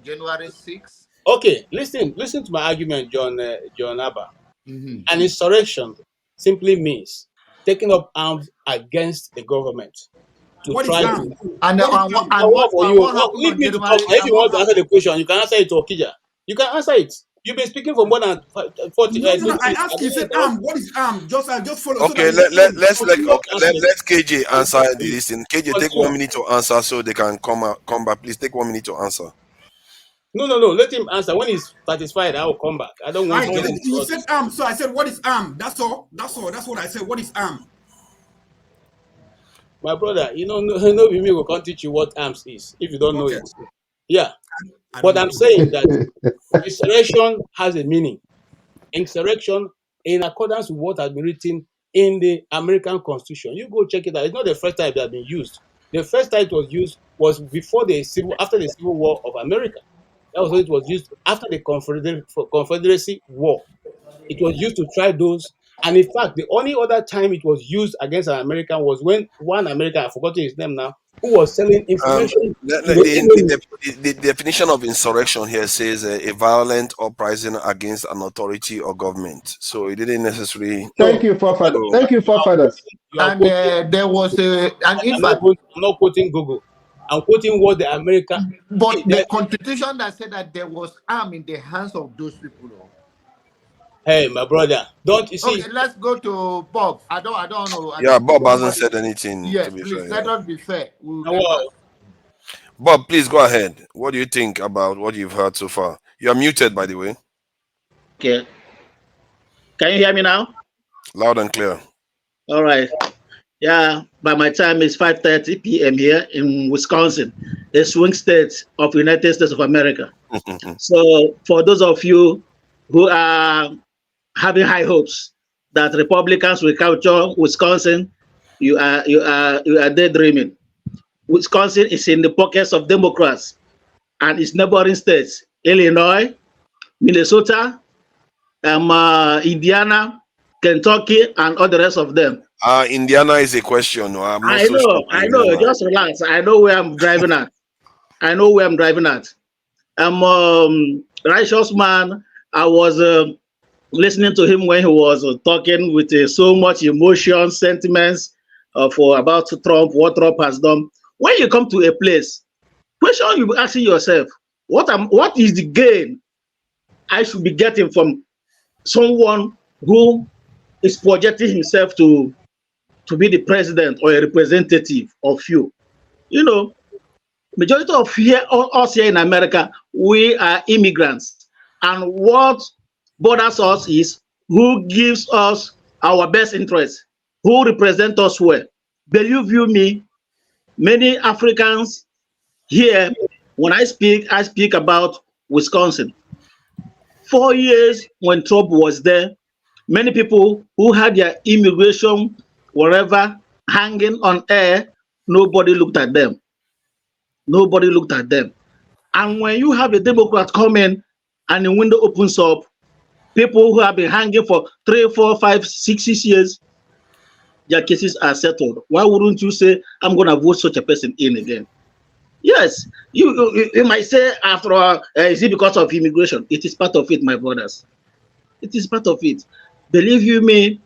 January 6th. Okay, listen to my argument, John Abba. An insurrection simply means taking up arms against the government to what try to. Leave me to talk. If you want to answer the question, you can answer it to Okija. You can answer it. You've been speaking for more than 40 minutes. No, I asked you, said arm. What is arm? Just follow. Okay, let's KJ answer this thing. KJ, take 1 minute to answer so they can come back. Please take 1 minute to answer. No. Let him answer. When he's satisfied, I will come back. I don't want to. You said arm, so I said, what is arm? That's all. That's what I said. What is arm? My brother, no me will can't teach you what arms is if you don't know it. Yeah. But I'm saying that insurrection has a meaning. Insurrection, in accordance with what has been written in the American Constitution. You go check it out. It's not the first time it has been used. The first time it was used was after the Civil War of America. That was when it was used after the Confederacy War. It was used to try those. And in fact, the only other time it was used against an American was when one American, I've forgotten his name now, who was selling information. The definition of insurrection here says a violent uprising against an authority or government. So it didn't necessarily. Thank you, forefathers. Thank you, forefathers. And there was I'm not quoting Google. I'm quoting what the American. But the constitution that said that there was arm in the hands of those people. Though. Hey, my brother, don't you see? Okay, let's go to Bob. I don't know. I Yeah, don't think Bob hasn't anybody. said anything, to Yes, be please fair. let Yeah. us be fair. We'll get back. Well, Bob, please go ahead. What do you think about what you've heard so far? You are muted, by the way. Okay. Can you hear me now? Loud and clear. All right. Yeah, by my time it's 5:30 p.m. here in Wisconsin, the swing state of United States of America. So for those of you who are having high hopes that Republicans will capture Wisconsin, you are daydreaming. Wisconsin is in the pockets of Democrats and its neighboring states, Illinois, Minnesota, Indiana, Kentucky, and all the rest of them. Indiana is a question. No, I'm not I so sure. know, I know. Just relax. I know where I'm driving at. I know where I'm driving at. Righteous man. I was listening to him when he was talking with so much emotion, sentiments for about Trump, what Trump has done. When you come to a place, question you be asking yourself, what is the gain I should be getting from someone who is projecting himself to be the president or a representative of you? You know, majority of us here in America, we are immigrants. And what bothers us is who gives us our best interest, who represent us well. Believe you me, many Africans here, when I speak about Wisconsin. 4 years when Trump was there, many people who had their immigration, whatever, hanging on air, nobody looked at them. Nobody looked at them. And when you have a Democrat come in and the window opens up, people who have been hanging for 3, 4, 5, 6 years, their cases are settled. Why wouldn't you say, I'm going to vote such a person in again? Yes, you might say, after all, is it because of immigration? It is part of it, my brothers. It is part of it. Believe you me.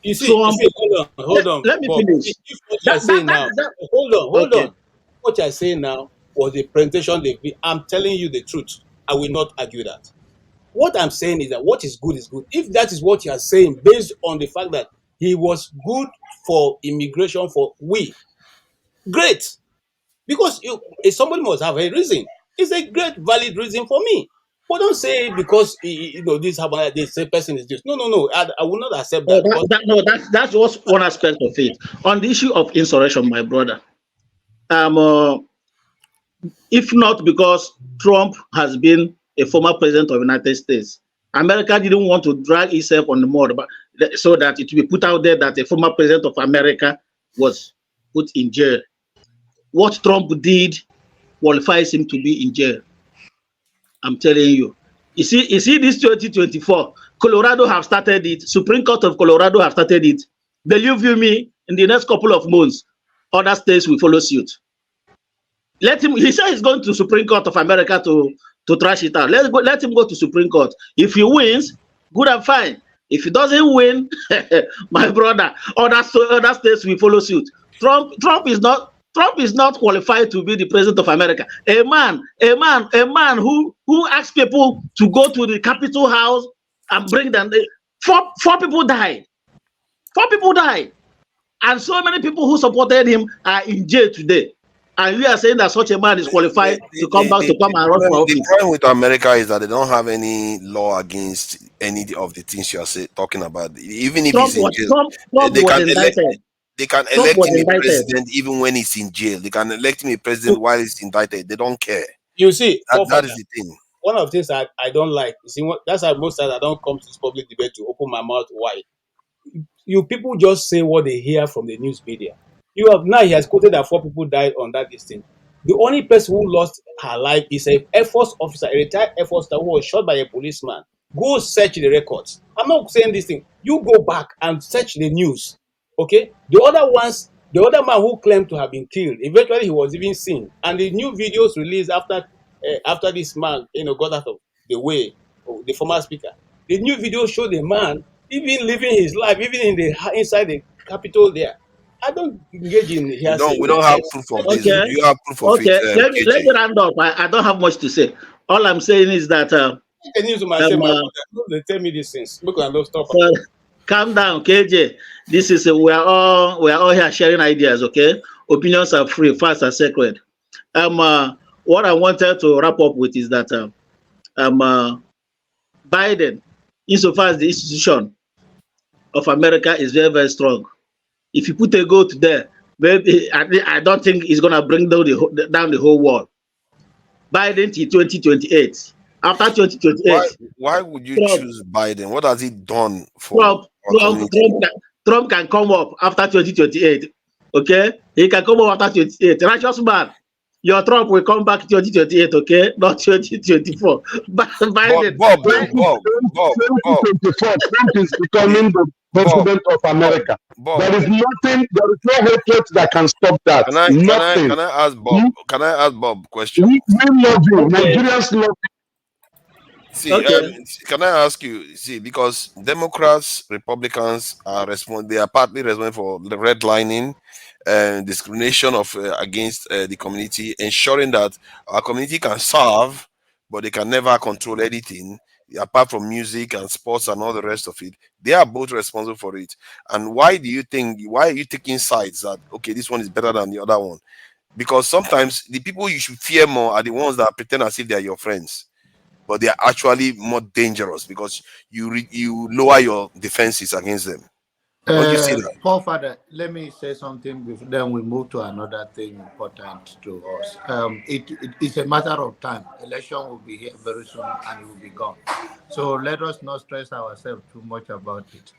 You see, hold on. Let me Bob. finish. If what you're saying now, hold on. What you're saying now was the presentation they've been. I'm telling you the truth. I will not argue that. What I'm saying is that what is good is good. If that is what you are saying, based on the fact that he was good for immigration for we, great. Because somebody must have a reason. It's a great, valid reason for me. But don't say because this happened, this person is this. No. I will not accept that. That's just one aspect of it. On the issue of insurrection, my brother, if not because Trump has been a former president of the United States, America didn't want to drag itself on the mud, but so that it will be put out there that a former president of America was put in jail. What Trump did qualifies him to be in jail. I'm telling you. You see this 2024, Colorado have started it. Supreme Court of Colorado have started it. Believe you me, in the next couple of months, other states will follow suit. He said he's going to Supreme Court of America to trash it out. Let him go to Supreme Court. If he wins, good and fine. If he doesn't win, my brother, other states will follow suit. Trump is not qualified to be the president of America. A man who asks people to go to the Capitol House and bring them. Four people died. 4 people died. And so many people who supported him are in jail today. And we are saying that such a man is qualified to come and run for office. The problem with America is that they don't have any law against any of the things you are talking about. Even if he's in jail, they can elect him a president even when he's in jail. They can elect him a president while he's indicted. They don't care. You see, that is the thing. One of the things I don't like. You see, that's why most times I don't come to this public debate to open my mouth wide. You people just say what they hear from the news media. Now he has quoted that 4 people died on that distance. The only person who lost her life is a Air Force officer, a retired Air Force officer who was shot by a policeman. Go search the records. I'm not saying this thing. You go back and search the news. Okay? The other man who claimed to have been killed, eventually he was even seen. And the new videos released after this man, got out of the way, the former speaker. The new video showed the man even living his life, even inside the Capitol there. I don't engage in hearsay. We don't have proof of this. Okay. Do you have proof of Okay. it, Let me KG? round up. I don't have much to say. All I'm saying is that Can you myself, my brother? They tell me these things. Look, I don't stop. so calm down, KJ. This is we are all here sharing ideas. Okay, opinions are free, facts are sacred. What I wanted to wrap up with is that Biden, insofar as the institution of America is very, very strong. If you put a goat there, maybe I don't think it's gonna bring down the whole world. Biden till 2028. After 2028, Why would you choose Biden? What has he done for our community? Trump can come up after 2028. Okay, he can come up after 2028. Righteous man, your Trump will come back 2028. Okay, not 2024. Biden. Bob. 2024, Trump is becoming the president of America. There is no hatred that can stop that. Nothing. Can I ask Bob? Can I ask Bob a question? We love you. Nigerians love you. See, okay. Can I ask you? See, because Democrats, Republicans are they are partly responsible for the redlining and discrimination of against the community, ensuring that our community can serve, but they can never control anything apart from music and sports and all the rest of it. They are both responsible for it. And why are you taking sides that okay, this one is better than the other one? Because sometimes the people you should fear more are the ones that pretend as if they are your friends, but they are actually more dangerous because you lower your defenses against them. Don't you see that? Paul Father, let me say something before then we move to another thing important to us. It's a matter of time. Election will be here very soon and it will be gone. So let us not stress ourselves too much about it.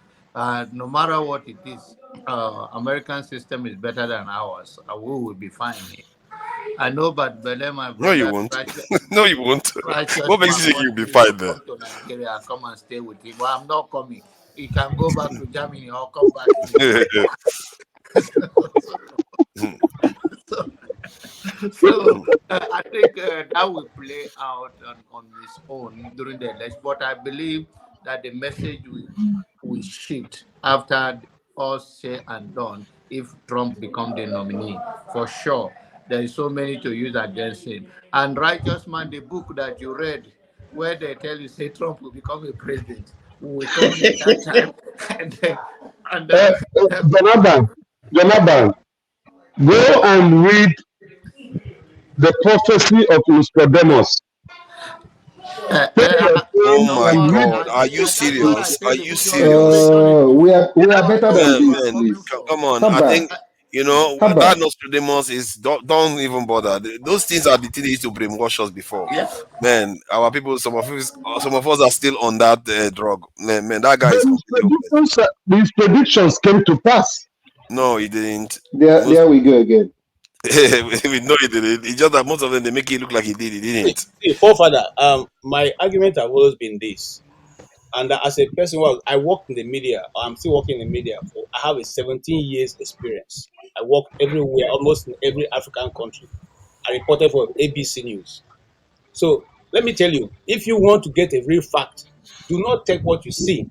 No matter what it is, American system is better than ours. We will be fine here. I know, but Bele, my brother. No, you won't. No, you won't. What makes you think you'll be fine there? Come to Nigeria, come and stay with him. Well, I'm not coming. He can go back to Germany or come back. So I think that will play out on its own during the election. But I believe that the message will shift after all said and done if Trump becomes the nominee, for sure. There is so many to use against him. And Righteous Man, the book that you read, where they tell you, say Trump will become a president, we will come at that time. Jonathan, go and read the prophecy of Nostradamus. Oh my God! Are you serious? Are you serious? We are better than this, please. Come on! I think that Nostradamus is don't even bother. Those things are the things they used to brainwash us before. Yeah. Man, our people, some of us are still on that drug. Man, that guy is. These predictions came to pass. No, he didn't. There we go again. We know he didn't. It's just that most of them they make it look like he did. He didn't. See, forefather, my argument have always been this, and as a person who I worked in the media, I'm still working in the media. I have a 17 years experience. I work everywhere, almost in every African country. I reported for ABC News. So let me tell you, if you want to get a real fact, do not take what you see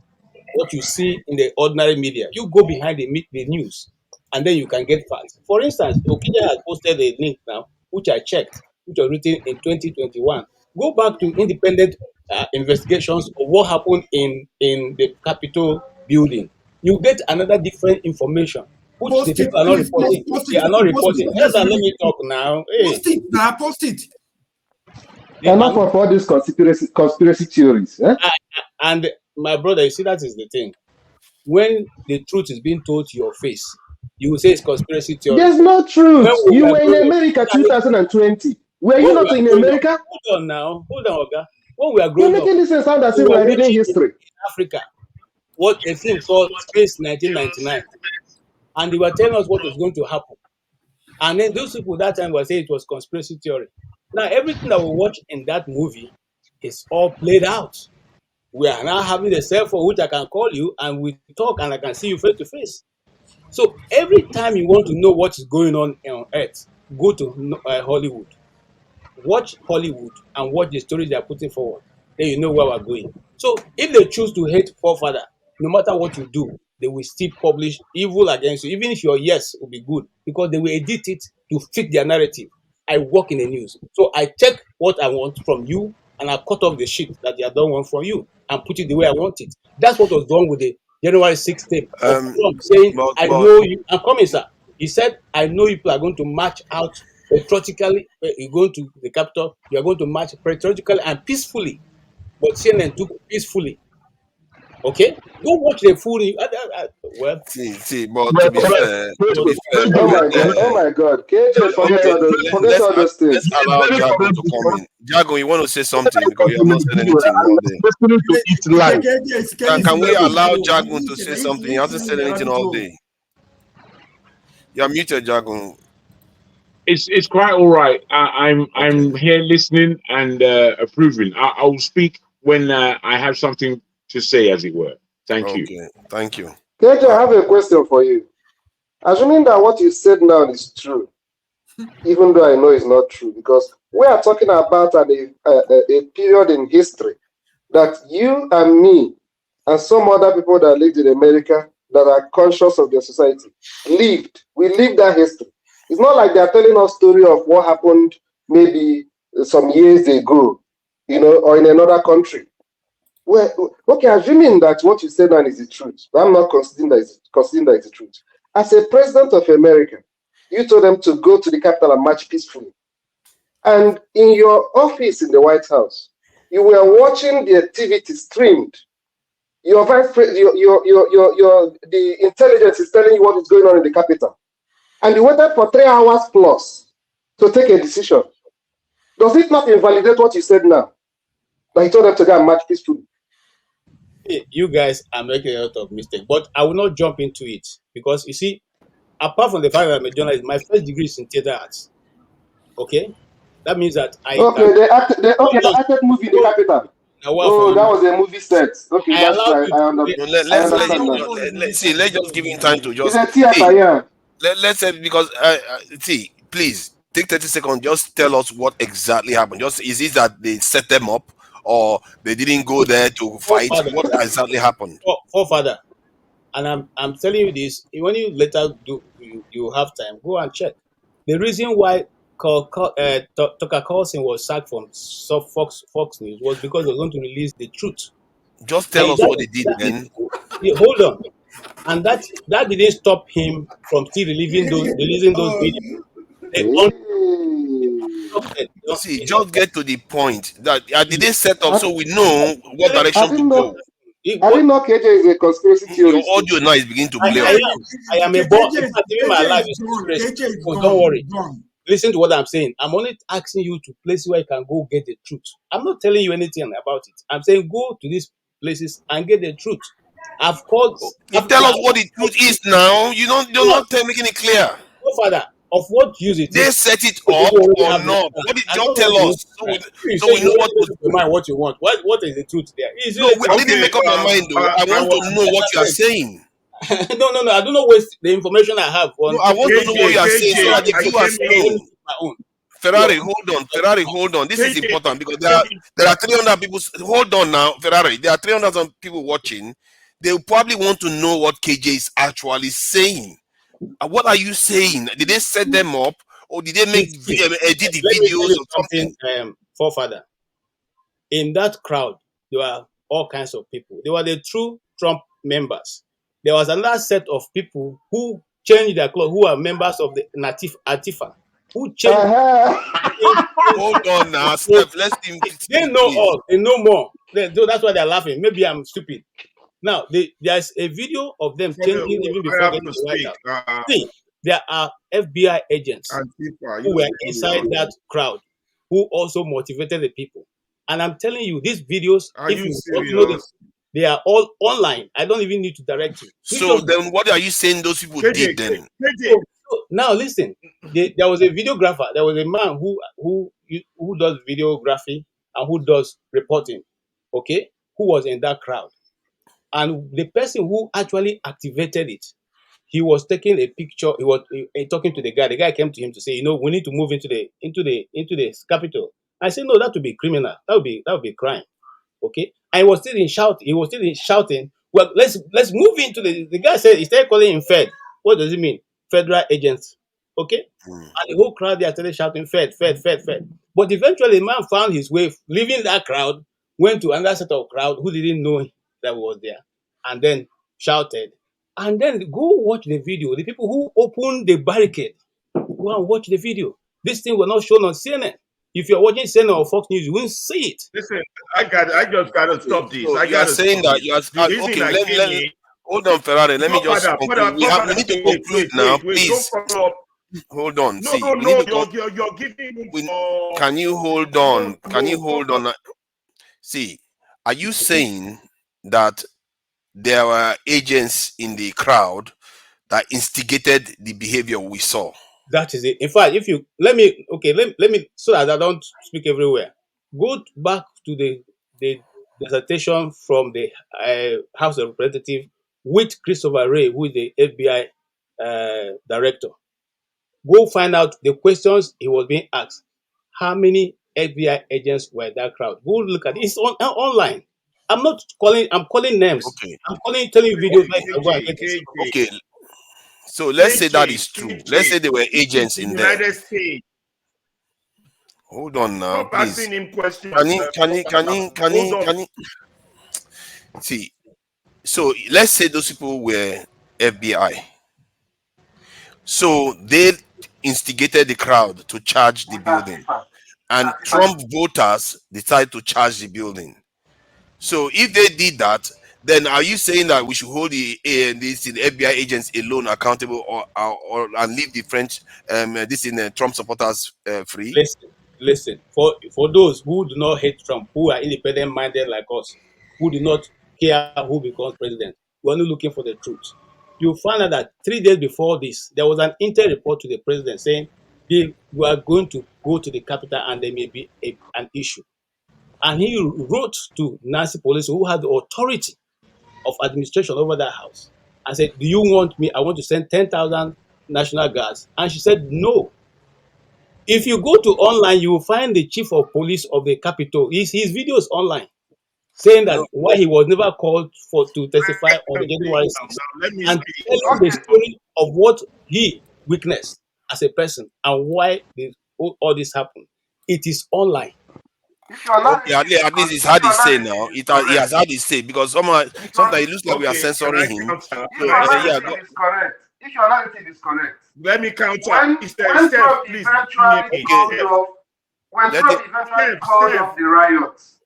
in the ordinary media. You go behind the news, and then you can get facts. For instance, Okija has posted a link now, which I checked, which was written in 2021. Go back to independent investigations of what happened in the Capitol building. You get another different information, which the people are not reporting. They are not reporting. Yes, let me talk now. Hey. Post it now, post it. Enough of all these conspiracy theories. Eh? And my brother, you see, that is the thing. When the truth is being told to your face, you will say it's conspiracy theory. There's no truth. You were in America 2020. Were you not in America? Hold on, Oga. When we are growing You're making this sound as if we're reading history. In Africa, what a film called Space 1999, and they were telling us what was going to happen. And then those people that time were saying it was conspiracy theory. Now everything that we watch in that movie is all played out. We are now having a cell phone which I can call you and we talk and I can see you face to face. So every time you want to know what is going on Earth, go to Hollywood. Watch Hollywood and watch the stories they are putting forward. Then you know where we're going. So if they choose to hate forefather, no matter what you do, they will still publish evil against you, even if your yes will be good, because they will edit it to fit their narrative. I work in the news, so I take what I want from you, and I cut off the shit that I don't want from you, and put it the way I want it. That's what was done with the January 6th tape of Trump saying, "I know you." I'm coming, sir. He said, "I know you people are going to march out patriotically. You're going to the capital. You are going to march patriotically and peacefully." But CNN took peacefully. Okay, go watch the full. Well, see, but to be fair, Oh my God! Oh my God! KJ, forget all those let's things. allow Jago to come in. Jago, you want to say something because you have not said anything all day. Listening to it live. Can we allow Jago to say something? He hasn't said anything all day. You're muted, Jago. It's quite all right. I'm here listening and approving. I will speak when I have something to say, as it were. Thank you. Okay, thank you. KJ, I have a question for you. Assuming that what you said now is true, even though I know it's not true, because we are talking about a period in history that you and me and some other people that lived in America that are conscious of their society lived. We lived that history. It's not like they're telling us story of what happened maybe some years ago, or in another country. Well, okay, assuming that what you said now is the truth, I'm not considering that it's the truth. As a president of America, you told them to go to the Capitol and march peacefully. And in your office in the White House, you were watching the activity streamed. Your the intelligence is telling you what is going on in the Capitol. And you waited for 3 hours plus to take a decision. Does it not invalidate what you said now? That you told them to go and march peacefully? you guys are making a lot of mistakes, but I will not jump into it because you see, apart from the fact that I'm a journalist, my first degree is in theater arts. Okay, that means that I Okay, can. they acted movie in the Capitol. Oh, that was a movie set. Okay, I that's allowed right. you. I understand now. See, let's just give him time to It's just a theater, yeah. Let's say because see, please take 30 seconds. Just tell us what exactly happened. Just is it that they set them up or they didn't go there to fight? What exactly happened? Forefather, and I'm telling you this. When you later you have time, go and check. The reason why Tucker Carlson was sacked from Fox News was because they're going to release the truth. Just tell us what they did then. Hold on, and that didn't stop him from still releasing those videos. See, just get to the point. That did they set up so we know what direction to go? I didn't know KJ is a conspiracy theorist. Your audio now is beginning to play. I am a boss. In fact, even my life is conspiracy. So don't worry. Listen to what I'm saying. I'm only asking you to places where you can go get the truth. I'm not telling you anything about it. I'm saying go to these places and get the truth. I've called. You tell us what the truth is now. You're not making it clear. No, Father, of what use it is. They set it up or not? What did you tell us? So we know what to do. What you want. What is the truth there? No, I didn't make up my mind though. I want to know what you are saying. No. I don't know waste the information I have. No, I want to know what you are saying so that the viewers know. Ferrari, hold on. This is important because there are 300 people. Hold on now, Ferrari. There are 300 people watching. They probably want to know what KJ is actually saying. What are you saying? Did they set them up, or did they edit the videos or something? Forefather, in that crowd, there were all kinds of people. They were the true Trump members. There was another set of people who changed their clothes, who are members of the Natif Atifa, who changed. Hold on now, Steph. Let's They know all. They know more. That's why they're laughing. Maybe I'm stupid. Now, there's a video of them changing even before getting the White House. See, there are FBI agents who were inside that crowd who also motivated the people. And I'm telling you, these videos, if you want to know them, they are all online. I don't even need to direct you. So then what are you saying those people did then? So now listen, there was a videographer. There was a man who does videography and who does reporting, okay, who was in that crowd. And the person who actually activated it, he was taking a picture. He was talking to the guy. The guy came to him to say, we need to move into the capital. I said, no, that would be criminal. That would be crime. Okay. And he was still shouting Well, let's move into the guy said he started calling him Fed. What does it mean? Federal agents. Okay? And the whole crowd there started shouting Fed, Fed, Fed, Fed. But eventually the man found his way, leaving that crowd, went to another set of crowd who didn't know that was there, and then shouted. And then go watch the video. The people who opened the barricade, go and watch the video. This thing was not shown on CNN. If you're watching CNN or Fox News, you won't see it. Listen, I just gotta stop this. So I you are gotta saying stop that this. you are The reason okay. I Let came me in. hold on, Ferrari. Let me No, just conclude. We need to conclude now, please. Don't follow up. Hold on. No, See, no, we need no. to You're giving me. Can you hold on? Can you hold on? See, are you saying that there were agents in the crowd that instigated the behavior we saw? That is it. In fact, if you let me so that I don't speak everywhere. Go back to the dissertation from the House of Representatives with Christopher Wray, who is the FBI director. Go find out the questions he was being asked. How many FBI agents were in that crowd? Go look at it. It's online. I'm calling names. Okay. I'm telling you videos like I go and get it. Okay. So let's say that is true. Let's say there were agents in there. United States. Hold on now, Stop please. asking him questions. Can he? See, so let's say those people were FBI. So they instigated the crowd to charge the building, and Trump voters decided to charge the building. So if they did that, then are you saying that we should hold the FBI agents alone accountable, or and leave the French Trump supporters free? Listen. For those who do not hate Trump, who are independent minded like us, who do not care who becomes president, we're only looking for the truth. You find out that 3 days before this, there was an intel report to the president saying we are going to go to the capital and there may be an issue. And he wrote to Nancy Pelosi, who had the authority of administration over that house, and said, do you want me? I want to send 10,000 National Guards. And she said, no. If you go to online, you will find the chief of police of the Capitol. His video is online, saying that why he was never called to testify on January 6th, and telling the story of what he witnessed as a person and why all this happened. It is online. Okay, at least he's had his say now. He has had his say, because sometimes it looks like we are censoring him. So, Is correct. If your narrative is correct, let me counter. When Trump eventually called off the riots,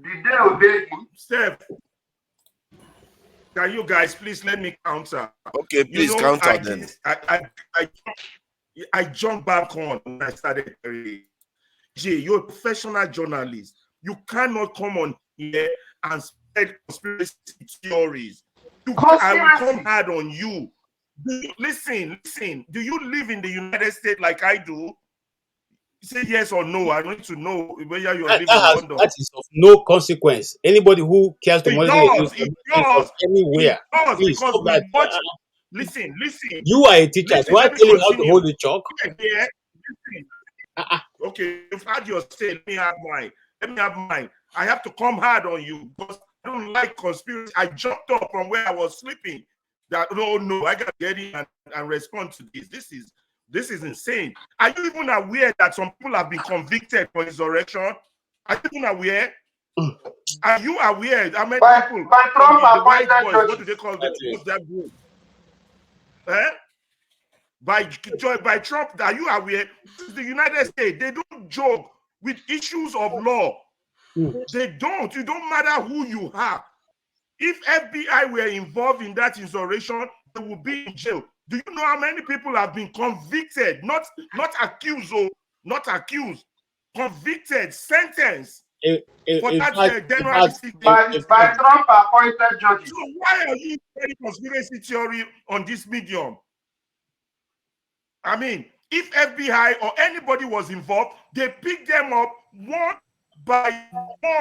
did they obey him? Steph, can you guys please let me counter? Okay, please counter then. I jumped back on when I started. Jay, you're a professional journalist. You cannot come on here and spread conspiracy theories. I will come hard on you. Listen. Do you live in the United States like I do? Say yes or no. I need to know whether you're living in London. That is of no consequence. Anybody who cares to monitor anywhere, please stop that. Listen. You are a teacher. So why tell you how to hold the chalk? Yeah. Okay, you've had your say. Let me have mine. I have to come hard on you because I don't like conspiracy. I jumped up from where I was sleeping. That no, I gotta get in and respond to this. This is insane. Are you even aware that some people have been convicted for insurrection? Are you even aware? Are you aware? How many people? By Trump appointed judges. What do they call them? What's that group? By Trump, are you aware? The United States, they don't joke with issues of law. They don't. It don't matter who you are. If FBI were involved in that insurrection, they would be in jail. Do you know how many people have been convicted? Not accused, not accused. Convicted, sentenced for that January 6th. By Trump appointed judges. So why are you spreading conspiracy theory on this medium? I mean, if FBI or anybody was involved, they picked them up one by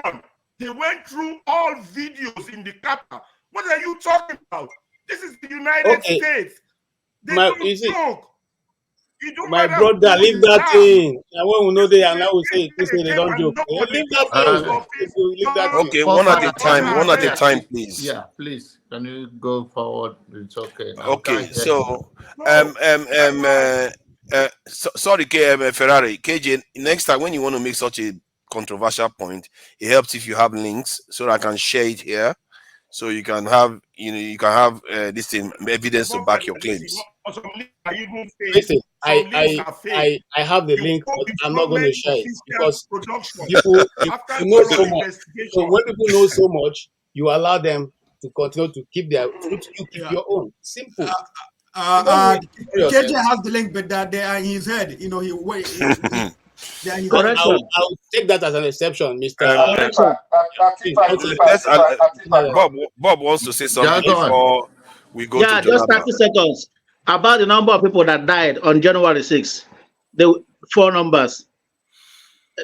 one. They went through all videos in the capital. What are you talking about? This is the United States. They don't joke. It don't My matter brother, who leave you that are. thing. And when we know they and now we say they don't joke. Leave that thing. Leave that thing. Okay, one at a Fubara, time. One at a yeah, time, please. yeah, please. Can you go forward? It's okay now. Okay, Can't hear so you. sorry, Ferrari, KJ. Next time when you want to make such a controversial point, it helps if you have links so that I can share it here, so you can have this thing evidence to back your claims. Listen, I have the link, but I'm not going to share it because people you know so much. So when people know so much, you allow them to continue to keep their truth. You keep your own. Simple. KJ has the link, but that they are in his head. You know, he wait. I'll take that as an exception, Mr. Bob wants to say something Just before we go to just Jonathan. 30 seconds. About the number of people that died on January 6th. The 4 numbers.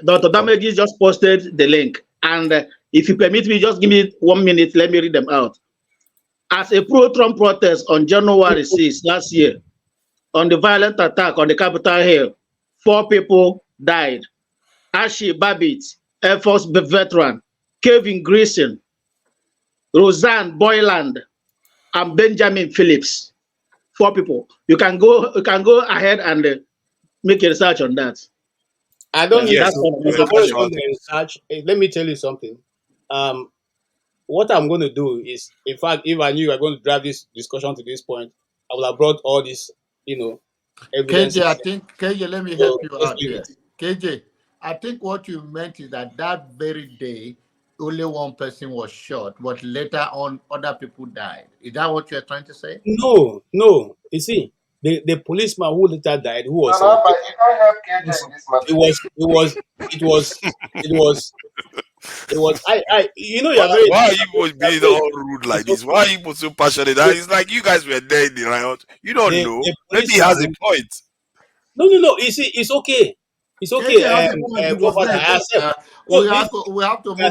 Dr. Damages just posted the link. And if you permit me, just give me 1 minute. Let me read them out. As a pro-Trump protest on January 6th last year, on the violent attack on the Capitol Hill, 4 people died. Ashi Babbitt, Air Force veteran, Kevin Greason, Roseanne Boyland, and Benjamin Phillips. 4 people. You can go ahead and make a research on that. I don't need that's to research. Let me tell you something. What I'm going to do is, in fact, if I knew you were going to drive this discussion to this point, I would have brought all this, evidence. KJ, I think, KJ, let me help you out here. KJ, I think what you meant is that very day, only 1 person was shot, but later on, other people died. Is that what you're trying to say? No. You see, the policeman who later died, who was Why are you being all rude like this? Why are you so passionate? It's like you guys were there in the riot. You don't know. Maybe he has a point. No. You see, it's okay. It's okay. We have to move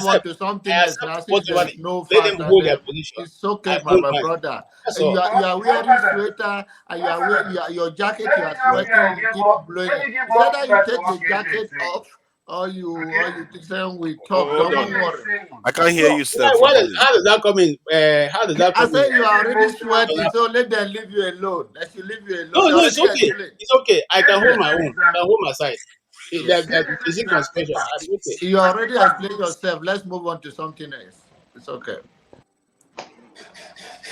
on to something else now. There's no fact. It's okay, my brother. You are wearing sweater and your jacket. You are sweating. You keep blowing. Whether you take the jacket off or you we talk. Hold Don't on. worry. I can't hear you, Steph. How does that come in? How does that come in? I say you are already sweating, so let them leave you alone. They should leave you alone. No, it's okay. It's okay. I can hold my own. I can hold my side. Is it conspiration? Okay. You already explained yourself. Let's move on to something else. It's okay.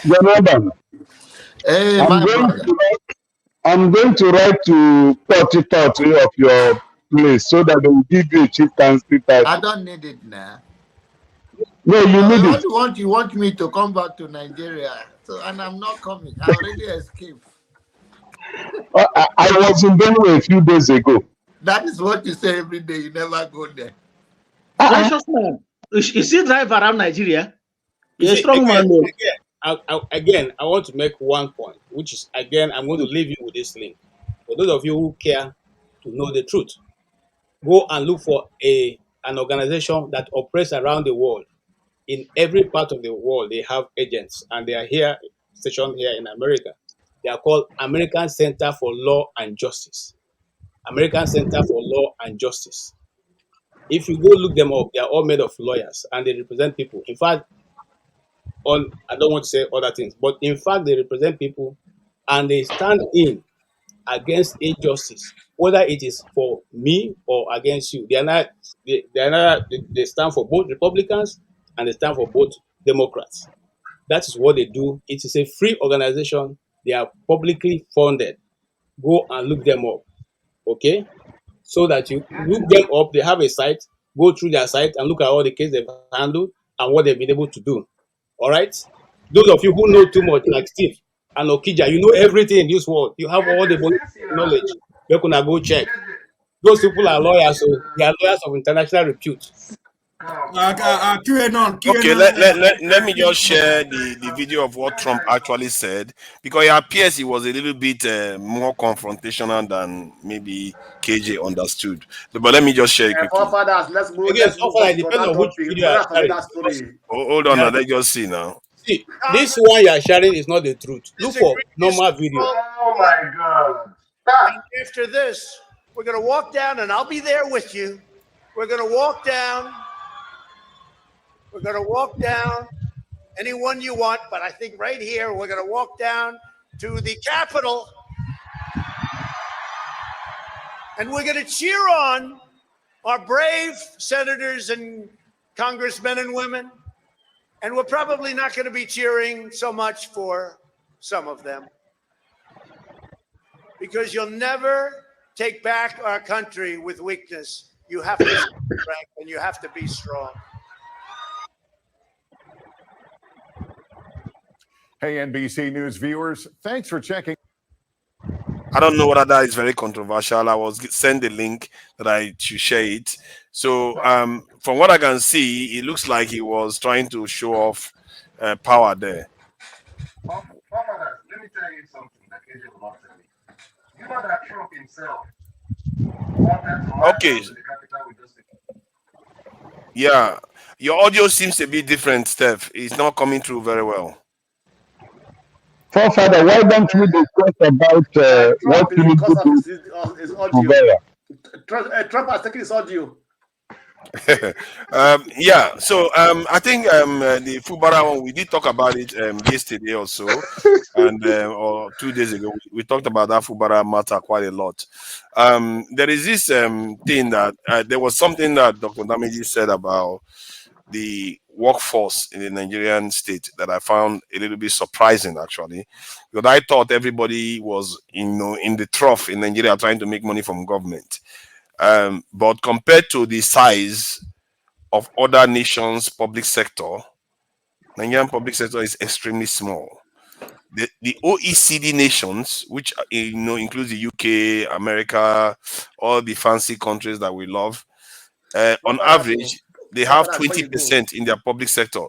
Jonathan, hey, I'm going to write to 30 of your place so that they will give you a chieftaincy title. I don't need it now. No, you need it. You want me to come back to Nigeria, and I'm not coming. I already escaped. I was in Benue a few days ago. That is what you say every day. You never go there. Precious man. You see, drive around Nigeria. You're a strong man. Again, I want to make one point, which is, again, I'm going to leave you with this link. For those of you who care to know the truth, go and look for an organization that operates around the world. In every part of the world, they have agents, and they are here, stationed here in America. They are called American Center for Law and Justice. American Center for Law and Justice. If you go look them up, they are all made of lawyers, and they represent people. In fact, I don't want to say other things, but in fact, they represent people, and they stand in against injustice, whether it is for me or against you. They stand for both Republicans and they stand for both Democrats. That is what they do. It is a free organization. They are publicly funded. Go and look them up, okay? So that you look them up. They have a site. Go through their site and look at all the cases they've handled and what they've been able to do. All right? Those of you who know too much, like Steve and Okija, you know everything in this world. You have all the knowledge. You can go check. Those people are lawyers, so they are lawyers of international repute. Okay, let me just share the video of what Trump actually said, because it appears he was a little bit more confrontational than maybe KJ understood. But let me just share it quickly. Let's move on. Hold on, now, let's just see now. See, this one you are sharing is not the truth. Look for normal video. Oh my God. And after this, we're going to walk down, and I'll be there with you. We're going to walk down. We're going to walk down anyone you want, but I think right here, we're going to walk down to the Capitol, and we're going to cheer on our brave senators and congressmen and women. And we're probably not going to be cheering so much for some of them, because you'll never take back our country with weakness. You have to strength, and you have to be strong. Hey, NBC News viewers, thanks for checking. I don't know whether that is very controversial. I was sent the link that I should share it. So from what I can see, it looks like he was trying to show off power there. Let me tell you something that Asia will not tell you. You know that Trump himself wanted to Okay. to the capital with just Yeah, your audio seems a bit different, Steph. It's not coming through very well. Forefather, why don't we discuss about what Trump is because of his audio. Fubara? Trump has taken his audio. Yeah, so I think the Fubara one, we did talk about it yesterday or so, and or 2 days ago we talked about that Fubara matter quite a lot. There is this thing that there was something that Dr. Damiji said about the workforce in the Nigerian state that I found a little bit surprising, actually, because I thought everybody was in the trough in Nigeria trying to make money from government. But compared to the size of other nations' public sector, Nigerian public sector is extremely small. The OECD nations, which includes the UK, America, all the fancy countries that we love, on average, they have 20% in their public sector.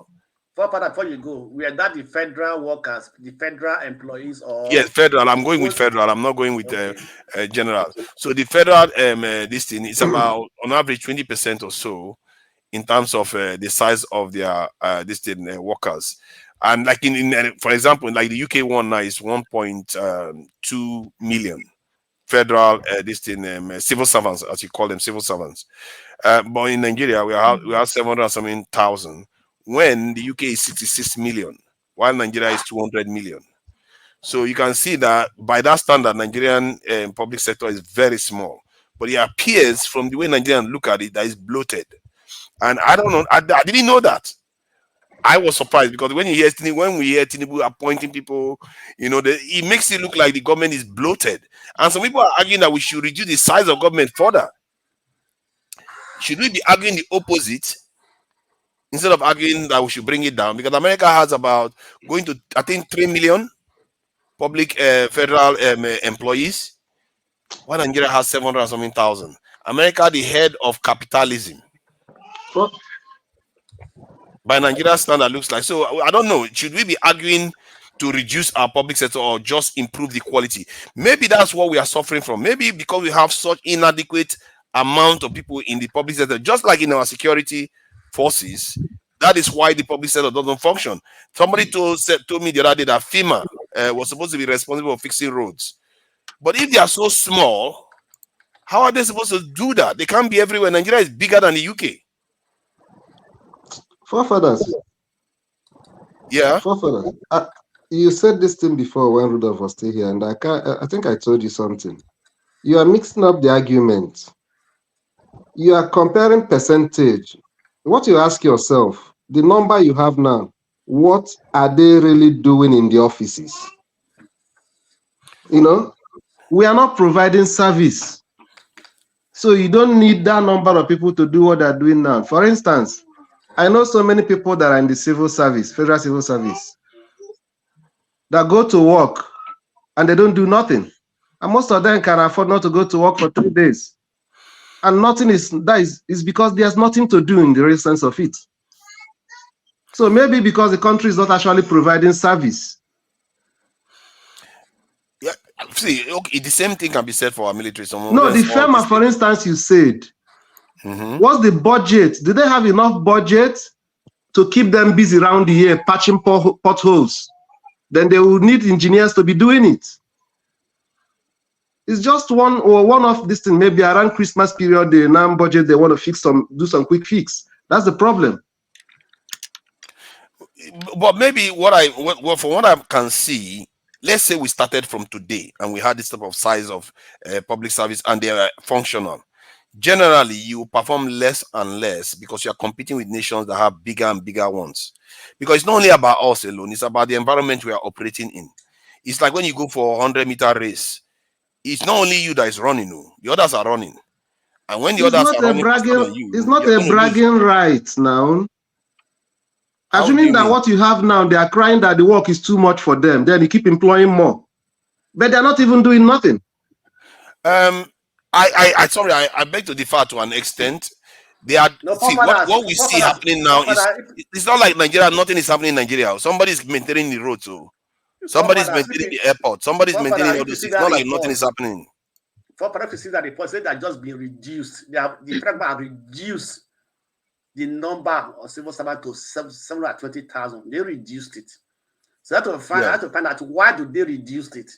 Before you go, we are not the federal workers, the federal employees, or yes, federal. I'm going with federal. I'm not going with general. So the federal this thing is about on average 20% or so in terms of the size of their workers. And like for example, like the UK one now is 1.2 million federal civil servants, as you call them, civil servants. But in Nigeria, we have 700 thousand, when the UK is 66 million, while Nigeria is 200 million. So you can see that by that standard, Nigerian public sector is very small. But it appears from the way Nigerians look at it that it's bloated. And I don't know, I didn't know that. I was surprised because when we hear Tinubu appointing people, it makes it look like the government is bloated. And some people are arguing that we should reduce the size of government further. Should we be arguing the opposite instead of arguing that we should bring it down? Because America has about going to, I think, 3 million public federal employees, while Nigeria has 700 thousand. America, the head of capitalism. What? By Nigeria standard, looks like. So I don't know. Should we be arguing to reduce our public sector or just improve the quality? Maybe that's what we are suffering from. Maybe because we have such inadequate amount of people in the public sector, just like in our security forces. That is why the public sector doesn't function. Somebody told me the other day that FEMA was supposed to be responsible for fixing roads. But if they are so small, how are they supposed to do that? They can't be everywhere. Nigeria is bigger than the UK. Forefathers. Yeah. Forefathers. You said this thing before when Rudolph was still here, and I think I told you something. You are mixing up the argument. You are comparing percentage. What you ask yourself, the number you have now, what are they really doing in the offices? We are not providing service. So you don't need that number of people to do what they're doing now. For instance, I know so many people that are in the civil service, federal civil service, that go to work and they don't do nothing. And most of them can afford not to go to work for 3 days. And nothing is because there's nothing to do in the real sense of it. So maybe because the country is not actually providing service. Yeah, see, okay, the same thing can be said for our military. No, the FEMA, for instance, you said, what's the budget? Do they have enough budget to keep them busy around the year, patching potholes? Then they will need engineers to be doing it. It's just one-off this thing. Maybe around Christmas period, they now budget, they want to fix do some quick fix. That's the problem. But maybe from what I can see, let's say we started from today and we had this type of size of public service and they are functional. Generally, you perform less and less because you are competing with nations that have bigger and bigger ones. Because it's not only about us alone, it's about the environment we are operating in. It's like when you go for a 100-meter race, it's not only you that is running, no, the others are running. And when the others are running faster than you, it's not a bragging right now. Assuming that what you have now, they are crying that the work is too much for them, then you keep employing more. But they're not even doing nothing. I beg to differ to an extent. They are what we see happening now is it's not like Nigeria. Nothing is happening in Nigeria. Somebody's maintaining the road, so somebody's maintaining the airport. Somebody's maintaining all this. It's not like nothing is happening. For if you see that report, say that just been reduced. The federal government have reduced the number of civil servants to 720,000. They reduced it. So I have to find out why do they reduce it.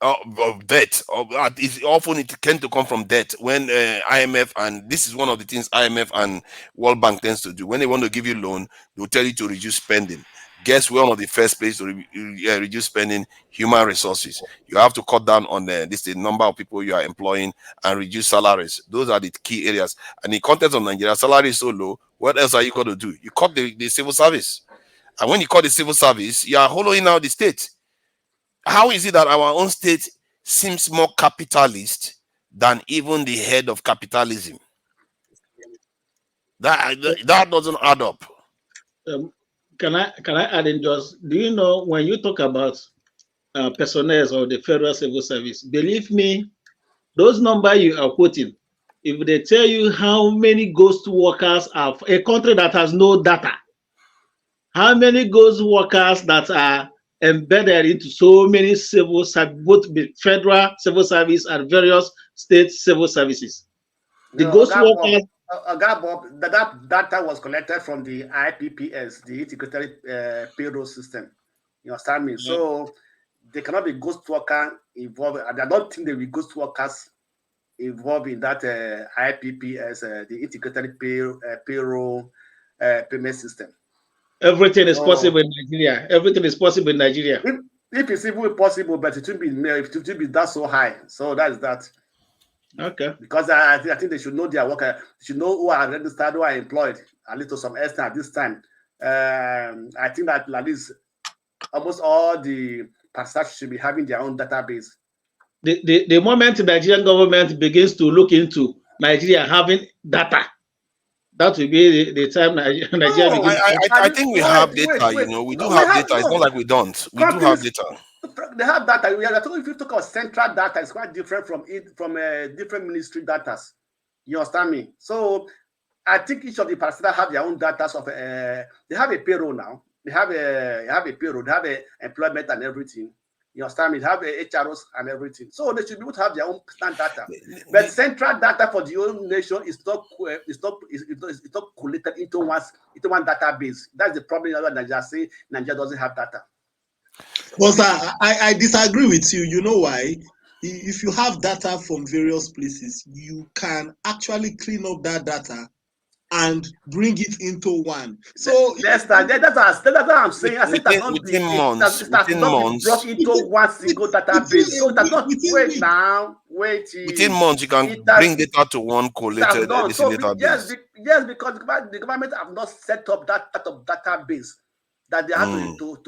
Of debt. Often it tends to come from debt. When IMF, and this is one of the things IMF and World Bank tends to do, when they want to give you loan, they'll tell you to reduce spending. Guess we're one of the first place to reduce spending? Human resources. You have to cut down on the number of people you are employing and reduce salaries. Those are the key areas. And in context of Nigeria, salary is so low. What else are you going to do? You cut the civil service. And when you cut the civil service, you are hollowing out the state. How is it that our own state seems more capitalist than even the head of capitalism? That doesn't add up. Can I add in just, do you know when you talk about personnel of the federal civil service, believe me, those numbers you are quoting, if they tell you how many ghost workers are a country that has no data, how many ghost workers that are embedded into so many civil service, both federal civil service and various state civil services. The ghost workers. That data was collected from the IPPS, the integrated payroll system. You understand me? So there cannot be ghost worker involved. I don't think there will be ghost workers involved in that IPPS, the integrated payroll payment system. Everything is possible in Nigeria. Everything is possible in Nigeria. If it's even possible, but it will be that so high. So that's that. Okay. Because I think they should know their worker. They should know who are registered, who are employed, at least to some extent at this time. I think that at least almost all the pastors should be having their own database. The moment the Nigerian government begins to look into Nigeria having data, that will be the time Nigeria begins. I think we have data, we do have data. It's not like we don't. We do have data. They have data. If you talk about central data, it's quite different from different ministry data. You understand me? So I think each of the pastors have their own data. They have a payroll now. They have a payroll. They have a employment and everything. You understand me? They have a HROs and everything. So they should be able to have their own standard data. But central data for the whole nation is not collated into one database. That's the problem that Nigeria say Nigeria doesn't have data. Well, sir, I disagree with you. You know why? If you have data from various places, you can actually clean up that data and bring it into one. So that's what I'm saying. I think within months, brought into one single database. So that's not wait. Within months, you can bring data to one collated database. Yes, because the government have not set up that database. That they have to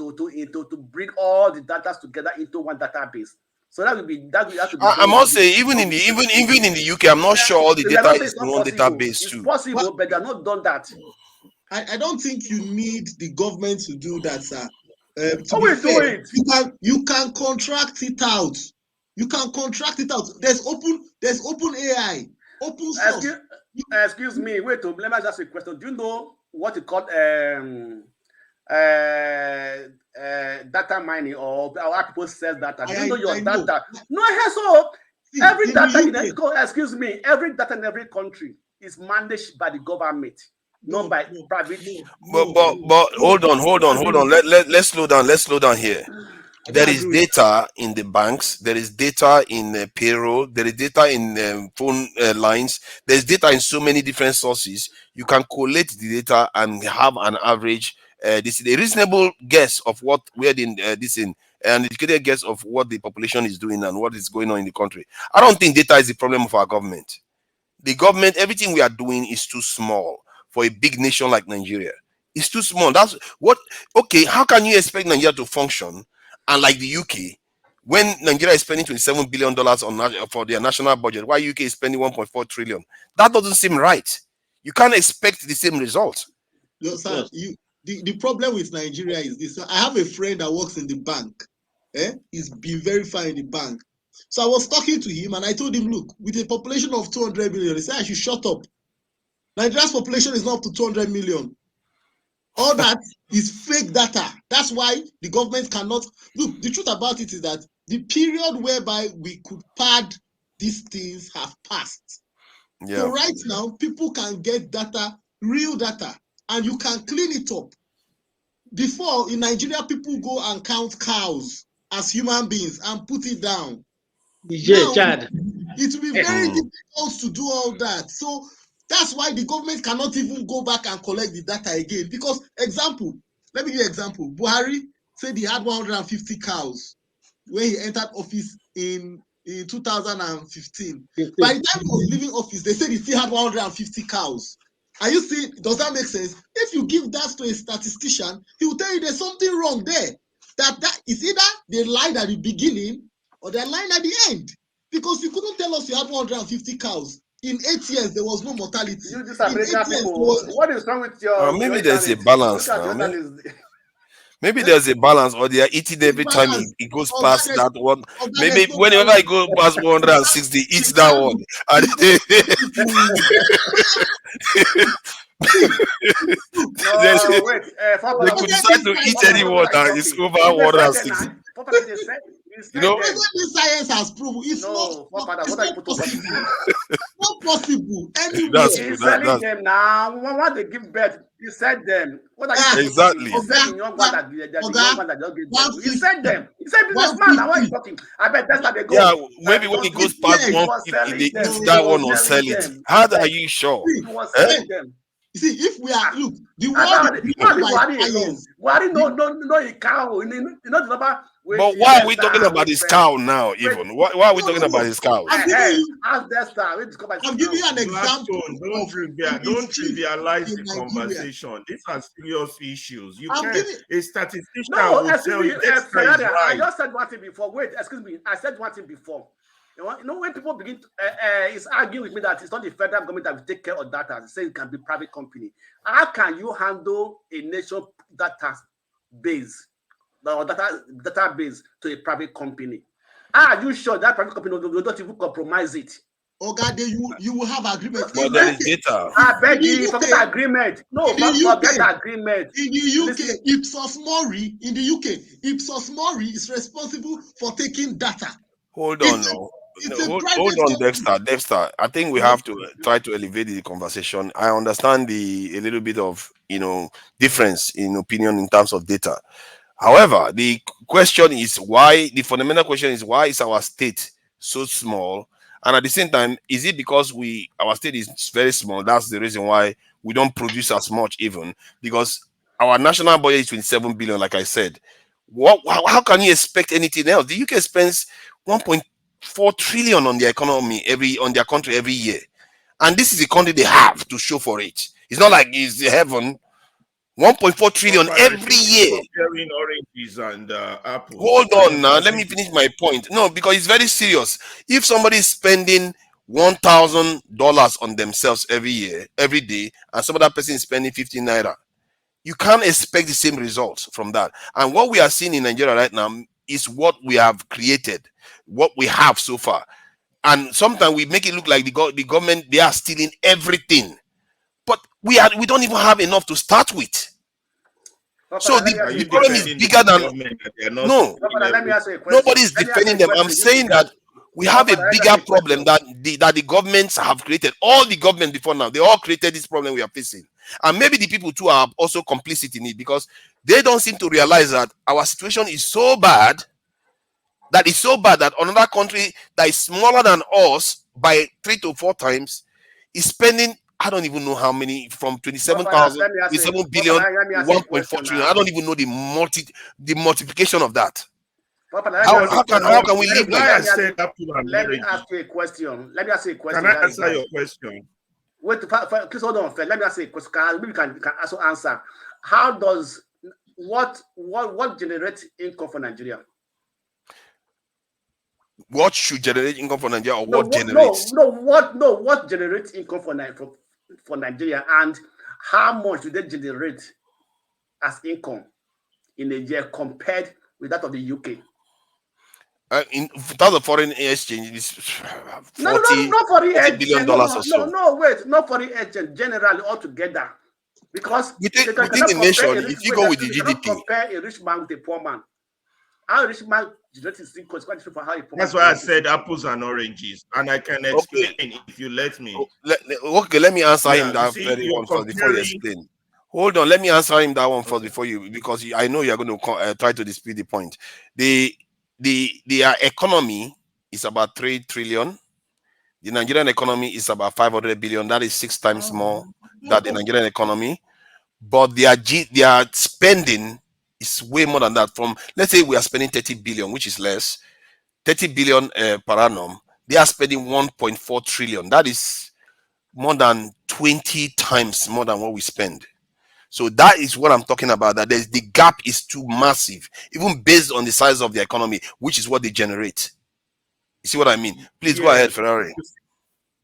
bring all the data together into one database. So that will have to be. I must say, even in the UK, I'm not sure all the data is in one database too. It's possible, but they have not done that. I don't think you need the government to do that, sir. You can contract it out. You can contract it out. There's open AI, open source. Excuse me. Wait, let me ask you a question. Do you know what you call data mining, or how people say data? Do you know your data? No, so every data excuse me, every data in every country is managed by the government, not by private. But hold on. Let's slow down here. There is data in the banks. There is data in payroll. There is data in phone lines. There's data in so many different sources. You can collate the data and have an average. This is a reasonable guess of what where the this in an educated guess of what the population is doing and what is going on in the country. I don't think data is the problem of our government. The government, everything we are doing is too small for a big nation like Nigeria. It's too small. That's what. Okay, how can you expect Nigeria to function? And like the UK, when Nigeria is spending $27 billion on for their national budget, why UK is spending 1.4 trillion? That doesn't seem right. You can't expect the same result. No, sir, the problem with Nigeria is this. I have a friend that works in the bank. He's been very far in the bank. So I was talking to him and I told him, look, with a population of 200 million, he said I should shut up. Nigeria's population is not up to 200 million. All that is fake data. That's why the government cannot. Look, the truth about it is that the period whereby we could pad these things have passed. Yeah. So right now, people can get data, real data, and you can clean it up. Before, in Nigeria, people go and count cows as human beings and put it down. Now, Chad. it will be very difficult to do all that. So that's why the government cannot even go back and collect the data again. Because, example, let me give you an example. Buhari said he had 150 cows when he entered office in 2015. By the time he was leaving office, they said he still had 150 cows. Are you see? Does that make sense? If you give that to a statistician, he will tell you there's something wrong there. That is either they lied at the beginning or they lied at the end. Because you couldn't tell us you had 150 cows. In 8 years, there was no mortality. You these American people, what is wrong with your maybe there's a balance now. Maybe there's a balance, or they are eating every time it goes past that one. Maybe whenever I go past 160, eat that one. They could decide to eat anyone that is over 160. You know, science has proven it's not possible. Anyway. That's true. Selling them now. What they give birth, you said them. What are you exactly? You said the young one that don't give birth. You said them. You said businessman. Now what are you talking? I bet that's how they go. Yeah, maybe when it goes past 150, they eat that one or sell it. How are you sure? You see, if we are look, the world Buhari no a cow. You know the but why are we talking about his cow now? Even why are we talking about his cows? I'm giving you an example. Don't trivialize the conversation. These are serious issues. You can't. A statistician will tell you that's right. I just said one thing before. Wait, excuse me. I said one thing before. You know when people begin to is arguing with me that it's not the federal government that will take care of data, they say it can be private company. How can you handle a nation data base or database to a private company? Are you sure that private company will not even compromise it? Oh God, you will have agreement. But there is data. I beg you, forget agreement. No, forget agreement. In the UK, Ipsos Mori, is responsible for taking data. Hold on, hold on, Dexter. I think we have to try to elevate the conversation. I understand a little bit of difference in opinion in terms of data. However, the question is why. The fundamental question is why is our state so small? And at the same time, is it because our state is very small? That's the reason why we don't produce as much, even because our national budget is 27 billion. Like I said, how can you expect anything else? The UK spends 1.4 trillion on their economy on their country every year, and this is the country they have to show for it. It's not like it's heaven. 1.4 trillion every year. Comparing oranges and apples. Hold on now, let me finish my point. No, because it's very serious. If somebody is spending $1,000 on themselves every day, and some other person is spending 15 naira, you can't expect the same results from that. And what we are seeing in Nigeria right now is what we have created, what we have so far. And sometimes we make it look like the government, they are stealing everything. But we don't even have enough to start with. So the problem is bigger than no. Nobody's defending them. I'm saying that we have a bigger problem that the governments have created. All the government before now, they all created this problem we are facing. And maybe the people too are also complicit in it because they don't seem to realize that our situation is so bad that is so bad that another country that is smaller than us by 3 to 4 times is spending, I don't even know how many, from 27,000, Let me ask 27 you, billion let me to ask you a 1.4 question trillion. now. I don't even know the multiplication of that. Let me ask you a question. How can we live like I that? said apple and Let me orange. ask you a question. Let me ask you a question. Can I that is answer your right. question? Wait, please hold on. Let me ask you a question. Maybe you can also answer. How does what generates income for Nigeria? What should generate income for Nigeria, or No, what generates? what generates income for Nigeria, and how much do they generate as income in a year compared with that of the UK? In terms of foreign exchange, it is Not foreign $40 billion exchange. or so. Wait, not foreign exchange. Generally, altogether, because within the nation, if you go with the GDP, compare a rich man with a poor man. How a rich man generates his income is quite different from how a poor man. That's why I said apples and oranges, and I can explain if you let me. Okay, let me answer him that very you're one first before you explain. Hold on, let me answer him that one first before you, because I know you're going to try to dispute the point. Their economy is about 3 trillion. The Nigerian economy is about 500 billion. That is 6 times more than the Nigerian economy. But their spending is way more than that. From, let's say we are spending 30 billion, which is less, 30 billion per annum. They are spending 1.4 trillion. That is more than 20 times more than what we spend. So that is what I'm talking about, that the gap is too massive, even based on the size of the economy, which is what they generate. You see what I mean? Please go ahead, Ferrari.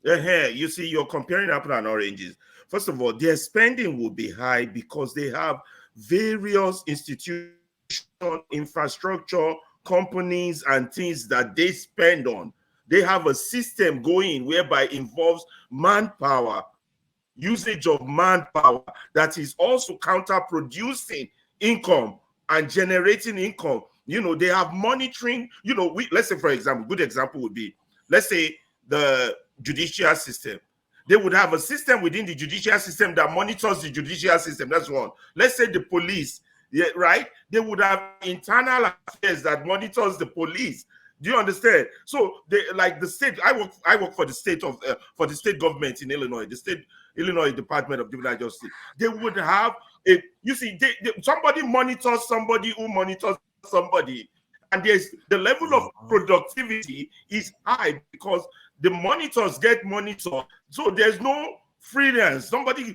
You see, you're comparing apple and oranges. First of all, their spending will be high because they have various institutions, infrastructure, companies, and things that they spend on. They have a system going whereby it involves manpower, usage of manpower, that is also counter-producing income and generating income. You know, they have monitoring, you know, let's say, for example, good example would be, let's say the judicial system. They would have a system within the judicial system that monitors the judicial system. That's one. Let's say the police, right? They would have internal affairs that monitors the police. Do you understand? So they, like the state, I work for the state of for the state government in Illinois, the state Illinois Department of Juvenile Justice. They would have a, you see, somebody monitors somebody who monitors somebody, and there's the level of productivity is high because the monitors get monitored. So there's no freelance. Somebody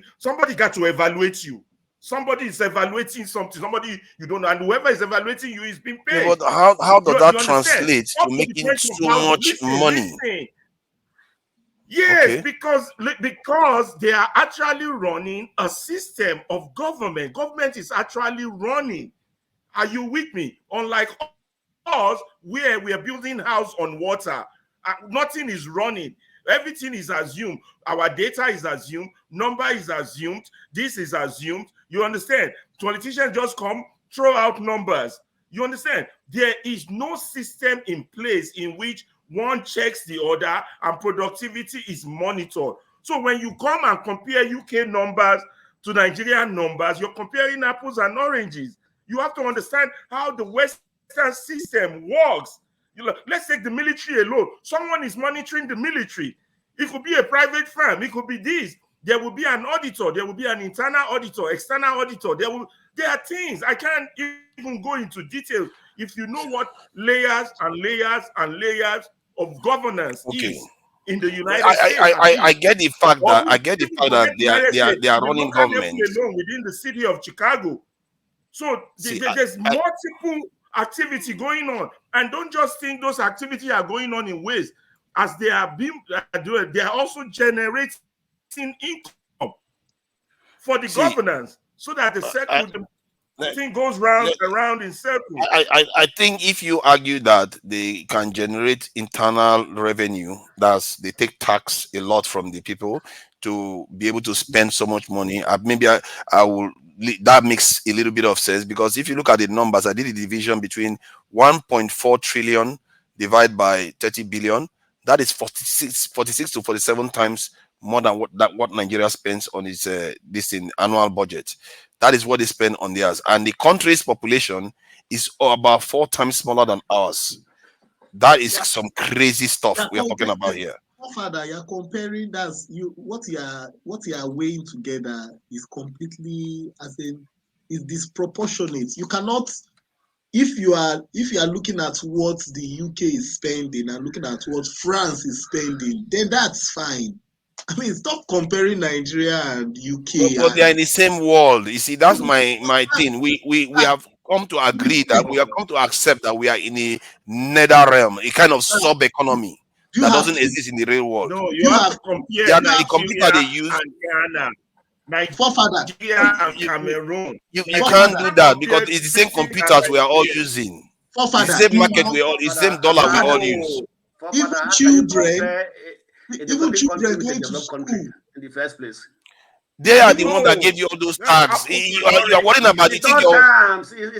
got to evaluate you. Somebody is evaluating something. Somebody you don't know, and whoever is evaluating you is being paid. Yeah, but how does that translate to Up the making point so of how, much money? Listen. Yes, Okay. because they are actually running a system of government. Government is actually running. Are you with me? Unlike us, where we are building house on water, nothing is running. Everything is assumed. Our data is assumed. Number is assumed. This is assumed. You understand? Politicians just come, throw out numbers. You understand? There is no system in place in which one checks the other and productivity is monitored. So when you come and compare UK numbers to Nigerian numbers, you're comparing apples and oranges. You have to understand how the Western system works. Let's take the military alone. Someone is monitoring the military. It could be a private firm. It could be this. There will be an auditor. There will be an internal auditor, external auditor. There are things. I can't even go into details. If you know what layers and layers and layers of governance is in the United States. I get the fact that they are the running local level government. alone within the city of Chicago. So there's multiple activity going on, and don't just think those activities are going on in ways as they are being. They are also generating income for the governance, so that the circle, the thing goes round and round in circles. I think if you argue that they can generate internal revenue, that's they take tax a lot from the people to be able to spend so much money, maybe I will, that makes a little bit of sense, because if you look at the numbers, I did a division between 1.4 trillion divided by 30 billion. That is 46 to 47 times more than what Nigeria spends on its this in annual budget. That is what they spend on theirs, and the country's population is about 4 times smaller than ours. That is some crazy stuff we are talking about here. Father, you're comparing what you are weighing together is completely is disproportionate. You cannot, if you are looking at what the UK is spending and looking at what France is spending, then that's fine. I mean, stop comparing Nigeria and UK. But they are in the same world. You see, that's my thing. We have come to agree that we have come to accept that we are in a nether realm, a kind of sub economy that doesn't exist in the real world. No, you have to compare the computer they use and Ghana, Nigeria and Cameroon. You can't do that because it's the same computers we are all using. It's the same market it's the same dollar we all use. Even children going to school in the first place. They are the one that gave you all those tags. You are worrying about it. It's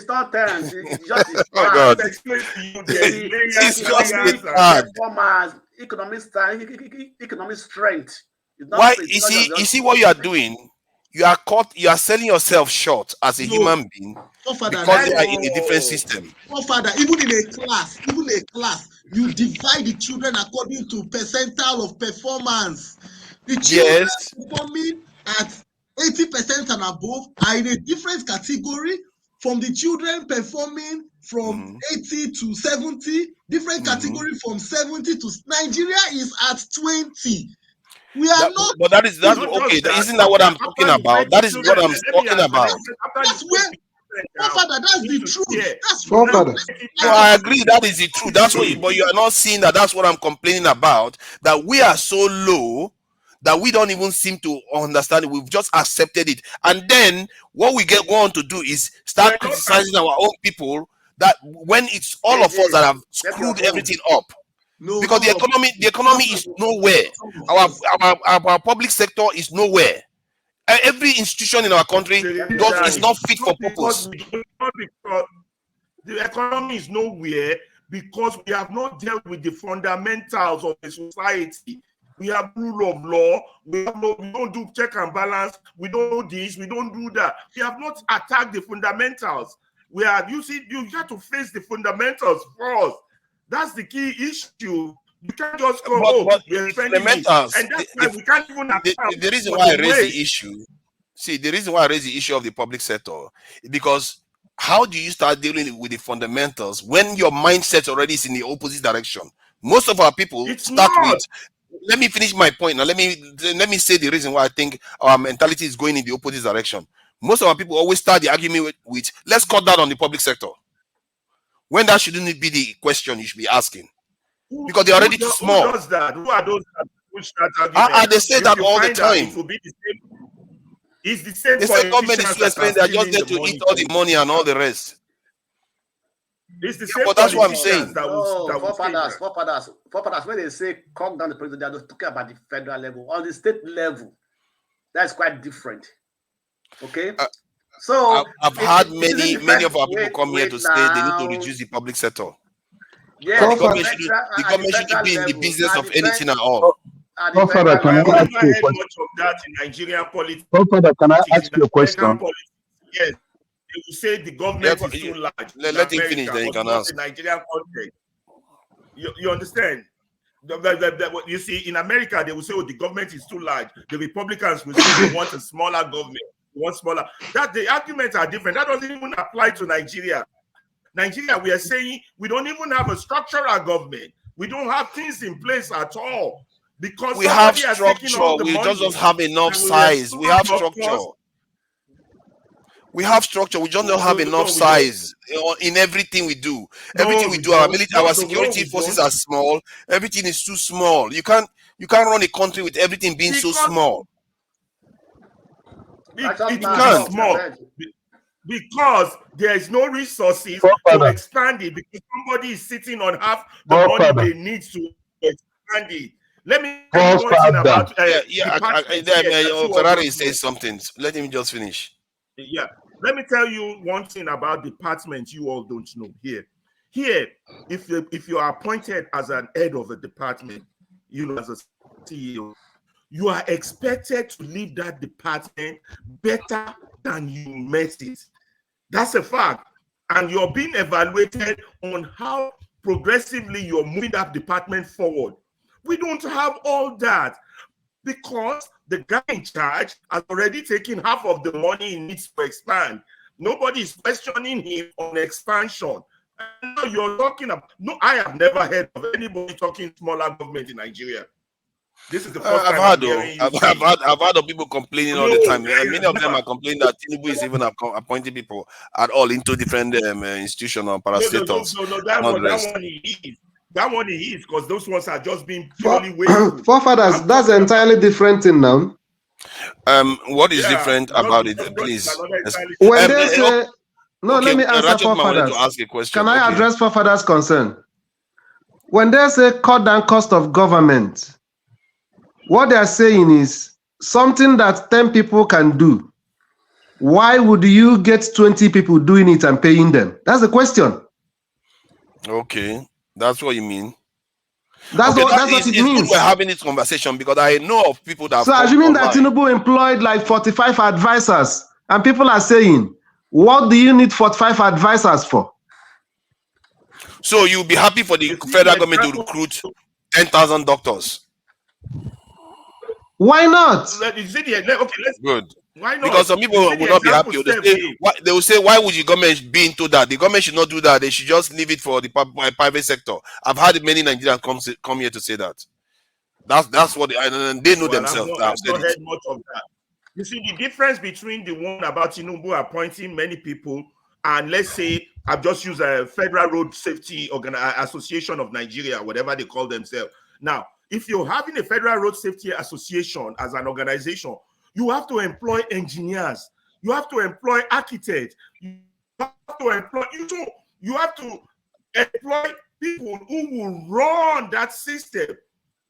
not terms. It's just oh God. It's just a tag. Economic strength. Why you see what you are doing? You are selling yourself short as a human being because you are in a different system. Father, even in a class, you divide the children according to percentile of performance. The children performing at 80% and above are in a different category from the children performing from 80 to 70, different category from 70 to Nigeria is at 20. We are not. But that's okay. Isn't that what I'm talking about? That is what I'm talking about. That's where. Father, that's the truth. That's Father. No, I agree. That is the truth. That's what. But you are not seeing that. That's what I'm complaining about. That we are so low that we don't even seem to understand it. We've just accepted it, and then what we go on to do is start criticizing our own people. That when it's all of us that have screwed everything up. No, because the economy is nowhere. Our public sector is nowhere. Every institution in our country is not fit for purpose. The economy is nowhere because we have not dealt with the fundamentals of the society. We have rule of law. We don't do check and balance. We don't do this. We don't do that. We have not attacked the fundamentals. You have to face the fundamentals first. That's the key issue. You can't just go, we're spending it. And that's why we can't even the reason why I raise the issue. See, the reason why I raise the issue of the public sector is because how do you start dealing with the fundamentals when your mindset already is in the opposite direction? Most of our people start with. Let me finish my point now. Let me say the reason why I think our mentality is going in the opposite direction. Most of our people always start the argument with let's cut down on the public sector. When that shouldn't be the question you should be asking. Because they're already too small. Who does that? Who are those that push that argument? They say that all the time. It will be the same. It's the same. They say government is too expensive. They're just there to eat all the money and all the rest. It's the same. But that's what I'm saying. Forefathers, when they say calm down the president, they are not talking about the federal level. On the state level, that's quite different. Okay? So I've had many of our people come here to say they need to reduce the public sector. Yeah, the government shouldn't be in the business of anything at all. Father, can I ask you a question? Much of that in Nigerian politics. Father, can I ask you a question? Yes, they will say the government is too large. Let him finish, then you can ask. In Nigerian context, you understand? You see, in America, they will say, the government is too large. The Republicans will say they want a smaller government. Smaller. That the arguments are different. That doesn't even apply to Nigeria. Nigeria, we are saying we don't even have a structural government. We don't have things in place at all because we have structure. We just don't have enough size. We have structure. We have structure. We just don't have enough size in everything we do. Everything we do, our security forces are small. Everything is too small. You can't run a country with everything being so small. It can't small because there is no resources to expand it because somebody is sitting on half the money they need to expand it. Let me tell you one thing about Ferrari says something. Let him just finish. Yeah, let me tell you one thing about departments you all don't know here. Here, if you are appointed as an head of a department, as a CEO, you are expected to leave that department better than you met it. That's a fact. And you're being evaluated on how progressively you're moving that department forward. We don't have all that because the guy in charge has already taken half of the money he needs to expand. Nobody is questioning him on expansion. And now you're talking about, no, I have never heard of anybody talking smaller government in Nigeria. This is the first time I'm hearing you I've heard of people complaining all the time. Many of them are complaining that Tinubu is even appointing people at all into different institutions or parastatals. No, that one he is. That one he is, because those ones are just being purely wasteful. Forefathers, that's an entirely different thing now. What is different about it, please? When they say, no, okay, let me answer forefathers. To ask a question. Can I address forefathers' concern? When they say cut down cost of government, what they are saying is something that 10 people can do. Why would you get 20 people doing it and paying them? That's the question. Okay, that's what you mean. That's what it means. Good we're having this conversation because I know of people that. So assuming that Tinubu employed like 45 advisors, and people are saying, what do you need 45 advisors for? So you'll be happy for the federal government to recruit 10,000 doctors? Why not? Good. Why not? Because some people will not be happy. They will say, why would the government be into that? The government should not do that. They should just leave it for the private sector. I've had many Nigerians come here to say that. That's what they know themselves. I've not heard much of that. You see, the difference between the one about Tinubu appointing many people and let's say I've just used a Federal Road Safety Association of Nigeria, whatever they call themselves. Now, if you're having a Federal Road Safety Association as an organization, you have to employ engineers, you have to employ architects, you have to employ people who will run that system.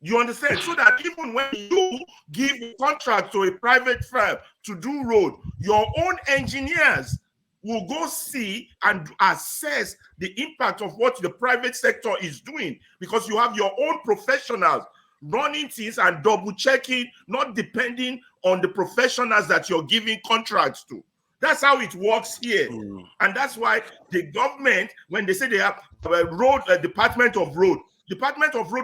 You understand? So that even when you give a contract to a private firm to do road, your own engineers will go see and assess the impact of what the private sector is doing, because you have your own professionals running things and double checking, not depending on the professionals that you're giving contracts to. That's how it works here. And that's why the government, when they say they have a Department of Road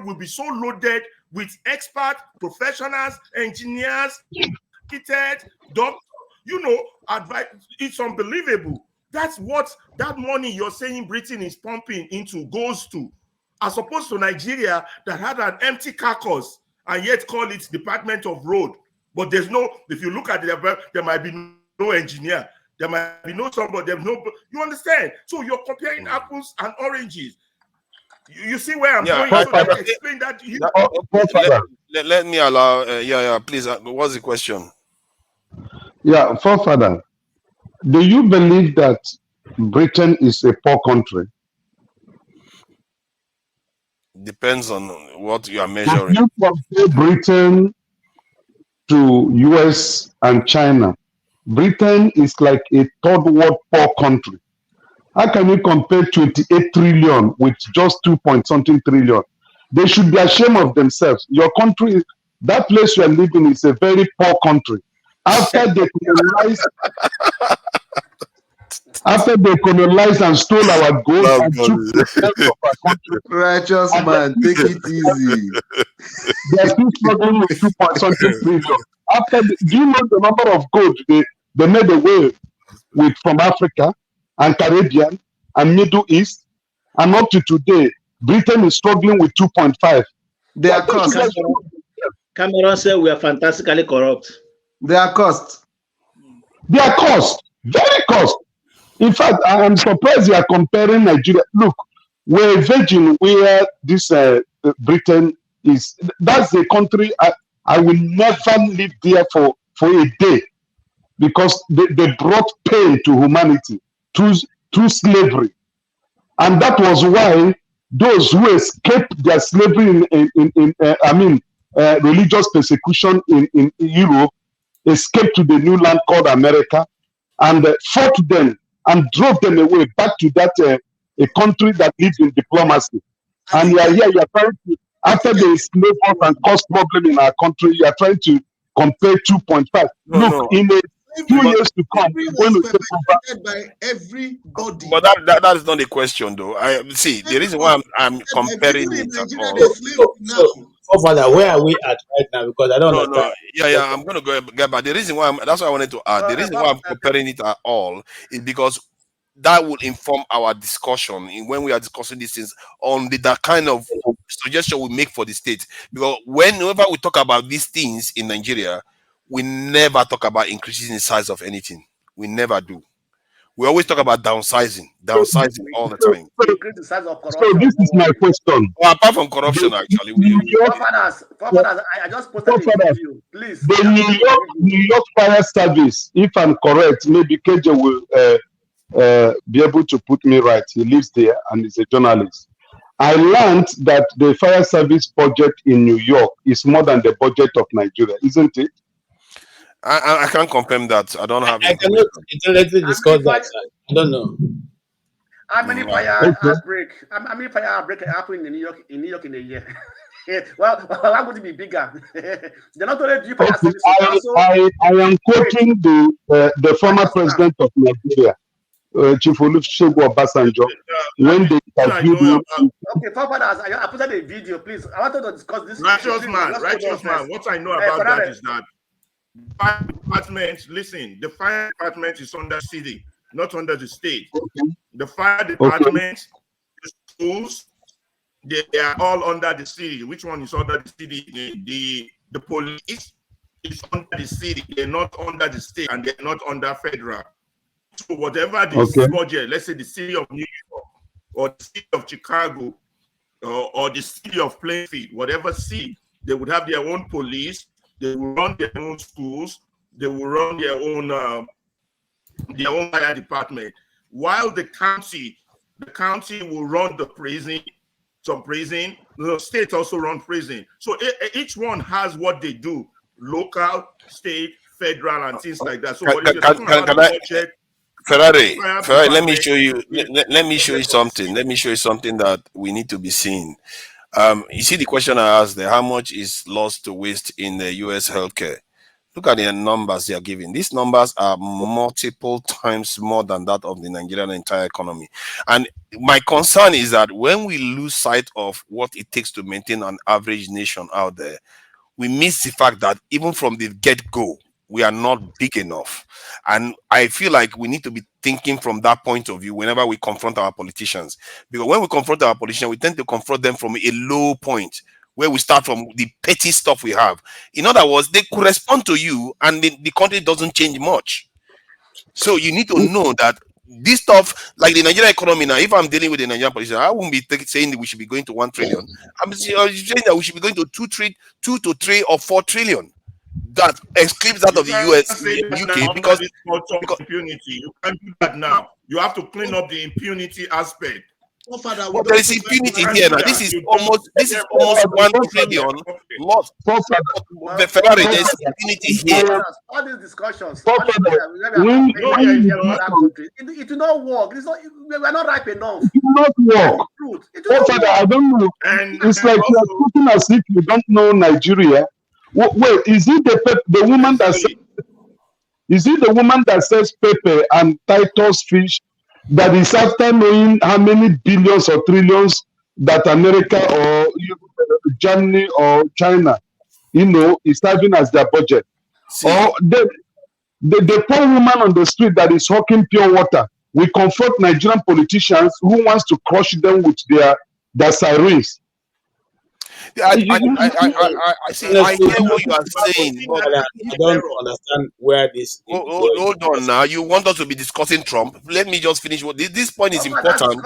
will be so loaded with expert professionals, engineers, architects, doctors, advice. It's unbelievable. That's what that money you're saying Britain is pumping into goes to, as opposed to Nigeria that had an empty carcass and yet call it Department of Road. But there's no, if you look at it, there might be no engineer, there might be no somebody, there's no, you understand? So you're comparing apples and oranges. You see where I'm going? So let me explain that to you. Let me allow, please, what's the question? Yeah, forefather, do you believe that Britain is a poor country? Depends on what you are measuring. If you compare Britain to US and China, Britain is like a third world poor country. How can you compare 28 trillion with just 2-point-something trillion? They should be ashamed of themselves. Your country, that place you are living is a very poor country. After they colonized and stole our gold and took the wealth of our country. Righteous man, take it easy. They are still struggling with 2-point-something trillion. Do you know the number of gold they made away with from Africa and Caribbean and Middle East? And up to today, Britain is struggling with 2.5. They are cost. Cameron said we are fantastically corrupt. They are cost. They are cost. Very cost. In fact, I am surprised you are comparing Nigeria. Look, we're a virgin where this Britain is. That's the country I will never live there for a day, because they brought pain to humanity through slavery. And that was why those who escaped their slavery religious persecution in Europe escaped to the new land called America and fought them and drove them away back to that a country that lives in diplomacy. And you are trying to, after the slave us and cause problem in our country, you are trying to compare 2.5. In a 2 years to come, Slavery we're going was to take over. perpetrated by everybody. But that is not the question, though. I see the reason why I'm comparing People in it at Nigeria, all. they slave now. Father, where are we at right now? Because I don't No, understand. yeah. I'm gonna get back. The reason why that's what I wanted to add. The reason why I'm comparing it at all is because that will inform our discussion when we are discussing these things on that kind of suggestion we make for the state. Because whenever we talk about these things in Nigeria, we never talk about increasing the size of anything. We never do. We always talk about downsizing all the time. Increase the size of So corruption. this is my question. Well, apart from corruption, actually, Forefathers, I just posted a video. Please. The New York Fire Service, if I'm correct, maybe KJ will be able to put me right. He lives there and is a journalist. I learned that the fire service budget in New York is more than the budget of Nigeria, isn't it? I can't confirm that. I don't have. I cannot intellectually discuss that. I don't know. How many fire outbreak? How many fire outbreak happen in New York in a year? Well, why would it be bigger? They're not only doing fire service. I am quoting the former president of Nigeria, Chief Olusegun Obasanjo, when they interviewed him. Okay, forefathers, I put out a video, please. I wanted to discuss this. Righteous man. What I know about that is that fire department, listen, the fire department is under city, not under the state. The fire department, the schools, they are all under the city. Which one is under the city? The police is under the city. They're not under the state, and they're not under federal. So whatever the budget, let's say the city of New York or the city of Chicago or the city of Plainfield, whatever city, they would have their own police. They will run their own schools. They will run their own fire department. While the county will run the prison, some prison. The state also run prison. So each one has what they do: local, state, federal, and things like that. So what if you're talking about the budget? Ferrari, let me show you. Let me show you something. Let me show you something that we need to be seeing. You see the question I asked there: how much is lost to waste in the U.S. healthcare? Look at the numbers they are giving. These numbers are multiple times more than that of the Nigerian entire economy. And my concern is that when we lose sight of what it takes to maintain an average nation out there, we miss the fact that even from the get-go, we are not big enough. And I feel like we need to be thinking from that point of view whenever we confront our politicians. Because when we confront our politicians, we tend to confront them from a low point, where we start from the petty stuff we have. In other words, they could respond to you and the country doesn't change much. So you need to know that this stuff, like the Nigerian economy now, if I'm dealing with the Nigerian politician, I won't be saying that we should be going to 1 trillion. I'm saying that we should be going to 2 to 3 or 4 trillion. That excludes that of the US, UK, because impunity. You can't do that now. You have to clean up the impunity aspect. But there is impunity here now. This is almost 1 trillion lost. Ferrari, there is impunity here. All these discussions, it will not work. We are not ripe enough. It will not work. I don't know. It's like you are talking as if you don't know Nigeria. Wait, is it the woman that says, is it the woman that says pepper and Titus fish that is after knowing how many billions or trillions that America or Germany or China, is having as their budget? Or the poor woman on the street that is hawking pure water, we confront Nigerian politicians who wants to crush them with their sirens. I see. I hear what you are saying, but I don't understand where this. Hold on now. You want us to be discussing Trump? Let me just finish. This point is important.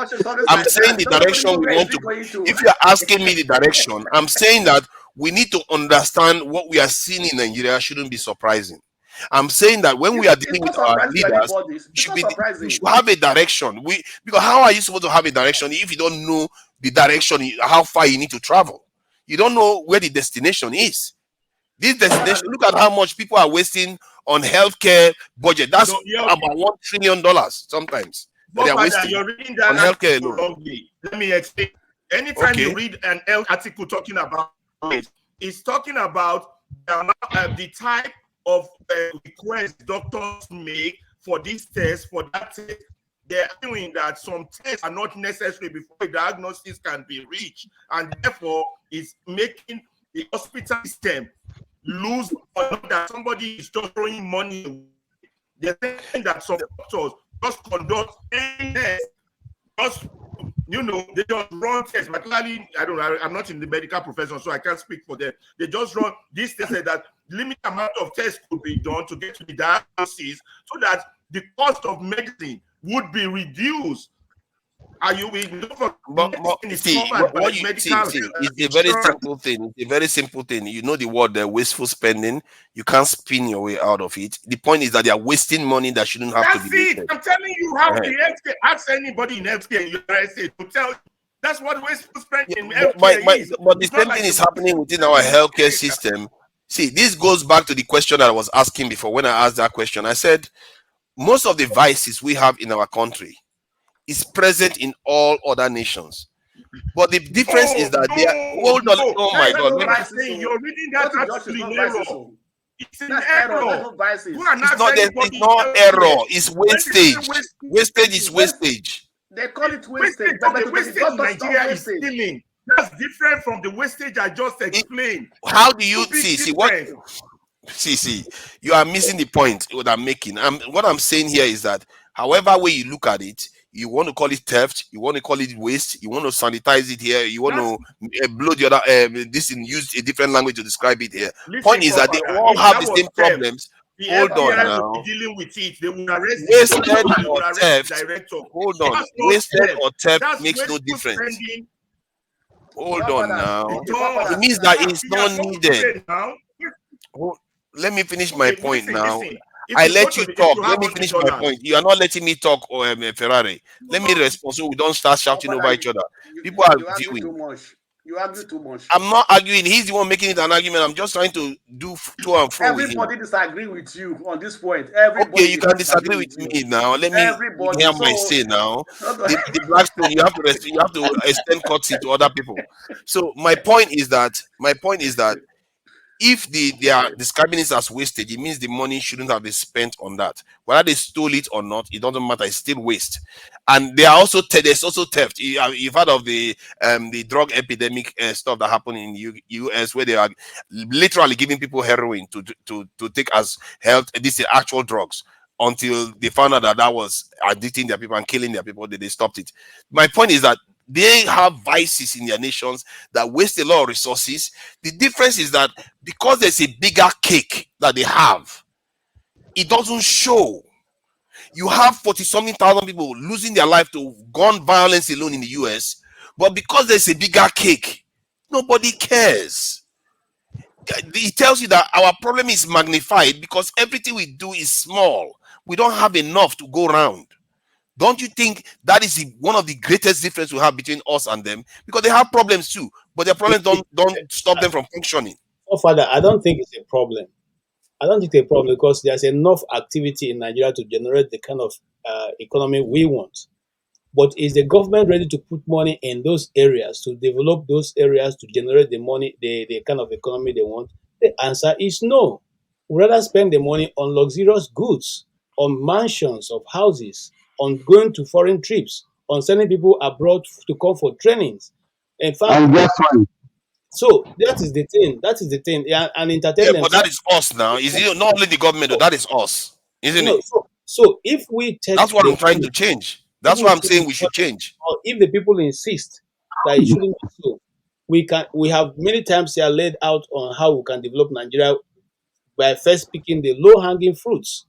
I'm saying the direction we want to. If you are asking me the direction, I'm saying that we need to understand what we are seeing in Nigeria shouldn't be surprising. I'm saying that when we are dealing with our leaders, we should have a direction. Because how are you supposed to have a direction if you don't know the direction, how far you need to travel? You don't know where the destination is. This destination, look at how much people are wasting on healthcare budget. That's about $1 trillion sometimes. They are wasting you're reading that on healthcare alone. Let me explain. Anytime you read an article talking about it, it's talking about the type of requests doctors make for this test, for that test, they're arguing that some tests are not necessary before a diagnosis can be reached, and therefore it's making the hospital system lose, or that somebody is just throwing money away. They're saying that some doctors just conduct any test, just, you know, they just run tests. Particularly, I'm not in the medical profession, so I can't speak for them. They just run these tests that limited amount of tests could be done to get to the diagnosis, so that the cost of medicine would be reduced. Are you see, what you see, it's a very simple thing. It's a very simple thing. You know the word, the wasteful spending. You can't spin your way out of it. The point is that they are wasting money that shouldn't have to be wasted. I'm telling you how the healthcare. Ask anybody in healthcare in the United States to tell you that's what wasteful spending in healthcare is. But the same thing is happening within our healthcare system. See, this goes back to the question that I was asking before. When I asked that question, I said most of the vices we have in our country is present in all other nations, but the difference is that they are. Hold on! Oh my God! You're reading that actually in error. It's an error. It's not error. It's wastage. Wastage is wastage. They call it wastage. But the wastage in Nigeria is stealing. That's different from the wastage I just explained. How do you see what? See, you are missing the point what I'm making. What I'm saying here is that, however way you look at it, you want to call it theft, you want to call it waste, you want to sanitize it here, you want to blow the other this and use a different language to describe it here. Point is that they all have the same problems. Hold on now. Dealing with it, they will arrest wasted or theft. Hold on. Wasted or theft makes no difference. Hold on now. It means that it's not needed. Let me finish my point now. I let you talk. Let me finish my point. You are not letting me talk, Ferrari. Let me respond so we don't start shouting over each other. People are viewing. You argue too much. I'm not arguing. He's the one making it an argument. I'm just trying to do to and fro. Everybody disagree with you on this point. Everybody okay, you can disagree with me now. Let me hear my say now. The Blackstone, you have to extend courtesy to other people. So my point is that if they are describing it as wastage, it means the money shouldn't have been spent on that. Whether they stole it or not, it doesn't matter. It's still waste. And they are also there's also theft. You've heard of the drug epidemic stuff that happened in the US, where they are literally giving people heroin to take as health. These are actual drugs, until they found out that was addicting their people and killing their people. They stopped it. My point is that they have vices in their nations that waste a lot of resources. The difference is that because there's a bigger cake that they have, it doesn't show. You have 40-something thousand people losing their life to gun violence alone in the US, but because there's a bigger cake, nobody cares. It tells you that our problem is magnified because everything we do is small. We don't have enough to go around. Don't you think that is one of the greatest difference we have between us and them? Because they have problems too, but their problems don't stop them from functioning. Oh, Father, I don't think it's a problem. I don't think it's a problem because there's enough activity in Nigeria to generate the kind of economy we want. But is the government ready to put money in those areas, to develop those areas, to generate the money, the kind of economy they want? The answer is no. We'd rather spend the money on luxurious goods, on mansions of houses, on going to foreign trips, on sending people abroad to come for trainings. In fact, so that is the thing. That is the thing. Yeah, and entertainment. Yeah, but that is us now. Is it not only the government? That is us, isn't it? So if we take, that's what I'm trying to change. That's why I'm saying we should change. Or if the people insist that it shouldn't be so, we have many times here laid out on how we can develop Nigeria by first picking the low-hanging fruits.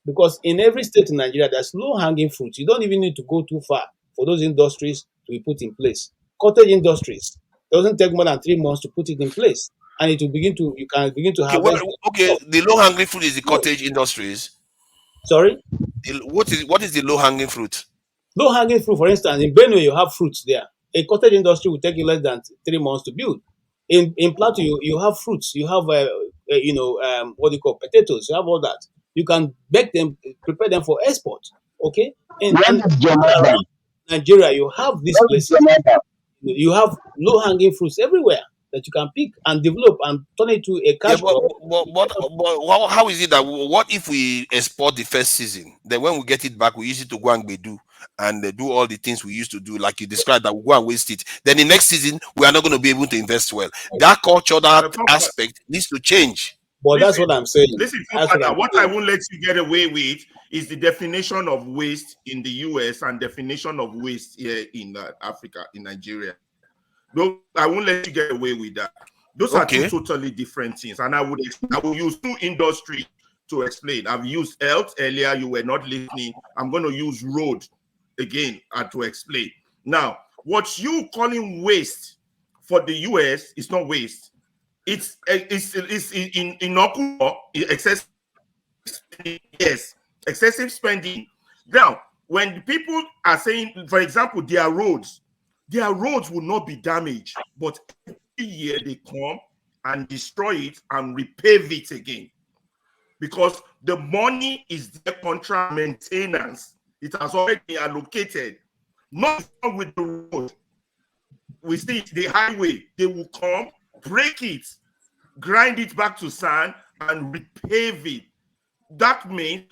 Because in every state in Nigeria, there's low-hanging fruits. You don't even need to go too far for those industries to be put in place. Cottage industries doesn't take more than 3 months to put it in place, and it will you can begin to have. Okay, the low-hanging fruit is the cottage industries. Sorry, what is the low-hanging fruit? Low-hanging fruit, for instance, in Benue, you have fruits there. A cottage industry will take you less than 3 months to build. In Plateau, you have fruits. You have what do you call potatoes. You have all that. You can bake them, prepare them for export. Okay? And Nigeria, you have these places. You have low-hanging fruits everywhere. that you can pick and develop and turn it to a Yeah, cash crop. how is it that what if we export the first season? Then when we get it back, we use it to go and do and do all the things we used to do, like you described, that we go and waste it. Then the next season, we are not going to be able to invest well. That culture, that aspect needs to change. But that's what I'm saying. Listen, That's what I'm what saying. I won't let you get away with is the definition of waste in the US and definition of waste here in Africa, in Nigeria. No, I won't let you get away with that. Those are two totally different things. And I will use two industries to explain. I've used health earlier. You were not listening. I'm going to use road again to explain. Now, what you calling waste for the US is not waste. It's inocuous, excessive spending. Yes, excessive spending. Now, when people are saying, for example, their roads will not be damaged, but every year they come and destroy it and repave it again, because the money is there contra maintenance. It has already been allocated. Not with the road. We see the highway. They will come, break it, grind it back to sand, and repave it. That means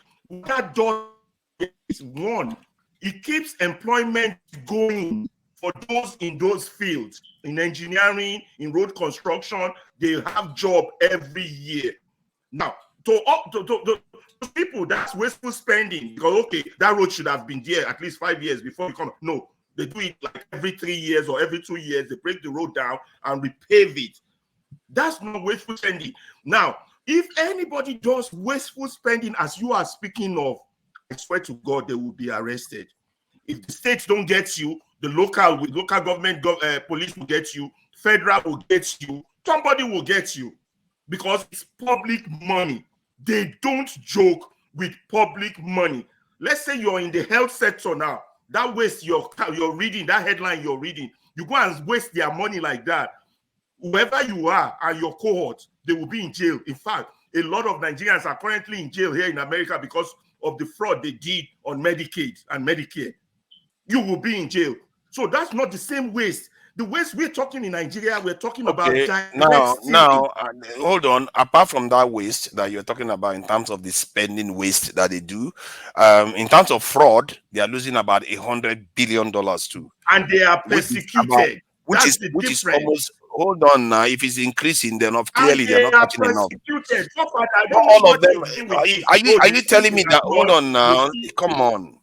that does is one. It keeps employment going for those in those fields, in engineering, in road construction. They have job every year. Now, to people, that's wasteful spending, because okay, that road should have been there at least 5 years before you come. No, they do it like every 3 years or every 2 years. They break the road down and repave it. That's not wasteful spending. Now, if anybody does wasteful spending as you are speaking of, I swear to God, they will be arrested. If the states don't get you, the local government, police will get you, federal will get you, somebody will get you, because it's public money. They don't joke with public money. Let's say you're in the health sector now. That waste you're reading, that headline you're reading, you go and waste their money like that. Whoever you are and your cohort, they will be in jail. In fact, a lot of Nigerians are currently in jail here in America because of the fraud they did on Medicaid and Medicare. You will be in jail. So that's not the same waste. The waste we're talking in Nigeria, we're talking about Now, hold on. Apart from that waste that you're talking about in terms of the spending waste that they do, in terms of fraud, they are losing about $100 billion too, and they are persecuted. Which is almost. Hold on now. If it's increasing, they're not clearly they're not catching enough. All of them. Are you telling me that? Hold on now. Come on.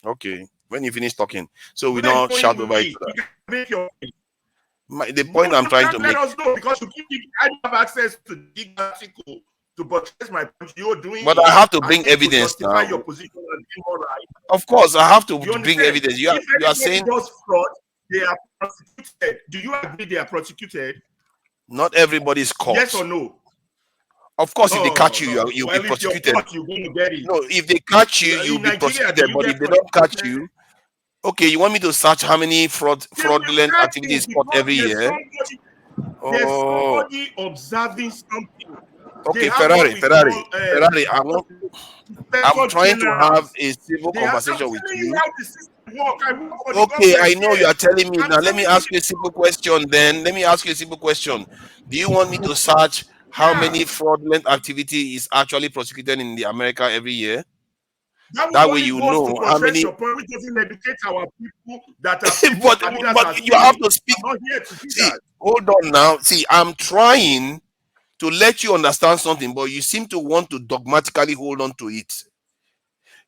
Okay. When you finish talking, so we don't shout over each other. The point I'm trying to make. Let us know, because I don't have access to the article to buttress my point. You're doing. But I have to bring evidence now. Your position and being all right. Of course, I have to bring evidence. You are saying does fraud, they are prosecuted. Do you agree they are prosecuted? Not everybody is caught. Yes or no? Of course, if they catch you, you'll be prosecuted. You're going to get it. No, if they catch you, you'll be prosecuted. But if they don't catch you, okay, you want me to search how many fraudulent activities caught every year? There's somebody observing something. Okay, Ferrari. I'm trying to have a civil conversation with you. Okay, I know you are telling me now. Let me ask you a simple question then. Do you want me to search how many fraudulent activity is actually prosecuted in the America every year? That way you know how many. We doesn't educate our people that are but you have to speak. See, hold on now. See, I'm trying to let you understand something, but you seem to want to dogmatically hold on to it.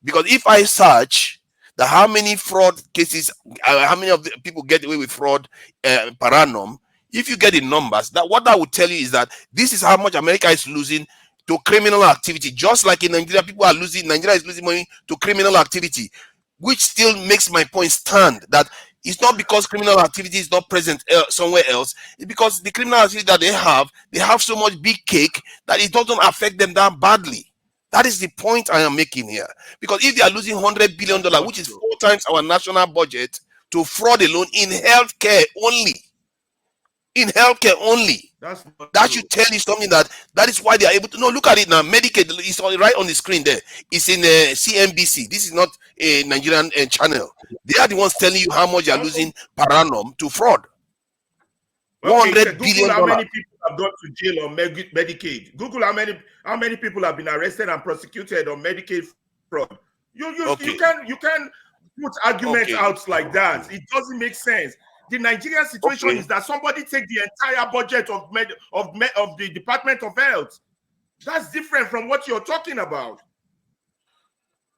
Because if I search how many fraud cases, how many of the people get away with fraud per annum, if you get the numbers, what that would tell you is that this is how much America is losing to criminal activity. Just like in Nigeria, Nigeria is losing money to criminal activity, which still makes my point stand that it's not because criminal activity is not present somewhere else. It's because the criminal activity that they have so much big cake that it doesn't affect them that badly. That is the point I am making here. Because if they are losing $100 billion, which is 4 times our national budget, to fraud alone in healthcare only. That should tell you something that is why they are able to. No, look at it now. Medicaid is right on the screen there. It's in CNBC. This is not a Nigerian channel. They are the ones telling you how much they are losing per annum to fraud. $100 billion. Google how many people have gone to jail on Medicaid. Google how many people have been arrested and prosecuted on Medicaid fraud. You can put arguments out like that. It doesn't make sense. The Nigerian situation is that somebody take the entire budget of the Department of Health. That's different from what you're talking about.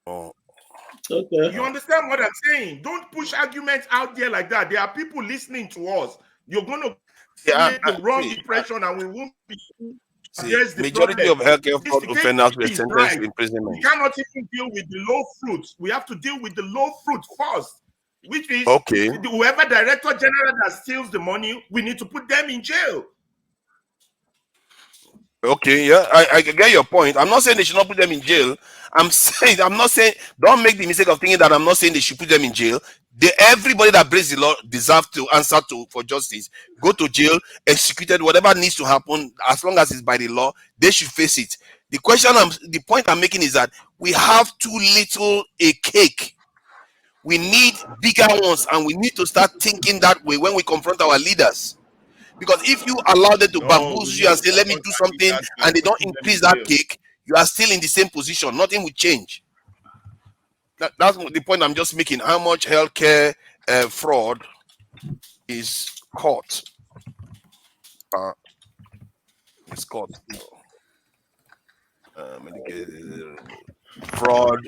Okay. You understand what I'm saying? Don't push arguments out there like that. There are people listening to us. You're going to create the wrong impression, and we won't be. Majority of healthcare fraud offenders were sentenced to imprisonment. We cannot even deal with the low fruit. We have to deal with the low fruit first, which is whoever director general that steals the money, we need to put them in jail. Okay, yeah, I get your point. I'm not saying they should not put them in jail. I'm not saying, don't make the mistake of thinking that I'm not saying they should put them in jail. Everybody that breaks the law deserves to answer for justice. Go to jail, executed, whatever needs to happen, as long as it's by the law, they should face it. The point I'm making is that we have too little a cake. We need bigger ones, and we need to start thinking that way when we confront our leaders. Because if you allow them to bamboozle you and say, let me do something, and they don't increase that cake, you are still in the same position. Nothing will change. That's the point I'm just making. How much healthcare fraud is caught? It's caught. Fraud,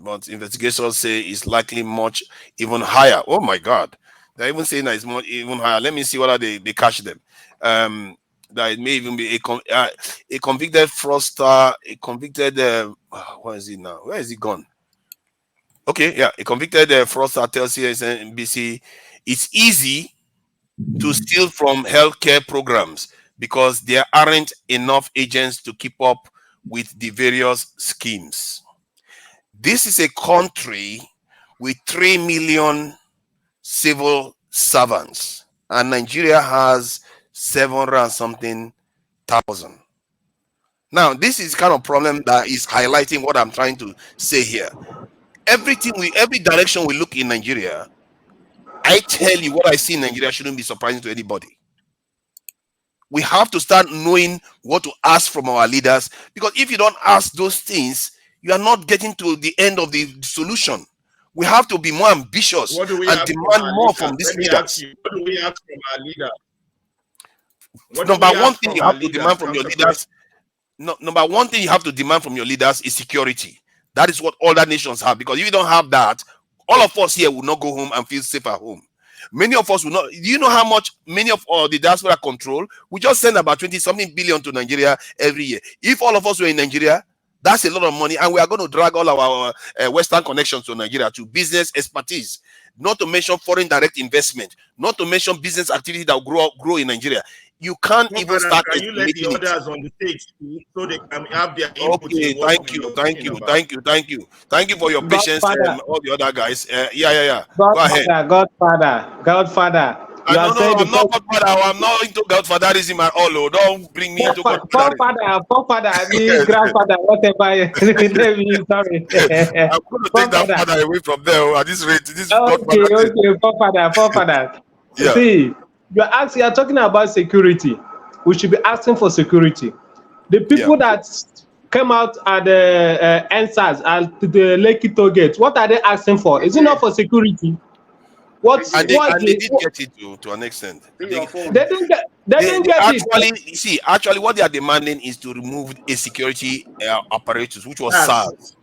but investigators say it's likely much even higher. Oh my God. They're even saying that it's more even higher. Let me see whether they catch them. That it may even be a convicted fraudster, a convicted what is it now? Where is he gone? Okay, yeah, a convicted fraudster tells CNBC it's easy to steal from healthcare programs because there aren't enough agents to keep up with the various schemes. This is a country with 3 million civil servants, and Nigeria has 700 and something thousand. Now, this is kind of problem that is highlighting what I'm trying to say here. Every direction we look in Nigeria, I tell you, what I see in Nigeria shouldn't be surprising to anybody. We have to start knowing what to ask from our leaders, because if you don't ask those things, you are not getting to the end of the solution. We have to be more ambitious and demand more from these leaders. What do we ask from our leader? Number one thing you have to demand from your leaders. Number one thing you have to demand from your leaders is security. That is what other nations have, because if you don't have that, all of us here will not go home and feel safe at home. Many of us will not. Do you know how much many of the diaspora control? We just send about 20-something billion to Nigeria every year. If all of us were in Nigeria, that's a lot of money, and we are going to drag all our Western connections to Nigeria, to business expertise, not to mention foreign direct investment, not to mention business activity that will grow in Nigeria. You can't even start. Can you let the others on the stage so they can have their input? Okay, thank you for your patience, all the other guys. Yeah. Go ahead. Godfather. I'm not Godfather. I'm not into Godfatherism at all. Oh. Don't bring me into Godfatherism. Forefather, I mean grandfather, whatever. Sorry. I'm going to take that father away from there. At this rate, this okay, forefather. Yeah. See, you're talking about security. We should be asking for security. The people that came out at the NSAS at the Lekki toll gate, what are they asking for? Is it not for security? They did get it to an extent. They didn't get it. Actually, what they are demanding is to remove a security apparatus, which was SARS.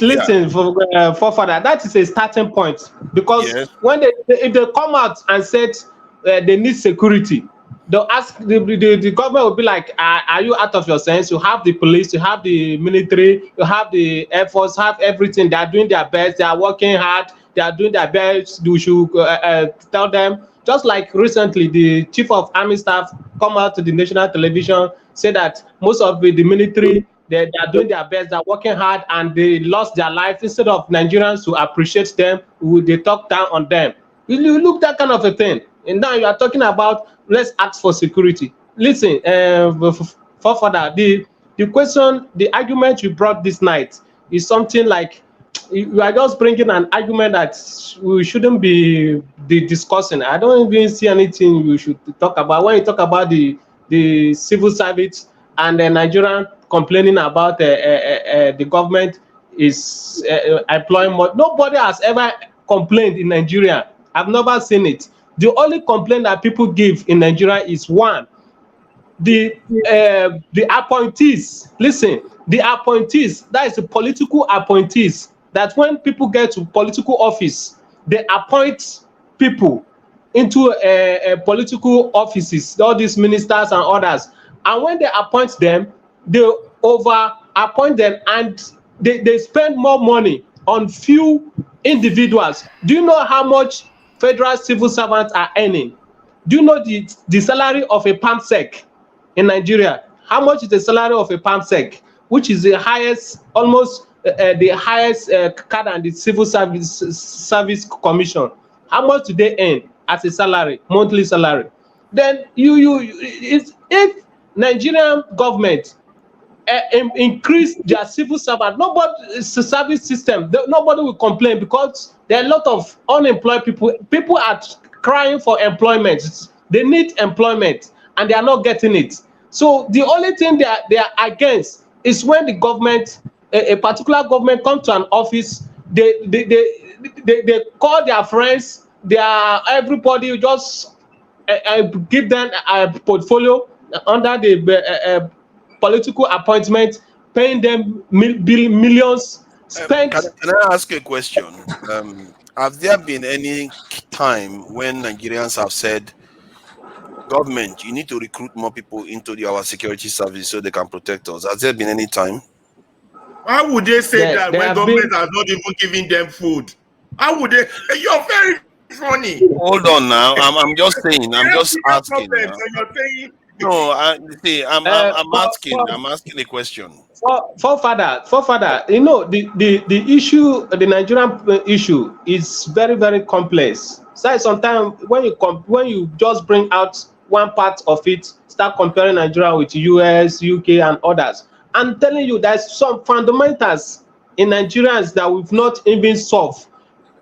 Listen, forefather, that is a starting point, because when if they come out and said they need security, they'll ask the government will be like, are you out of your sense? You have the police, you have the military, you have the air force, have everything. They are doing their best, they are working hard, they are doing their best. You should tell them. Just like recently, the chief of army staff come out to the national television, say that most of the military, they are doing their best, they're working hard, and they lost their life. Instead of Nigerians to appreciate them, they talk down on them. You look that kind of a thing. And now you are talking about, let's ask for security. Listen, forefather, the question, the argument you brought this night is something like you are just bringing an argument that we shouldn't be discussing. I don't even see anything you should talk about when you talk about the civil service and the Nigerian complaining about the government is employing more. Nobody has ever complained in Nigeria. I've never seen it. The only complaint that people give in Nigeria is one, the appointees. Listen, the appointees, that is the political appointees, that when people get to political office, they appoint people into political offices, all these ministers and others, and when they appoint them, they over appoint them, and they spend more money on few individuals. Do you know how much federal civil servants are earning? Do you know the salary of a PAMSEC in Nigeria? How much is the salary of a PAMSEC, which is the highest, almost the highest card and the civil service commission? How much do they earn as a salary, monthly salary? Then if Nigerian government increase their civil servant, nobody service system, nobody will complain, because there are a lot of unemployed people. People are crying for employment. They need employment and they are not getting it. So the only thing they are against is when the government, a particular government, come to an office, they call their friends, everybody just give them a portfolio under the political appointment, paying them millions spent. Can I ask you a question? Have there been any time when Nigerians have said, government, you need to recruit more people into our security service so they can protect us? Has there been any time? Why would they say that when government has not even given them food? How would they? You're very funny. Hold on now. I'm just saying. I'm just asking. You're saying, no, I'm asking a question. Forefather, you know, the issue, the Nigerian issue is very, very complex. So sometimes when you just bring out one part of it, start comparing Nigeria with US, UK, and others, I'm telling you, there's some fundamentals in Nigerians that we've not even solved.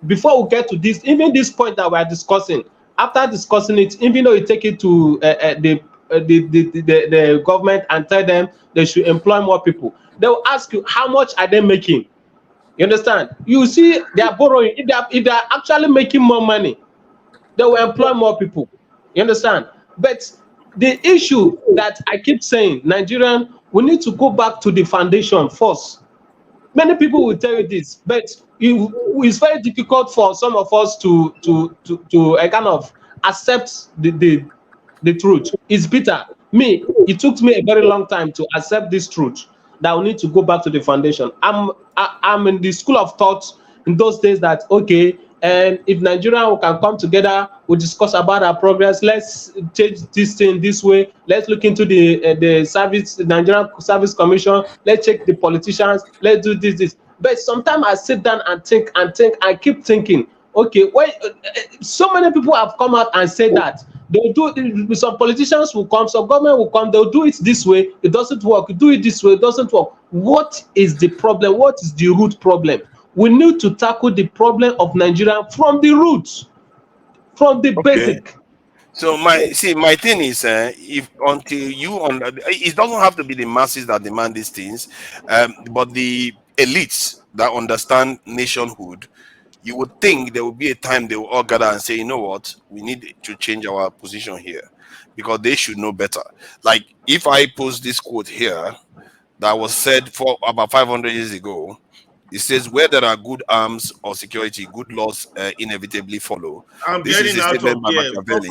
Before we get to this, even this point that we're discussing, after discussing it, even though you take it to the government and tell them they should employ more people, they will ask you, how much are they making? You understand? You see, they are borrowing. If they are actually making more money, they will employ more people. You understand? But the issue that I keep saying, Nigerian, we need to go back to the foundation first. Many people will tell you this, but it's very difficult for some of us to kind of accept the truth. It's bitter. It took me a very long time to accept this truth, that we need to go back to the foundation. I'm in the school of thought in those days that, okay, and if Nigeria can come together, we'll discuss about our progress. Let's change this thing this way. Let's look into the service, the Nigerian Service Commission. Let's check the politicians. Let's do this. But sometimes I sit down and think, I keep thinking, okay, so many people have come out and said that they'll do, some politicians will come, some government will come, they'll do it this way, it doesn't work. Do it this way, it doesn't work. What is the problem? What is the root problem? We need to tackle the problem of Nigeria from the roots, from the basic. So my thing is, if until it doesn't have to be the masses that demand these things, but the elites that understand nationhood, you would think there will be a time they will all gather and say, you know what, we need to change our position here, because they should know better. Like if I post this quote here that was said for about 500 years ago, it says, where there are good arms or security, good laws inevitably follow. This is a statement by Machiavelli.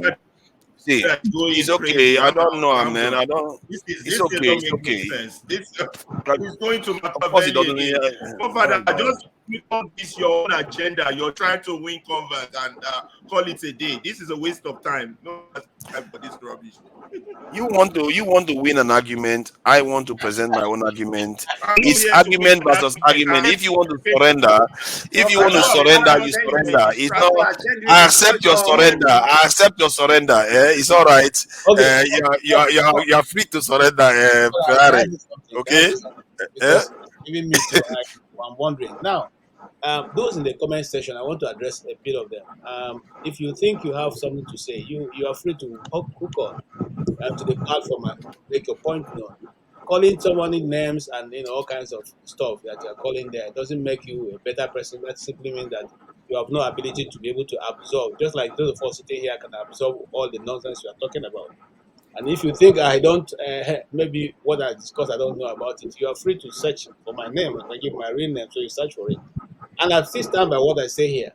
See, it's okay. I don't know, man. I don't. It's okay. It's okay. It's going to Machiavelli. Father, just on this your own agenda. You're trying to win convert and call it a day. This is a waste of time. No time for this rubbish. You want to win an argument. I want to present my own argument. It's argument versus argument. If you want to surrender, you surrender. It's not. I accept your surrender. It's all right. Okay. You're free to surrender, Ferrari. Okay. Even me too. I'm wondering now. Those in the comment section, I want to address a bit of them. If you think you have something to say, you are free to hook on to the platform and make your point known. Calling someone in names and all kinds of stuff that you are calling there doesn't make you a better person. That simply means that you have no ability to be able to absorb, just like those of us sitting here can absorb all the nonsense you are talking about. And if you think I don't, maybe what I discuss, I don't know about it, you are free to search for my name. I can give my real name, so you search for it. And I still stand by what I say here.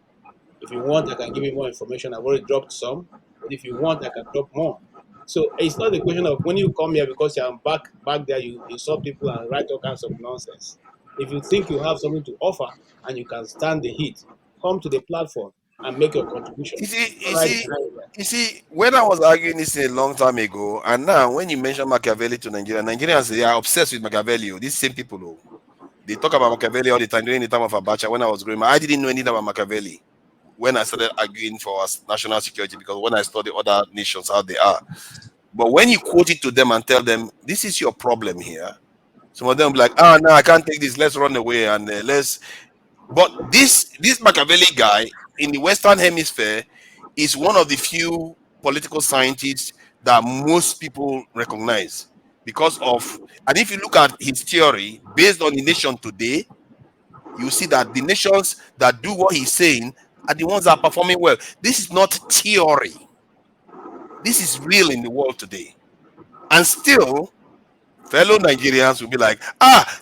If you want, I can give you more information. I've already dropped some, but if you want, I can drop more. So it's not a question of when you come here because you're back there, you insult people and write all kinds of nonsense. If you think you have something to offer and you can stand the heat, come to the platform and make your contribution. You see, when I was arguing this a long time ago, and now when you mention Machiavelli to Nigeria, Nigerians, they are obsessed with Machiavelli. These same people, they talk about Machiavelli all the time during the time of Abacha. When I was growing up, I didn't know anything about Machiavelli when I started arguing for our national security, because when I study other nations, how they are. But when you quote it to them and tell them, this is your problem here, some of them be like, no, I can't take this, let's run away and let's. But this Machiavelli guy in the Western Hemisphere is one of the few political scientists that most people recognize because of, and if you look at his theory based on the nation today, you see that the nations that do what he's saying are the ones that are performing well. This is not theory. This is real in the world today. And still, fellow Nigerians will be like,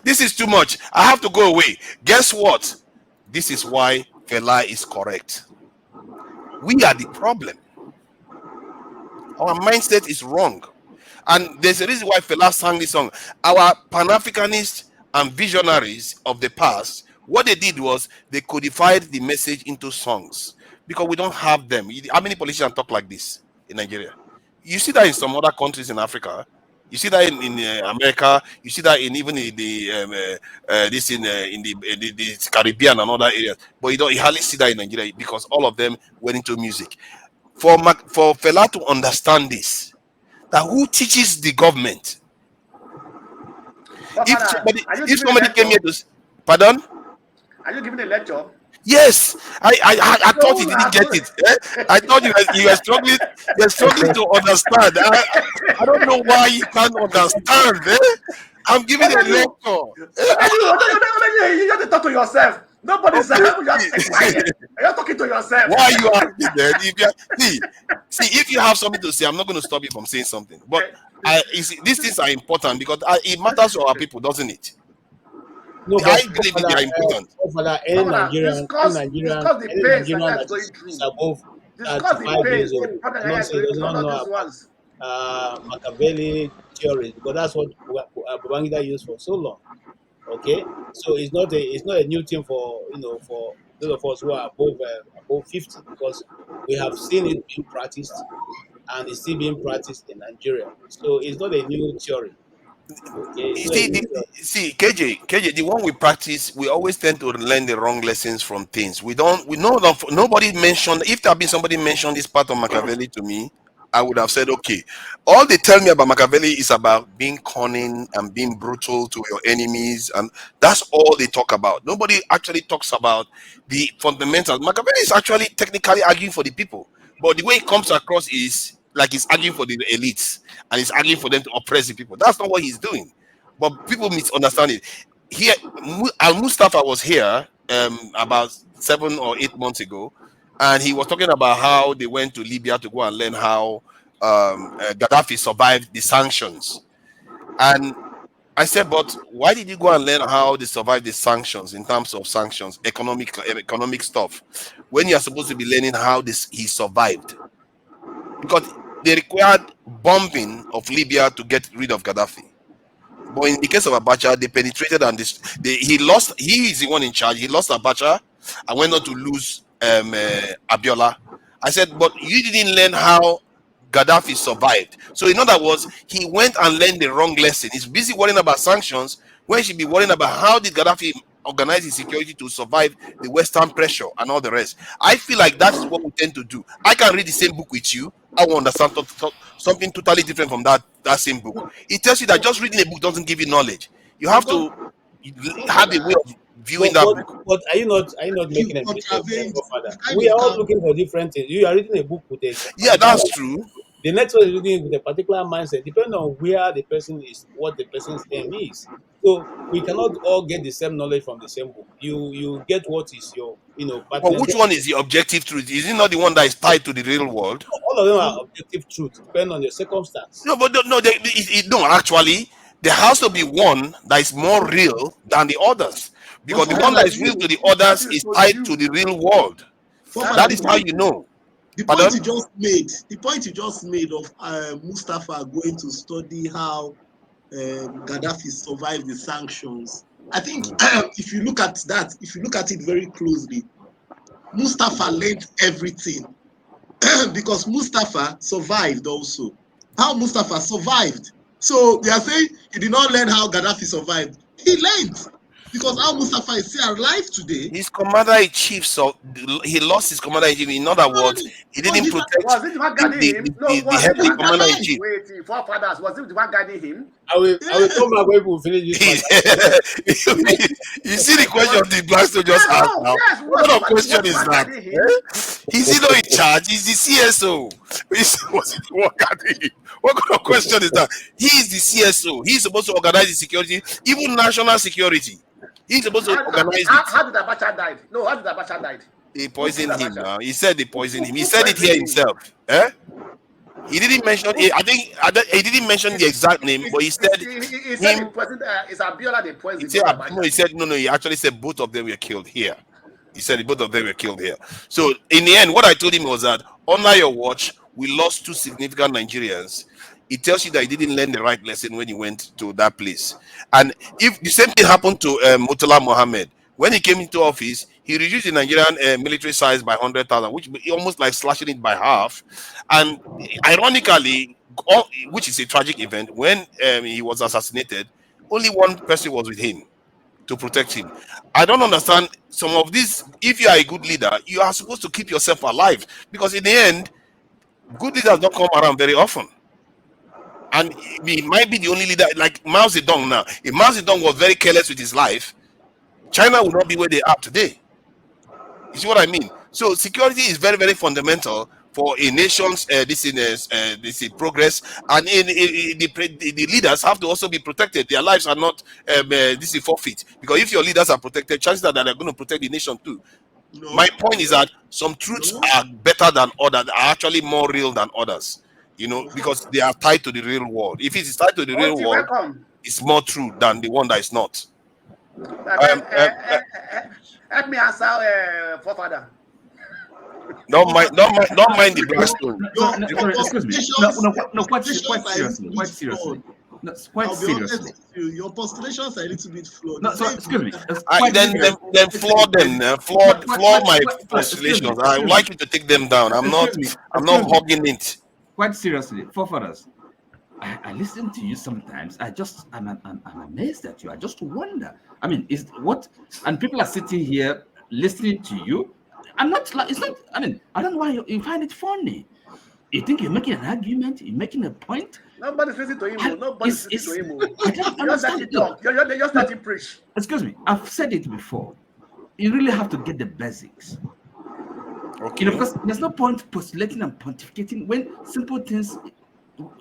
this is too much. I have to go away. Guess what? This is why Fela is correct. We are the problem. Our mindset is wrong. And there's a reason why Fela sang this song. Our Pan-Africanists and visionaries of the past, what they did was they codified the message into songs because we don't have them. How many politicians talk like this in Nigeria? You see that in some other countries in Africa. You see that in America. You see that in even in the the Caribbean and other areas. But you hardly see that in Nigeria because all of them went into music. For Fela to understand this, that who teaches the government? If somebody came here to, pardon? Are you giving a lecture? Yes, I thought you didn't get it. I thought you were struggling. You're struggling to understand. I don't know why you can't understand. I'm giving a lecture. You have to talk to yourself. Nobody's saying you have to stay quiet. You're talking to yourself. Why you are then? If you have something to say, I'm not going to stop you from saying something. But these things are important because it matters to our people, doesn't it? No, I believe they are important. Any Nigerian that is above 35 years old does not know about Machiavelli theories because that's what Babangida used for so long. Okay, so it's not a new thing for for those of us who are above 50 because we have seen it being practiced and it's still being practiced in Nigeria. So it's not a new theory. Okay, see, KJ, the one we practice, we always tend to learn the wrong lessons from things. Nobody mentioned. If there had been somebody mentioned this part of Machiavelli to me, I would have said, okay. All they tell me about Machiavelli is about being cunning and being brutal to your enemies, and that's all they talk about. Nobody actually talks about the fundamentals. Machiavelli is actually technically arguing for the people, but the way it comes across is like he's arguing for the elites and he's arguing for them to oppress the people. That's not what he's doing. But people misunderstand it. Here, Al-Mustafa was here about 7 or 8 months ago, and he was talking about how they went to Libya to go and learn how Gaddafi survived the sanctions. And I said, but why did you go and learn how they survived the sanctions in terms of sanctions, economic stuff, when you are supposed to be learning how he survived? Because they required bombing of Libya to get rid of Gaddafi. But in the case of Abacha, they penetrated and he lost. He is the one in charge. He lost Abacha and went on to lose Abiola. I said, but you didn't learn how Gaddafi survived. So in other words, he went and learned the wrong lesson. He's busy worrying about sanctions when he should be worrying about how did Gaddafi organize his security to survive the Western pressure and all the rest. I feel like that is what we tend to do. I can read the same book with you. I will understand something totally different from that same book. It tells you that just reading a book doesn't give you knowledge. You have to have a way of viewing that book. But are you not making a mistake, Father? We are all looking for different things. You are reading a book with a Yeah, that's true. The next one is looking with a particular mindset, depending on where the person is, what the person's aim is. So we cannot all get the same knowledge from the same book. You get what is your But partner. which one is the objective truth? Is it not the one that is tied to the real world? All of them are objective truth, depending on your circumstance. No, but no. Actually, there has to be one that is more real than the others, because the one that is real to the others is tied to the real world. That is how you know. The point you just made of Mustafa going to study how Gaddafi survived the sanctions. I think if you look at it very closely, Mustafa learned everything because Mustafa survived also. How Mustafa survived. So they are saying he did not learn how Gaddafi survived. He learned. Because how Mustafa is still alive today. His commander-in-chief, so he lost his commander-in-chief. In other words, he didn't protect the head commander-in-chief. Wait, forefathers, was it the one guiding him? I will come back when we finish this. You see the question the Blackstone just asked now? Yes, what kind of question is that? Is he not in charge? He's the CSO. Was it the one guiding him? What kind of question is that? He is the CSO. He's supposed to organize the security, even national security. He's supposed to organize it. How did Abacha die? No, how did Abacha die? They poisoned him now. He said they poisoned him. He said it here himself. Eh? He didn't mention it. I think he didn't mention the exact name, but he said he said the president is Abiola the president. He said no. He actually said both of them were killed here. He said both of them were killed here. So in the end, what I told him was that under your watch, we lost 2 significant Nigerians. It tells you that he didn't learn the right lesson when he went to that place. And if the same thing happened to Murtala Mohammed, when he came into office, he reduced the Nigerian military size by 100,000, which almost like slashing it by half. And ironically, which is a tragic event, when he was assassinated, only one person was with him to protect him. I don't understand some of these. If you are a good leader, you are supposed to keep yourself alive, because in the end, good leaders don't come around very often. And he might be the only leader, like Mao Zedong now. If Mao Zedong was very careless with his life, China would not be where they are today. You see what I mean? So security is very, very fundamental for a nation's this progress, and the leaders have to also be protected. Their lives are not forfeit, because if your leaders are protected, chances are that they're going to protect the nation too. No. My point is that some truths are better than others, are actually more real than others. Because they are tied to the real world. If it is tied to the real world, it's more true than the one that is not. Help me answer, forefather. Don't mind the Blackstone. Excuse me. No, quite seriously. No, quite seriously. Your postulations are a little bit flawed. No, so, excuse me. Then flaw them. Flaw my postulations. I would like you to take them down. I'm not hogging it. Quite seriously, forefathers, I listen to you sometimes. I'm amazed at you. I just wonder. I mean, and people are sitting here listening to you. I don't know why you find it funny. You think you're making an argument? You're making a point? Nobody's listening to him. Nobody's listening to him. You're just letting preach. Excuse me. I've said it before. You really have to get the basics. Okay. Because there's no point postulating and pontificating when simple things